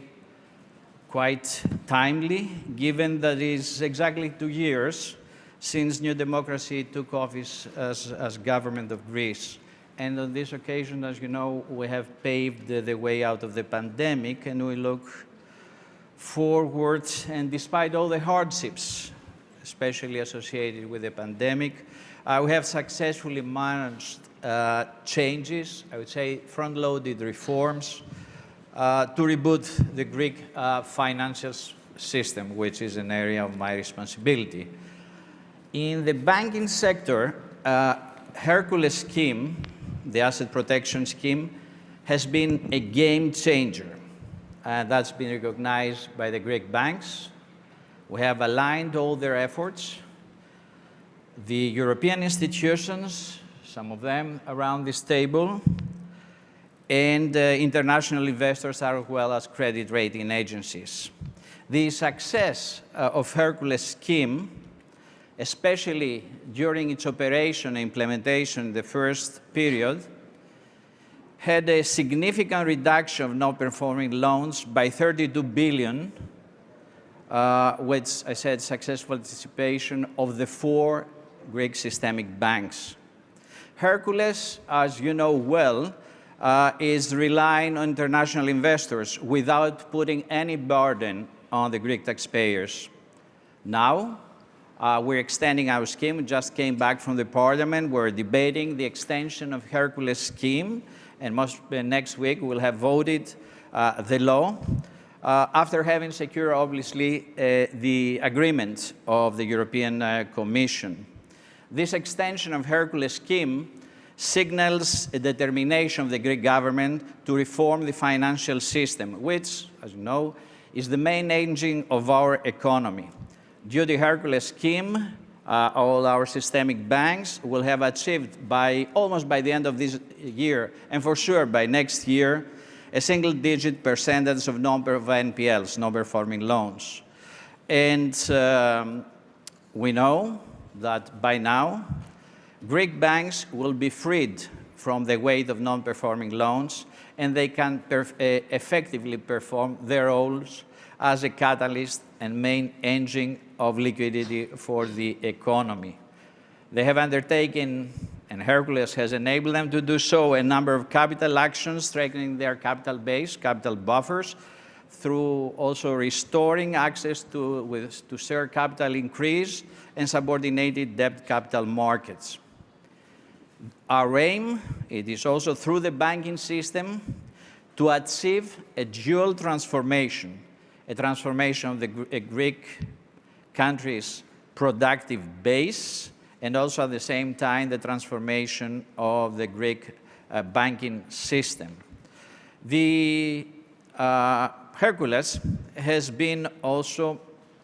quite timely, given that it is exactly 2 years since New Democracy took office as government of Greece. And on this occasion, as you know, we have paved the way out of the pandemic, and we look forward, and despite all the hardships, especially associated with the pandemic, we have successfully managed changes, I would say front-loaded reforms, to reboot the Greek financial system, which is an area of my responsibility. In the banking sector, Hercules scheme, the asset protection scheme, has been a game changer. That's been recognized by the Greek banks. We have aligned all their efforts. The European institutions, some of them around this table, and international investors as well as credit rating agencies. The success of Hercules scheme, especially during its operation and implementation in the first period, had a significant reduction of non-performing loans by 32 billion, which I said successful participation of the 4 Greek systemic banks. Hercules, as you know well, is relying on international investors without putting any burden on the Greek taxpayers. Now, we're extending our scheme. We just came back from the Parliament. We're debating the extension of Hercules scheme, and next week we'll have voted the law, after having secured, obviously, the agreement of the European Commission. This extension of Hercules scheme signals a determination of the Greek government to reform the financial system, which, as you know, is the main engine of our economy. Due to Hercules scheme, all our systemic banks will have achieved almost by the end of this year, and for sure by next year, a single-digit percentage of NPLs, non-performing loans. And we know that by now, Greek banks will be freed from the weight of non-performing loans, and they can effectively perform their roles as a catalyst and main engine of liquidity for the economy. They have undertaken, and Hercules has enabled them to do so, a number of capital actions, strengthening their capital base, capital buffers, through also restoring access to share capital increase and subordinated debt capital markets. Our aim, it is also through the banking system, to achieve a dual transformation, a transformation of the Greek country's productive base, and also at the same time the transformation of the Greek banking system. The Hercules has been also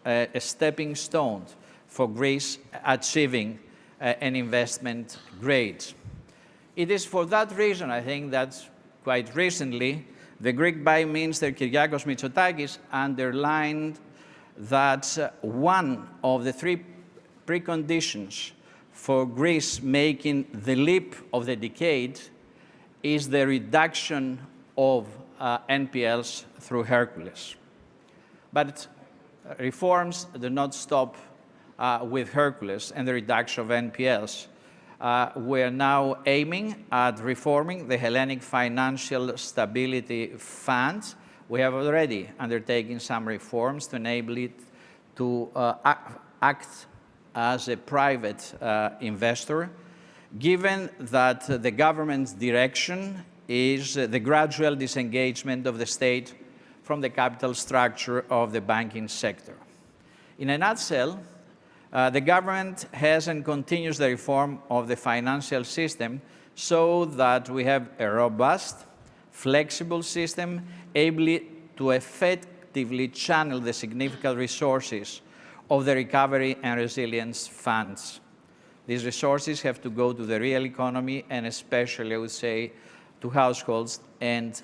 a stepping stone for Greece achieving an investment grade. It is for that reason, I think, that quite recently the Greek Prime Minister Kyriakos Mitsotakis underlined that one of the 3 preconditions for Greece making the leap of the decade is the reduction of NPLs through Hercules. But reforms do not stop with Hercules and the reduction of NPLs. We are now aiming at reforming the Hellenic Financial Stability Fund. We have already undertaken some reforms to enable it to act as a private investor, given that the government's direction is the gradual disengagement of the state from the capital structure of the banking sector. In a nutshell, the government has and continues the reform of the financial system so that we have a robust, flexible system able to effectively channel the significant resources of the Recovery and Resilience Funds. These resources have to go to the real economy and especially, I would say, to households and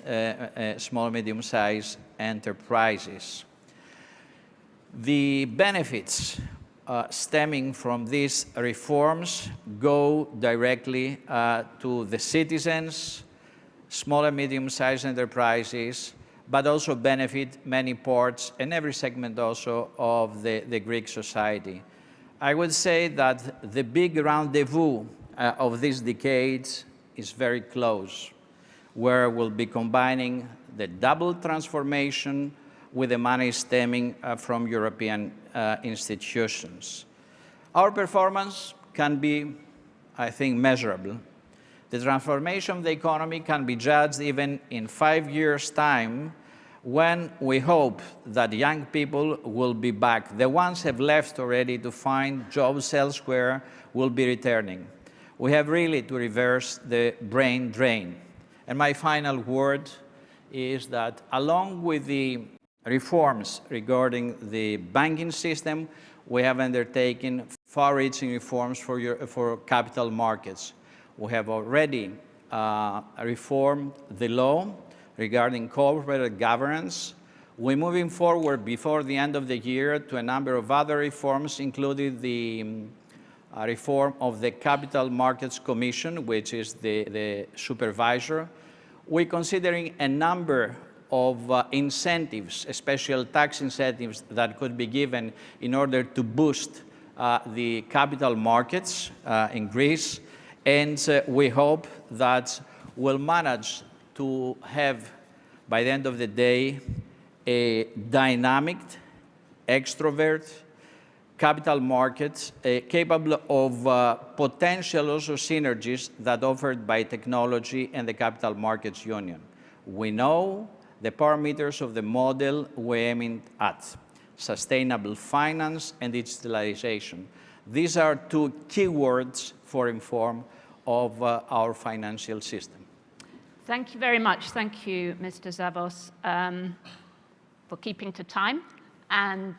small, medium-sized enterprises. The benefits stemming from these reforms go directly to the citizens, small and medium-sized enterprises, but also benefit many parts and every segment also of the Greek society. I would say that the big rendezvous of these decades is very close, where we'll be combining the double transformation with the money stemming from European institutions. Our performance can be, I think, measurable. The transformation of the economy can be judged even in 5 years' time, when we hope that young people will be back. The ones who have left already to find jobs elsewhere will be returning. We have really to reverse the brain drain. And my final word is that along with the reforms regarding the banking system, we have undertaken far-reaching reforms for capital markets. We have already reformed the law regarding corporate governance. We're moving forward before the end of the year to a number of other reforms, including the reform of the Capital Markets Commission, which is the supervisor. We're considering a number of incentives, special tax incentives that could be given in order to boost the capital markets in Greece. And we hope that we'll manage to have, by the end of the day, a dynamic, extrovert capital markets capable of potential also synergies that offered by technology and the Capital Markets Union. We know the parameters of the model we're aiming at: sustainable finance and digitalization. These are two keywords for reform of our financial system. Thank you very much. Thank you, Mr. Zavos, for keeping to time. And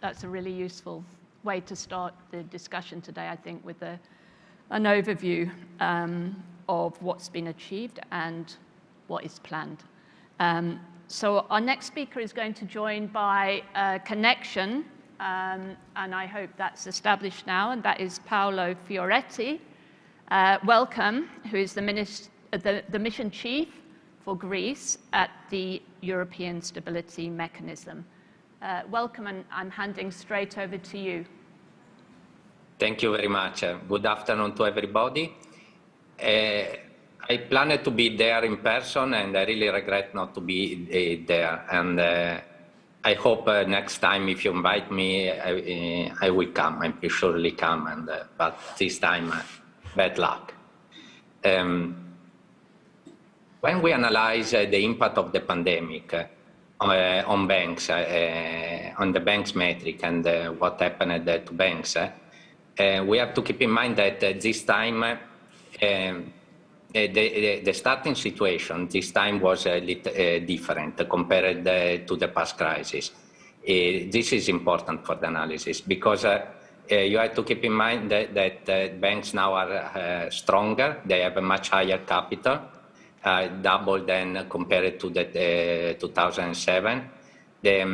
that's a really useful way to start the discussion today, I think, with an overview of what's been achieved and what is planned. So our next speaker is going to join by connection, and I hope that's established now, and that is Paolo Fioretti. Welcome, who is the Mission Chief for Greece at the European Stability Mechanism. Welcome, and I'm handing straight over to you. Thank you very much. Good afternoon to everybody. I planned to be there in person, and I really regret not to be there. And I hope next time, if you invite me, I will come. I will surely come. But this time, bad luck. When we analyze the impact of the pandemic on banks, on the banks metric, and what happened to banks, we have to keep in mind that this time, the starting situation this time was a little different compared to the past crisis. This is important for the analysis, because you have to keep in mind that banks now are stronger. They have a much higher capital, double than compared to the 2007. The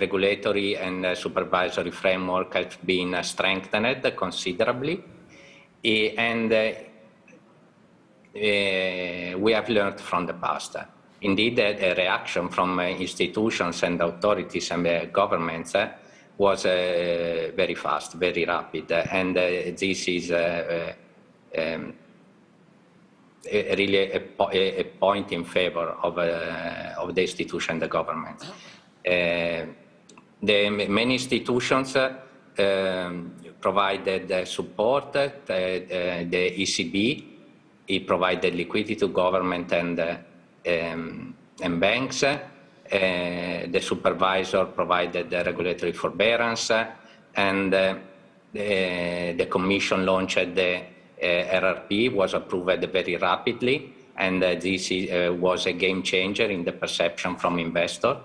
regulatory and supervisory framework has been strengthened considerably, and we have learned from the past. Indeed, a reaction from institutions and authorities and governments was very fast, very rapid, and this is really a point in favor of the institution and the government. The many institutions provided support. The ECB, it provided liquidity to government and banks. The supervisor provided the regulatory forbearance, and the Commission launched the RRP, was approved very rapidly, and this was a game changer in the perception from investors,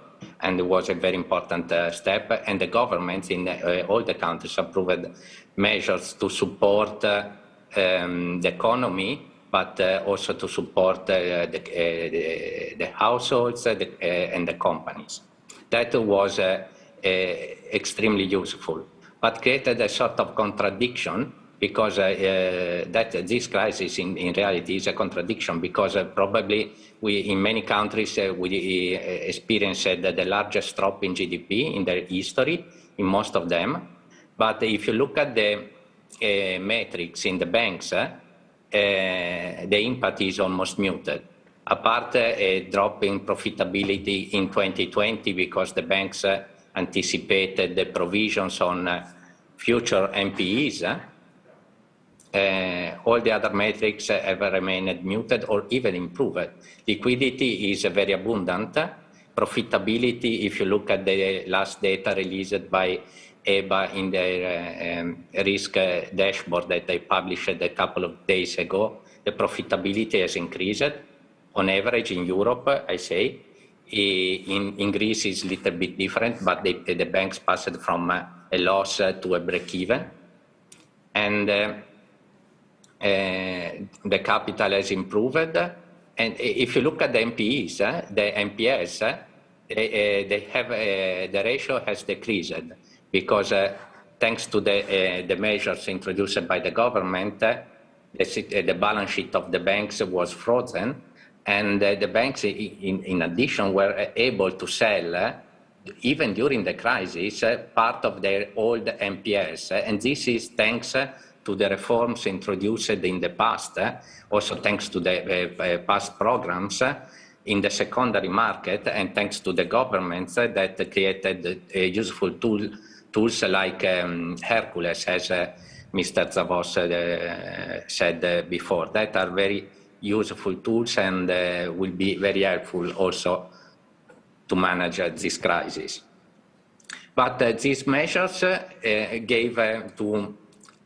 and it was a very important step. And the governments in all the countries approved measures to support the economy, but also to support the households and the companies. That was extremely useful. but created a sort of contradiction, because this crisis in reality is a contradiction, because probably in many countries we experienced the largest drop in GDP in their history, in most of them. But if you look at the metrics in the banks, the impact is almost muted. Apart a drop in profitability in 2020 because the banks anticipated the provisions on future NPEs, all the other metrics have remained muted or even improved. Liquidity is very abundant. Profitability, if you look at the last data released by EBA in their risk dashboard that they published a couple of days ago, the profitability has increased. On average in Europe, I say. In Greece it's a little bit different, but the banks passed from a loss to a break-even. And the capital has improved. And if you look at the NPEs, the NPS, they have the ratio has decreased because thanks to the measures introduced by the government, the balance sheet of the banks was frozen. And the banks, in addition, were able to sell, even during the crisis, part of their old NPLs. And this is thanks to the reforms introduced in the past, also thanks to the past programs in the secondary market, and thanks to the governments that created useful tools like Hercules, as Mr. Zavos said before, that are very useful tools and will be very helpful also to manage this crisis. But these measures gave to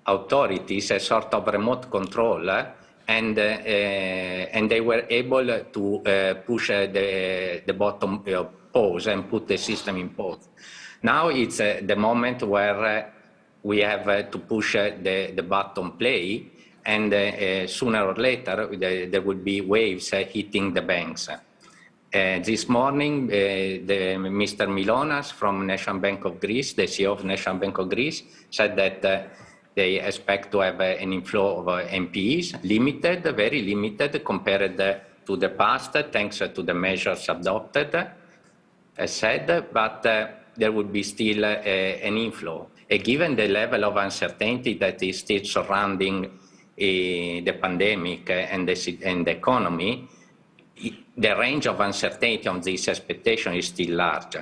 authorities a sort of remote control, and they were able to push the bottom pause and put the system in pause. Now it's the moment where we have to push the button play, and sooner or later there will be waves hitting the banks. This morning, Mr. Milonas from National Bank of Greece, the CEO of National Bank of Greece, said that they expect to have an inflow of NPEs, limited, very limited compared to the past, thanks to the measures adopted, as said, but there would be still an inflow. Given the level of uncertainty that is still surrounding the pandemic and the economy, the range of uncertainty on this expectation is still large.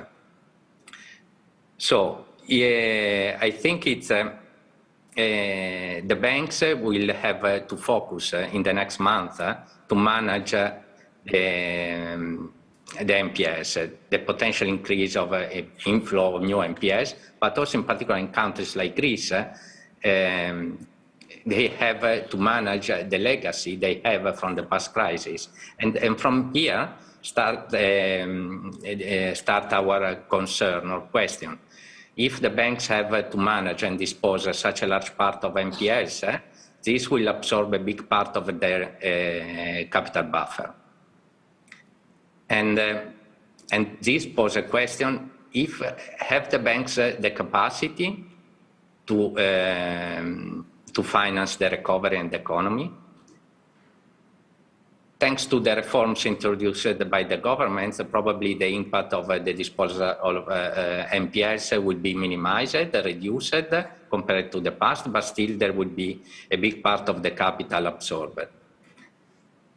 So I think it's the banks will have to focus in the next month to manage the NPS, the potential increase of inflow of new NPS, but also in particular in countries like Greece, they have to manage the legacy they have from the past crisis. And from here start our concern or question. If the banks have to manage and dispose of such a large part of NPLs, this will absorb a big part of their capital buffer. And this poses a question, if have the banks the capacity to finance the recovery and the economy? Thanks to the reforms introduced by the government, probably the impact of the disposal of NPLs will be minimized, reduced compared to the past, but still there would be a big part of the capital absorbed.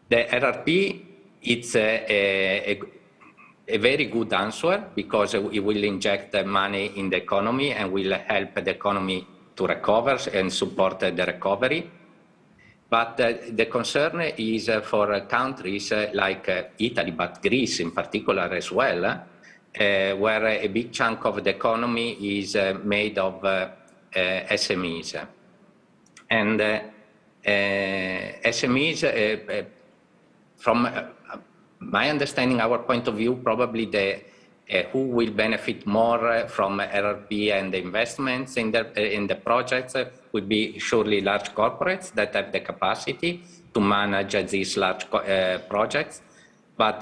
The RRP, it's a very good answer because it will inject money in the economy and will help the economy to recover and support the recovery. But the concern is for countries like Italy, but Greece in particular as well, where a big chunk of the economy is made of SMEs. And SMEs, from my understanding, our point of view, probably who will benefit more from RRP and the investments in the projects would be surely large corporates that have the capacity to manage these large projects, but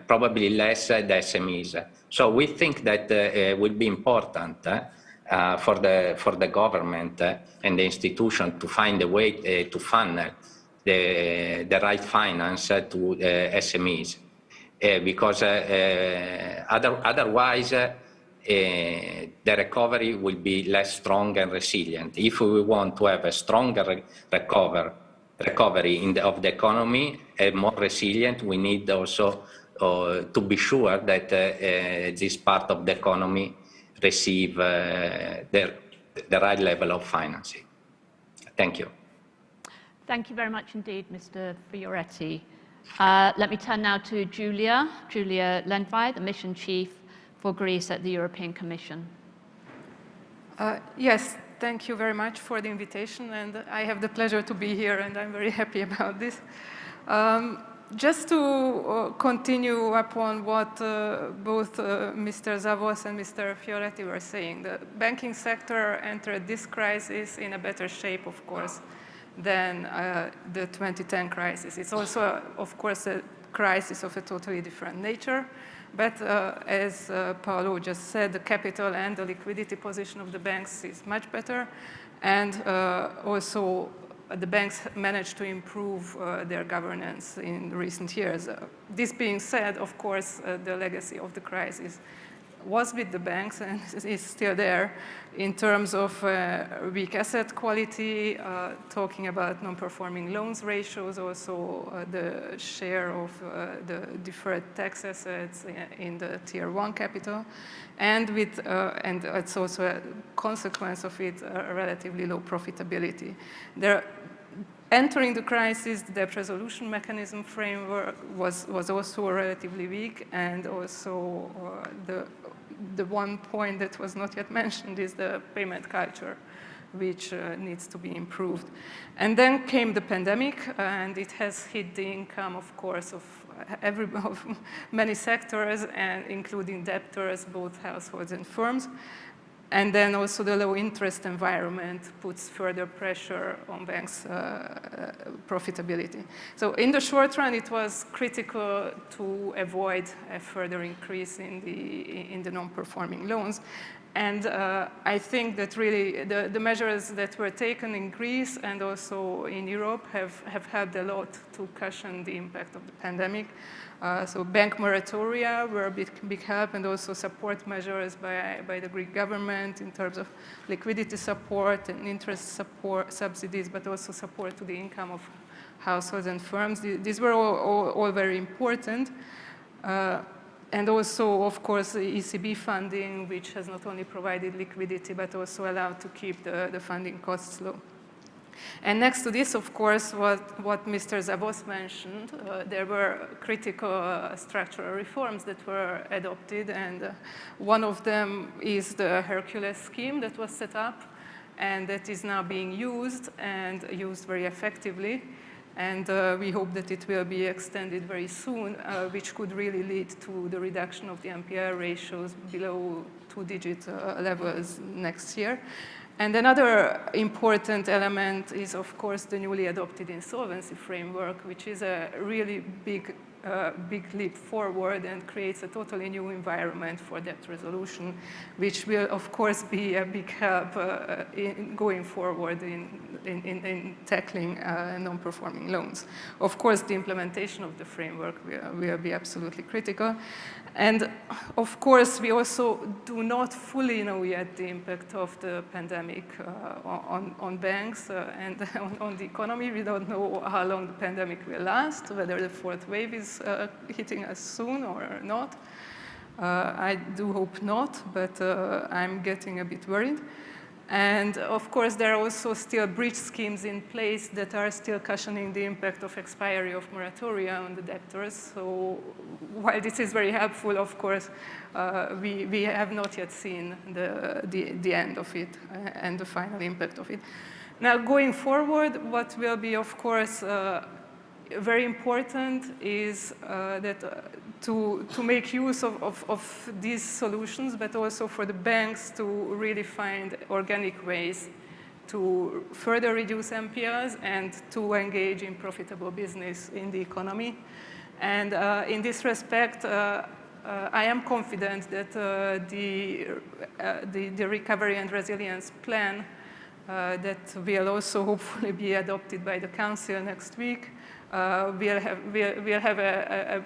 probably less the SMEs. So we think that it will be important for the government and the institution to find a way to funnel the right finance to SMEs, because otherwise the recovery will be less strong and resilient. If we want to have a stronger recovery of the economy and more resilient, we need also to be sure that this part of the economy receive the right level of financing. Thank you. Thank you very much indeed, Mr. Fioretti. Let me turn now to Julia Lendvai, the Mission Chief for Greece at the European Commission. Yes, thank you very much for the invitation, and I have the pleasure to be here, and I'm very happy about this. Just to continue upon what both Mr. Zavos and Mr. Fioretti were saying, the banking sector entered this crisis in a better shape, of course, than the 2010 crisis. It's also, of course, a crisis of a totally different nature. But as Paolo just said, the capital and the liquidity position of the banks is much better. And also, the banks managed to improve their governance in recent years. This being said, of course, the legacy of the crisis was with the banks and is still there in terms of weak asset quality, talking about non-performing loans ratios, also the share of the deferred tax assets in the Tier 1 capital, and it's also a consequence of it, a relatively low profitability. Entering the crisis, the debt resolution mechanism framework was also relatively weak, and also the one point that was not yet mentioned is the payment culture, which needs to be improved. And then came the pandemic, and it has hit the income, of course, of many sectors, and including debtors, both households and firms. And then also the low interest environment puts further pressure on banks' profitability. So in the short run, it was critical to avoid a further increase in the non-performing loans. And I think that really the measures that were taken in Greece and also in Europe have helped a lot to cushion the impact of the pandemic. So bank moratoria were a big help, and also support measures by the Greek government in terms of liquidity support and interest support subsidies, but also support to the income of households and firms. These were all very important. And also, of course, the ECB funding, which has not only provided liquidity, but also allowed to keep the funding costs low. And next to this, of course, what Mr. Zavos mentioned, there were critical structural reforms that were adopted, and one of them is the Hercules scheme that was set up, and that is now being used, and used very effectively. And we hope that it will be extended very soon, which could really lead to the reduction of the NPL ratios below two-digit levels next year. And another important element is, of course, the newly adopted insolvency framework, which is a really big leap forward and creates a totally new environment for debt resolution, which will, of course, be a big help in going forward in tackling non-performing loans. Of course, the implementation of the framework will be absolutely critical. And of course, we also do not fully know yet the impact of the pandemic on banks and on the economy. We don't know how long the pandemic will last, whether the fourth wave is hitting us soon or not. I do hope not, but I'm getting a bit worried. And of course, there are also still bridge schemes in place that are still cushioning the impact of expiry of moratoria on the debtors. So while this is very helpful, of course, we have not yet seen the end of it and the final impact of it. Now, going forward, what will be, of course, very important is that to make use of these solutions, but also for the banks to really find organic ways to further reduce NPLs and to engage in profitable business in the economy. And in this respect, I am confident that the recovery and resilience plan that will also hopefully be adopted by the Council next week will have a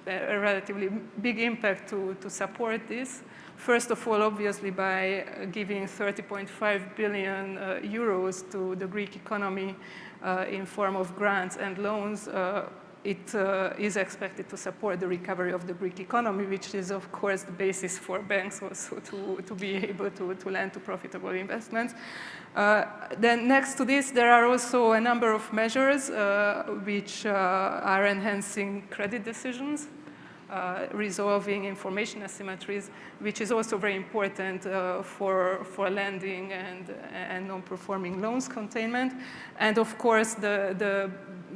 relatively big impact to support this. First of all, obviously, by giving 30.5 billion euros to the Greek economy in form of grants and loans, it is expected to support the recovery of the Greek economy, which is, of course, the basis for banks also to be able to lend to profitable investments. Then next to this, there are also a number of measures which are enhancing credit decisions, resolving information asymmetries, which is also very important for lending and non-performing loans containment. And of course, the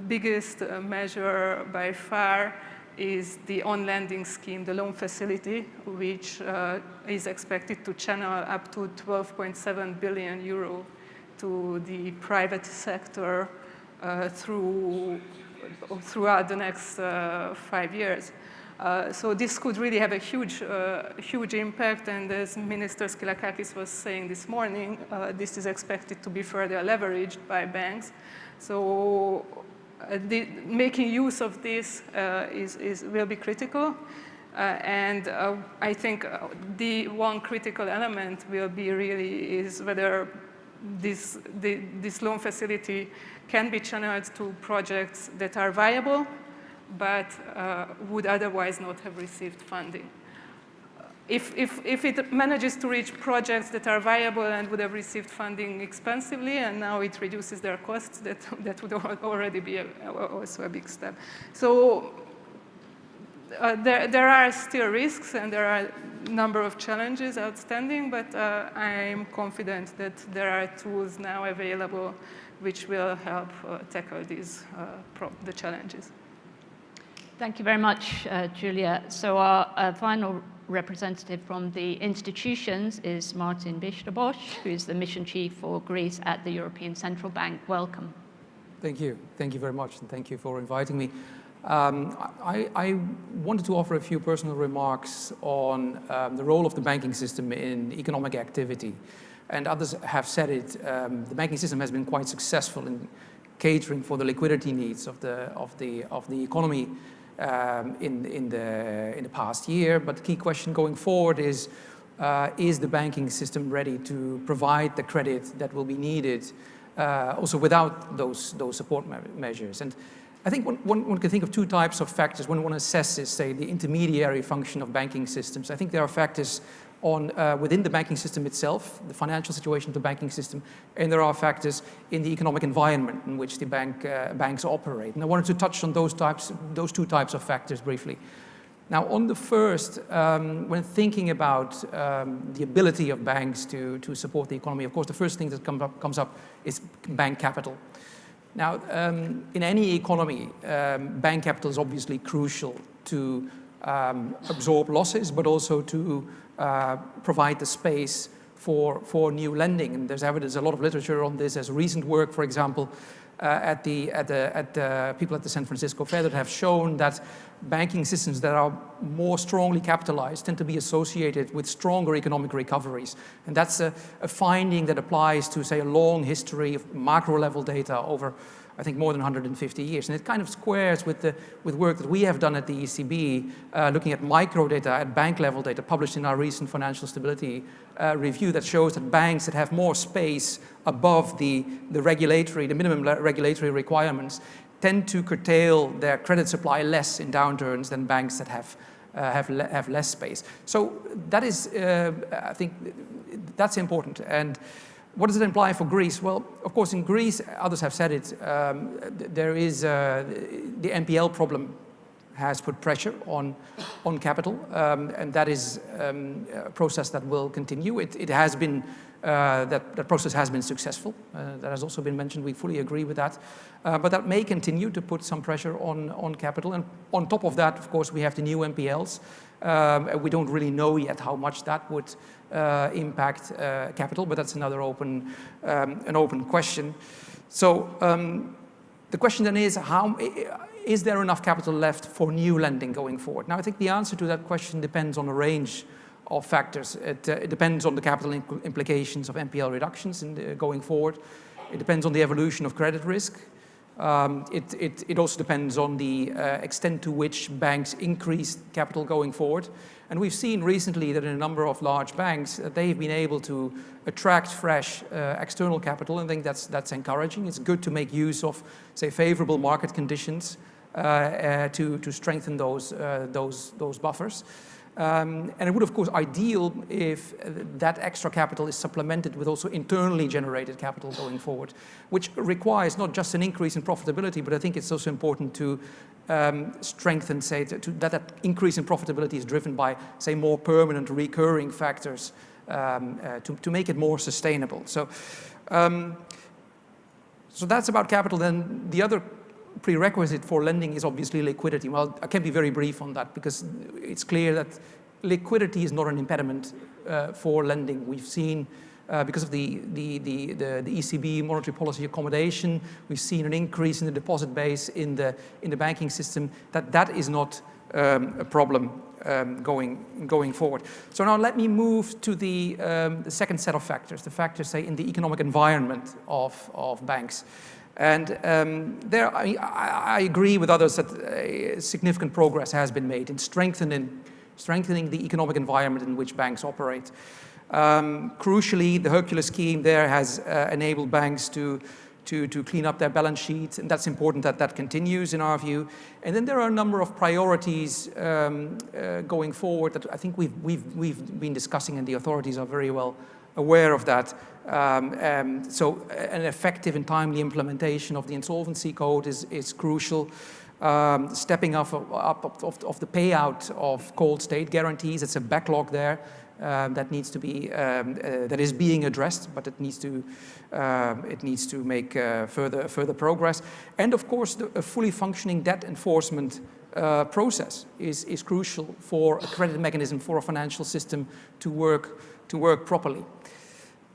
biggest measure by far is the on-lending scheme, the loan facility, which is expected to channel up to 12.7 billion euro to the private sector throughout the next 5 years. So this could really have a huge impact, and as Minister Skylakakis was saying this morning, this is expected to be further leveraged by banks. So making use of this will be critical, and I think the one critical element will be really is whether this loan facility can be channeled to projects that are viable, but would otherwise not have received funding. If it manages to reach projects that are viable and would have received funding expensively, and now it reduces their costs, that would already be also a big step. So there are still risks, and there are a number of challenges outstanding, but I'm confident that there are tools now available which will help tackle these the challenges. Thank you very much, Julia. So our final representative from the institutions is Martin Bisztybosz, who is the Mission Chief for Greece at the European Central Bank. Welcome. Thank you. Thank you very much, and thank you for inviting me. I wanted to offer a few personal remarks on the role of the banking system in economic activity. And others have said it, the banking system has been quite successful in catering for the liquidity needs of the economy in the past year. But the key question going forward is the banking system ready to provide the credit that will be needed also without those support measures? And I think one can think of two types of factors when one assesses, say, the intermediary function of banking systems. I think there are factors within the banking system itself, the financial situation of the banking system, and there are factors in the economic environment in which the banks operate. And I wanted to touch on those two types of factors briefly. Now, on the first, when thinking about the ability of banks to support the economy, of course, the first thing that comes up is bank capital. Now, in any economy, bank capital is obviously crucial to absorb losses, but also to provide the space for new lending. And there's evidence, a lot of literature on this. There's recent work, for example, at people at the San Francisco Fed that have shown that banking systems that are more strongly capitalized tend to be associated with stronger economic recoveries. And that's a finding that applies to, say, a long history of macro level data over, I think, more than 150 years. And it kind of squares with work that we have done at the ECB, looking at micro data, at bank level data, published in our recent financial stability review, that shows that banks that have more space above the minimum regulatory requirements tend to curtail their credit supply less in downturns than banks that have less space. So that is, I think, that's important. And what does it imply for Greece? Well, of course, in Greece, others have said it, there is the NPL problem has put pressure on capital, and that is a process that will continue. It has been, that process has been successful. That has also been mentioned. We fully agree with that. But that may continue to put some pressure on capital. And on top of that, of course, we have the new NPLs. We don't really know yet how much that would impact capital, but that's another an open question. So the question then is, is there enough capital left for new lending going forward? Now, I think the answer to that question depends on a range of factors. It depends on the capital implications of NPL reductions going forward. It depends on the evolution of credit risk. It also depends on the extent to which banks increase capital going forward. And we've seen recently that in a number of large banks, they've been able to attract fresh external capital, and I think that's encouraging. It's good to make use of, say, favorable market conditions to strengthen those buffers. And it would, of course, ideal if that extra capital is supplemented with also internally generated capital going forward, which requires not just an increase in profitability, but I think it's also important to strengthen, say, that increase in profitability is driven by, say, more permanent recurring factors to make it more sustainable. So that's about capital. Then the other prerequisite for lending is obviously liquidity. Well, I can be very brief on that because it's clear that liquidity is not an impediment for lending. We've seen, because of the ECB monetary policy accommodation, we've seen an increase in the deposit base in the banking system. That is not a problem going forward. So now let me move to the second set of factors, the factors, say, in the economic environment of banks. And there, I agree with others that significant progress has been made in strengthening the economic environment in which banks operate. Crucially, the Hercules scheme there has enabled banks to clean up their balance sheet, and that's important that continues in our view. And then there are a number of priorities going forward that I think we've been discussing, and the authorities are very well aware of that. So an effective and timely implementation of the insolvency code is crucial. Stepping up of the payout of called state guarantees, it's a backlog there that needs to be that is being addressed, but it needs to make further progress. And of course, a fully functioning debt enforcement process is crucial for a credit mechanism, for a financial system to work properly.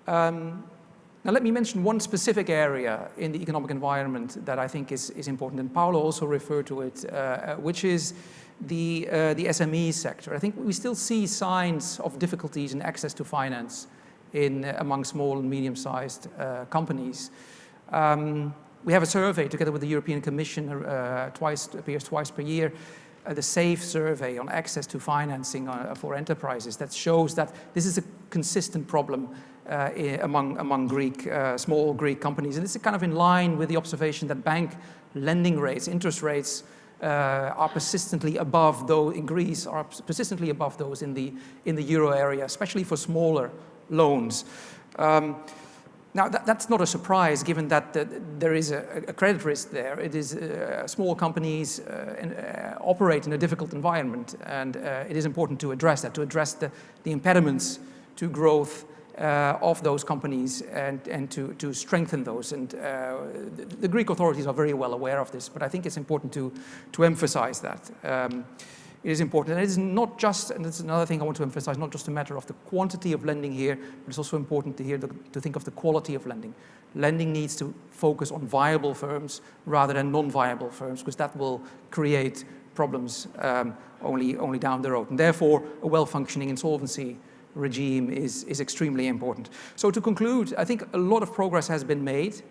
Now let me mention one specific area in the economic environment that I think is important, and Paolo also referred to it, which is the SME sector. I think we still see signs of difficulties in access to finance among small and medium-sized companies. We have a survey together with the European Commission, appears twice per year, the SAFE survey on access to financing for enterprises that shows that this is a consistent problem among small Greek companies. And this is kind of in line with the observation that bank lending rates, interest rates, are persistently above those in Greece, are persistently above those in the euro area, especially for smaller loans. Now, that's not a surprise, given that there is a credit risk there. It is small companies operate in a difficult environment, and it is important to address that, to address the impediments to growth of those companies and to strengthen those. And the Greek authorities are very well aware of this, but I think it's important to emphasize that. It is important. And it is not just, and that's another thing I want to emphasize, not just a matter of the quantity of lending here, but it's also important to think of the quality of lending. Lending needs to focus on viable firms rather than non-viable firms, because that will create problems only down the road. And therefore, a well-functioning insolvency regime is extremely important. So to conclude, I think a lot of progress has been made.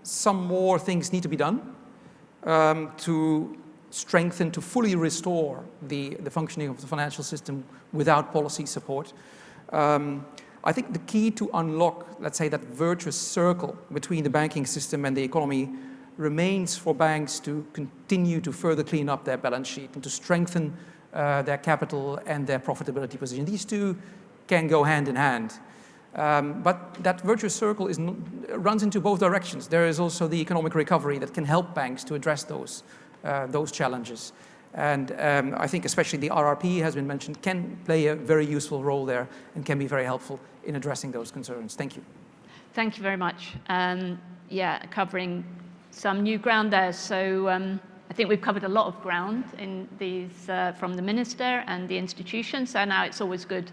Some more things need to be done to strengthen, to fully restore the functioning of the financial system without policy support. I think the key to unlock, let's say, that virtuous circle between the banking system and the economy remains for banks to continue to further clean up their balance sheet and to strengthen their capital and their profitability position. These two can go hand in hand. But that virtuous circle runs into both directions. There is also the economic recovery that can help banks to address those challenges. And I think especially the RRP has been mentioned, can play a very useful role there and can be very helpful in addressing those concerns. Thank you. Thank you very much. Covering some new ground there. So I think we've covered a lot of ground in these from the Minister and the institution. So now it's always good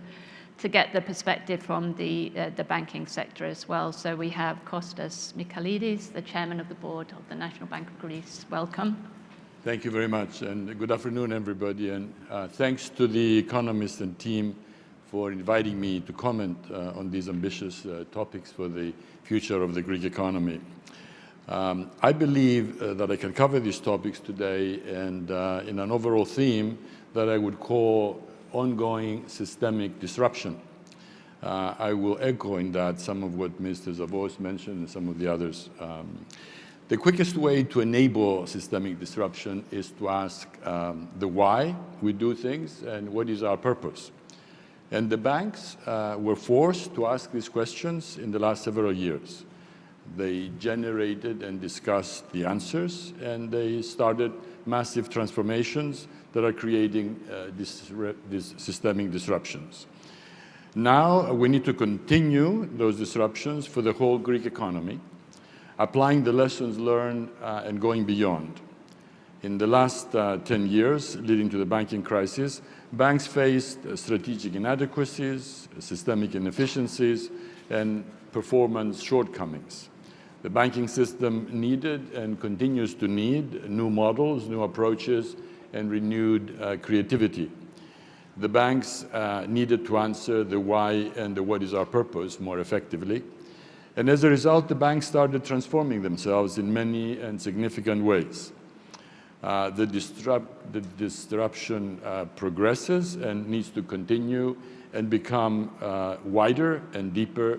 to get the perspective from the banking sector as well. So we have Kostas Michailidis, the chairman of the board of the National Bank of Greece. Welcome. Thank you very much, and good afternoon, everybody. And thanks to the economist and team for inviting me to comment on these ambitious topics for the future of the Greek economy. I believe that I can cover these topics today and in an overall theme that I would call ongoing systemic disruption. I will echo in that some of what Mr. Zavos mentioned and some of the others. The quickest way to enable systemic disruption is to ask the why we do things and what is our purpose. And the banks were forced to ask these questions in the last several years. They generated and discussed the answers, and they started massive transformations that are creating these systemic disruptions. Now we need to continue those disruptions for the whole Greek economy, applying the lessons learned and going beyond. In the last 10 years leading to the banking crisis, banks faced strategic inadequacies, systemic inefficiencies, and performance shortcomings. The banking system needed and continues to need new models, new approaches, and renewed creativity. The banks needed to answer the why and the what is our purpose more effectively. And as a result, the banks started transforming themselves in many and significant ways. The disruption progresses and needs to continue and become wider and deeper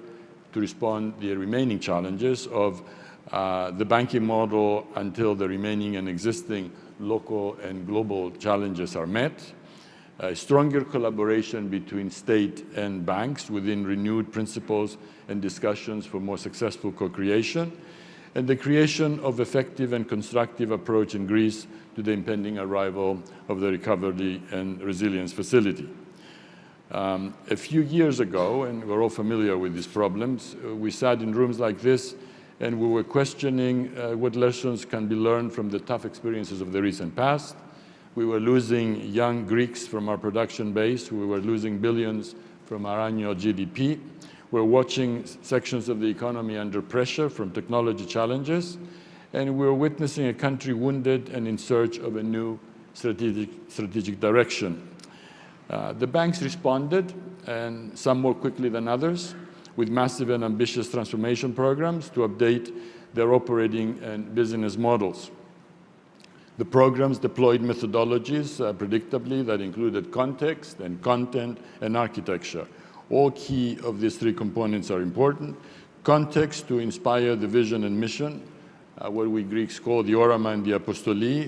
to respond to the remaining challenges of the banking model until the remaining and existing local and global challenges are met, stronger collaboration between state and banks within renewed principles and discussions for more successful co-creation, and the creation of effective and constructive approach in Greece to the impending arrival of the Recovery and Resilience Facility. A few years ago, and we're all familiar with these problems, we sat in rooms like this and we were questioning what lessons can be learned from the tough experiences of the recent past. We were losing young Greeks from our production base. We were losing billions from our annual GDP. We're watching sections of the economy under pressure from technology challenges. And we're witnessing a country wounded and in search of a new strategic direction. The banks responded, and some more quickly than others, with massive and ambitious transformation programs to update their operating and business models. The programs deployed methodologies, predictably, that included context and content and architecture. All key of these three components are important. Context to inspire the vision and mission, what we Greeks call the orama and the apostoli,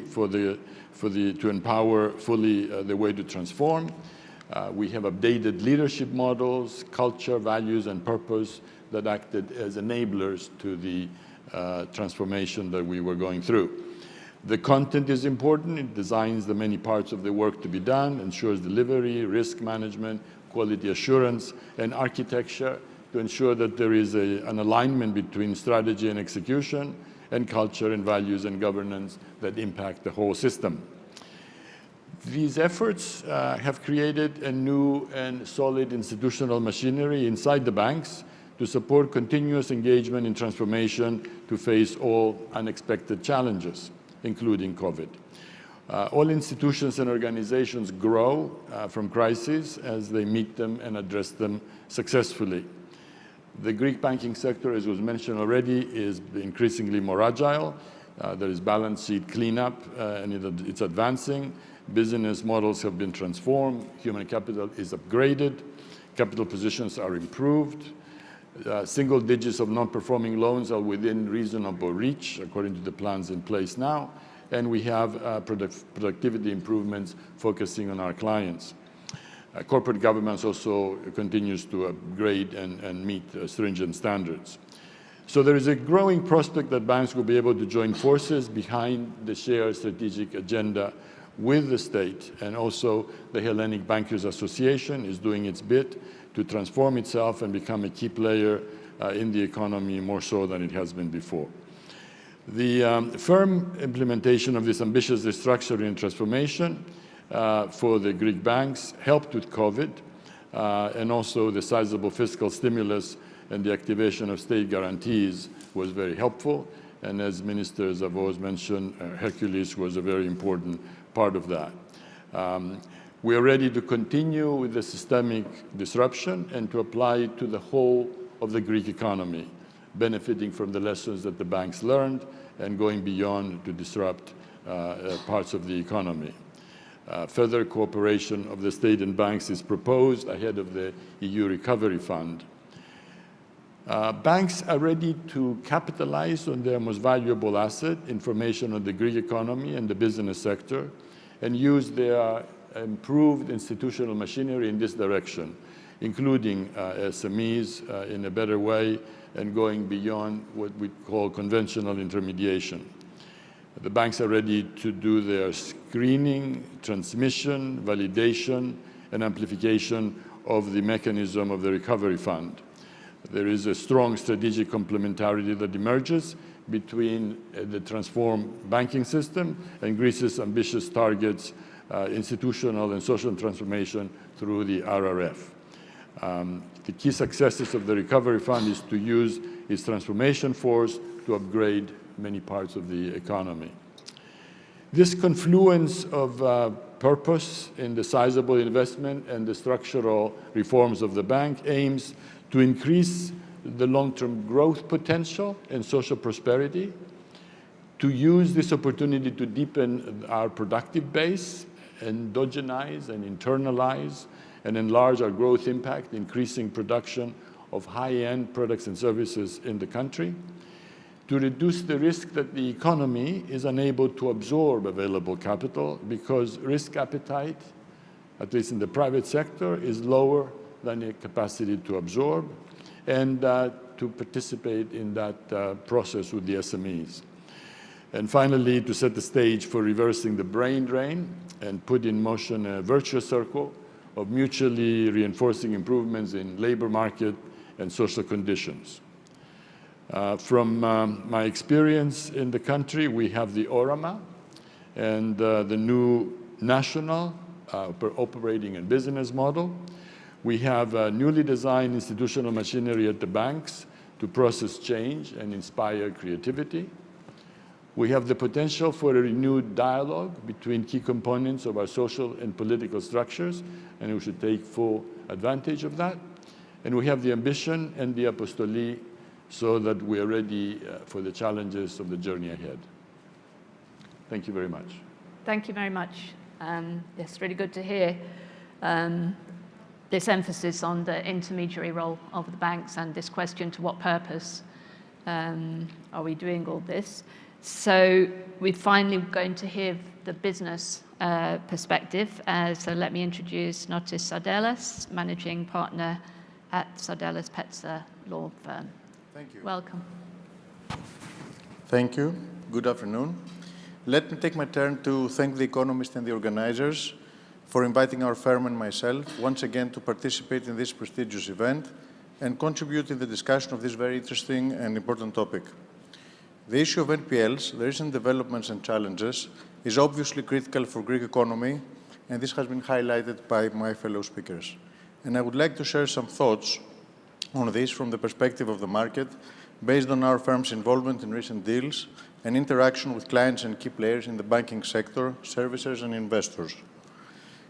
to empower fully the way to transform. We have updated leadership models, culture, values, and purpose that acted as enablers to the transformation that we were going through. The content is important. It designs the many parts of the work to be done, ensures delivery, risk management, quality assurance, and architecture to ensure that there is an alignment between strategy and execution, and culture and values and governance that impact the whole system. These efforts have created a new and solid institutional machinery inside the banks to support continuous engagement in transformation to face all unexpected challenges, including COVID. All institutions and organizations grow from crises as they meet them and address them successfully. The Greek banking sector, as was mentioned already, is increasingly more agile. There is balance sheet cleanup, and it's advancing. Business models have been transformed. Human capital is upgraded. Capital positions are improved. Single digits of non-performing loans are within reasonable reach, according to the plans in place now. And we have productivity improvements focusing on our clients. Corporate governance also continues to upgrade and meet stringent standards. So there is a growing prospect that banks will be able to join forces behind the shared strategic agenda with the state, and also the Hellenic Bankers Association is doing its bit to transform itself and become a key player in the economy more so than it has been before. The firm implementation of this ambitious restructuring and transformation for the Greek banks helped with COVID, and also the sizable fiscal stimulus and the activation of state guarantees was very helpful. And as Minister Zavos mentioned, Hercules was a very important part of that. We are ready to continue with the systemic disruption and to apply it to the whole of the Greek economy, benefiting from the lessons that the banks learned and going beyond to disrupt parts of the economy. Further cooperation of the state and banks is proposed ahead of the EU Recovery Fund. Banks are ready to capitalize on their most valuable asset, information on the Greek economy and the business sector, and use their improved institutional machinery in this direction, including SMEs in a better way and going beyond what we call conventional intermediation. The banks are ready to do their screening, transmission, validation, and amplification of the mechanism of the Recovery Fund. There is a strong strategic complementarity that emerges between the transformed banking system and Greece's ambitious targets, institutional and social transformation through the RRF. The key successes of the Recovery Fund is to use its transformation force to upgrade many parts of the economy. This confluence of purpose in the sizable investment and the structural reforms of the bank aims to increase the long-term growth potential and social prosperity, to use this opportunity to deepen our productive base, endogenize and internalize and enlarge our growth impact, increasing production of high-end products and services in the country, to reduce the risk that the economy is unable to absorb available capital because risk appetite, at least in the private sector, is lower than the capacity to absorb, and to participate in that process with the SMEs. And finally, to set the stage for reversing the brain drain and put in motion a virtuous circle of mutually reinforcing improvements in labor market and social conditions. From my experience in the country, we have the ORAMA and the new national operating and business model. We have a newly designed institutional machinery at the banks to process change and inspire creativity. We have the potential for a renewed dialogue between key components of our social and political structures, and we should take full advantage of that. And we have the ambition and the apostoli so that we are ready for the challenges of the journey ahead. Thank you very much. Thank you very much. It's really good to hear this emphasis on the intermediary role of the banks and this question, to what purpose are we doing all this? So we're finally going to hear the business perspective. So let me introduce Notis Sardellas, Managing Partner at Sardellas Petzer Law Firm. Thank you. Welcome. Thank you. Good afternoon. Let me take my turn to thank the economists and the organizers for inviting our firm and myself once again to participate in this prestigious event and contribute in the discussion of this very interesting and important topic. The issue of NPLs, the recent developments and challenges, is obviously critical for Greek economy, and this has been highlighted by my fellow speakers. And I would like to share some thoughts on this from the perspective of the market, based on our firm's involvement in recent deals and interaction with clients and key players in the banking sector, servicers and investors.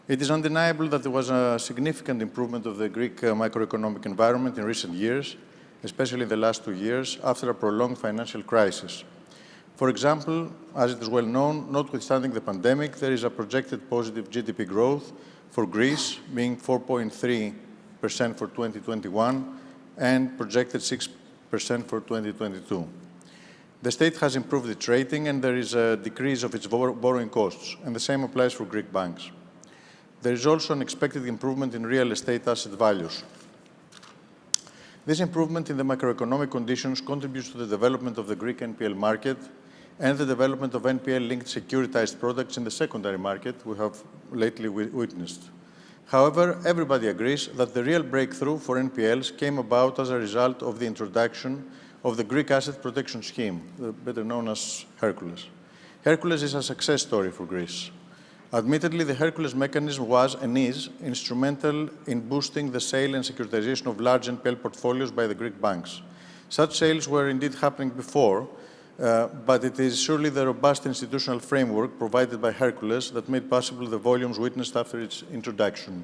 It is undeniable that there was a significant improvement of the Greek macroeconomic environment in recent years, especially in the last 2 years, after a prolonged financial crisis. For example, as it is well known, notwithstanding the pandemic, there is a projected positive GDP growth for Greece, being 4.3% for 2021 and projected 6% for 2022. The state has improved its rating and there is a decrease of its borrowing costs, and the same applies for Greek banks. There is also an expected improvement in real estate asset values. This improvement in the macroeconomic conditions contributes to the development of the Greek NPL market and the development of NPL-linked securitized products in the secondary market we have lately witnessed. However, everybody agrees that the real breakthrough for NPLs came about as a result of the introduction of the Greek Asset Protection Scheme, better known as Hercules. Hercules is a success story for Greece. Admittedly, the Hercules mechanism was and is instrumental in boosting the sale and securitization of large NPL portfolios by the Greek banks. Such sales were indeed happening before, but it is surely the robust institutional framework provided by Hercules that made possible the volumes witnessed after its introduction.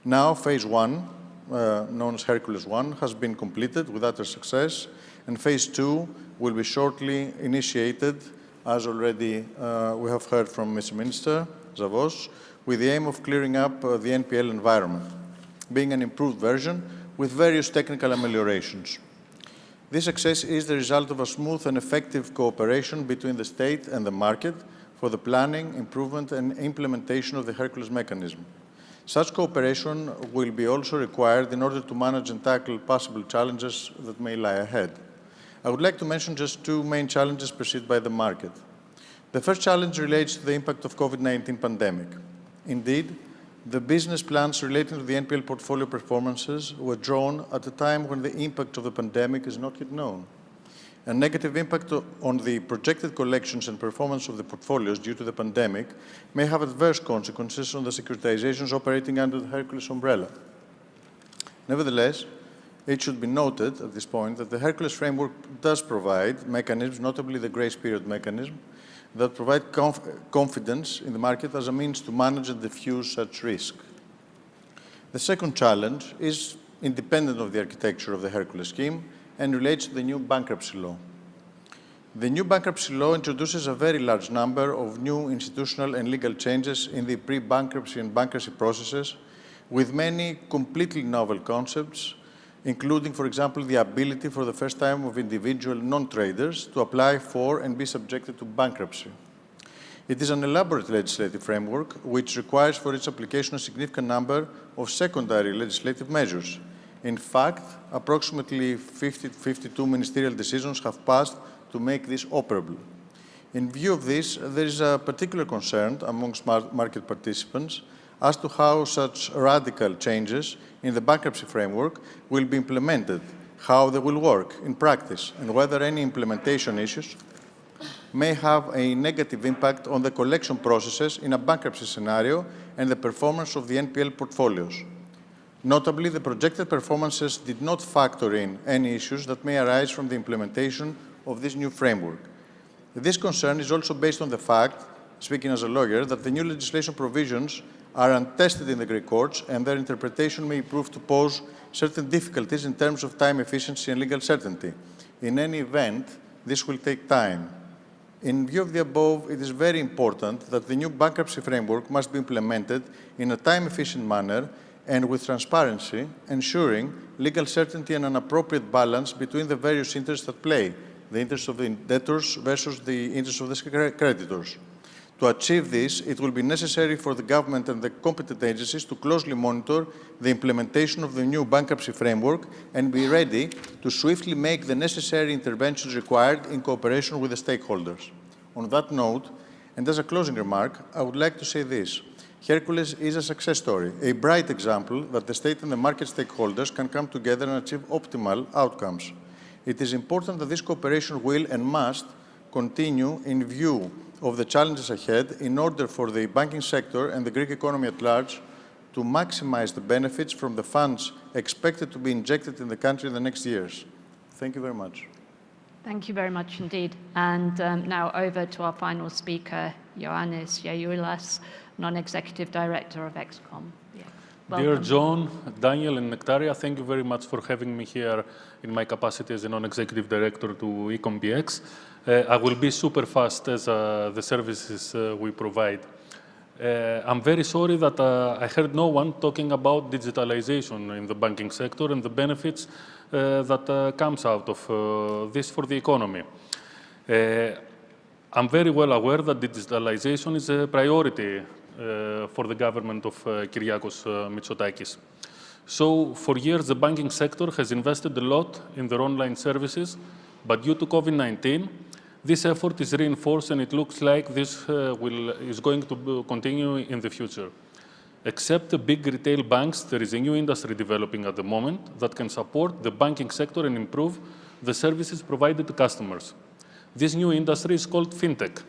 Now, phase one, known as Hercules 1, has been completed with utter success, and phase 2 will be shortly initiated, as already we have heard from Mr. Minister Zavos, with the aim of clearing up the NPL environment, being an improved version with various technical ameliorations. This success is the result of a smooth and effective cooperation between the state and the market for the planning, improvement, and implementation of the Hercules mechanism. Such cooperation will be also required in order to manage and tackle possible challenges that may lie ahead. I would like to mention just two main challenges perceived by the market. The first challenge relates to the impact of COVID-19 pandemic. Indeed, the business plans relating to the NPL portfolio performances were drawn at a time when the impact of the pandemic is not yet known. A negative impact on the projected collections and performance of the portfolios due to the pandemic may have adverse consequences on the securitizations operating under the Hercules umbrella. Nevertheless, it should be noted at this point that the Hercules framework does provide mechanisms, notably the grace period mechanism, that provide confidence in the market as a means to manage and diffuse such risk. The second challenge is independent of the architecture of the Hercules scheme and relates to the new bankruptcy law. The new bankruptcy law introduces a very large number of new institutional and legal changes in the pre-bankruptcy and bankruptcy processes, with many completely novel concepts, including, for example, the ability for the first time of individual non-traders to apply for and be subjected to bankruptcy. It is an elaborate legislative framework which requires for its application a significant number of secondary legislative measures. In fact, approximately 52 ministerial decisions have passed to make this operable. In view of this, there is a particular concern amongst market participants as to how such radical changes in the bankruptcy framework will be implemented, how they will work in practice, and whether any implementation issues may have a negative impact on the collection processes in a bankruptcy scenario and the performance of the NPL portfolios. Notably, the projected performances did not factor in any issues that may arise from the implementation of this new framework. This concern is also based on the fact, speaking as a lawyer, that the new legislation provisions are untested in the Greek courts and their interpretation may prove to pose certain difficulties in terms of time efficiency and legal certainty. In any event, this will take time. In view of the above, it is very important that the new bankruptcy framework must be implemented in a time-efficient manner and with transparency, ensuring legal certainty and an appropriate balance between the various interests at play, the interests of the debtors versus the interests of the creditors. To achieve this, it will be necessary for the government and the competent agencies to closely monitor the implementation of the new bankruptcy framework and be ready to swiftly make the necessary interventions required in cooperation with the stakeholders. On that note, and as a closing remark, I would like to say this. Hercules is a success story, a bright example that the state and the market stakeholders can come together and achieve optimal outcomes. It is important that this cooperation will and must continue in view of the challenges ahead in order for the banking sector and the Greek economy at large to maximize the benefits from the funds expected to be injected in the country in the next years. Thank you very much. Thank you very much indeed. And now over to our final speaker, Ioannis Giaulas, Non-Executive Director of ExCom. Dear John, Daniel and Nectaria, thank you very much for having me here in my capacity as a non-executive director to EcomBX. I will be super fast as the services we provide. I'm very sorry that I heard no one talking about digitalization in the banking sector and the benefits that comes out of this for the economy. I'm very well aware that digitalization is a priority for the government of Kyriakos Mitsotakis. So for years, the banking sector has invested a lot in their online services, but due to COVID-19, this effort is reinforced and it looks like this is going to continue in the future. Except the big retail banks, there is a new industry developing at the moment that can support the banking sector and improve the services provided to customers. This new industry is called fintech.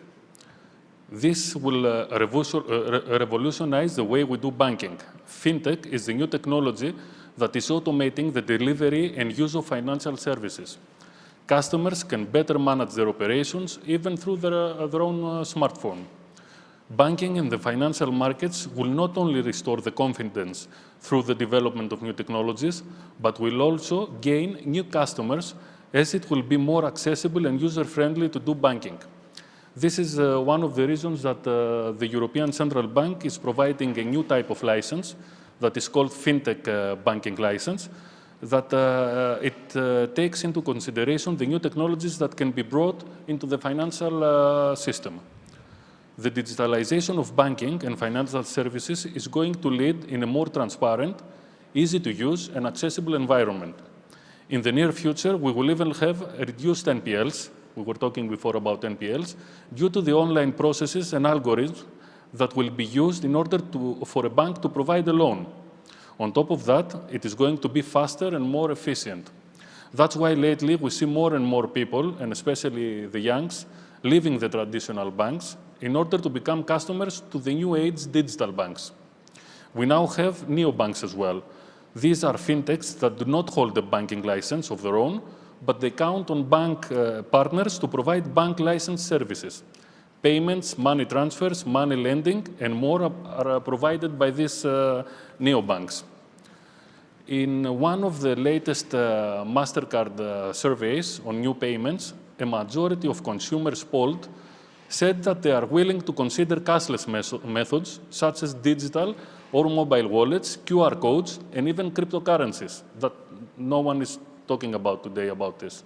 This will revolutionize the way we do banking. Fintech is the new technology that is automating the delivery and use of financial services. Customers can better manage their operations even through their own smartphone. Banking in the financial markets will not only restore the confidence through the development of new technologies, but will also gain new customers as it will be more accessible and user-friendly to do banking. This is one of the reasons that the European Central Bank is providing a new type of license that is called FinTech banking license, that it takes into consideration the new technologies that can be brought into the financial system. The digitalization of banking and financial services is going to lead in a more transparent, easy to use, and accessible environment. In the near future, we will even have reduced NPLs. We were talking before about NPLs, due to the online processes and algorithms that will be used in order for a bank to provide a loan. On top of that, it is going to be faster and more efficient. That's why lately we see more and more people, and especially the youngs, leaving the traditional banks in order to become customers to the new age digital banks. We now have neobanks as well. These are fintechs that do not hold a banking license of their own, but they count on bank partners to provide bank license services. Payments, money transfers, money lending, and more are provided by these neobanks. In one of the latest MasterCard surveys on new payments, a majority of consumers polled said that they are willing to consider cashless methods, such as digital or mobile wallets, QR codes, and even cryptocurrencies that no one is talking about today about this.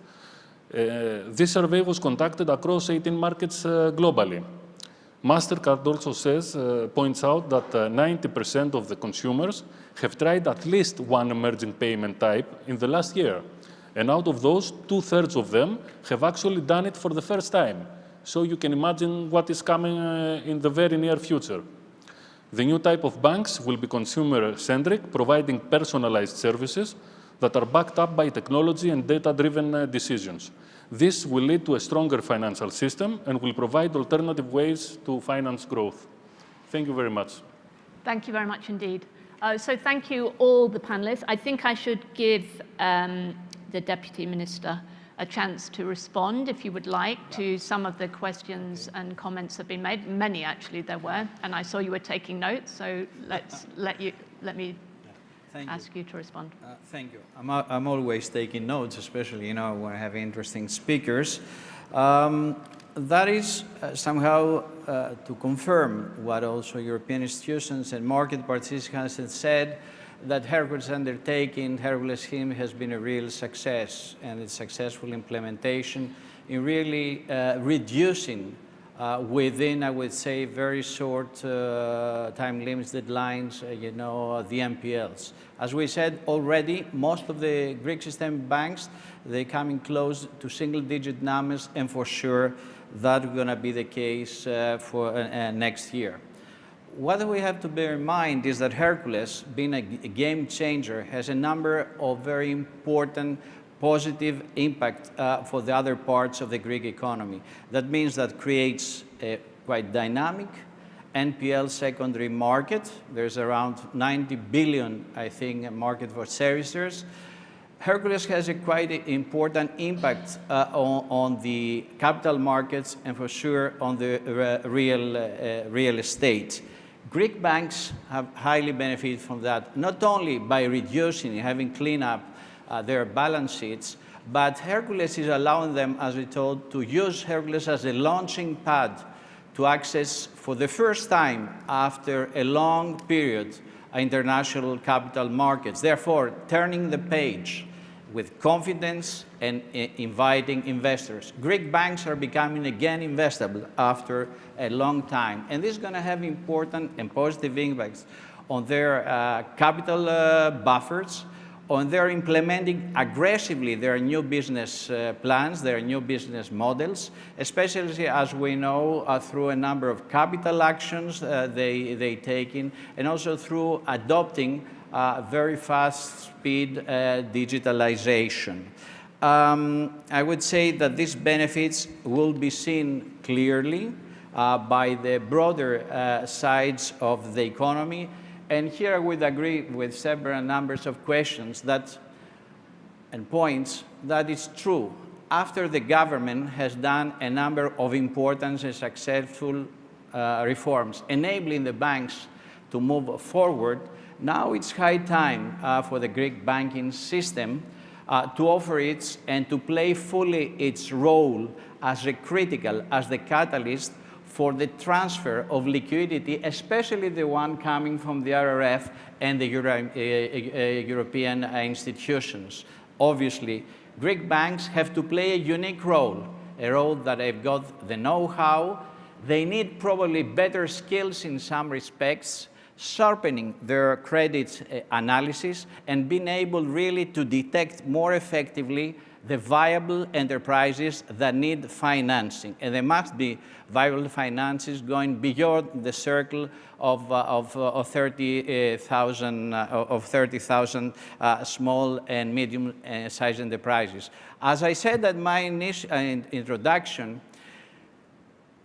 This survey was conducted across 18 markets globally. MasterCard also points out that 90% of the consumers have tried at least one emerging payment type in the last year. And out of those, 2/3 of them have actually done it for the first time. So you can imagine what is coming in the very near future. The new type of banks will be consumer-centric, providing personalized services that are backed up by technology and data-driven decisions. This will lead to a stronger financial system and will provide alternative ways to finance growth. Thank you very much. Thank you very much indeed. So thank you all the panelists. I think I should give the Deputy Minister a chance to respond, if you would like, to some of the questions and comments that have been made. Many, actually, there were, and I saw you were taking notes, so let me ask you to respond. Thank you. I'm always taking notes, especially, when I have interesting speakers. That is somehow to confirm what also European institutions and market participants have said, that Hercules undertaking, Hercules scheme has been a real success, and its successful implementation in really reducing within, I would say, very short time limits, deadlines, the NPLs. As we said already, most of the Greek systemic banks, they're coming close to single-digit numbers, and for sure that's going to be the case for next year. What we have to bear in mind is that Hercules, being a game changer, has a number of very important positive impact for the other parts of the Greek economy. That means that creates a quite dynamic NPL secondary market. There's around 90 billion, I think, market for servicers. Hercules has a quite important impact on the capital markets and for sure on the real estate. Greek banks have highly benefited from that, not only by reducing, having cleaned up their balance sheets, but Hercules is allowing them, as we told, to use Hercules as a launching pad to access, for the first time after a long period, international capital markets. Therefore, turning the page with confidence and inviting investors. Greek banks are becoming again investable after a long time. And this is going to have important and positive impacts on their capital buffers, on their implementing aggressively their new business plans, their new business models, especially as we know through a number of capital actions they taking, and also through adopting very fast speed digitalization. I would say that these benefits will be seen clearly by the broader sides of the economy. And here I would agree with several numbers of questions and points that it's true. After the government has done a number of important and successful reforms, enabling the banks to move forward, now it's high time for the Greek banking system to offer its and to play fully its role as a critical, as the catalyst for the transfer of liquidity, especially the one coming from the RRF and the European institutions. Obviously, Greek banks have to play a unique role, a role that they've got the know-how. They need probably better skills in some respects, sharpening their credit analysis and being able really to detect more effectively the viable enterprises that need financing. And there must be viable finances going beyond the circle of 30,000 small and medium-sized enterprises. As I said at my introduction,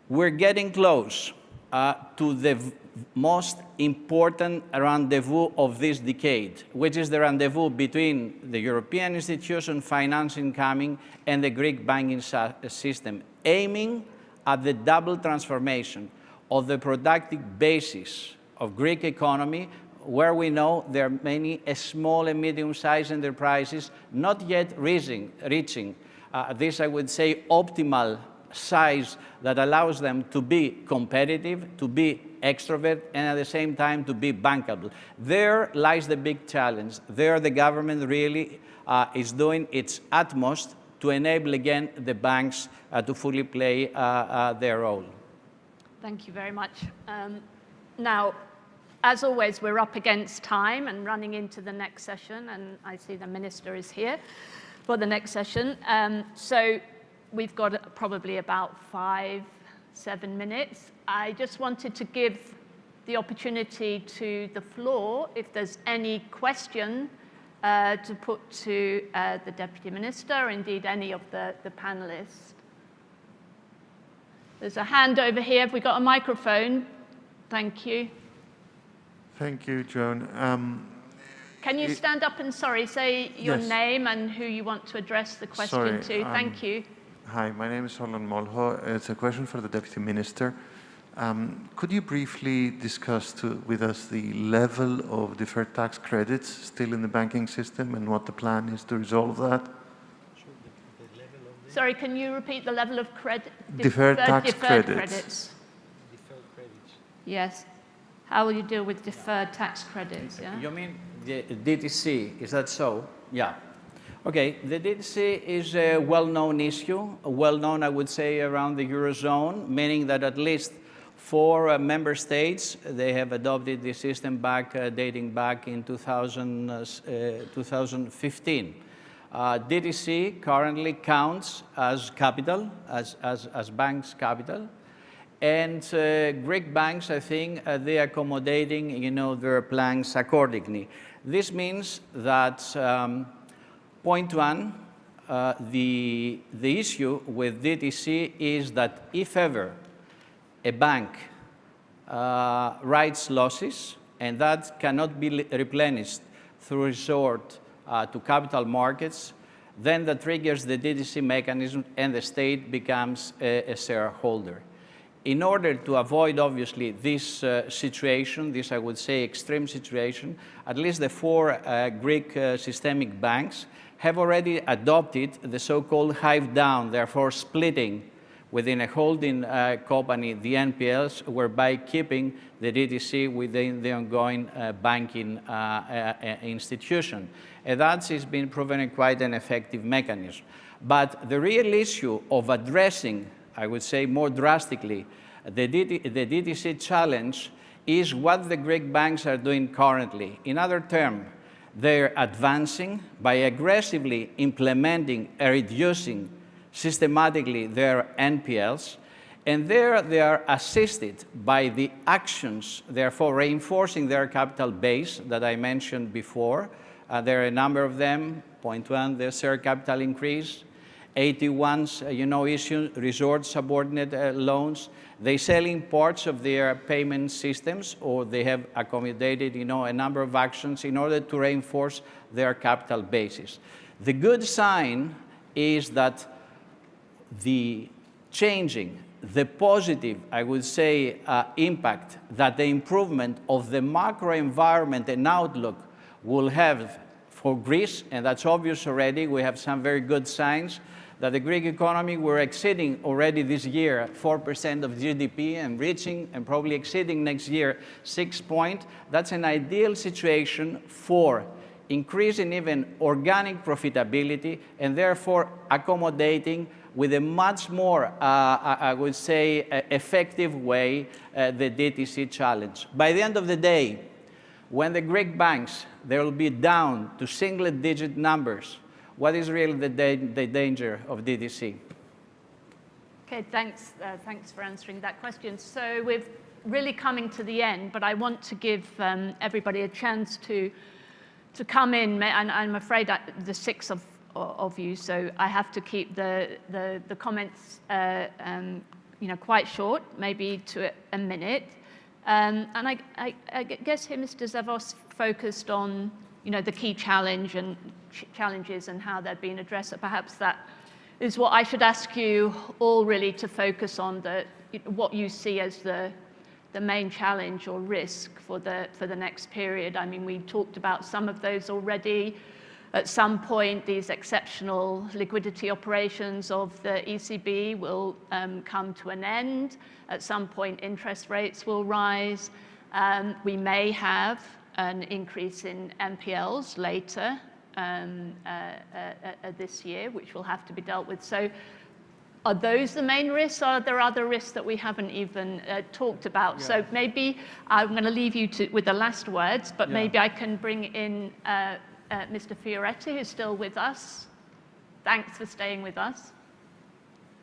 we're getting close to the most important rendezvous of this decade, which is the rendezvous between the European institution financing coming and the Greek banking system, aiming at the double transformation of the productive basis of Greek economy, where we know there are many small and medium-sized enterprises not yet reaching this, I would say, optimal size that allows them to be competitive, to be extrovert, and at the same time to be bankable. There lies the big challenge. There the government really is doing its utmost to enable again the banks to fully play their role. Thank you very much. Now, as always, we're up against time and running into the next session, and I see the Minister is here for the next session. So we've got probably about 5-7 minutes. I just wanted to give the opportunity to the floor, if there's any question to put to the Deputy Minister, or indeed any of the panelists. There's a hand over here. Have we got a microphone? Thank you. Thank you, Joan. Can you stand up and, say your yes. name and who you want to address the question to? Thank you. Hi, my name is Solon Molho. It's a question for the Deputy Minister. Could you briefly discuss with us the level of deferred tax credits still in the banking system and what the plan is to resolve that? Sorry, can you repeat the level of credit? Deferred tax credits. Deferred credits. Yes. How will you deal with deferred tax credits? Yeah? You mean the DTC, is that so? Yeah. Okay, the DTC is a well-known issue, well-known, I would say, around the Eurozone, meaning that at least 4 member states, they have adopted the system dating back in 2015. DTC currently counts as capital, as banks' capital. And Greek banks, I think, they are accommodating, their plans accordingly. This means that point one, the issue with DTC is that if ever a bank writes losses, and that cannot be replenished through resort to capital markets, then that triggers the DTC mechanism and the state becomes a shareholder. In order to avoid, obviously, this situation, this, I would say, extreme situation, at least the 4 Greek systemic banks have already adopted the so-called hive-down, therefore splitting within a holding company the NPLs, whereby keeping the DTC within the ongoing banking institution. And that has been proven quite an effective mechanism. But the real issue of addressing, I would say more drastically, the DTC challenge is what the Greek banks are doing currently. In other terms, they're advancing by aggressively implementing and reducing systematically their NPLs, and there they are assisted by the actions, therefore reinforcing their capital base that I mentioned before. There are a number of them. Point one, the share capital increase, AT1s, issue resort subordinate loans. They sell in parts of their payment systems, or they have accommodated, a number of actions in order to reinforce their capital basis. The good sign is that the positive, I would say, impact that the improvement of the macro environment and outlook will have for Greece, and that's obvious already. We have some very good signs that the Greek economy, we're exceeding already this year 4% of GDP and reaching and probably exceeding next year 6%. That's an ideal situation for increasing even organic profitability and therefore accommodating with a much more, I would say, effective way the DTC challenge. By the end of the day, when the Greek banks, they will be down to single-digit numbers, what is really the danger of DTC? Okay, thanks for answering that question. So we're really coming to the end, but I want to give everybody a chance to come in, and I'm afraid the 6 of you, so I have to keep the comments quite short, maybe to a minute. And I guess here Mr. Zavos focused on the key challenges and how they're being addressed. So perhaps that is what I should ask you all really to focus on, what you see as the main challenge or risk for the next period. I mean, we talked about some of those already. At some point, these exceptional liquidity operations of the ECB will come to an end. At some point, interest rates will rise. We may have an increase in NPLs later this year, which will have to be dealt with. So are those the main risks, or are there other risks that we haven't even talked about? Yeah. So maybe I'm going to leave you with the last words, but maybe I can bring in Mr. Fioretti, who's still with us. Thanks for staying with us.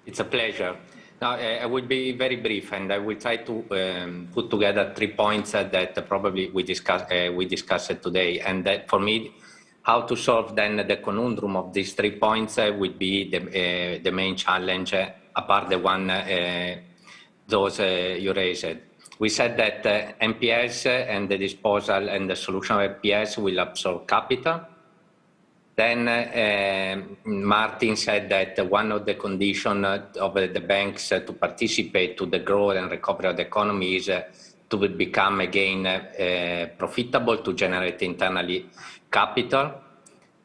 It's a pleasure. Now, I will be very brief, and I will try to put together 3 points that probably we discussed today. And that, for me, how to solve then the conundrum of these 3 points would be the main challenge, apart the one those you raised. We said that NPS and the disposal and the solution of NPS will absorb capital. Then Martin said that one of the conditions of the banks to participate to the growth and recovery of the economy is to become again profitable, to generate internally capital.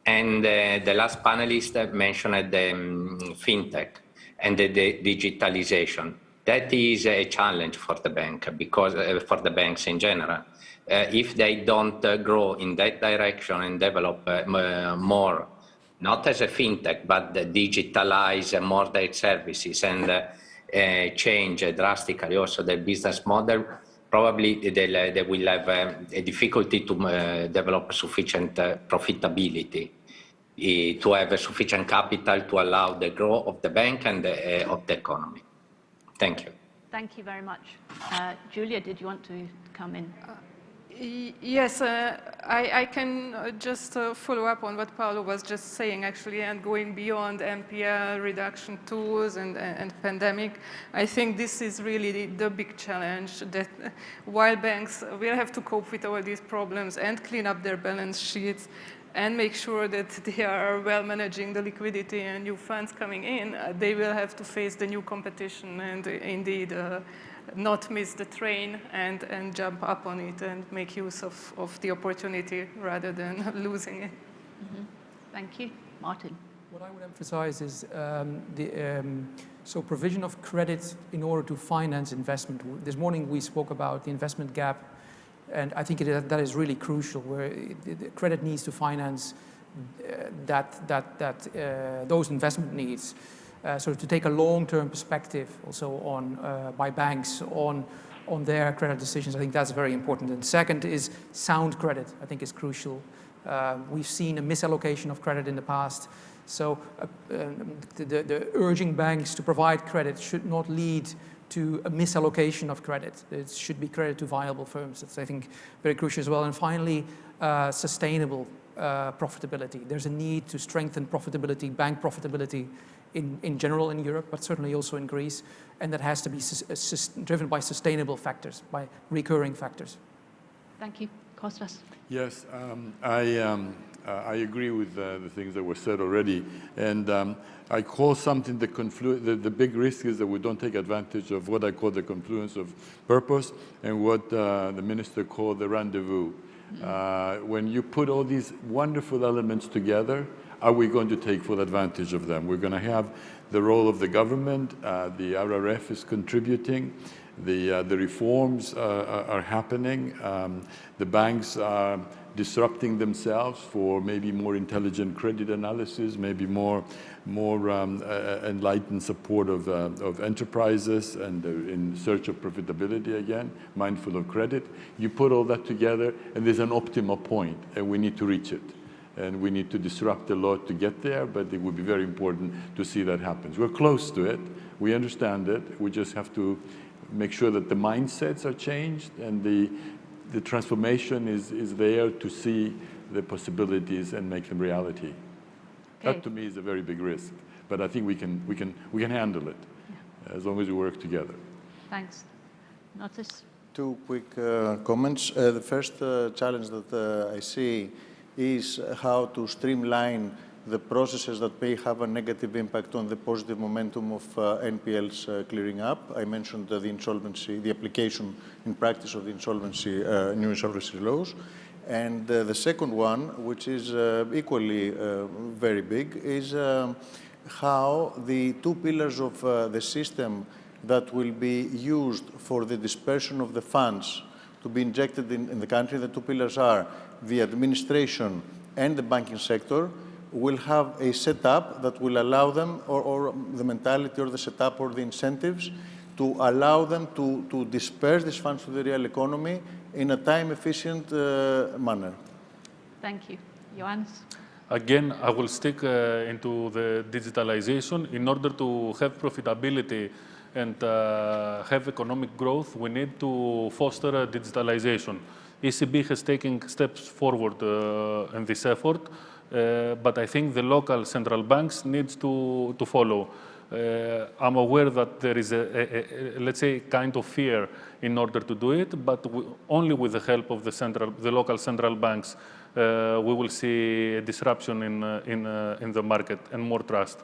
And the last panelist mentioned the fintech and the digitalization. That is a challenge for the bank, because for the banks in general. If they don't grow in that direction and develop more, not as a fintech, but digitalize more their services and change drastically also their business model, probably they will have a difficulty to develop sufficient profitability, to have sufficient capital to allow the growth of the bank and of the economy. Thank you. Thank you very much. Julia, did you want to come in? Yes, I can just follow up on what Paolo was just saying, actually, and going beyond NPL reduction tools and pandemic. I think this is really the big challenge, that while banks will have to cope with all these problems and clean up their balance sheets and make sure that they are well managing the liquidity and new funds coming in, they will have to face the new competition and indeed not miss the train and jump up on it and make use of the opportunity rather than losing it. Mm-hmm. Thank you. Martin. What I would emphasize is so provision of credit in order to finance investment. This morning we spoke about the investment gap, and I think that is really crucial, where the credit needs to finance those investment needs. So to take a long-term perspective also on by banks on their credit decisions, I think that's very important. And second is sound credit, I think is crucial. We've seen a misallocation of credit in the past. So the urging banks to provide credit should not lead to a misallocation of credit. It should be credit to viable firms. That's, I think, very crucial as well. And finally, sustainable profitability. There's a need to strengthen profitability, bank profitability in general in Europe, but certainly also in Greece, and that has to be driven by sustainable factors, by recurring factors. Thank you. Kostas. Yes, I agree with the things that were said already, and I call something the big risk is that we don't take advantage of what I call the confluence of purpose and what the minister called the rendezvous. When you put all these wonderful elements together, are we going to take full advantage of them? We're going to have the role of the government, the RRF is contributing, the reforms are happening, the banks are disrupting themselves for maybe more intelligent credit analysis, maybe more enlightened support of enterprises and in search of profitability again, mindful of credit. You put all that together and there's an optimal point and we need to reach it. And we need to disrupt a lot to get there, but it would be very important to see that happens. We're close to it. We understand it. We just have to make sure that the mindsets are changed and the transformation is there to see the possibilities and make them reality. Okay. That to me is a very big risk, but I think we can handle it as long as we work together. Thanks. Notice. Two quick comments. The first challenge that I see is how to streamline the processes that may have a negative impact on the positive momentum of NPLs clearing up. I mentioned the insolvency, the application in practice of the insolvency, new insolvency laws. And the second one, which is equally very big, is how the two pillars of the system that will be used for the dispersion of the funds to be injected in the country, the two pillars are the administration and the banking sector, will have a setup that will allow them, or the mentality or the setup or the incentives to allow them to disperse these funds to the real economy in a time-efficient manner. Thank you. Ioannis? Again, I will stick into the digitalization. In order to have profitability and have economic growth, we need to foster digitalization. ECB has taken steps forward in this effort, but I think the local central banks need to follow. I'm aware that there is let's say, kind of fear in order to do it, but only with the help of the local central banks, we will see a disruption in the market and more trust.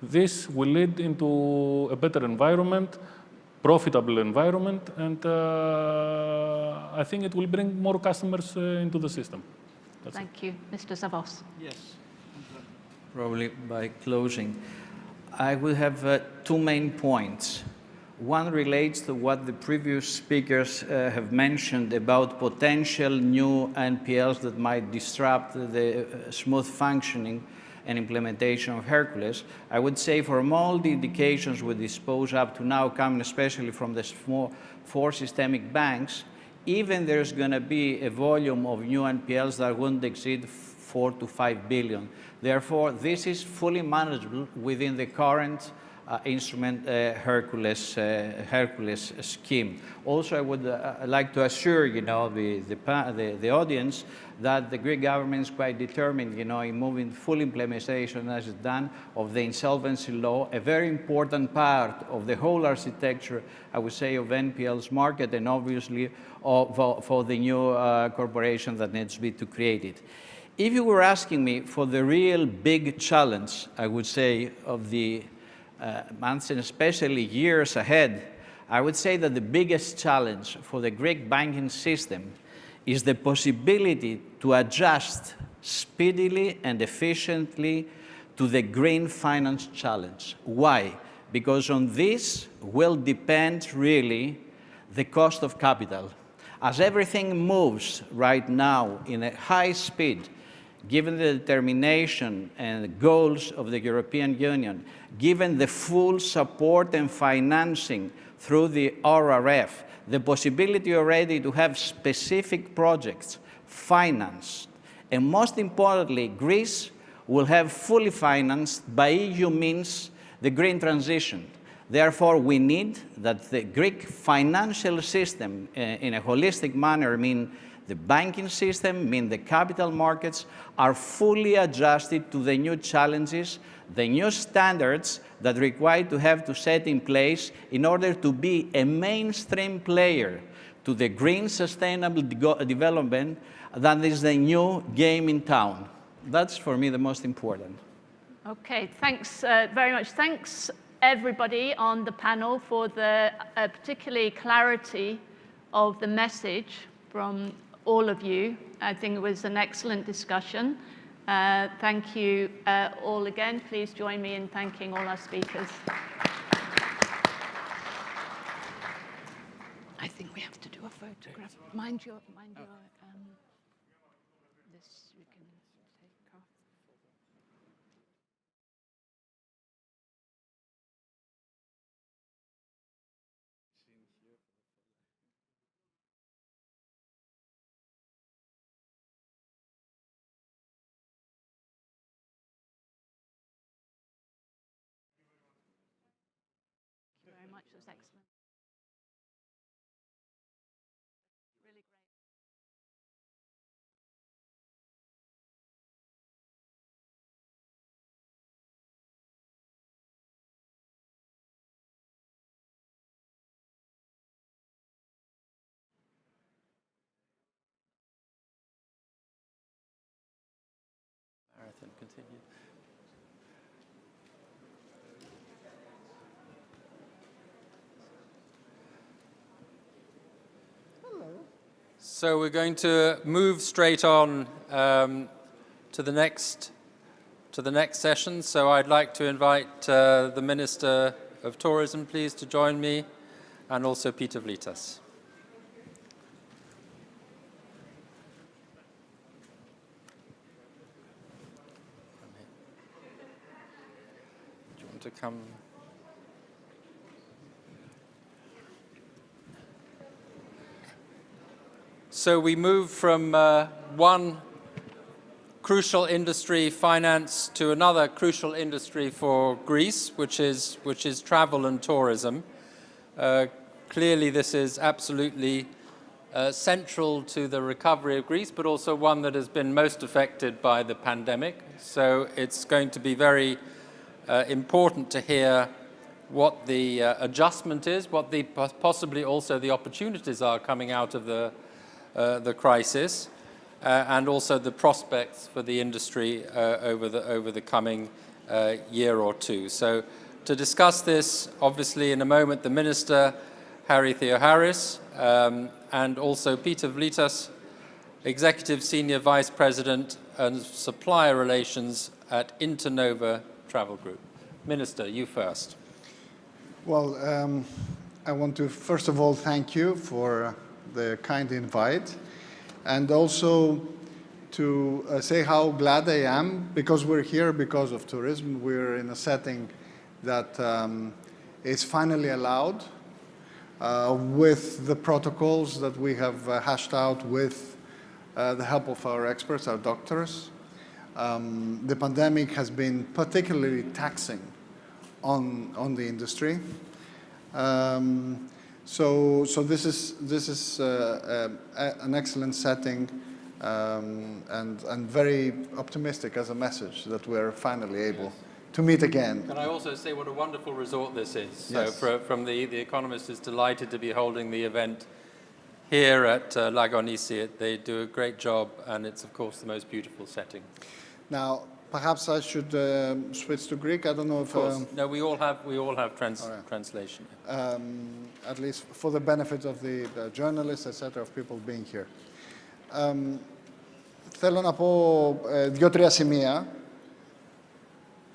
This will lead into a better environment, profitable environment, and I think it will bring more customers into the system. Thank you. Mr. Zavos. Yes. Probably by closing, I will have two main points. One relates to what the previous speakers have mentioned about potential new NPLs that might disrupt the smooth functioning and implementation of Hercules. I would say from all the indications we dispose up to now, coming especially from the four systemic banks, even there's going to be a volume of new NPLs that wouldn't exceed 4 to 5 billion. Therefore, this is fully manageable within the current instrument Hercules scheme. Also, I would like to assure the audience that the Greek government is quite determined, in moving full implementation as it's done of the insolvency law, a very important part of the whole architecture, I would say, of NPL's market, and obviously for the new corporation that needs to be created. If you were asking me for the real big challenge, I would say, of the months and especially years ahead, I would say that the biggest challenge for the Greek banking system is the possibility to adjust speedily and efficiently to the green finance challenge. Why? Because on this will depend really the cost of capital. As everything moves right now in a high speed, given the determination and the goals of the European Union, given the full support and financing through the RRF, the possibility already to have specific projects financed, and most importantly, Greece will have fully financed by EU means the green transition. Therefore, we need that the Greek financial system, in a holistic manner, The banking system, mean the capital markets, are fully adjusted to the new challenges, the new standards that require to have to set in place in order to be a mainstream player to the green sustainable development that is the new game in town. That's, for me, the most important. Okay, thanks very much. Thanks, everybody on the panel, for the particularly clarity of the message from all of you. I think it was an excellent discussion. Thank you all again. Please join me in thanking all our speakers. I think we have to do a photograph. Mind your this we can take off. Thank you very much. It was excellent. Really great. Marathon continue. So we're going to move straight on to the next session. So I'd like to invite the Minister of Tourism, please, to join me, and also Peter Vlitas. Do you want to come? So we move from one crucial industry, finance, to another crucial industry for Greece, which is travel and tourism. Clearly, this is absolutely central to the recovery of Greece, but also one that has been most affected by the pandemic. So it's going to be very important to hear what the adjustment is, what the possibly also the opportunities are coming out of the crisis, and also the prospects for the industry over the coming year or two. So to discuss this, obviously in a moment, the Minister, Harry Theoharis, and also Peter Vlitas, Executive Senior Vice President and Supplier Relations at Internova Travel Group. Minister, you first. Well, I want to first of all thank you for the kind invite, and also to say how glad I am, because we're here because of tourism. We're in a setting that is finally allowed with the protocols that we have hashed out with the help of our experts, our doctors. The pandemic has been particularly taxing on the industry. So this is an excellent setting and very optimistic as a message that we're finally able to meet again. Can I also say what a wonderful resort this is? Yes. So from the Economist is delighted to be holding the event here at Lagonisi. They do a great job, and it's of course the most beautiful setting. Now, perhaps I should switch to Greek. I don't know if. Of course. No, we all have translation. At least for the benefit of the journalists, etc., of people being here. Θέλω να πω δύο-τρία σημεία.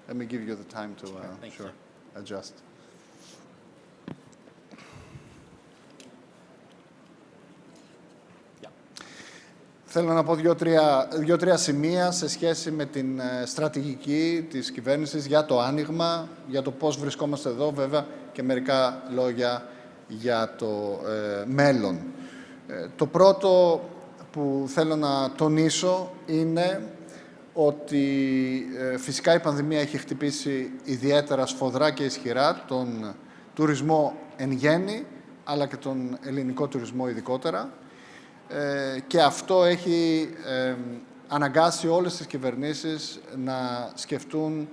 Let me give you the time to adjust. Θέλω να πω δύο-τρία σημεία σε σχέση με την στρατηγική της κυβέρνησης για το άνοιγμα, για το πώς βρισκόμαστε εδώ, βέβαια, και μερικά λόγια για το μέλλον. Το πρώτο που θέλω να τονίσω είναι ότι φυσικά η πανδημία έχει χτυπήσει ιδιαίτερα σφοδρά και ισχυρά τον τουρισμό εν γέννη, αλλά και τον ελληνικό τουρισμό ειδικότερα. και αυτό έχει αναγκάσει όλες τις κυβερνήσεις να σκεφτούν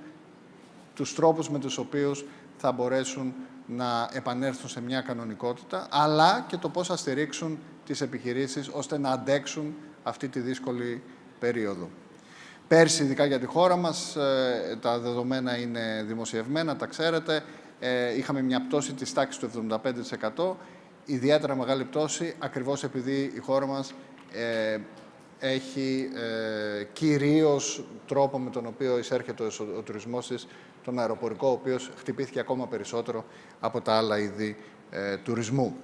τους τρόπους με τους οποίους θα μπορέσουν να επανέλθουν σε μια κανονικότητα, αλλά και το πώς θα στηρίξουν τις επιχειρήσεις ώστε να αντέξουν αυτή τη δύσκολη περίοδο. Πέρσι, ειδικά για τη χώρα μας, τα δεδομένα είναι δημοσιευμένα, τα ξέρετε, είχαμε μια πτώση της τάξης του 75%, ιδιαίτερα μεγάλη πτώση, ακριβώς επειδή η χώρα μας έχει κυρίως τρόπο με τον οποίο εισέρχεται ο τουρισμός της, τον αεροπορικό, ο οποίος χτυπήθηκε ακόμα περισσότερο από τα άλλα είδη τουρισμού.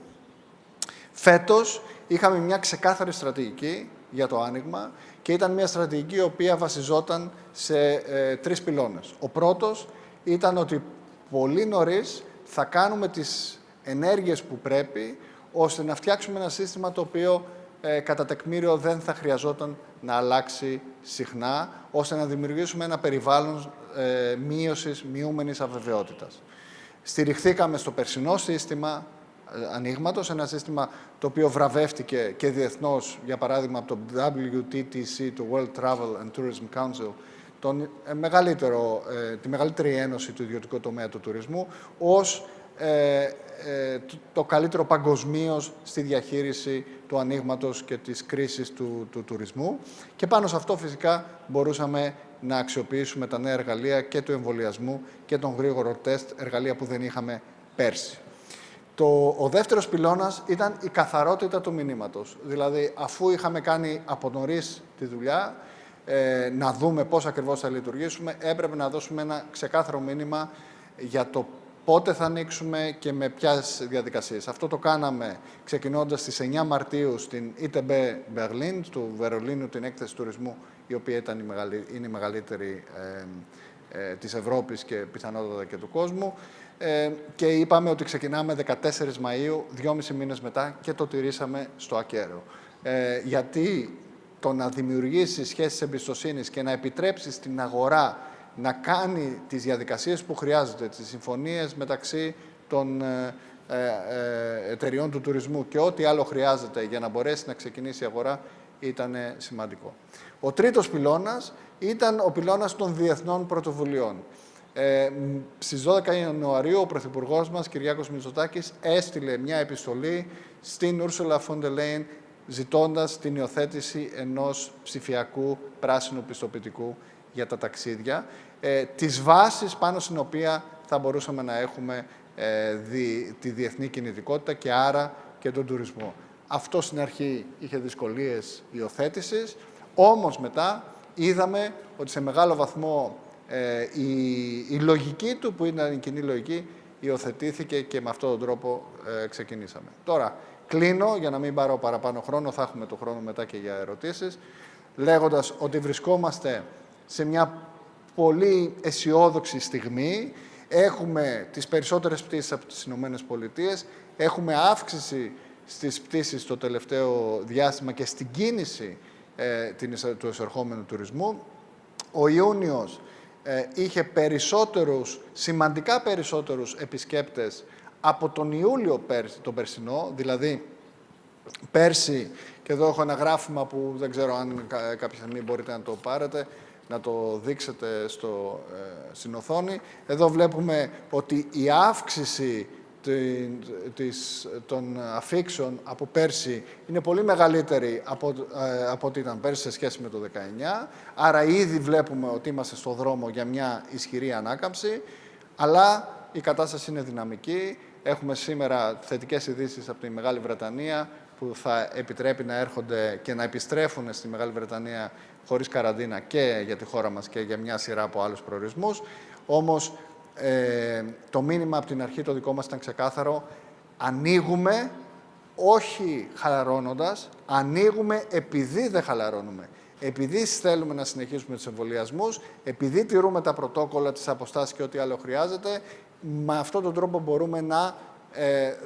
Φέτος είχαμε μια ξεκάθαρη στρατηγική για το άνοιγμα και ήταν μια στρατηγική η οποία βασιζόταν σε 3 πυλώνες. Ο πρώτος ήταν ότι πολύ νωρίς θα κάνουμε τις ενέργειες που πρέπει ώστε να φτιάξουμε ένα σύστημα το οποίο κατά τεκμήριο δεν θα χρειαζόταν να αλλάξει συχνά, ώστε να δημιουργήσουμε ένα περιβάλλον μειούμενης αβεβαιότητας. Στηριχθήκαμε στο περσινό σύστημα ανοίγματος, ένα σύστημα το οποίο βραβεύτηκε και διεθνώς, για παράδειγμα από το WTTC, το World Travel and Tourism Council, τη μεγαλύτερη ένωση του ιδιωτικού τομέα του τουρισμού, ως το καλύτερο παγκοσμίως στη διαχείριση του ανοίγματος και της κρίσης του τουρισμού. Και πάνω σε αυτό φυσικά μπορούσαμε να αξιοποιήσουμε τα νέα εργαλεία και του εμβολιασμού και τον γρήγορο τεστ, εργαλεία που δεν είχαμε πέρσι. Ο δεύτερος πυλώνας ήταν η καθαρότητα του μηνύματος. Δηλαδή, αφού είχαμε κάνει από νωρίς τη δουλειά, να δούμε πώς ακριβώς θα λειτουργήσουμε, έπρεπε να δώσουμε ένα ξεκάθαρο μήνυμα για το πότε θα ανοίξουμε και με ποιες διαδικασίες. Αυτό το κάναμε ξεκινώντας στις 9 Μαρτίου στην ITB Berlin, του Βερολίνου, την έκθεση τουρισμού, η οποία είναι η μεγαλύτερη της Ευρώπης και πιθανότατα και του κόσμου. Και είπαμε ότι ξεκινάμε 14 Μαΐου, 2,5 μήνες μετά, και το τηρήσαμε στο ακέραιο. Γιατί το να δημιουργήσει σχέσεις εμπιστοσύνης και να επιτρέψει στην αγορά να κάνει τις διαδικασίες που χρειάζεται, τις συμφωνίες μεταξύ των εταιριών του τουρισμού και ό,τι άλλο χρειάζεται για να μπορέσει να ξεκινήσει η αγορά, ήταν σημαντικό. Ο τρίτος πυλώνας ήταν ο πυλώνας των διεθνών πρωτοβουλειών. Στις 12 Ιανουαρίου ο Πρωθυπουργός μας, Κυριάκος Μητσοτάκης, έστειλε μια επιστολή στην Ursula von der Leyen ζητώντας την υιοθέτηση ενός ψηφιακού πράσινου πιστοποιητικού για τα ταξίδια, τις βάσεις πάνω στην οποία θα μπορούσαμε να έχουμε τη διεθνή κινητικότητα και άρα και τον τουρισμό. Αυτό στην αρχή είχε δυσκολίες υιοθέτησης, όμως μετά είδαμε ότι σε μεγάλο βαθμό η λογική του, που ήταν η κοινή λογική, υιοθετήθηκε και με αυτόν τον τρόπο ξεκινήσαμε. Τώρα, κλείνω, για να μην πάρω παραπάνω χρόνο, θα έχουμε το χρόνο μετά και για ερωτήσεις, λέγοντας ότι βρισκόμαστε σε μια πολύ αισιόδοξη στιγμή. Έχουμε τις περισσότερες πτήσεις από τις Ηνωμένες Πολιτείες, έχουμε αύξηση στις πτήσεις το τελευταίο διάστημα και στην κίνηση του εισερχόμενου τουρισμού. Ο Ιούνιος είχε σημαντικά περισσότερους επισκέπτες από τον Ιούλιο τον περσινό, δηλαδή πέρσι, και εδώ έχω ένα γράφημα που δεν ξέρω αν κάποια στιγμή μπορείτε να το πάρετε, να το δείξετε στην οθόνη. Εδώ βλέπουμε ότι η αύξηση των αφήξεων από πέρσι είναι πολύ μεγαλύτερη από ό,τι ήταν πέρσι σε σχέση με το 19. Άρα ήδη βλέπουμε ότι είμαστε στο δρόμο για μια ισχυρή ανάκαμψη, αλλά η κατάσταση είναι δυναμική. Έχουμε σήμερα θετικές ειδήσεις από τη Μεγάλη Βρετανία που θα επιτρέπει να έρχονται και να επιστρέφουν στη Μεγάλη Βρετανία χωρίς καραντίνα και για τη χώρα μας και για μια σειρά από άλλους προορισμούς. Όμως, το μήνυμα από την αρχή το δικό μας ήταν ξεκάθαρο. Ανοίγουμε, όχι χαλαρώνοντας, ανοίγουμε επειδή δεν χαλαρώνουμε. Επειδή θέλουμε να συνεχίσουμε τους εμβολιασμούς, επειδή τηρούμε τα πρωτόκολλα, τις αποστάσεις και ό,τι άλλο χρειάζεται, με αυτόν τον τρόπο μπορούμε να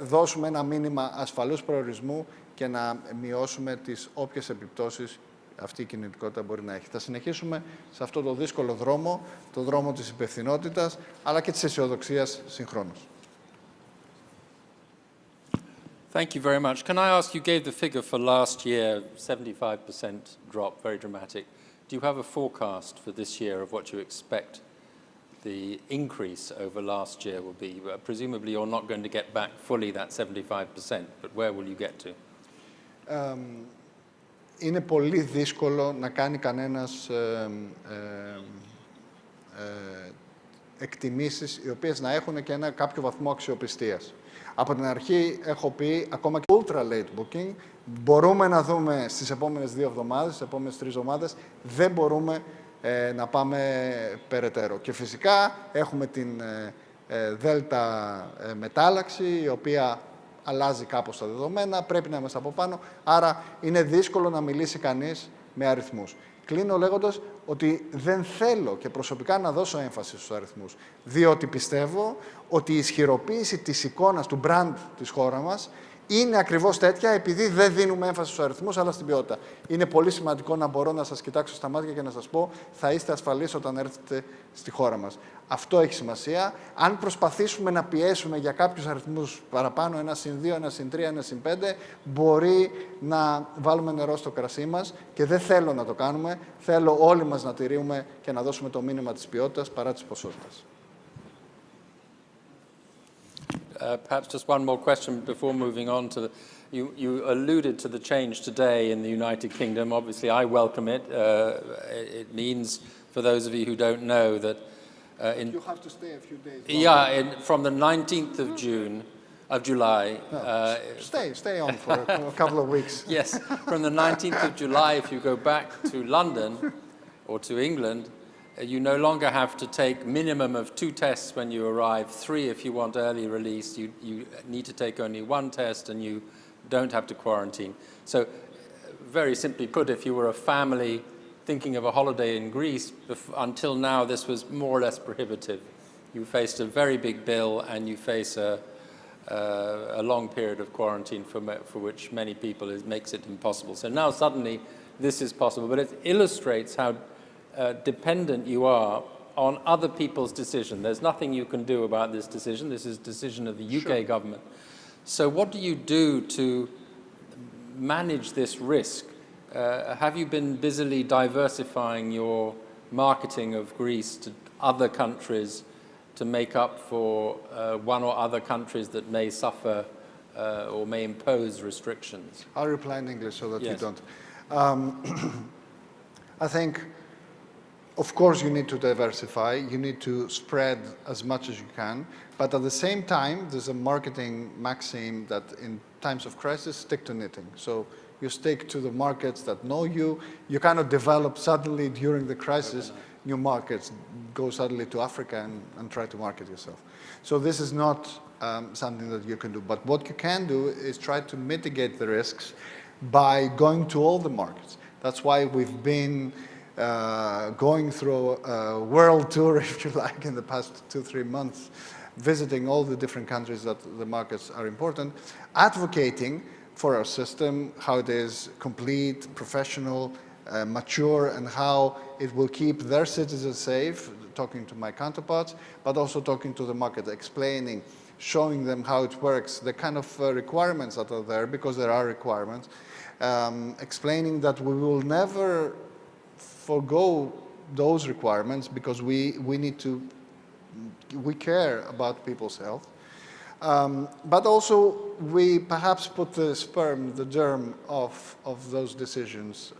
δώσουμε ένα μήνυμα ασφαλούς προορισμού και να μειώσουμε τις όποιες επιπτώσεις αυτή η κινητικότητα μπορεί να έχει. Θα συνεχίσουμε σε αυτό το δύσκολο δρόμο, το δρόμο της υπευθυνότητας, αλλά και της αισιοδοξίας συγχρόνως. Thank you very much. Can I ask, you gave the figure for last year, 75% drop, very dramatic. Do you have a forecast for this year of what you expect the increase over last year will be? Presumably you're not going to get back fully that 75%, but where will you get to? Είναι πολύ δύσκολο να κάνει κανένας εκτιμήσεις οι οποίες να έχουν και κάποιο βαθμό αξιοπιστίας. Από την αρχή έχω πει, ακόμα και ultra late booking, μπορούμε να δούμε στις επόμενες 2 εβδομάδες, στις επόμενες 3 εβδομάδες, δεν μπορούμε να πάμε περαιτέρω. Και φυσικά έχουμε την δέλτα μετάλλαξη, η οποία αλλάζει κάπως τα δεδομένα, πρέπει να είμαστε από πάνω, άρα είναι δύσκολο να μιλήσει κανείς με αριθμούς. Κλείνω λέγοντας ότι δεν θέλω και προσωπικά να δώσω έμφαση στους αριθμούς, διότι πιστεύω ότι η ισχυροποίηση της εικόνας, του brand της χώρας μας, είναι ακριβώς τέτοια επειδή δεν δίνουμε έμφαση στους αριθμούς, αλλά στην ποιότητα. Είναι πολύ σημαντικό να μπορώ να σας κοιτάξω στα μάτια και να σας πω θα είστε ασφαλείς όταν έρθετε στη χώρα μας. Αυτό έχει σημασία. Αν προσπαθήσουμε να πιέσουμε για κάποιους αριθμούς παραπάνω, 1/2, 1/3, 1/5, μπορεί να βάλουμε νερό στο κρασί μας και δεν θέλω να το κάνουμε. Θέλω όλοι μας να τηρούμε και να δώσουμε το μήνυμα της ποιότητας παρά της ποσότητας. Perhaps just one more question before moving on to you alluded to the change today in the United Kingdom. Obviously, I welcome it. It means, for those of you who don't know, that you have to stay a few days. From the 19th of July. No, stay on for a couple of weeks. Yes, from the 19th of July, if you go back to London or to England, you no longer have to take minimum of 2 tests when you arrive, 3 if you want early release. You need to take only 1 test and you don't have to quarantine. So very simply put, if you were a family thinking of a holiday in Greece, until now this was more or less prohibitive. You faced a very big bill and you face a long period of quarantine for which many people makes it impossible. So now suddenly this is possible, but it illustrates how dependent you are on other people's decision. There's nothing you can do about this decision. This is a decision of the UK government. So what do you do to manage this risk? Have you been busily diversifying your marketing of Greece to other countries to make up for one or other countries that may suffer or may impose restrictions? I'll reply in English so that you don't. I think, of course, you need to diversify. You need to spread as much as you can. But at the same time, there's a marketing maxim that in times of crisis, stick to knitting. So you stick to the markets that know you. You cannot develop suddenly during the crisis new markets. Go suddenly to Africa and try to market yourself. So this is not something that you can do. But what you can do is try to mitigate the risks by going to all the markets. That's why we've been going through a world tour, if you like, in the past 2-3 months, visiting all the different countries that the markets are important, advocating for our system, how it is complete, professional, mature, and how it will keep their citizens safe, talking to my counterparts, but also talking to the market, explaining, showing them how it works, the kind of requirements that are there, because there are requirements, explaining that we will never forgo those requirements because we care about people's health. But also we perhaps put the germ of those decisions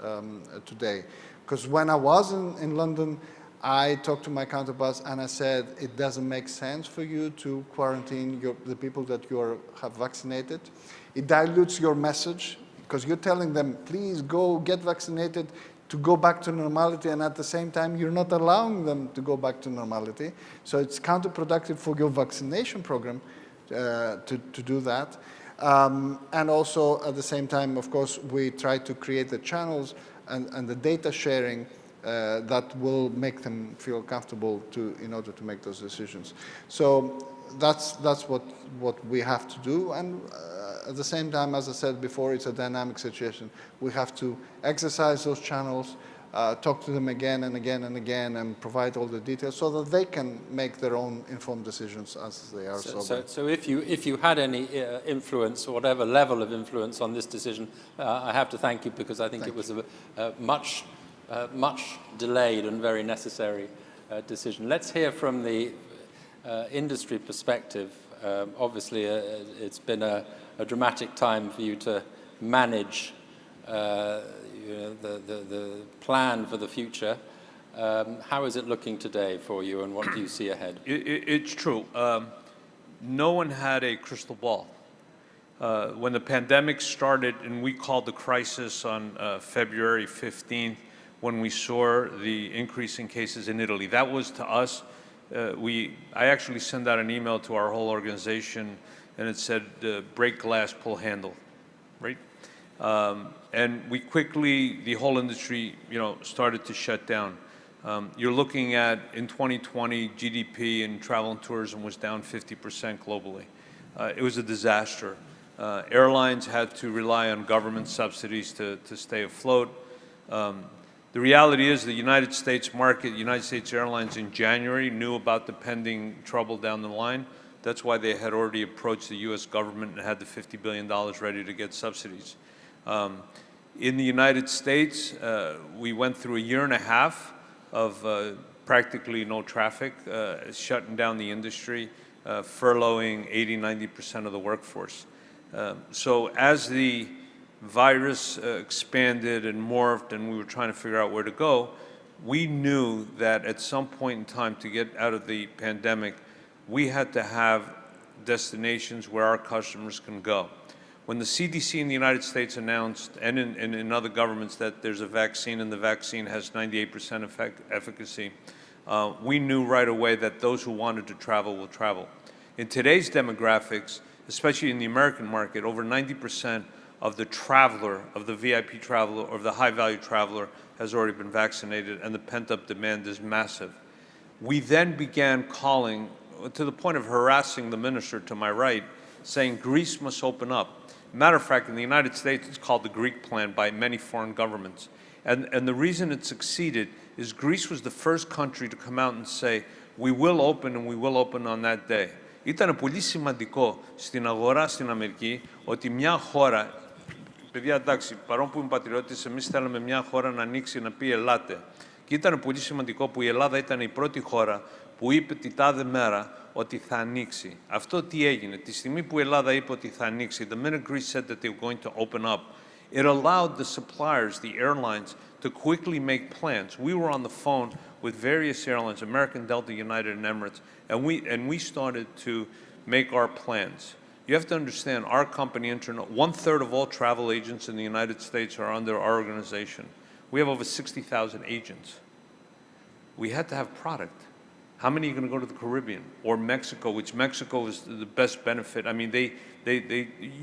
today. Because when I was in London, I talked to my counterparts and I said, it doesn't make sense for you to quarantine the people that you have vaccinated. It dilutes your message because you're telling them, please go get vaccinated to go back to normality, and at the same time, you're not allowing them to go back to normality. So it's counterproductive for your vaccination program to do that. And also, at the same time, of course, we try to create the channels and the data sharing that will make them feel comfortable in order to make those decisions. So that's what we have to do. And at the same time, as I said before, it's a dynamic situation. We have to exercise those channels, talk to them again and again and again and provide all the details so that they can make their own informed decisions as they are sober. So if you had any influence, or whatever level of influence on this decision, I have to thank you, because I think it was a much delayed and very necessary decision. Let's hear from the industry perspective. Obviously, it's been a dramatic time for you to manage the plan for the future. How is it looking today for you, and what do you see ahead? It's true. No one had a crystal ball. When the pandemic started, and we called the crisis on February 15th, when we saw the increase in cases in Italy, that was to us, I actually sent out an email to our whole organization, and it said, break glass, pull handle, right? And we quickly, the whole industry, started to shut down. You're looking at, in 2020, GDP in travel and tourism was down 50% globally. It was a disaster. Airlines had to rely on government subsidies to stay afloat. The reality is the United States market, United States Airlines in January knew about the pending trouble down the line. That's why they had already approached the US government and had the $50 billion ready to get subsidies. In the United States, we went through a year and a half of practically no traffic, shutting down the industry, furloughing 80–90% of the workforce. So as the virus expanded and morphed and we were trying to figure out where to go, we knew that at some point in time, to get out of the pandemic, we had to have destinations where our customers can go. When the CDC in the United States announced, and in other governments, that there's a vaccine and the vaccine has 98% efficacy, we knew right away that those who wanted to travel will travel. In today's demographics, especially in the American market, over 90% of the traveler, of the VIP traveler, or the high-value traveler has already been vaccinated, and the pent-up demand is massive. We then began calling, to the point of harassing the minister to my right, saying Greece must open up. Matter of fact, in the United States, it's called the Greek plan by many foreign governments. And the reason it succeeded is Greece was the first country to come out and say, we will open, and we will open on that day. Ήταν πολύ σημαντικό στην αγορά στην Αμερική ότι μια χώρα, παιδιά εντάξει, παρόν που είμαι πατριώτης, εμείς θέλαμε μια χώρα να ανοίξει, να πει ελάτε. Και ήταν πολύ σημαντικό που η Ελλάδα ήταν η πρώτη χώρα που είπε τη τάδε μέρα ότι θα ανοίξει. Αυτό τι έγινε? Τη στιγμή που η Ελλάδα είπε ότι θα ανοίξει, the minute Greece said that they were going to open up, it allowed the suppliers, the airlines, to quickly make plans. We were on the phone with various airlines, American, Delta, United, and Emirates, and we started to make our plans. You have to understand, our company, 1/3 of all travel agents in the United States are under our organization. We have over 60,000 agents. We had to have product. How many are going to go to the Caribbean or Mexico, which Mexico is the best benefit? I mean,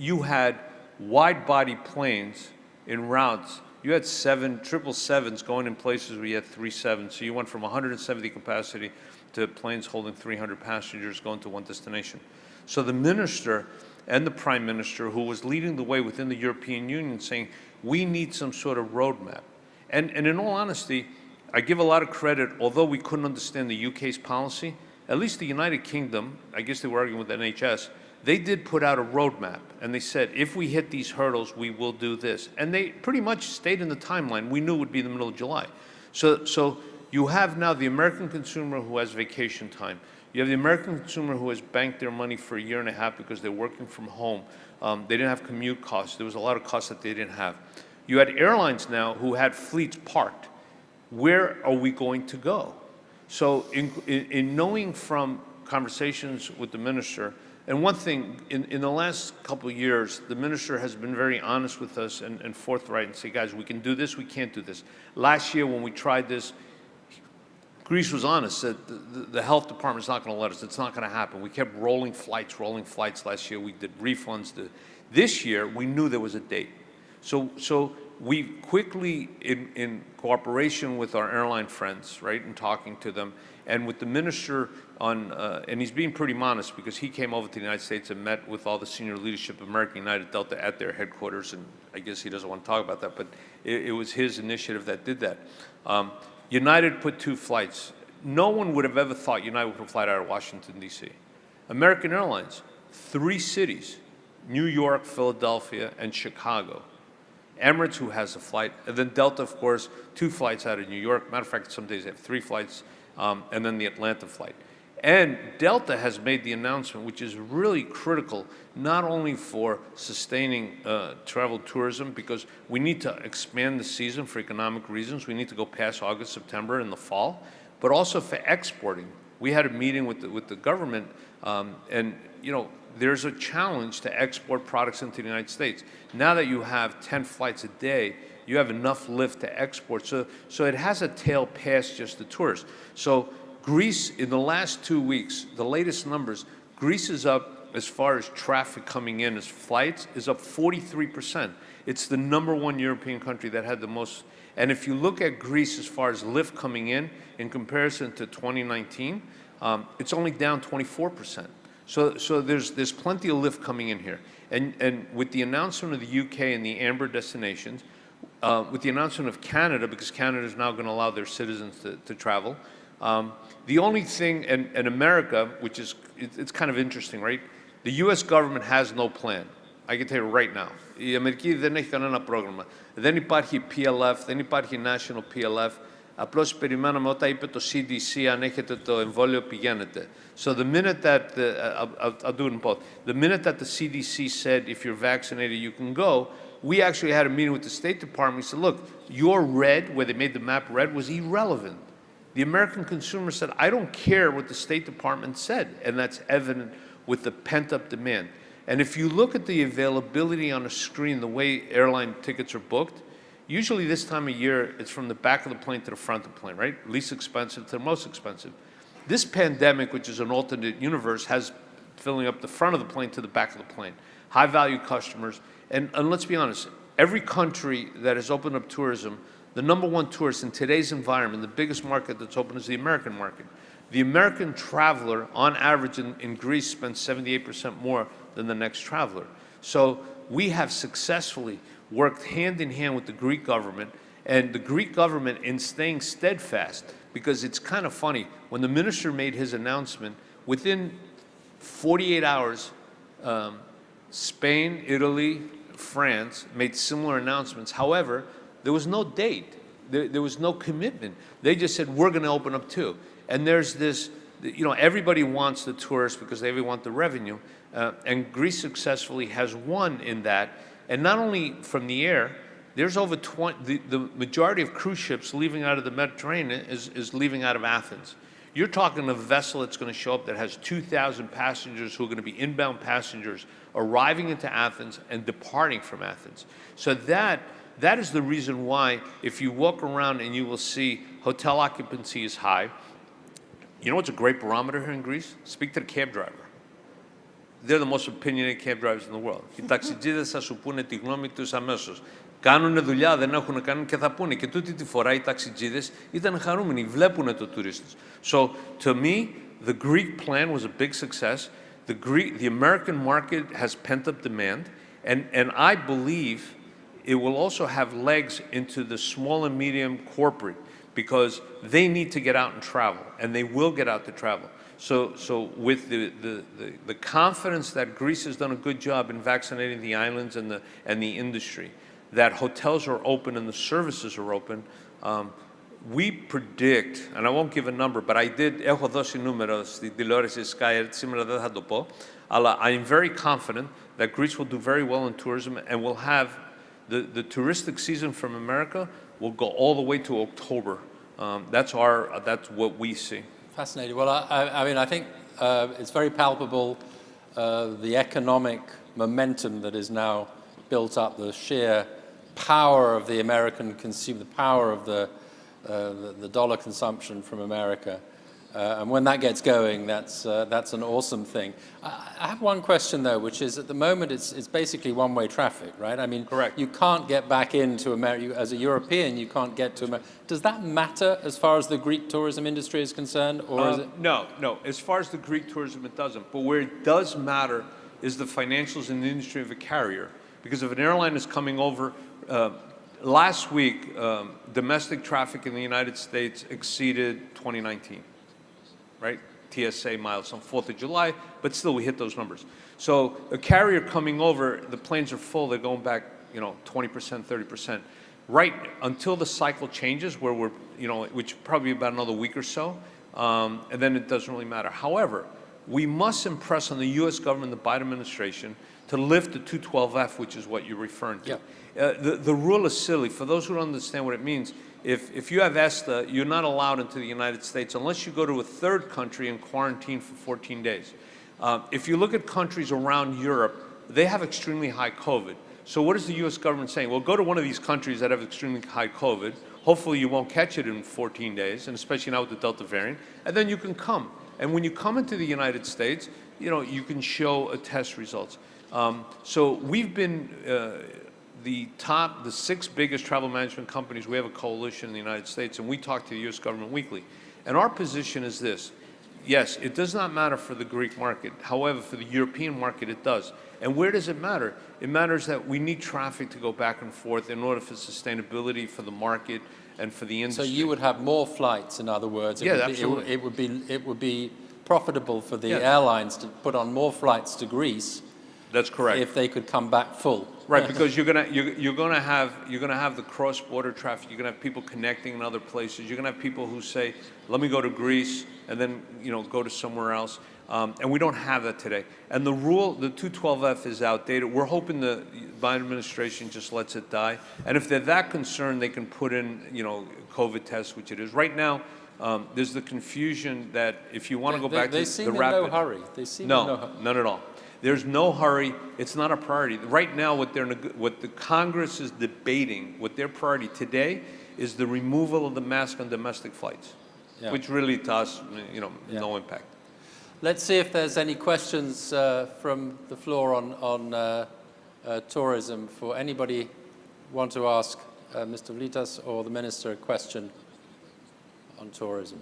you had wide-body planes in routes. You had 777s going in places where you had 37s. So you went from 170 capacity to planes holding 300 passengers going to one destination. So the minister and the prime minister, who was leading the way within the European Union, saying, we need some sort of roadmap. And in all honesty, I give a lot of credit, although we couldn't understand the UK's policy, at least the United Kingdom, I guess they were arguing with the NHS, they did put out a roadmap, and they said, if we hit these hurdles, we will do this. And they pretty much stayed in the timeline. We knew it would be the middle of July. So you have now the American consumer who has vacation time. You have the American consumer who has banked their money for a year and a half because they're working from home. They didn't have commute costs. There was a lot of costs that they didn't have. You had airlines now who had fleets parked. Where are we going to go? So in knowing from conversations with the minister, and one thing, in the last couple of years, the minister has been very honest with us and forthright and say, guys, we can do this, we can't do this. Last year when we tried this, Greece was honest, said the health department's not going to let us, it's not going to happen. We kept rolling flights last year. We did refunds. This year, we knew there was a date. So we quickly, in cooperation with our airline friends, right, and talking to them, And with the minister on, and he's being pretty modest because he came over to the United States and met with all the senior leadership of American United Delta at their headquarters, and I guess he doesn't want to talk about that, but it was his initiative that did that. United put 2 flights. No one would have ever thought United would fly out of Washington, D.C. American Airlines, 3 cities, New York, Philadelphia, and Chicago. Emirates, who has a flight, and then Delta, of course, 2 flights out of New York. Matter of fact, some days they have 3 flights, and then the Atlanta flight. And Delta has made the announcement, which is really critical, not only for sustaining travel tourism, because we need to expand the season for economic reasons. We need to go past August, September, in the fall, but also for exporting. We had a meeting with the government, and there's a challenge to export products into the United States. Now that you have 10 flights a day, you have enough lift to export. So it has a tail past just the tourists. So Greece, in the last 2 weeks, the latest numbers, Greece is up as far as traffic coming in as flights, is up 43%. It's the #1 European country that had the most. And if you look at Greece as far as lift coming in comparison to 2019, it's only down 24%. So there's plenty of lift coming in here. And with the announcement of the UK and the Amber destinations, with the announcement of Canada, because Canada is now going to allow their citizens to travel, the only thing, and America, which is, it's kind of interesting, right? The US government has no plan. I can tell you right now. Η Αμερική δεν έχει κανένα πρόγραμμα. Δεν υπάρχει PLF, δεν υπάρχει National PLF. Απλώς περιμέναμε όταν είπε το CDC, αν έχετε το εμβόλιο πηγαίνετε. So the minute that, I'll do it in both. The minute that the CDC said, if you're vaccinated, you can go, we actually had a meeting with the State Department. We said, look, your red, where they made the map red, was irrelevant. The American consumer said, I don't care what the State Department said, and that's evident with the pent-up demand. And if you look at the availability on a screen, the way airline tickets are booked, usually this time of year, it's from the back of the plane to the front of the plane, right? Least expensive to the most expensive. This pandemic, which is an alternate universe, has filling up the front of the plane to the back of the plane. High-value customers. And let's be honest, every country that has opened up tourism, the #1 tourist in today's environment, the biggest market that's open is the American market. The American traveler, on average in Greece, spends 78% more than the next traveler. So we have successfully worked hand in hand with the Greek government, and the Greek government in staying steadfast, because it's kind of funny, when the minister made his announcement, within 48 hours, Spain, Italy, France made similar announcements. However, there was no date. There was no commitment. They just said, we're going to open up too. And there's this, everybody wants the tourists because they want the revenue. And Greece successfully has won in that. And not only from the air, there's over 20, the majority of cruise ships leaving out of the Mediterranean is leaving out of Athens. You're talking a vessel that's going to show up that has 2,000 passengers who are going to be inbound passengers arriving into Athens and departing from Athens. So that is the reason why, if you walk around and you will see hotel occupancy is high. You know what's a great barometer here in Greece? Speak to the cab driver. They're the most opinionated cab drivers in the world. Οι ταξιτζίδες θα σου πούνε τη γνώμη τους αμέσως. Κάνουνε δουλειά, δεν έχουν κάνει και θα πούνε. Και τούτη τη φορά οι ταξιτζίδες ήταν χαρούμενοι, βλέπουνε το τουρίστες. So, to me, the Greek plan was a big success. The American market has pent-up demand, and I believe it will also have legs into the small and medium corporate, because they need to get out and travel, and they will get out to travel. So with the confidence that Greece has done a good job in vaccinating the islands and the industry, that hotels are open and the services are open, we predict, and I won't give a number, but έχω δώσει νούμερο στη τηλεόραση Sky, σήμερα δεν θα το πω, αλλά I am very confident that Greece will do very well in tourism and will have the touristic season from America will go all the way to October. That's what we see. Fascinating. Well, I mean, I think it's very palpable, the economic momentum that is now built up, the sheer power of the American consumer, the power of the dollar consumption from America. And when that gets going, that's an awesome thing. I have one question, though, which is at the moment it's basically one-way traffic, right? I mean, correct. You can't get back into America. As a European, you can't get to America. Does that matter as far as the Greek tourism industry is concerned? Or is it? No. As far as the Greek tourism, it doesn't. But where it does matter is the financials in the industry of a carrier. Because if an airline is coming over, last week, domestic traffic in the United States exceeded 2019. Right? TSA miles on 4th of July, but still we hit those numbers. So a carrier coming over, the planes are full, they're going back, 20%, 30%. Right until the cycle changes, where we're, which probably about another week or so, and then it doesn't really matter. However, we must impress on the U.S. government, the Biden administration, to lift the 212F, which is what you're referring to. Yeah. The rule is silly. For those who don't understand what it means, if you have ESTA, you're not allowed into the United States unless you go to a third country and quarantine for 14 days. If you look at countries around Europe, they have extremely high COVID. So what is the U.S. government saying? Well, go to one of these countries that have extremely high COVID. Hopefully you won't catch it in 14 days, and especially now with the Delta variant, and then you can come. And when you come into the United States, you can show test results. So we've been the 6 biggest travel management companies. We have a coalition in the United States, and we talk to the U.S. government weekly. And our position is this. Yes, it does not matter for the Greek market. However, for the European market, it does. And where does it matter? It matters that we need traffic to go back and forth in order for sustainability for the market and for the industry. So you would have more flights, in other words. Absolutely. It would be profitable for the airlines to put on more flights to Greece. That's correct. If they could come back full. Right, because you're gonna have the cross-border traffic. You're gonna have people connecting in other places. You're gonna have people who say, "Let me go to Greece," and then go to somewhere else. And we don't have that today. And the rule, the 212F, is outdated. We're hoping the Biden administration just lets it die. And if they're that concerned, they can put in COVID tests, which it is right now. There's the confusion that if you want to go back to the rapid. They seem in no hurry. They seem in no hurry. None at all. There's no hurry. It's not a priority. Right now, what the Congress is debating, what their priority today is the removal of the mask on domestic flights, which really to us, no impact. Let's see if there's any questions from the floor on tourism. For anybody want to ask Mr. Vlitas or the Minister a question on tourism?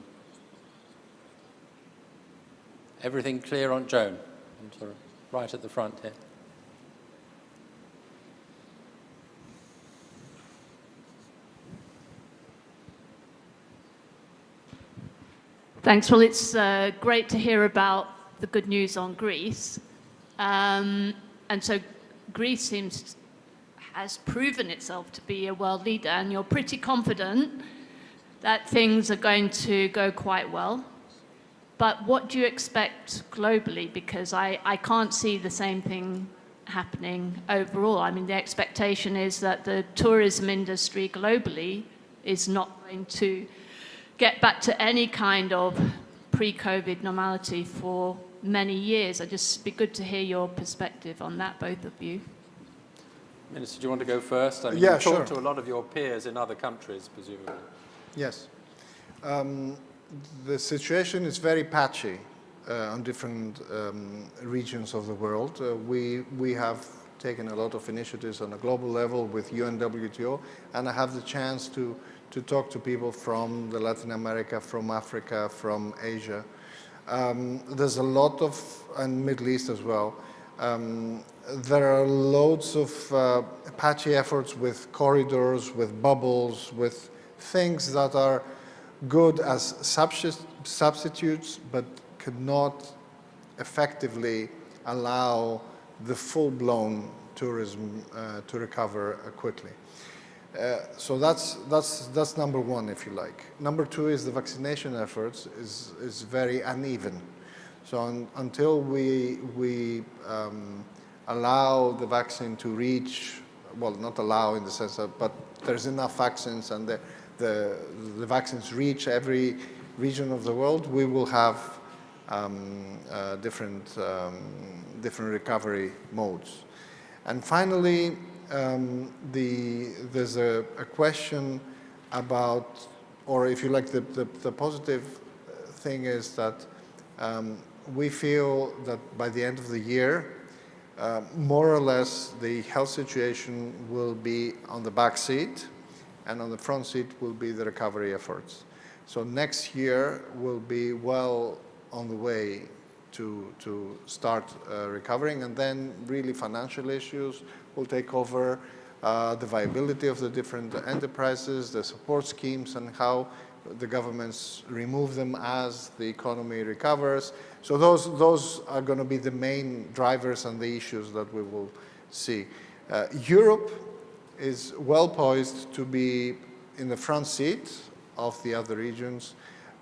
Everything clear on Joan? I'm sorry. Right at the front here. Thanks. Well, it's great to hear about the good news on Greece. And so Greece has proven itself to be a world leader, and you're pretty confident that things are going to go quite well. But what do you expect globally? Because I can't see the same thing happening overall. I mean, the expectation is that the tourism industry globally is not going to get back to any kind of pre-COVID normality for many years. I'd just be good to hear your perspective on that, both of you. Minister, do you want to go first? I mean, Yeah, you talked sure. to a lot of your peers in other countries, presumably. Yes. The situation is very patchy on different regions of the world. We have taken a lot of initiatives on a global level with UNWTO, and I have the chance to talk to people from Latin America, from Africa, from Asia. There's a lot of, and Middle East as well. There are loads of patchy efforts with corridors, with bubbles, with things that are good as substitutes, but could not effectively allow the full-blown tourism to recover quickly. So that's number one, if you like. Number two is the vaccination efforts is very uneven. So until we allow the vaccine to reach, well, not allow in the sense that, but there's enough vaccines and the vaccines reach every region of the world, we will have different recovery modes. And finally, there's a question about, or if you like, the positive thing is that we feel that by the end of the year, more or less, the health situation will be on the back seat, and on the front seat will be the recovery efforts. So next year will be well on the way to start recovering, and then really financial issues will take over, the viability of the different enterprises, the support schemes, and how the governments remove them as the economy recovers. So those are going to be the main drivers and the issues that we will see. Europe is well poised to be in the front seat of the other regions,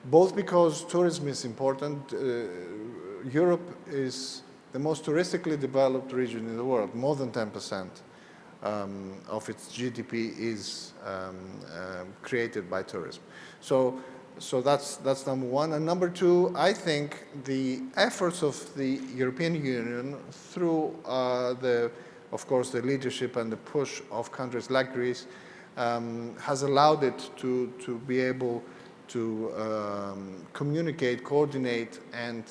both because tourism is important. Europe is the most touristically developed region in the world. More than 10% of its GDP is created by tourism. So that's number one. And number two, I think the efforts of the European Union through of course, the leadership and the push of countries like Greece has allowed it to be able to communicate, coordinate, and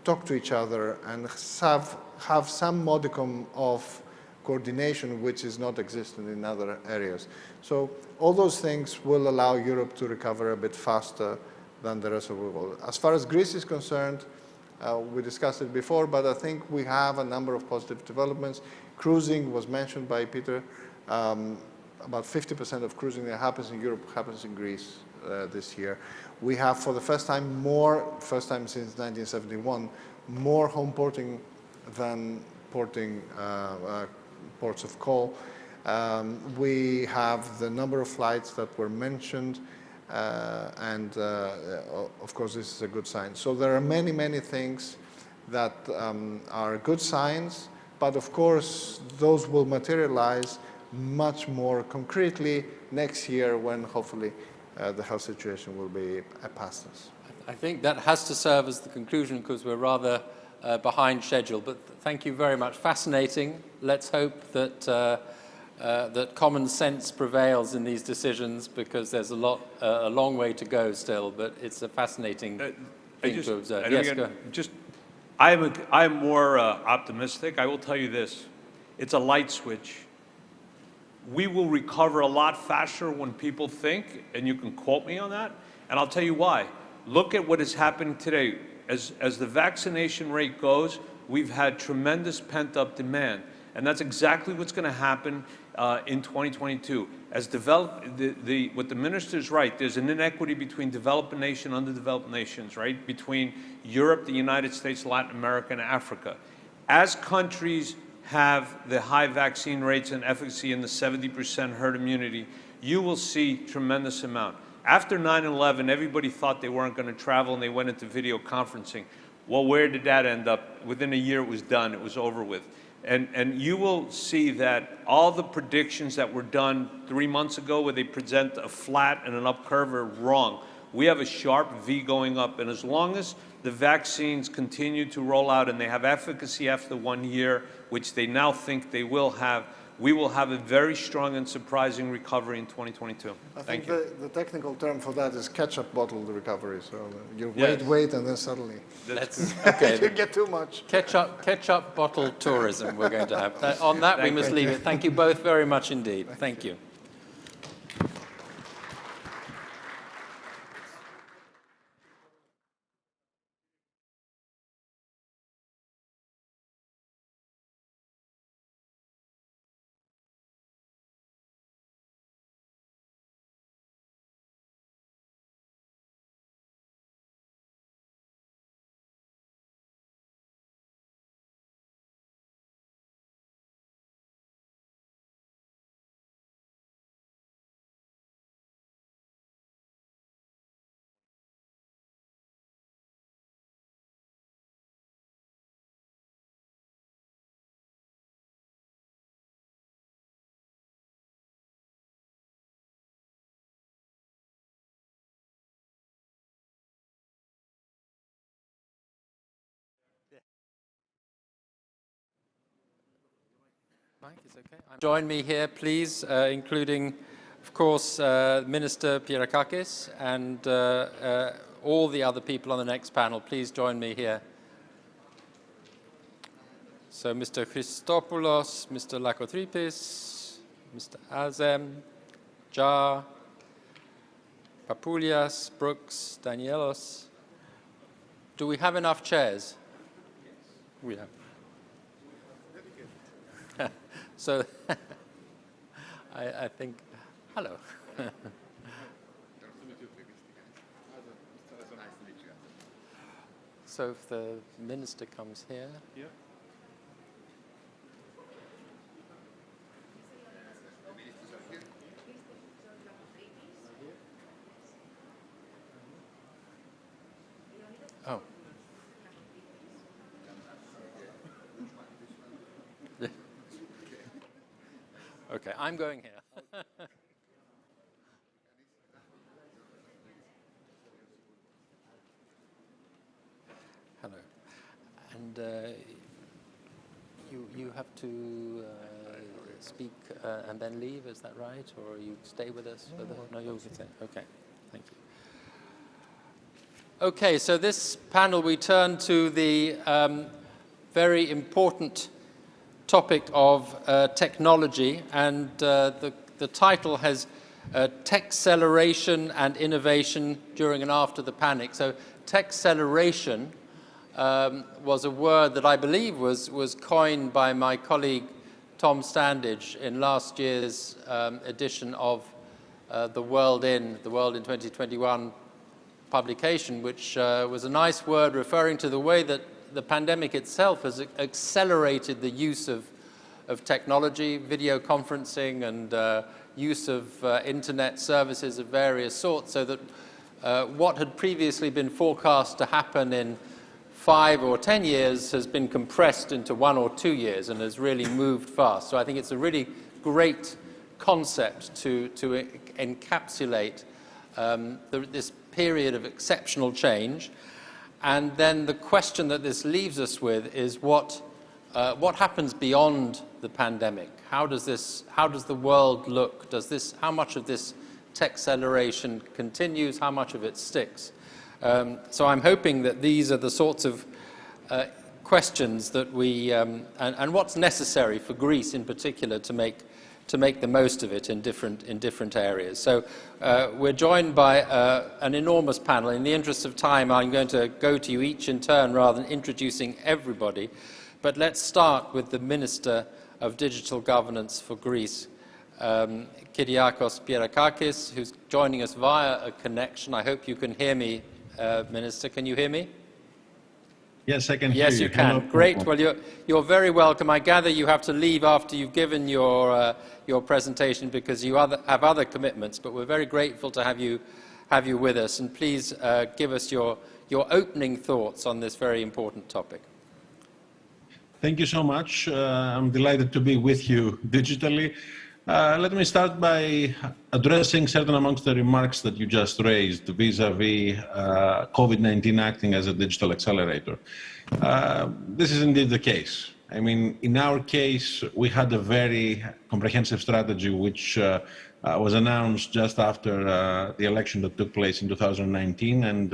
talk to each other and have some modicum of coordination which is not existent in other areas. So all those things will allow Europe to recover a bit faster than the rest of the world. As far as Greece is concerned, we discussed it before, but I think we have a number of positive developments. Cruising was mentioned by Peter. About 50% of cruising that happens in Europe happens in Greece this year. We have, for the first time since 1971, more home porting than porting ports of call. We have the number of flights that were mentioned, and of course this is a good sign. So there are many, many things that are good signs, but of course those will materialize much more concretely next year when hopefully the health situation will be past us. I think that has to serve as the conclusion because we're rather behind schedule, but thank you very much. Fascinating. Let's hope that that common sense prevails in these decisions because there's a long way to go still, but it's a fascinating thing to observe. Yes, go ahead. I'm more optimistic. I will tell you this. It's a light switch. We will recover a lot faster when people think, and you can quote me on that, and I'll tell you why. Look at what is happening today. As the vaccination rate goes, we've had tremendous pent-up demand, and that's exactly what's going to happen in 2022. What the minister is right, there's an inequity between developed nations and underdeveloped nations, right? Between Europe, the United States, Latin America, and Africa. As countries have the high vaccine rates and efficacy in the 70% herd immunity, you will see tremendous amount. After 9/11, everybody thought they weren't going to travel and they went into video conferencing. Well, where did that end up? Within a year it was done, it was over with. And you will see that all the predictions that were done 3 months ago where they present a flat and an up curve are wrong. We have a sharp V going up, and as long as the vaccines continue to roll out and they have efficacy after 1 year, which they now think they will have, we will have a very strong and surprising recovery in 2022. Thank you. The technical term for that is ketchup bottle recovery. So you Yes. wait, and then suddenly Okay. you get too much. Ketchup bottle tourism we're going to have. On that, we must leave it. Thank you both very much indeed. Thank you. Mike, is okay. Join me here, please, including, of course, Minister Pierakakis and all the other people on the next panel, please join me here. So Mr. Christopoulos, Mr. Lakotripis, Mr. Azem, Jar, Papoulias, Brooks, Danielos. Do we have enough chairs? We have. So I think, hello. So if the minister comes here. Yeah. Oh. Okay, I'm going here. Hello. And you have to speak and then leave, is that right? Or you stay with us? No, you'll stay. Okay, thank you. Okay, so this panel we turn to the very important topic of technology, and the title has Techceleration and Innovation During and After the Panic. So techceleration was a word that I believe was coined by my colleague Tom Standage in last year's edition of the World in 2021 publication, which was a nice word referring to the way that the pandemic itself has accelerated the use of technology, video conferencing, and use of internet services of various sorts, so that what had previously been forecast to happen in 5 or 10 years has been compressed into 1 or 2 years and has really moved fast. So I think it's a really great concept to encapsulate this period of exceptional change. And then the question that this leaves us with is what happens beyond the pandemic? How does the world look? How much of this techceleration continues? How much of it sticks? So I'm hoping that these are the sorts of questions that we and what's necessary for Greece in particular to make the most of it in different areas. So we're joined by an enormous panel. In the interest of time, I'm going to go to you each in turn rather than introducing everybody. But let's start with the Minister of Digital Governance for Greece, Kyriakos Pierakakis, who's joining us via a connection. I hope you can hear me, Minister. Can you hear me? Yes, I can hear you. Yes, you can. Hello. Great. Well, you're very welcome. I gather you have to leave after you've given your presentation because you have other commitments, but we're very grateful to have you with us. And please give us your opening thoughts on this very important topic. Thank you so much. I'm delighted to be with you digitally. Let me start by addressing certain amongst the remarks that you just raised vis-à-vis COVID-19 acting as a digital accelerator. This is indeed the case. I mean, in our case, we had a very comprehensive strategy which was announced just after the election that took place in 2019 and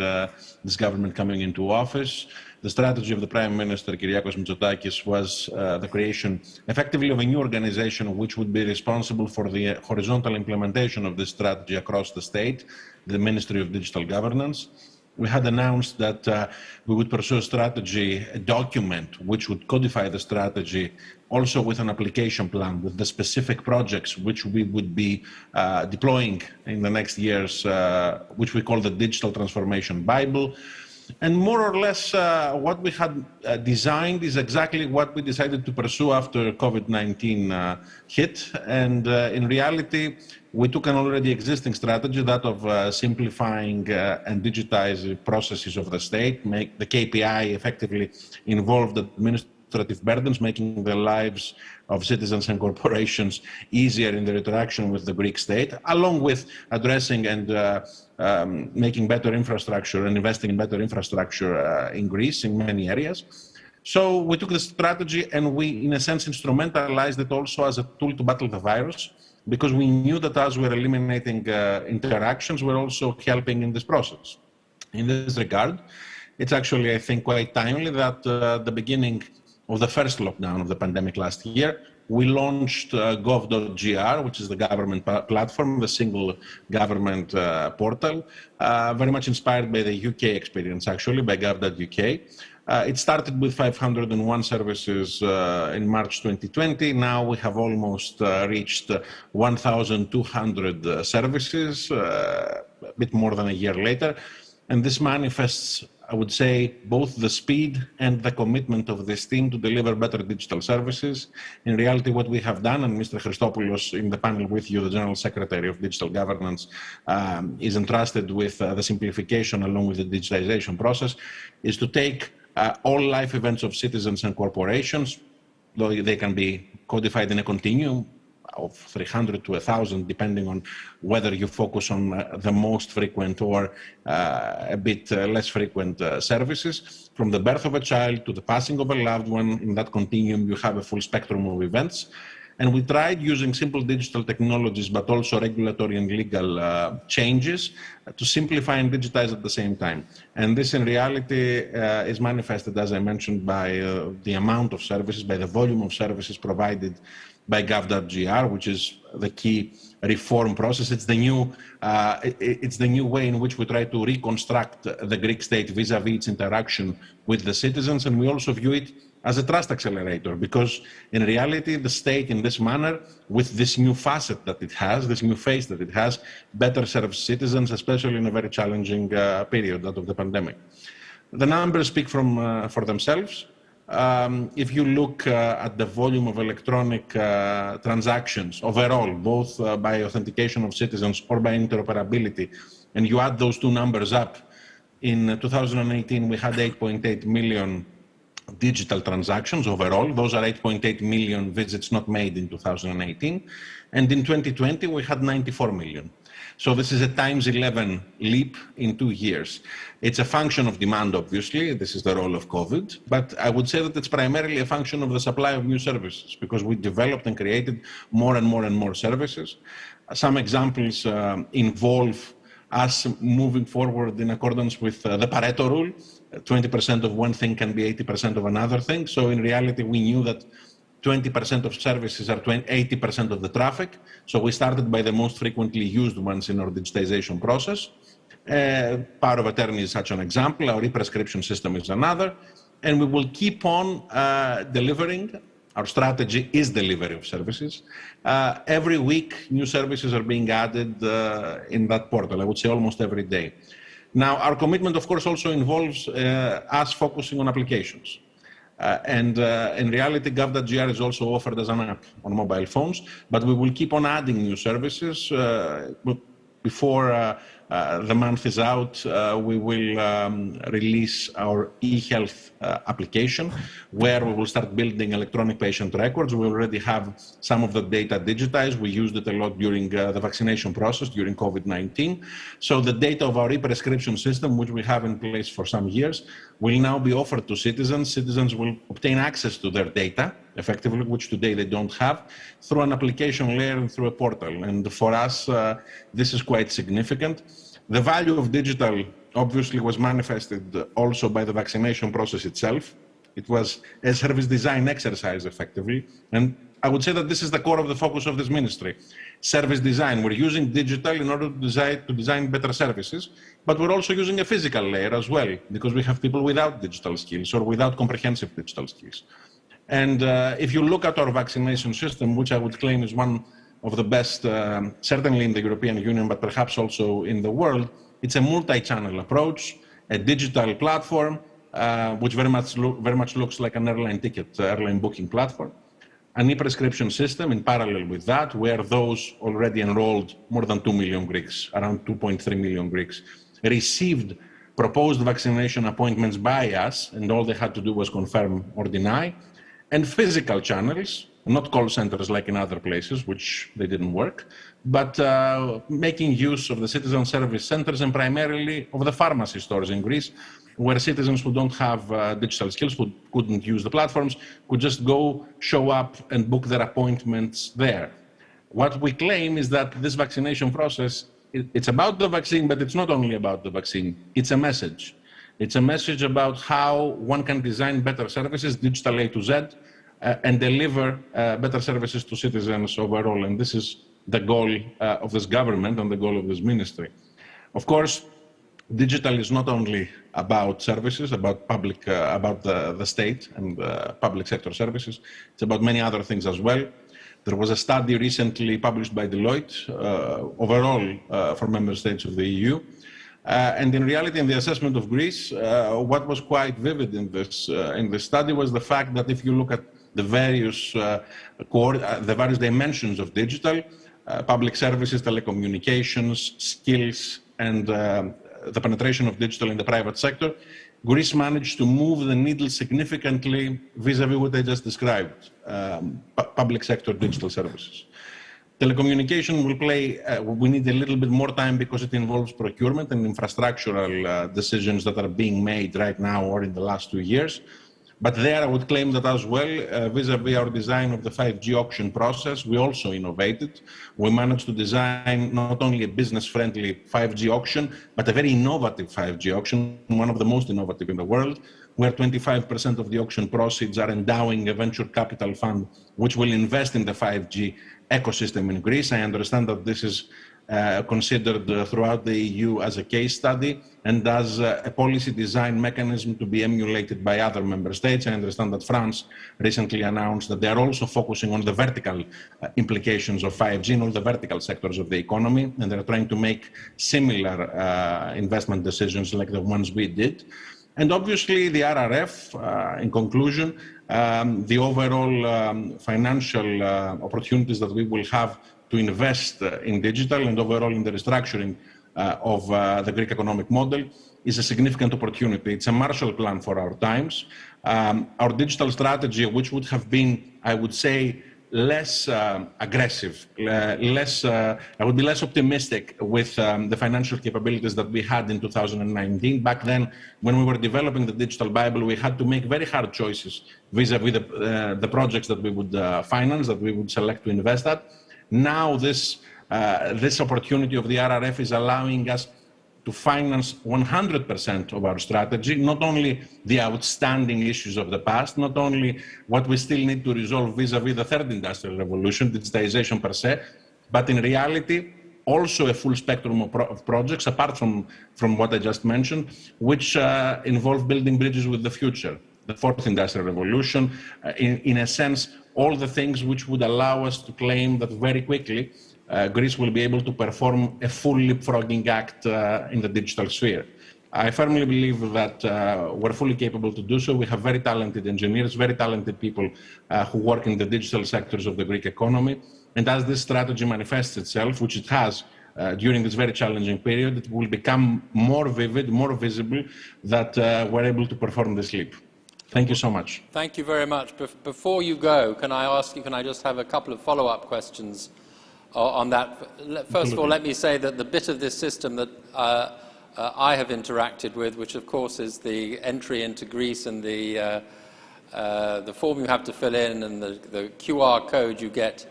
this government coming into office. The strategy of the Prime Minister, Kyriakos Mitsotakis, was the creation effectively of a new organization which would be responsible for the horizontal implementation of this strategy across the state, the Ministry of Digital Governance. We had announced that we would pursue a strategy, a document which would codify the strategy, also with an application plan with the specific projects which we would be deploying in the next years, which we call the Digital Transformation Bible. And more or less what we had designed is exactly what we decided to pursue after COVID-19 hit. And in reality, we took an already existing strategy, that of simplifying and digitizing processes of the state, make the KPI effectively involved administrative burdens, making the lives of citizens and corporations easier in their interaction with the Greek state, along with addressing and making better infrastructure and investing in better infrastructure in Greece in many areas. So we took the strategy and we, in a sense, instrumentalized it also as a tool to battle the virus, because we knew that as we're eliminating interactions, we're also helping in this process. In this regard, it's actually, I think, quite timely that the beginning of the first lockdown of the pandemic last year, we launched gov.gr, which is the government platform, the single government portal, very much inspired by the UK experience, actually, by gov.uk. It started with 501 services in March 2020. Now we have almost reached 1,200 services, a bit more than a year later. And this manifests, I would say, both the speed and the commitment of this team to deliver better digital services. In reality, what we have done, and Mr. Christopoulos in the panel with you, the General Secretary of Digital Governance, is entrusted with the simplification along with the digitization process, is to take all life events of citizens and corporations, though they can be codified in a continuum of 300 to 1,000, depending on whether you focus on the most frequent or a bit less frequent services. From the birth of a child to the passing of a loved one, in that continuum you have a full spectrum of events. And we tried using simple digital technologies, but also regulatory and legal changes to simplify and digitize at the same time. And this in reality is manifested, as I mentioned, by the amount of services, by the volume of services provided by gov.gr, which is the key reform process. It's the new way in which we try to reconstruct the Greek state vis-a-vis its interaction with the citizens, and we also view it as a trust accelerator, because in reality the state in this manner, with this new facet that it has, this new face that it has, better serves citizens, especially in a very challenging period, that of the pandemic. The numbers speak for themselves. If you look at the volume of electronic transactions overall, both by authentication of citizens or by interoperability, and you add those two numbers up, in 2018 we had 8.8 million digital transactions overall. Those are 8.8 million visits not made in 2018. And in 2020 we had 94 million. So this is a times 11 leap in 2 years. It's a function of demand, obviously. This is the role of COVID. But I would say that it's primarily a function of the supply of new services, because we developed and created more and more and more services. Some examples involve us moving forward in accordance with the Pareto rule. 20% of one thing can be 80% of another thing. So in reality, we knew that 20% of services are 80% of the traffic. So we started by the most frequently used ones in our digitization process. Power of attorney is such an example. Our e-prescription system is another. And we will keep on delivering. Our strategy is delivery of services. Every week, new services are being added in that portal, I would say almost every day. Now, our commitment, of course, also involves us focusing on applications. In reality, gov.gr is also offered as an app on mobile phones, but we will keep on adding new services. Before the month is out, we will release our e-health application, where we will start building electronic patient records. We already have some of the data digitized. We used it a lot during the vaccination process during COVID-19. So the data of our e-prescription system, which we have in place for some years, will now be offered to citizens. Citizens will obtain access to their data, effectively, which today they don't have, through an application layer and through a portal. And for us, this is quite significant. The value of digital obviously was manifested also by the vaccination process itself. It was a service design exercise, effectively. And I would say that this is the core of the focus of this ministry. Service design. We're using digital in order to design better services, but we're also using a physical layer as well, because we have people without digital skills or without comprehensive digital skills. And if you look at our vaccination system, which I would claim is one of the best, certainly in the European Union, but perhaps also in the world, it's a multi-channel approach, a digital platform, which very much looks like an airline booking platform. An e-prescription system in parallel with that, where those already enrolled, more than 2 million Greeks, around 2.3 million Greeks, received proposed vaccination appointments by us, and all they had to do was confirm or deny. And physical channels, not call centers like in other places, which they didn't work, but making use of the citizen service centers and primarily of the pharmacy stores in Greece, where citizens who don't have digital skills, who couldn't use the platforms, could just go, show up and book their appointments there. What we claim is that this vaccination process it's about the vaccine, but it's not only about the vaccine. It's a message. It's a message about how one can design better services, digital A to Z, and deliver better services to citizens overall. And this is the goal of this government and the goal of this ministry. Of course, digital is not only about services, about public, about the state and public sector services. It's about many other things as well. There was a study recently published by Deloitte overall for member states of the EU. And in reality, in the assessment of Greece, what was quite vivid in this study was the fact that if you look at the various dimensions of digital, public services, telecommunications, skills, and the penetration of digital in the private sector, Greece managed to move the needle significantly vis-à-vis what I just described, public sector digital services. Telecommunication will play, we need a little bit more time because it involves procurement and infrastructural decisions that are being made right now or in the last 2 years. But there I would claim that as well, vis-à-vis our design of the 5G auction process, we also innovated. We managed to design not only a business-friendly 5G auction, but a very innovative 5G auction, one of the most innovative in the world, where 25% of the auction proceeds are endowing a venture capital fund, which will invest in the 5G ecosystem in Greece. I understand that this is considered throughout the EU as a case study and as a policy design mechanism to be emulated by other member states. I understand that France recently announced that they are also focusing on the vertical implications of 5G in all the vertical sectors of the economy, and they're trying to make similar investment decisions like the ones we did. And obviously the RRF, in conclusion, the overall financial opportunities that we will have to invest in digital and overall in the restructuring of the Greek economic model is a significant opportunity. It's a Marshall Plan for our times. Our digital strategy, which would have been, I would say, less aggressive, I would be less optimistic with the financial capabilities that we had in 2019. Back then, when we were developing the Digital Bible, we had to make very hard choices vis-à-vis the projects that we would finance, that we would select to invest at. Now this opportunity of the RRF is allowing us to finance 100% of our strategy, not only the outstanding issues of the past, not only what we still need to resolve vis-à-vis the third industrial revolution, digitization per se, but in reality, also a full spectrum of projects, apart from what I just mentioned, which involve building bridges with the future, the fourth industrial revolution, in a sense, all the things which would allow us to claim that very quickly Greece will be able to perform a full leapfrogging act in the digital sphere. I firmly believe that we're fully capable to do so. We have very talented engineers, very talented people who work in the digital sectors of the Greek economy. And as this strategy manifests itself, which it has during this very challenging period, it will become more vivid, more visible that we're able to perform this leap. Thank you so much. Thank you very much. Before you go, can I just have a couple of follow-up questions on that? First of all, let me say that the bit of this system that I have interacted with, which of course is the entry into Greece and the form you have to fill in and the QR code you get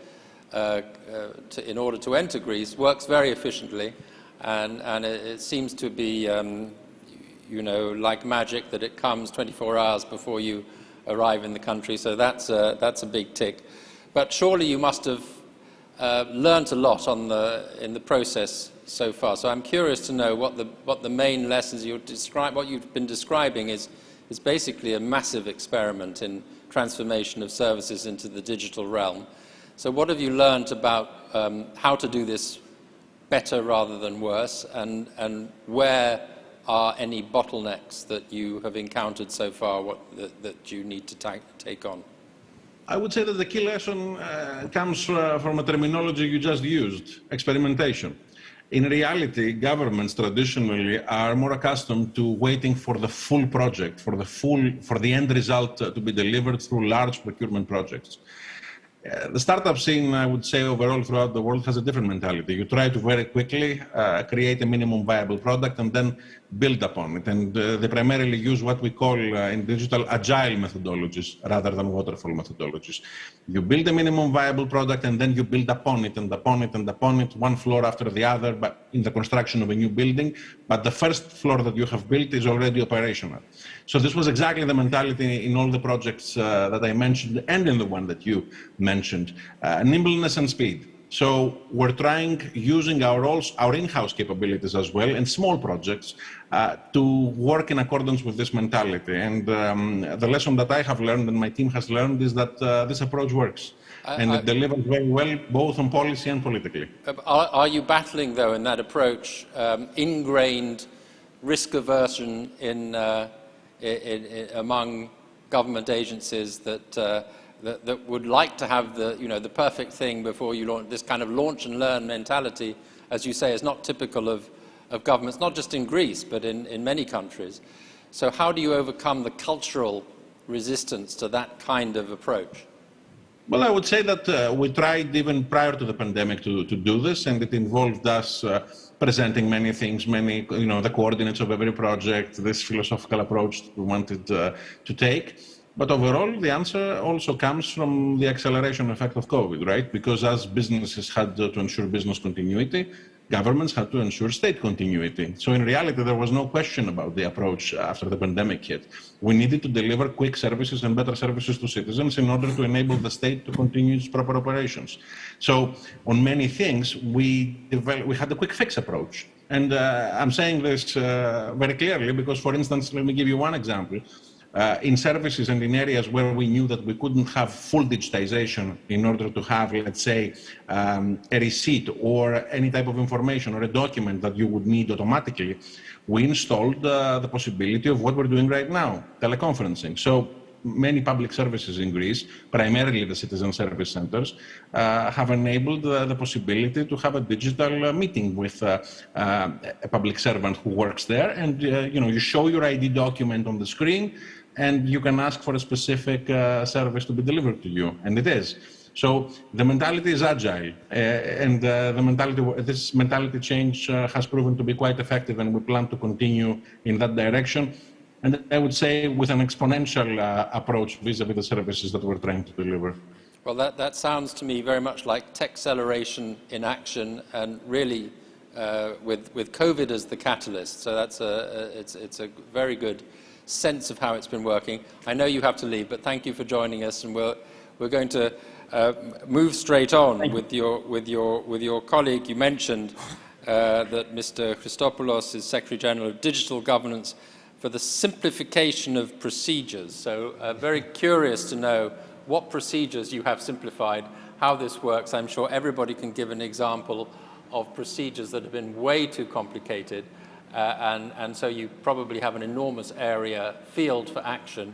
in order to enter Greece, works very efficiently, and it seems to be like magic that it comes 24 hours before you arrive in the country, so that's a big tick. But surely you must have learned a lot in the process so far. So I'm curious to know what the main lessons what you've been describing is basically a massive experiment in transformation of services into the digital realm. So what have you learned about how to do this better rather than worse, and where are any bottlenecks that you have encountered so far that you need to take on? I would say that the key lesson comes from a terminology you just used, experimentation. In reality, governments traditionally are more accustomed to waiting for the full project, for the end result to be delivered through large procurement projects. The startup scene, I would say, overall throughout the world has a different mentality. You try to very quickly create a minimum viable product and then build upon it. And they primarily use what we call in digital agile methodologies rather than waterfall methodologies. You build a minimum viable product and then you build upon it and upon it and upon it, one floor after the other, but in the construction of a new building. But the first floor that you have built is already operational. So this was exactly the mentality in all the projects that I mentioned and in the one that you mentioned, nimbleness and speed. So we're trying, using our in-house capabilities as well, and small projects, to work in accordance with this mentality. And the lesson that I have learned and my team has learned is that this approach works. And it delivers very well, both on policy and politically. Are you battling, though, in that approach, ingrained risk aversion among government agencies that would like to have the perfect thing before you launch? This kind of launch and learn mentality, as you say, is not typical of governments, not just in Greece, but in many countries. So how do you overcome the cultural resistance to that kind of approach? Well, I would say that we tried even prior to the pandemic to do this, and it involved us presenting many things, the coordinates of every project, this philosophical approach we wanted to take. But overall, the answer also comes from the acceleration effect of COVID, right? Because as businesses had to ensure business continuity, governments had to ensure state continuity. So in reality, there was no question about the approach after the pandemic hit. We needed to deliver quick services and better services to citizens in order to enable the state to continue its proper operations. So on many things, we had a quick fix approach. And I'm saying this very clearly because, for instance, let me give you one example. In services and in areas where we knew that we couldn't have full digitization in order to have, let's say, a receipt or any type of information or a document that you would need automatically, we installed the possibility of what we're doing right now, teleconferencing. So many public services in Greece, primarily the citizen service centers, have enabled the possibility to have a digital meeting with a public servant who works there. And you show your ID document on the screen, and you can ask for a specific service to be delivered to you, and it is. So the mentality is agile, and this mentality change has proven to be quite effective, and we plan to continue in that direction. And I would say with an exponential approach vis-a-vis the services that we're trying to deliver. Well, that sounds to me very much like tech acceleration in action, and really with COVID as the catalyst. So it's a very good sense of how it's been working. I know you have to leave, but thank you for joining us, and we're going to move straight on with your colleague. You mentioned that Mr. Christopoulos is Secretary General of Digital Governance for the simplification of procedures. So very curious to know what procedures you have simplified, how this works. I'm sure everybody can give an example of procedures that have been way too complicated, and so you probably have an enormous field for action,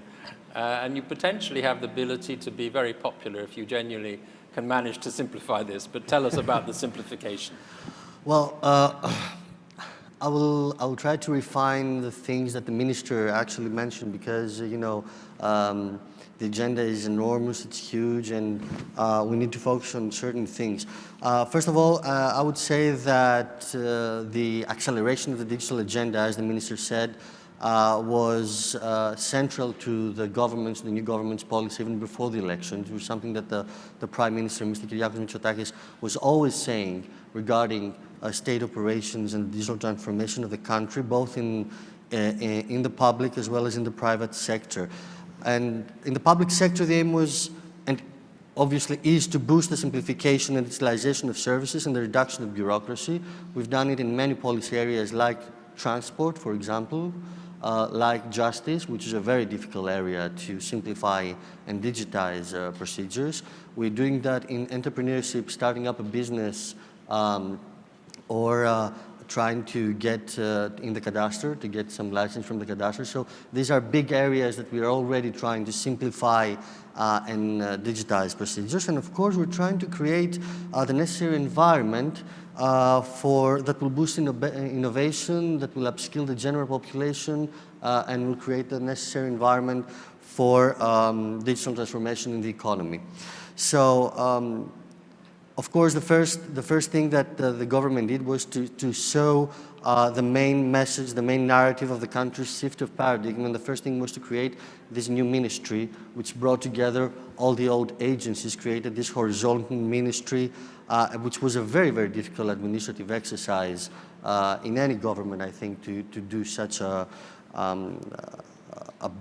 and you potentially have the ability to be very popular if you genuinely can manage to simplify this. But tell us about the simplification. Well, I will try to refine the things that the minister actually mentioned, because the agenda is enormous, it's huge, and we need to focus on certain things. First of all, I would say that the acceleration of the digital agenda, as the minister said, was central to the new government's policy even before the elections. It was something that the Prime Minister, Mr. Kyriakos Mitsotakis, was always saying regarding state operations and digital transformation of the country, both in the public as well as in the private sector. And in the public sector, the aim was, and obviously is, to boost the simplification and digitalization of services and the reduction of bureaucracy. We've done it in many policy areas like transport, for example, like justice, which is a very difficult area to simplify and digitize procedures. We're doing that in entrepreneurship, starting up a business, or trying to get in the cadastre, to get some license from the cadastre. So these are big areas that we are already trying to simplify and digitize procedures. And of course, we're trying to create the necessary environment that will boost innovation, that will upskill the general population, and will create the necessary environment for digital transformation in the economy. So, of course, the first thing that the government did was to show the main message, the main narrative of the country's shift of paradigm, and the first thing was to create this new ministry, which brought together all the old agencies, created this horizontal ministry, which was a very, very difficult administrative exercise in any government, I think, to do such a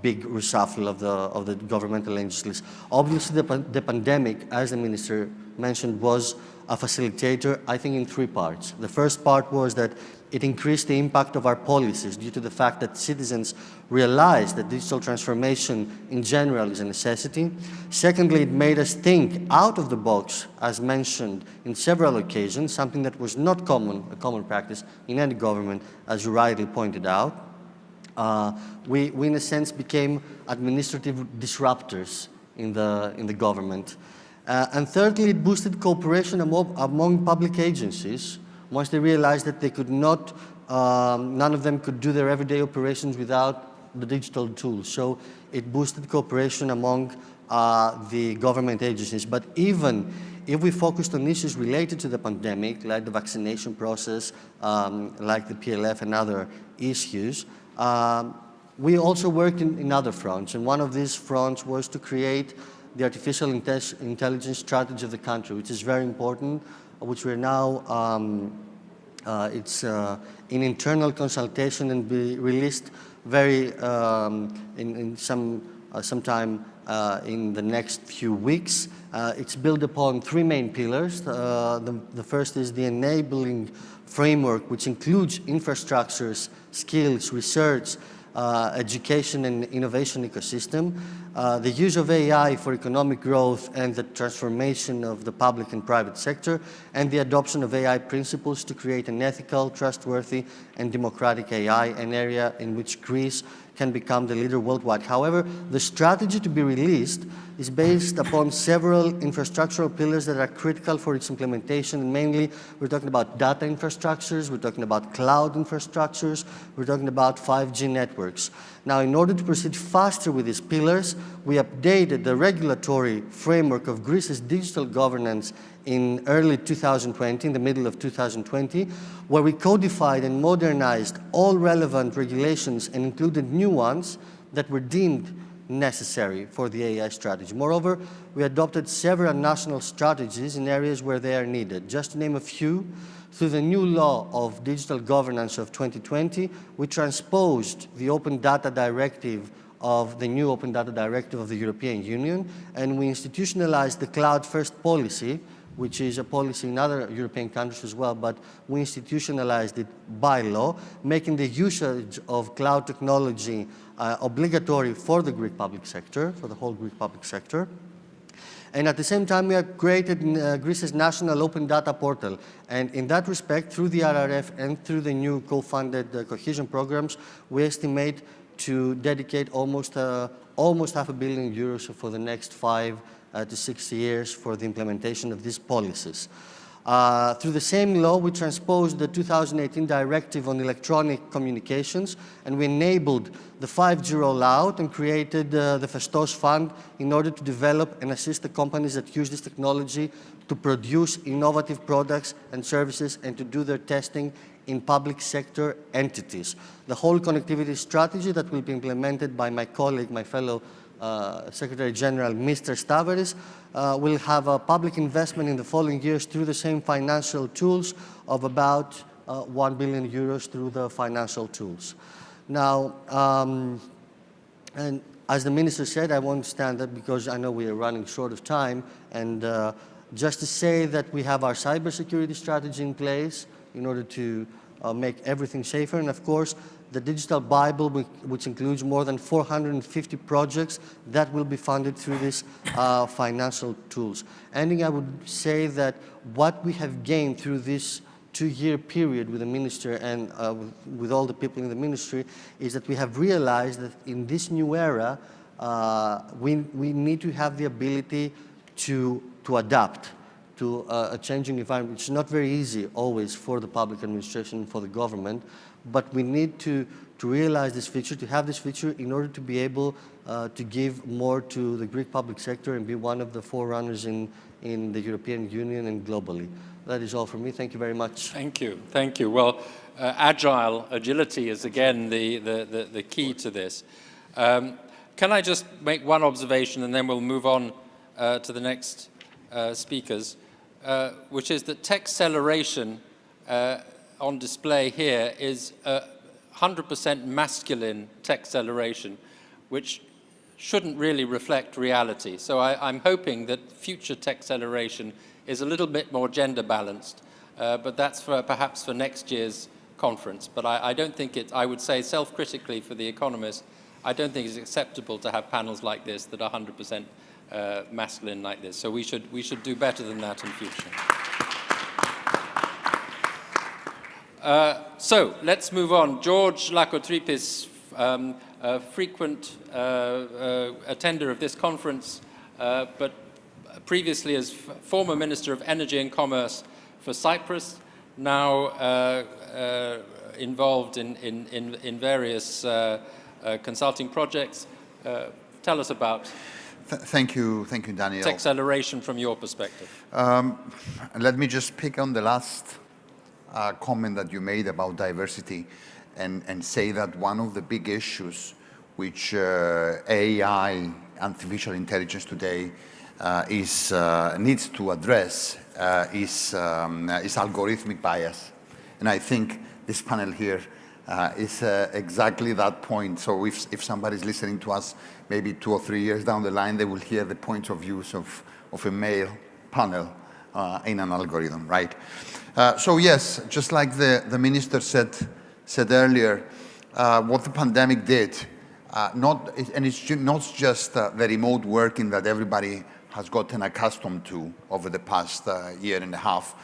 big reshuffle of the governmental agencies. Obviously, the pandemic, as the minister mentioned, was a facilitator, I think, in three parts. The first part was that it increased the impact of our policies due to the fact that citizens realized that digital transformation in general is a necessity. Secondly, it made us think out of the box, as mentioned in several occasions, something that was not a common practice in any government, as you rightly pointed out. We, in a sense, became administrative disruptors in the government. And thirdly, it boosted cooperation among public agencies once they realized that they could not, none of them could do their everyday operations without the digital tools. So it boosted cooperation among the government agencies. But even if we focused on issues related to the pandemic, like the vaccination process, like the PLF and other issues, we also worked in other fronts. And one of these fronts was to create the artificial intelligence strategy of the country, which is very important, which we're now, it's in internal consultation and be released very, in sometime in the next few weeks. It's built upon three main pillars. The first is the enabling framework, which includes infrastructures, skills, research, education and innovation ecosystem, the use of AI for economic growth and the transformation of the public and private sector, and the adoption of AI principles to create an ethical, trustworthy and democratic AI, an area in which Greece can become the leader worldwide. However, the strategy to be released is based upon several infrastructural pillars that are critical for its implementation. And mainly, we're talking about data infrastructures, we're talking about cloud infrastructures, we're talking about 5G networks. Now, in order to proceed faster with these pillars, we updated the regulatory framework of Greece's digital governance in early 2020, in the middle of 2020, where we codified and modernized all relevant regulations and included new ones that were deemed necessary for the AI strategy. Moreover, we adopted several national strategies in areas where they are needed. Just to name a few, through the new law of digital governance of 2020, we transposed the Open Data Directive of the new Open Data Directive of the European Union, and we institutionalized the cloud-first policy, which is a policy in other European countries as well, but we institutionalized it by law, making the usage of cloud technology obligatory for the Greek public sector, for the whole Greek public sector. And at the same time, we have created Greece's national open data portal. And in that respect, through the RRF and through the new co-funded cohesion programs, we estimate to dedicate almost €500 million for the next 5 to 6 years for the implementation of these policies. Through the same law, we transposed the 2018 Directive on Electronic Communications, and we enabled the 5G rollout and created the Festos Fund in order to develop and assist the companies that use this technology to produce innovative products and services and to do their testing in public sector entities. The whole connectivity strategy that will be implemented by my colleague, my fellow Secretary General, Mr. Stavridis, will have a public investment in the following years through the same financial tools of about €1 billion through the financial tools. Now, and as the Minister said, I won't stand up because I know we are running short of time, and just to say that we have our cybersecurity strategy in place in order to make everything safer, and of course, the Digital Bible, which includes more than 450 projects that will be funded through these financial tools. Ending, I would say that what we have gained through this 2-year period with the Minister and with all the people in the Ministry is that we have realized that in this new era, we need to have the ability to adapt, to a changing environment. It's not very easy always for the public administration, for the government, but we need to realize this feature, to have this feature in order to be able to give more to the Greek public sector and be one of the forerunners in the European Union and globally. That is all from me. Thank you very much. Thank you. Thank you. Well, agility is again the key to this. Can I just make one observation and then we'll move on to the next speakers, which is that textceleration on display here is 100% masculine textceleration, which shouldn't really reflect reality. So I'm hoping that future textceleration is a little bit more gender balanced, but that's perhaps for next year's conference. But I don't think I would say self-critically for The Economist, I don't think it's acceptable to have panels like this that are 100% masculine like this. So we should do better than that in future. So let's move on. George Lakotripis, a frequent attender of this conference, but previously as former Minister of Energy and Commerce for Cyprus, now involved in various consulting projects. Tell us about Thank you, Daniel. Textceleration from your perspective. Let me just pick on the last comment that you made about diversity and say that one of the big issues which AI, artificial intelligence today, needs to address is algorithmic bias. And I think this panel here is exactly that point. So if somebody's listening to us, maybe 2 or 3 years down the line, they will hear the points of views of a male panel in an algorithm, right? So yes, just like the minister said earlier, what the pandemic did, and it's not just the remote working that everybody has gotten accustomed to over the past year and a half.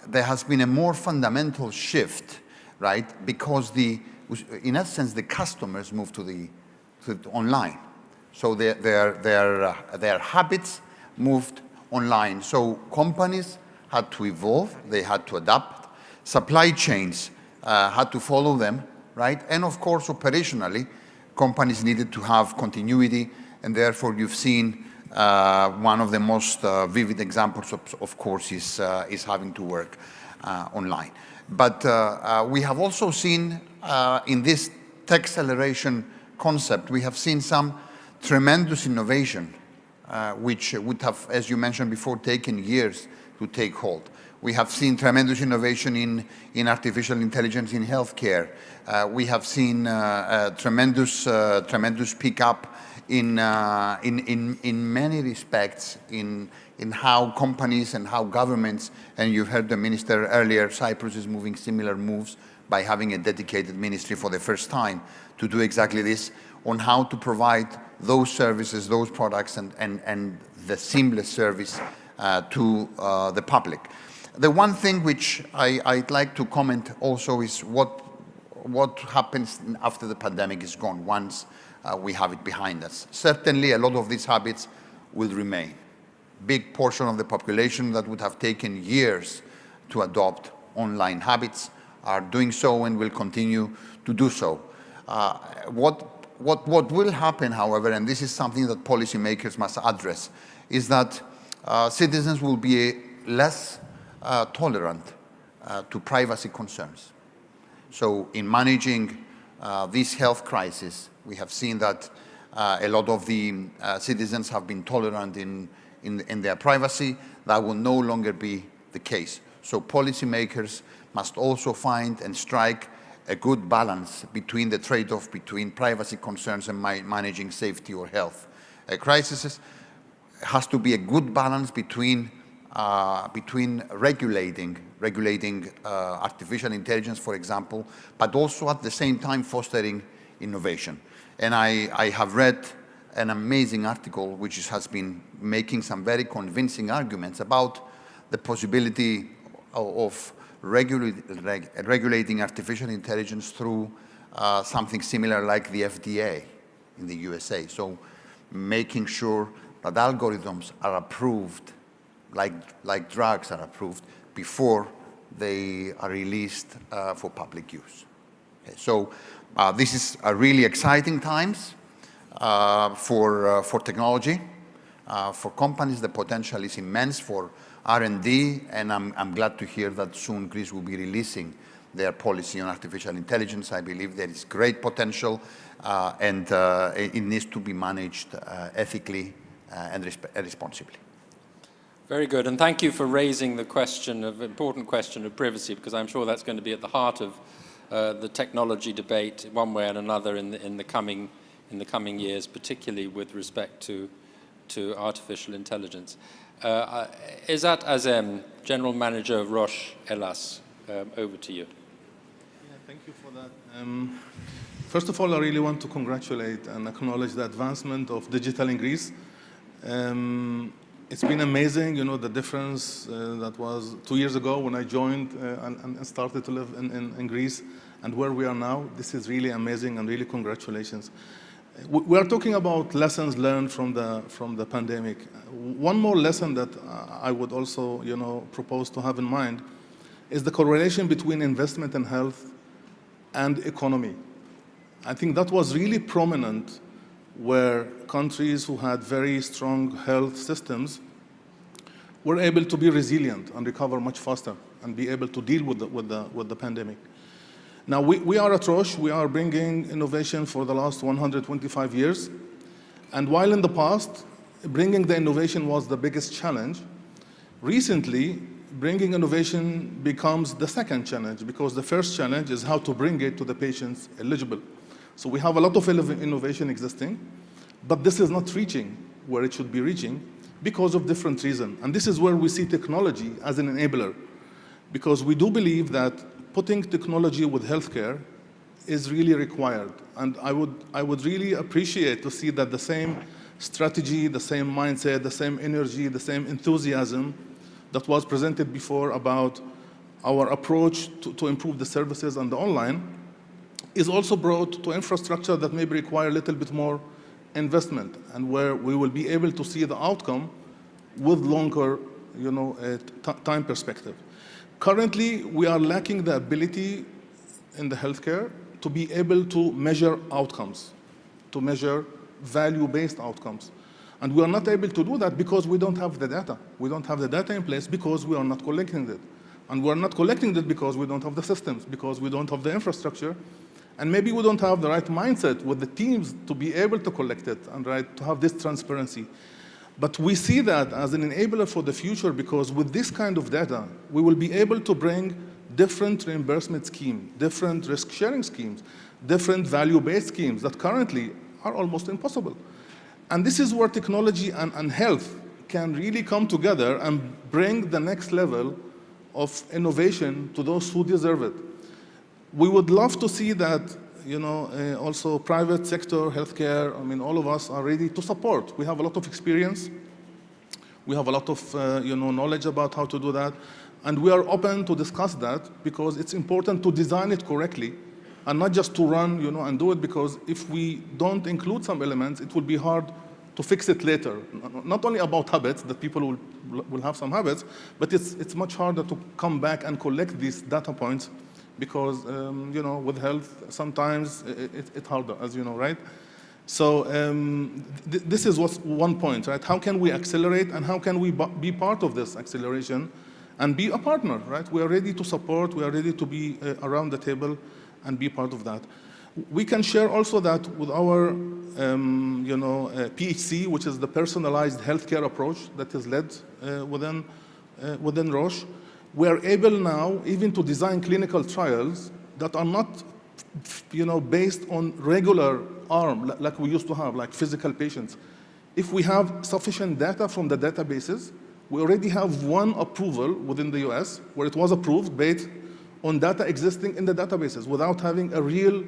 There has been a more fundamental shift, right? Because in essence, the customers moved to online. So their habits moved online. So companies had to evolve, they had to adapt. Supply chains had to follow them, right? And of course, operationally, companies needed to have continuity, and therefore you've seen one of the most vivid examples, of course, is having to work online. But we have also seen in this textceleration concept, we have seen some tremendous innovation, which would have, as you mentioned before, taken years to take hold. We have seen tremendous innovation in artificial intelligence in healthcare. We have seen tremendous pickup in many respects in how companies and how governments, and you heard the minister earlier, Cyprus is moving similar moves by having a dedicated ministry for the first time to do exactly this, on how to provide those services, those products, and the seamless service to the public. The one thing which I'd like to comment also is what happens after the pandemic is gone, once we have it behind us. Certainly, a lot of these habits will remain. Big portion of the population that would have taken years to adopt online habits are doing so and will continue to do so. What will happen, however, and this is something that policymakers must address, is that citizens will be less tolerant to privacy concerns. So in managing this health crisis, we have seen that a lot of the citizens have been tolerant in their privacy. That will no longer be the case. So policymakers must also find and strike a good balance between the trade-off between privacy concerns and managing safety or health crises. Has to be a good balance between regulating artificial intelligence, for example, but also at the same time fostering innovation. And I have read an amazing article which has been making some very convincing arguments about the possibility of regulating artificial intelligence through something similar like the FDA in the USA. So making sure that algorithms are approved like drugs are approved before they are released for public use. Okay, so this is a really exciting times for technology. For companies, the potential is immense for R&D, and I'm glad to hear that soon Greece will be releasing their policy on artificial intelligence. I believe there is great potential, and it needs to be managed ethically and responsibly. Very good, and thank you for raising the important question of privacy, because I'm sure that's going to be at the heart of the technology debate one way and another in the coming years, particularly with respect to artificial intelligence. Izat Azem, General Manager of Roche Hellas, over to you. Yeah, thank you for that. First of all, I really want to congratulate and acknowledge the advancement of digital in Greece. It's been amazing, you know, the difference that was 2 years ago when I joined and started to live in Greece, and where we are now. This is really amazing, and really congratulations. We are talking about lessons learned from the pandemic. One more lesson that I would also, you know, propose to have in mind is the correlation between investment in health and economy. I think that was really prominent where countries who had very strong health systems were able to be resilient and recover much faster and be able to deal with the pandemic. Now, we are at Roche, we are bringing innovation for the last 125 years. And while in the past, bringing the innovation was the biggest challenge, recently, bringing innovation becomes the second challenge, because the first challenge is how to bring it to the patients eligible. So we have a lot of innovation existing, but this is not reaching where it should be reaching because of different reasons. And this is where we see technology as an enabler, because we do believe that putting technology with healthcare is really required. And I would really appreciate to see that the same strategy, the same mindset, the same energy, the same enthusiasm that was presented before about our approach to improve the services and the online is also brought to infrastructure that maybe require a little bit more investment, and where we will be able to see the outcome with longer, you know, time perspective. Currently, we are lacking the ability in the healthcare to be able to measure outcomes, to measure value-based outcomes. And we are not able to do that because we don't have the data. We don't have the data in place because we are not collecting it. And we are not collecting it because we don't have the systems, because we don't have the infrastructure. And maybe we don't have the right mindset with the teams to be able to collect it and to have this transparency. But we see that as an enabler for the future, because with this kind of data, we will be able to bring different reimbursement schemes, different risk-sharing schemes, different value-based schemes that currently are almost impossible. And this is where technology and health can really come together and bring the next level of innovation to those who deserve it. We would love to see that, you know, also private sector, healthcare, I mean, all of us are ready to support. We have a lot of experience. We have a lot of, you know, knowledge about how to do that. And we are open to discuss that, because it's important to design it correctly and not just to run, you know, and do it, because if we don't include some elements, it will be hard to fix it later. Not only about habits, that people will have some habits, but it's much harder to come back and collect these data points, because, you know, with health, sometimes it's harder, as you know, right? So this is what's one point, right? How can we accelerate, and how can we be part of this acceleration and be a partner, right? We are ready to support, we are ready to be around the table and be part of that. We can share also that with our, you know, PHC, which is the personalized healthcare approach that is led within Roche. We are able now even to design clinical trials that are not, you know, based on regular arm like we used to have, like physical patients. If we have sufficient data from the databases, we already have one approval within the US where it was approved based on data existing in the databases without having a real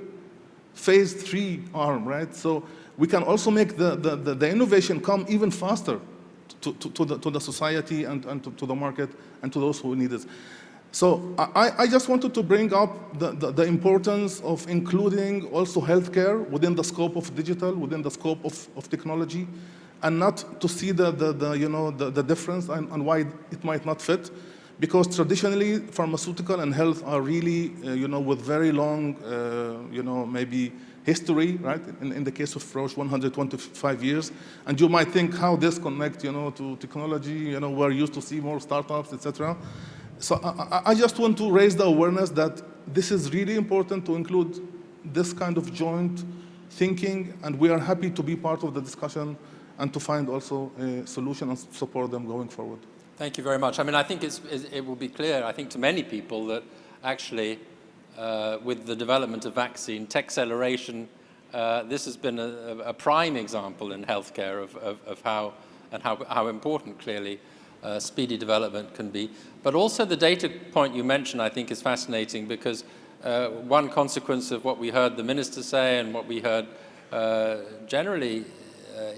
phase 3 arm, right? So we can also make the innovation come even faster to the society and to the market and to those who need it. So I just wanted to bring up the importance of including also healthcare within the scope of digital, within the scope of technology, and not to see the difference and why it might not fit. Because traditionally, pharmaceutical and health are really, with very long, maybe history, right? In the case of Roche, 125 years. And you might think how this connect, to technology, we're used to see more startups, etc. So I just want to raise the awareness that this is really important to include this kind of joint thinking, and we are happy to be part of the discussion and to find also a solution and support them going forward. Thank you very much. I mean, I think it will be clear, I think, to many people that actually, with the development of vaccine, techceleration, this has been a prime example in healthcare of how important, clearly, speedy development can be. But also the data point you mentioned, I think, is fascinating, because one consequence of what we heard the minister say and what we heard generally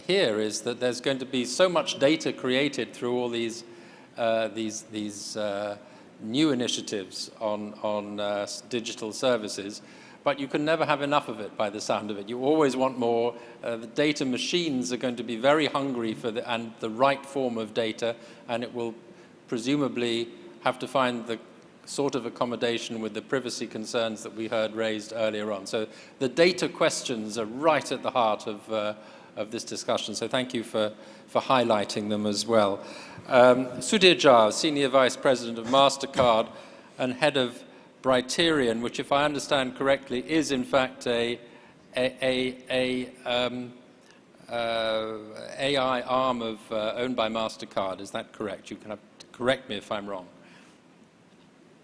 here is that there's going to be so much data created through all these new initiatives on digital services, but you can never have enough of it by the sound of it. You always want more. The data machines are going to be very hungry for the right form of data, and it will presumably have to find the sort of accommodation with the privacy concerns that we heard raised earlier on. So the data questions are right at the heart of this discussion. So thank you for highlighting them as well. Sudhir Jha, Senior Vice President of MasterCard and Head of Brighterion, which, if I understand correctly, is in fact a AI arm owned by MasterCard. Is that correct? You can correct me if I'm wrong.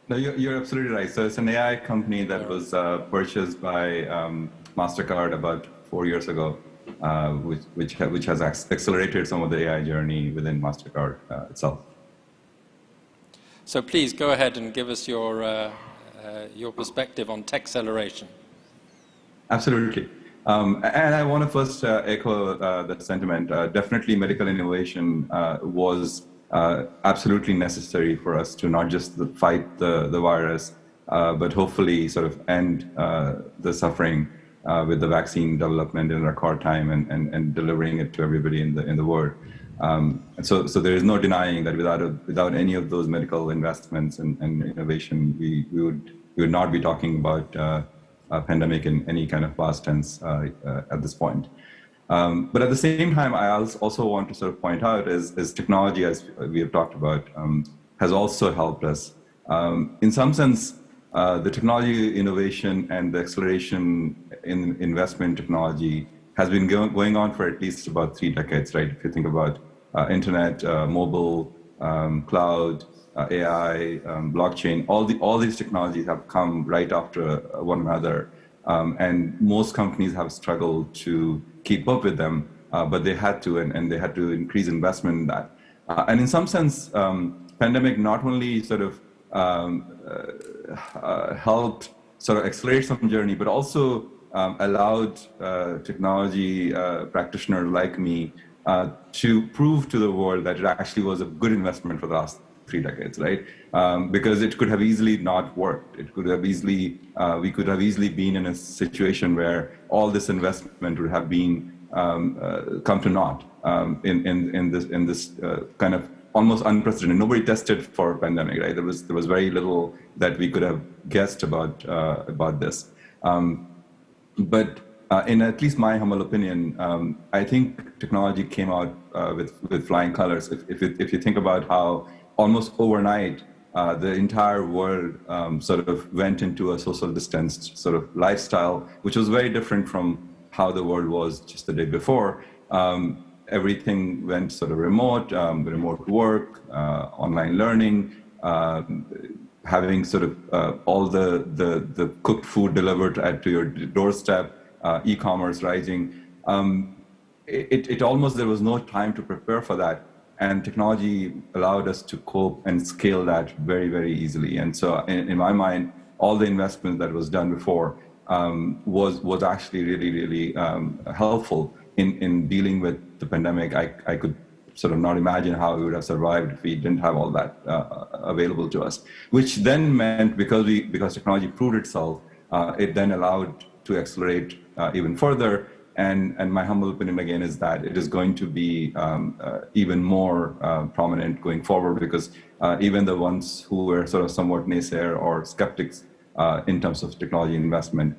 No, you're absolutely right. So it's an AI company that was purchased by MasterCard about 4 years ago, which has accelerated some of the AI journey within MasterCard itself. So please go ahead and give us your perspective on techceleration. Absolutely. And I want to first echo that sentiment. Definitely medical innovation was absolutely necessary for us to not just fight the virus, but hopefully sort of end the suffering with the vaccine development in record time and delivering it to everybody in the world. So there is no denying that without any of those medical investments and innovation, we would not be talking about a pandemic in any kind of past tense at this point. But at the same time, I also want to sort of point out is technology, as we have talked about, has also helped us. In some sense, the technology innovation and the acceleration in investment technology has been going on for at least about 3 decades, right? If you think about internet, mobile, cloud, AI, blockchain, all these technologies have come right after one another. And most companies have struggled to keep up with them, but they had to, and they had to increase investment in that. And in some sense, pandemic not only sort of helped sort of accelerate some journey, but also allowed technology practitioners like me to prove to the world that it actually was a good investment for the last 3 decades, right? Because it could have easily not worked. It could have easily, we could have easily been in a situation where all this investment would have been come to naught in this kind of almost unprecedented. Nobody tested for pandemic, right? There was very little that we could have guessed about this. But in at least my humble opinion, I think technology came out with flying colors. If you think about how almost overnight the entire world sort of went into a social distanced sort of lifestyle, which was very different from how the world was just the day before. Everything went sort of remote, remote work, online learning, having sort of all the cooked food delivered to your doorstep, e-commerce rising. It almost, there was no time to prepare for that. And technology allowed us to cope and scale that very, very easily. And so in my mind, all the investment that was done before was actually really, really helpful in dealing with the pandemic. I could sort of not imagine how we would have survived if we didn't have all that available to us, which then meant because technology proved itself, it then allowed to accelerate even further. And my humble opinion, again, is that it is going to be even more prominent going forward, because even the ones who were sort of somewhat naysayer or skeptics in terms of technology investment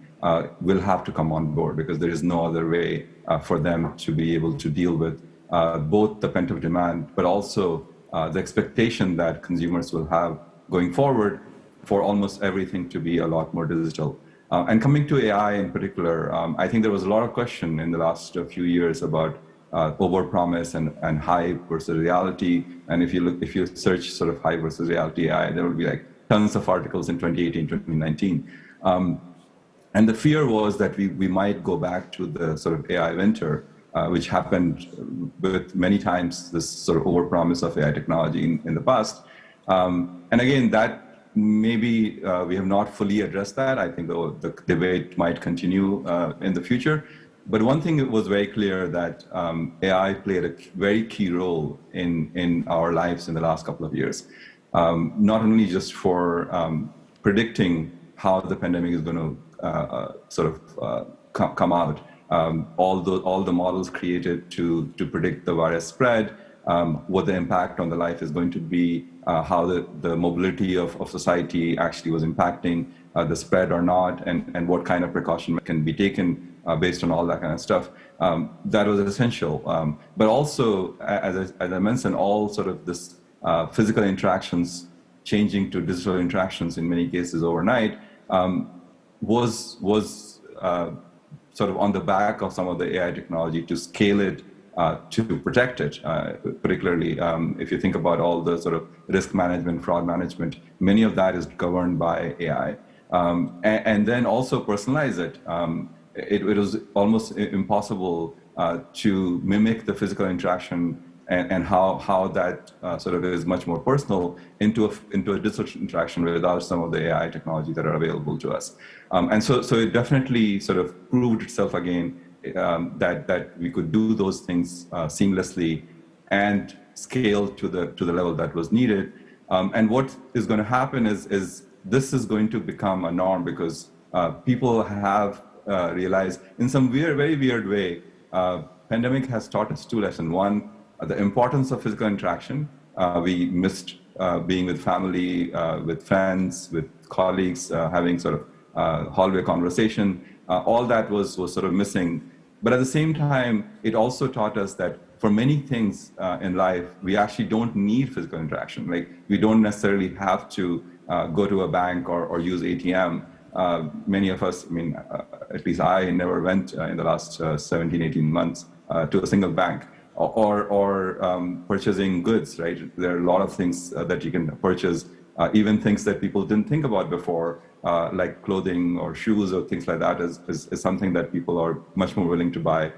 will have to come on board, because there is no other way for them to be able to deal with both the pent-up demand, but also the expectation that consumers will have going forward for almost everything to be a lot more digital. And coming to AI in particular, I think there was a lot of question in the last few years about overpromise and hype versus reality. And if you search sort of hype versus reality AI, there will be like tons of articles in 2018, 2019. And the fear was that we might go back to the sort of AI winter, which happened with many times this sort of overpromise of AI technology in the past. And again, that maybe we have not fully addressed that. I think the debate might continue in the future. But one thing that was very clear, that AI played a very key role in our lives in the last couple of years. Not only just for predicting how the pandemic is going to sort of come out, all the models created to predict the virus spread, what the impact on the life is going to be, how the mobility of society actually was impacting the spread or not, and what kind of precaution can be taken based on all that kind of stuff. That was essential. But also, as I mentioned, all sort of this physical interactions changing to digital interactions in many cases overnight was sort of on the back of some of the AI technology to scale it to protect it, particularly if you think about all the sort of risk management, fraud management, many of that is governed by AI. And then also personalize it. It was almost impossible to mimic the physical interaction and how that sort of is much more personal into a digital interaction without some of the AI technology that are available to us. And so it definitely sort of proved itself again that we could do those things seamlessly and scale to the level that was needed. And what is going to happen is this is going to become a norm, because people have realized in some very weird way, pandemic has taught us two lessons. One, the importance of physical interaction. We missed being with family, with friends, with colleagues, having sort of hallway conversation. All that was sort of missing. But at the same time, it also taught us that for many things in life, we actually don't need physical interaction. Like, we don't necessarily have to go to a bank or use ATM. Many of us, I mean, at least I never went in the last 17, 18 months to a single bank or purchasing goods, right? There are a lot of things that you can purchase, even things that people didn't think about before, like clothing or shoes or things like that is something that people are much more willing to buy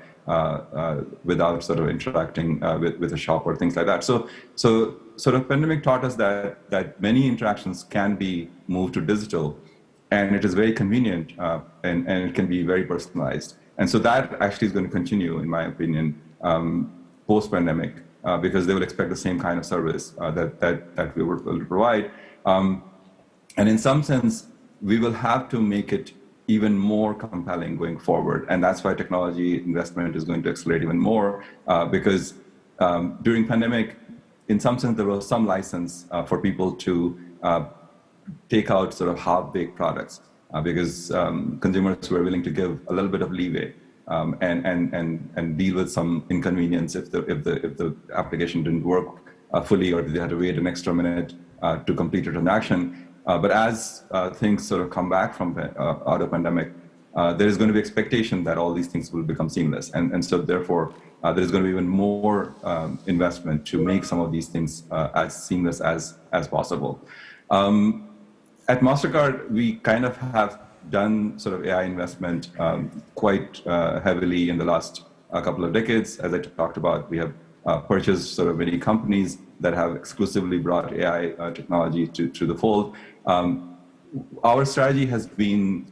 without sort of interacting with a shop or things like that. So sort of pandemic taught us that many interactions can be moved to digital, and it is very convenient and it can be very personalized. And so that actually is going to continue, in my opinion, post-pandemic, because they will expect the same kind of service that we were able to provide. And in some sense, we will have to make it even more compelling going forward. And that's why technology investment is going to accelerate even more, because during pandemic, in some sense, there was some license for people to take out sort of half-baked products, because consumers were willing to give a little bit of leeway and deal with some inconvenience if the application didn't work fully, or if they had to wait an extra minute to complete a transaction. But as things sort of come back from out of pandemic, there is going to be expectation that all these things will become seamless. And so therefore, there is going to be even more investment to make some of these things as seamless as possible. At MasterCard, we kind of have done sort of AI investment quite heavily in the last couple of decades. As I talked about, we have purchased sort of many companies that have exclusively brought AI technology to the fold. Our strategy has been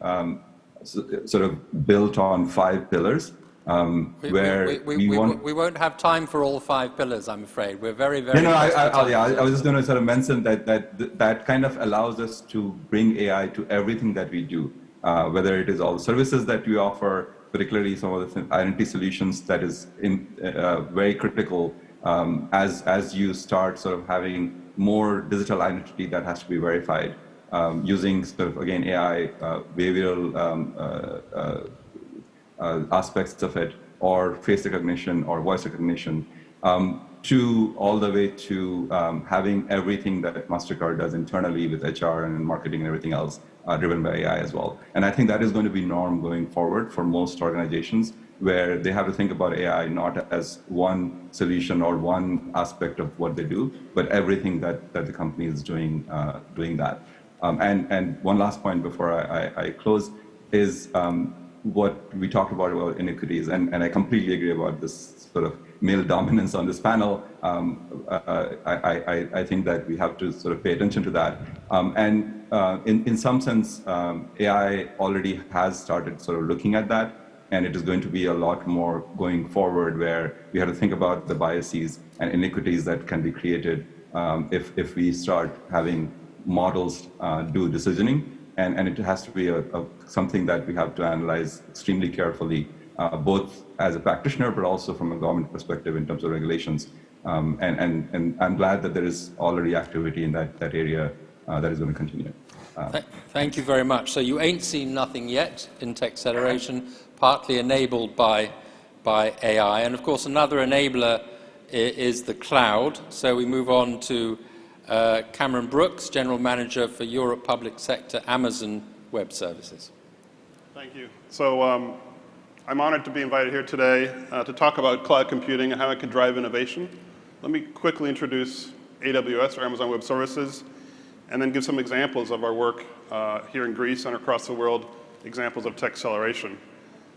sort of built on 5 pillars. We won't have time for all 5 pillars, I'm afraid. We're very, very... I was just going to sort of mention that kind of allows us to bring AI to everything that we do, whether it is all the services that we offer, particularly some of the identity solutions that is very critical as you start sort of having more digital identity that has to be verified using sort of, again, AI, behavioral aspects of it, or face recognition or voice recognition, to all the way to having everything that MasterCard does internally with HR and marketing and everything else driven by AI as well. And I think that is going to be norm going forward for most organizations, where they have to think about AI not as one solution or one aspect of what they do, but everything that the company is doing that. And one last point before I close is what we talked about inequities, and I completely agree about this sort of male dominance on this panel. I think that we have to sort of pay attention to that. And in some sense, AI already has started sort of looking at that, and it is going to be a lot more going forward, where we have to think about the biases and inequities that can be created if we start having models do decisioning. And it has to be something that we have to analyze extremely carefully, both as a practitioner, but also from a government perspective in terms of regulations. And I'm glad that there is already activity in that area that is going to continue. Thank you very much. So you ain't seen nothing yet in tech acceleration, partly enabled by AI. And of course, another enabler is the cloud. So we move on to Cameron Brooks, General Manager for Europe Public Sector, Amazon Web Services. Thank you. So I'm honored to be invited here today to talk about cloud computing and how it can drive innovation. Let me quickly introduce AWS, or Amazon Web Services, and then give some examples of our work here in Greece and across the world, examples of tech acceleration.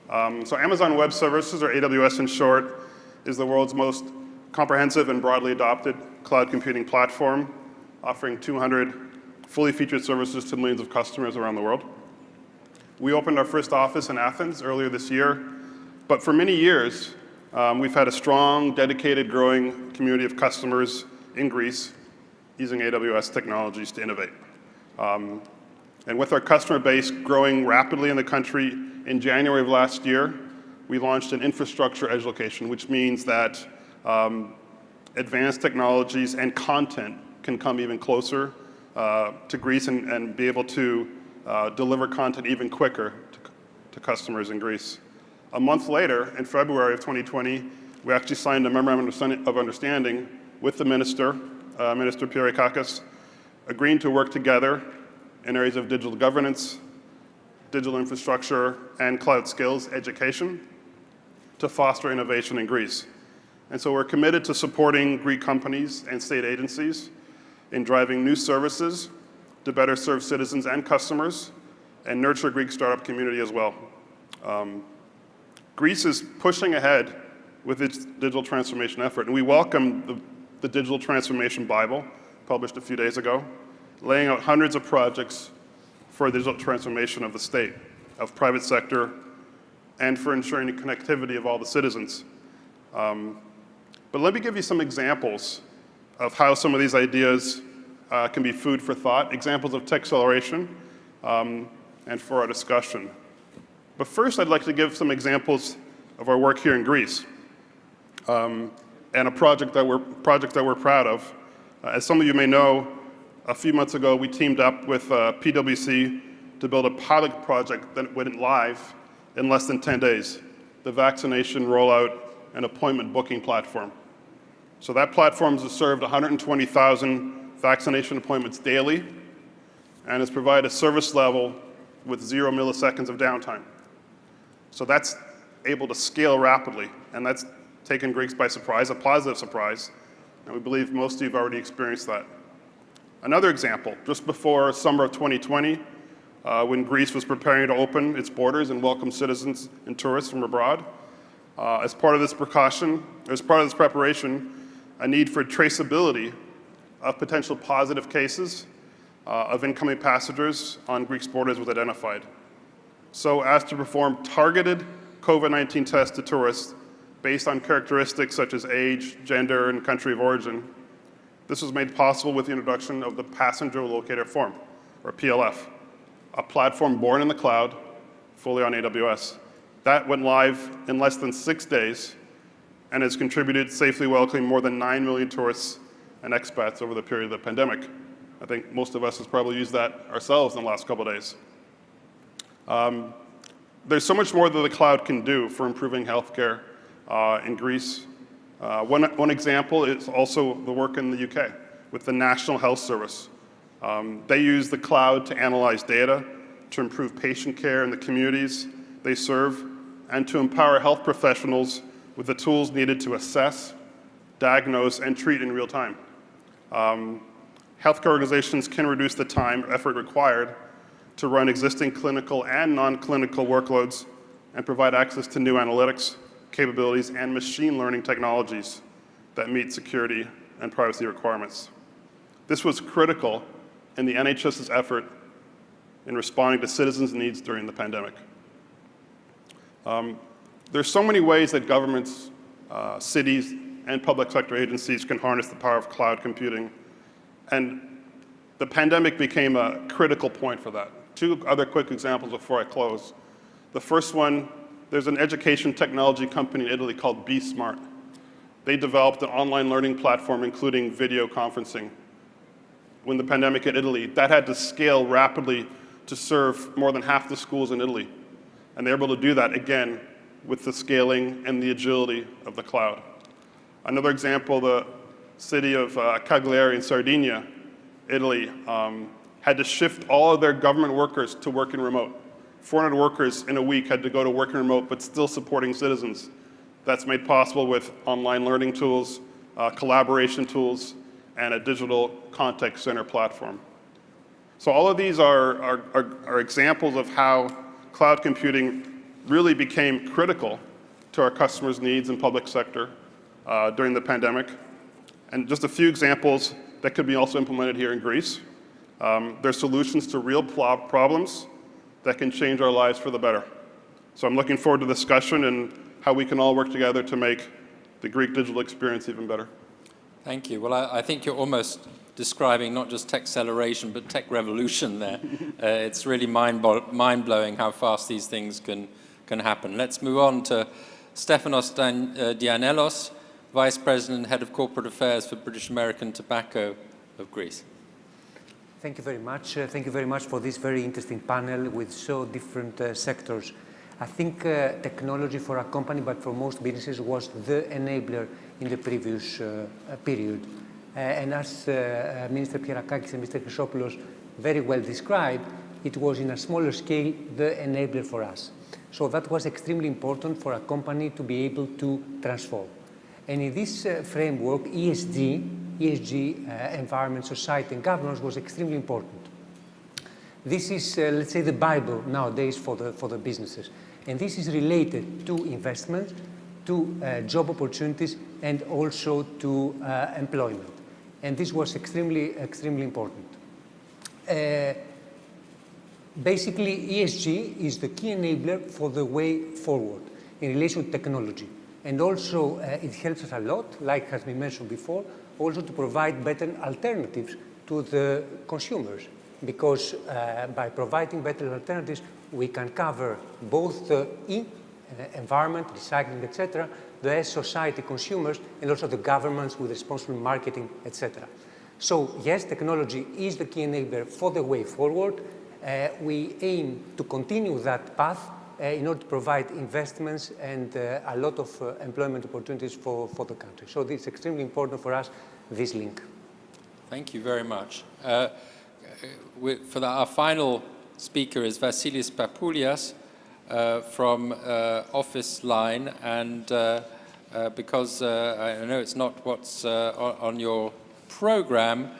So Amazon Web Services, or AWS in short, is the world's most comprehensive and broadly adopted cloud computing platform, offering 200 fully featured services to millions of customers around the world. We opened our first office in Athens earlier this year, but for many years, we've had a strong, dedicated, growing community of customers in Greece using AWS technologies to innovate. And with our customer base growing rapidly in the country, in January of last year, we launched an infrastructure edge location, which means that advanced technologies and content can come even closer to Greece and be able to deliver content even quicker to customers in Greece. A month later, in February of 2020, we actually signed a memorandum of understanding with the minister, Minister Kyriakakis, agreeing to work together in areas of digital governance, digital infrastructure, and cloud skills education to foster innovation in Greece. And so we're committed to supporting Greek companies and state agencies in driving new services to better serve citizens and customers and nurture Greek startup community as well. Greece is pushing ahead with its digital transformation effort, and we welcome the Digital Transformation Bible, published a few days ago, laying out hundreds of projects for digital transformation of the state, of private sector, and for ensuring the connectivity of all the citizens. But let me give you some examples of how some of these ideas can be food for thought, examples of tech acceleration, and for our discussion. But first, I'd like to give some examples of our work here in Greece, and a project that we're proud of. As some of you may know, a few months ago, we teamed up with PwC to build a pilot project that went live in less than 10 days, the vaccination rollout and appointment booking platform. So that platform has served 120,000 vaccination appointments daily and has provided a service level with 0 milliseconds of downtime. So that's able to scale rapidly, and that's taken Greeks by surprise, a positive surprise, and we believe most of you have already experienced that. Another example, just before summer of 2020, when Greece was preparing to open its borders and welcome citizens and tourists from abroad, as part of this preparation, a need for traceability of potential positive cases of incoming passengers on Greece's borders was identified. So as to perform targeted COVID-19 tests to tourists based on characteristics such as age, gender, and country of origin, this was made possible with the introduction of the Passenger Locator Form, or PLF, a platform born in the cloud, fully on AWS, That went live in less than 6 days and has contributed safely welcoming more than 9 million tourists and expats over the period of the pandemic. I think most of us has probably used that ourselves in the last couple of days. There's so much more that the cloud can do for improving healthcare in Greece. One example is also the work in the UK with the National Health Service. They use the cloud to analyze data, to improve patient care in the communities they serve, and to empower health professionals with the tools needed to assess, diagnose, and treat in real time. Healthcare organizations can reduce the time, effort required to run existing clinical and non-clinical workloads and provide access to new analytics, capabilities, and machine learning technologies that meet security and privacy requirements. This was critical in the NHS's effort in responding to citizens' needs during the pandemic. There's so many ways that governments, cities, and public sector agencies can harness the power of cloud computing, and the pandemic became a critical point for that. 2 other quick examples before I close. The first one, there's an education technology company in Italy called Be Smart. They developed an online learning platform including video conferencing. When the pandemic hit Italy, that had to scale rapidly to serve more than half the schools in Italy. And they're able to do that, again, with the scaling and the agility of the cloud. Another example, the city of Cagliari in Sardinia, Italy, had to shift all of their government workers to working remote. 400 workers in a week had to go to working remote, but still supporting citizens. That's made possible with online learning tools, collaboration tools, and a digital contact center platform. So all of these are examples of how cloud computing really became critical to our customers' needs in public sector during the pandemic. And just a few examples that could be also implemented here in Greece. They're solutions to real problems that can change our lives for the better. So I'm looking forward to the discussion and how we can all work together to make the Greek digital experience even better. Thank you. Well, I think you're almost describing not just tech acceleration, but tech revolution there. It's really mind-blowing how fast these things can happen. Let's move on to Stefanos Dianelos, Vice President and Head of Corporate Affairs for British American Tobacco of Greece. Thank you very much. Thank you very much for this very interesting panel with so different sectors. I think technology for a company, but for most businesses, was the enabler in the previous period. And as Minister Pierakakis and Mr. Chrysopoulos very well described, it was in a smaller scale the enabler for us. So that was extremely important for a company to be able to transform. And in this framework, ESG, environment, society, and governance was extremely important. This is, let's say, the Bible nowadays for the businesses. And this is related to investment, to job opportunities, and also to employment. And this was extremely, extremely important. Basically, ESG is the key enabler for the way forward in relation to technology. And also, it helps us a lot, like has been mentioned before, also to provide better alternatives to the consumers. Because by providing better alternatives, we can cover both the environment, recycling, etc., the S society consumers, and also the governments with responsible marketing, etc. So yes, technology is the key enabler for the way forward. We aim to continue that path in order to provide investments and a lot of employment opportunities for the country. So this is extremely important for us, this link. Thank you very much. Our final speaker is Vasilis Papoulias from Office Line, and because I know it's not what's on your program,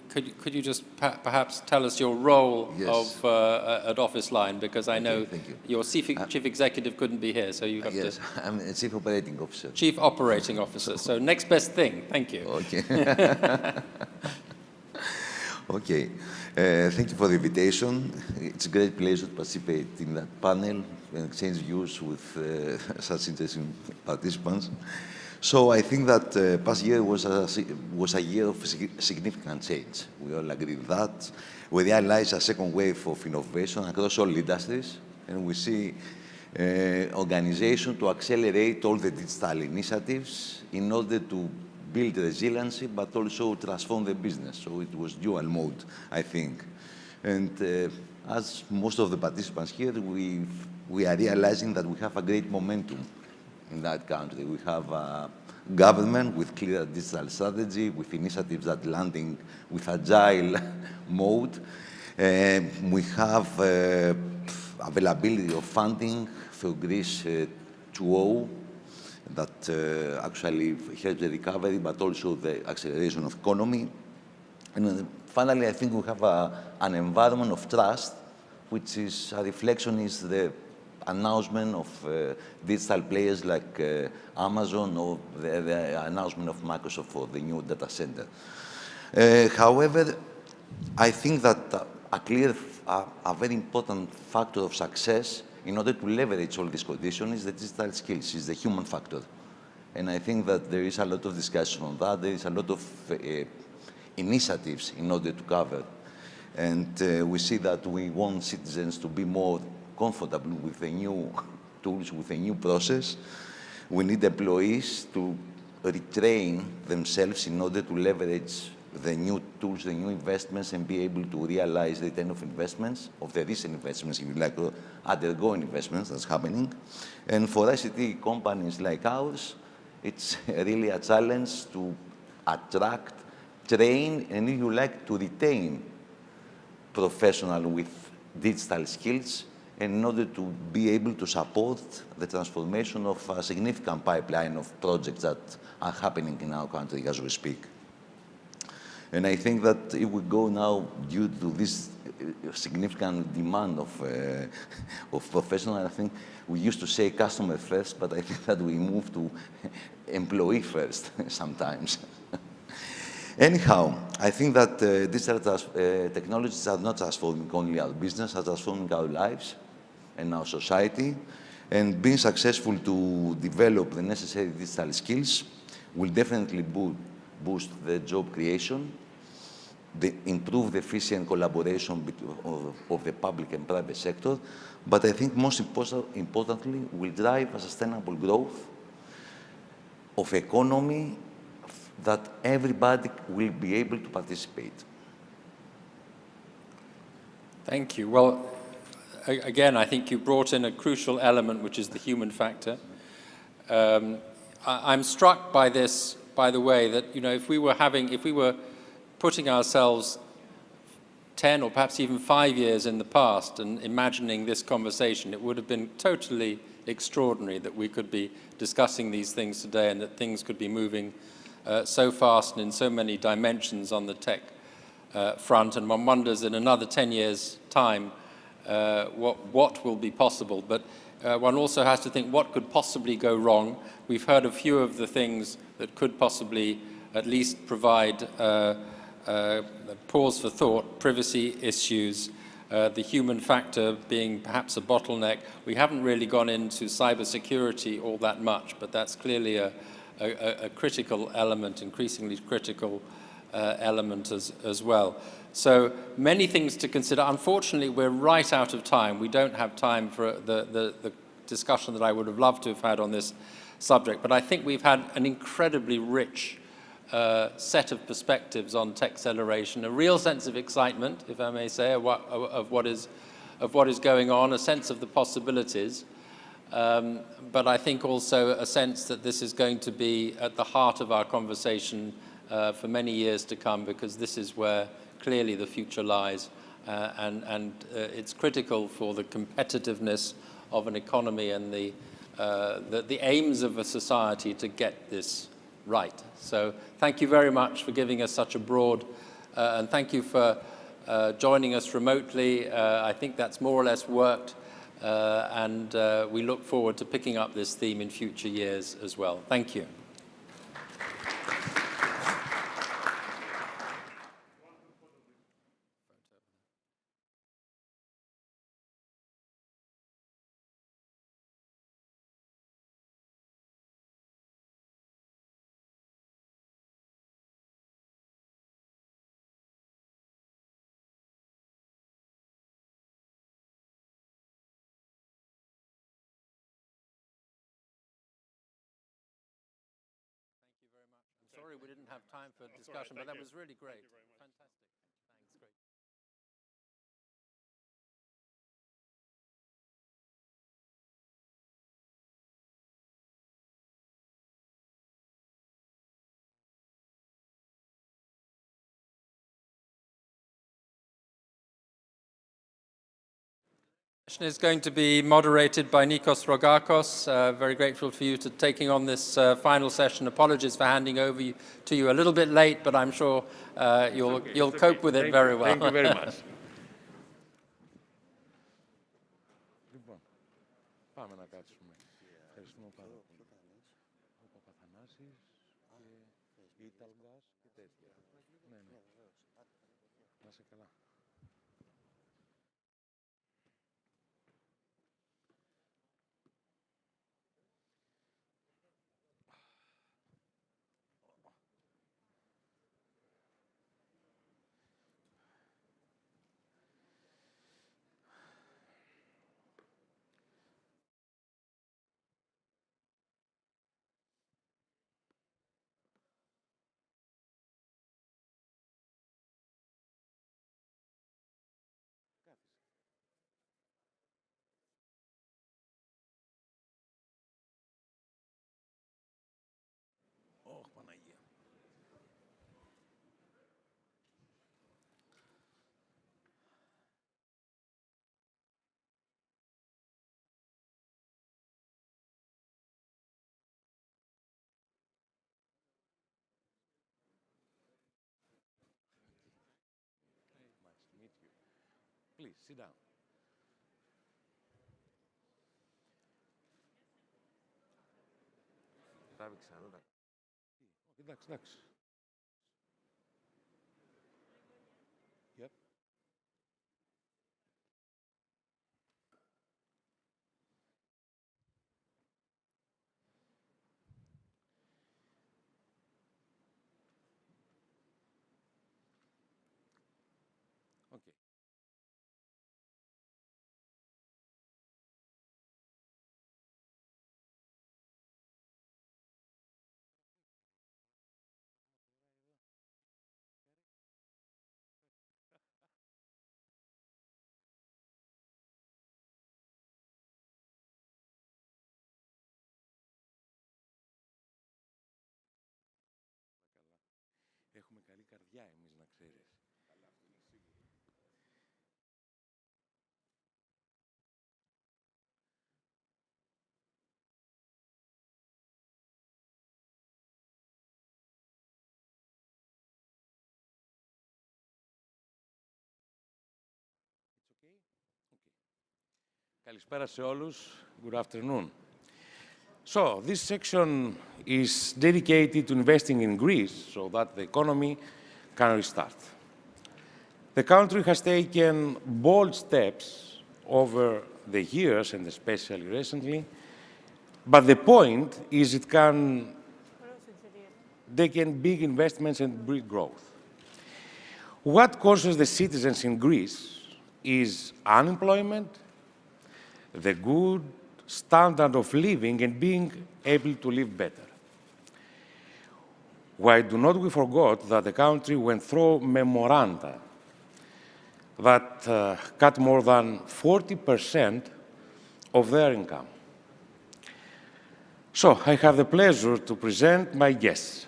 could you just perhaps tell us your role at Office Line, because I know your chief executive couldn't be here, so you have to. Yes, I'm a chief operating officer. Chief operating officer. So next best thing. Thank you. Okay. Okay. Thank you for the invitation. It's a great pleasure to participate in that panel and exchange views with such interesting participants. So I think that past year was a year of significant change. We all agree that. We realized a second wave of innovation across all industries, And we see organization to accelerate all the digital initiatives in order to build resiliency, but also transform the business. So it was dual mode, I think. And as most of the participants here, we are realizing that we have a great momentum in that country. We have a government with clear digital strategy, with initiatives that landing with agile mode. We have availability of funding for Greece 2.0 that actually helps the recovery, but also the acceleration of economy. And finally, I think we have an environment of trust, which is a reflection is the announcement of digital players like Amazon or the announcement of Microsoft for the new data center. However, I think that a very important factor of success in order to leverage all these conditions is the digital skills, is the human factor. And I think that there is a lot of discussion on that. There is a lot of initiatives in order to cover. And we see that we want citizens to be more comfortable with the new tools, with the new process. We need employees to retrain themselves in order to leverage the new tools, the new investments, and be able to realize the return of investments, of the recent investments, if you like, or undergoing investments that's happening. And for ICT companies like ours, it's really a challenge to attract, train, and if you like, to retain professionals with digital skills in order to be able to support the transformation of a significant pipeline of projects that are happening in our country as we speak. And I think that if we go now, due to this significant demand of professionals, I think we used to say customer first, but I think that we move to employee first sometimes. Anyhow, I think that digital technologies are not transforming only our business, are transforming our lives and our society. And being successful to develop the necessary digital skills will definitely boost the job creation, improve the efficient collaboration of the public and private sector, but I think most importantly will drive a sustainable growth of economy that everybody will be able to participate. Thank you. Well, again, I think you brought in a crucial element, which is the human factor. I'm struck by this, by the way, that if we were putting ourselves 10 or perhaps even 5 years in the past and imagining this conversation, it would have been totally extraordinary that we could be discussing these things today and that things could be moving so fast and in so many dimensions on the tech front. And one wonders in another 10 years' time what will be possible. But one also has to think what could possibly go wrong. We've heard a few of the things that could possibly at least provide pause for thought, privacy issues, the human factor being perhaps a bottleneck. We haven't really gone into cybersecurity all that much, but that's clearly a critical element, increasingly critical element as well. So many things to consider. Unfortunately, we're right out of time. We don't have time for the discussion that I would have loved to have had on this subject, but I think we've had an incredibly rich set of perspectives on tech acceleration, a real sense of excitement, if I may say, of what is going on, a sense of the possibilities, but I think also a sense that this is going to be at the heart of our conversation for many years to come, because this is where clearly the future lies, and it's critical for the competitiveness of an economy and the aims of a society to get this right. So thank you very much for giving us such a broad, and thank you for joining us remotely. I think that's more or less worked, and we look forward to picking up this theme in future years as well. Thank you. sorry we didn't have time for discussion, but that was really great. Fantastic. Thanks, great. Session is going to be moderated by Nikos Rogakos. Very grateful for you to taking on this final session. Apologies for handing over to you a little bit late, but I'm sure you'll cope with it very well. Thank you very much. Λοιπόν, πάμε να κάτσουμε. Ευχαριστούμε πάρα πολύ. Ο Παπαθανάσης και Ιταλγάς και τέτοια. Ναι, ναι. Να είσαι καλά. Παναγία. Nice to meet you. Please, sit down. Τράβηξα, ρώτα. Εντάξει, εντάξει. Yep. Okay. Έχουμε καλή καρδιά εμείς, να ξέρεις. Καλά, αυτό είναι σίγουρο. It's okay? Okay. Καλησπέρα σε όλους. Good afternoon. So, this section is dedicated to investing in Greece so that the economy can restart. The country has taken bold steps over the years, and especially recently, but the point is they can big investments and big growth. What causes the citizens in Greece is unemployment, the good standard of living and being able to live better. Why do not we forget that the country went through memoranda that cut more than 40% of their income. So I have the pleasure to present my guests,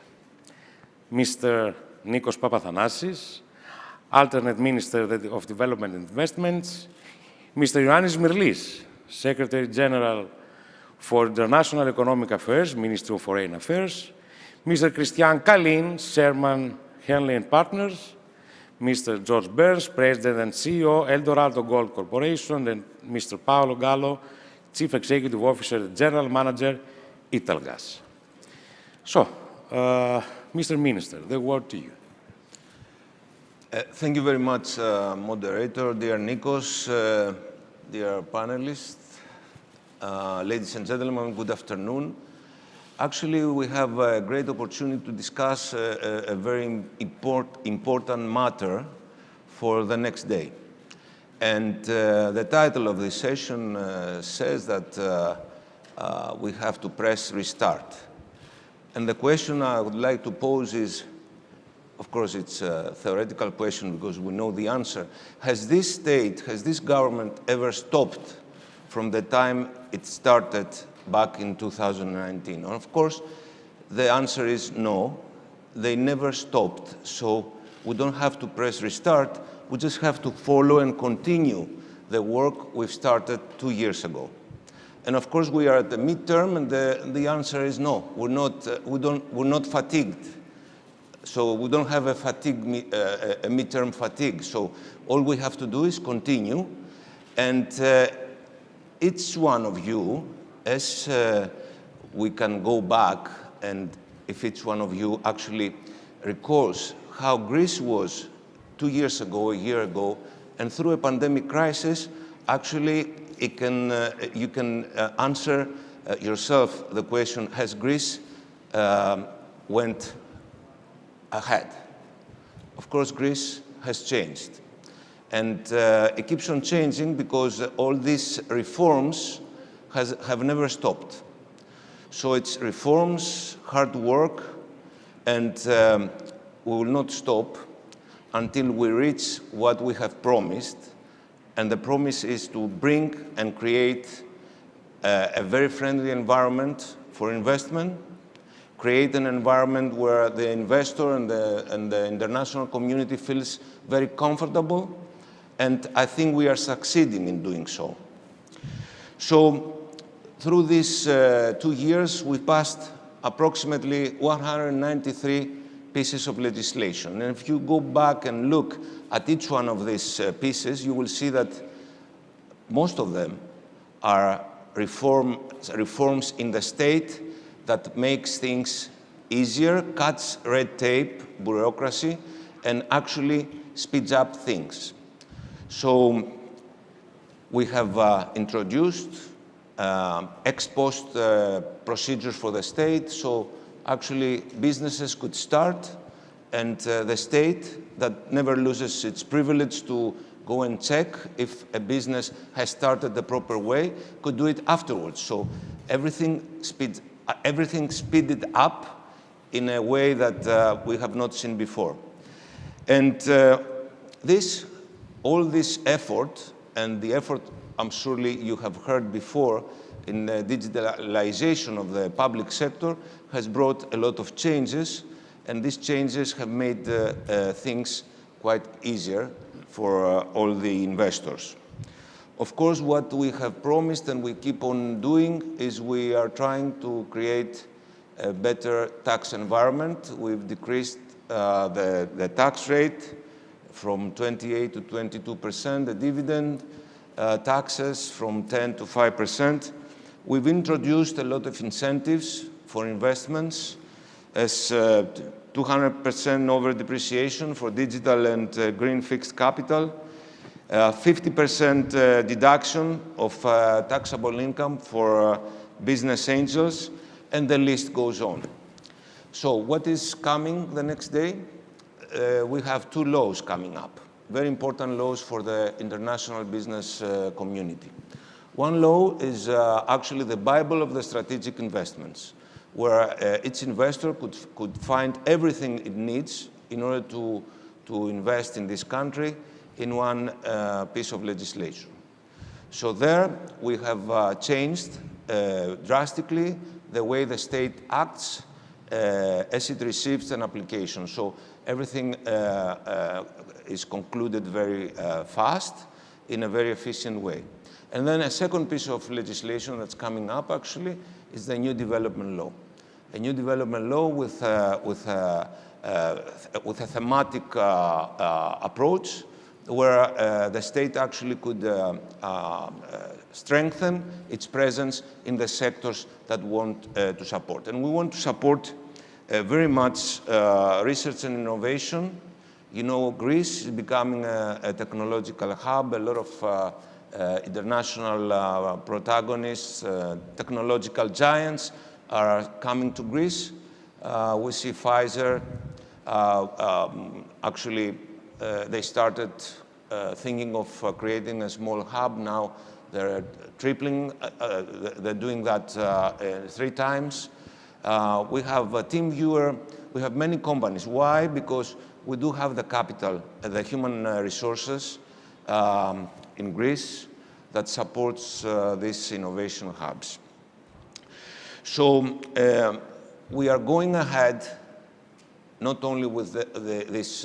Mr. Nikos Papathanassis, Alternate Minister of Development and Investments, Mr. Ioannis Mirlis, Secretary General for International Economic Affairs, Ministry of Foreign Affairs, Mr. Christian Kalin, Chairman, Henley & Partners, Mr. George Burns, President and CEO, Eldorado Gold Corporation, and Mr. Paolo Gallo, Chief Executive Officer and General Manager, Italgas. So, Mr. Minister, the word to you. Thank you very much, moderator, dear Nikos, dear panelists, ladies and gentlemen, good afternoon. Actually, we have a great opportunity to discuss a very important matter for the next day. And the title of this session says that we have to press restart. And the question I would like to pose is, of course, it's a theoretical question because we know the answer. Has this state, has this government ever stopped from the time it started back in 2019? And of course, the answer is no. They never stopped. So we don't have to press restart. We just have to follow and continue the work we've started 2 years ago. And of course, we are at the midterm, and the answer is no. We're not fatigued. So we don't have a midterm fatigue. So all we have to do is continue. And each one of you, as we can go back, and if each one of you actually recalls how Greece was 2 years ago, a year ago, and through a pandemic crisis, actually you can answer yourself the question, has Greece went ahead? Of course, Greece has changed. And it keeps on changing because all these reforms have never stopped. So it's reforms, hard work, and we will not stop until we reach what we have promised. And the promise is to bring and create a very friendly environment for investment, create an environment where the investor and the international community feels very comfortable. And I think we are succeeding in doing so. So through these 2 years, we passed approximately 193 pieces of legislation. And if you go back and look at each one of these pieces, you will see that most of them are reforms in the state that makes things easier, cuts red tape, bureaucracy, and actually speeds up things. So we have introduced ex post procedures for the state, so actually businesses could start, and the state that never loses its privilege to go and check if a business has started the proper way, could do it afterwards. So everything speeded up in a way that we have not seen before. And all this effort, and the effort I'm surely you have heard before in the digitalization of the public sector, has brought a lot of changes, and these changes have made things quite easier for all the investors. Of course, what we have promised and we keep on doing is we are trying to create a better tax environment. We've decreased the tax rate from 28 to 22%, the dividend taxes from 10 to 5%. We've introduced a lot of incentives for investments, as 200% over depreciation for digital and green fixed capital, 50% deduction of taxable income for business angels, and the list goes on. So what is coming the next day? We have 2 laws coming up, very important laws for the international business community. One law is actually the Bible of the strategic investments, where each investor could find everything it needs in order to invest in this country in one piece of legislation. So there we have changed drastically the way the state acts as it receives an application. So everything is concluded very fast in a very efficient way. And then a second piece of legislation that's coming up actually is the new development law. A new development law with a thematic approach where the state actually could strengthen its presence in the sectors that want to support. And we want to support very much research and innovation. You know, Greece is becoming a technological hub. A lot of international protagonists, technological giants are coming to Greece. We see Pfizer, actually, they started thinking of creating a small hub. Now they're tripling, they're doing that 3 times. We have TeamViewer, we have many companies. Why? Because we do have the capital, the human resources in Greece that supports these innovation hubs. So we are going ahead not only with this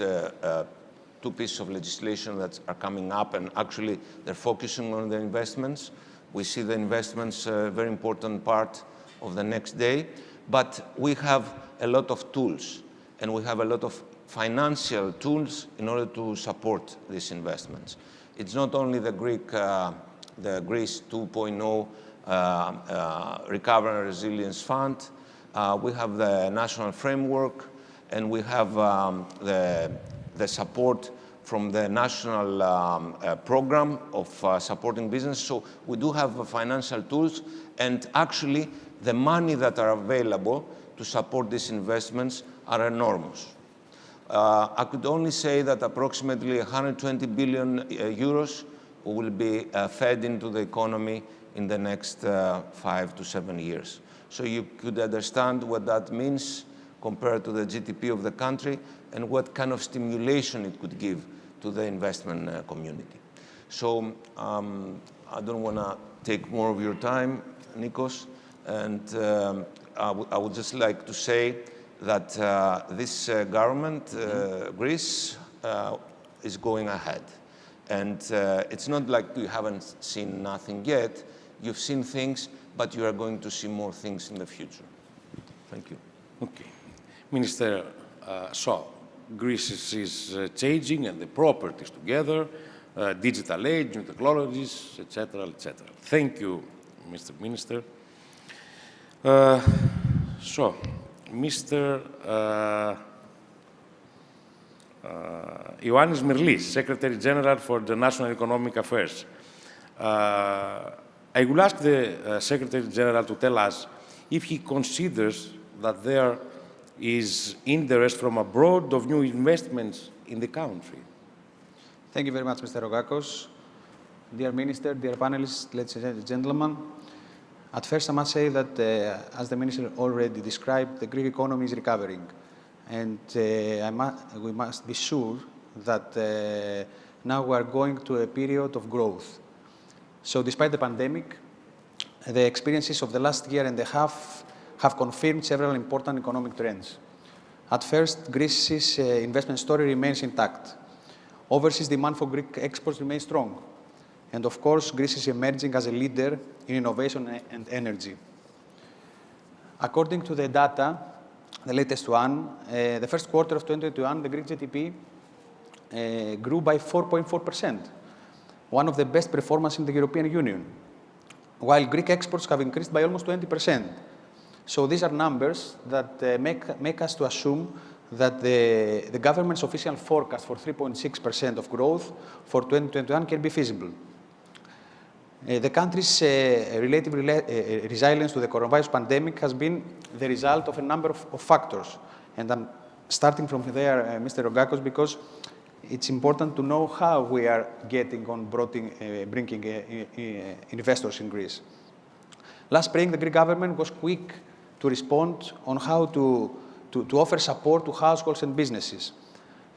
two pieces of legislation that are coming up, and actually they're focusing on the investments. We see the investments a very important part of the next day, but we have a lot of tools, and we have a lot of financial tools in order to support these investments. It's not only the Greece 2.0 Recovery and Resilience Fund. We have the national framework, and we have the support from the national program of supporting business. So we do have financial tools, and actually the money that are available to support these investments are enormous. I could only say that approximately 120 billion euros will be fed into the economy in the next 5 to 7 years. So you could understand what that means compared to the GDP of the country and what kind of stimulation it could give to the investment community. So I don't want to take more of your time, Nikos, and I would just like to say that this government, Greece, is going ahead. And it's not like you haven't seen nothing yet. You've seen things, but you are going to see more things in the future. Thank you. Okay. Minister, so Greece is changing, and the properties together, digital age, new technologies, etc., etc. Thank you, Mr. Minister. So, Mr. Ioannis Mirlis, Secretary General for the National Economic Affairs. I will ask the Secretary General to tell us if he considers that there is interest from abroad of new investments in the country. Thank you very much, Mr. Rogakos. Dear Minister, dear panelists, ladies and gentlemen, at first I must say that, as the Minister already described, the Greek economy is recovering. And we must be sure that now we are going to a period of growth. So despite the pandemic, the experiences of the last year and a half have confirmed several important economic trends. At first, Greece's investment story remains intact. Overseas demand for Greek exports remains strong. And of course, Greece is emerging as a leader in innovation and energy. According to the data, the latest one, the first quarter of 2021, the Greek GDP grew by 4.4%, one of the best performances in the European Union, while Greek exports have increased by almost 20%. So these are numbers that make us to assume that the government's official forecast for 3.6% of growth for 2021 can be feasible. The country's relative resilience to the coronavirus pandemic has been the result of a number of factors. And I'm starting from there, Mr. Rogakos, because it's important to know how we are getting on bringing investors in Greece. Last spring, the Greek government was quick to respond on how to offer support to households and businesses,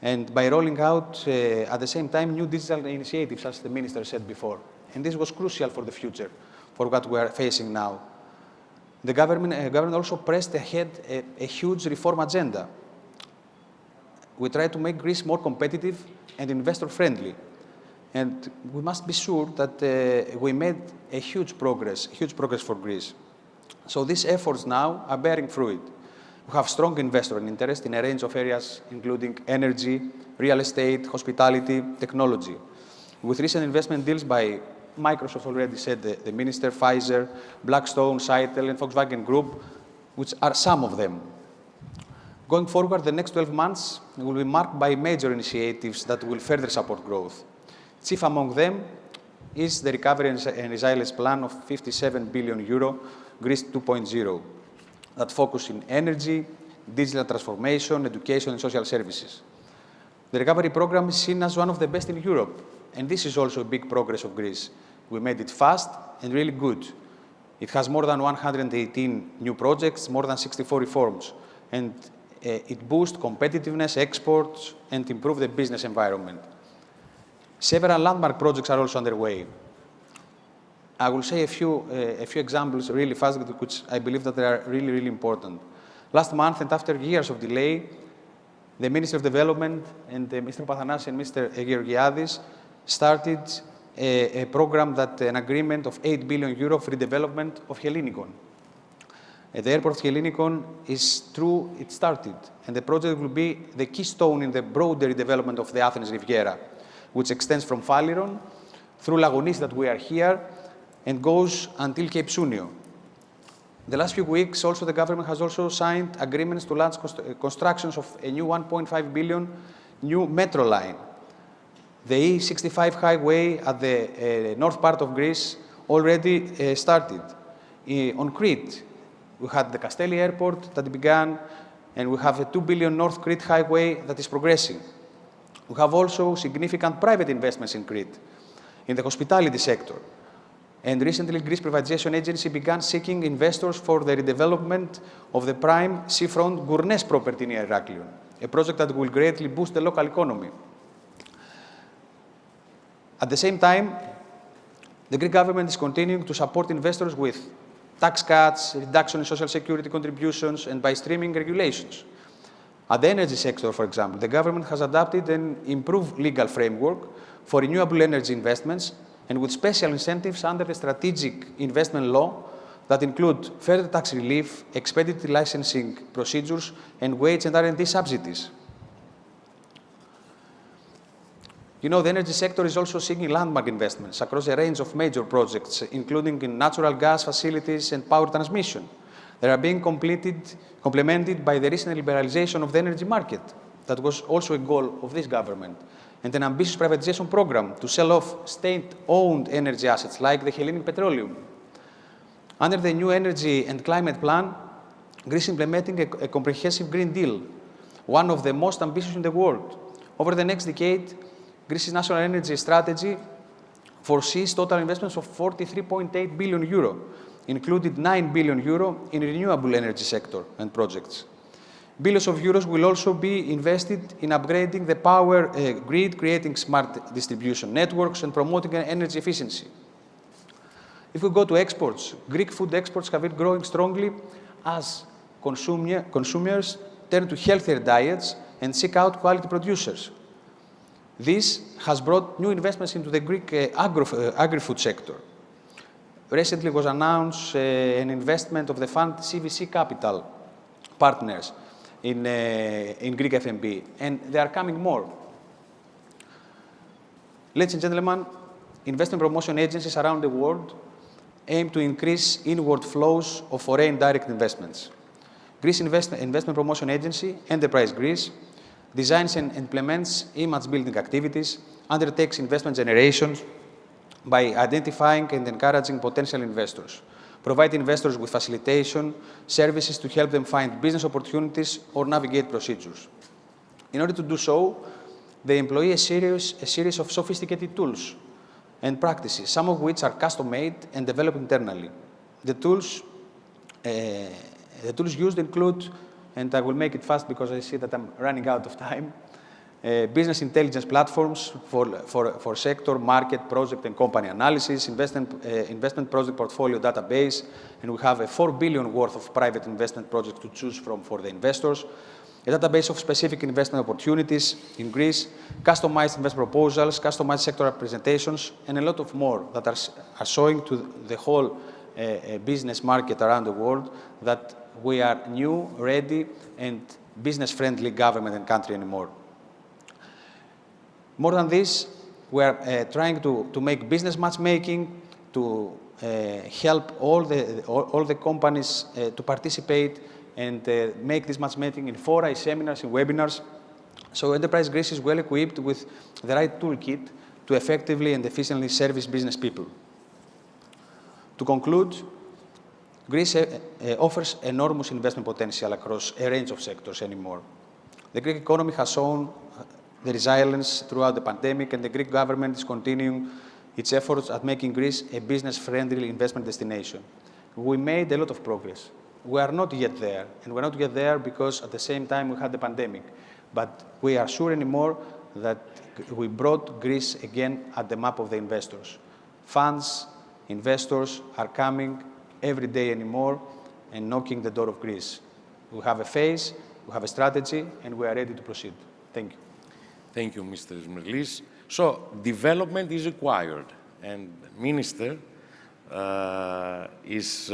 and by rolling out, at the same time, new digital initiatives, as the Minister said before. And this was crucial for the future, for what we are facing now. The government also pressed ahead a huge reform agenda. We tried to make Greece more competitive and investor-friendly. And we must be sure that we made a huge progress for Greece. So these efforts now are bearing fruit. We have strong investor interest in a range of areas, including energy, real estate, hospitality, technology. With recent investment deals by Microsoft, already said the Minister, Pfizer, Blackstone, Cytel, and Volkswagen Group, which are some of them. Going forward, the next 12 months will be marked by major initiatives that will further support growth. Chief among them is the Recovery and Resilience Plan of 57 billion euro, Greece 2.0, that focus in energy, digital transformation, education, and social services. The recovery program is seen as one of the best in Europe, and this is also a big progress of Greece. We made it fast and really good. It has more than 118 new projects, more than 64 reforms, and it boosts competitiveness, exports, and improves the business environment. Several landmark projects are also underway. I will say a few examples really fast, which I believe that they are really, really important. Last month, and after years of delay, the Ministry of Development and Mr. Pathanasi and Mr. Georgiadis started a program an agreement of 8 billion euro for redevelopment of Hellinikon. The airport of Hellinikon it started, and the project will be the keystone in the broader development of the Athens Riviera, which extends from Falliron through Lagonis that we are here and goes until Cape Sunio. The last few weeks, also, the government has also signed agreements to launch constructions of a new 1.5 billion new metro line. The E65 highway at the north part of Greece already started. On Crete, we had the Kasteli airport that began, and we have a 2 billion North Crete highway that is progressing. We have also significant private investments in Crete, in the hospitality sector. And recently, Greece Privatization Agency began seeking investors for the redevelopment of the prime seafront Gournes property near Heraklion, a project that will greatly boost the local economy. At the same time, the Greek government is continuing to support investors with tax cuts, reduction in social security contributions, and by streamlining regulations. At the energy sector, for example, the government has adopted an improved legal framework for renewable energy investments and with special incentives under the strategic investment law that include further tax relief, expedited licensing procedures, and wage and R&D subsidies. You know, the energy sector is also seeking landmark investments across a range of major projects, including in natural gas facilities and power transmission. They are being complemented by the recent liberalization of the energy market. That was also a goal of this government, and an ambitious privatization program to sell off state-owned energy assets like the Hellenic Petroleum. Under the new energy and climate plan, Greece is implementing a comprehensive Green Deal, one of the most ambitious in the world. Over the next decade, Greece's national energy strategy foresees total investments of 43.8 billion euro, including 9 billion euro in renewable energy sector and projects. Billions of euros will also be invested in upgrading the power grid, creating smart distribution networks, and promoting energy efficiency. If we go to exports, Greek food exports have been growing strongly as consumers turn to healthier diets and seek out quality producers. This has brought new investments into the Greek agri-food sector. Recently was announced an investment of the fund CVC Capital Partners in Greek FMB, and there are coming more. Ladies and gentlemen, investment promotion agencies around the world aim to increase inward flows of foreign direct investments. Greece Investment Promotion Agency, Enterprise Greece, designs and implements image-building activities, undertakes investment generation by identifying and encouraging potential investors, provide investors with facilitation services to help them find business opportunities or navigate procedures. In order to do so, they employ a series of sophisticated tools and practices, some of which are custom-made and developed internally. The tools used include, and I will make it fast because I see that I'm running out of time, business intelligence platforms for sector, market, project, and company analysis, investment project portfolio database, and we have a 4 billion worth of private investment projects to choose from for the investors, a database of specific investment opportunities in Greece, customized investment proposals, customized sector representations, and a lot of more that are showing to the whole business market around the world that we are new, ready, and business-friendly government and country anymore. More than this, we are trying to make business matchmaking, to help all the companies to participate and make this matchmaking in forums, seminars, and webinars. So Enterprise Greece is well equipped with the right toolkit to effectively and efficiently service business people. To conclude, Greece offers enormous investment potential across a range of sectors anymore. The Greek economy has shown the resilience throughout the pandemic, and the Greek government is continuing its efforts at making Greece a business-friendly investment destination. We made a lot of progress. We are not yet there, and we're not yet there because at the same time we had the pandemic. But we are sure anymore that we brought Greece again at the map of the investors. Funds, investors are coming every day anymore and knocking the door of Greece. We have a face, we have a strategy, and we are ready to proceed. Thank you. Thank you, Mr. Smerlis. So, development is required, and the Minister is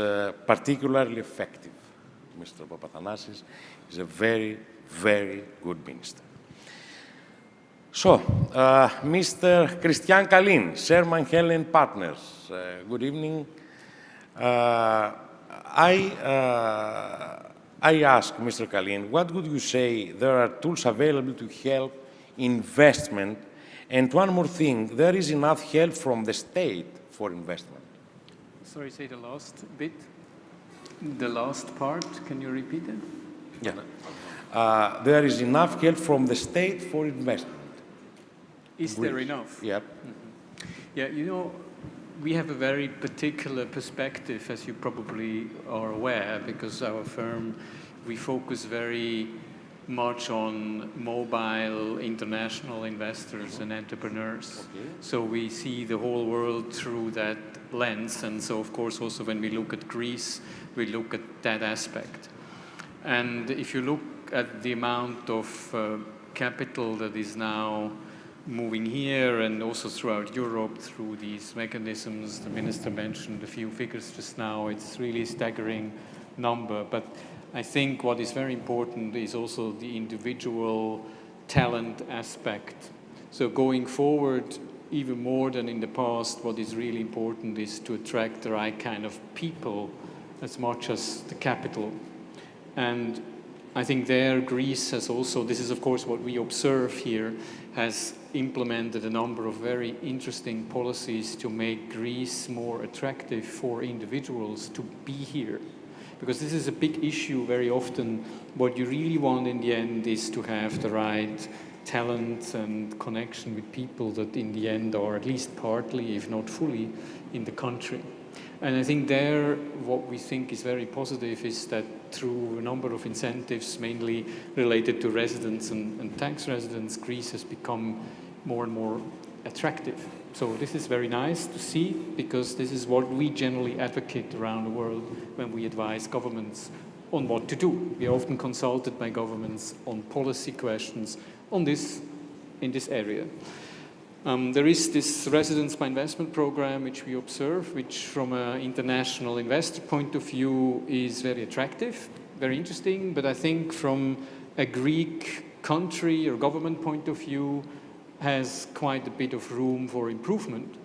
particularly effective. Mr. Papathanasis is a very, very good minister. So, Mr. Christian Kalin, Sherman Helen Partners. Good evening. I ask Mr. Kalin, what would you say there are tools available to help investment? And one more thing, there is enough help from the state for investment. Sorry, say the last bit. The last part, can you repeat it? Yeah. There is enough help from the state for investment. Is there enough? Yep. Mm-hmm. Yeah, you know, we have a very particular perspective, as you probably are aware, because our firm, we focus very much on mobile international investors and entrepreneurs. Okay. So we see the whole world through that lens. And so, of course, also when we look at Greece, we look at that aspect. And if you look at the amount of capital that is now moving here and also throughout Europe through these mechanisms, the minister mentioned a few figures just now, it's really a staggering number. But I think what is very important is also the individual talent aspect. So going forward, even more than in the past, what is really important is to attract the right kind of people as much as the capital. And I think there Greece has also, this is of course what we observe here, has implemented a number of very interesting policies to make Greece more attractive for individuals to be here. Because this is a big issue very often. What you really want in the end is to have the right talent and connection with people that in the end are at least partly, if not fully, in the country. And I think there, what we think is very positive is that through a number of incentives, mainly related to residents and tax residents, Greece has become more and more attractive. So this is very nice to see, because this is what we generally advocate around the world when we advise governments on what to do. We are often consulted by governments on policy questions on this, in this area. There is this residence by investment program which we observe, which from an international investor point of view is very attractive, very interesting, but I think from a Greek country or government point of view has quite a bit of room for improvement,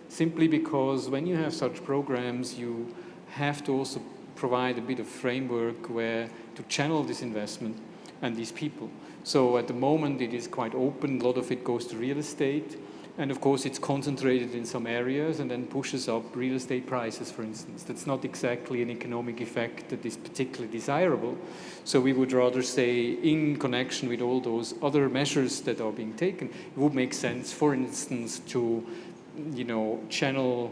simply because when you have such programs, you have to also provide a bit of framework where to channel this investment and these people. So at the moment it is quite open, a lot of it goes to real estate, and of course it's concentrated in some areas and then pushes up real estate prices, for instance. That's not exactly an economic effect that is particularly desirable. So we would rather say, in connection with all those other measures that are being taken, it would make sense, for instance, to, you know, channel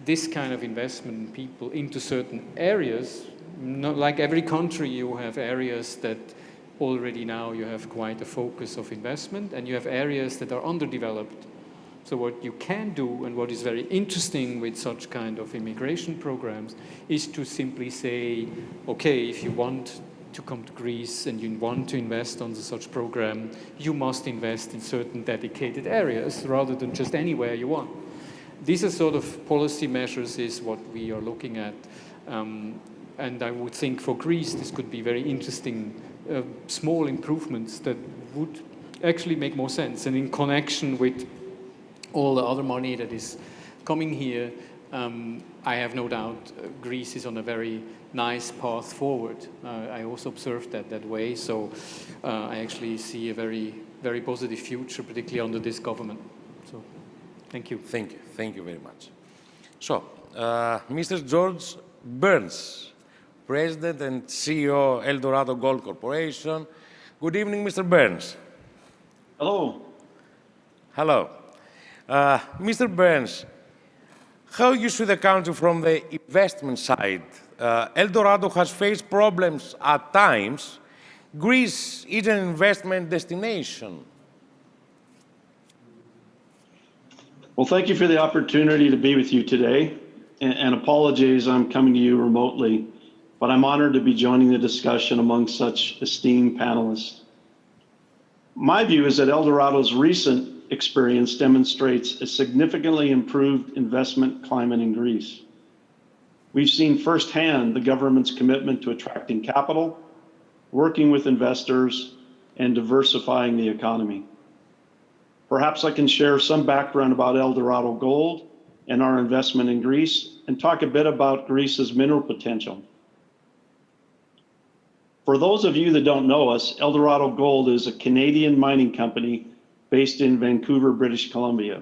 this kind of investment in people into certain areas. Not like every country, you have areas that already now you have quite a focus of investment, and you have areas that are underdeveloped. So what you can do, and what is very interesting with such kind of immigration programs, is to simply say, okay, if you want to come to Greece and you want to invest under such program, you must invest in certain dedicated areas rather than just anywhere you want. These are sort of policy measures is what we are looking at. And I would think for Greece, this could be very interesting, small improvements that would actually make more sense. And in connection with all the other money that is coming here, I have no doubt Greece is on a very nice path forward. I also observed that way. So I actually see a very, very positive future, particularly under this government. So thank you. Thank you. Thank you very much. So, Mr. George Burns, President and CEO, El Dorado Gold Corporation. Good evening, Mr. Burns. Hello. Hello. Mr. Burns, how you see the country from the investment side? El Dorado has faced problems at times. Greece is an investment destination. Well, thank you for the opportunity to be with you today. And apologies, I'm coming to you remotely, but I'm honored to be joining the discussion among such esteemed panelists. My view is that El Dorado's recent experience demonstrates a significantly improved investment climate in Greece. We've seen firsthand the government's commitment to attracting capital, working with investors, and diversifying the economy. Perhaps I can share some background about El Dorado Gold and our investment in Greece, and talk a bit about Greece's mineral potential. For those of you that don't know us, El Dorado Gold is a Canadian mining company based in Vancouver, British Columbia.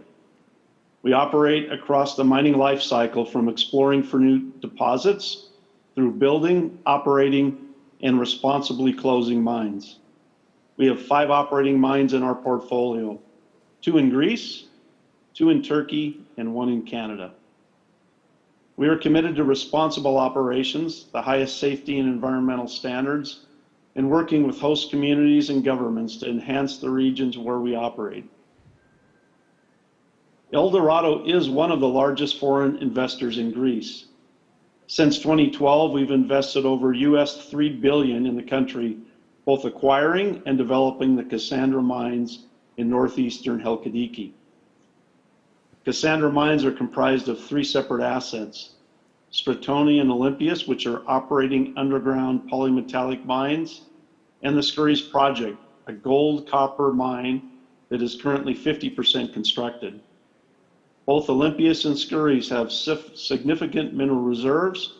We operate across the mining life cycle from exploring for new deposits through building, operating, and responsibly closing mines. We have 5 operating mines in our portfolio, 2 in Greece, 2 in Turkey, and 1 in Canada. We are committed to responsible operations, the highest safety and environmental standards, and working with host communities and governments to enhance the regions where we operate. El Dorado is one of the largest foreign investors in Greece. Since 2012, we've invested over US $3 billion in the country, both acquiring and developing the Cassandra mines in northeastern Halkidiki. Cassandra mines are comprised of 3 separate assets: Stratoni and Olympias, which are operating underground polymetallic mines, and the Skouries project, a gold copper mine that is currently 50% constructed. Both Olympias and Skouries have significant mineral reserves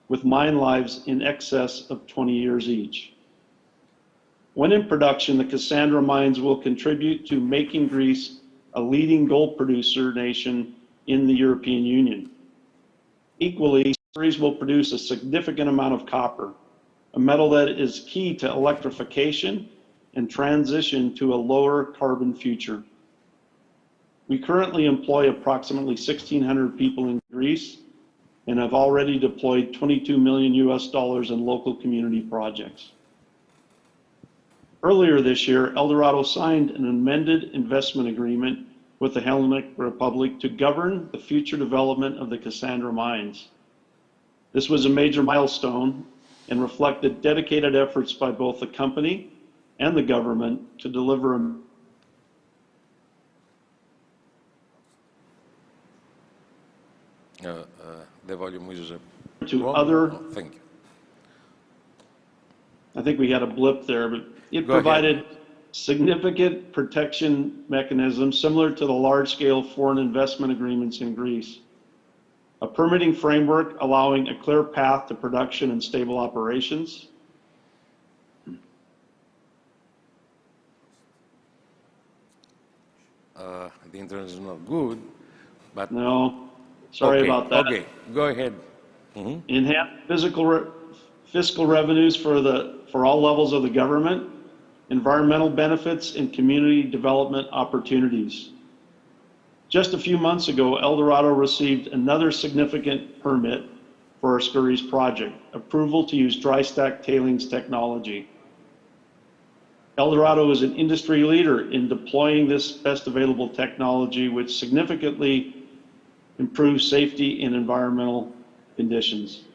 with mine lives in excess of 20 years each. When in production, the Cassandra mines will contribute to making Greece a leading gold producer nation in the European Union. Equally, Skouries will produce a significant amount of copper, a metal that is key to electrification and transition to a lower carbon future. We currently employ approximately 1,600 people in Greece and have already deployed $22 million in local community projects. Earlier this year, El Dorado signed an amended investment agreement with the Hellenic Republic to govern the future development of the Cassandra mines. This was a major milestone and reflected dedicated efforts by both the company and the government to deliver the volume is to other. Oh, thank you. I think we had a blip there, but it Go provided ahead. significant protection mechanisms similar to the large-scale foreign investment agreements in Greece. A permitting framework allowing a clear path to production and stable operations. The internet is not good, but... No, sorry okay, about that. Okay, go ahead. Enhance fiscal revenues for all levels of the government, environmental benefits, and community development opportunities. Just a few months ago, El Dorado received another significant permit for our Skouries project, approval to use dry stack tailings technology. El Dorado is an industry leader in deploying this best available technology, which significantly improves safety and environmental conditions.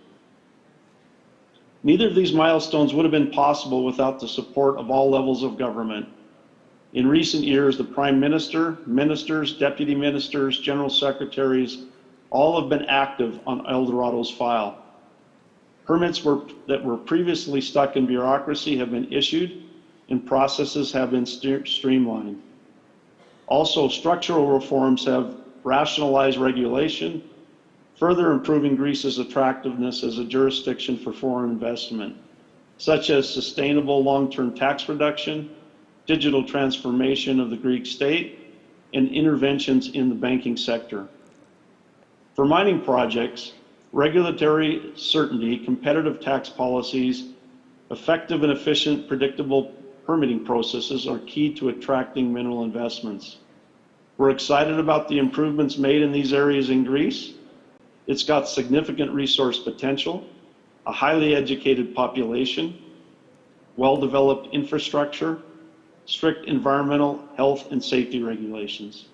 Neither of these milestones would have been possible without the support of all levels of government. In recent years, the Prime Minister, ministers, deputy ministers, general secretaries, all have been active on El Dorado's file. Permits that were previously stuck in bureaucracy have been issued and processes have been streamlined. Also, structural reforms have rationalized regulation, further improving Greece's attractiveness as a jurisdiction for foreign investment, such as sustainable long-term tax reduction, digital transformation of the Greek state, and interventions in the banking sector. For mining projects, regulatory certainty, competitive tax policies, effective and efficient, predictable permitting processes are key to attracting mineral investments. We're excited about the improvements made in these areas in Greece It's got significant resource potential, a highly educated population, well-developed infrastructure, strict environmental, health, and safety regulations.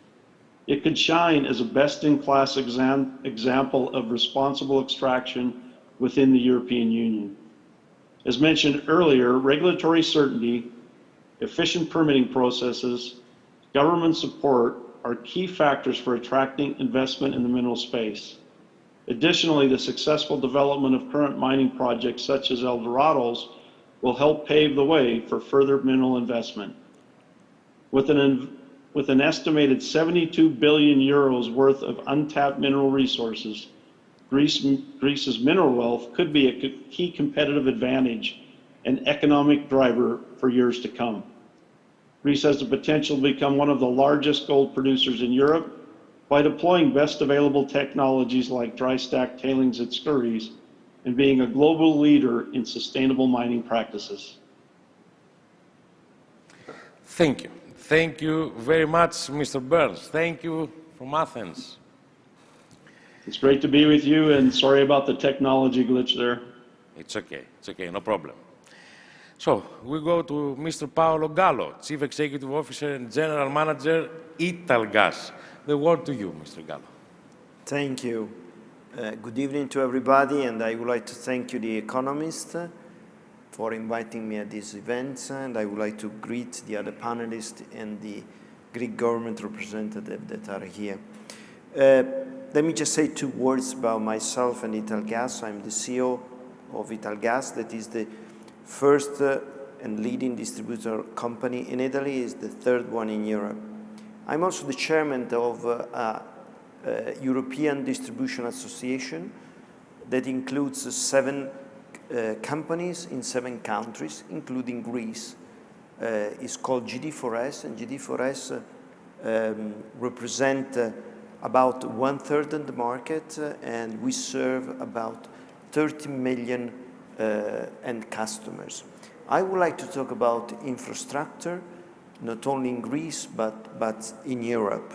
It could shine as a best-in-class example of responsible extraction within the European Union. As mentioned earlier, regulatory certainty, efficient permitting processes, government support are key factors for attracting investment in the mineral space. Additionally, the successful development of current mining projects such as El Dorado's will help pave the way for further mineral investment. With an estimated 72 billion euros worth of untapped mineral resources, Greece's mineral wealth could be a key competitive advantage and economic driver for years to come. Greece has the potential to become one of the largest gold producers in Europe by deploying best available technologies like dry stack tailings at Skouries and being a global leader in sustainable mining practices. Thank you. Thank you very much, Mr. Burns. Thank you from Athens. It's great to be with you, and sorry about the technology glitch there. It's okay, no problem. So, we go to Mr. Paolo Gallo, Chief Executive Officer and General Manager, Italgas. The word to you, Mr. Gallo. Thank you. Good evening to everybody, and I would like to thank you, The Economist, for inviting me at this event, and I would like to greet the other panelists and the Greek government representatives that are here. Let me just say 2 words about myself and Italgas. I'm the CEO of Italgas, that is the first and leading distributor company in Italy, is the 3rd one in Europe. I'm also the chairman of a European Distribution Association that includes 7 companies in 7 countries, including Greece. It's called GD4S, and GD4S represent about 1/3 of the market, and we serve about 30 million end customers. I would like to talk about infrastructure, not only in Greece, but in Europe.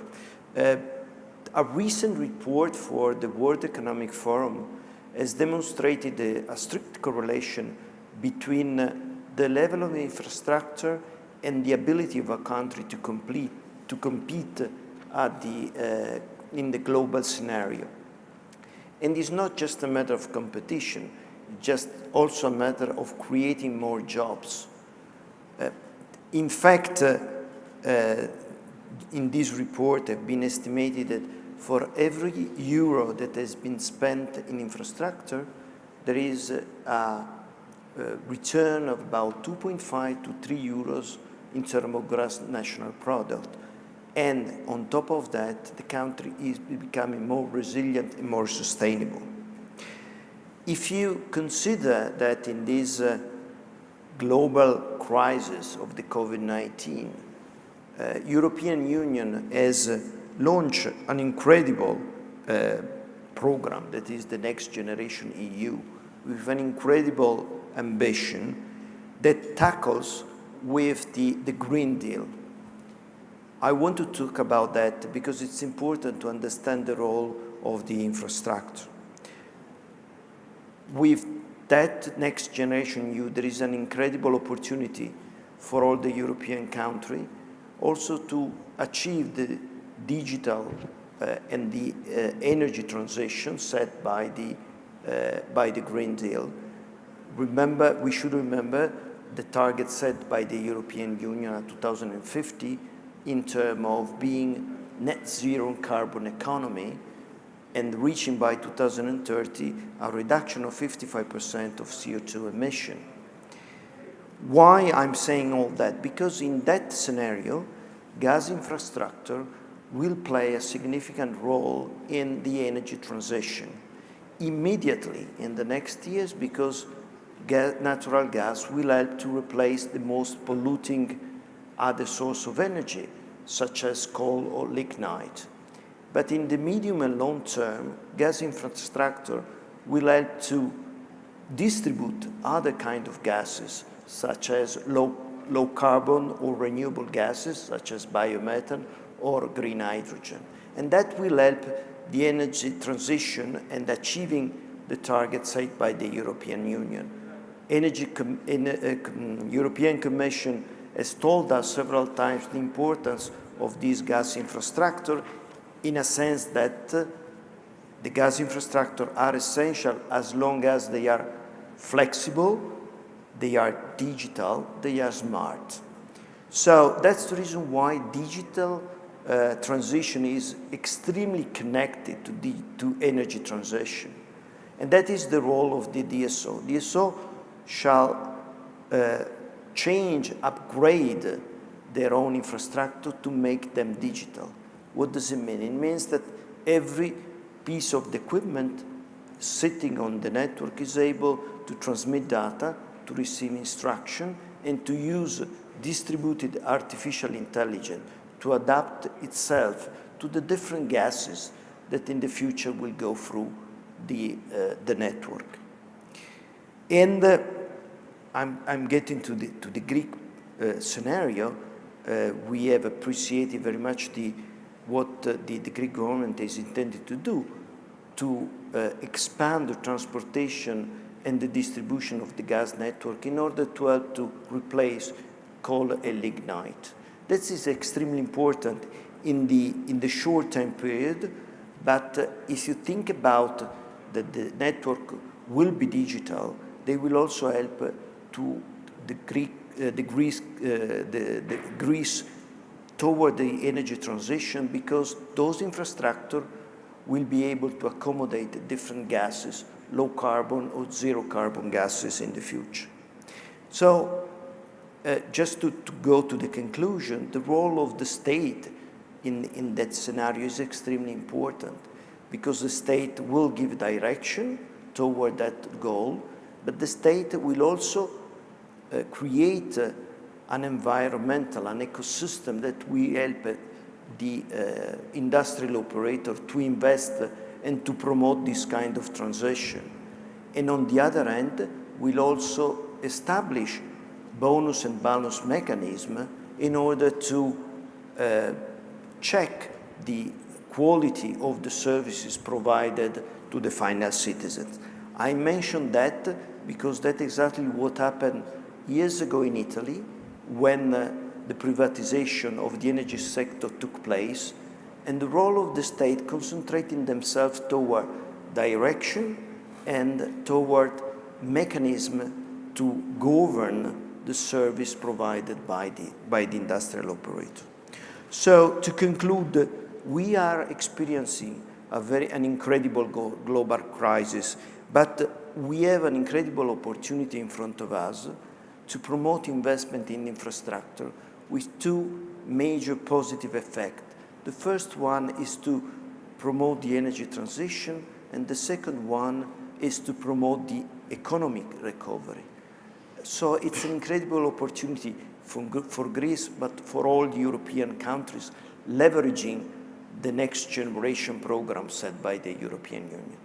A recent report for the World Economic Forum has demonstrated a strict correlation between the level of infrastructure and the ability of a country to compete in the global scenario. And it's not just a matter of competition, it's just also a matter of creating more jobs. In fact, in this report, have been estimated that for every euro that has been spent in infrastructure, there is a return of about 2.5 to 3 euros in terms of gross national product. And on top of that, the country is becoming more resilient and more sustainable. If you consider that in this global crisis of the COVID-19, European Union has launched an incredible program that is the Next Generation EU, with an incredible ambition that tackles with the Green Deal. I want to talk about that because it's important to understand the role of the infrastructure. With that Next Generation EU, there is an incredible opportunity for all the European countries also to achieve the digital and the energy transition set by the Green Deal. We should remember the target set by the European Union at 2050 in terms of being net zero carbon economy and reaching by 2030 a reduction of 55% of CO2 emission. Why I'm saying all that? Because in that scenario, gas infrastructure will play a significant role in the energy transition immediately in the next years, because natural gas will help to replace the most polluting other source of energy, such as coal or lignite. But in the medium and long term, gas infrastructure will help to distribute other kind of gases, such as low carbon or renewable gases, such as biomethane or green hydrogen. And that will help the energy transition and achieving the target set by the European Union. European Commission has told us several times the importance of this gas infrastructure, in a sense that the gas infrastructure are essential as long as they are flexible, they are digital, they are smart. So that's the reason why digital transition is extremely connected to energy transition. And that is the role of the DSO. DSO shall change, upgrade their own infrastructure to make them digital. What does it mean? It means that every piece of the equipment sitting on the network is able to transmit data, to receive instruction, and to use distributed artificial intelligence to adapt itself to the different gases that in the future will go through the network. And I'm getting to the Greek scenario. We have appreciated very much what the Greek government is intended to do to expand the transportation and the distribution of the gas network in order to help to replace coal and lignite. This is extremely important in the short-term period, but if you think about that the network will be digital, they will also help to Greece toward the energy transition, because those infrastructure will be able to accommodate different gases, low carbon or zero carbon gases in the future. So just to go to the conclusion, the role of the state in that scenario is extremely important, because the state will give direction toward that goal, but the state will also create an environmental, an ecosystem that will help the industrial operator to invest and to promote this kind of transition. And on the other hand, we'll also establish bonus and balance mechanism in order to check the quality of the services provided to the final citizens. I mentioned that because that's exactly what happened years ago in Italy when the privatization of the energy sector took place, and the role of the state concentrating themselves toward direction and toward mechanism to govern the service provided by the industrial operator. So to conclude, we are experiencing an incredible global crisis, but we have an incredible opportunity in front of us to promote investment in infrastructure with two major positive effects. The first one is to promote the energy transition, and the second one is to promote the economic recovery. So it's an incredible opportunity for Greece, but for all the European countries, leveraging the next generation program set by the European Union.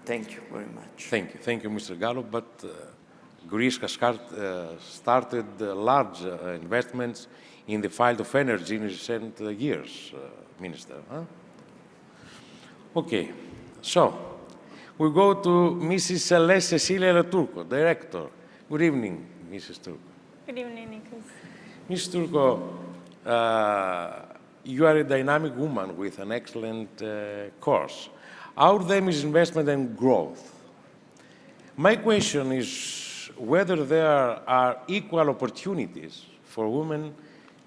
Thank you very much. Thank you, Mr. Gallo. But Greece has started large investments in the field of energy in recent years, Minister. Huh? Okay, so we go to Mrs. Celeste Cecilia Turco, Director. Good evening, Mrs. Turco. Good evening, Nikos. Ms. Turco, you are a dynamic woman with an excellent course. Our theme is investment and growth. My question is whether there are equal opportunities for women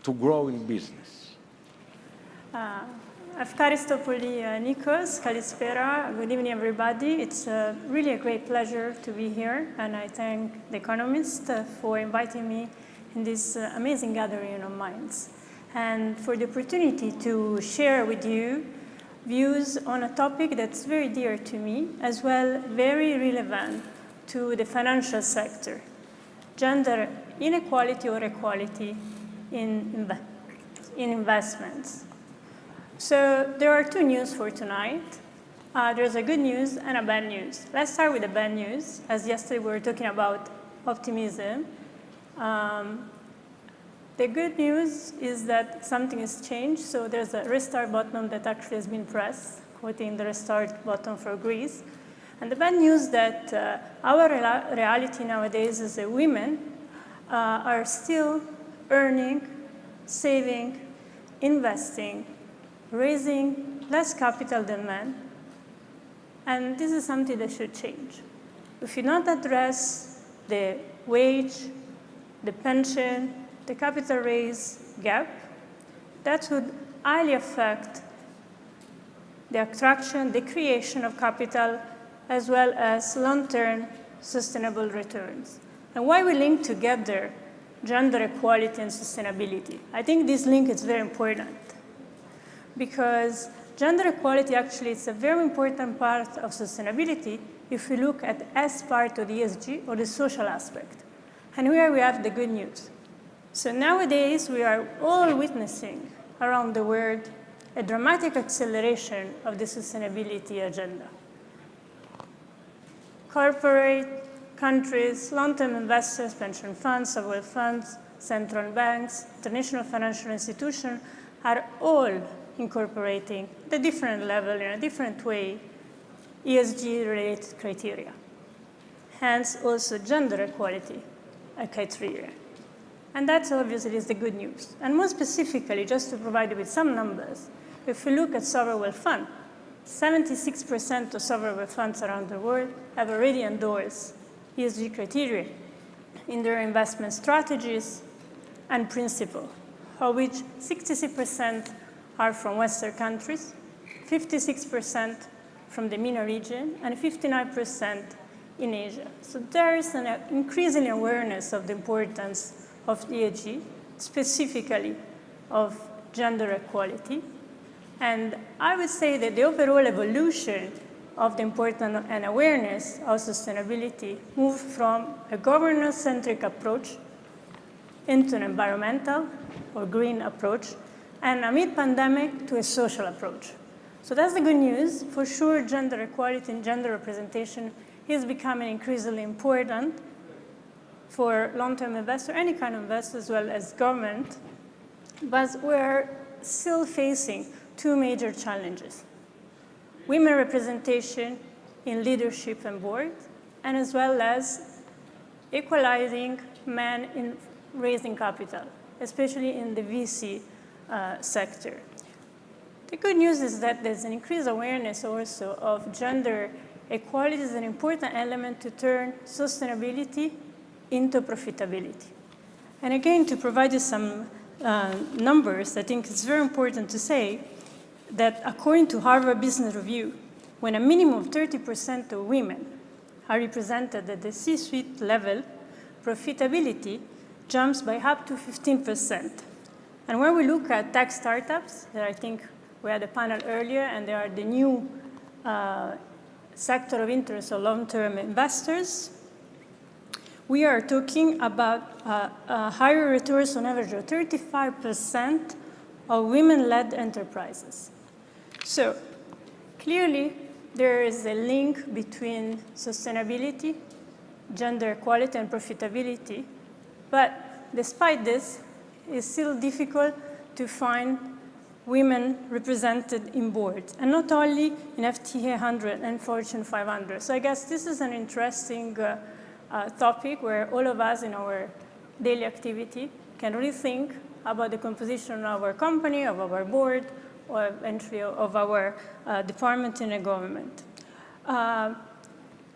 to grow in business. Ευχαριστώ πολύ, Nikos. Kalispera. Good evening, everybody. It's really a great pleasure to be here, and I thank The Economist for inviting me in this amazing gathering of minds, and for the opportunity to share with you views on a topic that's very dear to me, as well very relevant to the financial sector, gender inequality or equality in investments. So there are two news for tonight. There's a good news and a bad news. Let's start with the bad news. As yesterday we were talking about optimism. The good news is that something has changed. So there's a restart button that actually has been pressed quoting the restart button for Greece. And the bad news that our reality nowadays is that women are still earning, saving, investing, raising less capital than men. And this is something that should change. If you not address the wage, the pension, the capital raise gap, that would highly affect the attraction, the creation of capital, as well as long-term sustainable returns. And why we link together gender equality and sustainability? I think this link is very important because gender equality actually is a very important part of sustainability if we look at as part of the ESG or the social aspect. And here we have the good news. So nowadays we are all witnessing around the world a dramatic acceleration of the sustainability agenda. Corporate, countries, long-term investors, pension funds, sovereign funds, central banks, international financial institutions are all incorporating at a different level, in a different way, ESG-related criteria. Hence, also gender equality criteria. And that obviously is the good news. And more specifically, just to provide you with some numbers, if we look at sovereign wealth funds, 76% of sovereign wealth funds around the world have already endorsed ESG criteria in their investment strategies and principles, of which 66% are from Western countries, 56% from the MENA region, and 59% in Asia. So there is an increasing awareness of the importance of ESG, specifically of gender equality. And I would say that the overall evolution of the importance and awareness of sustainability moved from a governance-centric approach into an environmental or green approach, and amid pandemic to a social approach. So that's the good news. For sure, gender equality and gender representation is becoming increasingly important for long-term investors, any kind of investor, as well as government. But we're still facing two major challenges: women representation in leadership and board, and as well as equalizing men in raising capital, especially in the VC sector. The good news is that there's an increased awareness also of gender equality as an important element to turn sustainability into profitability. And again, to provide you some numbers, I think it's very important to say that according to Harvard Business Review, when a minimum of 30% of women are represented at the C-suite level, profitability jumps by up to 15%. And when we look at tech startups, that I think we had a panel earlier, and they are the new sector of interest of long-term investors, we are talking about higher returns on average of 35% of women-led enterprises. So clearly, there is a link between sustainability, gender equality, and profitability. But despite this, it's still difficult to find women represented in boards, and not only in FTSE 100 and Fortune 500. So I guess this is an interesting topic where all of us in our daily activity can really think about the composition of our company, of our board, or eventually of our department in a government.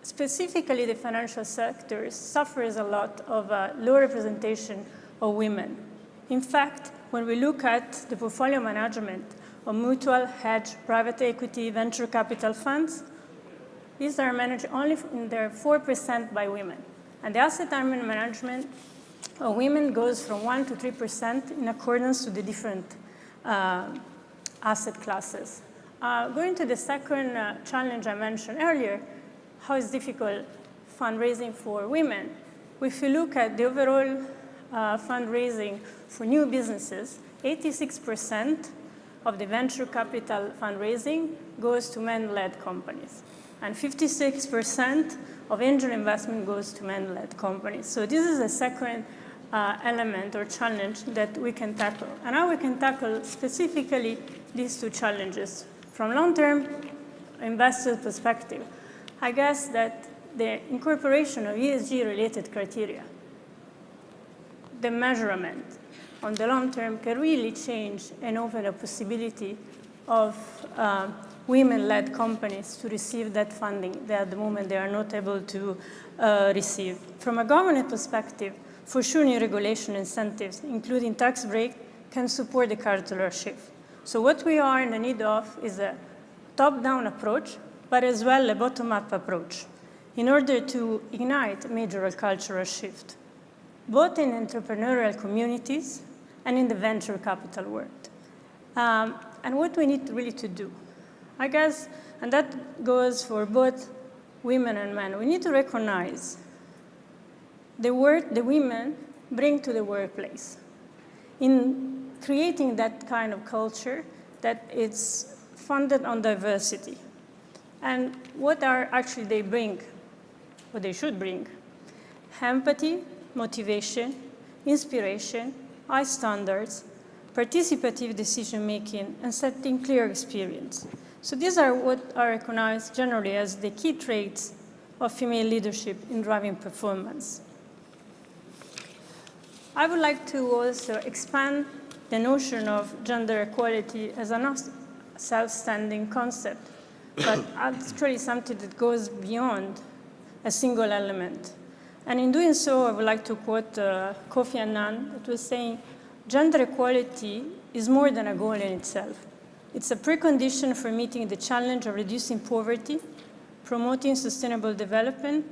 Specifically, the financial sector suffers a lot of low representation of women. In fact, when we look at the portfolio management of mutual, hedge, private equity, venture capital funds, these are managed only in their 4% by women. And the asset under management of women goes from 1 to 3% in accordance to the different asset classes. Going to the second challenge I mentioned earlier, how is difficult fundraising for women? If you look at the overall fundraising for new businesses, 86% of the venture capital fundraising goes to men-led companies, and 56% of angel investment goes to men-led companies. So this is a second element or challenge that we can tackle. And how we can tackle specifically these two challenges. From long-term investor perspective, I guess that the incorporation of ESG-related criteria, the measurement on the long term can really change and open a possibility of women-led companies to receive that funding that at the moment they are not able to receive. From a government perspective, for sure new regulation incentives, including tax break, can support the cultural shift. So what we are in the need of is a top-down approach, but as well a bottom-up approach in order to ignite a major cultural shift, both in entrepreneurial communities and in the venture capital world. And what we need really to do, I guess, and that goes for both women and men, we need to recognize the work the women bring to the workplace in creating that kind of culture that is funded on diversity. And what are actually they bring, what they should bring? Empathy, motivation, inspiration, high standards, participative decision-making, and setting clear experience. So these are what are recognized generally as the key traits of female leadership in driving performance. I would like to also expand the notion of gender equality as a self-standing concept, but actually something that goes beyond a single element. And in doing so, I would like to quote Kofi Annan, that was saying, gender equality is more than a goal in itself. It's a precondition for meeting the challenge of reducing poverty, promoting sustainable development,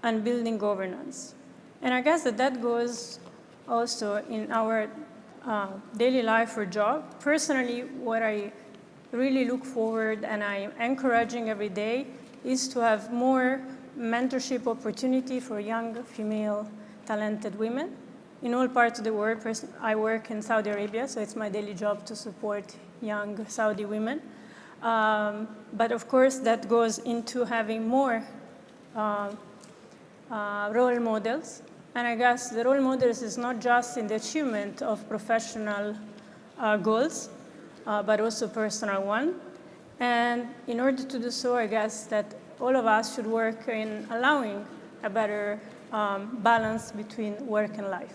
and building governance. And I guess that goes also in our daily life or job. Personally, what I really look forward and I'm encouraging every day is to have more mentorship opportunity for young female talented women in all parts of the world. I work in Saudi Arabia, so it's my daily job to support young Saudi women. But of course, that goes into having more role models. And I guess the role models is not just in the achievement of professional goals, but also personal one. And in order to do so, I guess that all of us should work in allowing a better balance between work and life.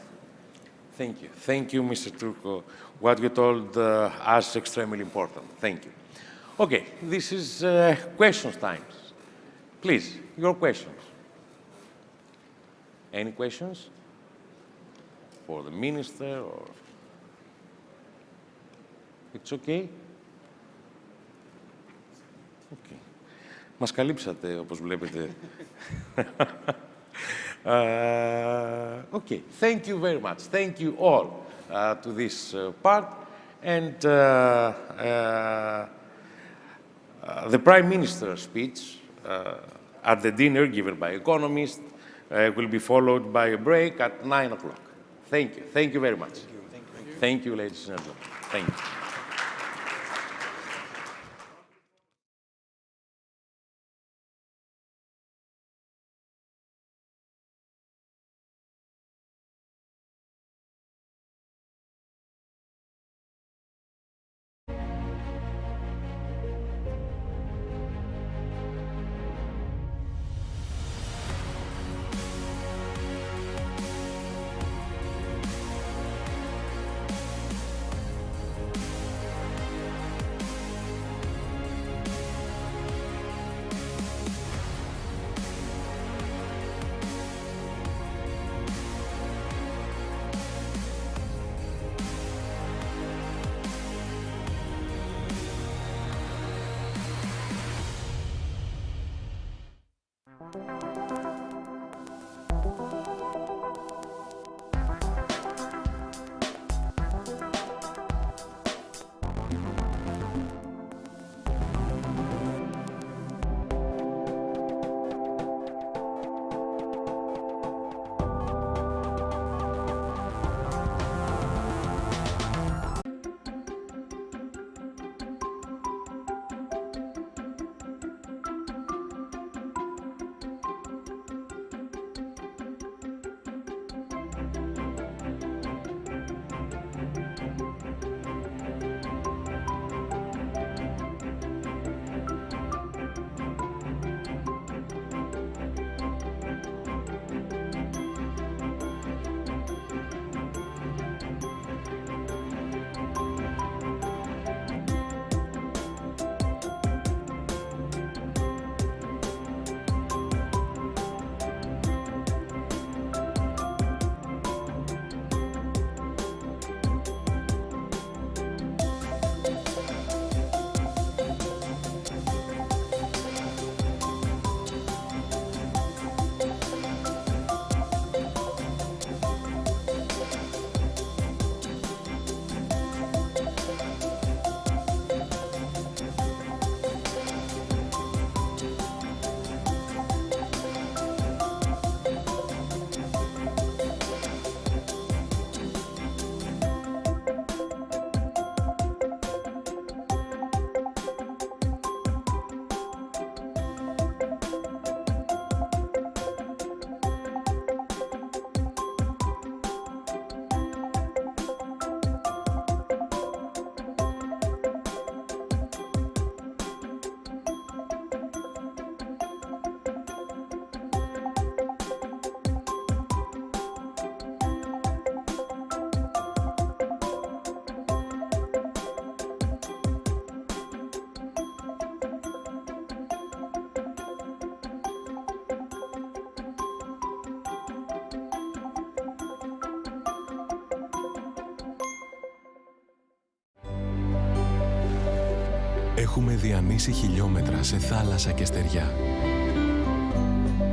Thank you. Thank you, Mr. Turco. What you told us is extremely important. Thank you. Okay, this is questions time. Please, your questions. Any questions for the minister or? It's okay? Okay. Μας καλύψατε, όπως βλέπετε. Okay, thank you very much. Thank you all to this part. And the Prime Minister's speech at the dinner given by economists will be followed by a break at 9 o'clock. Thank you. Thank you very much. Thank you, ladies and gentlemen. Thank you. Έχουμε διανύσει χιλιόμετρα σε θάλασσα και στεριά.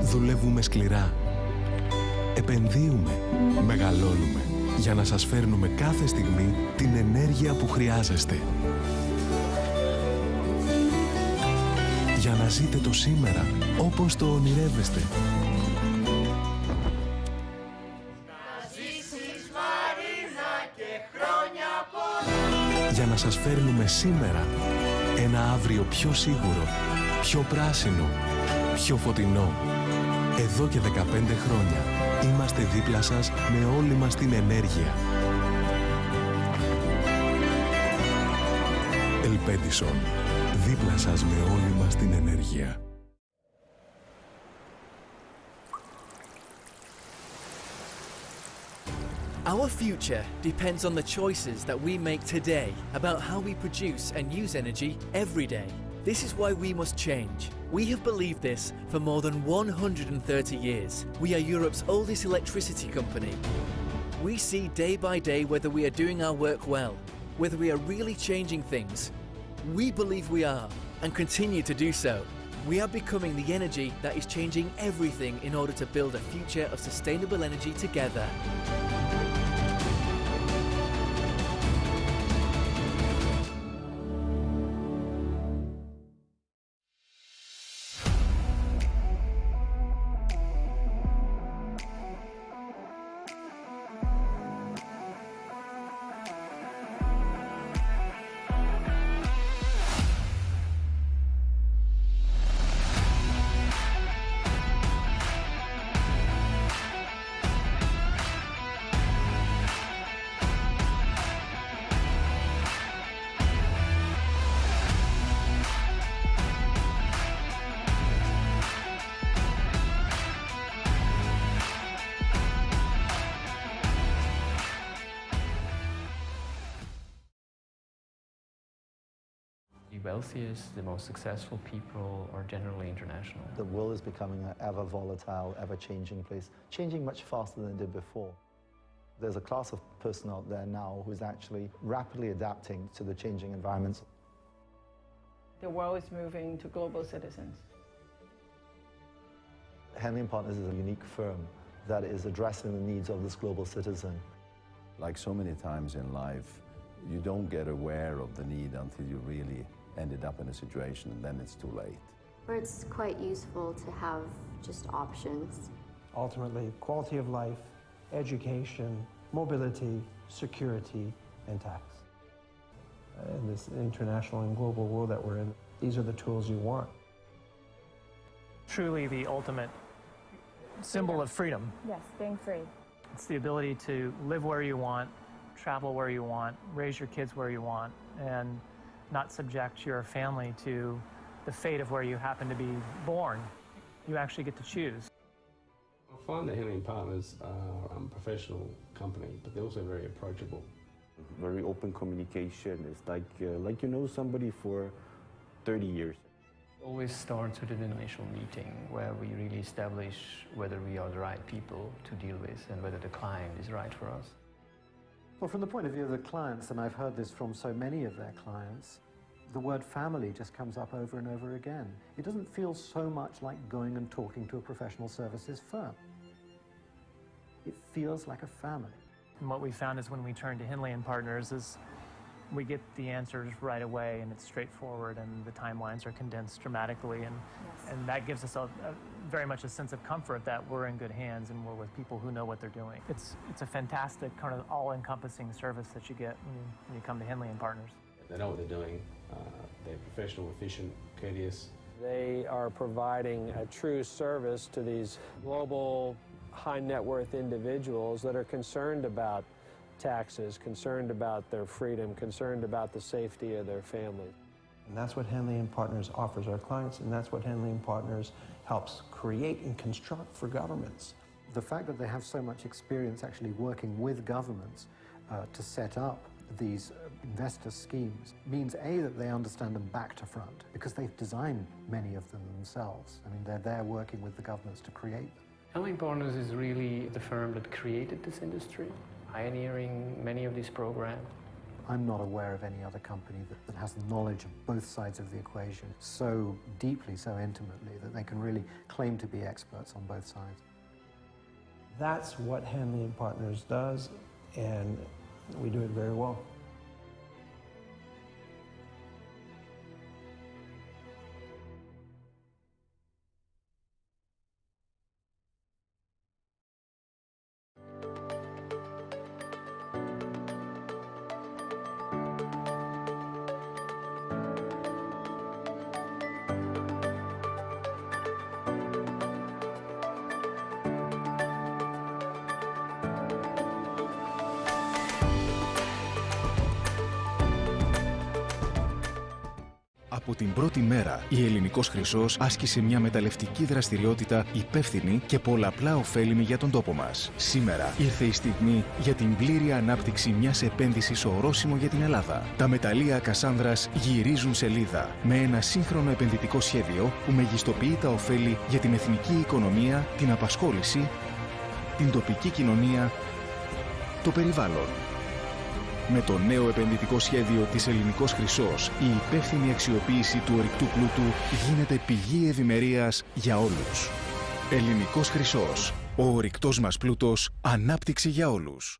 Δουλεύουμε σκληρά. Επενδύουμε. Μεγαλώνουμε. Για να σας φέρνουμε κάθε στιγμή την ενέργεια που χρειάζεστε. Για να ζείτε το σήμερα όπως το ονειρεύεστε. Για να σας φέρνουμε σήμερα ένα αύριο πιο σίγουρο, πιο πράσινο, πιο φωτεινό. Εδώ και 15 χρόνια είμαστε δίπλα σας με όλη μας την ενέργεια. Ελπέντισον, δίπλα σας με όλη μας την ενέργεια. Our future depends on the choices that we make today about how we produce and use energy every day. This is why we must change. We have believed this for more than 130 years. We are Europe's oldest electricity company. We see day by day whether we are doing our work well, whether we are really changing things. We believe we are, and continue to do so. We are becoming the energy that is changing everything in order to build a future of sustainable energy together. The wealthiest, the most successful people are generally international. The world is becoming an ever volatile, ever-changing place, changing much faster than it did before. There's a class of person out there now who's actually rapidly adapting to the changing environments. The world is moving to global citizens. Henley & Partners is a unique firm that is addressing the needs of this global citizen. Like so many times in life, you don't get aware of the need until you really ended up in a situation, and then it's too late. Where it's quite useful to have just options. Ultimately, quality of life, education, mobility, security, and tax. In this international and global world that we're in, these are the tools you want. Truly the ultimate symbol of freedom. Yes, being free. It's the ability to live where you want, travel where you want, raise your kids where you want, and not subject your family to the fate of where you happen to be born. You actually get to choose. I find that Henley & Partners are a professional company, but they're also very approachable. Very open communication. It's like you know somebody for 30 years. Always starts with an initial meeting where we really establish whether we are the right people to deal with and whether the client is right for us. Well, from the point of view of the clients, and I've heard this from so many of their clients, the word family just comes up over and over again. It doesn't feel so much like going and talking to a professional services firm. It feels like a family. And what we found is when we turn to Henley & Partners is we get the answers right away, and it's straightforward, and the timelines are condensed dramatically, and that gives us very much a sense of comfort that we're in good hands and we're with people who know what they're doing. It's a fantastic kind of all-encompassing service that you get when you come to Henley & Partners. They know what they're doing. They're professional, efficient, courteous. They are providing a true service to these global high net worth individuals that are concerned about taxes, concerned about their freedom, concerned about the safety of their families. And that's what Henley & Partners offers our clients, and that's what Henley & Partners helps create and construct for governments. The fact that they have so much experience actually working with governments to set up these investor schemes means, A, that they understand them back to front, because they've designed many of them themselves. I mean, they're there working with the governments to create them. Henley & Partners is really the firm that created this industry, pioneering many of these programs. I'm not aware of any other company that has knowledge of both sides of the equation so deeply, so intimately, that they can really claim to be experts on both sides. That's what Henley & Partners does, and we do it very well. Από την πρώτη μέρα, η Ελληνικός Χρυσός άσκησε μια μεταλλευτική δραστηριότητα υπεύθυνη και πολλαπλά ωφέλιμη για τον τόπο μας. Σήμερα ήρθε η στιγμή για την πλήρη ανάπτυξη μιας επένδυσης ορόσημο για την Ελλάδα. Τα μεταλλεία Κασάνδρας γυρίζουν σελίδα με ένα σύγχρονο επενδυτικό σχέδιο που μεγιστοποιεί τα ωφέλη για την εθνική οικονομία, την απασχόληση, την τοπική κοινωνία, το περιβάλλον. Με το νέο επενδυτικό σχέδιο της Ελληνικός Χρυσός, η υπεύθυνη αξιοποίηση του ορυκτού πλούτου γίνεται πηγή ευημερίας για όλους. Ελληνικός Χρυσός. Ο ορυκτός μας πλούτος, ανάπτυξη για όλους.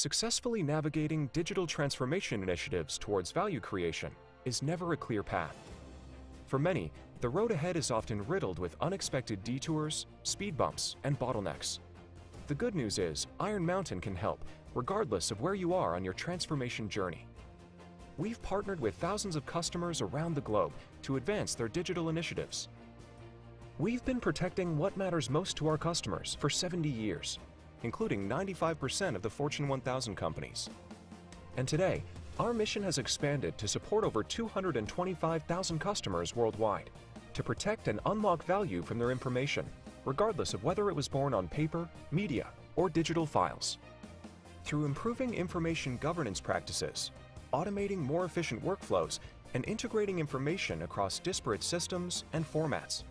Successfully navigating digital transformation initiatives towards value creation is never a clear path. For many, the road ahead is often riddled with unexpected detours, speed bumps, and bottlenecks. The good news is Iron Mountain can help, regardless of where you are on your transformation journey. We've partnered with thousands of customers around the globe to advance their digital initiatives. We've been protecting what matters most to our customers for 70 years, including 95% of the Fortune 1000 companies. And today, our mission has expanded to support over 225,000 customers worldwide to protect and unlock value from their information, regardless of whether it was born on paper, media, or digital files. Through improving information governance practices, automating more efficient workflows, and integrating information across disparate systems and formats,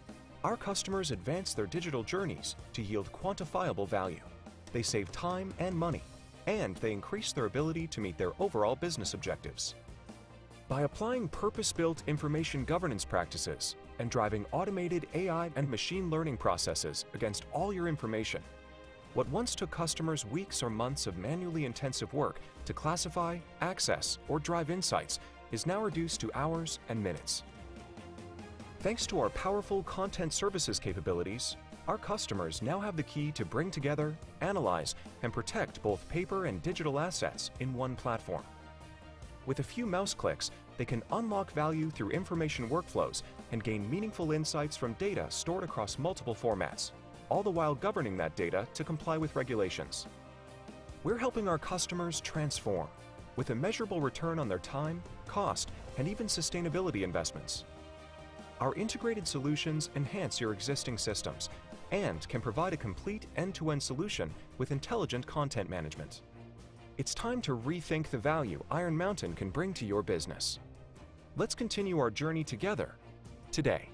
our customers advance their digital journeys to yield quantifiable value. They save time and money, and they increase their ability to meet their overall business objectives. By applying purpose-built information governance practices and driving automated AI and machine learning processes against all your information, what once took customers weeks or months of manually intensive work to classify, access, or drive insights is now reduced to hours and minutes. Thanks to our powerful content services capabilities, our customers now have the key to bring together, analyze, and protect both paper and digital assets in one platform. With a few mouse clicks, they can unlock value through information workflows and gain meaningful insights from data stored across multiple formats, all the while governing that data to comply with regulations. We're helping our customers transform, with a measurable return on their time, cost, and even sustainability investments. Our integrated solutions enhance your existing systems and can provide a complete end-to-end solution with intelligent content management. It's time to rethink the value Iron Mountain can bring to your business. Let's continue our journey together today.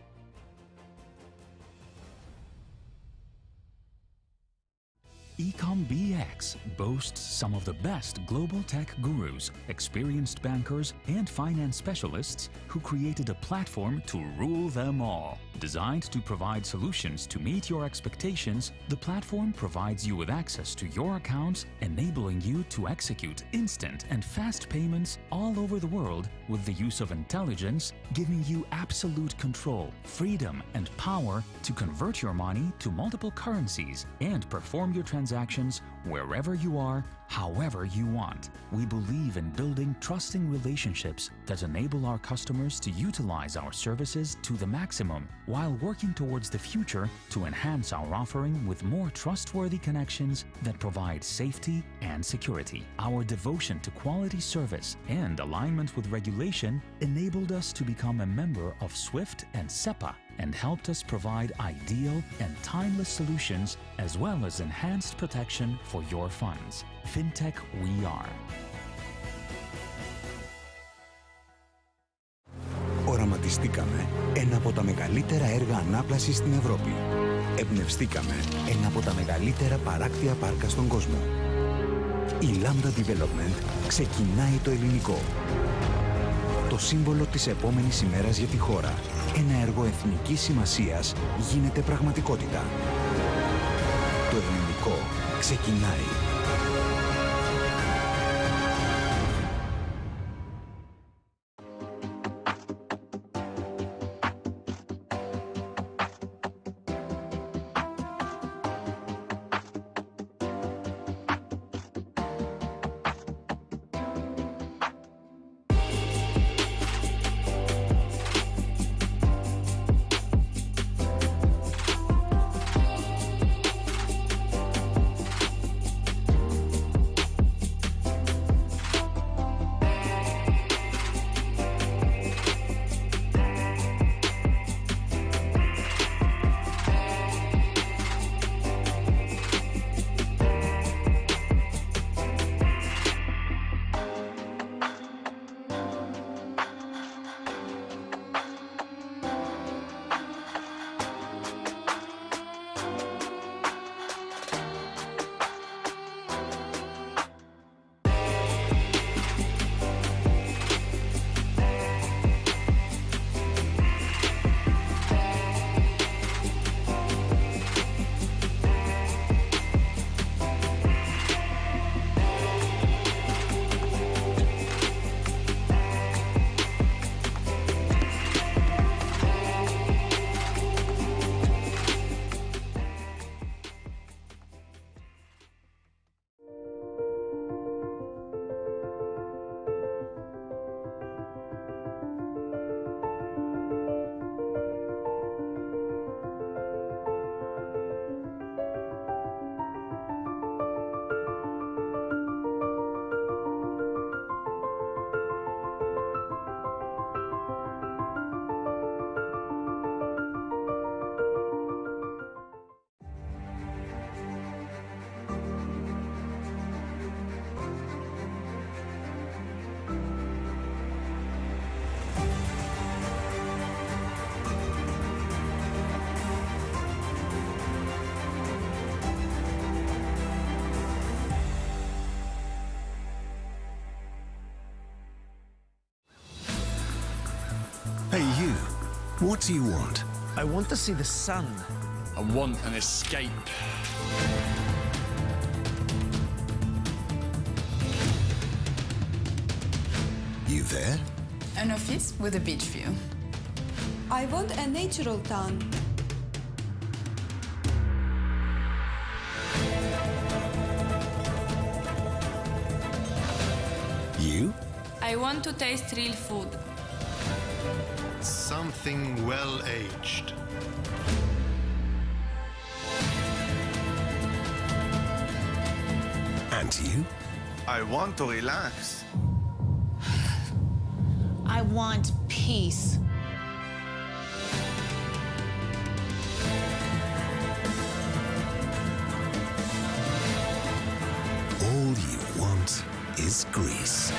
EcomBX boasts some of the best global tech gurus, experienced bankers, and finance specialists who created a platform to rule them all. Designed to provide solutions to meet your expectations, the platform provides you with access to your accounts, enabling you to execute instant and fast payments all over the world with the use of intelligence, giving you absolute control, freedom, and power to convert your money to multiple currencies and perform your transactions wherever you are, however you want. We believe in building trusting relationships that enable our customers to utilize our services to the maximum while working towards the future to enhance our offering with more trustworthy connections that provide safety and security. Our devotion to quality service and alignment with regulation enabled us to become a member of SWIFT and SEPA and helped us provide ideal and timeless solutions as well as enhanced protection for your funds. FinTech we are. Οραματιστήκαμε ένα από τα μεγαλύτερα έργα ανάπλασης στην Ευρώπη. Εμπνευστήκαμε ένα από τα μεγαλύτερα παράκτια πάρκα στον κόσμο. Η Lambda Development ξεκινάει το ελληνικό. Το σύμβολο της επόμενης ημέρας για τη χώρα. Ένα έργο εθνικής σημασίας γίνεται πραγματικότητα. Το ελληνικό ξεκινάει. Hey you, what do you want? I want to see the sun. I want an escape. You there? An office with a beach view. I want a natural town. You? I want to taste real food. Something well-aged. And you? I want to relax. I want peace. All you want is Greece.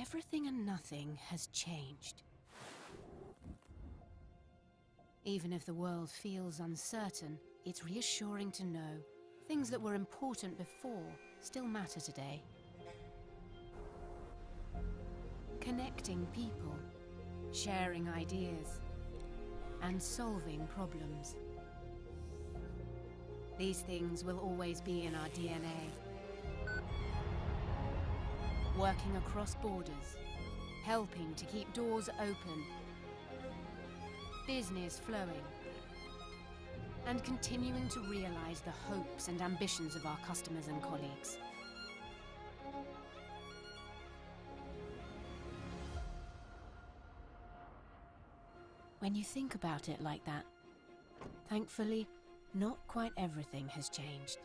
everything and nothing has changed. Even if the world feels uncertain, it's reassuring to know things that were important before still matter today. Connecting people, sharing ideas, and solving problems. These things will always be in our DNA. Working across borders, helping to keep doors open, business flowing, and continuing to realize the hopes and ambitions of our customers and colleagues. When you think about it like that, thankfully, not quite everything has changed.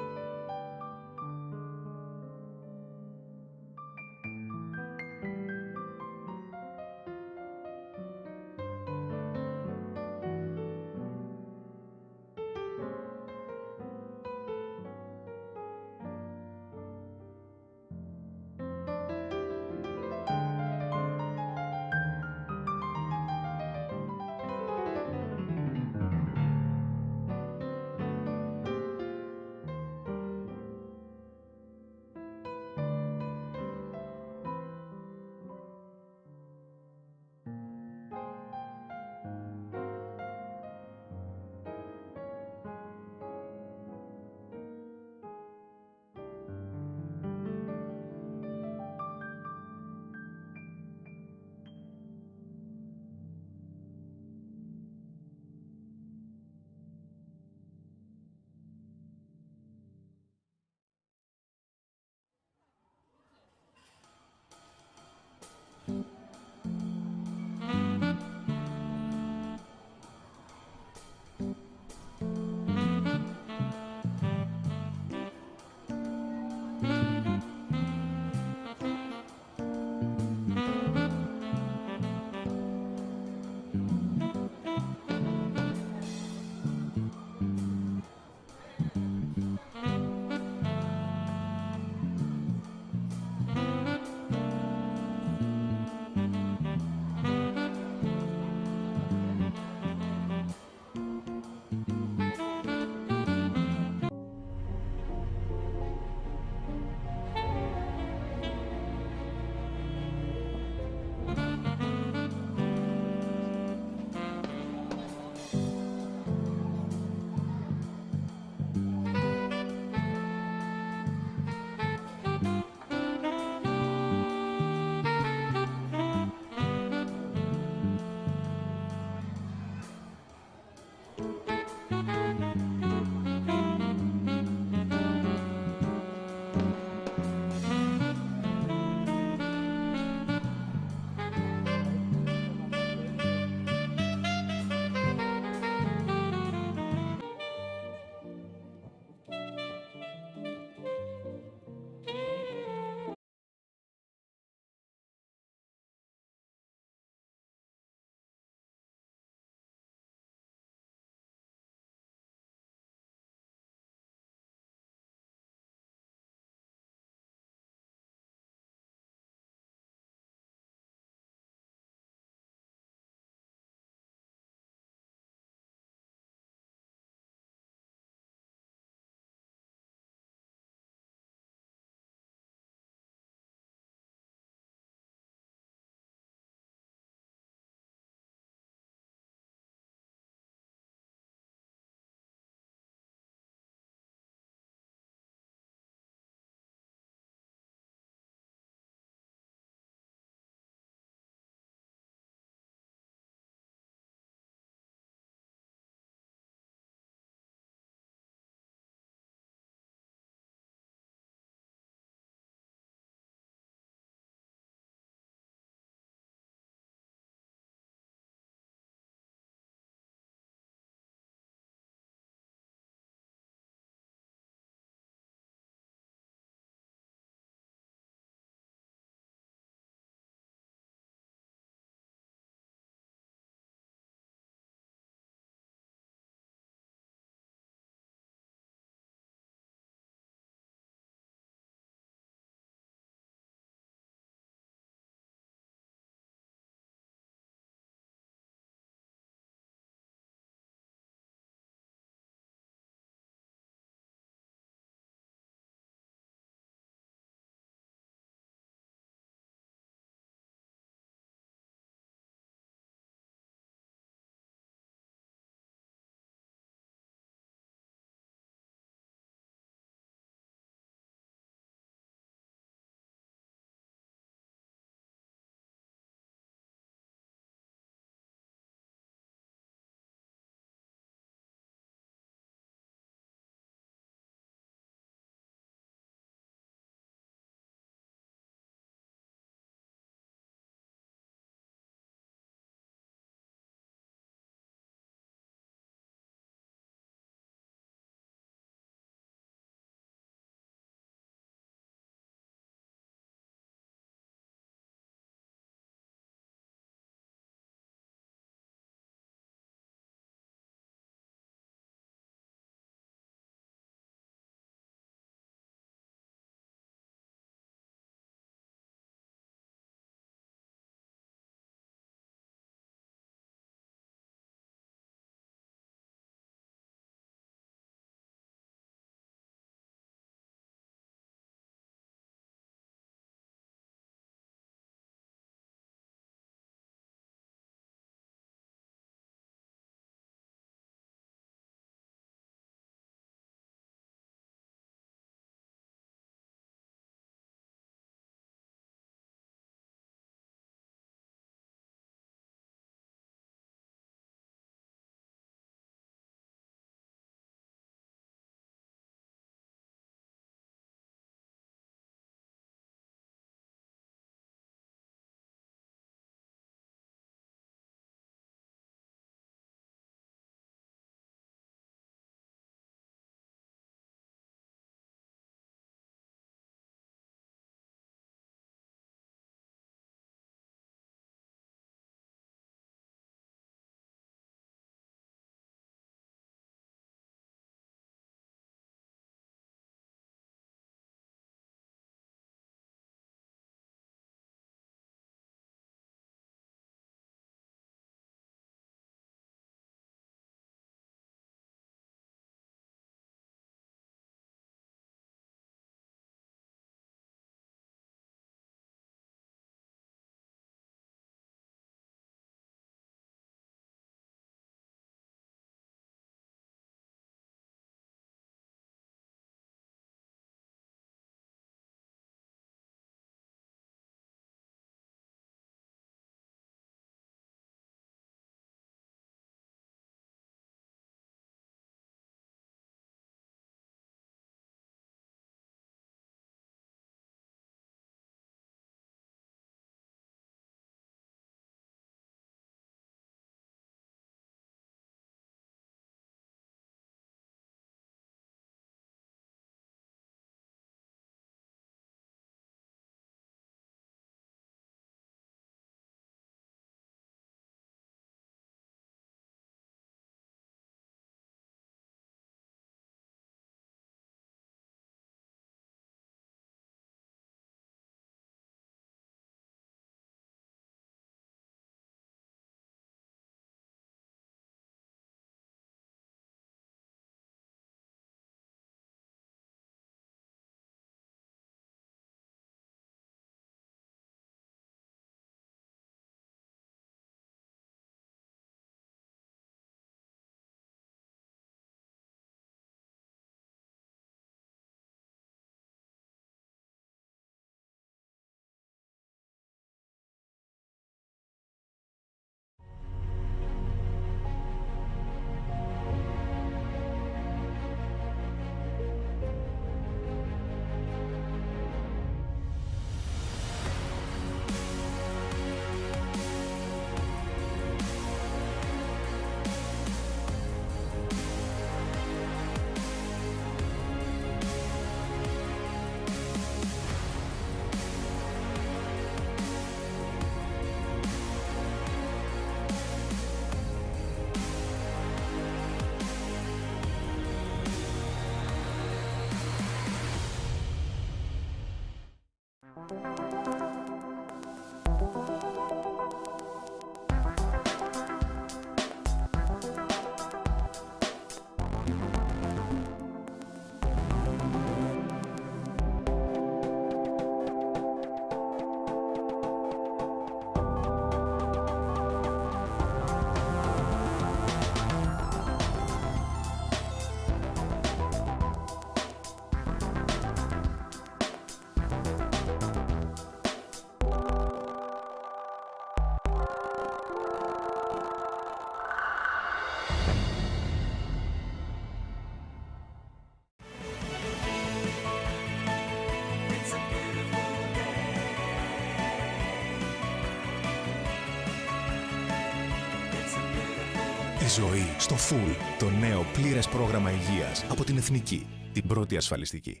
Ζωή στο Full, το νέο πλήρες πρόγραμμα υγείας από την Εθνική, την πρώτη ασφαλιστική.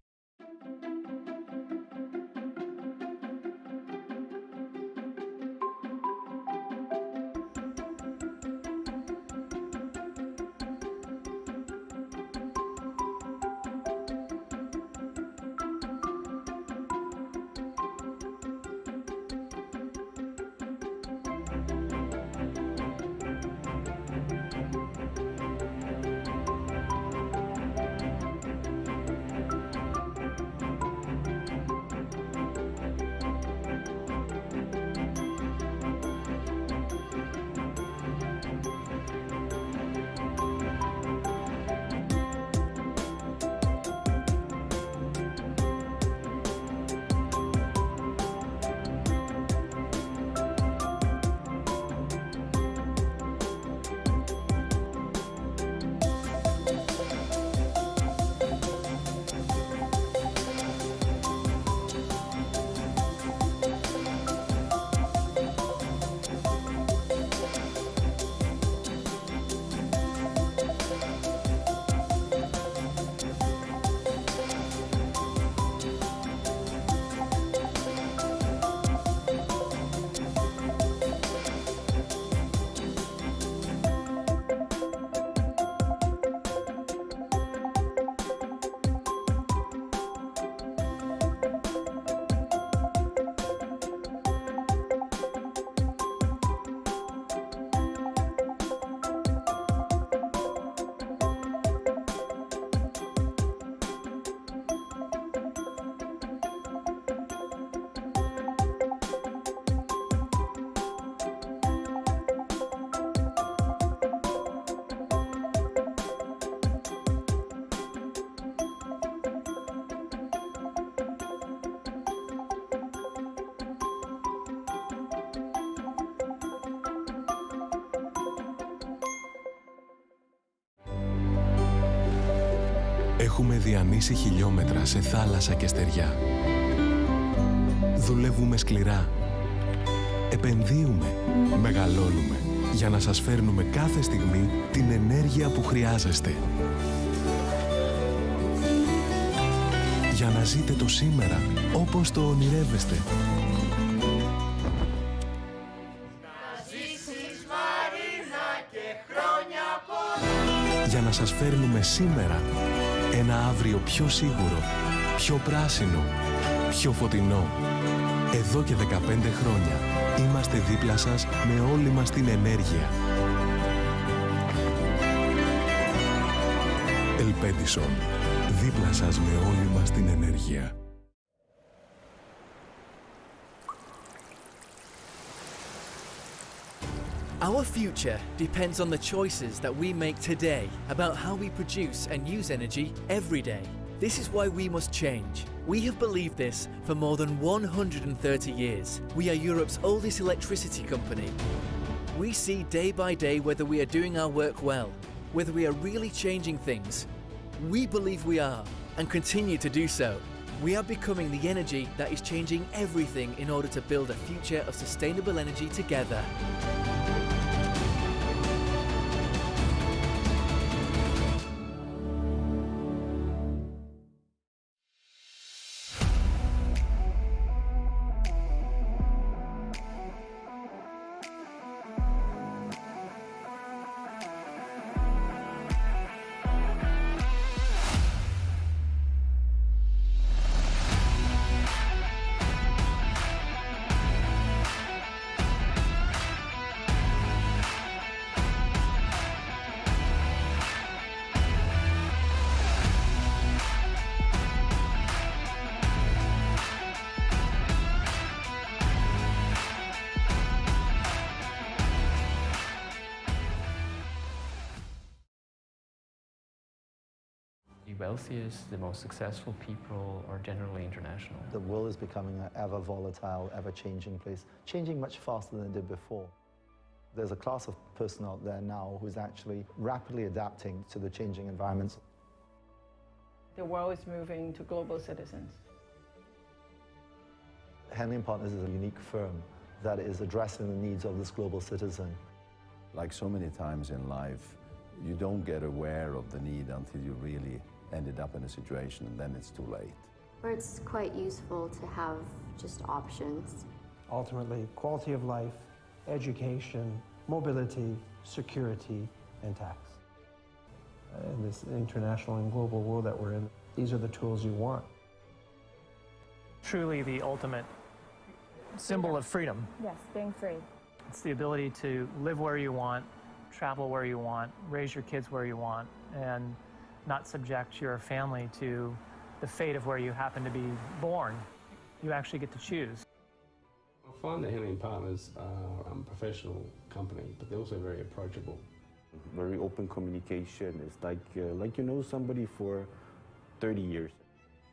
Έχουμε διανύσει χιλιόμετρα σε θάλασσα και στεριά. Δουλεύουμε σκληρά. Επενδύουμε. Μεγαλώνουμε. Για να σας φέρνουμε κάθε στιγμή την ενέργεια που χρειάζεστε. Για να ζείτε το σήμερα όπως το ονειρεύεστε. Για να σας φέρνουμε σήμερα ένα αύριο πιο σίγουρο, πιο πράσινο, πιο φωτεινό. Εδώ και 15 χρόνια είμαστε δίπλα σας με όλη μας την ενέργεια. Ελπέντισον, δίπλα σας με όλη μας την ενέργεια. Our future depends on the choices that we make today about how we produce and use energy every day. This is why we must change. We have believed this for more than 130 years. We are Europe's oldest electricity company. We see day by day whether we are doing our work well, whether we are really changing things. We believe we are, and continue to do so. We are becoming the energy that is changing everything in order to build a future of sustainable energy together. The wealthiest, the most successful people are generally international. The world is becoming an ever volatile, ever-changing place, changing much faster than it did before. There's a class of person out there now who's actually rapidly adapting to the changing environments. The world is moving to global citizens. Henley & Partners is a unique firm that is addressing the needs of this global citizen. Like so many times in life, You don't get aware of the need until you really ended up in a situation, and then it's too late. Or it's quite useful to have just options. Ultimately, quality of life, education, mobility, security, and tax. In this international and global world that we're in, these are the tools you want. Truly the ultimate symbol of freedom. Yes, being free. It's the ability to live where you want, travel where you want, raise your kids where you want, and not subject your family to the fate of where you happen to be born. You actually get to choose. I find that Henley & Partners are a professional company, but they're also very approachable. Very open communication. It's like you know somebody for 30 years.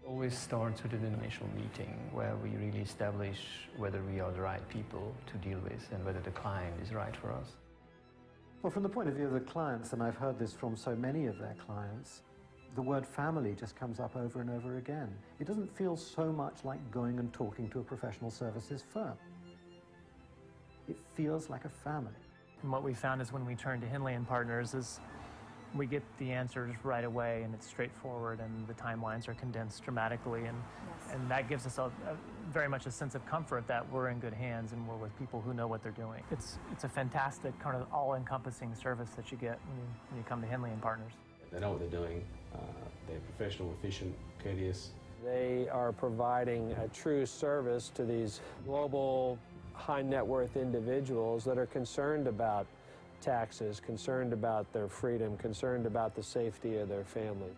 Always starts with an initial meeting where we really establish whether we are the right people to deal with and whether the client is right for us. Well, from the point of view of the clients, and I've heard this from so many of their clients, the word family just comes up over and over again. It doesn't feel so much like going and talking to a professional services firm. It feels like a family. And what we found is when we turn to Henley & Partners is we get the answers right away, and it's straightforward, and the timelines are condensed dramatically, and that gives us very much a sense of comfort that we're in good hands and we're with people who know what they're doing. It's a fantastic kind of all-encompassing service that you get when you come to Henley & Partners. They know what they're doing. They're professional, efficient, courteous. They are providing a true service to these global high net worth individuals that are concerned about taxes, concerned about their freedom, concerned about the safety of their family.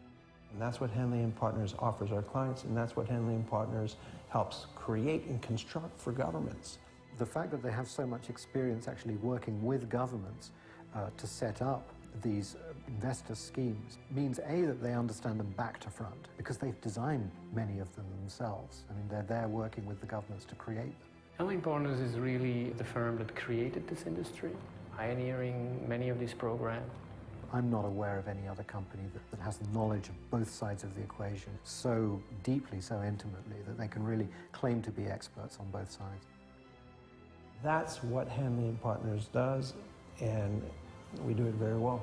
And that's what Henley & Partners offers our clients, and that's what Henley & Partners helps create and construct for governments. The fact that they have so much experience actually working with governments to set up these investor schemes means, A, that they understand them back to front, because they've designed many of them themselves. I mean, they're there working with the governments to create them. Henley & Partners is really the firm that created this industry, pioneering many of these programs. I'm not aware of any other company that has the knowledge of both sides of the equation so deeply, so intimately, that they can really claim to be experts on both sides. That's what Henley & Partners does, and we do it very well.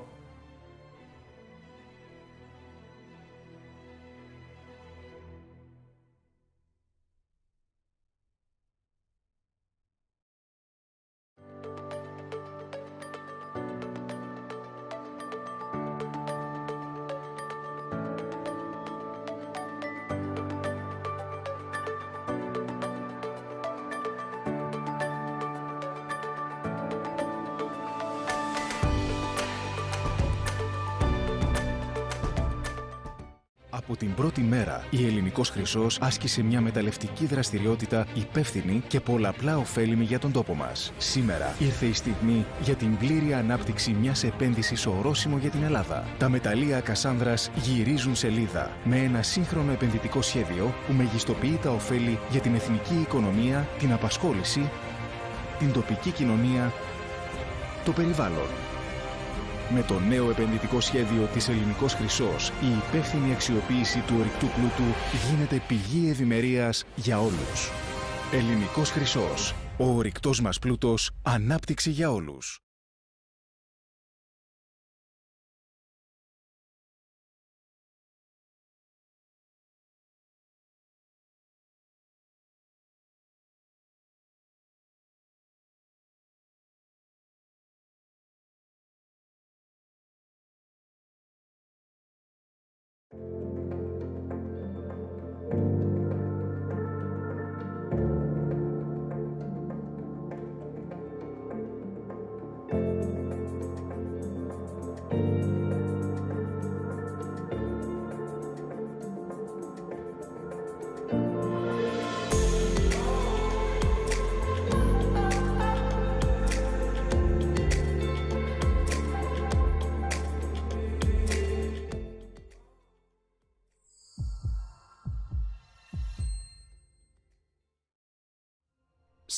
Από την πρώτη μέρα, η Ελληνικός Χρυσός άσκησε μια μεταλλευτική δραστηριότητα υπεύθυνη και πολλαπλά ωφέλιμη για τον τόπο μας. Σήμερα ήρθε η στιγμή για την πλήρη ανάπτυξη μιας επένδυσης ορόσημο για την Ελλάδα. Τα μεταλλεία Κασάνδρας γυρίζουν σελίδα με ένα σύγχρονο επενδυτικό σχέδιο που μεγιστοποιεί τα ωφέλη για την εθνική οικονομία, την απασχόληση, την τοπική κοινωνία, το περιβάλλον. Με το νέο επενδυτικό σχέδιο της Ελληνικός Χρυσός, η υπεύθυνη αξιοποίηση του ορυκτού πλούτου γίνεται πηγή ευημερίας για όλους. Ελληνικός Χρυσός. Ο ορυκτός μας πλούτος, ανάπτυξη για όλους.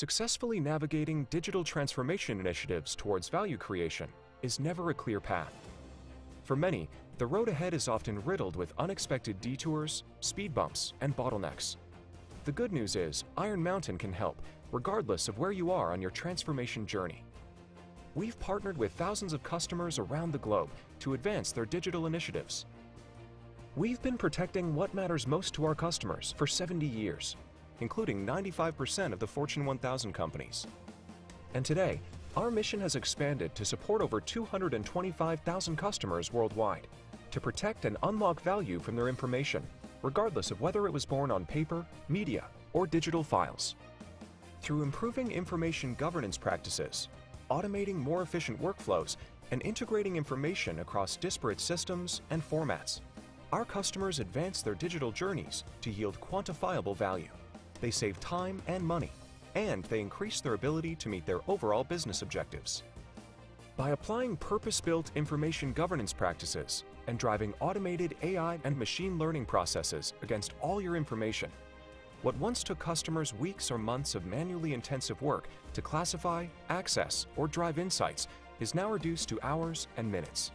Successfully navigating digital transformation initiatives towards value creation is never a clear path. For many, the road ahead is often riddled with unexpected detours, speed bumps, and bottlenecks. The good news is, Iron Mountain can help, regardless of where you are on your transformation journey. we've partnered with thousands of customers around the globe to advance their digital initiatives. We've been protecting what matters most to our customers for 70 years, including 95% of the Fortune 1000 companies. And today, our mission has expanded to support over 225,000 customers worldwide to protect and unlock value from their information, regardless of whether it was born on paper, media, or digital files. Through improving information governance practices, automating more efficient workflows, and integrating information across disparate systems and formats, our customers advance their digital journeys to yield quantifiable value. They save time and money, and they increase their ability to meet their overall business objectives. By applying purpose-built information governance practices and driving automated AI and machine learning processes against all your information, what once took customers weeks or months of manually intensive work to classify, access, or drive insights is now reduced to hours and minutes.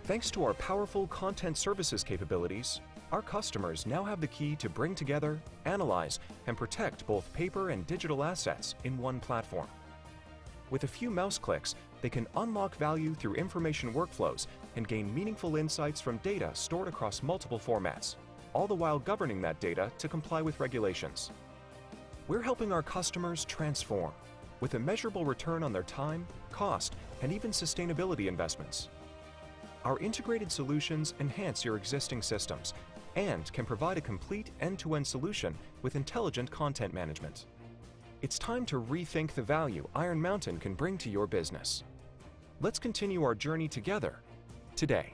Thanks to our powerful content services capabilities, our customers now have the key to bring together, analyze, and protect both paper and digital assets in one platform. With a few mouse clicks, they can unlock value through information workflows and gain meaningful insights from data stored across multiple formats, all the while governing that data to comply with regulations. We're helping our customers transform, with a measurable return on their time, cost, and even sustainability investments. Our integrated solutions enhance your existing systems and can provide a complete end-to-end solution with intelligent content management. It's time to rethink the value Iron Mountain can bring to your business. Let's continue our journey together today.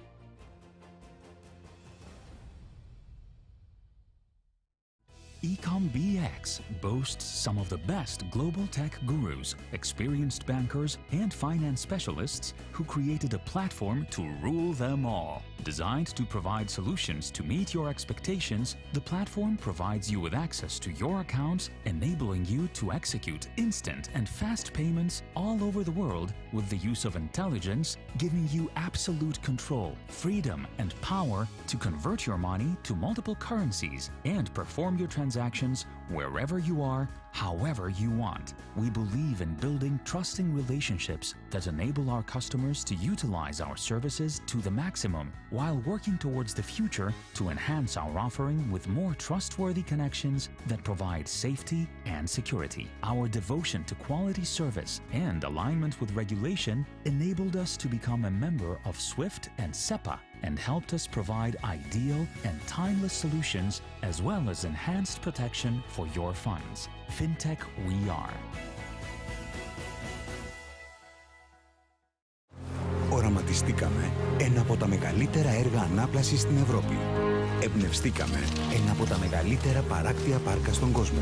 EcomBX boasts some of the best global tech gurus, experienced bankers, and finance specialists who created a platform to rule them all. Designed to provide solutions to meet your expectations, the platform provides you with access to your accounts, enabling you to execute instant and fast payments all over the world with the use of intelligence, giving you absolute control, freedom, and power to convert your money to multiple currencies and perform your transactions wherever you are, however you want. We believe in building trusting relationships that enable our customers to utilize our services to the maximum while working towards the future to enhance our offering with more trustworthy connections that provide safety and security. Our devotion to quality service and alignment with regulation enabled us to become a member of SWIFT and SEPA and helped us provide ideal and timeless solutions as well as enhanced protection for your funds. FinTech we are. Οραματιστήκαμε ένα από τα μεγαλύτερα έργα ανάπλασης στην Ευρώπη. Εμπνευστήκαμε ένα από τα μεγαλύτερα παράκτια πάρκα στον κόσμο.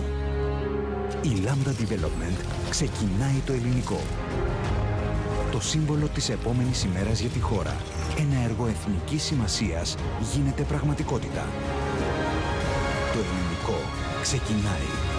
Η Lambda Development ξεκινάει το ελληνικό. Το σύμβολο της επόμενης ημέρας για τη χώρα. Ένα έργο εθνικής σημασίας γίνεται πραγματικότητα. Το ελληνικό ξεκινάει.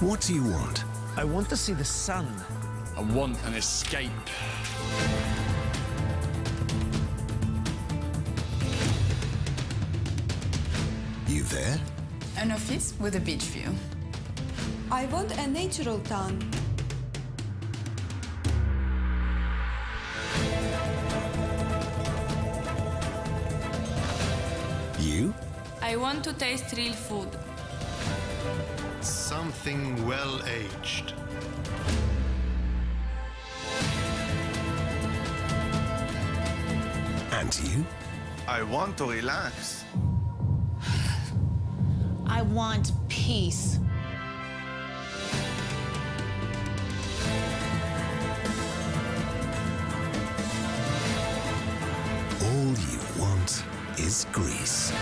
What do you want? I want to see the sun. I want an escape. You there? An office with a beach view. I want a natural town. You? I want to taste real food. Something well-aged. And you? I want to relax. I want peace. All you want is Greece.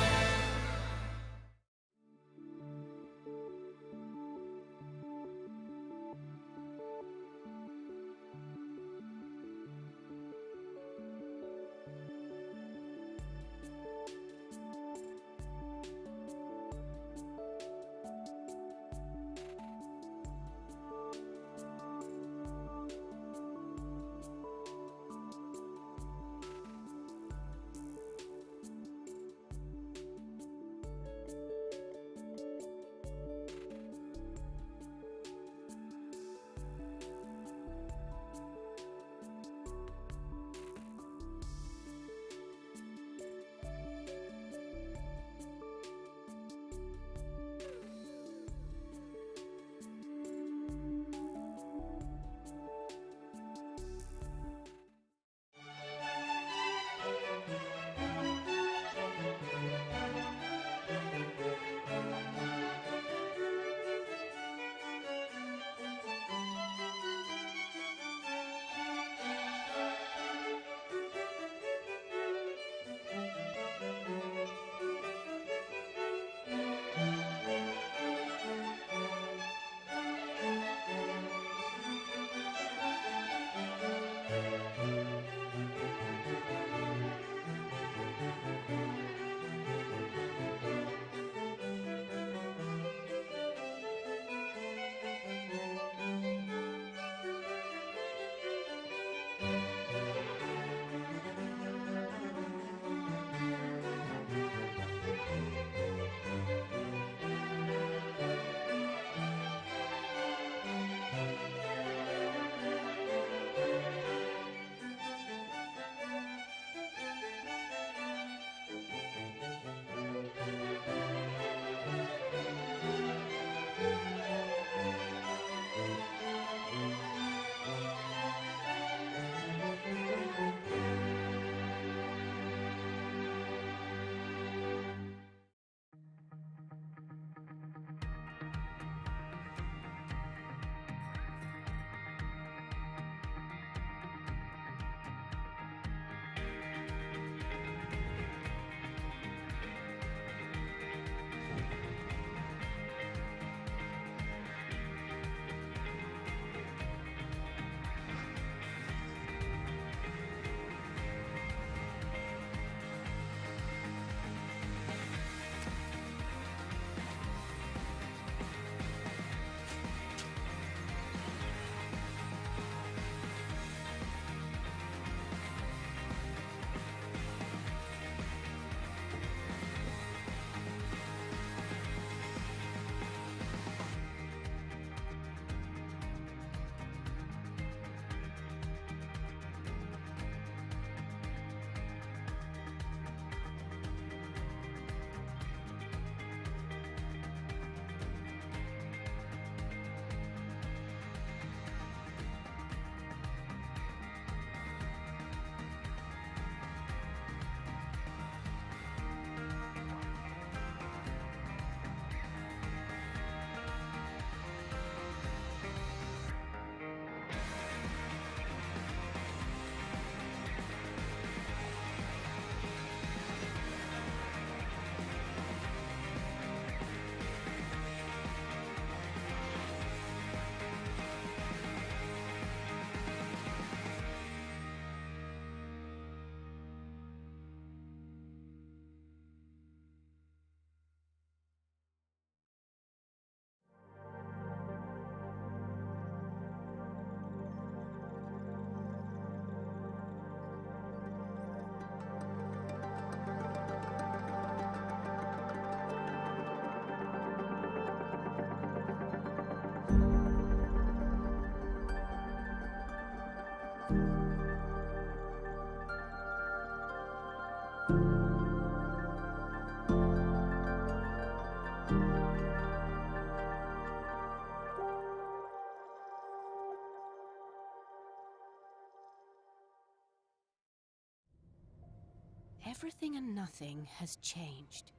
Everything and nothing has changed.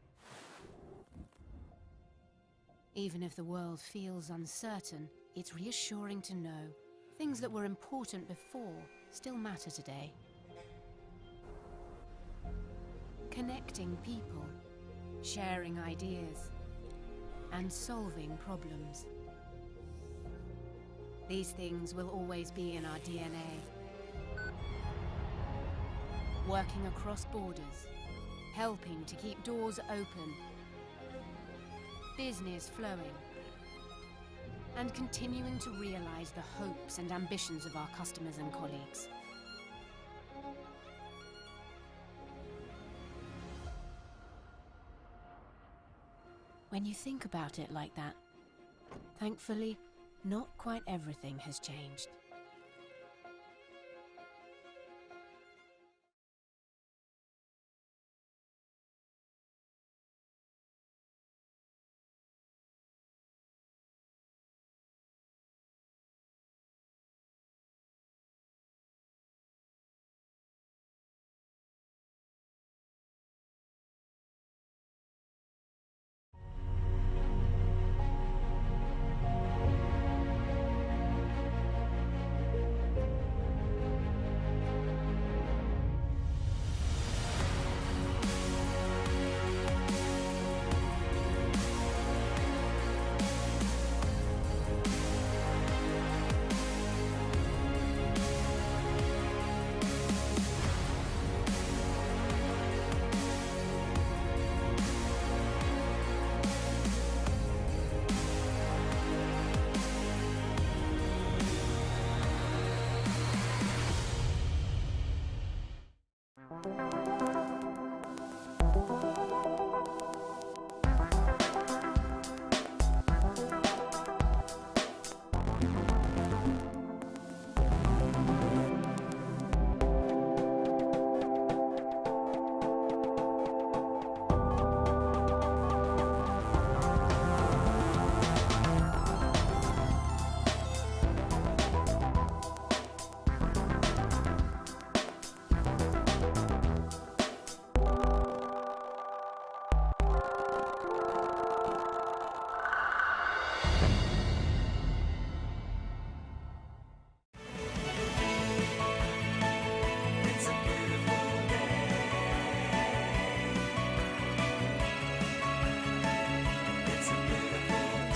Even if the world feels uncertain, it's reassuring to know things that were important before still matter today. Connecting people, sharing ideas, and solving problems. These things will always be in our DNA. Working across borders, helping to keep doors open, business flowing, and continuing to realize the hopes and ambitions of our customers and colleagues. When you think about it like that, thankfully, not quite everything has changed.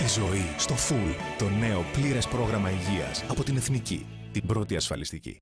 Η ζωή στο Full, το νέο πλήρες πρόγραμμα υγείας από την Εθνική, την πρώτη ασφαλιστική.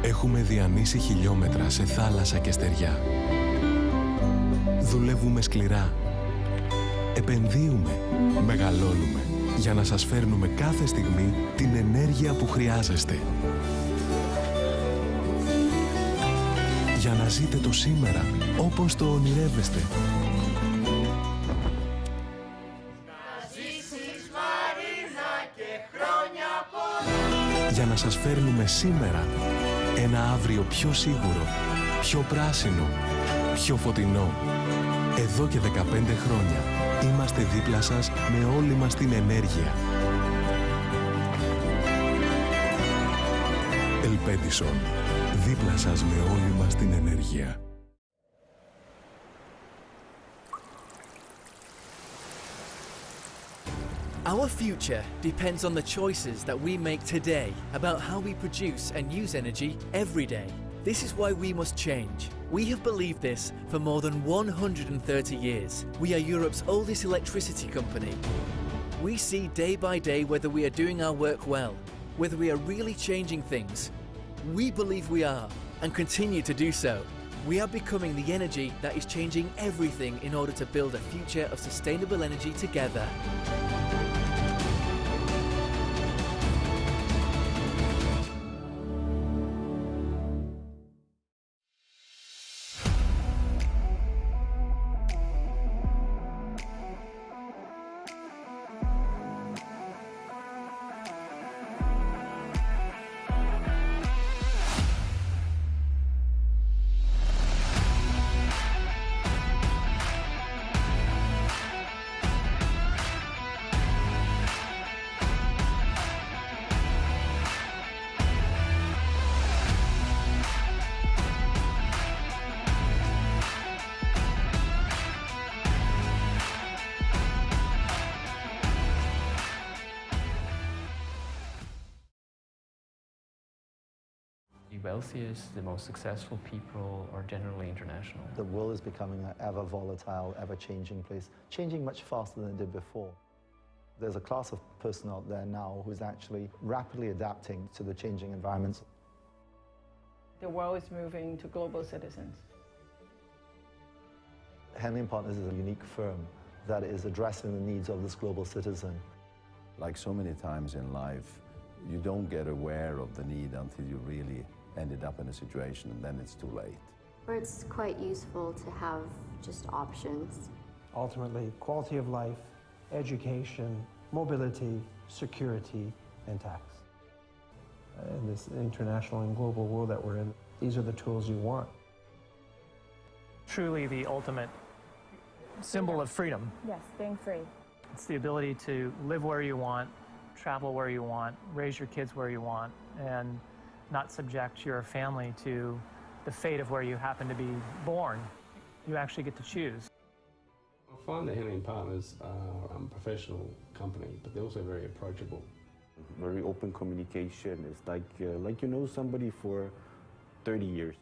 Έχουμε διανύσει χιλιόμετρα σε θάλασσα και στεριά. Δουλεύουμε σκληρά. Επενδύουμε. Μεγαλώνουμε. Για να σας φέρνουμε κάθε στιγμή την ενέργεια που χρειάζεστε. Για να ζείτε το σήμερα όπως το ονειρεύεστε. Για να σας φέρνουμε σήμερα ένα αύριο πιο σίγουρο, πιο πράσινο, πιο φωτεινό. Εδώ και 15 χρόνια είμαστε δίπλα σας με όλη μας την ενέργεια. Ελπέντισον, δίπλα σας με όλη μας την ενέργεια. Our future depends on the choices that we make today about how we produce and use energy every day. This is why we must change. We have believed this for more than 130 years. We are Europe's oldest electricity company. We see day by day whether we are doing our work well, whether we are really changing things. We believe we are, and continue to do so. We are becoming the energy that is changing everything in order to build a future of sustainable energy together. The wealthiest, the most successful people are generally international. The world is becoming an ever volatile, ever-changing place, changing much faster than it did before. There's a class of person out there now who's actually rapidly adapting to the changing environments. The world is moving to global citizens. Henley & Partners is a unique firm that is addressing the needs of this global citizen. Like so many times in life, you don't get aware of the need until you really ended up in a situation, and then it's too late. Or it's quite useful to have just options. Ultimately, quality of life, education, mobility, security, and tax. In this international and global world that we're in, these are the tools you want. Truly the ultimate symbol of freedom. Yes, being free. It's the ability to live where you want, travel where you want, raise your kids where you want, and not subject your family to the fate of where you happen to be born. You actually get to choose. I find that Henley & Partners are a professional company, but they're also very approachable. Very open communication. It's like you know somebody for 30 years.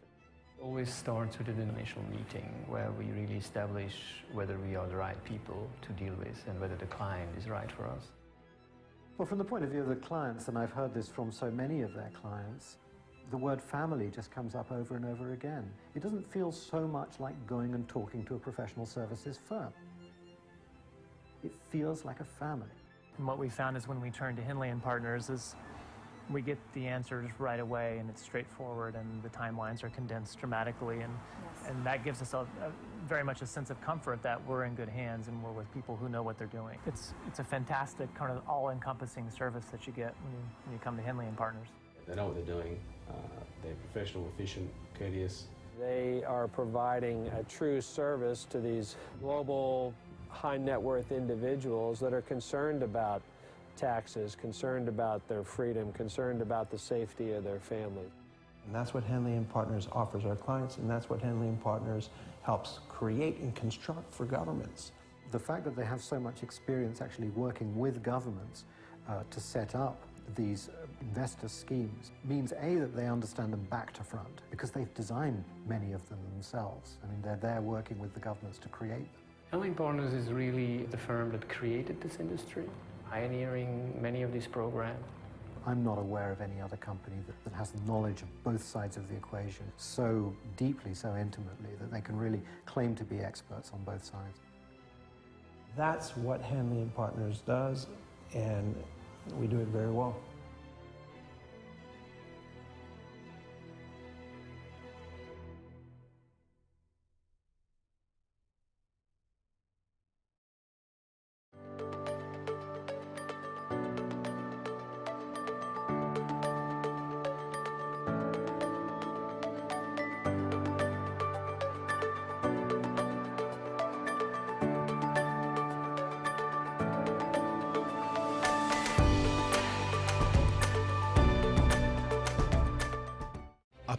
Always starts with an initial meeting where we really establish whether we are the right people to deal with and whether the client is right for us. Well, from the point of view of the clients, and I've heard this from so many of their clients, the word family just comes up over and over again. It doesn't feel so much like going and talking to a professional services firm. It feels like a family. And what we found is when we turn to Henley & Partners is we get the answers right away, and it's straightforward, and the timelines are condensed dramatically, and that gives us very much a sense of comfort that we're in good hands and we're with people who know what they're doing. It's a fantastic kind of all-encompassing service that you get when you come to Henley & Partners. They know what they're doing. They're professional, efficient, courteous. They are providing a true service to these global high net worth individuals that are concerned about taxes, concerned about their freedom, concerned about the safety of their families. And that's what Henley & Partners offers our clients, and that's what Henley & Partners helps create and construct for governments. The fact that they have so much experience actually working with governments to set up these investor schemes means, A, that they understand them back to front, because they've designed many of them themselves. I mean, they're there working with the governments to create them. Henley & Partners is really the firm that created this industry, pioneering many of these programs. I'm not aware of any other company that has knowledge of both sides of the equation so deeply, so intimately, that they can really claim to be experts on both sides. That's what Henley & Partners does, and we do it very well.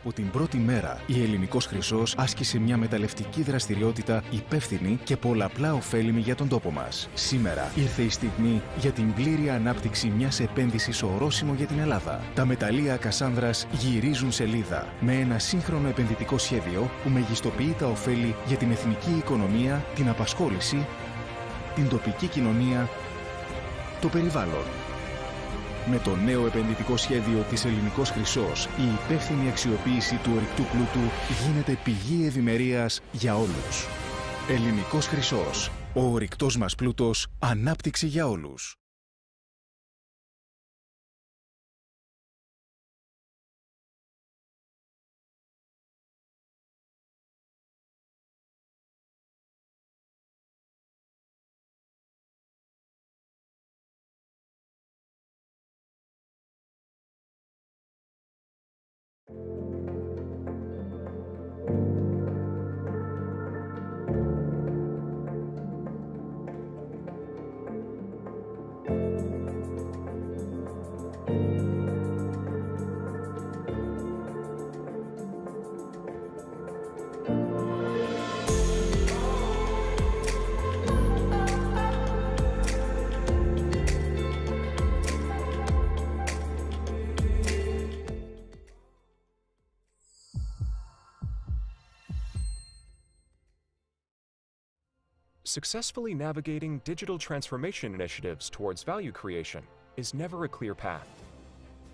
Από την πρώτη μέρα, η Ελληνικός Χρυσός άσκησε μια μεταλλευτική δραστηριότητα υπεύθυνη και πολλαπλά ωφέλιμη για τον τόπο μας. Σήμερα ήρθε η στιγμή για την πλήρη ανάπτυξη μιας επένδυσης στο ορόσημο για την Ελλάδα. Τα μεταλλεία Κασάνδρας γυρίζουν σελίδα με ένα σύγχρονο επενδυτικό σχέδιο που μεγιστοποιεί τα ωφέλη για την εθνική οικονομία, την απασχόληση, την τοπική κοινωνία, το περιβάλλον. Με το νέο επενδυτικό σχέδιο της Ελληνικός Χρυσός, η υπεύθυνη αξιοποίηση του ορυκτού πλούτου γίνεται πηγή ευημερίας για όλους. Ελληνικός Χρυσός. Ο ορυκτός μας πλούτος, ανάπτυξη για όλους. Successfully navigating digital transformation initiatives towards value creation is never a clear path.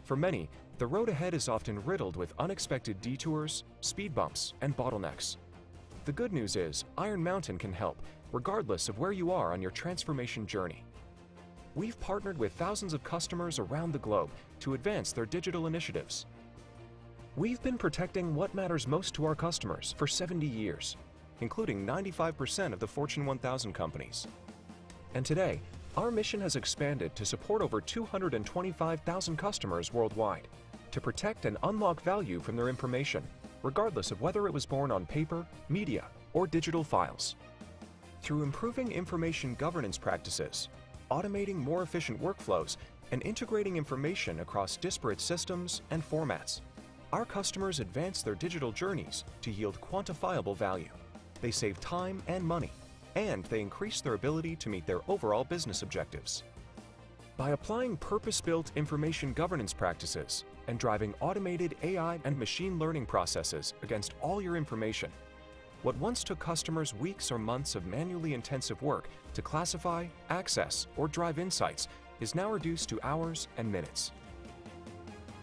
For many, the road ahead is often riddled with unexpected detours, speed bumps, and bottlenecks. The good news is, Iron Mountain can help, regardless of where you are on your transformation journey. We've partnered with thousands of customers around the globe to advance their digital initiatives. We've been protecting what matters most to our customers for 70 years, including 95% of the Fortune 1000 companies. And today, our mission has expanded to support over 225,000 customers worldwide, to protect and unlock value from their information, regardless of whether it was born on paper, media, or digital files. Through improving information governance practices, automating more efficient workflows, and integrating information across disparate systems and formats, our customers advance their digital journeys to yield quantifiable value. They save time and money, and they increase their ability to meet their overall business objectives. By applying purpose-built information governance practices and driving automated AI and machine learning processes against all your information, what once took customers weeks or months of manually intensive work to classify, access, or drive insights is now reduced to hours and minutes.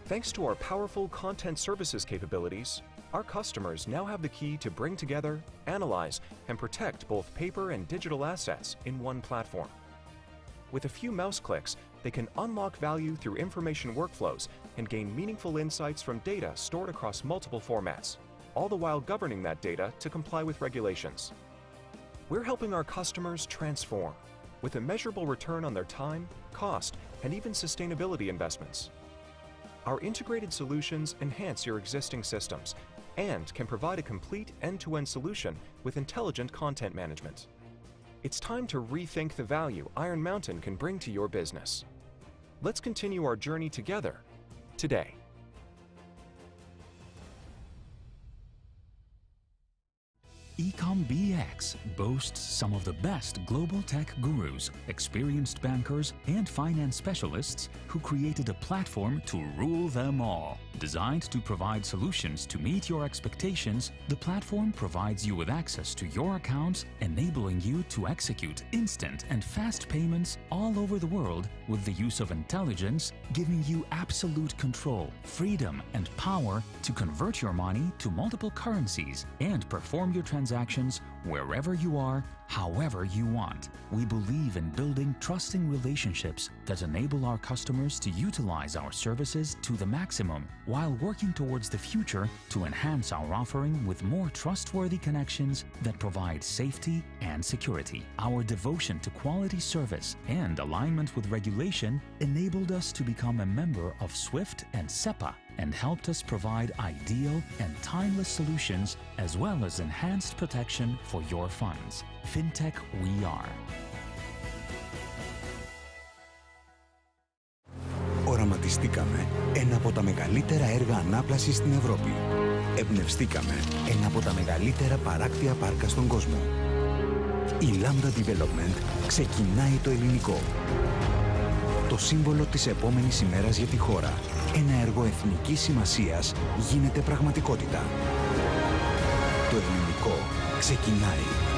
Thanks to our powerful content services capabilities, our customers now have the key to bring together, analyze, and protect both paper and digital assets in one platform. With a few mouse clicks, they can unlock value through information workflows and gain meaningful insights from data stored across multiple formats, all the while governing that data to comply with regulations. We're helping our customers transform, with a measurable return on their time, cost, and even sustainability investments. Our integrated solutions enhance your existing systems and can provide a complete end-to-end solution with intelligent content management. It's time to rethink the value Iron Mountain can bring to your business. Let's continue our journey together today. EcomBX boasts some of the best global tech gurus, experienced bankers, and finance specialists who created a platform to rule them all. Designed to provide solutions to meet your expectations, the platform provides you with access to your accounts, enabling you to execute instant and fast payments all over the world with the use of intelligence, giving you absolute control, freedom, and power to convert your money to multiple currencies and perform your transactions wherever you are, however you want. We believe in building trusting relationships that enable our customers to utilize our services to the maximum while working towards the future to enhance our offering with more trustworthy connections that provide safety and security. Our devotion to quality service and alignment with regulation enabled us to become a member of SWIFT and SEPA and helped us provide ideal and timeless solutions as well as enhanced protection for your funds. FinTech we are. Οραματιστήκαμε ένα από τα μεγαλύτερα έργα ανάπλασης στην Ευρώπη. Εμπνευστήκαμε ένα από τα μεγαλύτερα παράκτια πάρκα στον κόσμο. Η Lambda Development ξεκινάει το ελληνικό. Το σύμβολο της επόμενης ημέρας για τη χώρα. Ένα έργο εθνικής σημασίας γίνεται πραγματικότητα. Το ελληνικό ξεκινάει.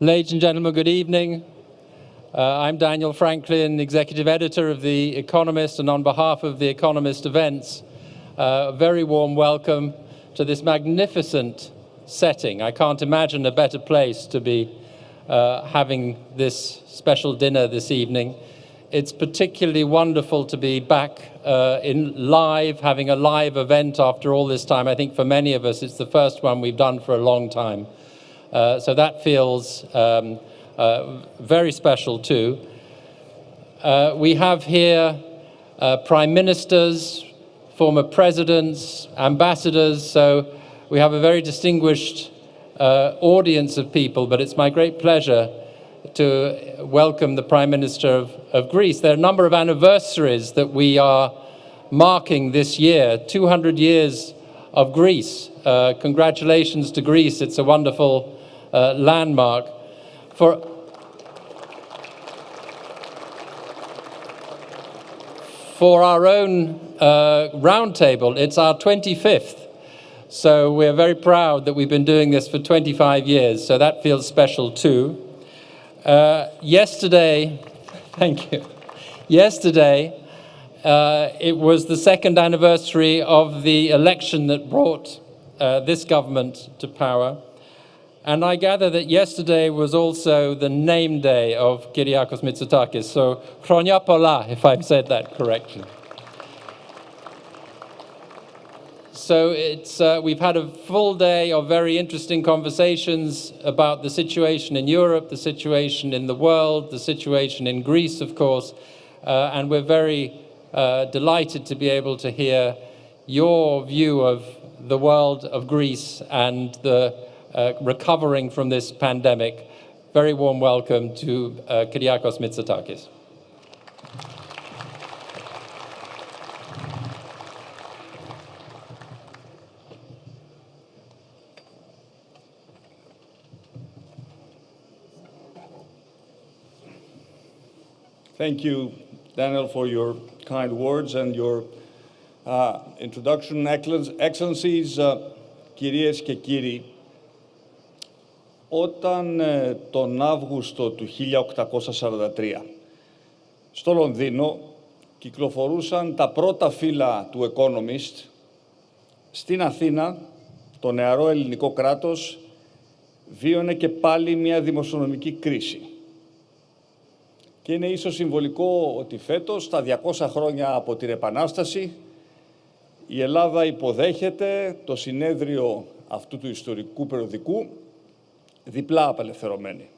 Ladies and gentlemen, good evening. I'm Daniel Franklin, Executive Editor of The Economist, and on behalf of The Economist Events, a very warm welcome to this magnificent setting. I can't imagine a better place to be having this special dinner this evening. It's particularly wonderful to be back having a live event after all this time. I think for many of us, it's the first one we've done for a long time. So that feels very special too. We have here prime ministers, former presidents, ambassadors, so we have a very distinguished audience of people, but it's my great pleasure to welcome the Prime Minister of Greece. There are a number of anniversaries that we are marking this year, 200 years of Greece. Congratulations to Greece, it's a wonderful landmark. For our own Roundtable, it's our 25th. So we're very proud that we've been doing this for 25 years. So that feels special too. Yesterday, thank you. Yesterday, it was the second anniversary of the election that brought this government to power. And I gather that yesterday was also the name day of Kyriakos Mitsotakis. So, Chronia Pola, if I've said that correctly. So we've had a full day of very interesting conversations about the situation in Europe, the situation in the world, the situation in Greece, of course. And we're very delighted to be able to hear your view of the world of Greece and the recovering from this pandemic. Very warm welcome to Kyriakos Mitsotakis. Thank you, Daniel, for your kind words and your introduction. Excellencies, κυρίες και κύριοι, όταν τον Αύγουστο του 1843 στο Λονδίνο κυκλοφορούσαν τα πρώτα φύλλα του Economist, στην Αθήνα το νεαρό ελληνικό κράτος βίωνε και πάλι μια δημοσιονομική κρίση. Και είναι ίσως συμβολικό ότι φέτος, στα 200 χρόνια από την Επανάσταση, η Ελλάδα υποδέχεται το συνέδριο αυτού του ιστορικού περιοδικού διπλά απελευθερωμένη.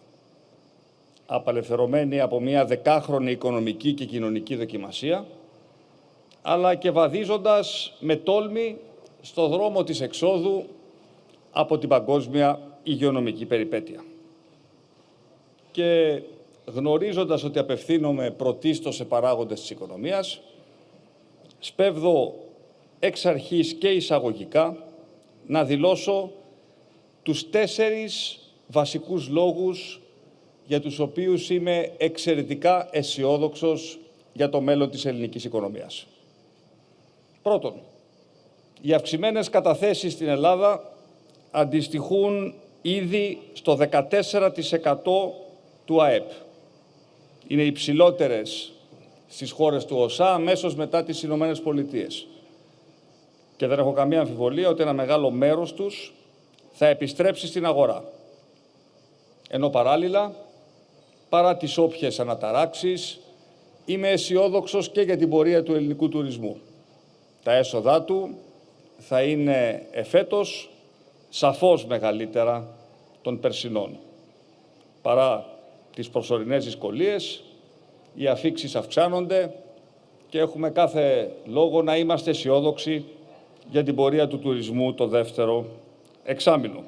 Απελευθερωμένη από μια 10χρονη οικονομική και κοινωνική δοκιμασία, αλλά και βαδίζοντας με τόλμη στο δρόμο της εξόδου από την παγκόσμια υγειονομική περιπέτεια. Και γνωρίζοντας ότι απευθύνομαι πρωτίστως σε παράγοντες της οικονομίας, σπέβδω εξ αρχής και εισαγωγικά να δηλώσω τους 4 βασικούς λόγους για τους οποίους είμαι εξαιρετικά αισιόδοξος για το μέλλον της ελληνικής οικονομίας. Πρώτον, οι αυξημένες καταθέσεις στην Ελλάδα αντιστοιχούν ήδη στο 14% του ΑΕΠ. Είναι υψηλότερες στις χώρες του ΟΣΑ, αμέσως μετά τις Ηνωμένες Πολιτείες. Και δεν έχω καμία αμφιβολία ότι ένα μεγάλο μέρος τους θα επιστρέψει στην αγορά. Ενώ παράλληλα, παρά τις όποιες αναταράξεις, είμαι αισιόδοξος και για την πορεία του ελληνικού τουρισμού. Τα έσοδά του θα είναι εφέτος σαφώς μεγαλύτερα των περσινών. Παρά τις προσωρινές δυσκολίες, οι αφίξεις αυξάνονται και έχουμε κάθε λόγο να είμαστε αισιόδοξοι για την πορεία του τουρισμού το δεύτερο εξάμηνο.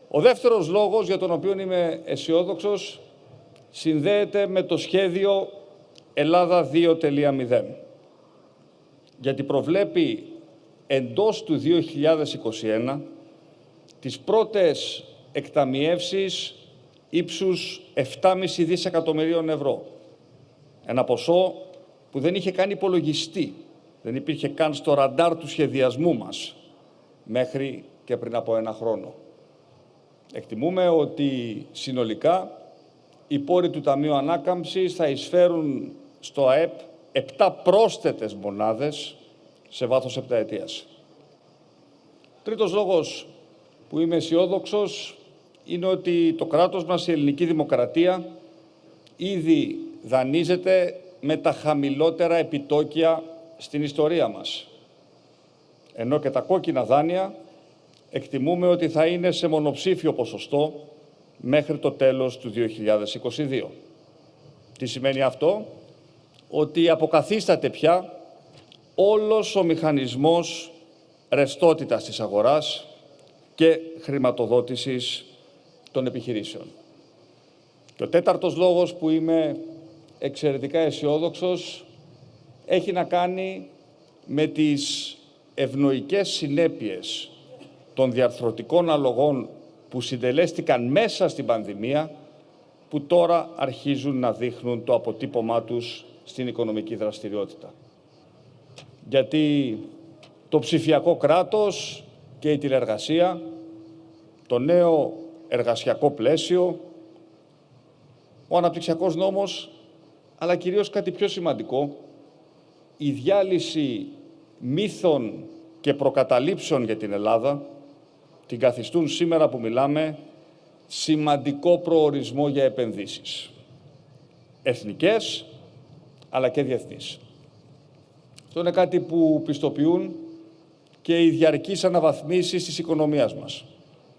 Ο δεύτερος λόγος για τον οποίο είμαι αισιόδοξος συνδέεται με το σχέδιο Ελλάδα 2.0, γιατί προβλέπει εντός του 2021 τις πρώτες εκταμιεύσεις ύψους 7,5 δισεκατομμυρίων ευρώ. Ένα ποσό που δεν είχε καν υπολογιστεί, δεν υπήρχε καν στο ραντάρ του σχεδιασμού μας μέχρι και πριν από ένα χρόνο. Εκτιμούμε ότι συνολικά οι πόροι του Ταμείου Ανάκαμψης θα εισφέρουν στο ΑΕΠ 7 πρόσθετες μονάδες σε βάθος 7 ετίας. Τρίτος λόγος που είμαι αισιόδοξος είναι ότι το κράτος μας, η ελληνική δημοκρατία, ήδη δανείζεται με τα χαμηλότερα επιτόκια στην ιστορία μας. Ενώ και τα κόκκινα δάνεια εκτιμούμε ότι θα είναι σε μονοψήφιο ποσοστό μέχρι το τέλος του 2022. Τι σημαίνει αυτό? Ότι αποκαθίσταται πια όλος ο μηχανισμός ρευστότητας της αγοράς και χρηματοδότησης των επιχειρήσεων. Και ο τέταρτος λόγος που είμαι εξαιρετικά αισιόδοξος έχει να κάνει με τις ευνοϊκές συνέπειες των διαρθρωτικών αλλογών που συντελέστηκαν μέσα στην πανδημία, που τώρα αρχίζουν να δείχνουν το αποτύπωμά τους στην οικονομική δραστηριότητα. Γιατί το ψηφιακό κράτος και η τηλεργασία, το νέο εργασιακό πλαίσιο, ο αναπτυξιακός νόμος, αλλά κυρίως κάτι πιο σημαντικό, η διάλυση μύθων και προκαταλήψεων για την Ελλάδα, την καθιστούν σήμερα που μιλάμε σημαντικό προορισμό για επενδύσεις. Εθνικές, αλλά και διεθνείς. Αυτό είναι κάτι που πιστοποιούν και οι διαρκείς αναβαθμίσεις της οικονομίας μας,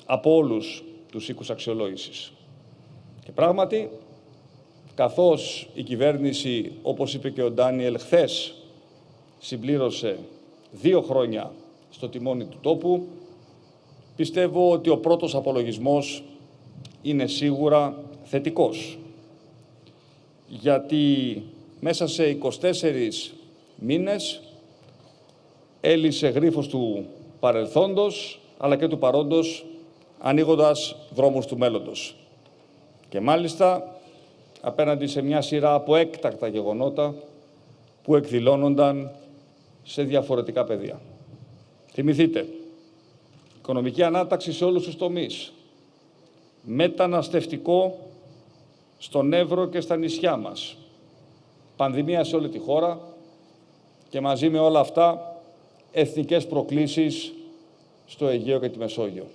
από όλους τους οίκους αξιολόγησης. Και πράγματι, καθώς η κυβέρνηση, όπως είπε και ο Ντάνιελ χθες, συμπλήρωσε 2 χρόνια στο τιμόνι του τόπου, πιστεύω ότι ο πρώτος απολογισμός είναι σίγουρα θετικός. Γιατί μέσα σε 24 μήνες έλυσε γρίφος του παρελθόντος, αλλά και του παρόντος, ανοίγοντας δρόμους του μέλλοντος. Και μάλιστα απέναντι σε μια σειρά από έκτακτα γεγονότα που εκδηλώνονταν σε διαφορετικά πεδία. Θυμηθείτε, οικονομική ανάταξη σε όλους τους τομείς, μεταναστευτικό στον Εύρο και στα νησιά μας, πανδημία σε όλη τη χώρα και μαζί με όλα αυτά εθνικές προκλήσεις στο Αιγαίο και τη Μεσόγειο.